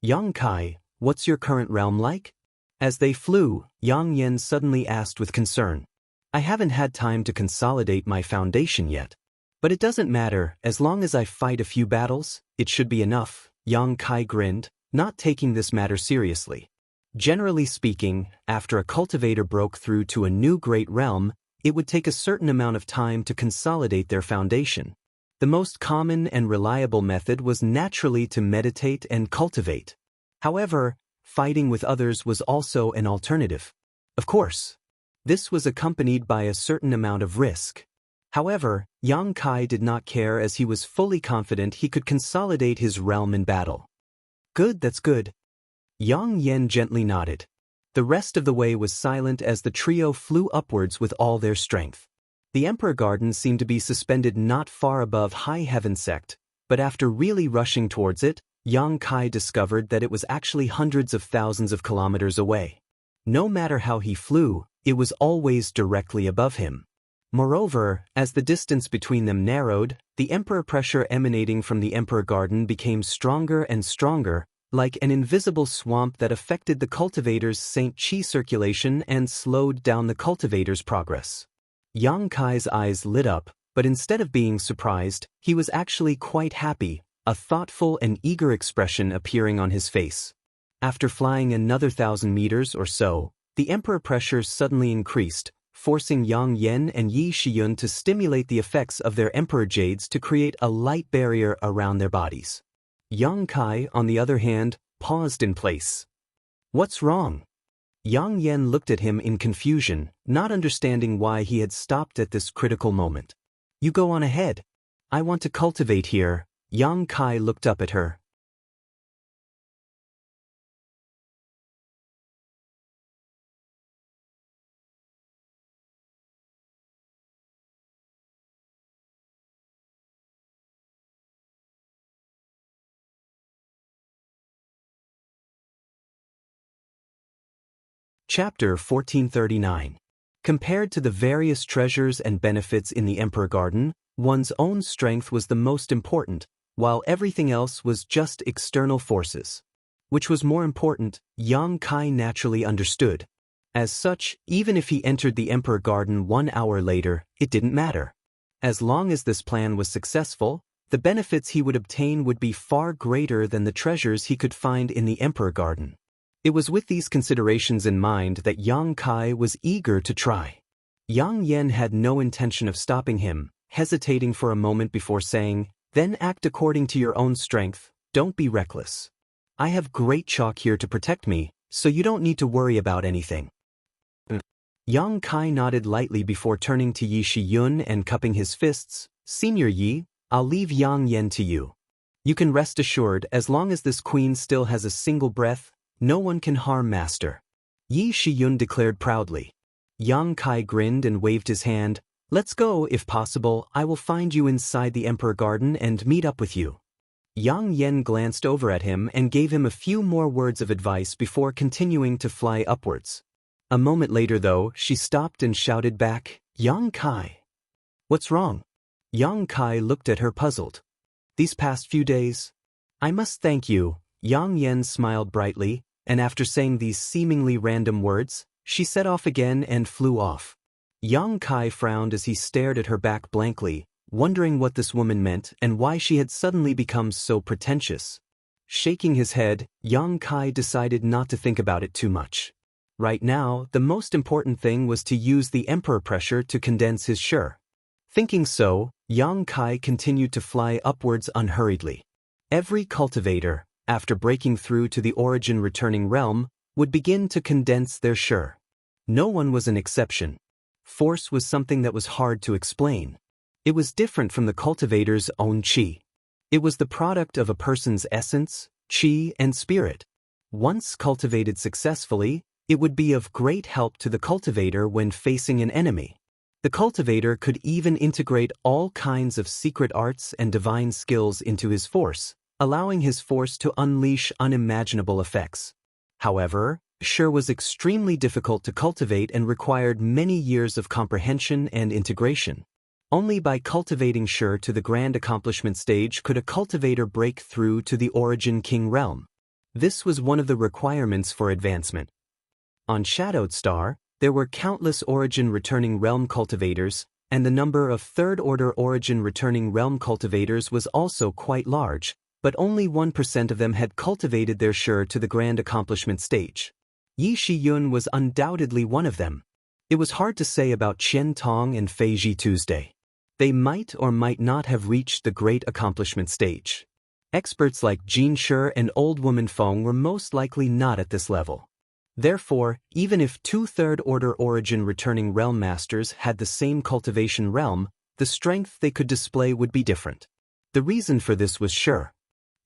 "Yang Kai, what's your current realm like?" As they flew, Yang Yen suddenly asked with concern. "I haven't had time to consolidate my foundation yet. But it doesn't matter, as long as I fight a few battles, it should be enough," Yang Kai grinned, not taking this matter seriously. Generally speaking, after a cultivator broke through to a new great realm, it would take a certain amount of time to consolidate their foundation. The most common and reliable method was naturally to meditate and cultivate. However, fighting with others was also an alternative. Of course, this was accompanied by a certain amount of risk. However, Yang Kai did not care as he was fully confident he could consolidate his realm in battle. "Good, that's good." Yang Yen gently nodded. The rest of the way was silent as the trio flew upwards with all their strength. The Emperor Garden seemed to be suspended not far above High Heaven Sect, but after really rushing towards it, Yang Kai discovered that it was actually hundreds of thousands of kilometers away. No matter how he flew, it was always directly above him. Moreover, as the distance between them narrowed, the Emperor pressure emanating from the Emperor Garden became stronger and stronger, like an invisible swamp that affected the cultivator's St. Qi circulation and slowed down the cultivator's progress. Yang Kai's eyes lit up, but instead of being surprised, he was actually quite happy, a thoughtful and eager expression appearing on his face. After flying another 1,000 meters or so, the Emperor pressure suddenly increased, forcing Yang Yen and Yi Shiyun to stimulate the effects of their Emperor Jades to create a light barrier around their bodies. Yang Kai, on the other hand, paused in place. "What's wrong?" Yang Yen looked at him in confusion, not understanding why he had stopped at this critical moment. "You go on ahead. I want to cultivate here. Yang Kai looked up at her. Chapter 1439. Compared to the various treasures and benefits in the Emperor Garden, one's own strength was the most important, while everything else was just external forces. Which was more important, Yang Kai naturally understood. As such, even if he entered the Emperor Garden 1 hour later, it didn't matter. As long as this plan was successful, the benefits he would obtain would be far greater than the treasures he could find in the Emperor Garden. It was with these considerations in mind that Yang Kai was eager to try. Yang Yen had no intention of stopping him, hesitating for a moment before saying, "Then act according to your own strength, don't be reckless. I have great chalk here to protect me, so you don't need to worry about anything." Yang Kai nodded lightly before turning to Yi Shiyun and cupping his fists. "Senior Yi, I'll leave Yang Yen to you. You can rest assured, as long as this queen still has a single breath, no one can harm Master," Yi Shiyun declared proudly. Yang Kai grinned and waved his hand. "Let's go, if possible. I will find you inside the Emperor Garden and meet up with you." Yang Yen glanced over at him and gave him a few more words of advice before continuing to fly upwards. A moment later, though, she stopped and shouted back, "Yang Kai." "What's wrong?" Yang Kai looked at her puzzled. "These past few days, I must thank you." Yang Yen smiled brightly, and after saying these seemingly random words, she set off again and flew off. Yang Kai frowned as he stared at her back blankly, wondering what this woman meant and why she had suddenly become so pretentious. Shaking his head, Yang Kai decided not to think about it too much. Right now, the most important thing was to use the emperor pressure to condense his shi. Thinking so, Yang Kai continued to fly upwards unhurriedly. Every cultivator, after breaking through to the origin returning realm, would begin to condense their shi. No one was an exception. Force was something that was hard to explain. It was different from the cultivator's own qi. It was the product of a person's essence, qi, and spirit. Once cultivated successfully, it would be of great help to the cultivator when facing an enemy. The cultivator could even integrate all kinds of secret arts and divine skills into his force, allowing his force to unleash unimaginable effects. However, shi was extremely difficult to cultivate and required many years of comprehension and integration. Only by cultivating shi to the grand accomplishment stage could a cultivator break through to the origin king realm. This was one of the requirements for advancement. On Shadowed Star, there were countless origin returning realm cultivators, and the number of third-order origin returning realm cultivators was also quite large, but only 1% of them had cultivated their shi to the grand accomplishment stage. Yi Shiyun was undoubtedly one of them. It was hard to say about Qian Tong and Fei Ji Tuesday. They might or might not have reached the great accomplishment stage. Experts like Jin Shi and Old Woman Feng were most likely not at this level. Therefore, even if two third-order origin returning realm masters had the same cultivation realm, the strength they could display would be different. The reason for this was shi.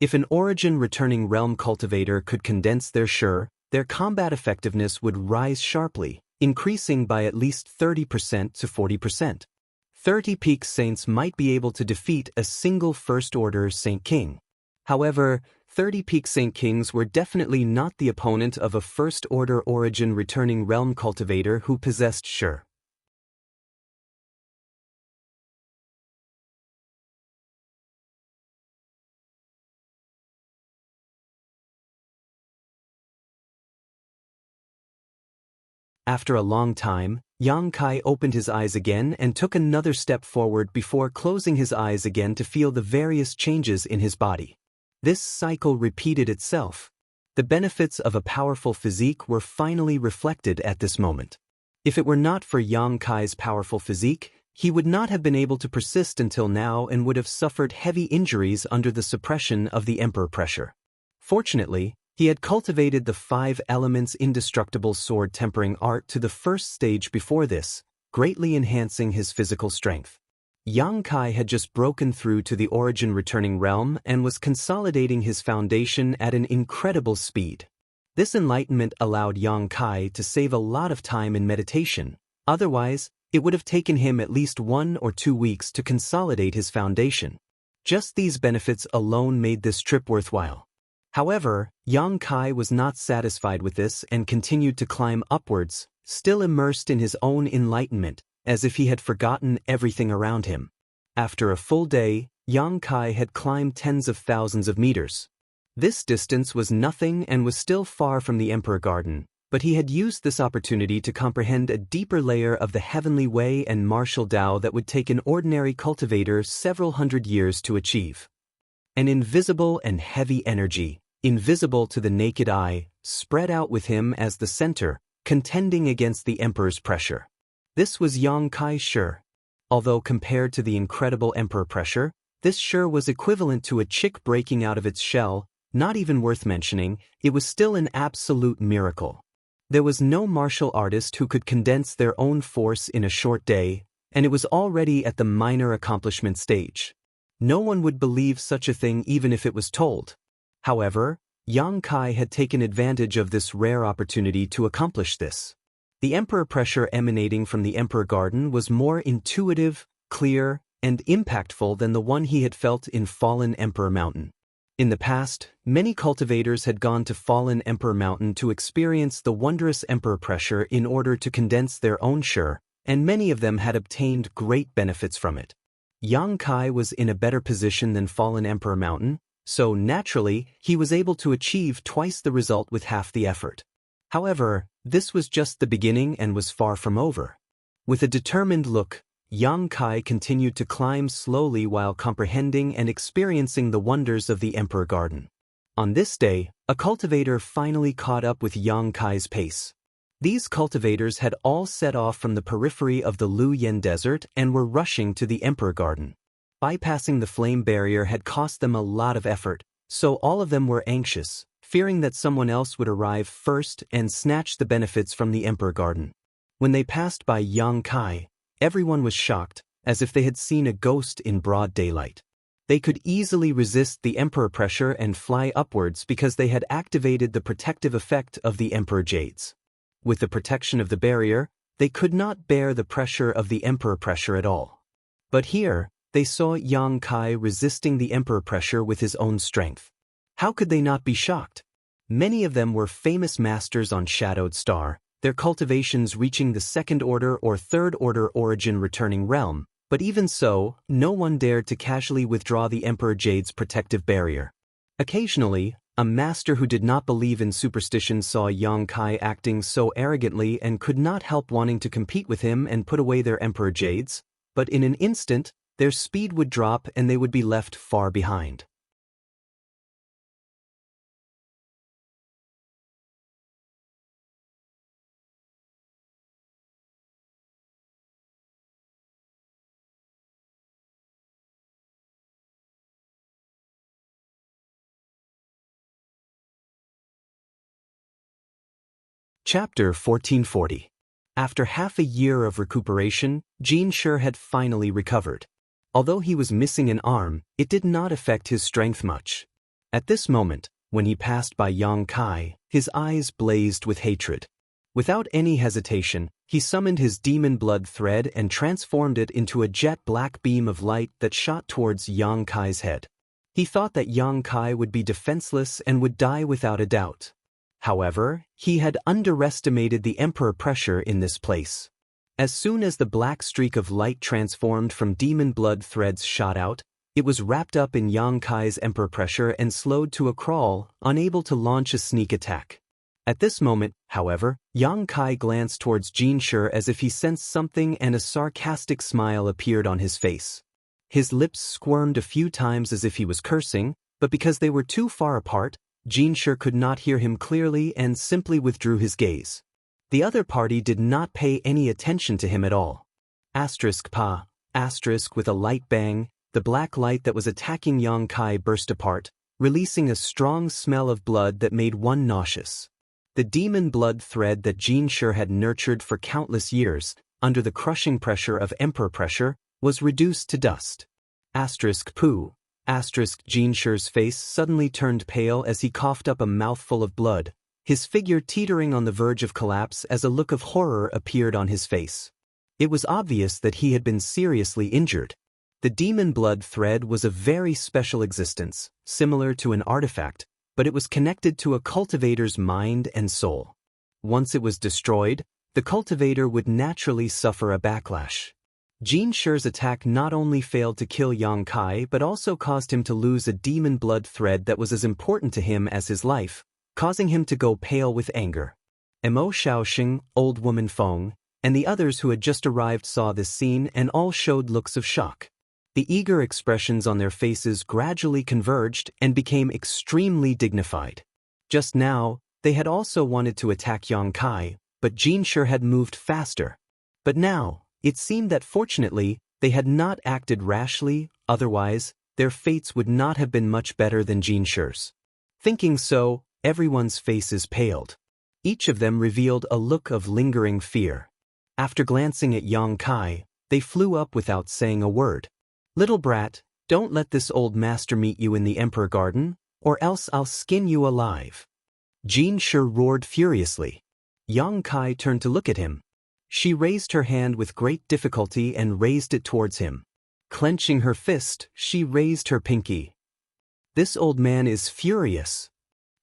If an origin returning realm cultivator could condense their shi, their combat effectiveness would rise sharply, increasing by at least 30% to 40%. 30 peak saints might be able to defeat a single first-order Saint King. However, 30 peak Saint Kings were definitely not the opponent of a first-order origin returning realm cultivator who possessed shi. After a long time, Yang Kai opened his eyes again and took another step forward before closing his eyes again to feel the various changes in his body. This cycle repeated itself. The benefits of a powerful physique were finally reflected at this moment. If it were not for Yang Kai's powerful physique, he would not have been able to persist until now and would have suffered heavy injuries under the suppression of the emperor pressure. Fortunately, he had cultivated the 5 elements indestructible sword tempering art to the first stage before this, greatly enhancing his physical strength. Yang Kai had just broken through to the origin-returning realm and was consolidating his foundation at an incredible speed. This enlightenment allowed Yang Kai to save a lot of time in meditation. Otherwise, it would have taken him at least 1 or 2 weeks to consolidate his foundation. Just these benefits alone made this trip worthwhile. However, Yang Kai was not satisfied with this and continued to climb upwards, still immersed in his own enlightenment, as if he had forgotten everything around him. After a full day, Yang Kai had climbed tens of thousands of meters. This distance was nothing and was still far from the Emperor Garden, but he had used this opportunity to comprehend a deeper layer of the heavenly way and martial Tao that would take an ordinary cultivator several hundred years to achieve. An invisible and heavy energy, invisible to the naked eye, spread out with him as the center, contending against the Emperor's pressure. This was Yang Kai's Shi. Although compared to the incredible Emperor pressure, this Shi was equivalent to a chick breaking out of its shell. Not even worth mentioning, it was still an absolute miracle. There was no martial artist who could condense their own force in a short day, and it was already at the minor accomplishment stage. No one would believe such a thing even if it was told. However, Yang Kai had taken advantage of this rare opportunity to accomplish this. The Emperor pressure emanating from the Emperor Garden was more intuitive, clear, and impactful than the one he had felt in Fallen Emperor Mountain. In the past, many cultivators had gone to Fallen Emperor Mountain to experience the wondrous Emperor pressure in order to condense their own Shi, and many of them had obtained great benefits from it. Yang Kai was in a better position than Fallen Emperor Mountain, so naturally, he was able to achieve twice the result with half the effort. However, this was just the beginning and was far from over. With a determined look, Yang Kai continued to climb slowly while comprehending and experiencing the wonders of the Emperor Garden. On this day, a cultivator finally caught up with Yang Kai's pace. These cultivators had all set off from the periphery of the Lu Yen Desert and were rushing to the Emperor Garden. Bypassing the flame barrier had cost them a lot of effort, so all of them were anxious, fearing that someone else would arrive first and snatch the benefits from the Emperor Garden. When they passed by Yang Kai, everyone was shocked, as if they had seen a ghost in broad daylight. They could easily resist the Emperor pressure and fly upwards because they had activated the protective effect of the Emperor Jades. With the protection of the barrier, they could not bear the pressure of the Emperor pressure at all. But here, they saw Yang Kai resisting the Emperor pressure with his own strength. How could they not be shocked? Many of them were famous masters on Shadowed Star, their cultivations reaching the second order or third order origin returning realm, but even so, no one dared to casually withdraw the Emperor Jade's protective barrier. Occasionally, a master who did not believe in superstition saw Yang Kai acting so arrogantly and could not help wanting to compete with him and put away their Emperor Jades, but in an instant, their speed would drop and they would be left far behind. Chapter 1440. After half a year of recuperation, Xianxia had finally recovered. Although he was missing an arm, it did not affect his strength much. At this moment, when he passed by Yang Kai, his eyes blazed with hatred. Without any hesitation, he summoned his demon blood thread and transformed it into a jet-black beam of light that shot towards Yang Kai's head. He thought that Yang Kai would be defenseless and would die without a doubt. However, he had underestimated the Emperor pressure in this place. As soon as the black streak of light transformed from demon blood threads shot out, it was wrapped up in Yang Kai's Emperor pressure and slowed to a crawl, unable to launch a sneak attack. At this moment, however, Yang Kai glanced towards Xianxia as if he sensed something and a sarcastic smile appeared on his face. His lips squirmed a few times as if he was cursing, but because they were too far apart, Xianxia could not hear him clearly and simply withdrew his gaze. The other party did not pay any attention to him at all. Pa. With a light bang, the black light that was attacking Yang Kai burst apart, releasing a strong smell of blood that made one nauseous. The demon blood thread that Xianxia had nurtured for countless years, under the crushing pressure of Emperor pressure, was reduced to dust. Asterisk poo. Asterisk Xianxia's face suddenly turned pale as he coughed up a mouthful of blood, his figure teetering on the verge of collapse as a look of horror appeared on his face. It was obvious that he had been seriously injured. The demon blood thread was a very special existence, similar to an artifact, but it was connected to a cultivator's mind and soul. Once it was destroyed, the cultivator would naturally suffer a backlash. Xianxia's attack not only failed to kill Yang Kai but also caused him to lose a demon blood thread that was as important to him as his life, causing him to go pale with anger. Mo Shaoxing, Old Woman Feng, and the others who had just arrived saw this scene and all showed looks of shock. The eager expressions on their faces gradually converged and became extremely dignified. Just now, they had also wanted to attack Yang Kai, but Xianxia had moved faster. But now, it seemed that fortunately, they had not acted rashly, otherwise, their fates would not have been much better than Xianxia's. Thinking so, everyone's faces paled. Each of them revealed a look of lingering fear. After glancing at Yang Kai, they flew up without saying a word. "Little brat, don't let this old master meet you in the Emperor Garden, or else I'll skin you alive." Xianxia roared furiously. Yang Kai turned to look at him. She raised her hand with great difficulty and raised it towards him. Clenching her fist, she raised her pinky. "This old man is furious."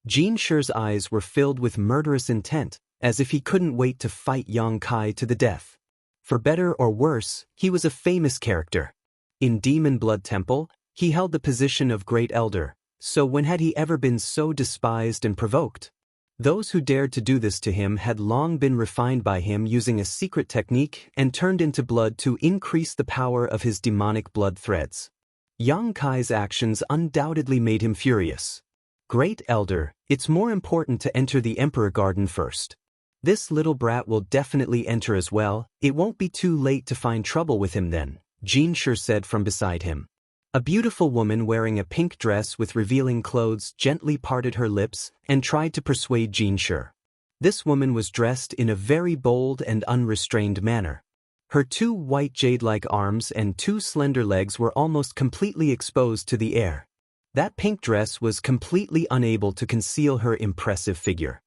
Xianxia's eyes were filled with murderous intent, as if he couldn't wait to fight Yang Kai to the death. For better or worse, he was a famous character. In Demon Blood Temple, he held the position of Great Elder, so when had he ever been so despised and provoked? Those who dared to do this to him had long been refined by him using a secret technique and turned into blood to increase the power of his demonic blood threads. Yang Kai's actions undoubtedly made him furious. "Great Elder, it's more important to enter the Emperor Garden first. This little brat will definitely enter as well, it won't be too late to find trouble with him then," Xianxia said from beside him. A beautiful woman wearing a pink dress with revealing clothes gently parted her lips and tried to persuade Xianxia. This woman was dressed in a very bold and unrestrained manner. Her two white jade-like arms and two slender legs were almost completely exposed to the air. That pink dress was completely unable to conceal her impressive figure.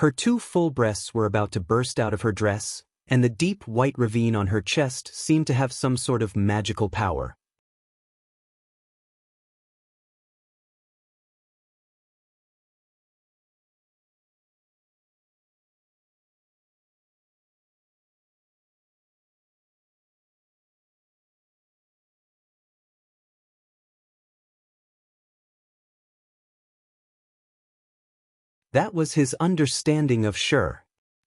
Her two full breasts were about to burst out of her dress, and the deep white ravine on her chest seemed to have some sort of magical power. That was his understanding of Shi.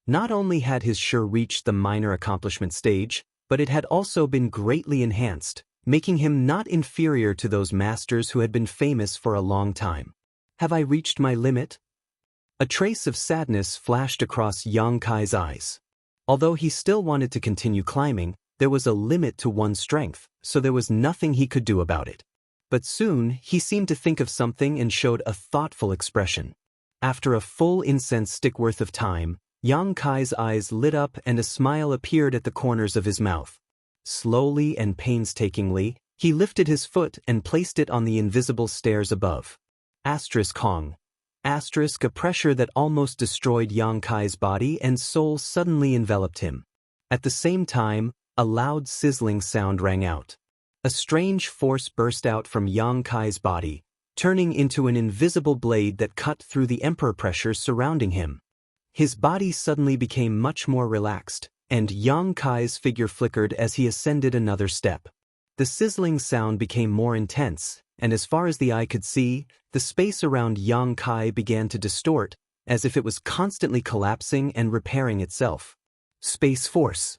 Not only had his Shi reached the minor accomplishment stage, but it had also been greatly enhanced, making him not inferior to those masters who had been famous for a long time. "Have I reached my limit?" A trace of sadness flashed across Yang Kai's eyes. Although he still wanted to continue climbing, there was a limit to one's strength, so there was nothing he could do about it. But soon, he seemed to think of something and showed a thoughtful expression. After a full incense stick worth of time, Yang Kai's eyes lit up and a smile appeared at the corners of his mouth. Slowly and painstakingly, he lifted his foot and placed it on the invisible stairs above. Asterisk Hong. Asterisk a pressure that almost destroyed Yang Kai's body and soul suddenly enveloped him. At the same time, a loud sizzling sound rang out. A strange force burst out from Yang Kai's body, turning into an invisible blade that cut through the emperor pressure surrounding him. His body suddenly became much more relaxed, and Yang Kai's figure flickered as he ascended another step. The sizzling sound became more intense, and as far as the eye could see, the space around Yang Kai began to distort, as if it was constantly collapsing and repairing itself. Space Force.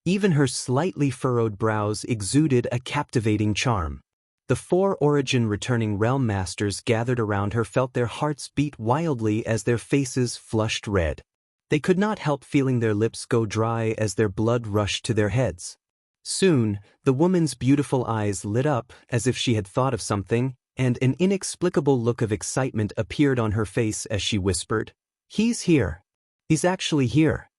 Even her slightly furrowed brows exuded a captivating charm. The 4 origin returning realm masters gathered around her felt their hearts beat wildly as their faces flushed red. They could not help feeling their lips go dry as their blood rushed to their heads. Soon, the woman's beautiful eyes lit up as if she had thought of something, and an inexplicable look of excitement appeared on her face as she whispered, "He's here. He's actually here."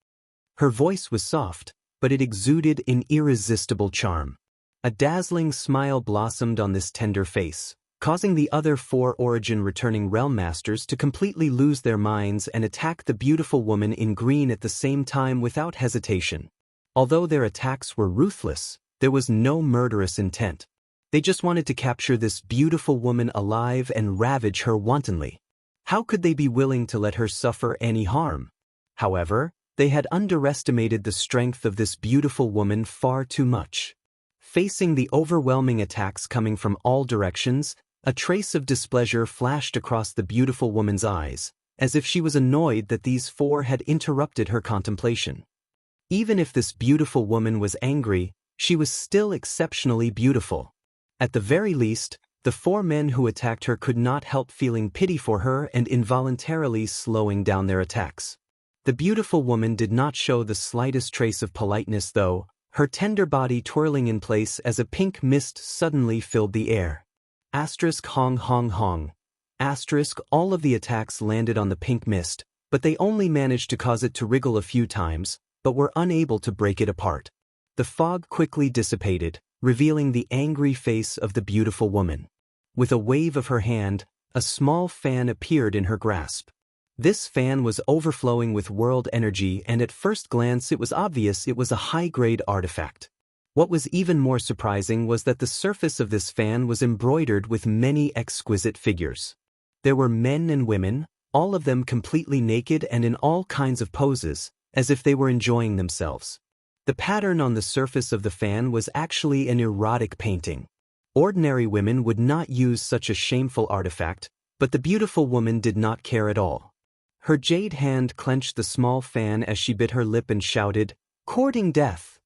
Her voice was soft, but it exuded an irresistible charm. A dazzling smile blossomed on this tender face, causing the other 4 origin returning realm masters to completely lose their minds and attack the beautiful woman in green at the same time without hesitation. Although their attacks were ruthless, there was no murderous intent. They just wanted to capture this beautiful woman alive and ravage her wantonly. How could they be willing to let her suffer any harm? However, they had underestimated the strength of this beautiful woman far too much. Facing the overwhelming attacks coming from all directions, a trace of displeasure flashed across the beautiful woman's eyes, as if she was annoyed that these 4 had interrupted her contemplation. Even if this beautiful woman was angry, she was still exceptionally beautiful. At the very least, the 4 men who attacked her could not help feeling pity for her and involuntarily slowing down their attacks. The beautiful woman did not show the slightest trace of politeness though, her tender body twirling in place as a pink mist suddenly filled the air. Hong hong hong. All of the attacks landed on the pink mist, but they only managed to cause it to wriggle a few times, but were unable to break it apart. The fog quickly dissipated, revealing the angry face of the beautiful woman. With a wave of her hand, a small fan appeared in her grasp. This fan was overflowing with world energy, and at first glance it was obvious it was a high-grade artifact. What was even more surprising was that the surface of this fan was embroidered with many exquisite figures. There were men and women, all of them completely naked and in all kinds of poses, as if they were enjoying themselves. The pattern on the surface of the fan was actually an erotic painting. Ordinary women would not use such a shameful artifact, but the beautiful woman did not care at all. Her jade hand clenched the small fan as she bit her lip and shouted, "Courting death."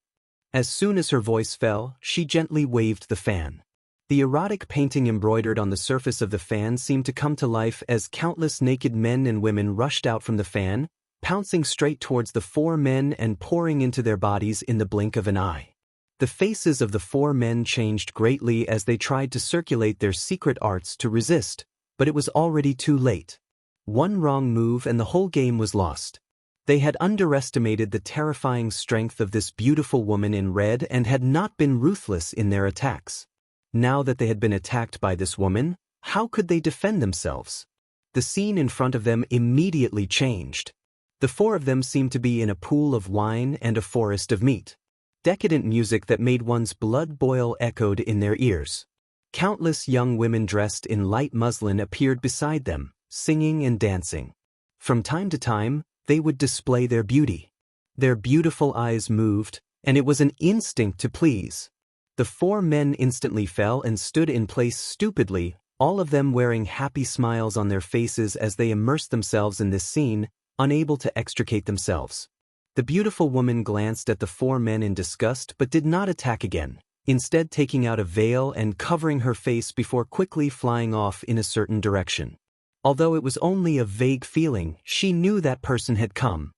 As soon as her voice fell, she gently waved the fan. The erotic painting embroidered on the surface of the fan seemed to come to life as countless naked men and women rushed out from the fan, pouncing straight towards the 4 men and pouring into their bodies in the blink of an eye. The faces of the 4 men changed greatly as they tried to circulate their secret arts to resist, but it was already too late. One wrong move and the whole game was lost. They had underestimated the terrifying strength of this beautiful woman in red and had not been ruthless in their attacks. Now that they had been attacked by this woman, how could they defend themselves? The scene in front of them immediately changed. The 4 of them seemed to be in a pool of wine and a forest of meat. Decadent music that made one's blood boil echoed in their ears. Countless young women dressed in light muslin appeared beside them, singing and dancing. From time to time, they would display their beauty. Their beautiful eyes moved, and it was an instinct to please. The 4 men instantly fell and stood in place stupidly, all of them wearing happy smiles on their faces as they immersed themselves in this scene, unable to extricate themselves. The beautiful woman glanced at the 4 men in disgust but did not attack again, instead taking out a veil and covering her face before quickly flying off in a certain direction. Although it was only a vague feeling, she knew that person had come.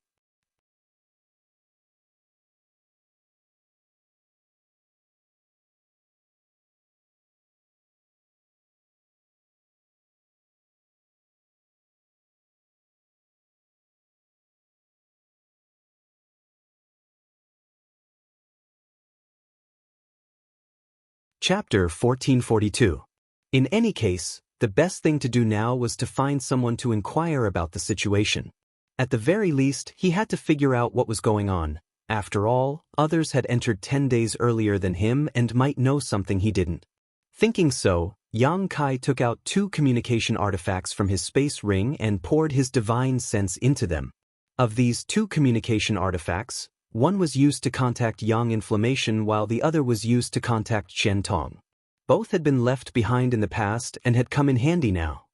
Chapter 1442. In any case, the best thing to do now was to find someone to inquire about the situation. At the very least, he had to figure out what was going on. After all, others had entered 10 days earlier than him and might know something he didn't. Thinking so, Yang Kai took out 2 communication artifacts from his space ring and poured his divine sense into them. Of these 2 communication artifacts, one was used to contact Yang Inflammation while the other was used to contact Chen Tong. Both had been left behind in the past and had come in handy now.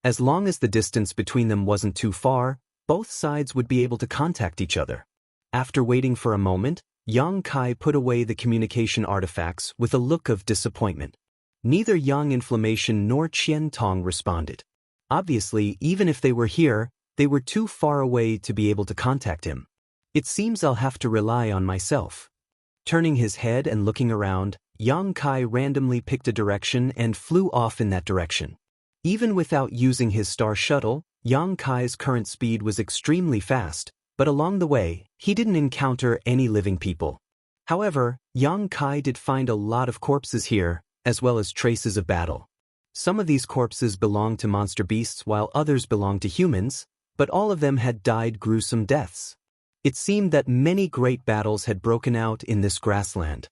As long as the distance between them wasn't too far, both sides would be able to contact each other. After waiting for a moment, Yang Kai put away the communication artifacts with a look of disappointment. Neither Yang Inflammation nor Qian Tong responded. Obviously, even if they were here, they were too far away to be able to contact him. It seems I'll have to rely on myself. Turning his head and looking around, Yang Kai randomly picked a direction and flew off in that direction. Even without using his star shuttle, Yang Kai's current speed was extremely fast, but along the way, he didn't encounter any living people. However, Yang Kai did find a lot of corpses here, as well as traces of battle. Some of these corpses belonged to monster beasts while others belonged to humans, but all of them had died gruesome deaths. It seemed that many great battles had broken out in this grassland.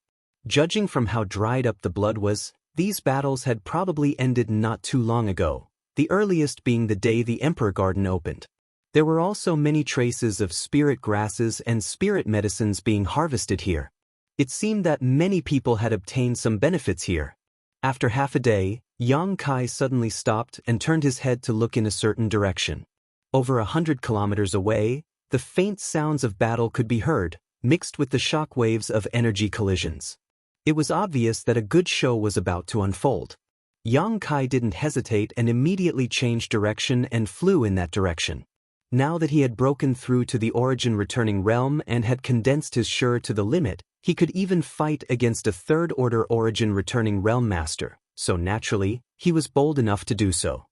Judging from how dried up the blood was, these battles had probably ended not too long ago, the earliest being the day the Emperor Garden opened. There were also many traces of spirit grasses and spirit medicines being harvested here. It seemed that many people had obtained some benefits here. After half a day, Yang Kai suddenly stopped and turned his head to look in a certain direction. Over 100 kilometers away, the faint sounds of battle could be heard, mixed with the shock waves of energy collisions. It was obvious that a good show was about to unfold. Yang Kai didn't hesitate and immediately changed direction and flew in that direction. Now that he had broken through to the origin returning realm and had condensed his Sure to the limit, he could even fight against a third-order origin returning realm master, so naturally, he was bold enough to do so.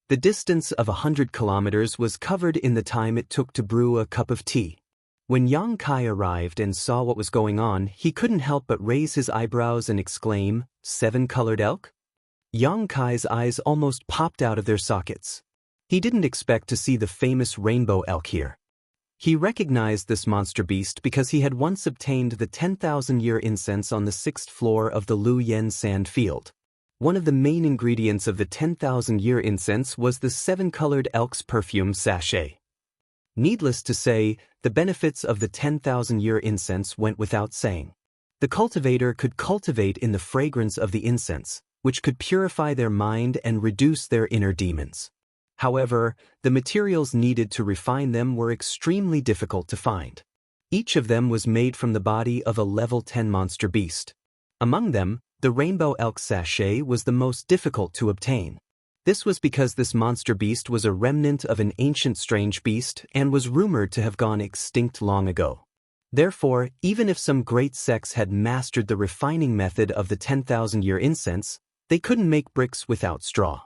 The distance of 100 kilometers was covered in the time it took to brew a cup of tea. When Yang Kai arrived and saw what was going on, he couldn't help but raise his eyebrows and exclaim, "Seven-colored elk?" Yang Kai's eyes almost popped out of their sockets. He didn't expect to see the famous rainbow elk here. He recognized this monster beast because he had once obtained the 10,000-year incense on the 6th floor of the Lu Yen sand field. One of the main ingredients of the 10,000-year incense was the 7-colored elk's perfume sachet. Needless to say, the benefits of the 10,000-year incense went without saying. The cultivator could cultivate in the fragrance of the incense, which could purify their mind and reduce their inner demons. However, the materials needed to refine them were extremely difficult to find. Each of them was made from the body of a level 10 monster beast. Among them, the rainbow elk sachet was the most difficult to obtain. This was because this monster beast was a remnant of an ancient strange beast and was rumored to have gone extinct long ago. Therefore, even if some great sects had mastered the refining method of the 10,000-year incense, they couldn't make bricks without straw.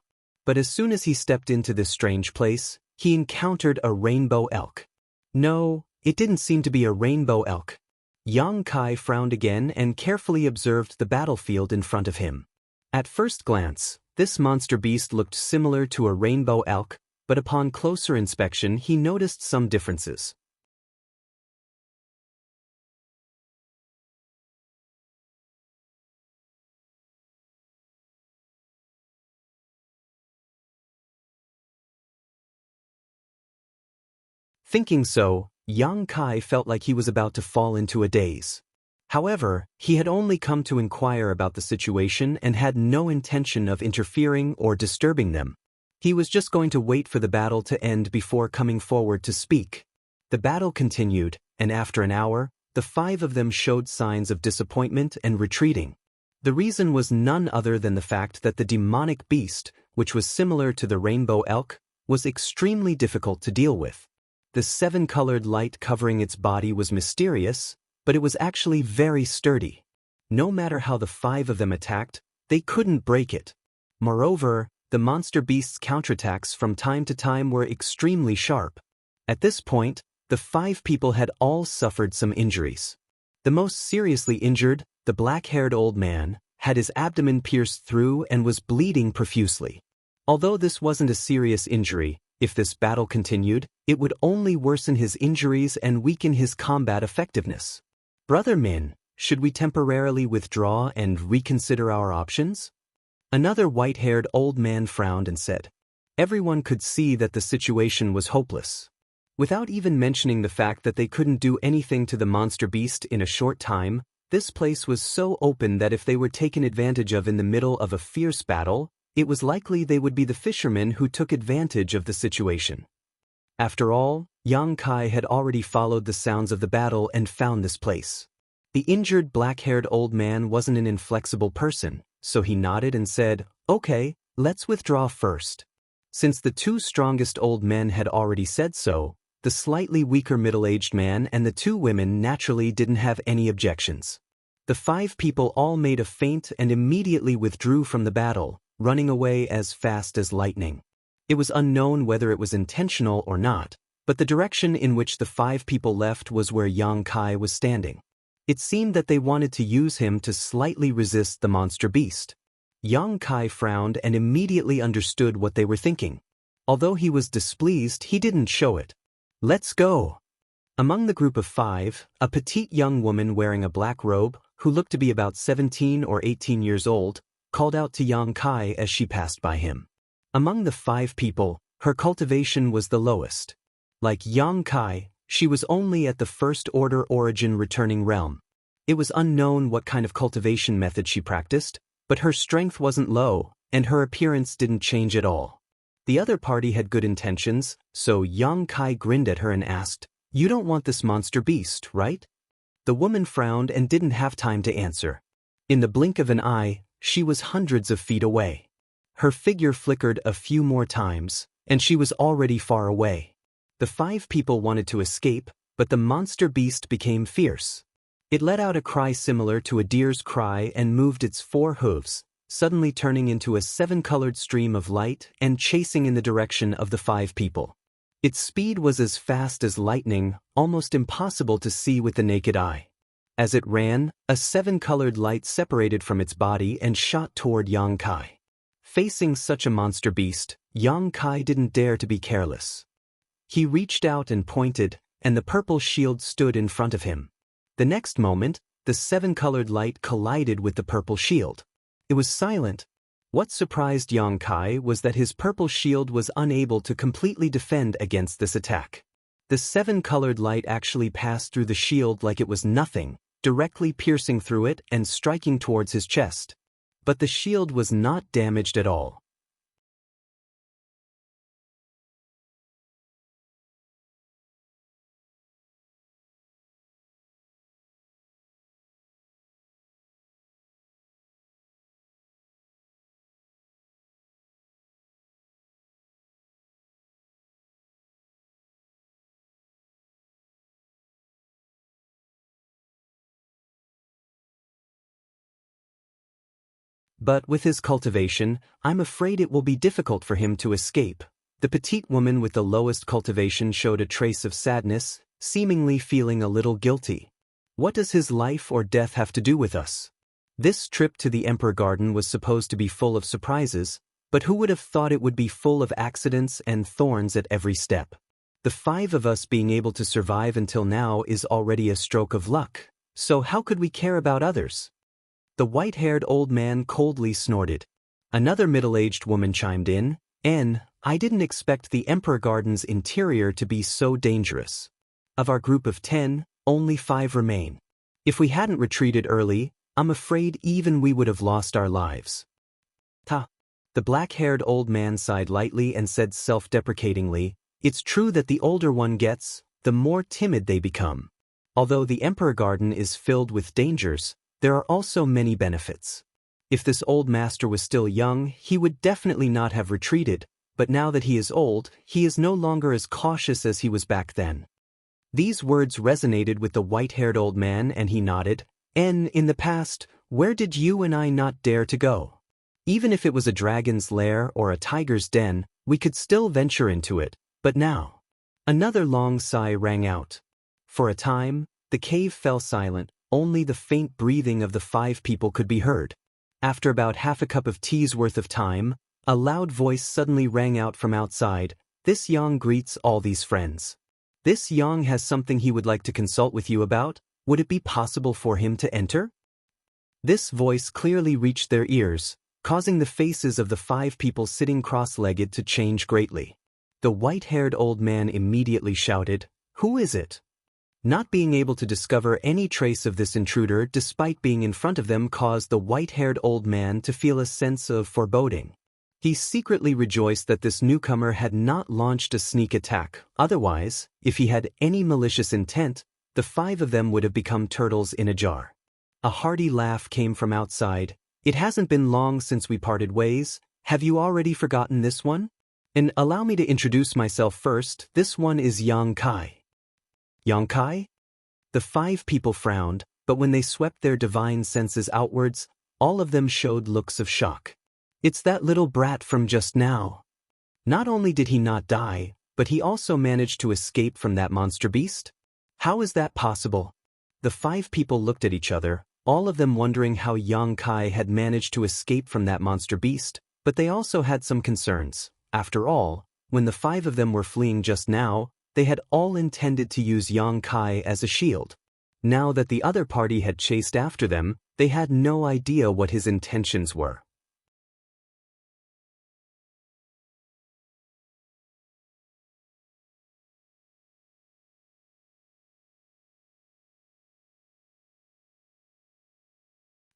But as soon as he stepped into this strange place, he encountered a rainbow elk. No, it didn't seem to be a rainbow elk. Yang Kai frowned again and carefully observed the battlefield in front of him. At first glance, this monster beast looked similar to a rainbow elk, but upon closer inspection he noticed some differences. Thinking so, Yang Kai felt like he was about to fall into a daze. However, he had only come to inquire about the situation and had no intention of interfering or disturbing them. He was just going to wait for the battle to end before coming forward to speak. The battle continued, and after an hour, the 5 of them showed signs of disappointment and retreating. The reason was none other than the fact that the demonic beast, which was similar to the rainbow elk, was extremely difficult to deal with. The 7-colored light covering its body was mysterious, but it was actually very sturdy. No matter how the 5 of them attacked, they couldn't break it. Moreover, the monster beast's counterattacks from time to time were extremely sharp. At this point, the 5 people had all suffered some injuries. The most seriously injured, the black-haired old man, had his abdomen pierced through and was bleeding profusely. Although this wasn't a serious injury, if this battle continued, it would only worsen his injuries and weaken his combat effectiveness. Brother Min, should we temporarily withdraw and reconsider our options? Another white-haired old man frowned and said. Everyone could see that the situation was hopeless. Without even mentioning the fact that they couldn't do anything to the monster beast in a short time, this place was so open that if they were taken advantage of in the middle of a fierce battle, it was likely they would be the fishermen who took advantage of the situation. After all, Yang Kai had already followed the sounds of the battle and found this place. The injured black-haired old man wasn't an inflexible person, so he nodded and said, "Okay, let's withdraw first." Since the two strongest old men had already said so, the slightly weaker middle-aged man and the two women naturally didn't have any objections. The 5 people all made a feint and immediately withdrew from the battle, running away as fast as lightning. It was unknown whether it was intentional or not, but the direction in which the 5 people left was where Xianxia was standing. It seemed that they wanted to use him to slightly resist the monster beast. Xianxia frowned and immediately understood what they were thinking. Although he was displeased, he didn't show it. "Let's go." Among the group of 5, a petite young woman wearing a black robe, who looked to be about 17 or 18 years old, called out to Xianxia as she passed by him. Among the 5 people, her cultivation was the lowest. Like Xianxia, she was only at the first order origin returning realm. It was unknown what kind of cultivation method she practiced, but her strength wasn't low, and her appearance didn't change at all. The other party had good intentions, so Xianxia grinned at her and asked, "You don't want this monster beast, right?" The woman frowned and didn't have time to answer. In the blink of an eye, she was hundreds of feet away. Her figure flickered a few more times, and she was already far away. The 5 people wanted to escape, but the monster beast became fierce. It let out a cry similar to a deer's cry and moved its 4 hooves, suddenly turning into a 7-colored stream of light and chasing in the direction of the 5 people. Its speed was as fast as lightning, almost impossible to see with the naked eye. As it ran, a 7-colored light separated from its body and shot toward Xianxia. Facing such a monster beast, Xianxia didn't dare to be careless. He reached out and pointed, and the purple shield stood in front of him. The next moment, the 7-colored light collided with the purple shield. It was silent. What surprised Xianxia was that his purple shield was unable to completely defend against this attack. The 7-colored light actually passed through the shield like it was nothing, directly piercing through it and striking towards his chest. But the shield was not damaged at all. But with his cultivation, I'm afraid it will be difficult for him to escape. The petite woman with the lowest cultivation showed a trace of sadness, seemingly feeling a little guilty. What does his life or death have to do with us? This trip to the Emperor Garden was supposed to be full of surprises, but who would have thought it would be full of accidents and thorns at every step? The 5 of us being able to survive until now is already a stroke of luck, so how could we care about others? The white-haired old man coldly snorted. Another middle-aged woman chimed in, I didn't expect the Emperor Garden's interior to be so dangerous. Of our group of 10, only 5 remain. If we hadn't retreated early, I'm afraid even we would have lost our lives." "Ta." The black-haired old man sighed lightly and said self-deprecatingly, "It's true that the older one gets, the more timid they become. Although the Emperor Garden is filled with dangers, there are also many benefits. If this old master was still young, he would definitely not have retreated, but now that he is old, he is no longer as cautious as he was back then." These words resonated with the white-haired old man and he nodded. "In the past, where did you and I not dare to go? Even if it was a dragon's lair or a tiger's den, we could still venture into it, but now." Another long sigh rang out. For a time, the cave fell silent. Only the faint breathing of the 5 people could be heard. After about half a cup of tea's worth of time, a loud voice suddenly rang out from outside. "This Yang greets all these friends. This Yang has something he would like to consult with you about. Would it be possible for him to enter?" This voice clearly reached their ears, causing the faces of the 5 people sitting cross-legged to change greatly. The white-haired old man immediately shouted, "Who is it?" Not being able to discover any trace of this intruder despite being in front of them caused the white-haired old man to feel a sense of foreboding. He secretly rejoiced that this newcomer had not launched a sneak attack. Otherwise, if he had any malicious intent, the 5 of them would have become turtles in a jar. A hearty laugh came from outside. It hasn't been long since we parted ways. Have you already forgotten this one? And allow me to introduce myself first. This one is Yang Kai. Yang Kai? The 5 people frowned, but when they swept their divine senses outwards, all of them showed looks of shock. It's that little brat from just now. Not only did he not die, but he also managed to escape from that monster beast? How is that possible? The 5 people looked at each other, all of them wondering how Yang Kai had managed to escape from that monster beast, but they also had some concerns. After all, when the 5 of them were fleeing just now, they had all intended to use Yang Kai as a shield. Now that the other party had chased after them, they had no idea what his intentions were.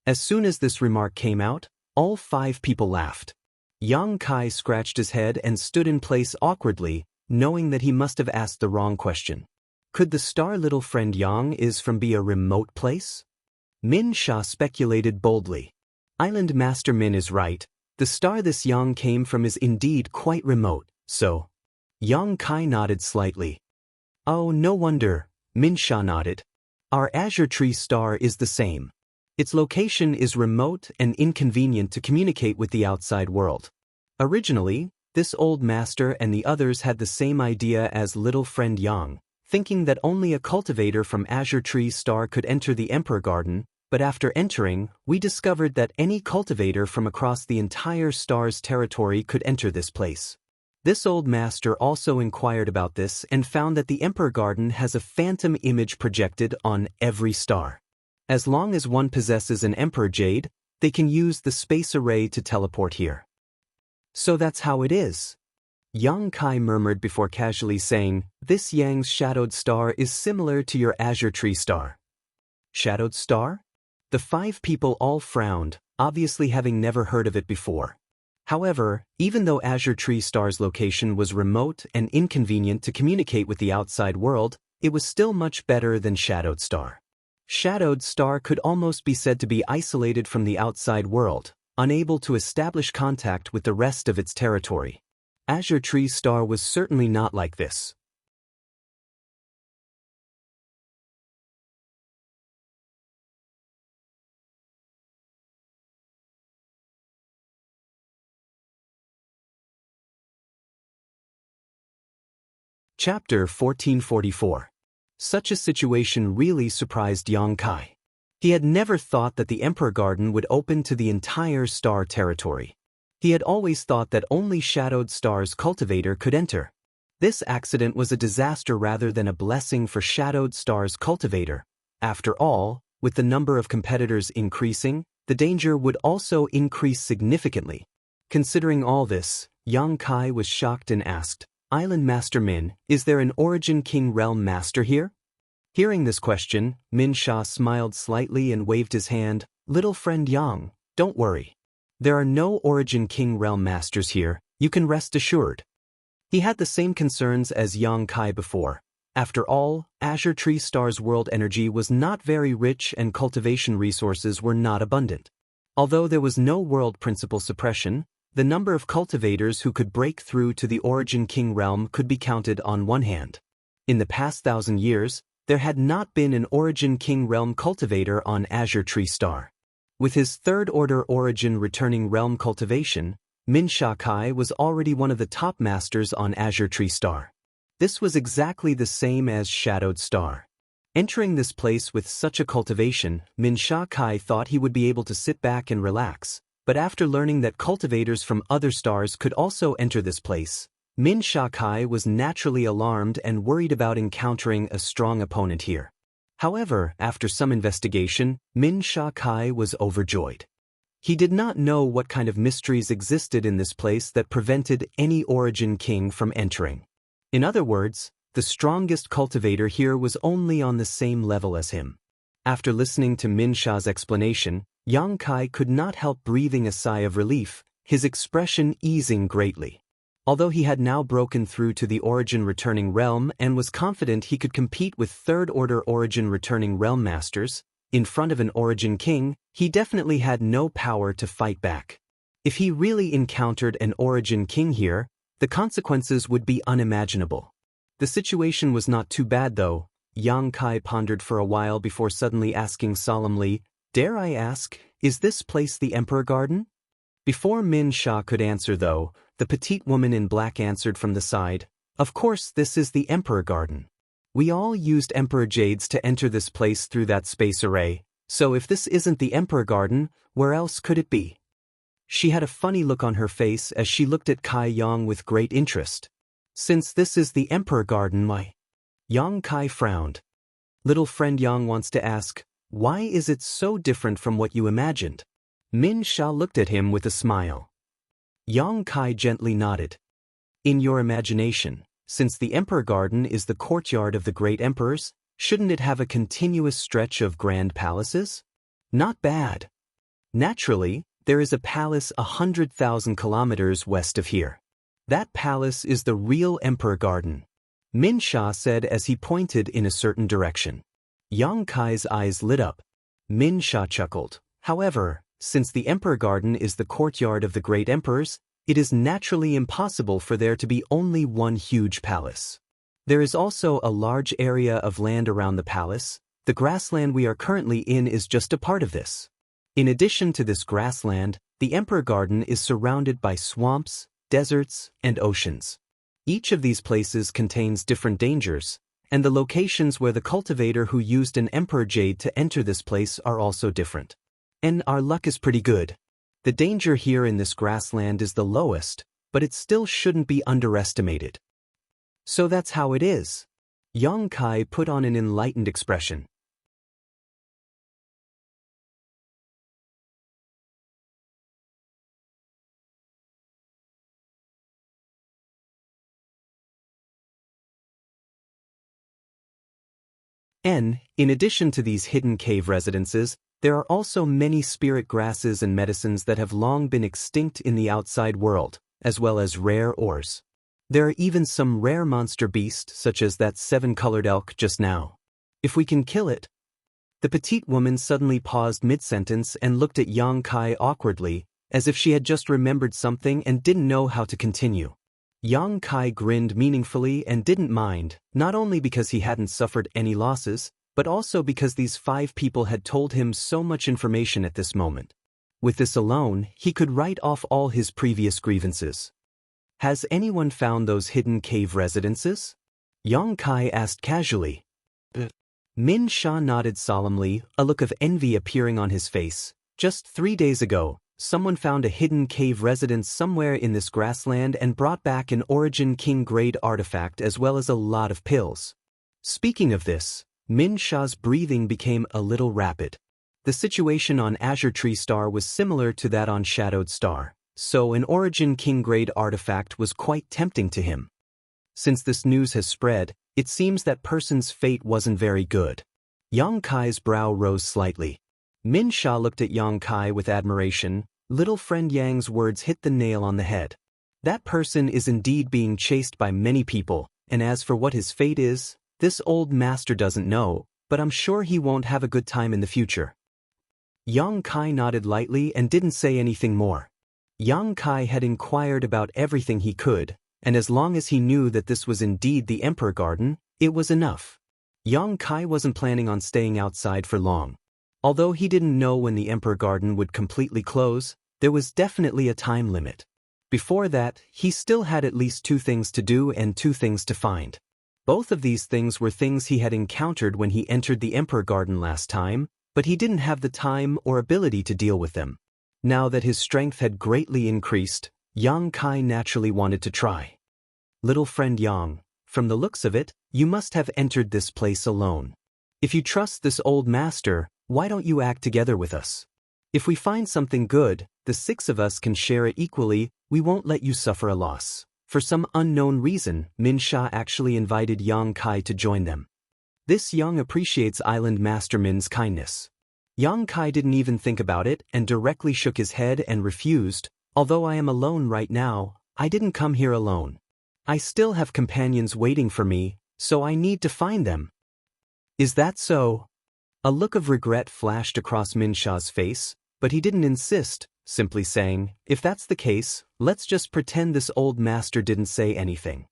As soon as this remark came out, all 5 people laughed. Yang Kai scratched his head and stood in place awkwardly, knowing that he must have asked the wrong question. Could the star little friend Yang is from be a remote place? Min Sha speculated boldly. Island Master Min is right. The star this Yang came from is indeed quite remote, so. Yang Kai nodded slightly. Oh, no wonder, Min Sha nodded. Our Azure Tree star is the same. Its location is remote and inconvenient to communicate with the outside world. Originally, this old master and the others had the same idea as little friend Yang, thinking that only a cultivator from Azure Tree Star could enter the Emperor Garden, but after entering, we discovered that any cultivator from across the entire star's territory could enter this place. This old master also inquired about this and found that the Emperor Garden has a phantom image projected on every star. As long as one possesses an Emperor Jade, they can use the space array to teleport here. So that's how it is. Yang Kai murmured before casually saying, this Yang's shadowed star is similar to your Azure Tree star. Shadowed star? The 5 people all frowned, obviously having never heard of it before. However, even though Azure Tree star's location was remote and inconvenient to communicate with the outside world, it was still much better than shadowed star. Shadowed star could almost be said to be isolated from the outside world, unable to establish contact with the rest of its territory. Azure Tree star was certainly not like this. Chapter 1444. Such a situation really surprised Yang Kai. He had never thought that the Emperor Garden would open to the entire star territory. He had always thought that only Shadowed Star's cultivator could enter. This accident was a disaster rather than a blessing for Shadowed Star's cultivator. After all, with the number of competitors increasing, the danger would also increase significantly. Considering all this, Yang Kai was shocked and asked, Island Master Min, is there an Origin King Realm Master here? Hearing this question, Min Sha smiled slightly and waved his hand. Little friend Yang, don't worry. There are no Origin King Realm Masters here, you can rest assured. He had the same concerns as Yang Kai before. After all, Azure Tree Star's world energy was not very rich and cultivation resources were not abundant. Although there was no world principle suppression, the number of cultivators who could break through to the Origin King realm could be counted on one hand. In the past 1,000 years, there had not been an Origin King realm cultivator on Azure Tree Star. With his third-order Origin returning realm cultivation, Min Sha Kai was already one of the top masters on Azure Tree Star. This was exactly the same as Shadowed Star. Entering this place with such a cultivation, Min Sha Kai thought he would be able to sit back and relax. But after learning that cultivators from other stars could also enter this place, Min Sha Kai was naturally alarmed and worried about encountering a strong opponent here. However, after some investigation, Min Sha Kai was overjoyed. He did not know what kind of mysteries existed in this place that prevented any Origin King from entering. In other words, the strongest cultivator here was only on the same level as him. After listening to Min Sha's explanation, Yang Kai could not help breathing a sigh of relief, his expression easing greatly. Although he had now broken through to the Origin returning realm and was confident he could compete with third-order Origin returning realm masters, In front of an origin king, he definitely had no power to fight back. If he really encountered an origin king here, the consequences would be unimaginable. The situation was not too bad though. Yang Kai pondered for a while before suddenly asking solemnly, "Dare I ask, is this place the Emperor Garden?" Before Min Sha could answer though, the petite woman in black answered from the side, "Of course this is the Emperor Garden. We all used Emperor Jades to enter this place through that space array, so if this isn't the Emperor Garden, where else could it be?" She had a funny look on her face as she looked at Kai Yang with great interest. "Since this is the Emperor Garden, why?" Yang Kai frowned. "Little friend Yang wants to ask, why is it so different from what you imagined?" Min Sha looked at him with a smile. Yang Kai gently nodded. "In your imagination, since the Emperor Garden is the courtyard of the great emperors, shouldn't it have a continuous stretch of grand palaces? Not bad. Naturally, there is a palace 100,000 kilometers west of here. That palace is the real Emperor Garden," Min Sha said as he pointed in a certain direction. Yang Kai's eyes lit up. Min Sha chuckled. "However, since the Emperor Garden is the courtyard of the great emperors, it is naturally impossible for there to be only one huge palace. There is also a large area of land around the palace. The grassland we are currently in is just a part of this. In addition to this grassland, the Emperor Garden is surrounded by swamps, deserts, and oceans. Each of these places contains different dangers, and the locations where the cultivator who used an Emperor Jade to enter this place are also different. And our luck is pretty good. The danger here in this grassland is the lowest, but it still shouldn't be underestimated." "So that's how it is." Yang Kai put on an enlightened expression. In addition to these hidden cave residences, there are also many spirit grasses and medicines that have long been extinct in the outside world, as well as rare ores. There are even some rare monster beasts such as that 7-colored elk just now. If we can kill it. The petite woman suddenly paused mid-sentence and looked at Yang Kai awkwardly, as if she had just remembered something and didn't know how to continue. Yang Kai grinned meaningfully and didn't mind, not only because he hadn't suffered any losses, but also because these 5 people had told him so much information at this moment. With this alone, he could write off all his previous grievances. "Has anyone found those hidden cave residences?" Yang Kai asked casually. Min Sha nodded solemnly, a look of envy appearing on his face. "Just 3 days ago, someone found a hidden cave residence somewhere in this grassland and brought back an Origin King grade artifact as well as a lot of pills." Speaking of this, Min Sha's breathing became a little rapid. The situation on Azure Tree Star was similar to that on Shadowed Star, so an Origin King grade artifact was quite tempting to him. Since this news has spread, it seems that person's fate wasn't very good. Yang Kai's brow rose slightly. Min Sha looked at Yang Kai with admiration. Little friend Yang's words hit the nail on the head. That person is indeed being chased by many people, and as for what his fate is, this old master doesn't know, but I'm sure he won't have a good time in the future. Yang Kai nodded lightly and didn't say anything more. Yang Kai had inquired about everything he could, and as long as he knew that this was indeed the Emperor Garden, it was enough. Yang Kai wasn't planning on staying outside for long. Although he didn't know when the Emperor Garden would completely close, there was definitely a time limit. Before that, he still had at least 2 things to do and 2 things to find. Both of these things were things he had encountered when he entered the Emperor Garden last time, but he didn't have the time or ability to deal with them. Now that his strength had greatly increased, Yang Kai naturally wanted to try. Little friend Yang, from the looks of it, you must have entered this place alone. If you trust this old master, why don't you act together with us? If we find something good, the 6 of us can share it equally, we won't let you suffer a loss. For some unknown reason, Min Sha actually invited Yang Kai to join them. This Yang appreciates Island Master Min's kindness. Yang Kai didn't even think about it and directly shook his head and refused. Although I am alone right now, I didn't come here alone. I still have companions waiting for me, so I need to find them. Is that so? A look of regret flashed across Minsha's face, but he didn't insist, simply saying, "If that's the case, let's just pretend this old master didn't say anything."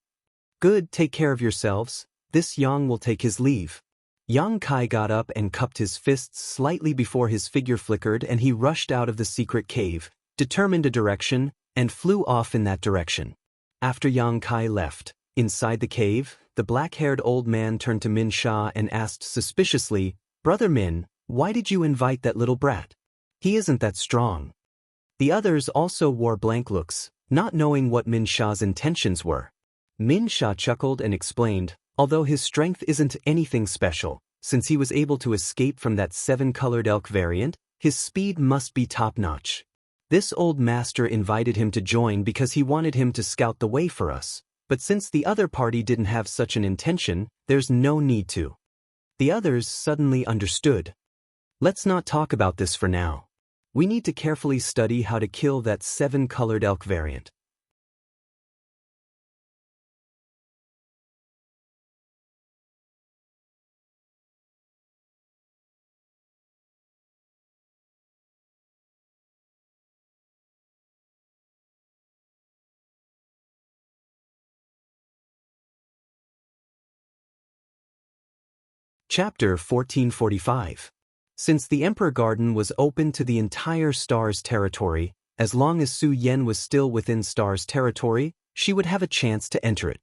"Good, take care of yourselves. This Yang will take his leave." Yang Kai got up and cupped his fists slightly before his figure flickered, and he rushed out of the secret cave, determined a direction, and flew off in that direction. After Yang Kai left, inside the cave, the black-haired old man turned to Min Sha and asked suspiciously, "Brother Min, why did you invite that little brat? He isn't that strong." The others also wore blank looks, not knowing what Min Sha's intentions were. Min Sha chuckled and explained, although his strength isn't anything special, since he was able to escape from that 7-colored elk variant, his speed must be top-notch. This old master invited him to join because he wanted him to scout the way for us, but since the other party didn't have such an intention, there's no need to. The others suddenly understood. "Let's not talk about this for now. We need to carefully study how to kill that 7-colored elk variant." Chapter 1445. Since the Emperor Garden was open to the entire Star's territory, as long as Su Yen was still within Star's territory, she would have a chance to enter it.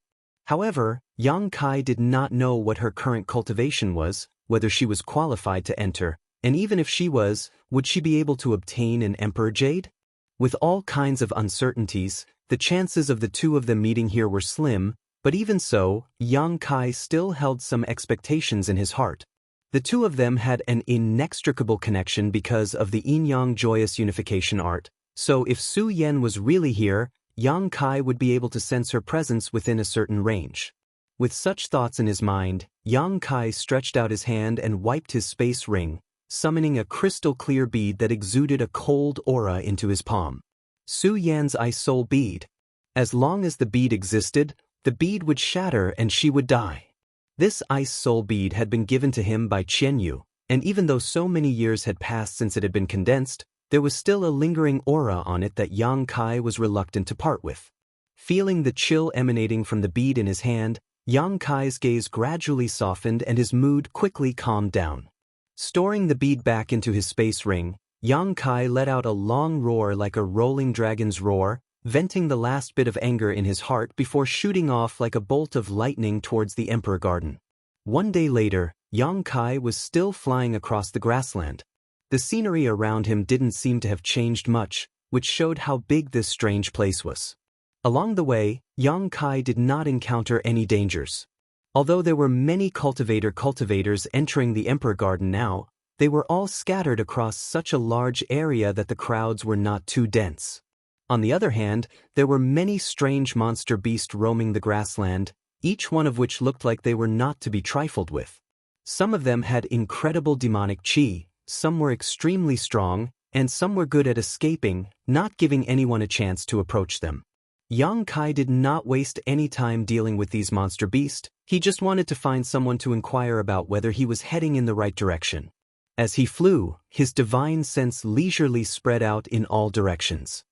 However, Yang Kai did not know what her current cultivation was, whether she was qualified to enter, and even if she was, would she be able to obtain an Emperor Jade? With all kinds of uncertainties, the chances of the two of them meeting here were slim, but even so, Yang Kai still held some expectations in his heart. The two of them had an inextricable connection because of the yin-yang joyous unification art, so if Su Yen was really here, Yang Kai would be able to sense her presence within a certain range. With such thoughts in his mind, Yang Kai stretched out his hand and wiped his space ring, summoning a crystal-clear bead that exuded a cold aura into his palm. Su Yan's Ice Soul Bead. As long as the bead existed, the bead would shatter and she would die. This Ice Soul Bead had been given to him by Qianyu, and even though so many years had passed since it had been condensed, there was still a lingering aura on it that Yang Kai was reluctant to part with. Feeling the chill emanating from the bead in his hand, Yang Kai's gaze gradually softened and his mood quickly calmed down. Storing the bead back into his space ring, Yang Kai let out a long roar like a rolling dragon's roar, venting the last bit of anger in his heart before shooting off like a bolt of lightning towards the Emperor Garden. One day later, Yang Kai was still flying across the grassland. The scenery around him didn't seem to have changed much, which showed how big this strange place was. Along the way, Yang Kai did not encounter any dangers. Although there were many cultivators entering the Emperor Garden now, they were all scattered across such a large area that the crowds were not too dense. On the other hand, there were many strange monster beasts roaming the grassland, each one of which looked like they were not to be trifled with. Some of them had incredible demonic chi, some were extremely strong, and some were good at escaping, not giving anyone a chance to approach them. Yang Kai did not waste any time dealing with these monster beasts, he just wanted to find someone to inquire about whether he was heading in the right direction. As he flew, his divine sense leisurely spread out in all directions.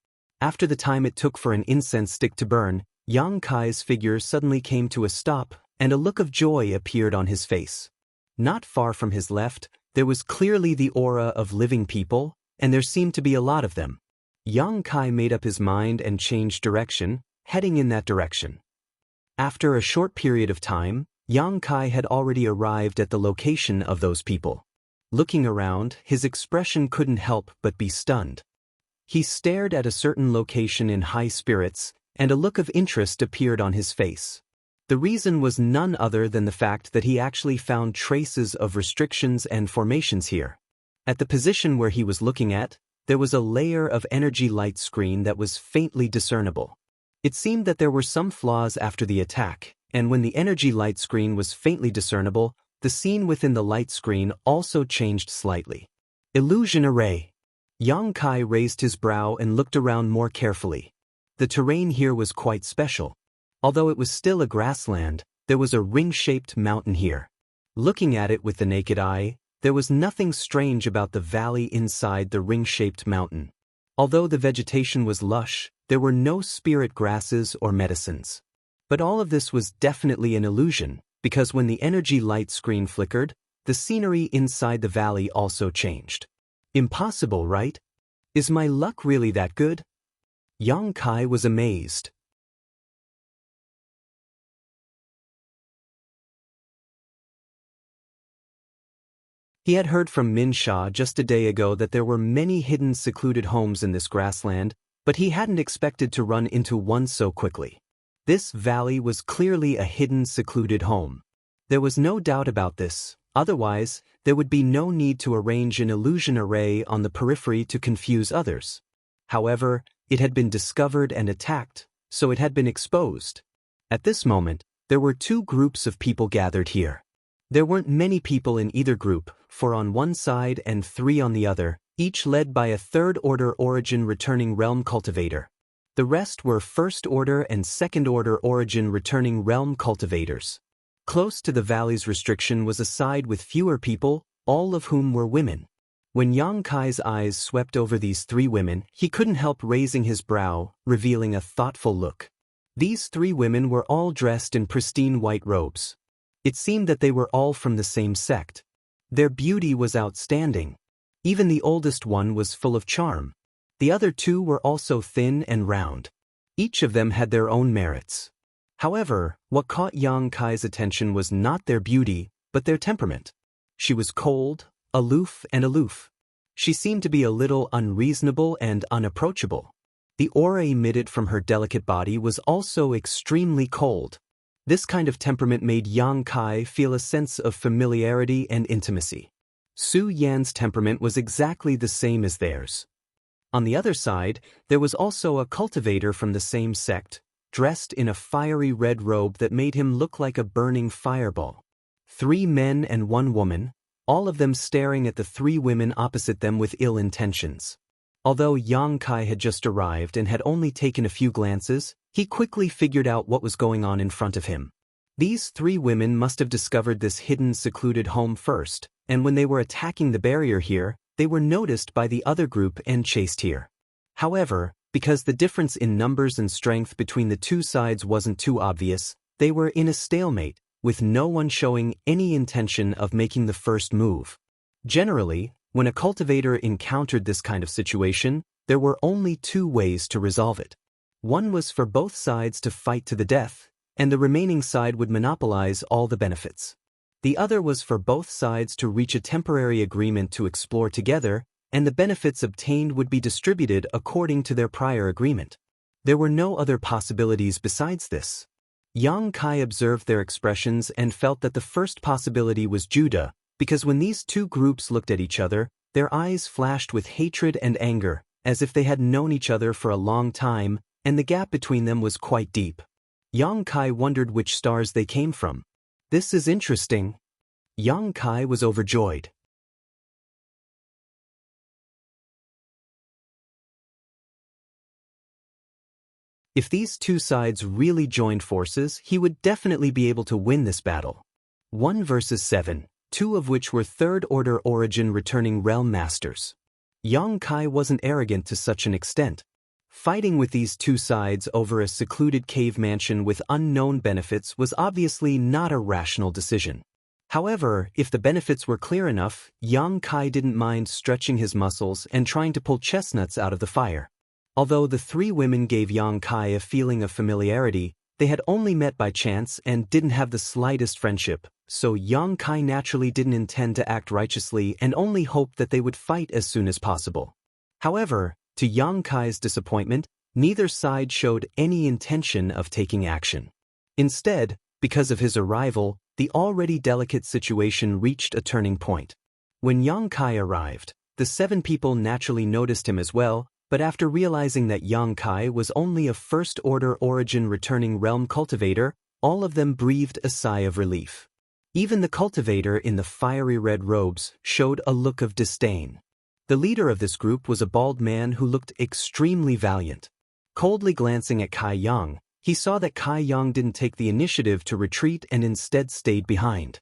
After the time it took for an incense stick to burn, Yang Kai's figure suddenly came to a stop, and a look of joy appeared on his face. Not far from his left, there was clearly the aura of living people, and there seemed to be a lot of them. Yang Kai made up his mind and changed direction, heading in that direction. After a short period of time, Yang Kai had already arrived at the location of those people. Looking around, his expression couldn't help but be stunned. He stared at a certain location in high spirits, and a look of interest appeared on his face. The reason was none other than the fact that he actually found traces of restrictions and formations here. At the position where he was looking at, there was a layer of energy light screen that was faintly discernible. It seemed that there were some flaws after the attack, and when the energy light screen was faintly discernible, the scene within the light screen also changed slightly. Illusion array. Yang Kai raised his brow and looked around more carefully. The terrain here was quite special. Although it was still a grassland, there was a ring-shaped mountain here. Looking at it with the naked eye, There was nothing strange about the valley inside the ring-shaped mountain. Although the vegetation was lush, there were no spirit grasses or medicines. But all of this was definitely an illusion, because when the energy light screen flickered, the scenery inside the valley also changed. Impossible, right? Is my luck really that good? Yang Kai was amazed. He had heard from Min Sha just a day ago that there were many hidden secluded homes in this grassland, but he hadn't expected to run into one so quickly. This valley was clearly a hidden secluded home. There was no doubt about this, otherwise, there would be no need to arrange an illusion array on the periphery to confuse others. However, it had been discovered and attacked, so it had been exposed. At this moment, there were two groups of people gathered here. There weren't many people in either group, 4 on one side and 3 on the other, each led by a third-order origin returning realm cultivator. The rest were first-order and second-order origin returning realm cultivators. Close to the valley's restriction was a side with fewer people, all of whom were women. When Yang Kai's eyes swept over these 3 women, he couldn't help raising his brow, revealing a thoughtful look. These 3 women were all dressed in pristine white robes. It seemed that they were all from the same sect. Their beauty was outstanding. Even the oldest one was full of charm. The other 2 were also thin and round. Each of them had their own merits. However, what caught Yang Kai's attention was not their beauty, but their temperament. She was cold, aloof. She seemed to be a little unreasonable and unapproachable. The aura emitted from her delicate body was also extremely cold. This kind of temperament made Yang Kai feel a sense of familiarity and intimacy. Su Yan's temperament was exactly the same as theirs. On the other side, there was also a cultivator from the same sect, dressed in a fiery red robe that made him look like a burning fireball. 3 men and 1 woman, all of them staring at the 3 women opposite them with ill intentions. Although Yang Kai had just arrived and had only taken a few glances, he quickly figured out what was going on in front of him. These 3 women must have discovered this hidden secluded home first, and when they were attacking the barrier here, they were noticed by the other group and chased here. However, because the difference in numbers and strength between the 2 sides wasn't too obvious, they were in a stalemate, with no one showing any intention of making the first move. Generally, when a cultivator encountered this kind of situation, there were only 2 ways to resolve it. One was for both sides to fight to the death, and the remaining side would monopolize all the benefits. The other was for both sides to reach a temporary agreement to explore together, and the benefits obtained would be distributed according to their prior agreement. There were no other possibilities besides this. Yang Kai observed their expressions and felt that the first possibility was Judah, because when these 2 groups looked at each other, their eyes flashed with hatred and anger, as if they had known each other for a long time, and the gap between them was quite deep. Yang Kai wondered which stars they came from. This is interesting. Yang Kai was overjoyed. If these 2 sides really joined forces, he would definitely be able to win this battle. 1 versus 7, 2 of which were third-order origin returning realm masters. Yang Kai wasn't arrogant to such an extent. Fighting with these 2 sides over a secluded cave mansion with unknown benefits was obviously not a rational decision. However, if the benefits were clear enough, Yang Kai didn't mind stretching his muscles and trying to pull chestnuts out of the fire. Although the 3 women gave Yang Kai a feeling of familiarity, they had only met by chance and didn't have the slightest friendship, so Yang Kai naturally didn't intend to act righteously and only hoped that they would fight as soon as possible. However, to Yang Kai's disappointment, neither side showed any intention of taking action. Instead, because of his arrival, the already delicate situation reached a turning point. When Yang Kai arrived, the 7 people naturally noticed him as well, but after realizing that Yang Kai was only a first-order origin returning realm cultivator, all of them breathed a sigh of relief. Even the cultivator in the fiery red robes showed a look of disdain. The leader of this group was a bald man who looked extremely valiant. Coldly glancing at Kai Yang, he saw that Kai Yang didn't take the initiative to retreat and instead stayed behind.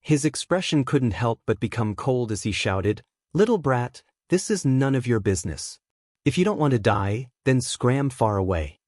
His expression couldn't help but become cold as he shouted, "Little brat, this is none of your business. If you don't want to die, then scram far away."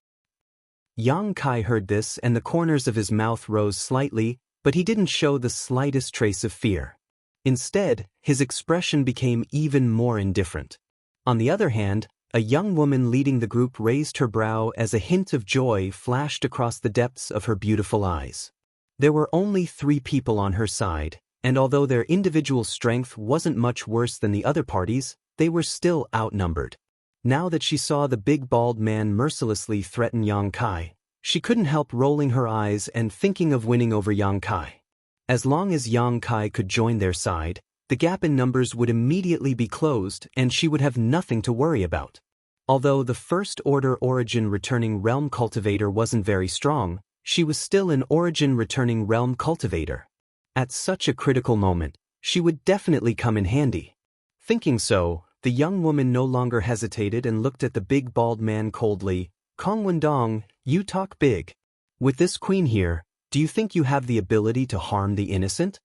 Yang Kai heard this and the corners of his mouth rose slightly, but he didn't show the slightest trace of fear. Instead, his expression became even more indifferent. On the other hand, a young woman leading the group raised her brow as a hint of joy flashed across the depths of her beautiful eyes. There were only 3 people on her side, and although their individual strength wasn't much worse than the other parties, they were still outnumbered. Now that she saw the big bald man mercilessly threaten Yang Kai, she couldn't help rolling her eyes and thinking of winning over Yang Kai. As long as Yang Kai could join their side, the gap in numbers would immediately be closed and she would have nothing to worry about. Although the First Order Origin Returning Realm Cultivator wasn't very strong, she was still an Origin Returning Realm Cultivator. At such a critical moment, she would definitely come in handy. Thinking so, the young woman no longer hesitated and looked at the big bald man coldly. "Kong Wendong, you talk big. With this queen here, do you think you have the ability to harm the innocent?"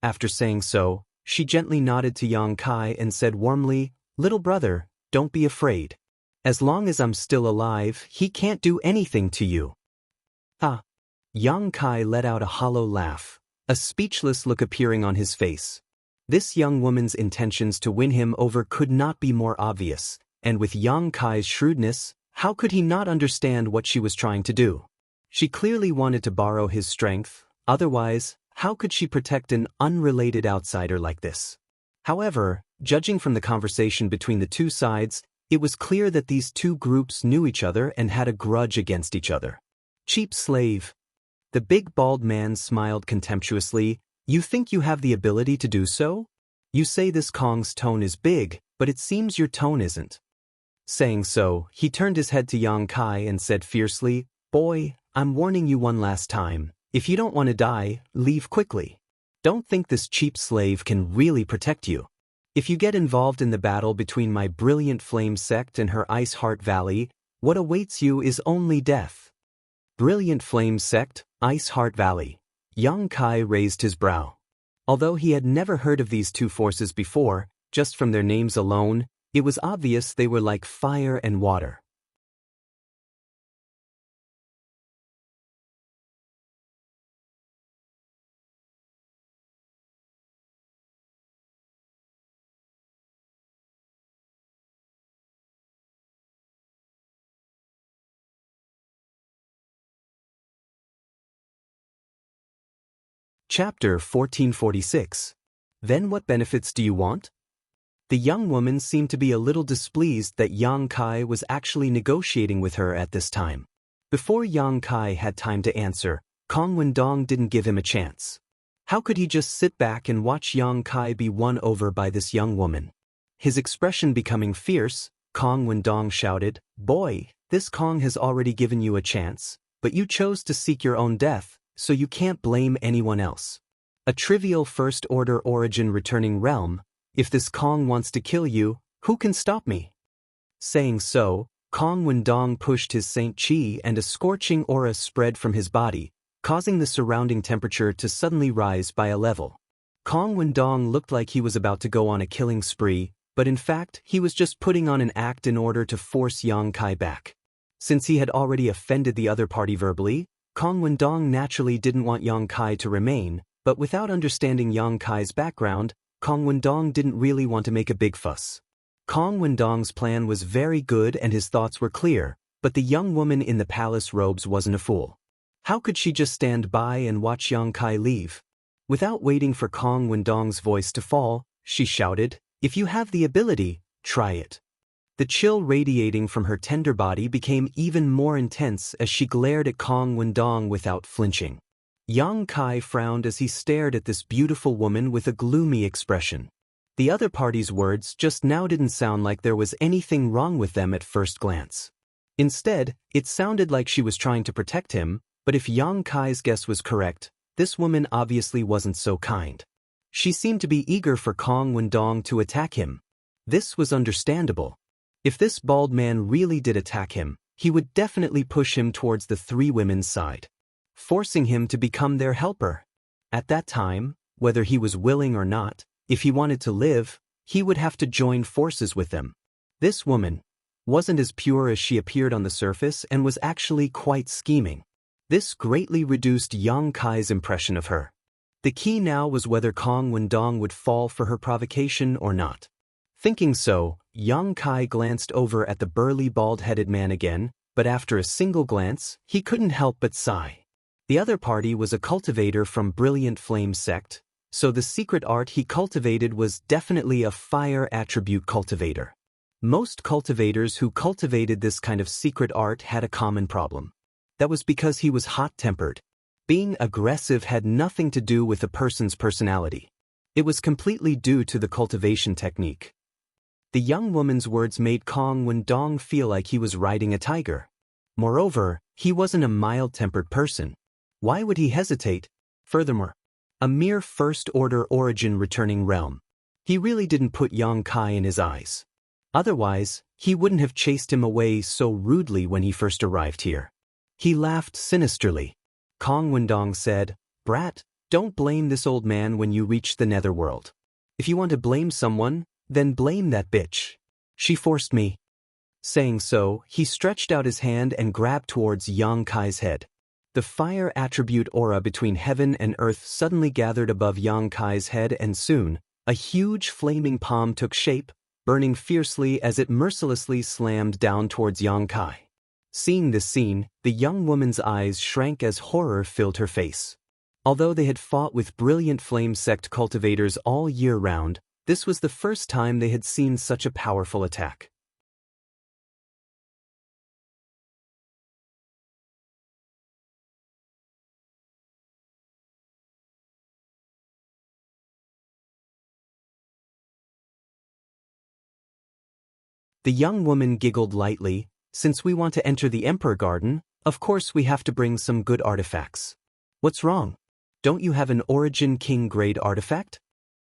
After saying so, she gently nodded to Yang Kai and said warmly, "Little brother, don't be afraid. As long as I'm still alive, he can't do anything to you." "Ah." Yang Kai let out a hollow laugh, a speechless look appearing on his face. This young woman's intentions to win him over could not be more obvious, and with Yang Kai's shrewdness, how could he not understand what she was trying to do? She clearly wanted to borrow his strength, otherwise, how could she protect an unrelated outsider like this? However, judging from the conversation between the two sides, it was clear that these two groups knew each other and had a grudge against each other. "Cheap slave." The big bald man smiled contemptuously. "You think you have the ability to do so? You say this Kong's tone is big, but it seems your tone isn't." Saying so, he turned his head to Yang Kai and said fiercely, "Boy, I'm warning you one last time. If you don't want to die, leave quickly. Don't think this cheap slave can really protect you. If you get involved in the battle between my Brilliant Flame sect and her Ice Heart Valley, what awaits you is only death." Brilliant Flame sect, Ice Heart Valley. Yang Kai raised his brow. Although he had never heard of these two forces before, just from their names alone, it was obvious they were like fire and water. Chapter 1446. Then what benefits do you want? The young woman seemed to be a little displeased that Yang Kai was actually negotiating with her at this time. Before Yang Kai had time to answer, Kong Wendong didn't give him a chance. How could he just sit back and watch Yang Kai be won over by this young woman? His expression becoming fierce, Kong Wendong shouted, "Boy, this Kong has already given you a chance, but you chose to seek your own death, so you can't blame anyone else. A trivial First Order Origin Returning Realm, if this Kong wants to kill you, who can stop me?" Saying so, Kong Wendong pushed his Saint Chi and a scorching aura spread from his body, causing the surrounding temperature to suddenly rise by a level. Kong Wendong looked like he was about to go on a killing spree, but in fact he was just putting on an act in order to force Yang Kai back. Since he had already offended the other party verbally, Kong Wendong naturally didn't want Yang Kai to remain, but without understanding Yang Kai's background, Kong Wendong didn't really want to make a big fuss. Kong Wendong's plan was very good and his thoughts were clear, but the young woman in the palace robes wasn't a fool. How could she just stand by and watch Yang Kai leave? Without waiting for Kong Wendong's voice to fall, she shouted, "If you have the ability, try it." The chill radiating from her tender body became even more intense as she glared at Kong Wendong without flinching. Yang Kai frowned as he stared at this beautiful woman with a gloomy expression. The other party's words just now didn't sound like there was anything wrong with them at first glance. Instead, it sounded like she was trying to protect him, but if Yang Kai's guess was correct, this woman obviously wasn't so kind. She seemed to be eager for Kong Wendong to attack him. This was understandable. If this bald man really did attack him, he would definitely push him towards the 3 women's side, forcing him to become their helper. At that time, whether he was willing or not. If he wanted to live, he would have to join forces with them. This woman wasn't as pure as she appeared on the surface and was actually quite scheming. This greatly reduced Yang Kai's impression of her. The key now was whether Kong Wendong would fall for her provocation or not. Thinking so, Yang Kai glanced over at the burly bald-headed man again, but after a single glance, he couldn't help but sigh. The other party was a cultivator from Brilliant Flame sect, so the secret art he cultivated was definitely a fire attribute cultivator. Most cultivators who cultivated this kind of secret art had a common problem. That was because he was hot-tempered. Being aggressive had nothing to do with a person's personality. It was completely due to the cultivation technique. The young woman's words made Kong Wendong feel like he was riding a tiger. Moreover, he wasn't a mild-tempered person. Why would he hesitate? Furthermore, a mere first-order origin returning realm. He really didn't put Yang Kai in his eyes. Otherwise, he wouldn't have chased him away so rudely when he first arrived here. He laughed sinisterly. Kong Wendong said, "Brat, don't blame this old man when you reach the netherworld. If you want to blame someone, then blame that bitch. She forced me." Saying so, he stretched out his hand and grabbed towards Yang Kai's head. The fire attribute aura between heaven and earth suddenly gathered above Yang Kai's head, and soon, a huge flaming palm took shape, burning fiercely as it mercilessly slammed down towards Yang Kai. Seeing this scene, the young woman's eyes shrank as horror filled her face. Although they had fought with Brilliant Flame sect cultivators all year round, this was the first time they had seen such a powerful attack. The young woman giggled lightly. "Since we want to enter the Emperor Garden, of course we have to bring some good artifacts. What's wrong? Don't you have an Origin King grade artifact?"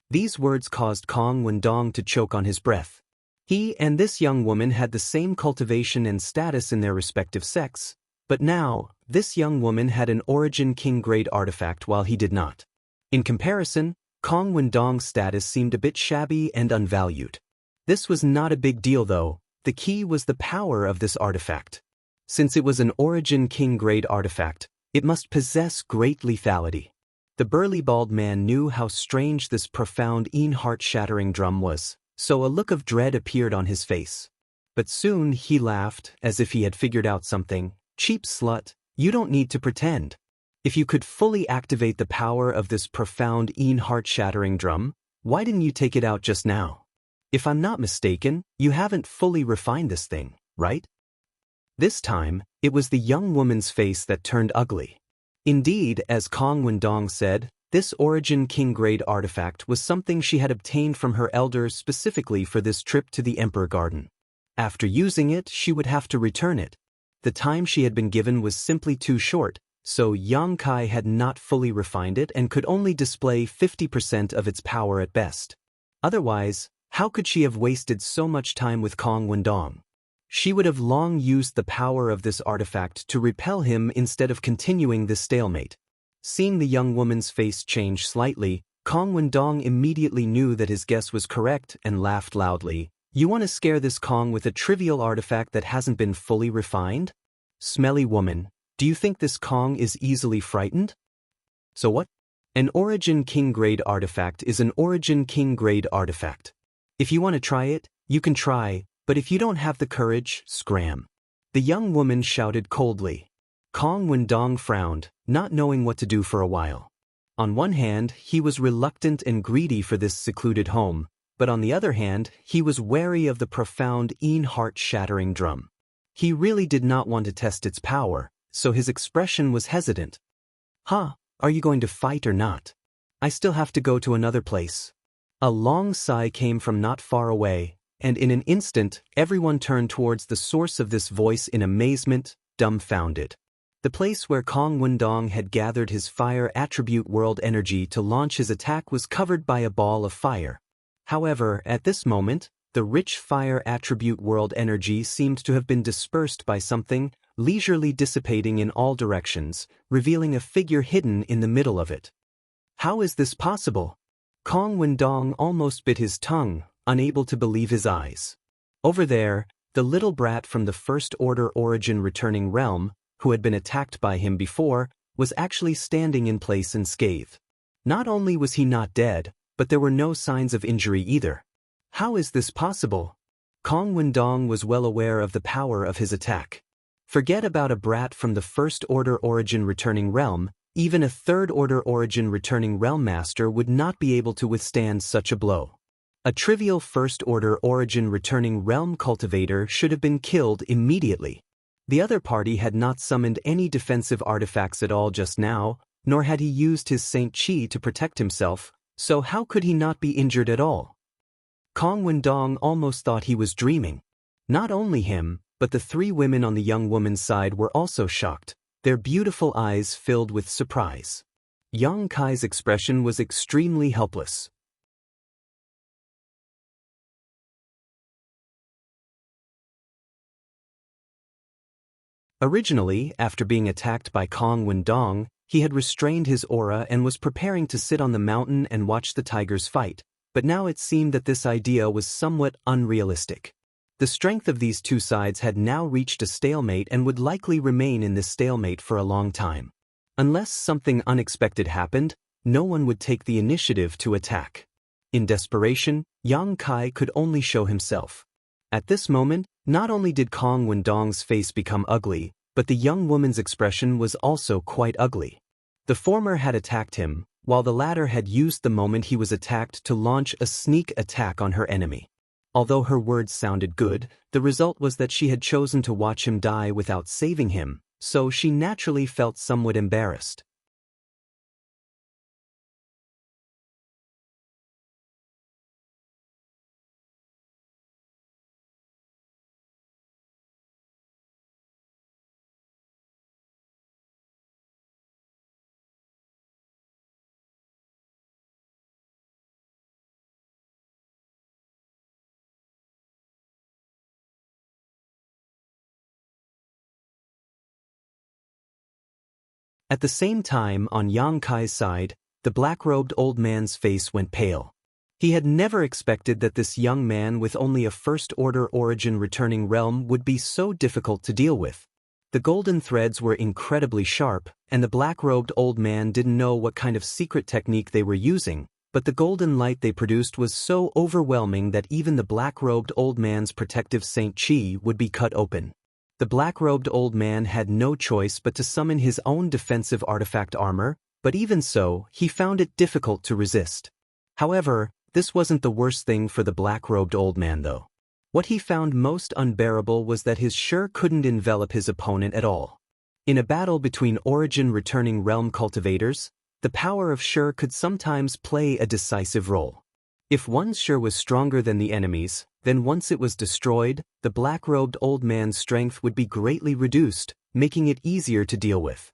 These words caused Kong Wendong to choke on his breath. He and this young woman had the same cultivation and status in their respective sects, but now, this young woman had an Origin King grade artifact while he did not. In comparison, Kong Wendong's status seemed a bit shabby and unvalued. This was not a big deal though. The key was the power of this artifact. Since it was an Origin King grade artifact, it must possess great lethality. The burly bald man knew how strange this profound heart-shattering drum was, so a look of dread appeared on his face. But soon he laughed, as if he had figured out something. "Cheap slut, you don't need to pretend. If you could fully activate the power of this profound heart-shattering drum, why didn't you take it out just now? If I'm not mistaken, you haven't fully refined this thing, right?" This time, it was the young woman's face that turned ugly. Indeed, as Kong Wendong said, this Origin King grade artifact was something she had obtained from her elders specifically for this trip to the Emperor Garden. After using it, she would have to return it. The time she had been given was simply too short, so Yang Kai had not fully refined it and could only display 50% of its power at best. Otherwise, how could she have wasted so much time with Kong Wendong? She would have long used the power of this artifact to repel him instead of continuing this stalemate. Seeing the young woman's face change slightly, Kong Wendong immediately knew that his guess was correct and laughed loudly. "You want to scare this Kong with a trivial artifact that hasn't been fully refined? Smelly woman, do you think this Kong is easily frightened? So what? An Origin King grade artifact is an Origin King grade artifact. If you want to try it, you can try. But if you don't have the courage, scram." The young woman shouted coldly. Kong Wendong frowned, not knowing what to do for a while. On one hand, he was reluctant and greedy for this secluded home, but on the other hand, he was wary of the profound heart-shattering drum. He really did not want to test its power, so his expression was hesitant. "Huh, are you going to fight or not? I still have to go to another place." A long sigh came from not far away, and in an instant, everyone turned towards the source of this voice in amazement, dumbfounded. The place where Kong Wendong had gathered his fire attribute world energy to launch his attack was covered by a ball of fire. However, at this moment, the rich fire attribute world energy seemed to have been dispersed by something, leisurely dissipating in all directions, revealing a figure hidden in the middle of it. How is this possible? Kong Wendong almost bit his tongue, unable to believe his eyes. Over there, the little brat from the First Order Origin returning realm, who had been attacked by him before, was actually standing in place unscathed. Not only was he not dead, but there were no signs of injury either. How is this possible? Kong Wendong was well aware of the power of his attack. Forget about a brat from the First Order Origin returning realm, even a Third Order Origin returning realm master would not be able to withstand such a blow. A trivial First Order Origin returning realm cultivator should have been killed immediately. The other party had not summoned any defensive artifacts at all just now, nor had he used his Saint Chi to protect himself, so how could he not be injured at all? Kong Wendong almost thought he was dreaming. Not only him, but the three women on the young woman's side were also shocked, their beautiful eyes filled with surprise. Yang Kai's expression was extremely helpless. Originally, after being attacked by Kong Wendong, he had restrained his aura and was preparing to sit on the mountain and watch the tigers fight, but now it seemed that this idea was somewhat unrealistic. The strength of these two sides had now reached a stalemate and would likely remain in this stalemate for a long time. Unless something unexpected happened, no one would take the initiative to attack. In desperation, Yang Kai could only show himself. At this moment, not only did Kong Wendong's face become ugly, but the young woman's expression was also quite ugly. The former had attacked him, while the latter had used the moment he was attacked to launch a sneak attack on her enemy. Although her words sounded good, the result was that she had chosen to watch him die without saving him, so she naturally felt somewhat embarrassed. At the same time, on Yang Kai's side, the black-robed old man's face went pale. He had never expected that this young man with only a First Order Origin returning realm would be so difficult to deal with. The golden threads were incredibly sharp, and the black-robed old man didn't know what kind of secret technique they were using, but the golden light they produced was so overwhelming that even the black-robed old man's protective Saint Chi would be cut open. The black-robed old man had no choice but to summon his own defensive artifact armor, but even so, he found it difficult to resist. However, this wasn't the worst thing for the black-robed old man though. What he found most unbearable was that his Shi couldn't envelop his opponent at all. In a battle between Origin returning realm cultivators, the power of Shi could sometimes play a decisive role. If one's Shi was stronger than the enemy's, then once it was destroyed, the black-robed old man's strength would be greatly reduced, making it easier to deal with.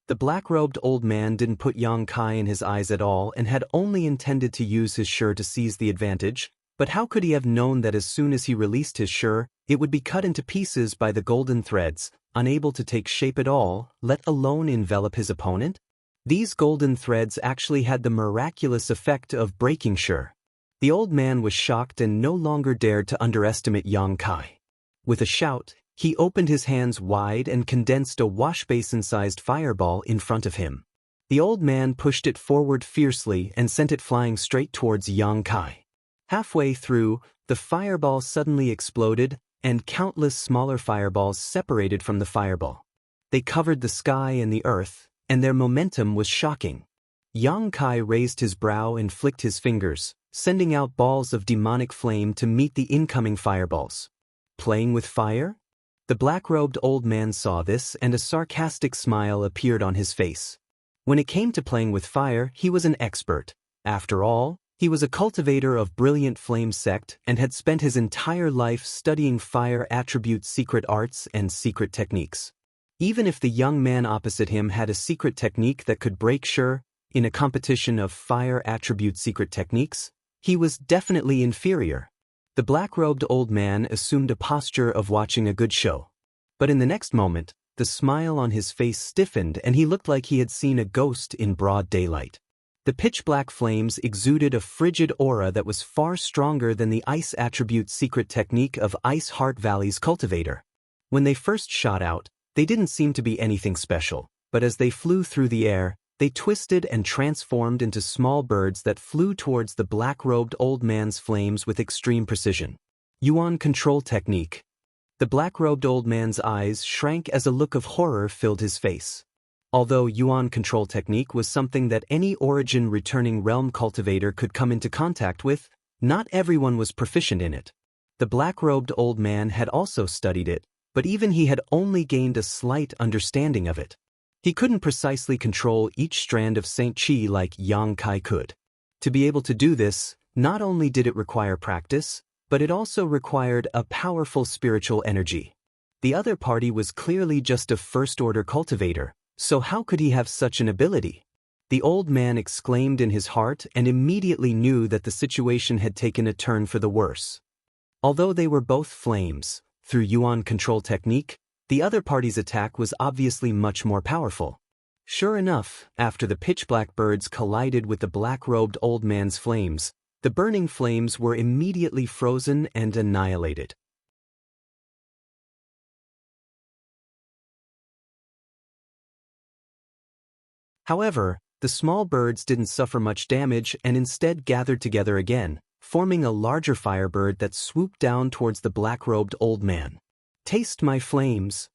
The black-robed old man didn't put Yang Kai in his eyes at all and had only intended to use his Shi to seize the advantage, but how could he have known that as soon as he released his Shi, it would be cut into pieces by the golden threads, unable to take shape at all, let alone envelop his opponent? These golden threads actually had the miraculous effect of breaking Shi. The old man was shocked and no longer dared to underestimate Yang Kai. With a shout, he opened his hands wide and condensed a washbasin-sized fireball in front of him. The old man pushed it forward fiercely and sent it flying straight towards Yang Kai. Halfway through, the fireball suddenly exploded, and countless smaller fireballs separated from the fireball. They covered the sky and the earth, and their momentum was shocking. Yang Kai raised his brow and flicked his fingers, sending out balls of demonic flame to meet the incoming fireballs. Playing with fire? The black-robed old man saw this, and a sarcastic smile appeared on his face. When it came to playing with fire, he was an expert. After all, he was a cultivator of brilliant flame sect and had spent his entire life studying fire attribute secret arts and secret techniques. Even if the young man opposite him had a secret technique that could break Shi, in a competition of fire attribute secret techniques, he was definitely inferior. The black-robed old man assumed a posture of watching a good show. But in the next moment, the smile on his face stiffened and he looked like he had seen a ghost in broad daylight. The pitch-black flames exuded a frigid aura that was far stronger than the ice attribute's secret technique of Ice Heart Valley's cultivator. When they first shot out, they didn't seem to be anything special, but as they flew through the air, they twisted and transformed into small birds that flew towards the black-robed old man's flames with extreme precision. Yuan control technique. The black-robed old man's eyes shrank as a look of horror filled his face. Although Yuan control technique was something that any origin-returning realm cultivator could come into contact with, not everyone was proficient in it. The black-robed old man had also studied it, but even he had only gained a slight understanding of it. He couldn't precisely control each strand of Saint Qi like Yang Kai could. To be able to do this, not only did it require practice, but it also required a powerful spiritual energy. The other party was clearly just a first-order cultivator, so how could he have such an ability? The old man exclaimed in his heart and immediately knew that the situation had taken a turn for the worse. Although they were both flames, through Yuan control technique, the other party's attack was obviously much more powerful. Sure enough, after the pitch-black birds collided with the black-robed old man's flames, the burning flames were immediately frozen and annihilated. However, the small birds didn't suffer much damage and instead gathered together again, forming a larger firebird that swooped down towards the black-robed old man. "Taste my flames."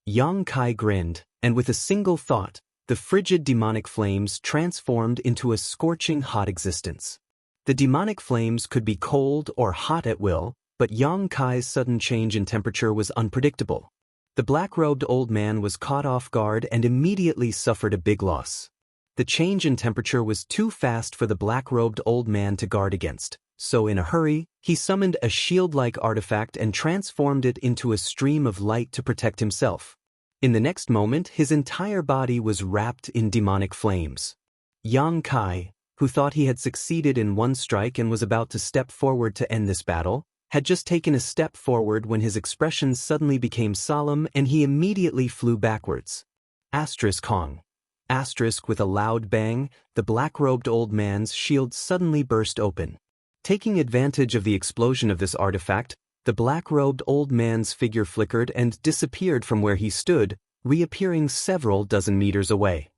Yang Kai grinned, and with a single thought, the frigid demonic flames transformed into a scorching hot existence. The demonic flames could be cold or hot at will, but Yang Kai's sudden change in temperature was unpredictable. The black-robed old man was caught off guard and immediately suffered a big loss. The change in temperature was too fast for the black-robed old man to guard against, so in a hurry, he summoned a shield-like artifact and transformed it into a stream of light to protect himself. In the next moment, his entire body was wrapped in demonic flames. Yang Kai, who thought he had succeeded in one strike and was about to step forward to end this battle, had just taken a step forward when his expression suddenly became solemn and he immediately flew backwards. Asterisk Hong. Asterisk with a loud bang, the black-robed old man's shield suddenly burst open. Taking advantage of the explosion of this artifact, the black-robed old man's figure flickered and disappeared from where he stood, reappearing several dozen meters away.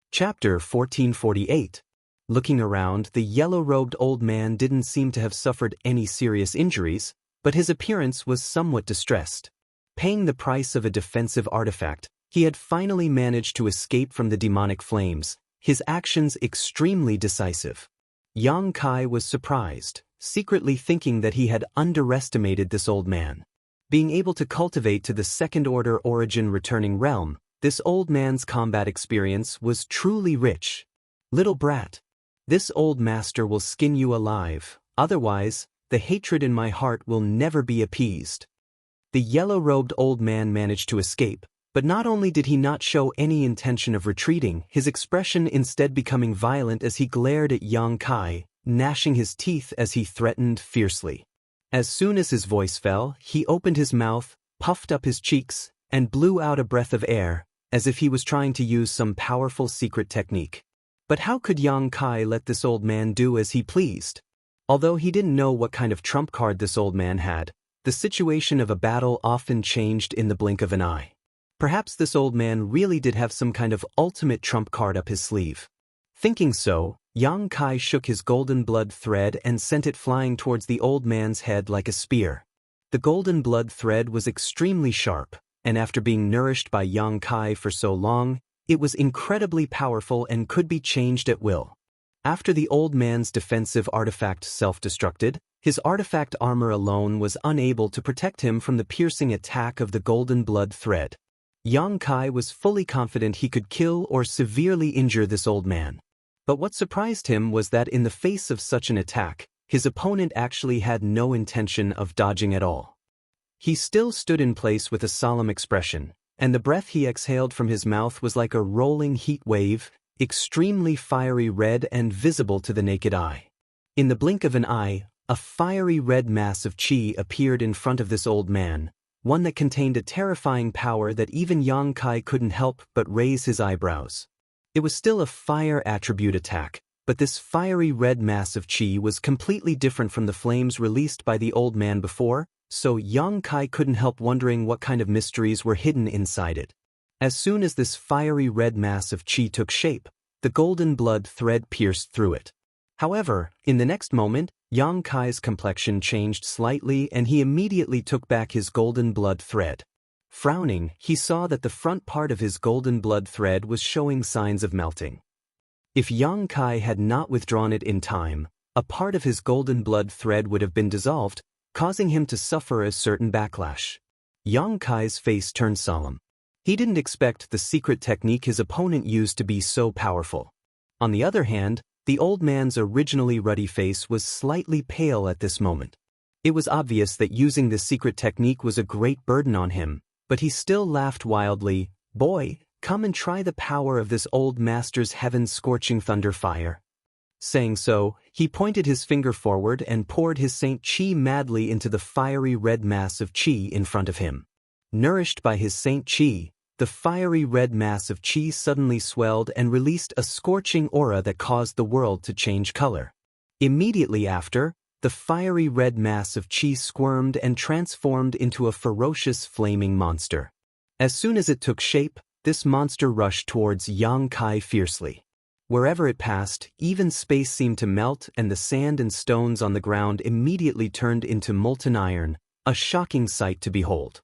Chapter 1448. Looking around, the yellow-robed old man didn't seem to have suffered any serious injuries, but his appearance was somewhat distressed. Paying the price of a defensive artifact, he had finally managed to escape from the demonic flames, his actions extremely decisive. Yang Kai was surprised, secretly thinking that he had underestimated this old man. Being able to cultivate to the second-order origin returning realm, this old man's combat experience was truly rich. "Little brat, this old master will skin you alive, otherwise, the hatred in my heart will never be appeased." The yellow-robed old man managed to escape, but not only did he not show any intention of retreating, his expression instead becoming violent as he glared at Yang Kai, gnashing his teeth as he threatened fiercely. As soon as his voice fell, he opened his mouth, puffed up his cheeks, and blew out a breath of air, as if he was trying to use some powerful secret technique. But how could Yang Kai let this old man do as he pleased? Although he didn't know what kind of trump card this old man had, the situation of a battle often changed in the blink of an eye. Perhaps this old man really did have some kind of ultimate trump card up his sleeve. Thinking so, Yang Kai shook his golden blood thread and sent it flying towards the old man's head like a spear. The golden blood thread was extremely sharp, and after being nourished by Yang Kai for so long, it was incredibly powerful and could be changed at will. After the old man's defensive artifact self-destructed, his artifact armor alone was unable to protect him from the piercing attack of the golden blood thread. Yang Kai was fully confident he could kill or severely injure this old man. But what surprised him was that in the face of such an attack, his opponent actually had no intention of dodging at all. He still stood in place with a solemn expression, and the breath he exhaled from his mouth was like a rolling heat wave, extremely fiery red and visible to the naked eye. In the blink of an eye, a fiery red mass of qi appeared in front of this old man, one that contained a terrifying power that even Yang Kai couldn't help but raise his eyebrows. It was still a fire attribute attack, but this fiery red mass of qi was completely different from the flames released by the old man before, so Yang Kai couldn't help wondering what kind of mysteries were hidden inside it. As soon as this fiery red mass of qi took shape, the golden blood thread pierced through it. However, in the next moment, Yang Kai's complexion changed slightly and he immediately took back his golden blood thread. Frowning, he saw that the front part of his golden blood thread was showing signs of melting. If Yang Kai had not withdrawn it in time, a part of his golden blood thread would have been dissolved, causing him to suffer a certain backlash. Yang Kai's face turned solemn. He didn't expect the secret technique his opponent used to be so powerful. On the other hand, the old man's originally ruddy face was slightly pale at this moment. It was obvious that using this secret technique was a great burden on him, but he still laughed wildly. "Boy, come and try the power of this old master's heaven-scorching thunder fire." Saying so, he pointed his finger forward and poured his Saint Qi madly into the fiery red mass of Qi in front of him. Nourished by his Saint Qi, the fiery red mass of qi suddenly swelled and released a scorching aura that caused the world to change color. Immediately after, the fiery red mass of qi squirmed and transformed into a ferocious flaming monster. As soon as it took shape, this monster rushed towards Yang Kai fiercely. Wherever it passed, even space seemed to melt and the sand and stones on the ground immediately turned into molten iron, a shocking sight to behold.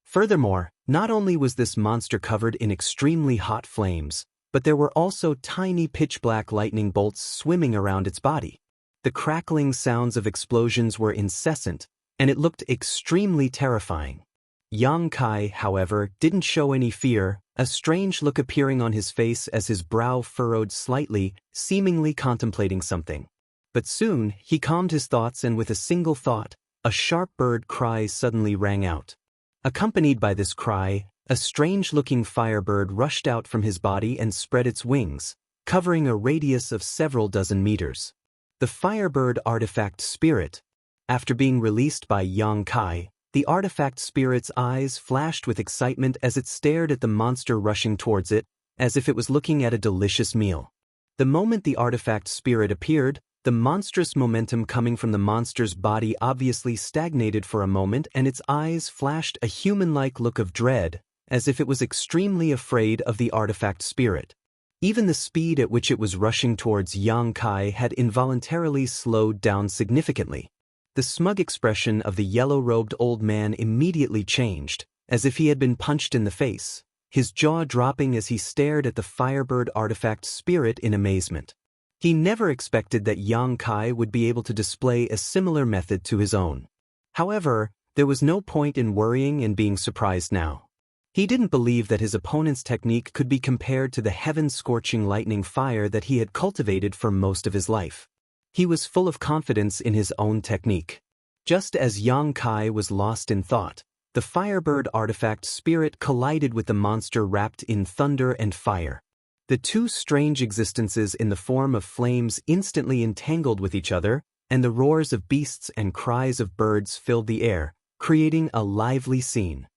Furthermore, not only was this monster covered in extremely hot flames, but there were also tiny pitch-black lightning bolts swimming around its body. The crackling sounds of explosions were incessant, and it looked extremely terrifying. Yang Kai, however, didn't show any fear, a strange look appearing on his face as his brow furrowed slightly, seemingly contemplating something. But soon, he calmed his thoughts and with a single thought, a sharp bird cry suddenly rang out. Accompanied by this cry, a strange-looking firebird rushed out from his body and spread its wings, covering a radius of several dozen meters. The firebird artifact spirit. After being released by Yang Kai, the artifact spirit's eyes flashed with excitement as it stared at the monster rushing towards it, as if it was looking at a delicious meal. The moment the artifact spirit appeared, the monstrous momentum coming from the monster's body obviously stagnated for a moment and its eyes flashed a human-like look of dread, as if it was extremely afraid of the artifact spirit. Even the speed at which it was rushing towards Yang Kai had involuntarily slowed down significantly. The smug expression of the yellow-robed old man immediately changed, as if he had been punched in the face, his jaw dropping as he stared at the firebird artifact spirit in amazement. He never expected that Yang Kai would be able to display a similar method to his own. However, there was no point in worrying and being surprised now. He didn't believe that his opponent's technique could be compared to the heaven-scorching lightning fire that he had cultivated for most of his life. He was full of confidence in his own technique. Just as Yang Kai was lost in thought, the firebird artifact spirit collided with the monster wrapped in thunder and fire. The two strange existences in the form of flames instantly entangled with each other, and the roars of beasts and cries of birds filled the air, creating a lively scene.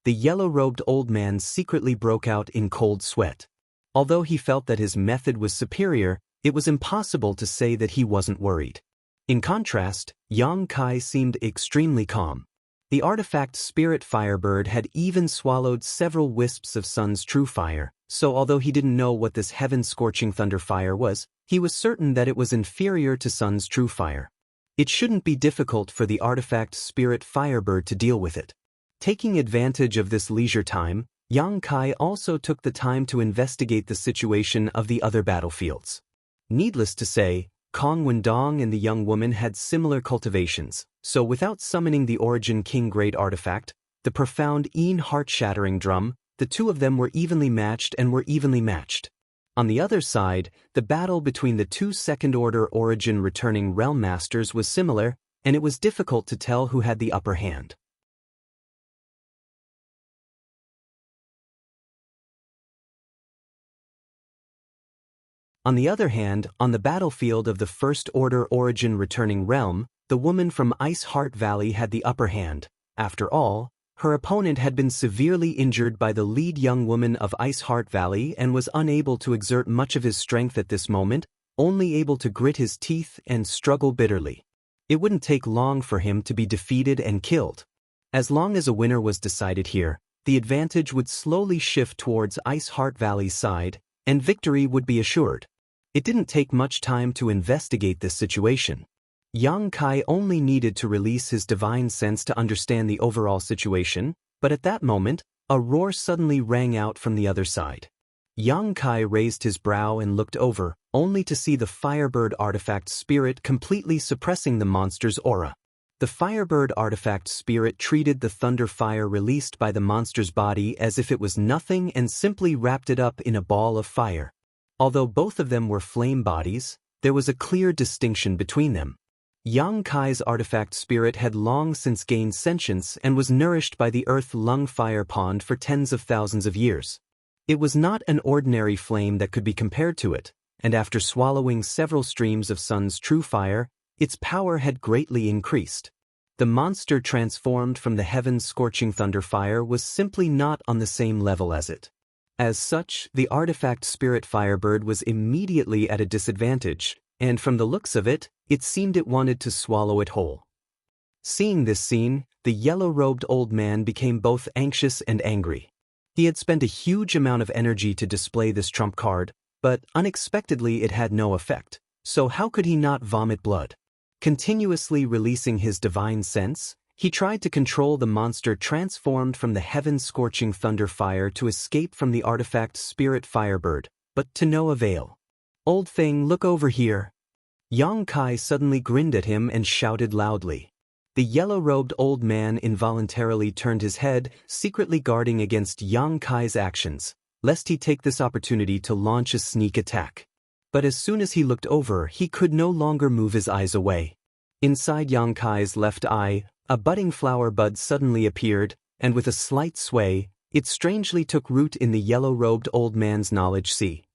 The yellow-robed old man secretly broke out in cold sweat. Although he felt that his method was superior, it was impossible to say that he wasn't worried. In contrast, Yang Kai seemed extremely calm. The artifact spirit firebird had even swallowed several wisps of Sun's true fire, so although he didn't know what this heaven-scorching thunder fire was, he was certain that it was inferior to Sun's true fire. It shouldn't be difficult for the artifact spirit firebird to deal with it. Taking advantage of this leisure time, Yang Kai also took the time to investigate the situation of the other battlefields. Needless to say, Kong Wendong and the young woman had similar cultivations, so without summoning the Origin King Great Artifact, the profound heart-shattering drum, the two of them were evenly matched. On the other side, the battle between the two second-order Origin returning Realm Masters was similar, and it was difficult to tell who had the upper hand. On the other hand, on the battlefield of the First Order Origin Returning Realm, the woman from Ice Heart Valley had the upper hand. After all, her opponent had been severely injured by the lead young woman of Ice Heart Valley and was unable to exert much of his strength at this moment, only able to grit his teeth and struggle bitterly. It wouldn't take long for him to be defeated and killed. As long as a winner was decided here, the advantage would slowly shift towards Ice Heart Valley's side, and victory would be assured. It didn't take much time to investigate this situation. Yang Kai only needed to release his divine sense to understand the overall situation, but at that moment, a roar suddenly rang out from the other side. Yang Kai raised his brow and looked over, only to see the Firebird artifact spirit completely suppressing the monster's aura. The Firebird artifact spirit treated the thunder fire released by the monster's body as if it was nothing and simply wrapped it up in a ball of fire. Although both of them were flame bodies, there was a clear distinction between them. Yang Kai's artifact spirit had long since gained sentience and was nourished by the earth lung fire pond for tens of thousands of years. It was not an ordinary flame that could be compared to it, and after swallowing several streams of sun's true fire, its power had greatly increased. The monster transformed from the heaven's scorching thunder fire was simply not on the same level as it. As such, the artifact spirit Firebird was immediately at a disadvantage, and from the looks of it, it seemed it wanted to swallow it whole. Seeing this scene, the yellow-robed old man became both anxious and angry. He had spent a huge amount of energy to display this trump card, but unexpectedly it had no effect, so how could he not vomit blood? Continuously releasing his divine sense, he tried to control the monster transformed from the heaven-scorching thunder fire to escape from the artifact spirit Firebird, but to no avail. "Old thing, look over here." Yang Kai suddenly grinned at him and shouted loudly. The yellow-robed old man involuntarily turned his head, secretly guarding against Yang Kai's actions, lest he take this opportunity to launch a sneak attack. But as soon as he looked over, he could no longer move his eyes away. Inside Yang Kai's left eye, a budding flower bud suddenly appeared, and with a slight sway, it strangely took root in the yellow-robed old man's knowledge sea.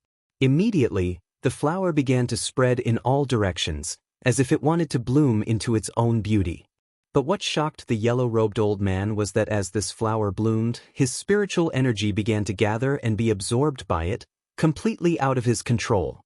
Immediately, the flower began to spread in all directions, as if it wanted to bloom into its own beauty. But what shocked the yellow-robed old man was that as this flower bloomed, his spiritual energy began to gather and be absorbed by it, completely out of his control.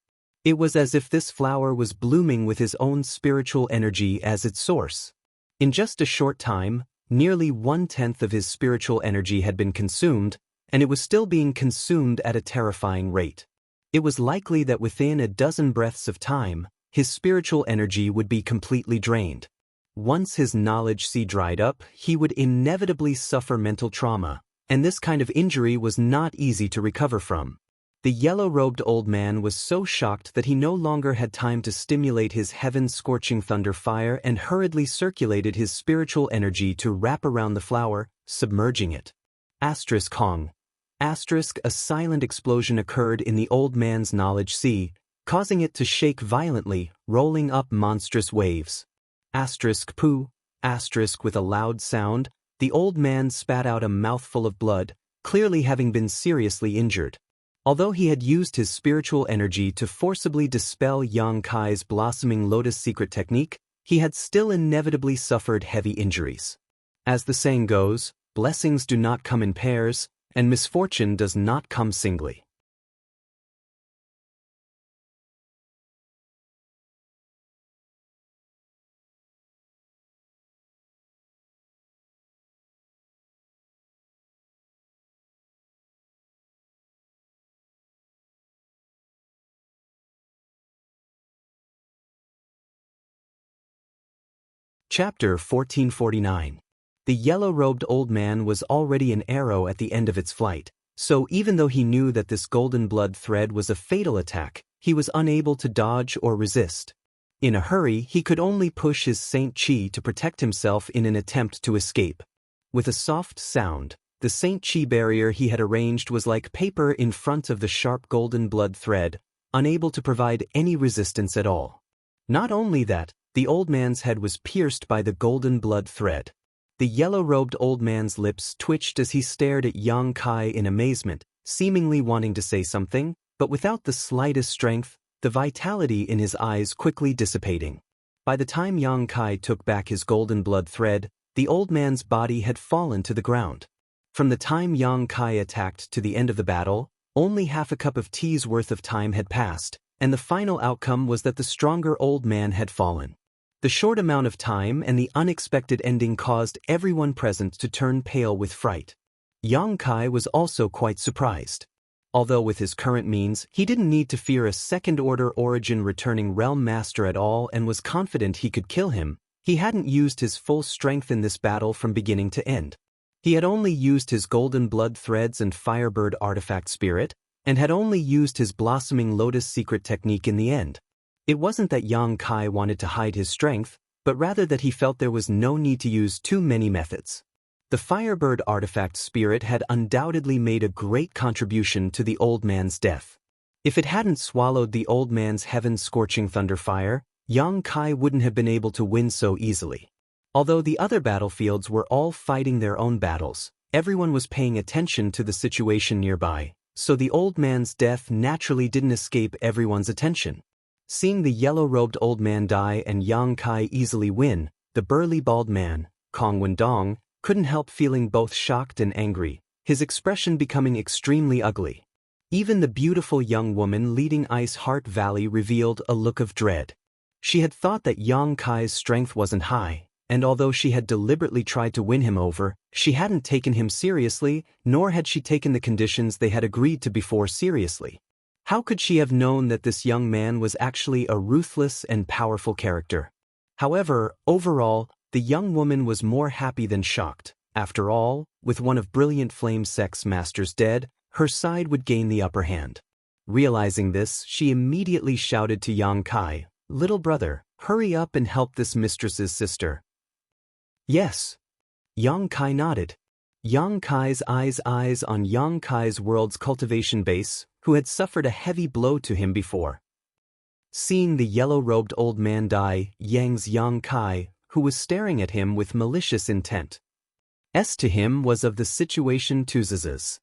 It was as if this flower was blooming with his own spiritual energy as its source. In just a short time, nearly 1/10 of his spiritual energy had been consumed, and it was still being consumed at a terrifying rate. It was likely that within a dozen breaths of time, his spiritual energy would be completely drained. Once his knowledge sea dried up, he would inevitably suffer mental trauma, and this kind of injury was not easy to recover from. The yellow-robed old man was so shocked that he no longer had time to stimulate his heaven-scorching thunder fire and hurriedly circulated his spiritual energy to wrap around the flower, submerging it. Hong. A silent explosion occurred in the old man's knowledge sea, causing it to shake violently, rolling up monstrous waves. Poo. With a loud sound, the old man spat out a mouthful of blood, clearly having been seriously injured. Although he had used his spiritual energy to forcibly dispel Yang Kai's blossoming lotus secret technique, he had still inevitably suffered heavy injuries. As the saying goes, blessings do not come in pairs, and misfortune does not come singly. Chapter 1449. The yellow-robed old man was already an arrow at the end of its flight, so even though he knew that this golden blood thread was a fatal attack, he was unable to dodge or resist. In a hurry, he could only push his Saint Chi to protect himself in an attempt to escape. With a soft sound, the Saint Chi barrier he had arranged was like paper in front of the sharp golden blood thread, unable to provide any resistance at all. Not only that, The old man's head was pierced by the golden blood thread. The yellow-robed old man's lips twitched as he stared at Yang Kai in amazement, seemingly wanting to say something, but without the slightest strength, the vitality in his eyes quickly dissipating. By the time Yang Kai took back his golden blood thread, the old man's body had fallen to the ground. From the time Yang Kai attacked to the end of the battle, only half a cup of tea's worth of time had passed, and the final outcome was that the stronger old man had fallen. The short amount of time and the unexpected ending caused everyone present to turn pale with fright. Yang Kai was also quite surprised. Although with his current means, he didn't need to fear a second-order origin returning realm master at all and was confident he could kill him, he hadn't used his full strength in this battle from beginning to end. He had only used his golden blood threads and firebird artifact spirit, and had only used his blossoming lotus secret technique in the end. It wasn't that Yang Kai wanted to hide his strength, but rather that he felt there was no need to use too many methods. The Firebird artifact spirit had undoubtedly made a great contribution to the old man's death. If it hadn't swallowed the old man's heaven-scorching thunder fire, Yang Kai wouldn't have been able to win so easily. Although the other battlefields were all fighting their own battles, everyone was paying attention to the situation nearby, so the old man's death naturally didn't escape everyone's attention. Seeing the yellow-robed old man die and Yang Kai easily win, the burly bald man, Kong Wendong, couldn't help feeling both shocked and angry, his expression becoming extremely ugly. Even the beautiful young woman leading Ice Heart Valley revealed a look of dread. She had thought that Yang Kai's strength wasn't high, and although she had deliberately tried to win him over, she hadn't taken him seriously, nor had she taken the conditions they had agreed to before seriously. How could she have known that this young man was actually a ruthless and powerful character? However, overall, the young woman was more happy than shocked. After all, with one of Brilliant Flame's sect's masters dead, her side would gain the upper hand. Realizing this, she immediately shouted to Yang Kai, "Little brother, hurry up and help this mistress's sister." "Yes." Yang Kai nodded. Yang Kai's eyes on Yang Kai's world's cultivation base, who had suffered a heavy blow to him before. Seeing the yellow-robed old man die, Yang's Yang Kai, who was staring at him with malicious intent. To him was of the situation Tuziza's.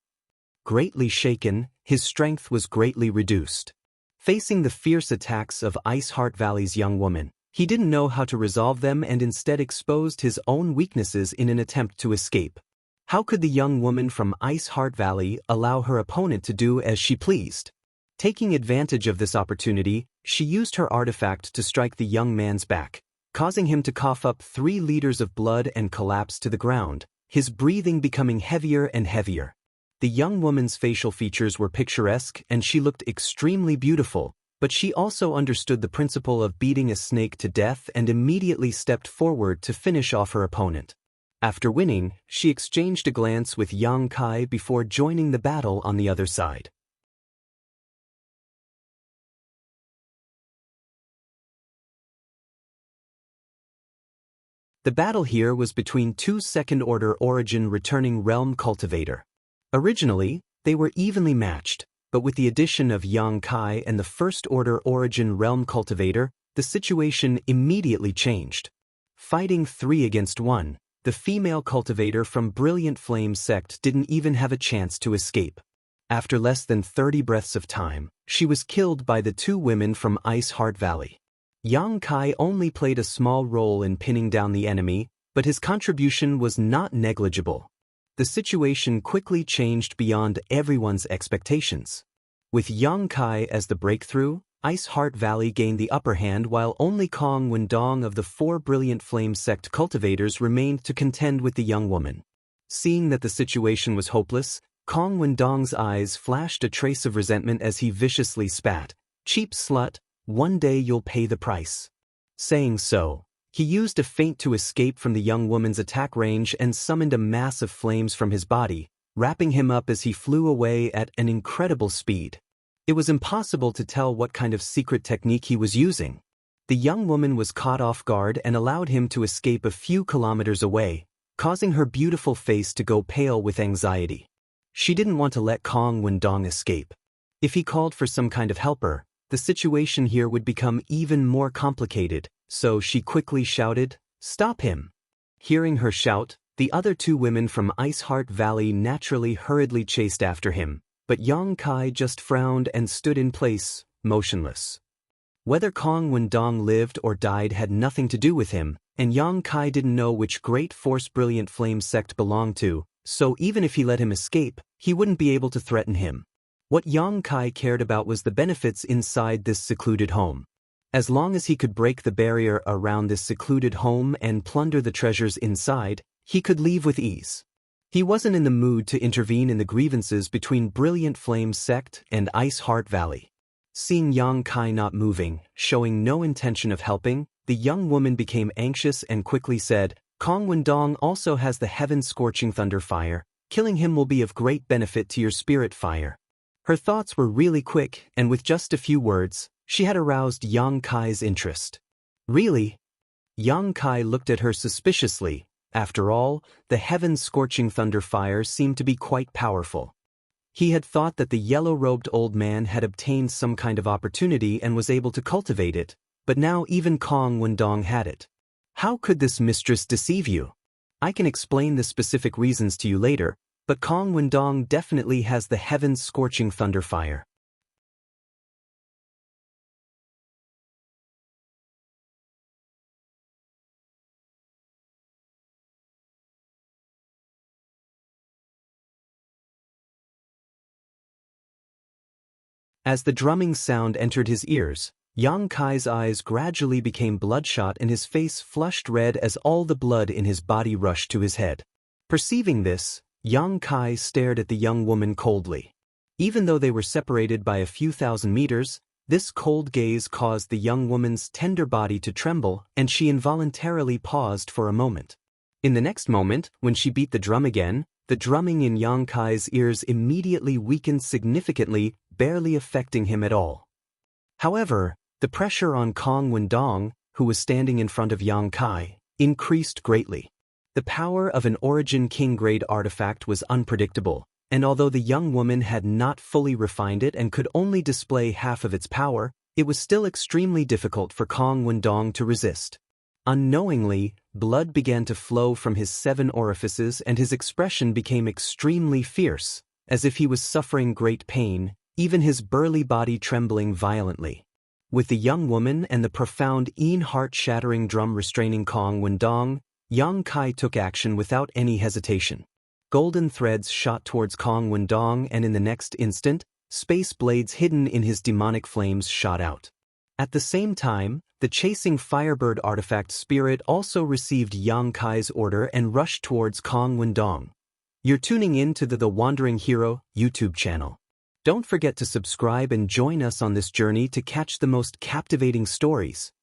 Greatly shaken, his strength was greatly reduced. Facing the fierce attacks of Ice Heart Valley's young woman, he didn't know how to resolve them and instead exposed his own weaknesses in an attempt to escape. How could the young woman from Ice Heart Valley allow her opponent to do as she pleased? Taking advantage of this opportunity, she used her artifact to strike the young man's back, causing him to cough up 3 liters of blood and collapse to the ground, his breathing becoming heavier and heavier. The young woman's facial features were picturesque and she looked extremely beautiful, but she also understood the principle of beating a snake to death and immediately stepped forward to finish off her opponent. After winning, she exchanged a glance with Yang Kai before joining the battle on the other side. The battle here was between 2 second-order origin returning realm cultivator. Originally, they were evenly matched, but with the addition of Yang Kai and the first-order origin realm cultivator, the situation immediately changed. Fighting 3 against 1, the female cultivator from Brilliant Flame sect didn't even have a chance to escape. After less than 30 breaths of time, she was killed by the 2 women from Ice Heart Valley. Yang Kai only played a small role in pinning down the enemy, but his contribution was not negligible. The situation quickly changed beyond everyone's expectations. With Yang Kai as the breakthrough, Ice Heart Valley gained the upper hand while only Kong Wendong of the 4 Brilliant Flame sect cultivators remained to contend with the young woman. Seeing that the situation was hopeless, Kong Wendong's eyes flashed a trace of resentment as he viciously spat, "Cheap slut, one day you'll pay the price." Saying so, he used a feint to escape from the young woman's attack range and summoned a mass of flames from his body, wrapping him up as he flew away at an incredible speed. It was impossible to tell what kind of secret technique he was using. The young woman was caught off guard and allowed him to escape a few kilometers away, causing her beautiful face to go pale with anxiety. She didn't want to let Kong Wendong escape. If he called for some kind of helper, the situation here would become even more complicated, so she quickly shouted, "Stop him!" Hearing her shout, the other two women from Iceheart Valley naturally hurriedly chased after him, but Yang Kai just frowned and stood in place, motionless. Whether Kong Wendong lived or died had nothing to do with him, and Yang Kai didn't know which Great Force Brilliant Flame sect belonged to, so even if he let him escape, he wouldn't be able to threaten him. What Yang Kai cared about was the benefits inside this secluded home. As long as he could break the barrier around this secluded home and plunder the treasures inside, he could leave with ease. He wasn't in the mood to intervene in the grievances between Brilliant Flame sect and Iceheart Valley. Seeing Yang Kai not moving, showing no intention of helping, the young woman became anxious and quickly said, "Kong Wendong also has the heaven-scorching thunder fire. Killing him will be of great benefit to your spirit fire." Her thoughts were really quick, and with just a few words, she had aroused Yang Kai's interest. "Really?" Yang Kai looked at her suspiciously. After all, the heaven-scorching thunder fire seemed to be quite powerful. He had thought that the yellow-robed old man had obtained some kind of opportunity and was able to cultivate it, but now even Kong Wendong had it. How could this mistress deceive you? I can explain the specific reasons to you later, but Kong Wendong definitely has the heaven-scorching thunder fire. As the drumming sound entered his ears, Yang Kai's eyes gradually became bloodshot and his face flushed red as all the blood in his body rushed to his head. Perceiving this, Yang Kai stared at the young woman coldly. Even though they were separated by a few thousand meters, this cold gaze caused the young woman's tender body to tremble, and she involuntarily paused for a moment. In the next moment, when she beat the drum again, the drumming in Yang Kai's ears immediately weakened significantly, barely affecting him at all. However, the pressure on Kong Wendong, who was standing in front of Yang Kai, increased greatly. The power of an Origin King-grade artifact was unpredictable, and although the young woman had not fully refined it and could only display half of its power, it was still extremely difficult for Kong Wendong to resist. Unknowingly, blood began to flow from his 7 orifices and his expression became extremely fierce, as if he was suffering great pain, even his burly body trembling violently. With the young woman and the profound heart-shattering drum restraining Kong Wendong, Yang Kai took action without any hesitation. Golden threads shot towards Kong Wendong and in the next instant, space blades hidden in his demonic flames shot out. At the same time, the chasing Firebird artifact spirit also received Yang Kai's order and rushed towards Kong Wendong. You're tuning in to the Wandering Hero YouTube channel. Don't forget to subscribe and join us on this journey to catch the most captivating stories.